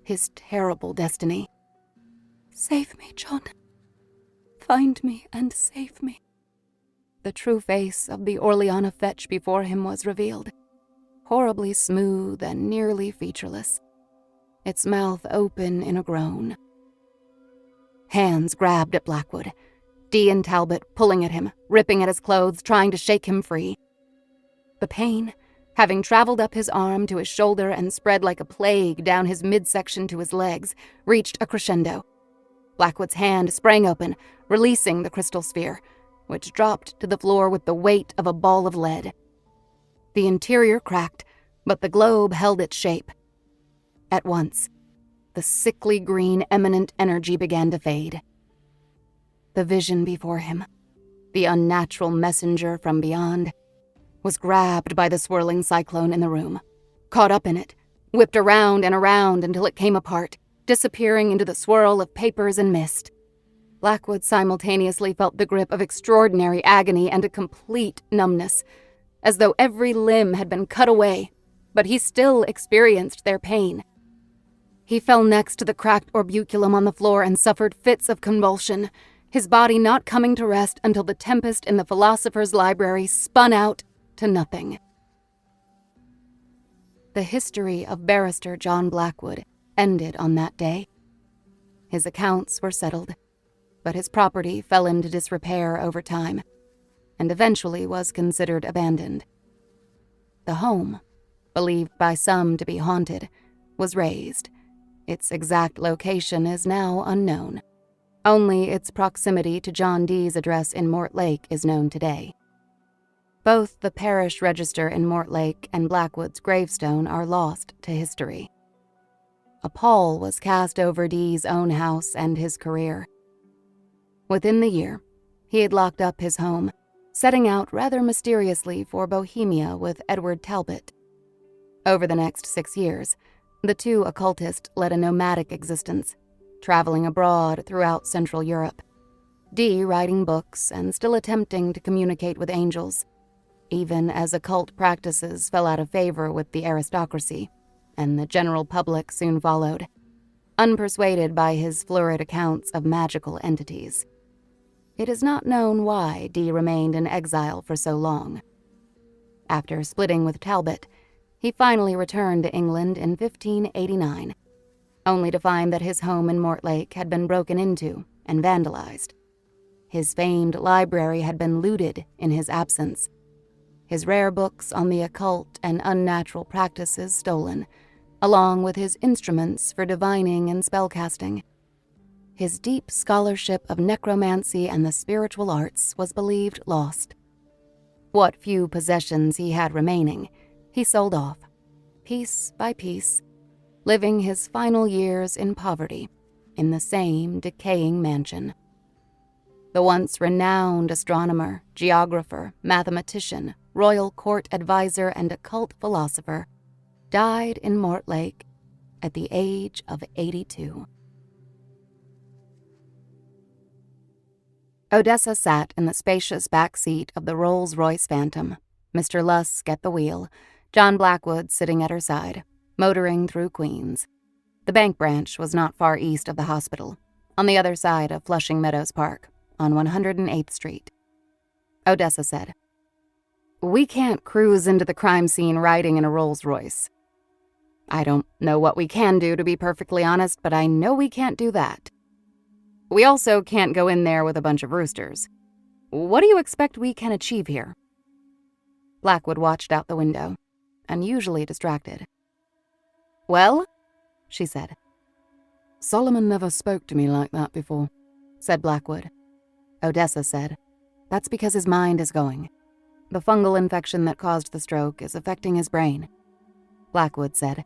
his terrible destiny. "Save me, John. Find me and save me." The true face of the Orleana fetch before him was revealed, horribly smooth and nearly featureless, its mouth open in a groan. Hands grabbed at Blackwood, Dee and Talbot pulling at him, ripping at his clothes, trying to shake him free. The pain, having traveled up his arm to his shoulder and spread like a plague down his midsection to his legs, reached a crescendo. Blackwood's hand sprang open, releasing the crystal sphere, which dropped to the floor with the weight of a ball of lead. The interior cracked, but the globe held its shape. At once, the sickly green eminent energy began to fade. The vision before him, the unnatural messenger from beyond, was grabbed by the swirling cyclone in the room, caught up in it, whipped around and around until it came apart, disappearing into the swirl of papers and mist. Blackwood simultaneously felt the grip of extraordinary agony and a complete numbness, as though every limb had been cut away, but he still experienced their pain. He fell next to the cracked orbiculum on the floor and suffered fits of convulsion, his body not coming to rest until the tempest in the philosopher's library spun out to nothing. The history of barrister John Blackwood ended on that day. His accounts were settled, but his property fell into disrepair over time, and eventually was considered abandoned. The home, believed by some to be haunted, was razed. Its exact location is now unknown. Only its proximity to John Dee's address in Mortlake is known today. Both the parish register in Mortlake and Blackwood's gravestone are lost to history. A pall was cast over Dee's own house and his career. Within the year, he had locked up his home, setting out rather mysteriously for Bohemia with Edward Talbot. Over the next 6 years, the two occultists led a nomadic existence, traveling abroad throughout Central Europe, Dee writing books and still attempting to communicate with angels, even as occult practices fell out of favor with the aristocracy, and the general public soon followed, unpersuaded by his florid accounts of magical entities. It is not known why Dee remained in exile for so long. After splitting with Talbot, he finally returned to England in 1589, only to find that his home in Mortlake had been broken into and vandalized. His famed library had been looted in his absence, his rare books on the occult and unnatural practices stolen, along with his instruments for divining and spellcasting. His deep scholarship of necromancy and the spiritual arts was believed lost. What few possessions he had remaining, he sold off, piece by piece, living his final years in poverty in the same decaying mansion. The once renowned astronomer, geographer, mathematician, royal court advisor, and occult philosopher died in Mortlake at the age of 82. Odessa sat in the spacious back seat of the Rolls-Royce Phantom, Mr. Lusk at the wheel, John Blackwood sitting at her side, motoring through Queens. The bank branch was not far east of the hospital, on the other side of Flushing Meadows Park, on 108th Street. Odessa said, "We can't cruise into the crime scene riding in a Rolls-Royce. I don't know what we can do, to be perfectly honest, but I know we can't do that. We also can't go in there with a bunch of roosters. What do you expect we can achieve here?" Blackwood watched out the window, unusually distracted. "Well?" she said. "Solomon never spoke to me like that before," said Blackwood. Odessa said, "That's because his mind is going. The fungal infection that caused the stroke is affecting his brain." Blackwood said,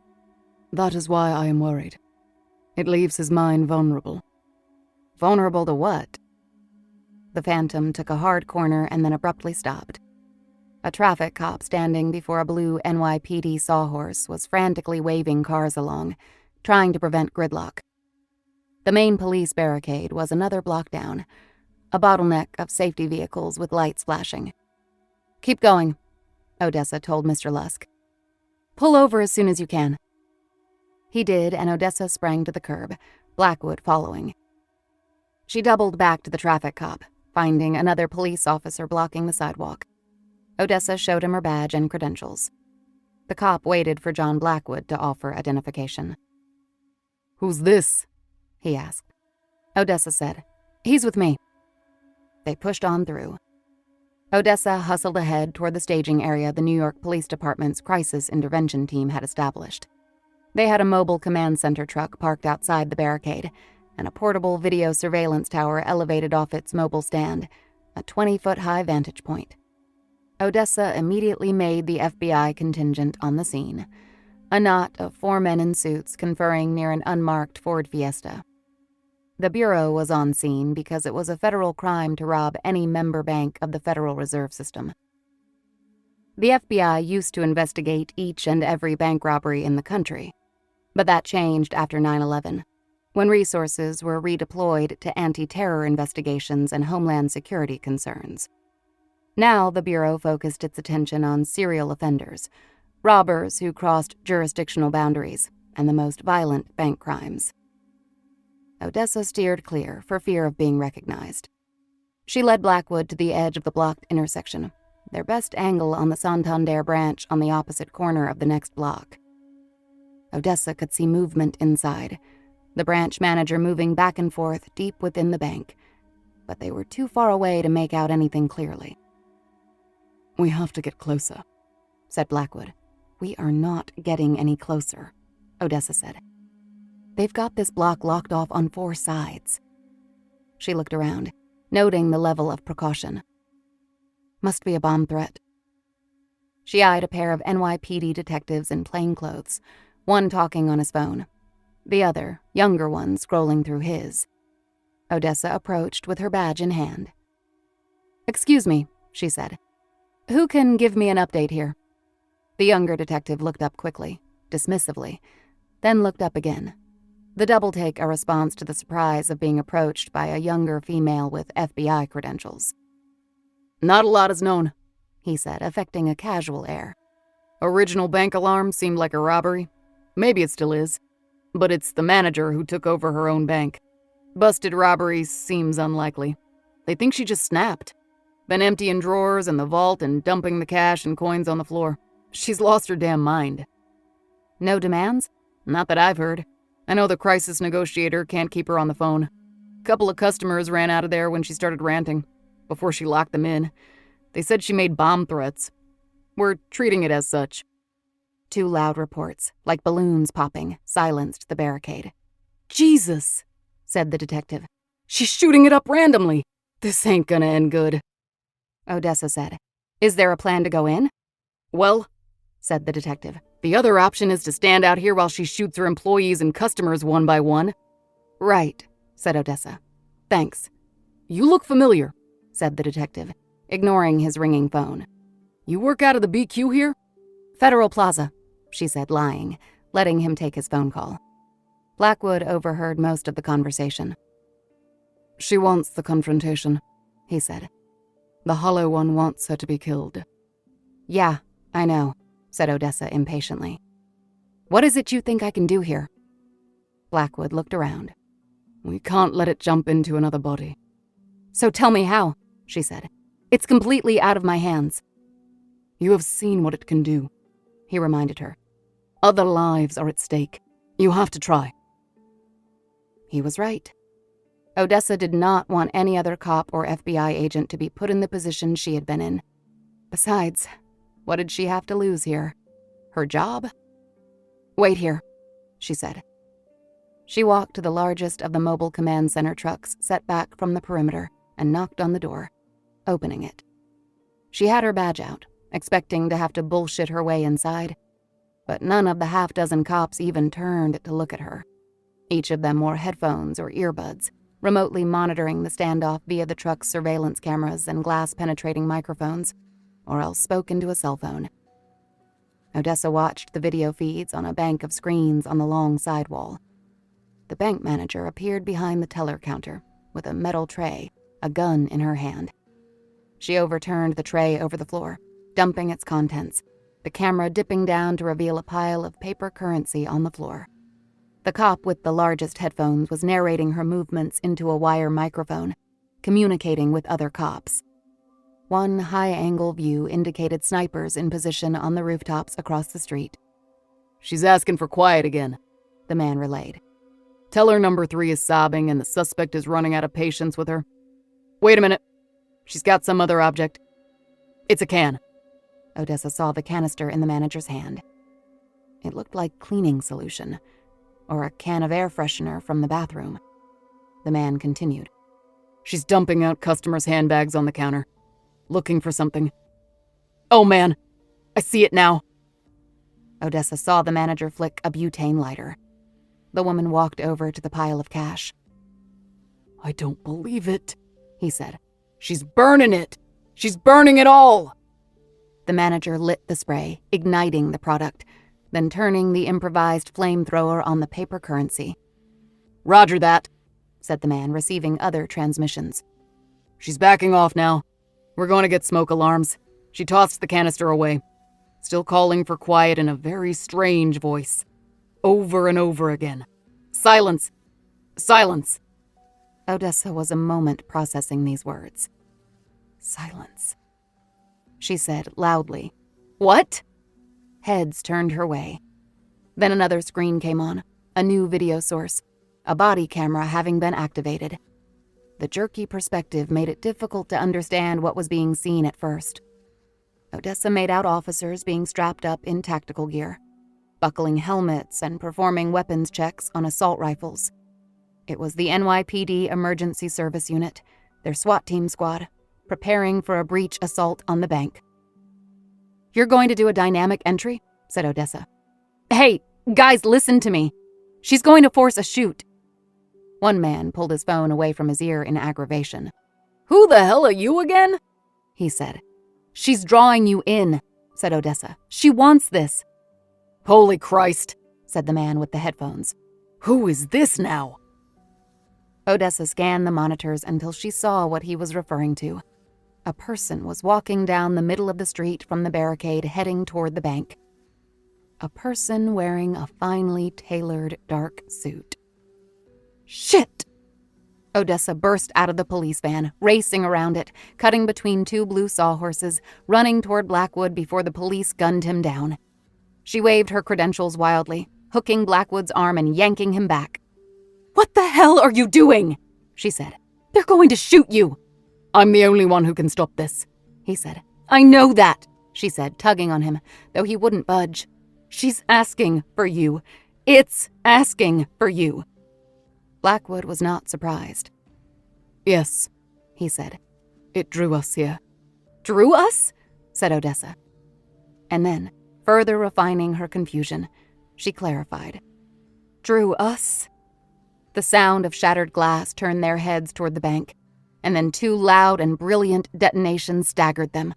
"That is why I am worried. It leaves his mind vulnerable. Vulnerable to what? The Phantom took a hard corner and then abruptly stopped. A traffic cop standing before a blue NYPD sawhorse was frantically waving cars along, trying to prevent gridlock. The main police barricade was another block down, a bottleneck of safety vehicles with lights flashing. "Keep going," Odessa told Mr. Lusk. "Pull over as soon as you can." He did, and Odessa sprang to the curb, Blackwood following. She doubled back to the traffic cop, finding another police officer blocking the sidewalk. Odessa showed him her badge and credentials. The cop waited for John Blackwood to offer identification. "Who's this?" he asked. Odessa said, "He's with me." They pushed on through. Odessa hustled ahead toward the staging area the New York Police Department's crisis intervention team had established. They had a mobile command center truck parked outside the barricade, and a portable video surveillance tower elevated off its mobile stand, a 20-foot-high vantage point. Odessa immediately made the FBI contingent on the scene, a knot of 4 men in suits conferring near an unmarked Ford Fiesta. The Bureau was on scene because it was a federal crime to rob any member bank of the Federal Reserve System. The FBI used to investigate each and every bank robbery in the country, but that changed after 9/11, when resources were redeployed to anti-terror investigations and homeland security concerns. Now the Bureau focused its attention on serial offenders, robbers who crossed jurisdictional boundaries, and the most violent bank crimes. Odessa steered clear for fear of being recognized. She led Blackwood to the edge of the blocked intersection, their best angle on the Santander branch on the opposite corner of the next block. Odessa could see movement inside, the branch manager moving back and forth deep within the bank, but they were too far away to make out anything clearly. "We have to get closer," said Blackwood. "We are not getting any closer," Odessa said. "They've got this block locked off on 4 sides." She looked around, noting the level of precaution. "Must be a bomb threat." She eyed a pair of NYPD detectives in plain clothes, one talking on his phone, the other, younger one, scrolling through his. Odessa approached with her badge in hand. "Excuse me," she said. "Who can give me an update here?" The younger detective looked up quickly, dismissively, then looked up again. The double take a response to the surprise of being approached by a younger female with FBI credentials. "Not a lot is known," he said, affecting a casual air. "Original bank alarm seemed like a robbery. Maybe it still is. But it's the manager who took over her own bank. Busted robbery seems unlikely. They think she just snapped. Been emptying drawers in the vault and dumping the cash and coins on the floor. She's lost her damn mind." "No demands?" "Not that I've heard. I know the crisis negotiator can't keep her on the phone. A couple of customers ran out of there when she started ranting, before she locked them in. They said she made bomb threats. We're treating it as such." 2 loud reports, like balloons popping, silenced the barricade. "Jesus," said the detective. "She's shooting it up randomly. This ain't gonna end good." Odessa said, "Is there a plan to go in?" "Well," said the detective, "the other option is to stand out here while she shoots her employees and customers one by one." "Right," said Odessa. "Thanks." "You look familiar," said the detective, ignoring his ringing phone. "You work out of the BQ here?" "Federal Plaza," she said, lying, letting him take his phone call. Blackwood overheard most of the conversation. "She wants the confrontation," he said. "The Hollow One wants her to be killed." "Yeah, I know," said Odessa impatiently. "What is it you think I can do here?" Blackwood looked around. "We can't let it jump into another body." "So tell me how," she said. "It's completely out of my hands." "You have seen what it can do," he reminded her. "Other lives are at stake. You have to try." He was right. Odessa did not want any other cop or FBI agent to be put in the position she had been in. Besides, what did she have to lose here? Her job? "Wait here," she said. She walked to the largest of the mobile command center trucks set back from the perimeter and knocked on the door, opening it. She had her badge out, expecting to have to bullshit her way inside, but none of the half-dozen cops even turned to look at her. Each of them wore headphones or earbuds, remotely monitoring the standoff via the truck's surveillance cameras and glass-penetrating microphones, or else spoke into a cell phone. Odessa watched the video feeds on a bank of screens on the long sidewall. The bank manager appeared behind the teller counter with a metal tray, a gun in her hand. She overturned the tray over the floor, dumping its contents, the camera dipping down to reveal a pile of paper currency on the floor. The cop with the largest headphones was narrating her movements into a wire microphone, communicating with other cops. One high-angle view indicated snipers in position on the rooftops across the street. "She's asking for quiet again," the man relayed. "Teller number 3 is sobbing and the suspect is running out of patience with her. Wait a minute. She's got some other object. It's a can." Odessa saw the canister in the manager's hand. It looked like cleaning solution, or a can of air freshener from the bathroom. The man continued. "She's dumping out customers' handbags on the counter, looking for something. Oh man, I see it now." Odessa saw the manager flick a butane lighter. The woman walked over to the pile of cash. "I don't believe it," he said. "She's burning it! She's burning it all!" The manager lit the spray, igniting the product, then turning the improvised flamethrower on the paper currency. "Roger that," said the man, receiving other transmissions. "She's backing off now. We're going to get smoke alarms." She tossed the canister away, still calling for quiet in a very strange voice, over and over again. "Silence! Silence!" Odessa was a moment processing these words. Silence. She said loudly, "What?" Heads turned her way. Then another screen came on, a new video source, a body camera having been activated. The jerky perspective made it difficult to understand what was being seen at first. Odessa made out officers being strapped up in tactical gear, buckling helmets and performing weapons checks on assault rifles. It was the NYPD Emergency Service Unit, their SWAT team squad, preparing for a breach assault on the bank. "You're going to do a dynamic entry?" said Odessa. "Hey, guys, listen to me. She's going to force a shoot." One man pulled his phone away from his ear in aggravation. "Who the hell are you again?" he said. "She's drawing you in," said Odessa. "She wants this." "Holy Christ," said the man with the headphones. "Who is this now?" Odessa scanned the monitors until she saw what he was referring to. A person was walking down the middle of the street from the barricade heading toward the bank. A person wearing a finely tailored dark suit. "Shit!" Odessa burst out of the police van, racing around it, cutting between two blue sawhorses, running toward Blackwood before the police gunned him down. She waved her credentials wildly, hooking Blackwood's arm and yanking him back. "What the hell are you doing?" she said. "They're going to shoot you." "I'm the only one who can stop this," he said. "I know that," she said, tugging on him, though he wouldn't budge. "She's asking for you. It's asking for you." Blackwood was not surprised. "Yes," he said. "It drew us here." "Drew us?" said Odessa. And then, further refining her confusion, she clarified. "Drew us?" The sound of shattered glass turned their heads toward the bank, and then two loud and brilliant detonations staggered them.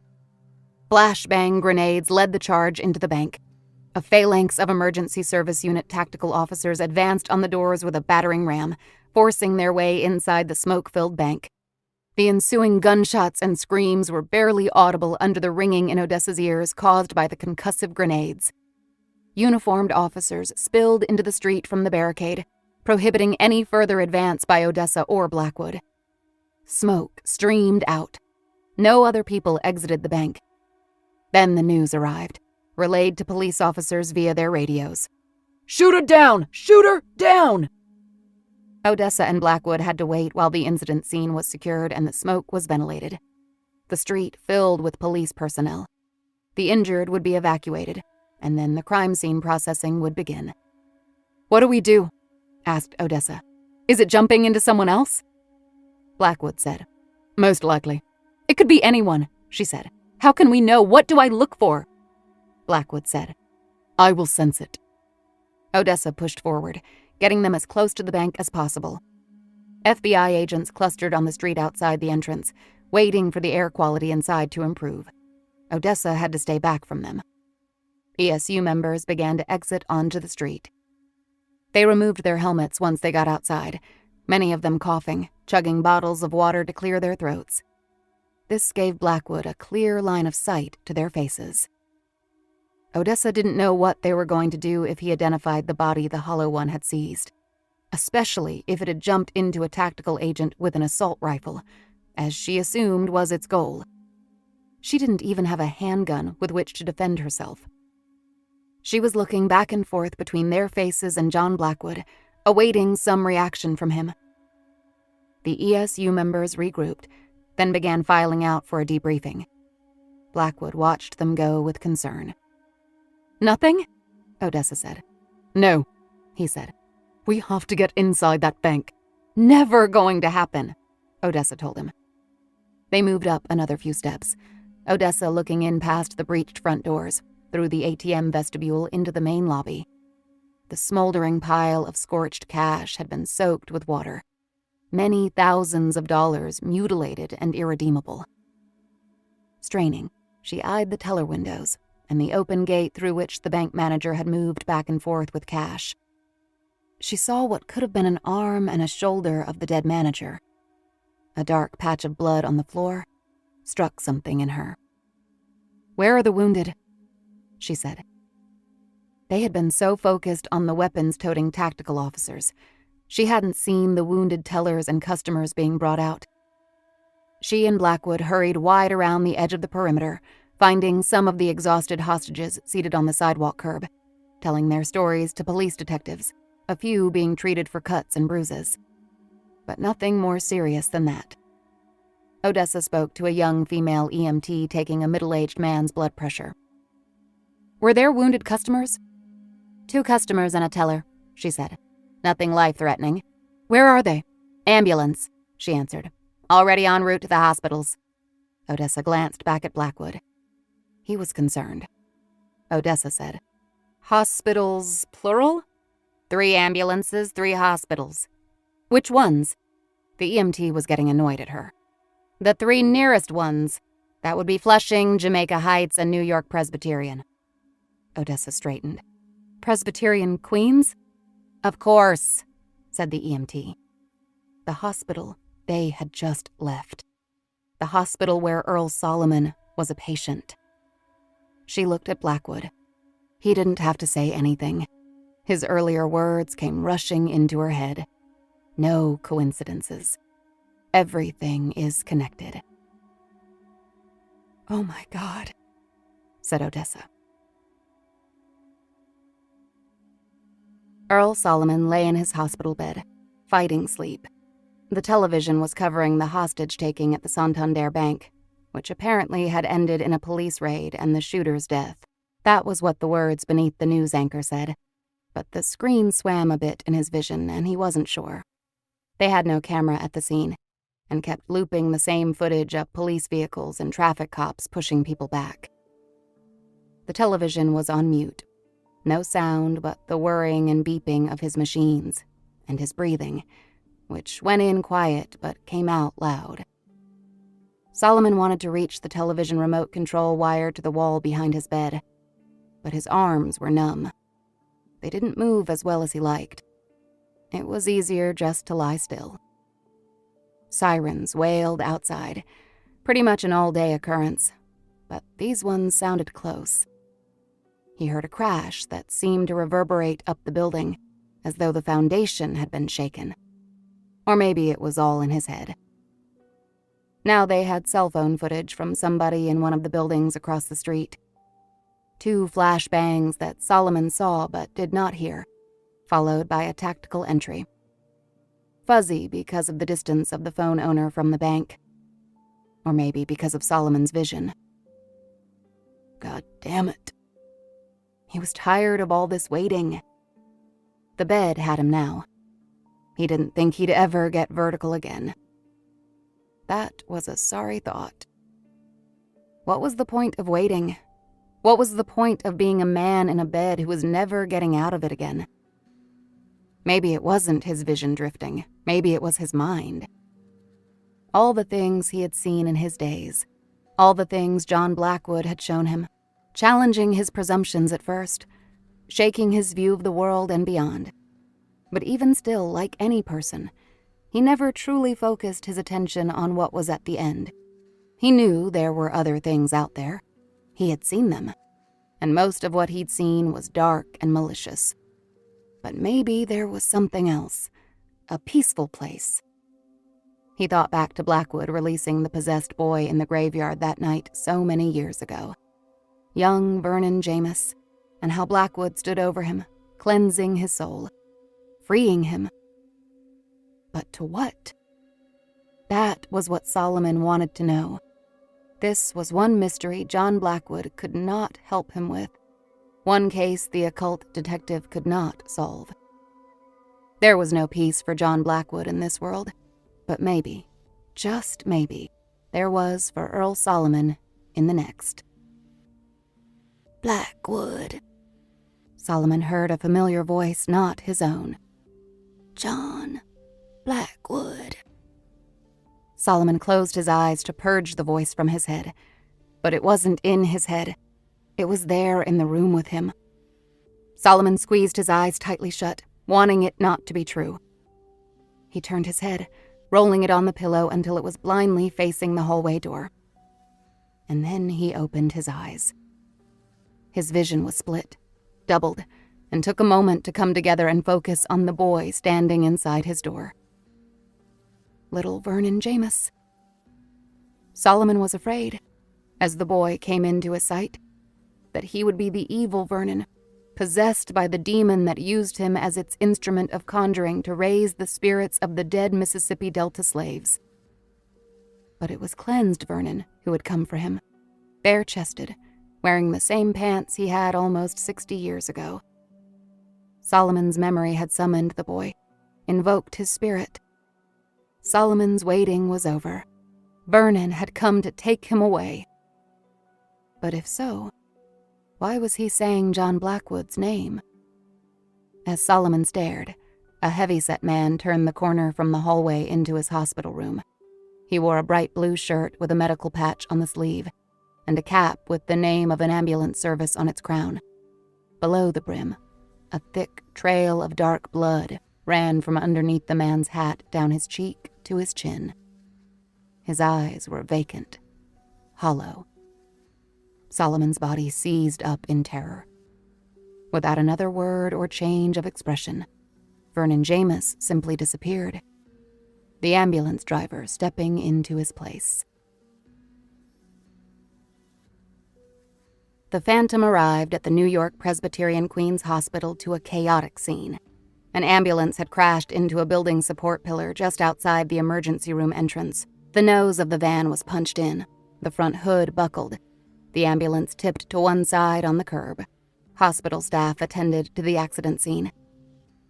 Flashbang grenades led the charge into the bank. A phalanx of emergency service unit tactical officers advanced on the doors with a battering ram, forcing their way inside the smoke-filled bank. The ensuing gunshots and screams were barely audible under the ringing in Odessa's ears caused by the concussive grenades. Uniformed officers spilled into the street from the barricade, prohibiting any further advance by Odessa or Blackwood. Smoke streamed out. No other people exited the bank. Then the news arrived, relayed to police officers via their radios. "Shoot her down! Shoot her down!" Odessa and Blackwood had to wait while the incident scene was secured and the smoke was ventilated. The street filled with police personnel. The injured would be evacuated, and then the crime scene processing would begin. "What do we do?" asked Odessa. "Is it jumping into someone else?" Blackwood said, "Most likely." "It could be anyone," she said. "How can we know? What do I look for?" Blackwood said, "I will sense it." Odessa pushed forward, getting them as close to the bank as possible. FBI agents clustered on the street outside the entrance, waiting for the air quality inside to improve. Odessa had to stay back from them. ESU members began to exit onto the street. They removed their helmets once they got outside, many of them coughing, chugging bottles of water to clear their throats. This gave Blackwood a clear line of sight to their faces. Odessa didn't know what they were going to do if he identified the body the Hollow One had seized, especially if it had jumped into a tactical agent with an assault rifle, as she assumed was its goal. She didn't even have a handgun with which to defend herself. She was looking back and forth between their faces and John Blackwood, awaiting some reaction from him. The ESU members regrouped, then began filing out for a debriefing. Blackwood watched them go with concern. "Nothing?" Odessa said. "No," he said. "We have to get inside that bank." "Never going to happen," Odessa told him. They moved up another few steps, Odessa looking in past the breached front doors, through the ATM vestibule into the main lobby. The smoldering pile of scorched cash had been soaked with water. Many thousands of dollars mutilated and irredeemable. Straining, she eyed the teller windows and the open gate through which the bank manager had moved back and forth with cash. She saw what could have been an arm and a shoulder of the dead manager. A dark patch of blood on the floor struck something in her. "Where are the wounded?" she said. They had been so focused on the weapons-toting tactical officers, she hadn't seen the wounded tellers and customers being brought out. She and Blackwood hurried wide around the edge of the perimeter, finding some of the exhausted hostages seated on the sidewalk curb, telling their stories to police detectives, a few being treated for cuts and bruises. But nothing more serious than that. Odessa spoke to a young female EMT taking a middle-aged man's blood pressure. "Were there wounded customers?" "2 customers and a teller," she said. "Nothing life-threatening." "Where are they?" "Ambulance," she answered. "Already en route to the hospitals." Odessa glanced back at Blackwood. He was concerned. Odessa said, "Hospitals, plural?" 3 ambulances, 3 hospitals." "Which ones?" The EMT was getting annoyed at her. "The 3 nearest ones. That would be Flushing, Jamaica Heights, and New York Presbyterian." Odessa straightened. "Presbyterian Queens?" "Of course," said the EMT. The hospital they had just left. The hospital where Earl Solomon was a patient. She looked at Blackwood. He didn't have to say anything. His earlier words came rushing into her head. No coincidences. Everything is connected. "Oh my God," said Odessa. Earl Solomon lay in his hospital bed, fighting sleep. The television was covering the hostage-taking at the Santander Bank, which apparently had ended in a police raid and the shooter's death. That was what the words beneath the news anchor said. But the screen swam a bit in his vision, and he wasn't sure. They had no camera at the scene, and kept looping the same footage of police vehicles and traffic cops pushing people back. The television was on mute. No sound but the whirring and beeping of his machines, and his breathing, which went in quiet but came out loud. Solomon wanted to reach the television remote control wire to the wall behind his bed, but his arms were numb. They didn't move as well as he liked. It was easier just to lie still. Sirens wailed outside, pretty much an all-day occurrence, but these ones sounded close. He heard a crash that seemed to reverberate up the building, as though the foundation had been shaken. Or maybe it was all in his head. Now they had cell phone footage from somebody in one of the buildings across the street. 2 flash bangs that Solomon saw but did not hear, followed by a tactical entry. Fuzzy because of the distance of the phone owner from the bank. Or maybe because of Solomon's vision. God damn it. He was tired of all this waiting. The bed had him now. He didn't think he'd ever get vertical again. That was a sorry thought. What was the point of waiting? What was the point of being a man in a bed who was never getting out of it again? Maybe it wasn't his vision drifting. Maybe it was his mind. All the things he had seen in his days. All the things John Blackwood had shown him. Challenging his presumptions at first. Shaking his view of the world and beyond. But even still, like any person, he never truly focused his attention on what was at the end. He knew there were other things out there. He had seen them. And most of what he'd seen was dark and malicious. But maybe there was something else. A peaceful place. He thought back to Blackwood releasing the possessed boy in the graveyard that night so many years ago. Young Vernon Jamis, and how Blackwood stood over him, cleansing his soul, freeing him. But to what? That was what Solomon wanted to know. This was one mystery John Blackwood could not help him with. One case the occult detective could not solve. There was no peace for John Blackwood in this world, but maybe, just maybe, there was for Earl Solomon in the next. Blackwood. Solomon heard a familiar voice not his own. John Blackwood. Solomon closed his eyes to purge the voice from his head, but it wasn't in his head. It was there in the room with him. Solomon squeezed his eyes tightly shut, wanting it not to be true. He turned his head, rolling it on the pillow until it was blindly facing the hallway door. And then he opened his eyes. His vision was split, doubled, and took a moment to come together and focus on the boy standing inside his door. Little Vernon Jamis. Solomon was afraid, as the boy came into his sight, that he would be the evil Vernon, possessed by the demon that used him as its instrument of conjuring to raise the spirits of the dead Mississippi Delta slaves. But it was cleansed Vernon who had come for him, bare-chested, wearing the same pants he had almost 60 years ago. Solomon's memory had summoned the boy, invoked his spirit. Solomon's waiting was over. Vernon had come to take him away. But if so, why was he saying John Blackwood's name? As Solomon stared, a heavy-set man turned the corner from the hallway into his hospital room. He wore a bright blue shirt with a medical patch on the sleeve, and a cap with the name of an ambulance service on its crown. Below the brim, a thick trail of dark blood ran from underneath the man's hat down his cheek to his chin. His eyes were vacant, hollow. Solomon's body seized up in terror. Without another word or change of expression, Vernon Jamis simply disappeared, the ambulance driver stepping into his place. The Phantom arrived at the New York Presbyterian Queens Hospital to a chaotic scene. An ambulance had crashed into a building support pillar just outside the emergency room entrance. The nose of the van was punched in, the front hood buckled. The ambulance tipped to one side on the curb. Hospital staff attended to the accident scene.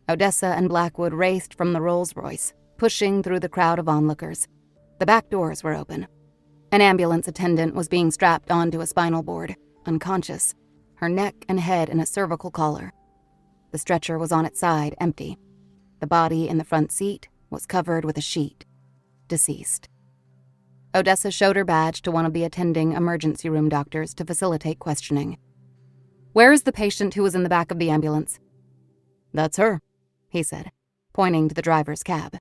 Odessa and Blackwood raced from the Rolls-Royce, pushing through the crowd of onlookers. The back doors were open. An ambulance attendant was being strapped onto a spinal board, unconscious, her neck and head in a cervical collar. The stretcher was on its side, empty. The body in the front seat was covered with a sheet, deceased. Odessa showed her badge to one of the attending emergency room doctors to facilitate questioning. "Where is the patient who was in the back of the ambulance?" "That's her," he said, pointing to the driver's cab.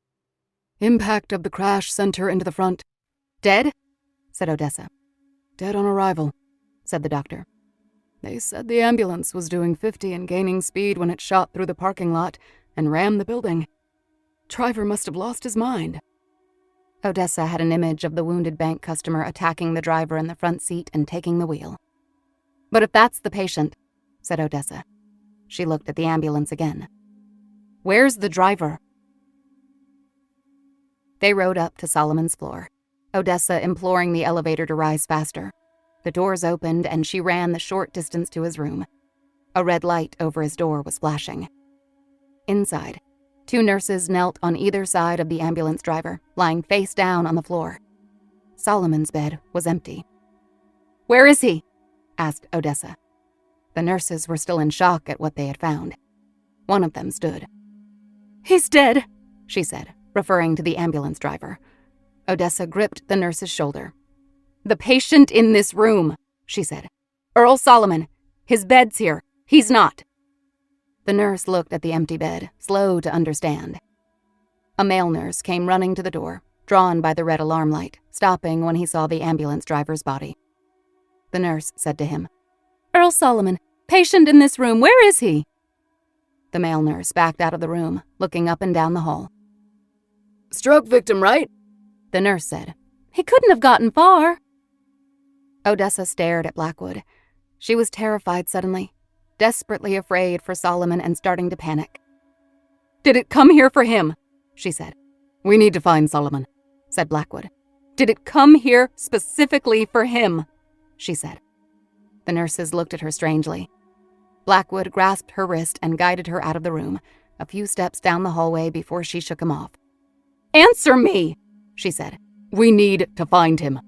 "Impact of the crash sent her into the front." "Dead?" said Odessa. "Dead on arrival," said the doctor. "They said the ambulance was doing 50 and gaining speed when it shot through the parking lot and rammed the building. Driver must have lost his mind." Odessa had an image of the wounded bank customer attacking the driver in the front seat and taking the wheel. "But if that's the patient," said Odessa. She looked at the ambulance again. "Where's the driver?" They rode up to Solomon's floor, Odessa imploring the elevator to rise faster. The doors opened and she ran the short distance to his room. A red light over his door was flashing. Inside, 2 nurses knelt on either side of the ambulance driver, lying face down on the floor. Solomon's bed was empty. "Where is he?" asked Odessa. The nurses were still in shock at what they had found. One of them stood. "He's dead," she said, referring to the ambulance driver. Odessa gripped the nurse's shoulder. "The patient in this room," she said. "Earl Solomon. His bed's here. He's not." The nurse looked at the empty bed, slow to understand. A male nurse came running to the door, drawn by the red alarm light, stopping when he saw the ambulance driver's body. The nurse said to him, "Earl Solomon, patient in this room, where is he?" The male nurse backed out of the room, looking up and down the hall. "Stroke victim, right?" The nurse said. "He couldn't have gotten far." Odessa stared at Blackwood. She was terrified suddenly, desperately afraid for Solomon and starting to panic. "Did it come here for him?" she said. "We need to find Solomon," said Blackwood. "Did it come here specifically for him?" she said. The nurses looked at her strangely. Blackwood grasped her wrist and guided her out of the room, a few steps down the hallway before she shook him off. "Answer me," she said. "We need to find him."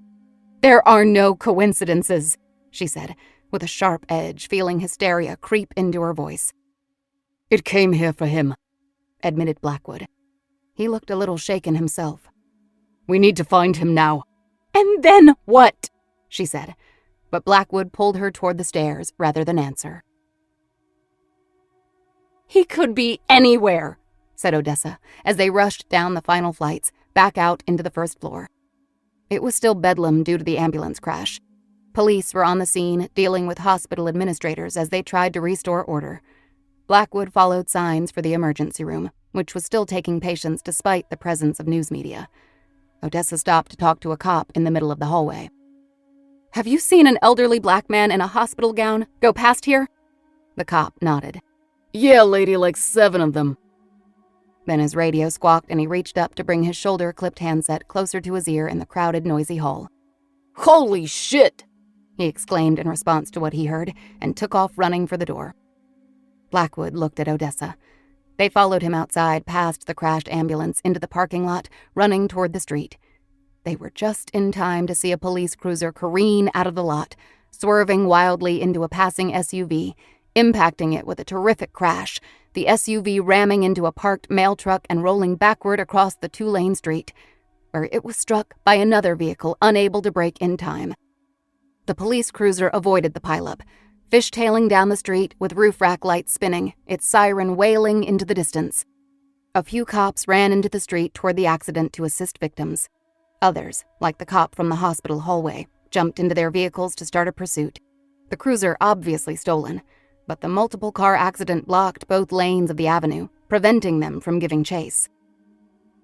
"There are no coincidences," she said, with a sharp edge, feeling hysteria creep into her voice. "It came here for him," admitted Blackwood. He looked a little shaken himself. "We need to find him now." "And then what?" she said, but Blackwood pulled her toward the stairs rather than answer. "He could be anywhere," said Odessa, as they rushed down the final flights, back out into the first floor. It was still bedlam due to the ambulance crash. Police were on the scene, dealing with hospital administrators as they tried to restore order. Blackwood followed signs for the emergency room, which was still taking patients despite the presence of news media. Odessa stopped to talk to a cop in the middle of the hallway. "Have you seen an elderly black man in a hospital gown go past here?" The cop nodded. "Yeah, lady, like 7 of them." Then his radio squawked and he reached up to bring his shoulder-clipped handset closer to his ear in the crowded, noisy hall. "Holy shit!" he exclaimed in response to what he heard and took off running for the door. Blackwood looked at Odessa. They followed him outside past the crashed ambulance into the parking lot, running toward the street. They were just in time to see a police cruiser careen out of the lot, swerving wildly into a passing SUV, impacting it with a terrific crash, the SUV ramming into a parked mail truck and rolling backward across the 2-lane street, where it was struck by another vehicle unable to brake in time. The police cruiser avoided the pileup, fishtailing down the street with roof rack lights spinning, its siren wailing into the distance. A few cops ran into the street toward the accident to assist victims. Others, like the cop from the hospital hallway, jumped into their vehicles to start a pursuit. The cruiser obviously stolen, but the multiple-car accident blocked both lanes of the avenue, preventing them from giving chase.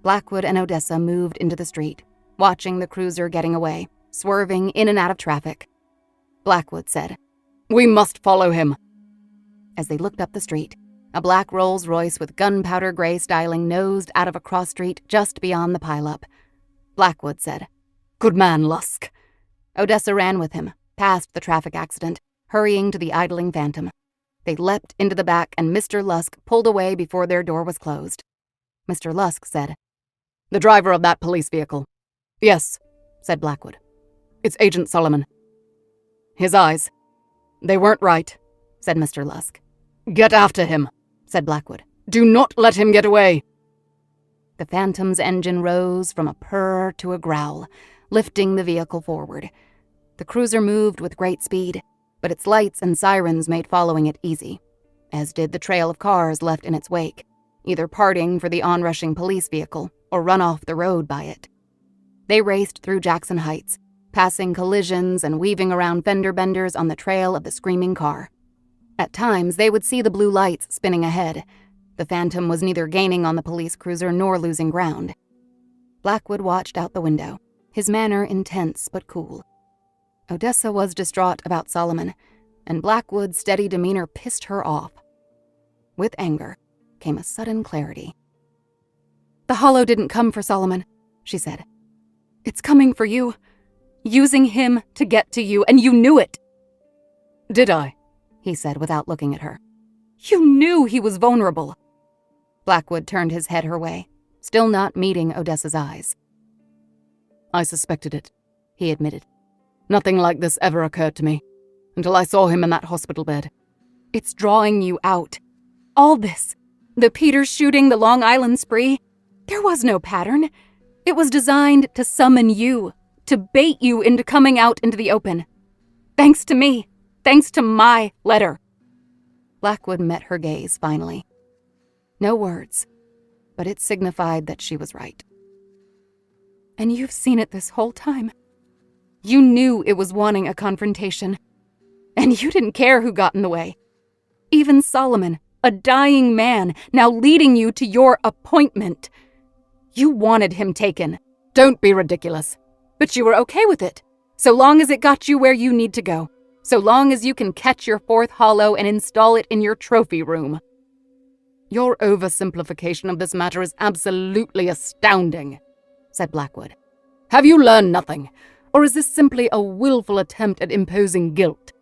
Blackwood and Odessa moved into the street, watching the cruiser getting away, swerving in and out of traffic. Blackwood said, "We must follow him." As they looked up the street, a black Rolls-Royce with gunpowder gray styling nosed out of a cross street just beyond the pileup. Blackwood said, "Good man, Lusk." Odessa ran with him, past the traffic accident, hurrying to the idling Phantom. They leapt into the back and Mr. Lusk pulled away before their door was closed. Mr. Lusk said, "The driver of that police vehicle." "Yes," said Blackwood. "It's Agent Solomon." "His eyes. They weren't right," said Mr. Lusk. "Get after him," said Blackwood. "Do not let him get away." The Phantom's engine rose from a purr to a growl, lifting the vehicle forward. The cruiser moved with great speed, but its lights and sirens made following it easy, as did the trail of cars left in its wake, either parting for the onrushing police vehicle or run off the road by it. They raced through Jackson Heights, passing collisions and weaving around fender benders on the trail of the screaming car. At times, they would see the blue lights spinning ahead. The Phantom was neither gaining on the police cruiser nor losing ground. Blackwood watched out the window, his manner intense but cool. Odessa was distraught about Solomon, and Blackwood's steady demeanor pissed her off. With anger came a sudden clarity. "The hollow didn't come for Solomon," she said. "It's coming for you. Using him to get to you, and you knew it." "Did I?" he said without looking at her. "You knew he was vulnerable." Blackwood turned his head her way, still not meeting Odessa's eyes. "I suspected it," he admitted. "Nothing like this ever occurred to me, until I saw him in that hospital bed." "It's drawing you out. All this. The Peters shooting, the Long Island spree. There was no pattern. It was designed to summon you, to bait you into coming out into the open. Thanks to me. Thanks to my letter. Blackwood met her gaze finally. No words, but it signified that she was right. And you've seen it this whole time. You knew it was wanting a confrontation. And you didn't care who got in the way. Even Solomon, a dying man, now leading you to your appointment. You wanted him taken. Don't be ridiculous. But you were okay with it, so long as it got you where you need to go. So long as you can catch your fourth hollow and install it in your trophy room. Your oversimplification of this matter is absolutely astounding, said Blackwood. Have you learned nothing, or is this simply a willful attempt at imposing guilt?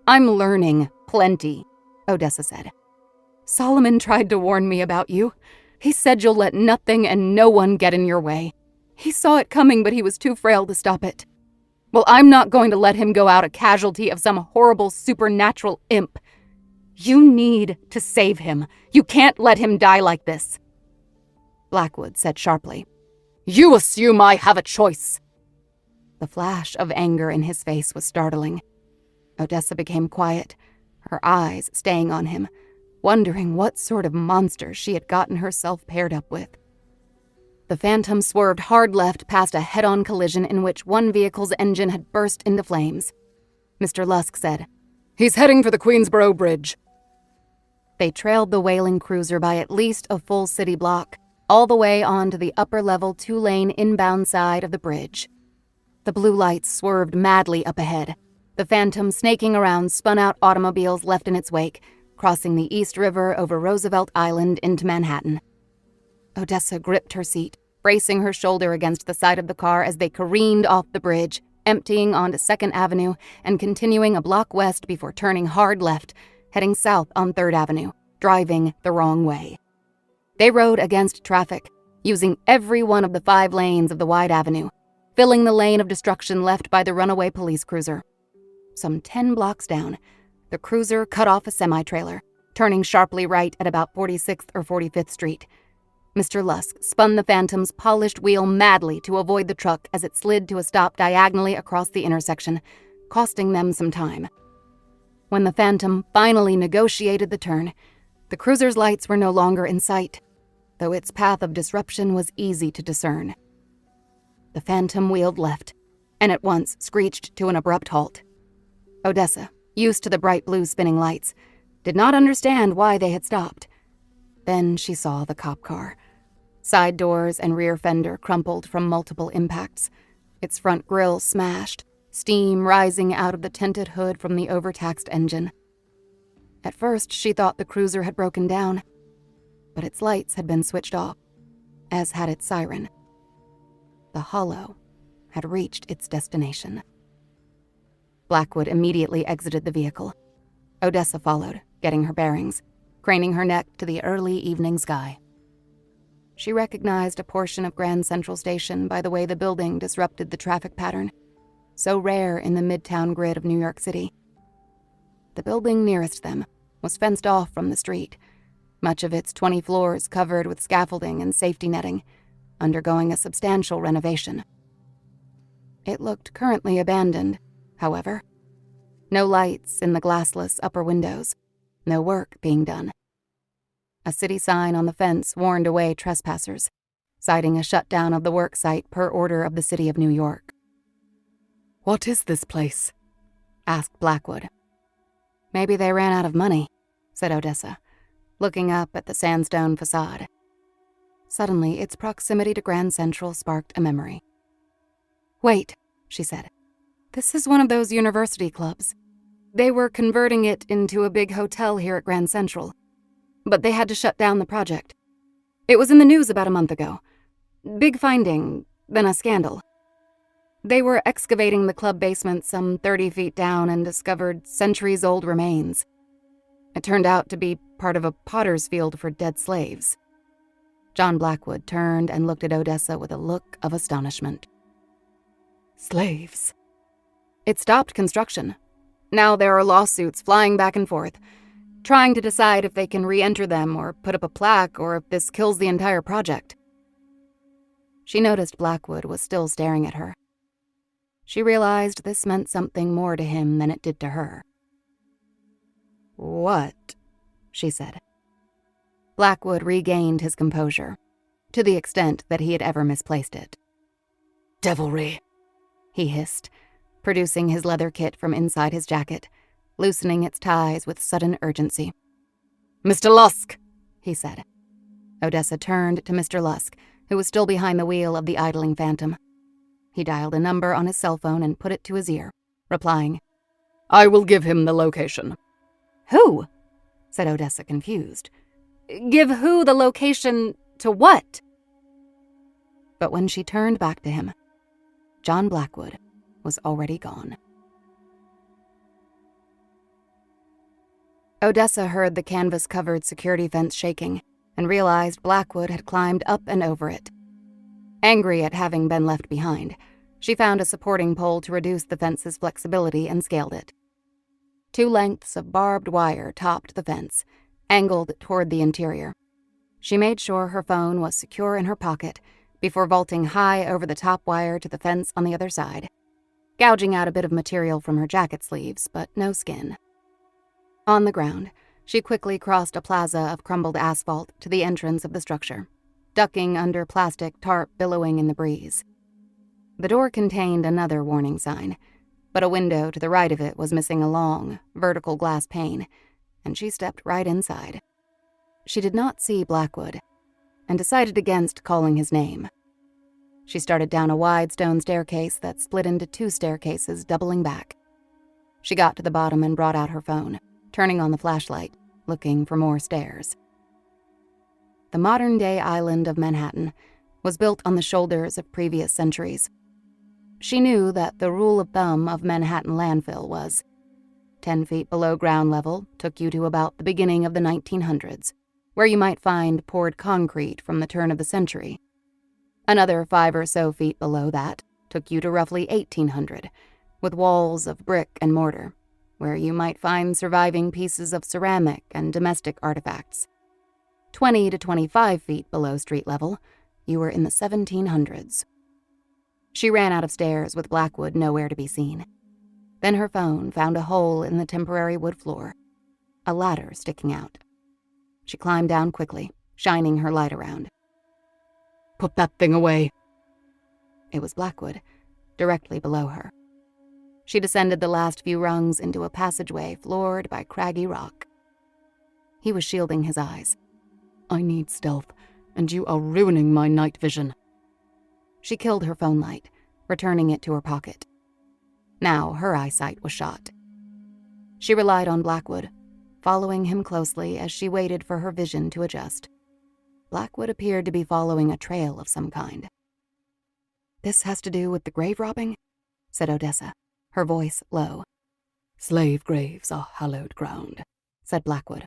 I'm learning plenty, Odessa said. Solomon tried to warn me about you. He said you'll let nothing and no one get in your way. He saw it coming, but he was too frail to stop it. Well, I'm not going to let him go out a casualty of some horrible supernatural imp. You need to save him. You can't let him die like this. Blackwood said sharply, You assume I have a choice. The flash of anger in his face was startling. Odessa became quiet, her eyes staying on him, wondering what sort of monster she had gotten herself paired up with. The Phantom swerved hard left past a head-on collision in which one vehicle's engine had burst into flames. Mr. Lusk said, He's heading for the Queensboro Bridge. They trailed the wailing cruiser by at least a full city block, all the way onto the upper-level two-lane inbound side of the bridge. The blue lights swerved madly up ahead. The Phantom, snaking around, spun out automobiles left in its wake, crossing the East River over Roosevelt Island into Manhattan. Odessa gripped her seat, bracing her shoulder against the side of the car as they careened off the bridge, emptying onto 2nd Avenue and continuing a block west before turning hard left, heading south on 3rd Avenue, driving the wrong way. They rode against traffic, using every one of the 5 lanes of the wide avenue, filling the lane of destruction left by the runaway police cruiser. Some 10 blocks down, the cruiser cut off a semi-trailer, turning sharply right at about 46th or 45th Street. Mr. Lusk spun the Phantom's polished wheel madly to avoid the truck as it slid to a stop diagonally across the intersection, costing them some time. When the Phantom finally negotiated the turn, the cruiser's lights were no longer in sight, though its path of disruption was easy to discern. The Phantom wheeled left, and at once screeched to an abrupt halt. Odessa, used to the bright blue spinning lights, did not understand why they had stopped. Then she saw the cop car. Side doors and rear fender crumpled from multiple impacts, its front grille smashed, steam rising out of the tinted hood from the overtaxed engine. At first, she thought the cruiser had broken down, but its lights had been switched off, as had its siren. The hollow had reached its destination. Blackwood immediately exited the vehicle. Odessa followed, getting her bearings, craning her neck to the early evening sky. She recognized a portion of Grand Central Station by the way the building disrupted the traffic pattern, so rare in the midtown grid of New York City. The building nearest them was fenced off from the street, much of its 20 floors covered with scaffolding and safety netting, undergoing a substantial renovation. It looked currently abandoned, however. No lights in the glassless upper windows, no work being done. A city sign on the fence warned away trespassers, citing a shutdown of the work site per order of the city of New York. "What is this place?" asked Blackwood. "Maybe they ran out of money," said Odessa, looking up at the sandstone facade. Suddenly, its proximity to Grand Central sparked a memory. "Wait," she said. "This is one of those university clubs. They were converting it into a big hotel here at Grand Central, but they had to shut down the project. It was in the news about a month ago. Big finding, then a scandal. They were excavating the club basement some 30 feet down and discovered centuries-old remains. It turned out to be part of a potter's field for dead slaves." John Blackwood turned and looked at Odessa with a look of astonishment. "Slaves?" "It stopped construction. Now there are lawsuits flying back and forth. trying to decide if they can re-enter them or put up a plaque or if this kills the entire project. She noticed Blackwood was still staring at her. She realized this meant something more to him than it did to her. "What?" she said. Blackwood regained his composure, to the extent that he had ever misplaced it. Devilry, he hissed, producing his leather kit from inside his jacket, loosening its ties with sudden urgency. "Mr. Lusk," he said. Odessa turned to Mr. Lusk, who was still behind the wheel of the idling Phantom. He dialed a number on his cell phone and put it to his ear, replying, "I will give him the location." "Who?" said Odessa, confused. "Give who the location to what?" But when she turned back to him, John Blackwood was already gone. Odessa heard the canvas-covered security fence shaking and realized Blackwood had climbed up and over it. Angry at having been left behind, she found a supporting pole to reduce the fence's flexibility and scaled it. 2 lengths of barbed wire topped the fence, angled toward the interior. She made sure her phone was secure in her pocket before vaulting high over the top wire to the fence on the other side, gouging out a bit of material from her jacket sleeves, but no skin. On the ground, she quickly crossed a plaza of crumbled asphalt to the entrance of the structure, ducking under plastic tarp billowing in the breeze. The door contained another warning sign, but a window to the right of it was missing a long, vertical glass pane, and she stepped right inside. She did not see Blackwood, and decided against calling his name. She started down a wide stone staircase that split into 2 staircases doubling back. She got to the bottom and brought out her phone, turning on the flashlight, looking for more stairs. The modern-day island of Manhattan was built on the shoulders of previous centuries. She knew that the rule of thumb of Manhattan landfill was 10 feet below ground level took you to about the beginning of the 1900s, where you might find poured concrete from the turn of the century. Another 5 or so feet below that took you to roughly 1800, with walls of brick and mortar, where you might find surviving pieces of ceramic and domestic artifacts. 20 to 25 feet below street level, you were in the 1700s. She ran out of stairs with Blackwood nowhere to be seen. Then her phone found a hole in the temporary wood floor, a ladder sticking out. She climbed down quickly, shining her light around. "Put that thing away." It was Blackwood, directly below her. She descended the last few rungs into a passageway floored by craggy rock. He was shielding his eyes. "I need stealth, and you are ruining my night vision." She killed her phone light, returning it to her pocket. Now her eyesight was shot. She relied on Blackwood, following him closely as she waited for her vision to adjust. Blackwood appeared to be following a trail of some kind. "This has to do with the grave robbing?" said Odessa, her voice low. "Slave graves are hallowed ground," said Blackwood,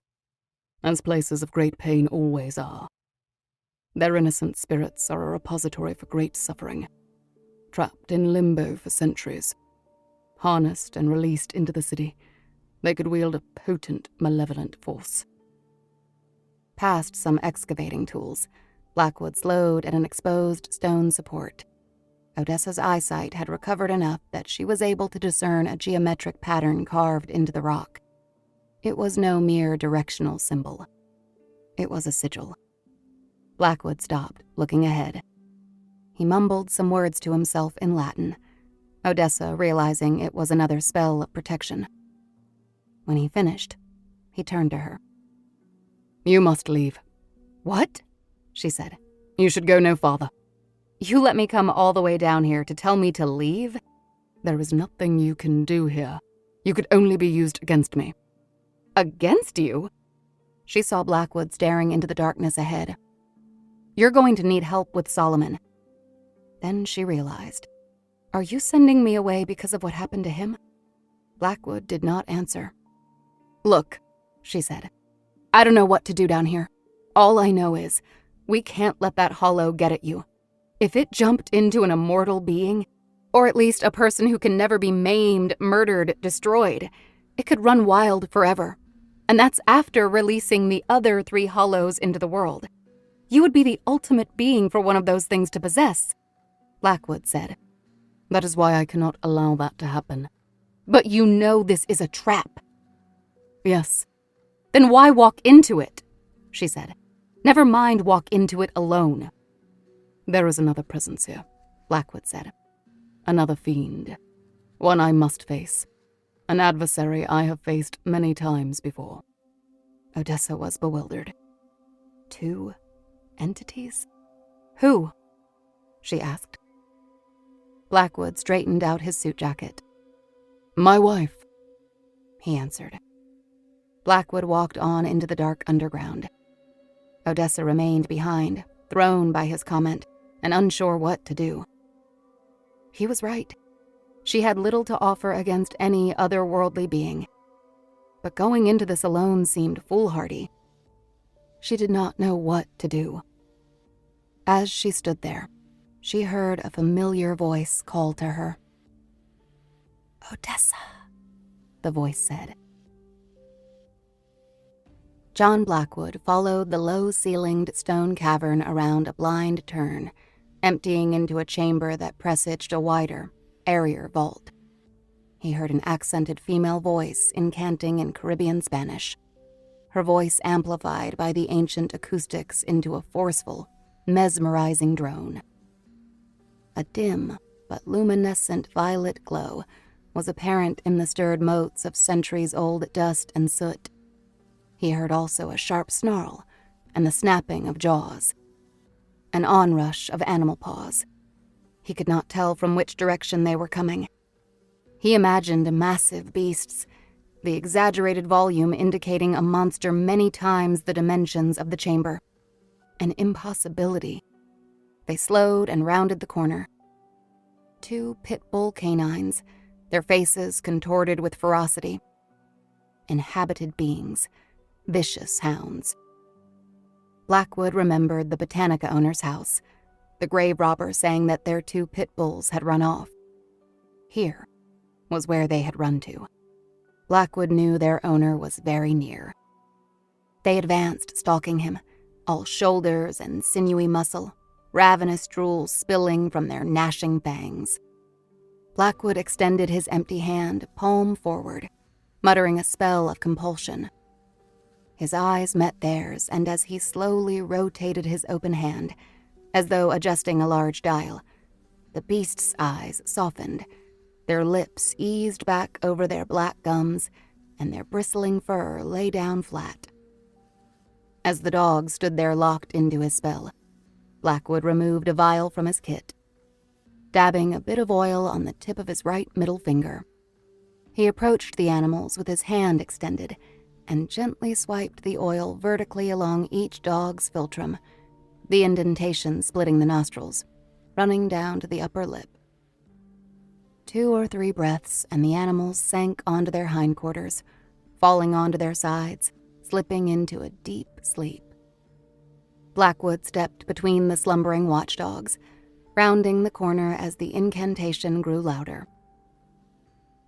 "as places of great pain always are. Their innocent spirits are a repository for great suffering, trapped in limbo for centuries. Harnessed and released into the city, they could wield a potent, malevolent force." Past some excavating tools, Blackwood slowed at an exposed stone support. Odessa's eyesight had recovered enough that she was able to discern a geometric pattern carved into the rock. It was no mere directional symbol. It was a sigil. Blackwood stopped, looking ahead. He mumbled some words to himself in Latin, Odessa realizing it was another spell of protection. When he finished, he turned to her. "You must leave." "What?" she said. "You should go no farther." "You let me come all the way down here to tell me to leave?" "There is nothing you can do here. You could only be used against me." "Against you?" She saw Blackwood staring into the darkness ahead. "You're going to need help with Solomon." Then she realized. "Are you sending me away because of what happened to him?" Blackwood did not answer. "Look," she said, "I don't know what to do down here. All I know is, we can't let that hollow get at you. If it jumped into an immortal being, or at least a person who can never be maimed, murdered, destroyed, it could run wild forever. And that's after releasing the other 3 hollows into the world. You would be the ultimate being for one of those things to possess, Blackwood said. That is why I cannot allow that to happen. But you know this is a trap. Yes. Then why walk into it? She said. Never mind walk into it alone. There is another presence here, Blackwood said. Another fiend. One I must face. An adversary I have faced many times before. Odessa was bewildered. 2 entities? Who? She asked. Blackwood straightened out his suit jacket. My wife, he answered. Blackwood walked on into the dark underground. Odessa remained behind, thrown by his comment, and unsure what to do. He was right. She had little to offer against any otherworldly being. But going into this alone seemed foolhardy. She did not know what to do. As she stood there, she heard a familiar voice call to her. "Odessa," the voice said. John Blackwood followed the low-ceilinged stone cavern around a blind turn, emptying into a chamber that presaged a wider, airier vault. He heard an accented female voice incanting in Caribbean Spanish, her voice amplified by the ancient acoustics into a forceful, mesmerizing drone. A dim but luminescent violet glow was apparent in the stirred motes of centuries-old dust and soot. He heard also a sharp snarl and the snapping of jaws, an onrush of animal paws. He could not tell from which direction they were coming. He imagined massive beasts, the exaggerated volume indicating a monster many times the dimensions of the chamber. An impossibility. They slowed and rounded the corner. 2 pit bull canines, their faces contorted with ferocity. Inhabited beings. Vicious hounds. Blackwood remembered the Botanica owner's house, the grave robber saying that their 2 pit bulls had run off. Here was where they had run to. Blackwood knew their owner was very near. They advanced, stalking him, all shoulders and sinewy muscle, ravenous drool spilling from their gnashing fangs. Blackwood extended his empty hand, palm forward, muttering a spell of compulsion. His eyes met theirs, and as he slowly rotated his open hand, as though adjusting a large dial, the beast's eyes softened, their lips eased back over their black gums, and their bristling fur lay down flat. As the dog stood there locked into his spell, Blackwood removed a vial from his kit, dabbing a bit of oil on the tip of his right middle finger. He approached the animals with his hand extended, and gently swiped the oil vertically along each dog's philtrum, the indentation splitting the nostrils, running down to the upper lip. 2 or 3 breaths, and the animals sank onto their hindquarters, falling onto their sides, slipping into a deep sleep. Blackwood stepped between the slumbering watchdogs, rounding the corner as the incantation grew louder.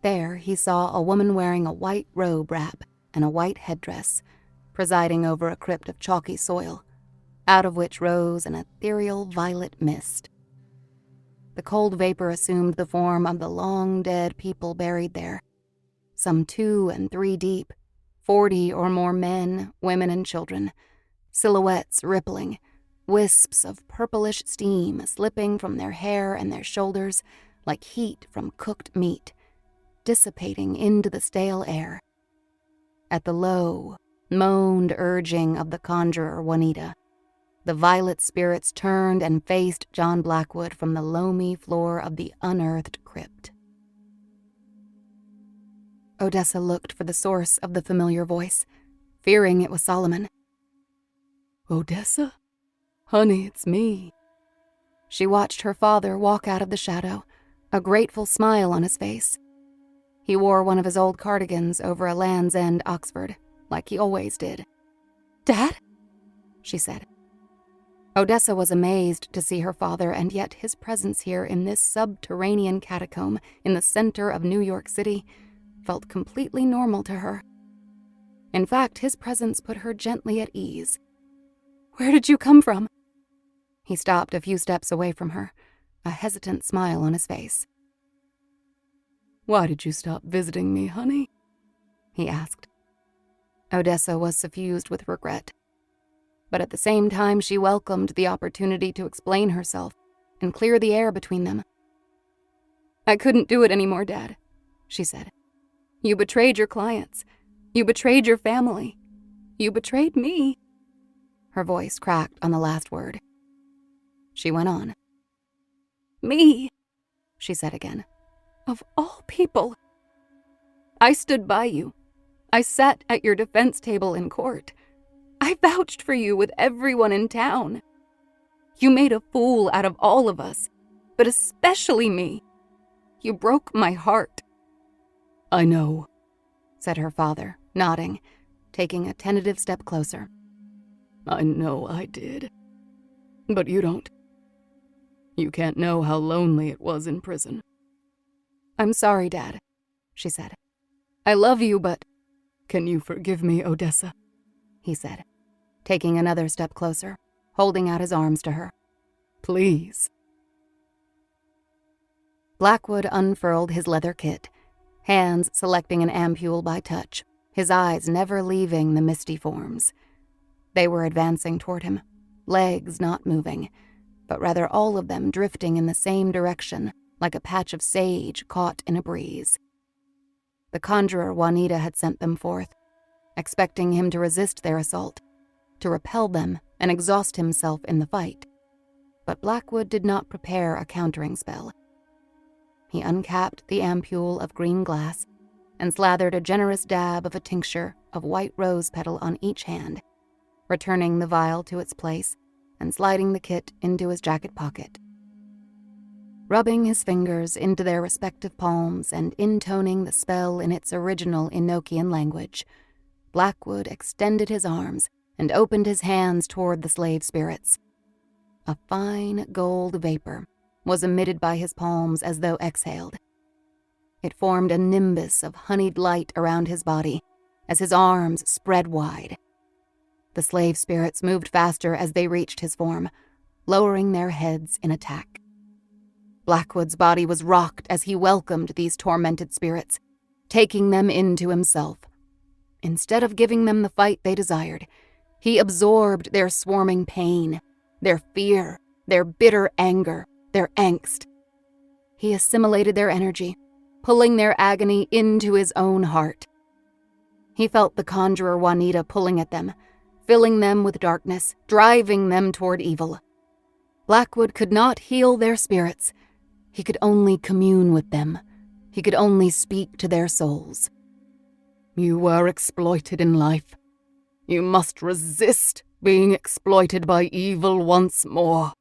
There he saw a woman wearing a white robe wrap and a white headdress, presiding over a crypt of chalky soil, out of which rose an ethereal violet mist. The cold vapor assumed the form of the long-dead people buried there, some 2 and 3 deep, 40 or more men, women, and children, silhouettes rippling, wisps of purplish steam slipping from their hair and their shoulders like heat from cooked meat, dissipating into the stale air. At the low, moaned urging of the conjurer Juanita, the violet spirits turned and faced John Blackwood from the loamy floor of the unearthed crypt. Odessa looked for the source of the familiar voice, fearing it was Solomon. Odessa? Honey, it's me. She watched her father walk out of the shadow, a grateful smile on his face. He wore one of his old cardigans over a Land's End Oxford, like he always did. "Dad?" she said. Odessa was amazed to see her father, and yet his presence here in this subterranean catacomb in the center of New York City felt completely normal to her. In fact, his presence put her gently at ease. "Where did you come from?" He stopped a few steps away from her, a hesitant smile on his face. "Why did you stop visiting me, honey?" he asked. Odessa was suffused with regret. But at the same time, she welcomed the opportunity to explain herself and clear the air between them. "I couldn't do it anymore, Dad," she said. "You betrayed your clients. You betrayed your family. You betrayed me." Her voice cracked on the last word. She went on. "Me," she said again. "Of all people. I stood by you. I sat at your defense table in court. I vouched for you with everyone in town. You made a fool out of all of us, but especially me. You broke my heart." "I know," said her father, nodding, taking a tentative step closer. "I know I did. But you don't. You can't know how lonely it was in prison." "I'm sorry, Dad," she said. "I love you, but—" "Can you forgive me, Odessa?" he said, taking another step closer, holding out his arms to her. "Please." Blackwood unfurled his leather kit, hands selecting an ampule by touch, his eyes never leaving the misty forms. They were advancing toward him, legs not moving, but rather all of them drifting in the same direction, like a patch of sage caught in a breeze. The conjurer Juanita had sent them forth, expecting him to resist their assault, to repel them and exhaust himself in the fight. But Blackwood did not prepare a countering spell. He uncapped the ampule of green glass and slathered a generous dab of a tincture of white rose petal on each hand, returning the vial to its place and sliding the kit into his jacket pocket. Rubbing his fingers into their respective palms and intoning the spell in its original Enochian language, Blackwood extended his arms and opened his hands toward the slave spirits. A fine gold vapor was emitted by his palms as though exhaled. It formed a nimbus of honeyed light around his body as his arms spread wide. The slave spirits moved faster as they reached his form, lowering their heads in attack. Blackwood's body was rocked as he welcomed these tormented spirits, taking them into himself. Instead of giving them the fight they desired, he absorbed their swarming pain, their fear, their bitter anger, their angst. He assimilated their energy, pulling their agony into his own heart. He felt the conjurer Juanita pulling at them, filling them with darkness, driving them toward evil. Blackwood could not heal their spirits. He could only commune with them. He could only speak to their souls. "You were exploited in life. You must resist being exploited by evil once more."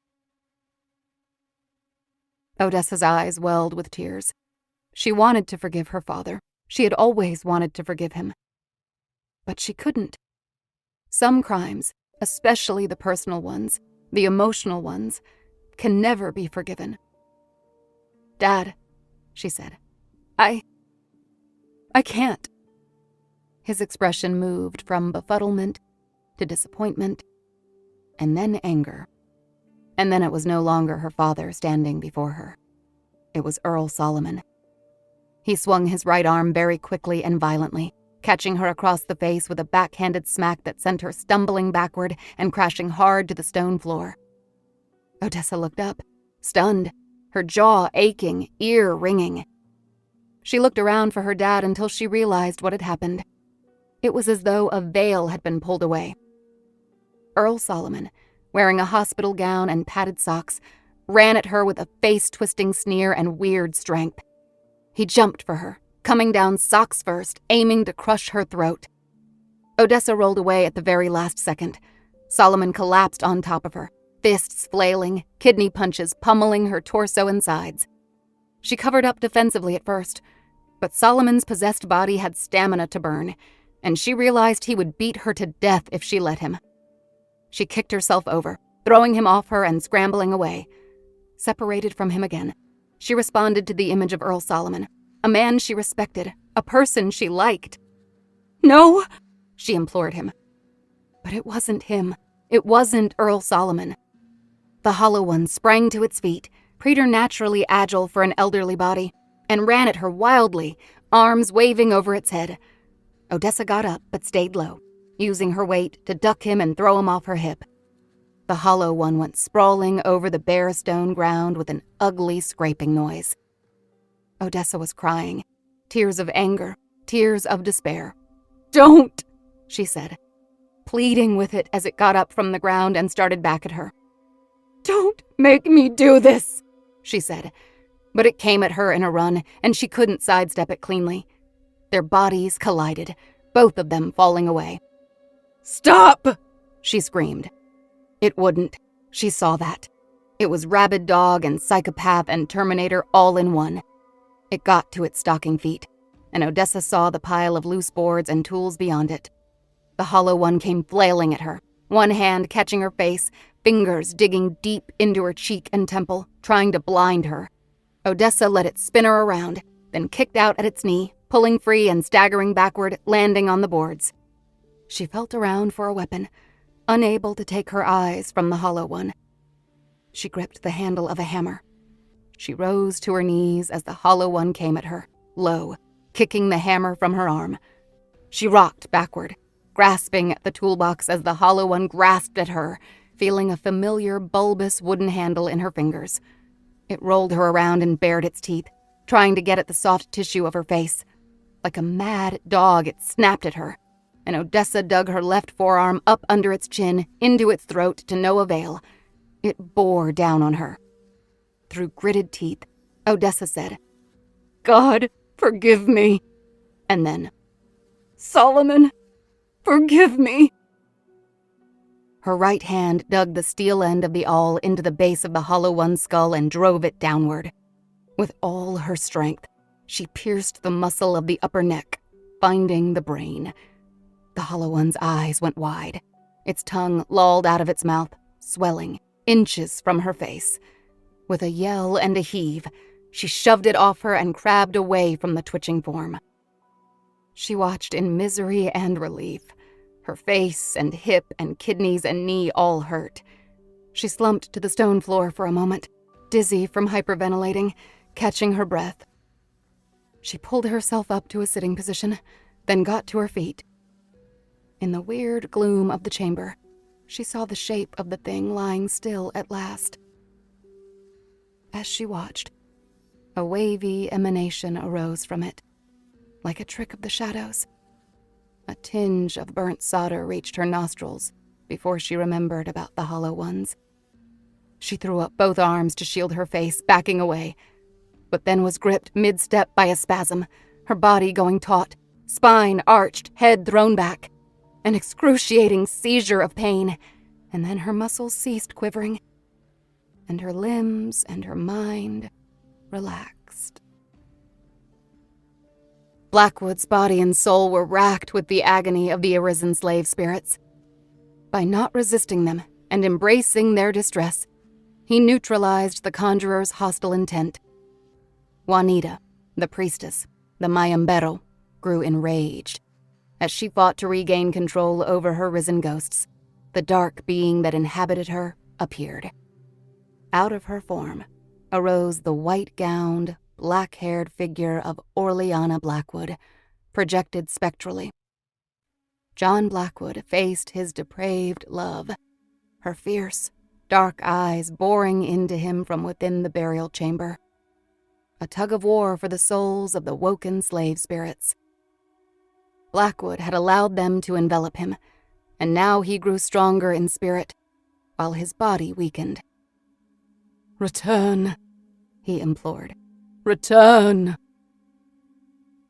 Odessa's eyes welled with tears. She wanted to forgive her father. She had always wanted to forgive him. But she couldn't. Some crimes, especially the personal ones, the emotional ones, can never be forgiven. "Dad," she said, I can't." His expression moved from befuddlement to disappointment, and then anger. And then it was no longer her father standing before her. It was Earl Solomon. He swung his right arm very quickly and violently, catching her across the face with a backhanded smack that sent her stumbling backward and crashing hard to the stone floor. Odessa looked up, stunned, her jaw aching, ear ringing. She looked around for her dad until she realized what had happened. It was as though a veil had been pulled away. Earl Solomon, wearing a hospital gown and padded socks, ran at her with a face-twisting sneer and weird strength. He jumped for her, coming down socks first, aiming to crush her throat. Odessa rolled away at the very last second. Solomon collapsed on top of her, fists flailing, kidney punches pummeling her torso and sides. She covered up defensively at first, but Solomon's possessed body had stamina to burn, and she realized he would beat her to death if she let him. She kicked herself over, throwing him off her and scrambling away. Separated from him again, she responded to the image of Earl Solomon, a man she respected, a person she liked. "No!" she implored him. But it wasn't him. It wasn't Earl Solomon. The Hollow One sprang to its feet, preternaturally agile for an elderly body, and ran at her wildly, arms waving over its head. Odessa got up but stayed low, using her weight to duck him and throw him off her hip. The Hollow One went sprawling over the bare stone ground with an ugly scraping noise. Odessa was crying, tears of anger, tears of despair. "Don't!" she said, pleading with it as it got up from the ground and started back at her. "Don't make me do this," she said, but it came at her in a run, and she couldn't sidestep it cleanly. Their bodies collided, both of them falling away. "Stop!" she screamed. It wouldn't. She saw that. It was rabid dog and psychopath and Terminator all in one. It got to its stocking feet, and Odessa saw the pile of loose boards and tools beyond it. The Hollow One came flailing at her, one hand catching her face, fingers digging deep into her cheek and temple, trying to blind her. Odessa let it spin her around, then kicked out at its knee, pulling free and staggering backward, landing on the boards. She felt around for a weapon, unable to take her eyes from the Hollow One. She gripped the handle of a hammer. She rose to her knees as the Hollow One came at her, low, kicking the hammer from her arm. She rocked backward, grasping at the toolbox as the Hollow One grasped at her, feeling a familiar, bulbous wooden handle in her fingers. It rolled her around and bared its teeth, trying to get at the soft tissue of her face. Like a mad dog, it snapped at her, and Odessa dug her left forearm up under its chin, into its throat to no avail. It bore down on her. Through gritted teeth, Odessa said, "God, forgive me." And then, "Solomon, forgive me." Her right hand dug the steel end of the awl into the base of the Hollow One's skull and drove it downward. With all her strength, she pierced the muscle of the upper neck, finding the brain. The Hollow One's eyes went wide. Its tongue lolled out of its mouth, swelling, inches from her face. With a yell and a heave, she shoved it off her and crabbed away from the twitching form. She watched in misery and relief. Her face and hip and kidneys and knee all hurt. She slumped to the stone floor for a moment, dizzy from hyperventilating, catching her breath. She pulled herself up to a sitting position, then got to her feet. In the weird gloom of the chamber, she saw the shape of the thing lying still at last. As she watched, a wavy emanation arose from it, like a trick of the shadows. A tinge of burnt solder reached her nostrils before she remembered about the Hollow Ones. She threw up both arms to shield her face, backing away, but then was gripped mid-step by a spasm, her body going taut, spine arched, head thrown back. An excruciating seizure of pain, and then her muscles ceased quivering, and her limbs and her mind relaxed. Blackwood's body and soul were racked with the agony of the arisen slave spirits. By not resisting them and embracing their distress, he neutralized the conjurer's hostile intent. Juanita, the priestess, the Mayambero, grew enraged. As she fought to regain control over her risen ghosts, the dark being that inhabited her appeared. Out of her form arose the white-gowned, black-haired figure of Orleana Blackwood, projected spectrally. John Blackwood faced his depraved love, her fierce, dark eyes boring into him from within the burial chamber. A tug-of-war for the souls of the woken slave spirits. Blackwood had allowed them to envelop him, and now he grew stronger in spirit, while his body weakened. "Return," he implored. "Return."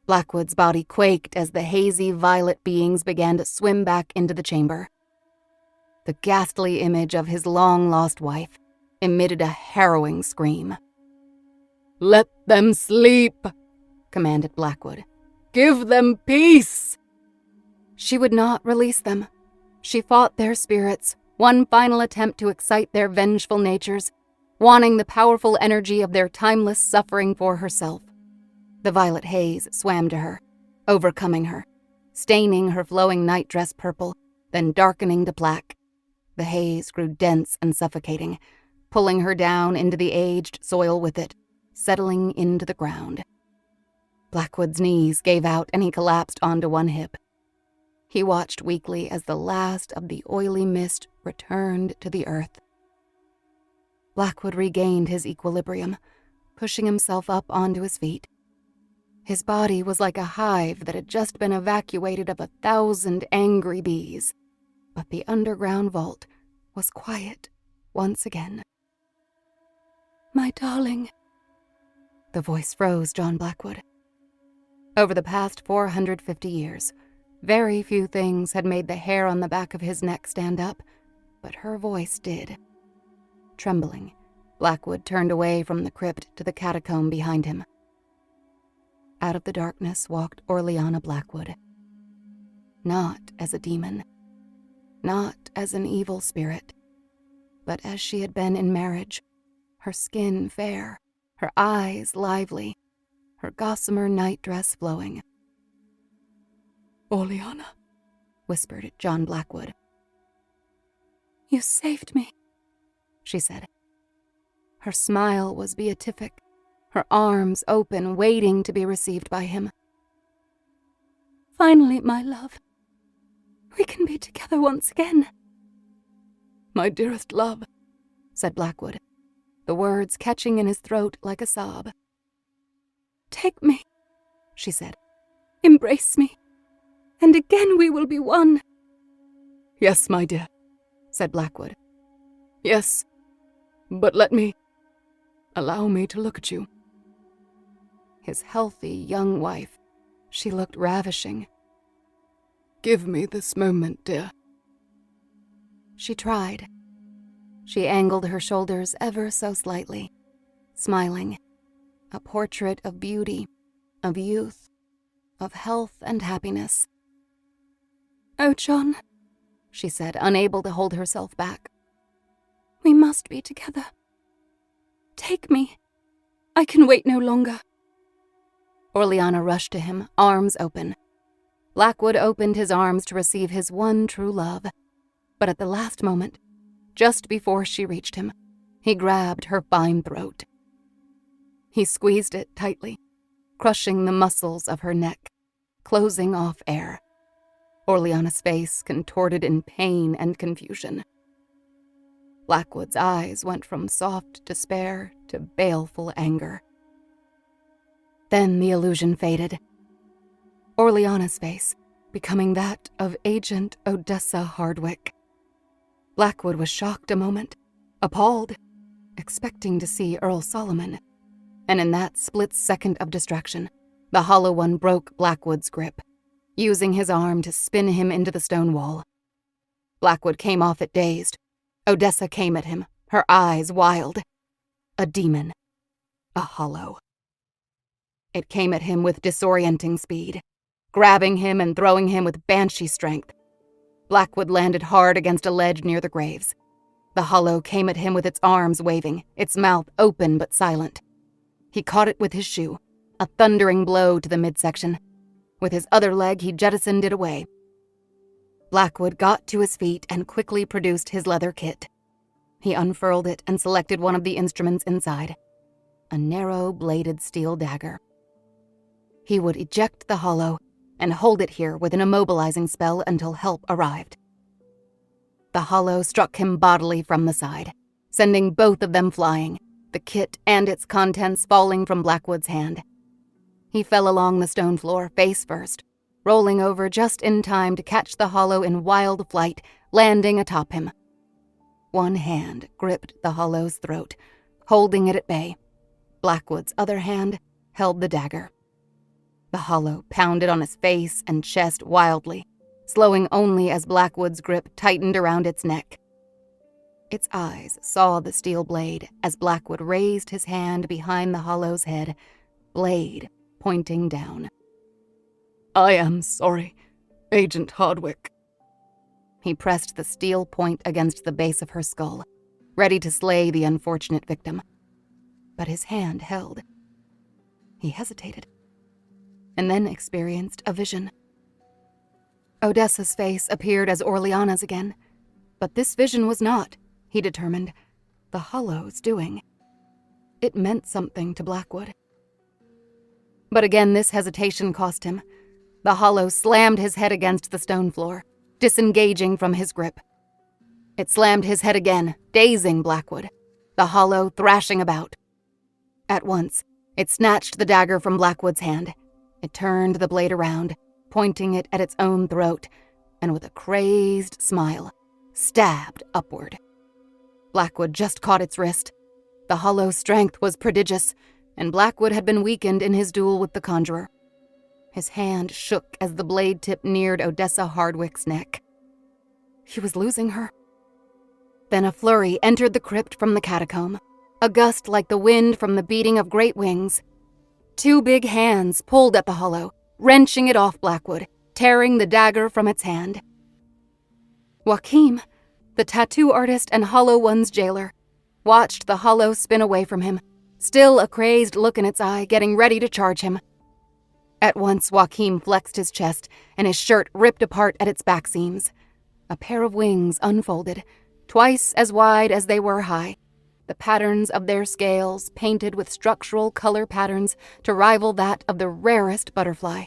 Blackwood's body quaked as the hazy violet beings began to swim back into the chamber. The ghastly image of his long-lost wife emitted a harrowing scream. "Let them sleep," commanded Blackwood. "Give them peace." She would not release them. She fought their spirits, one final attempt to excite their vengeful natures, wanting the powerful energy of their timeless suffering for herself. The violet haze swam to her, overcoming her, staining her flowing nightdress purple, then darkening to black. The haze grew dense and suffocating, pulling her down into the aged soil with it, settling into the ground. Blackwood's knees gave out and he collapsed onto one hip. He watched weakly as the last of the oily mist returned to the earth. Blackwood regained his equilibrium, pushing himself up onto his feet. His body was like a hive that had just been evacuated of 1,000 angry bees, but the underground vault was quiet once again. My darling. The voice froze John Blackwood. Over the past 450 years, very few things had made the hair on the back of his neck stand up, but her voice did. Trembling, Blackwood turned away from the crypt to the catacomb behind him. Out of the darkness walked Orleana Blackwood. Not as a demon, not as an evil spirit, but as she had been in marriage, her skin fair, her eyes lively, her gossamer nightdress flowing. Orleana, whispered John Blackwood. You saved me, she said. Her smile was beatific, her arms open, waiting to be received by him. Finally, my love. We can be together once again. My dearest love, said Blackwood, the words catching in his throat like a sob. Take me, she said. Embrace me, and again we will be one. Yes, my dear, said Blackwood. Yes, but allow me to look at you. His healthy young wife, she looked ravishing. Give me this moment, dear. She tried. She angled her shoulders ever so slightly, smiling. A portrait of beauty, of youth, of health and happiness. Oh, John, she said, unable to hold herself back. We must be together. Take me. I can wait no longer. Orleana rushed to him, arms open. Blackwood opened his arms to receive his one true love, but at the last moment, just before she reached him, he grabbed her fine throat. He squeezed it tightly, crushing the muscles of her neck, closing off air. Orleana's face contorted in pain and confusion. Blackwood's eyes went from soft despair to baleful anger. Then the illusion faded. Orleana's face becoming that of Agent Odessa Hardwick. Blackwood was shocked a moment, appalled, expecting to see Earl Solomon. And in that split second of distraction, the Hollow One broke Blackwood's grip, using his arm to spin him into the stone wall. Blackwood came off it dazed. Odessa came at him, her eyes wild. A demon. A hollow. It came at him with disorienting speed, grabbing him and throwing him with banshee strength. Blackwood landed hard against a ledge near the graves. The hollow came at him with its arms waving, its mouth open but silent. He caught it with his shoe, a thundering blow to the midsection. With his other leg, he jettisoned it away. Blackwood got to his feet and quickly produced his leather kit. He unfurled it and selected one of the instruments inside, a narrow-bladed steel dagger. He would eject the hollow and hold it here with an immobilizing spell until help arrived. The hollow struck him bodily from the side, sending both of them flying, the kit and its contents falling from Blackwood's hand. He fell along the stone floor face first, rolling over just in time to catch the hollow in wild flight, landing atop him. One hand gripped the hollow's throat, holding it at bay. Blackwood's other hand held the dagger. The hollow pounded on his face and chest wildly, slowing only as Blackwood's grip tightened around its neck. Its eyes saw the steel blade as Blackwood raised his hand behind the hollow's head, blade pointing down. I am sorry, Agent Hardwick. He pressed the steel point against the base of her skull, ready to slay the unfortunate victim. But his hand held. He hesitated, and then experienced a vision. Odessa's face appeared as Orleana's again, but this vision was not, he determined, the hollow's doing. It meant something to Blackwood. But again this hesitation cost him. The hollow slammed his head against the stone floor, disengaging from his grip. It slammed his head again, dazing Blackwood, the hollow thrashing about. At once, it snatched the dagger from Blackwood's hand. It turned the blade around, pointing it at its own throat, and with a crazed smile, stabbed upward. Blackwood just caught its wrist. The hollow's strength was prodigious, and Blackwood had been weakened in his duel with the conjurer. His hand shook as the blade tip neared Odessa Hardwick's neck. He was losing her. Then a flurry entered the crypt from the catacomb, a gust like the wind from the beating of great wings. 2 big hands pulled at the hollow, wrenching it off Blackwood, tearing the dagger from its hand. Joachim, the tattoo artist and Hollow One's jailer, watched the hollow spin away from him, still a crazed look in its eye, getting ready to charge him. At once, Joachim flexed his chest, and his shirt ripped apart at its back seams. A pair of wings unfolded, twice as wide as they were high, the patterns of their scales painted with structural color patterns to rival that of the rarest butterfly.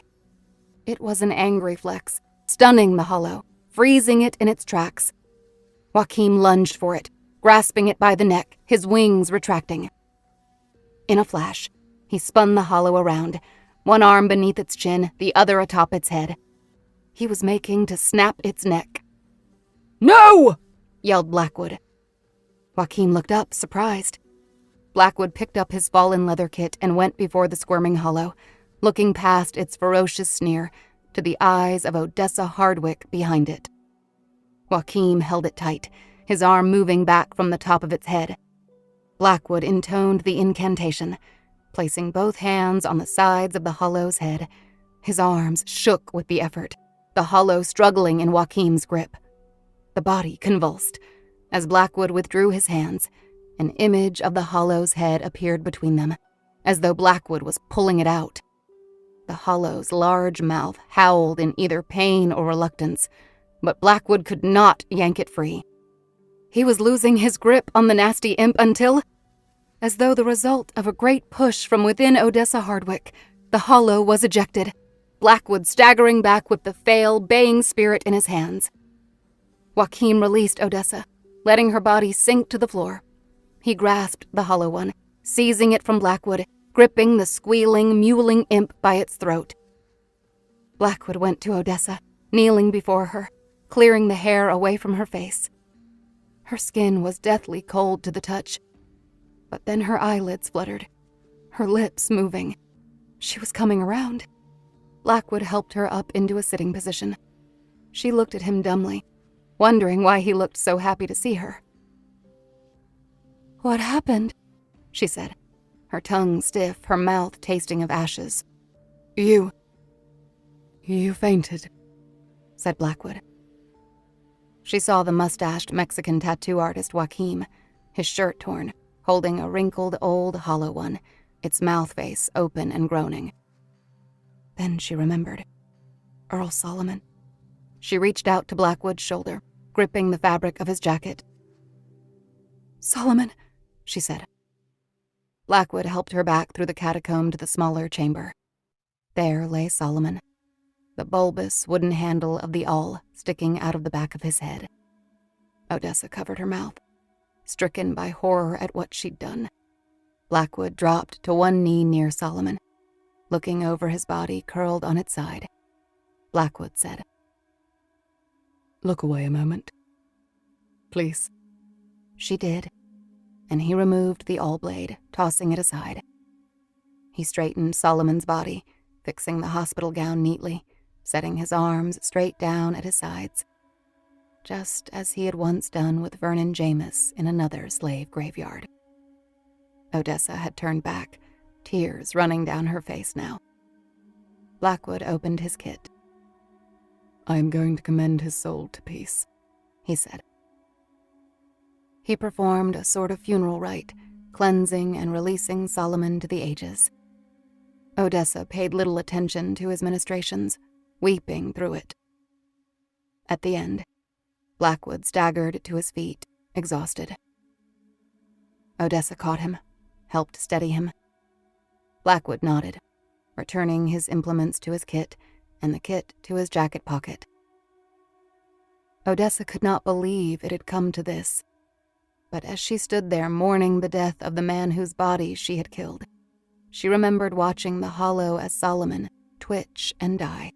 It was an angry flex, stunning the hollow, freezing it in its tracks. Joachim lunged for it, grasping it by the neck, his wings retracting. In a flash, he spun the hollow around, one arm beneath its chin, the other atop its head. He was making to snap its neck. "No!" yelled Blackwood. Joachim looked up, surprised. Blackwood picked up his fallen leather kit and went before the squirming hollow, looking past its ferocious sneer to the eyes of Odessa Hardwick behind it. Joachim held it tight, his arm moving back from the top of its head. Blackwood intoned the incantation, placing both hands on the sides of the hollow's head. His arms shook with the effort, the hollow struggling in Joachim's grip. The body convulsed. As Blackwood withdrew his hands, an image of the hollow's head appeared between them, as though Blackwood was pulling it out. The hollow's large mouth howled in either pain or reluctance, but Blackwood could not yank it free. He was losing his grip on the nasty imp until, as though the result of a great push from within Odessa Hardwick, the hollow was ejected, Blackwood staggering back with the frail, baying spirit in his hands. Joachim released Odessa, letting her body sink to the floor. He grasped the hollow one, seizing it from Blackwood, gripping the squealing, mewling imp by its throat. Blackwood went to Odessa, kneeling before her, clearing the hair away from her face. Her skin was deathly cold to the touch, but then her eyelids fluttered, her lips moving. She was coming around. Blackwood helped her up into a sitting position. She looked at him dumbly, wondering why he looked so happy to see her. "What happened?" she said, her tongue stiff, her mouth tasting of ashes. You fainted," said Blackwood. She saw the mustached Mexican tattoo artist Joachim, his shirt torn, holding a wrinkled old hollow one, its mouth face open and groaning. Then she remembered. Earl Solomon. She reached out to Blackwood's shoulder, gripping the fabric of his jacket. "Solomon," she said. Blackwood helped her back through the catacomb to the smaller chamber. There lay Solomon, the bulbous wooden handle of the awl sticking out of the back of his head. Odessa covered her mouth, stricken by horror at what she'd done. Blackwood dropped to one knee near Solomon, looking over his body curled on its side. Blackwood said, "Look away a moment. Please." She did, and he removed the awl blade, tossing it aside. He straightened Solomon's body, fixing the hospital gown neatly, setting his arms straight down at his sides, just as he had once done with Vernon Jameis in another slave graveyard. Odessa had turned back, tears running down her face now. Blackwood opened his kit. "I am going to commend his soul to peace," he said. He performed a sort of funeral rite, cleansing and releasing Solomon to the ages. Odessa paid little attention to his ministrations, weeping through it. At the end, Blackwood staggered to his feet, exhausted. Odessa caught him, helped steady him. Blackwood nodded, returning his implements to his kit and the kit to his jacket pocket. Odessa could not believe it had come to this, but as she stood there mourning the death of the man whose body she had killed, she remembered watching the hollow as Solomon twitch and die.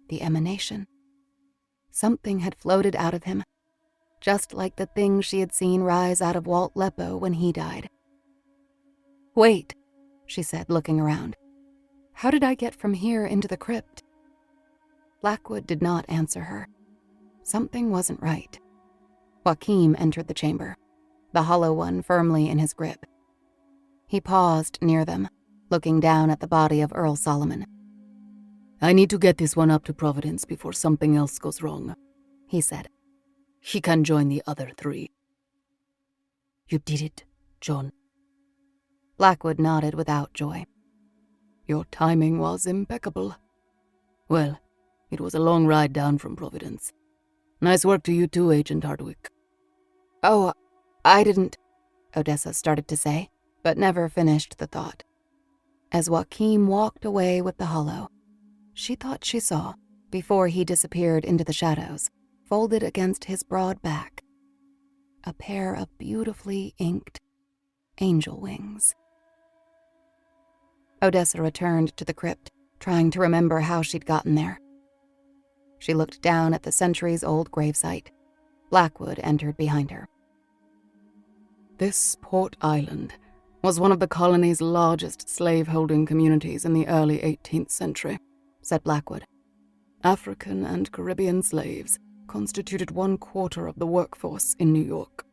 The emanation. Something had floated out of him, just like the thing she had seen rise out of Walt Lepo when he died. "Wait," she said, looking around. "How did I get from here into the crypt?" Blackwood did not answer her. Something wasn't right. Joachim entered the chamber, the hollow one firmly in his grip. He paused near them, looking down at the body of Earl Solomon. "I need to get this one up to Providence before something else goes wrong," he said. "He can join the other 3. "You did it, John." Blackwood nodded without joy. "Your timing was impeccable. Well, it was a long ride down from Providence. Nice work to you too, Agent Hardwick." "Oh, I didn't," Odessa started to say, but never finished the thought. As Joachim walked away with the hollow, she thought she saw, before he disappeared into the shadows, folded against his broad back, a pair of beautifully inked angel wings. Odessa returned to the crypt, trying to remember how she'd gotten there. She looked down at the centuries-old gravesite. Blackwood entered behind her. This Port Island was one of the colony's largest slave-holding communities in the early 18th century, said Blackwood. African and Caribbean slaves constituted 1/4 of the workforce in New York.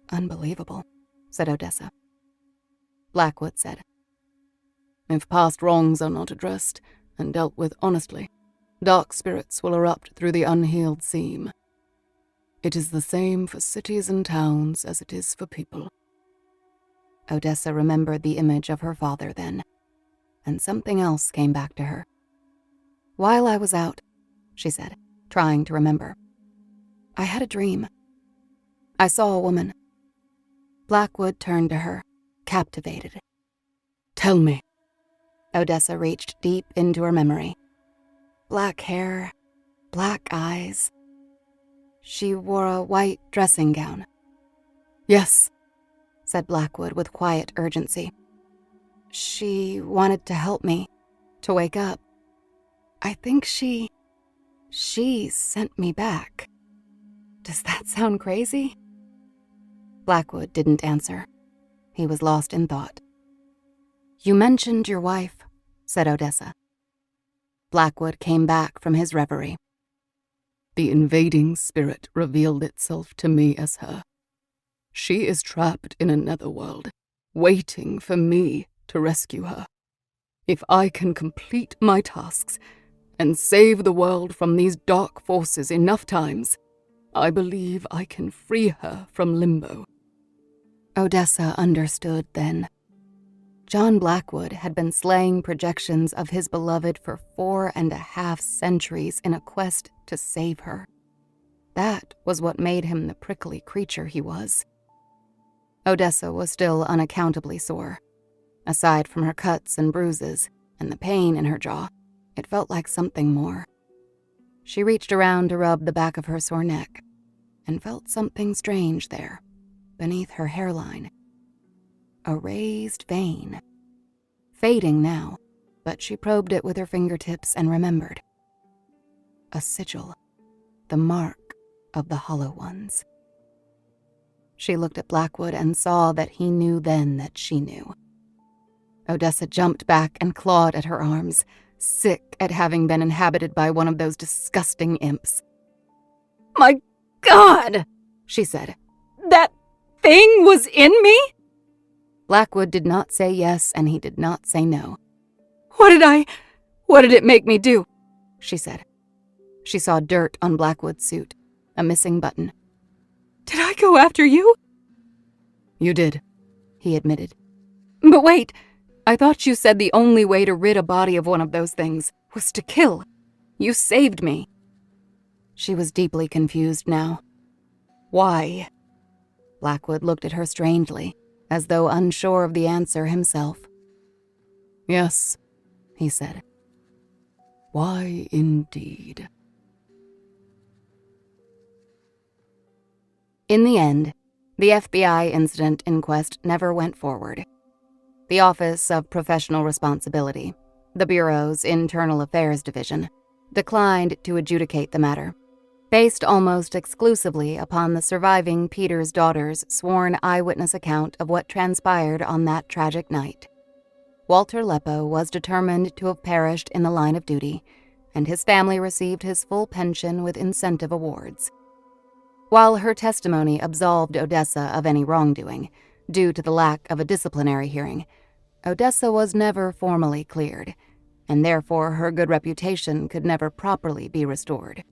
"Unbelievable," said Odessa. Blackwood said, "If past wrongs are not addressed and dealt with honestly, dark spirits will erupt through the unhealed seam. It is the same for cities and towns as it is for people." Odessa remembered the image of her father then, and something else came back to her. "While I was out," she said, trying to remember, "I had a dream. I saw a woman." Blackwood turned to her, captivated. "Tell me." Odessa reached deep into her memory. Black hair, black eyes. She wore a white dressing gown. "Yes," said Blackwood with quiet urgency. "She wanted to help me, to wake up. I think she sent me back. Does that sound crazy?" Blackwood didn't answer. He was lost in thought. "You mentioned your wife," said Odessa. Blackwood came back from his reverie. "The invading spirit revealed itself to me as her. She is trapped in a netherworld, waiting for me to rescue her. If I can complete my tasks and save the world from these dark forces enough times, I believe I can free her from limbo." Odessa understood then. John Blackwood had been slaying projections of his beloved for 4.5 centuries in a quest to save her. That was what made him the prickly creature he was. Odessa was still unaccountably sore. Aside from her cuts and bruises and the pain in her jaw, it felt like something more. She reached around to rub the back of her sore neck and felt something strange there, beneath her hairline. A raised vein. Fading now, but she probed it with her fingertips and remembered. A sigil. The mark of the hollow ones. She looked at Blackwood and saw that he knew then that she knew. Odessa jumped back and clawed at her arms, sick at having been inhabited by one of those disgusting imps. "My God," she said. "That thing was in me?" Blackwood did not say yes, and he did not say no. What did it make me do?" she said. She saw dirt on Blackwood's suit, a missing button. "Did I go after you?" "You did," he admitted. "But wait, I thought you said the only way to rid a body of one of those things was to kill. You saved me." She was deeply confused now. Why? Blackwood looked at her strangely, as though unsure of the answer himself. Yes, he said. Why indeed? In the end, the FBI incident inquest never went forward. The Office of Professional Responsibility, the Bureau's Internal Affairs Division, declined to adjudicate the matter, based almost exclusively upon the surviving Peter's daughter's sworn eyewitness account of what transpired on that tragic night. Walter Leppo was determined to have perished in the line of duty, and his family received his full pension with incentive awards. While her testimony absolved Odessa of any wrongdoing, due to the lack of a disciplinary hearing, Odessa was never formally cleared, and therefore her good reputation could never properly be restored.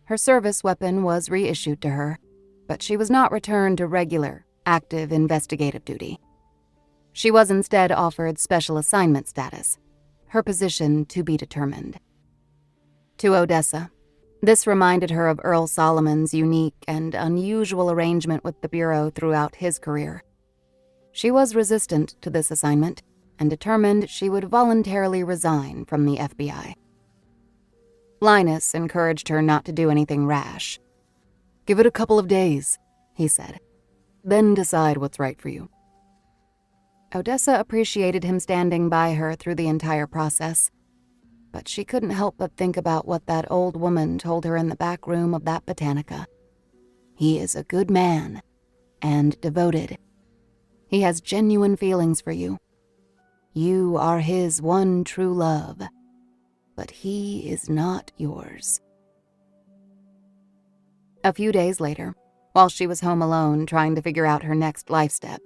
Her service weapon was reissued to her, but she was not returned to regular, active investigative duty. She was instead offered special assignment status, her position to be determined. To Odessa, this reminded her of Earl Solomon's unique and unusual arrangement with the Bureau throughout his career. She was resistant to this assignment and determined she would voluntarily resign from the FBI. Linus encouraged her not to do anything rash. Give it a couple of days, he said. Then decide what's right for you. Odessa appreciated him standing by her through the entire process, but she couldn't help but think about what that old woman told her in the back room of that botanica. He is a good man, and devoted. He has genuine feelings for you. You are his one true love, but he is not yours. A few days later, while she was home alone trying to figure out her next life step,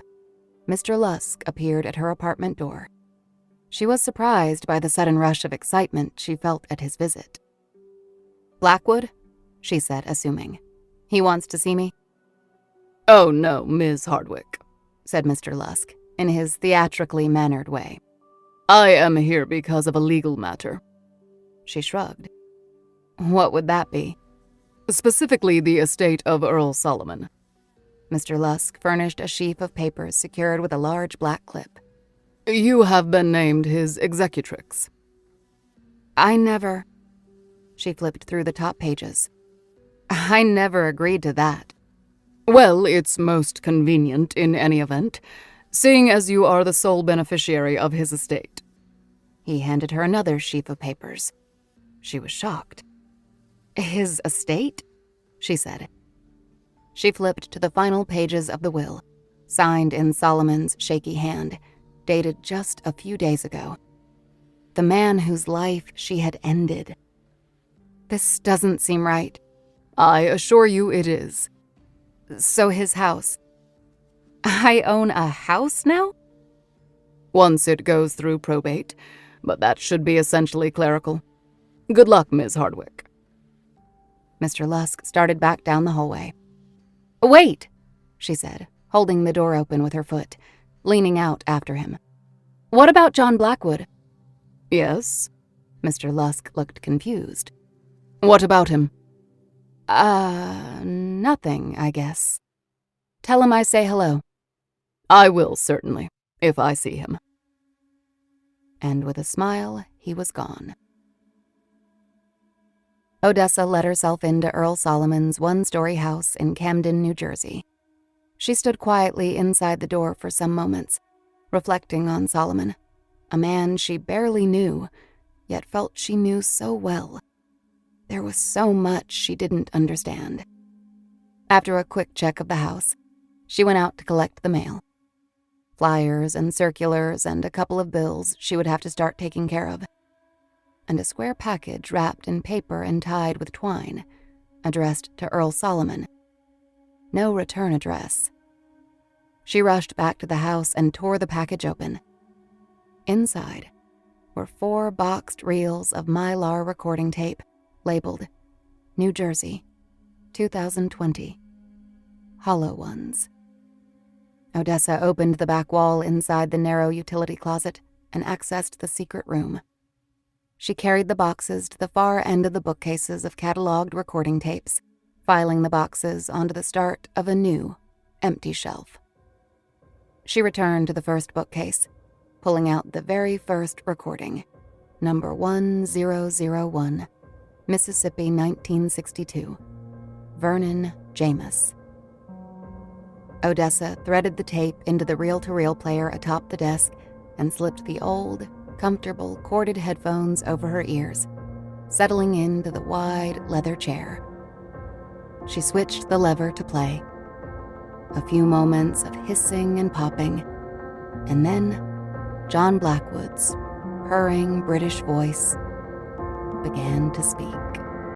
Mr. Lusk appeared at her apartment door. She was surprised by the sudden rush of excitement she felt at his visit. "Blackwood?" she said, assuming. "He wants to see me?" "Oh, no, Ms. Hardwick," said Mr. Lusk, in his theatrically mannered way. "I am here because of a legal matter." She shrugged. "What would that be?" "Specifically the estate of Earl Solomon." Mr. Lusk furnished a sheaf of papers secured with a large black clip. "You have been named his executrix." I never... She flipped through the top pages. "I never agreed to that." "Well, it's most convenient in any event, seeing as you are the sole beneficiary of his estate." He handed her another sheaf of papers. She was shocked. "His estate?" she said. She flipped to the final pages of the will, signed in Solomon's shaky hand, dated just a few days ago. The man whose life she had ended. This doesn't seem right. "I assure you it is." "So his house... I own a house now?" "Once it goes through probate, but that should be essentially clerical. Good luck, Ms. Hardwick." Mr. Lusk started back down the hallway. "Wait," she said, holding the door open with her foot, leaning out after him. "What about John Blackwood?" "Yes?" Mr. Lusk looked confused. "What about him?" Nothing, I guess. Tell him I say hello." "I will, certainly, if I see him." And with a smile, he was gone. Odessa let herself into Earl Solomon's one-story house in Camden, New Jersey. She stood quietly inside the door for some moments, reflecting on Solomon, a man she barely knew, yet felt she knew so well. There was so much she didn't understand. After a quick check of the house, she went out to collect the mail. Flyers and circulars and a couple of bills she would have to start taking care of. And a square package wrapped in paper and tied with twine, addressed to Earl Solomon. No return address. She rushed back to the house and tore the package open. Inside were 4 boxed reels of Mylar recording tape, labeled New Jersey, 2020. Hollow ones. Odessa opened the back wall inside the narrow utility closet and accessed the secret room. She carried the boxes to the far end of the bookcases of catalogued recording tapes, filing the boxes onto the start of a new, empty shelf. She returned to the first bookcase, pulling out the very first recording, number 1001, Mississippi 1962, Vernon Jameis. Odessa threaded the tape into the reel-to-reel player atop the desk and slipped the old, comfortable, corded headphones over her ears, settling into the wide leather chair. She switched the lever to play. A few moments of hissing and popping, and then John Blackwood's purring British voice began to speak.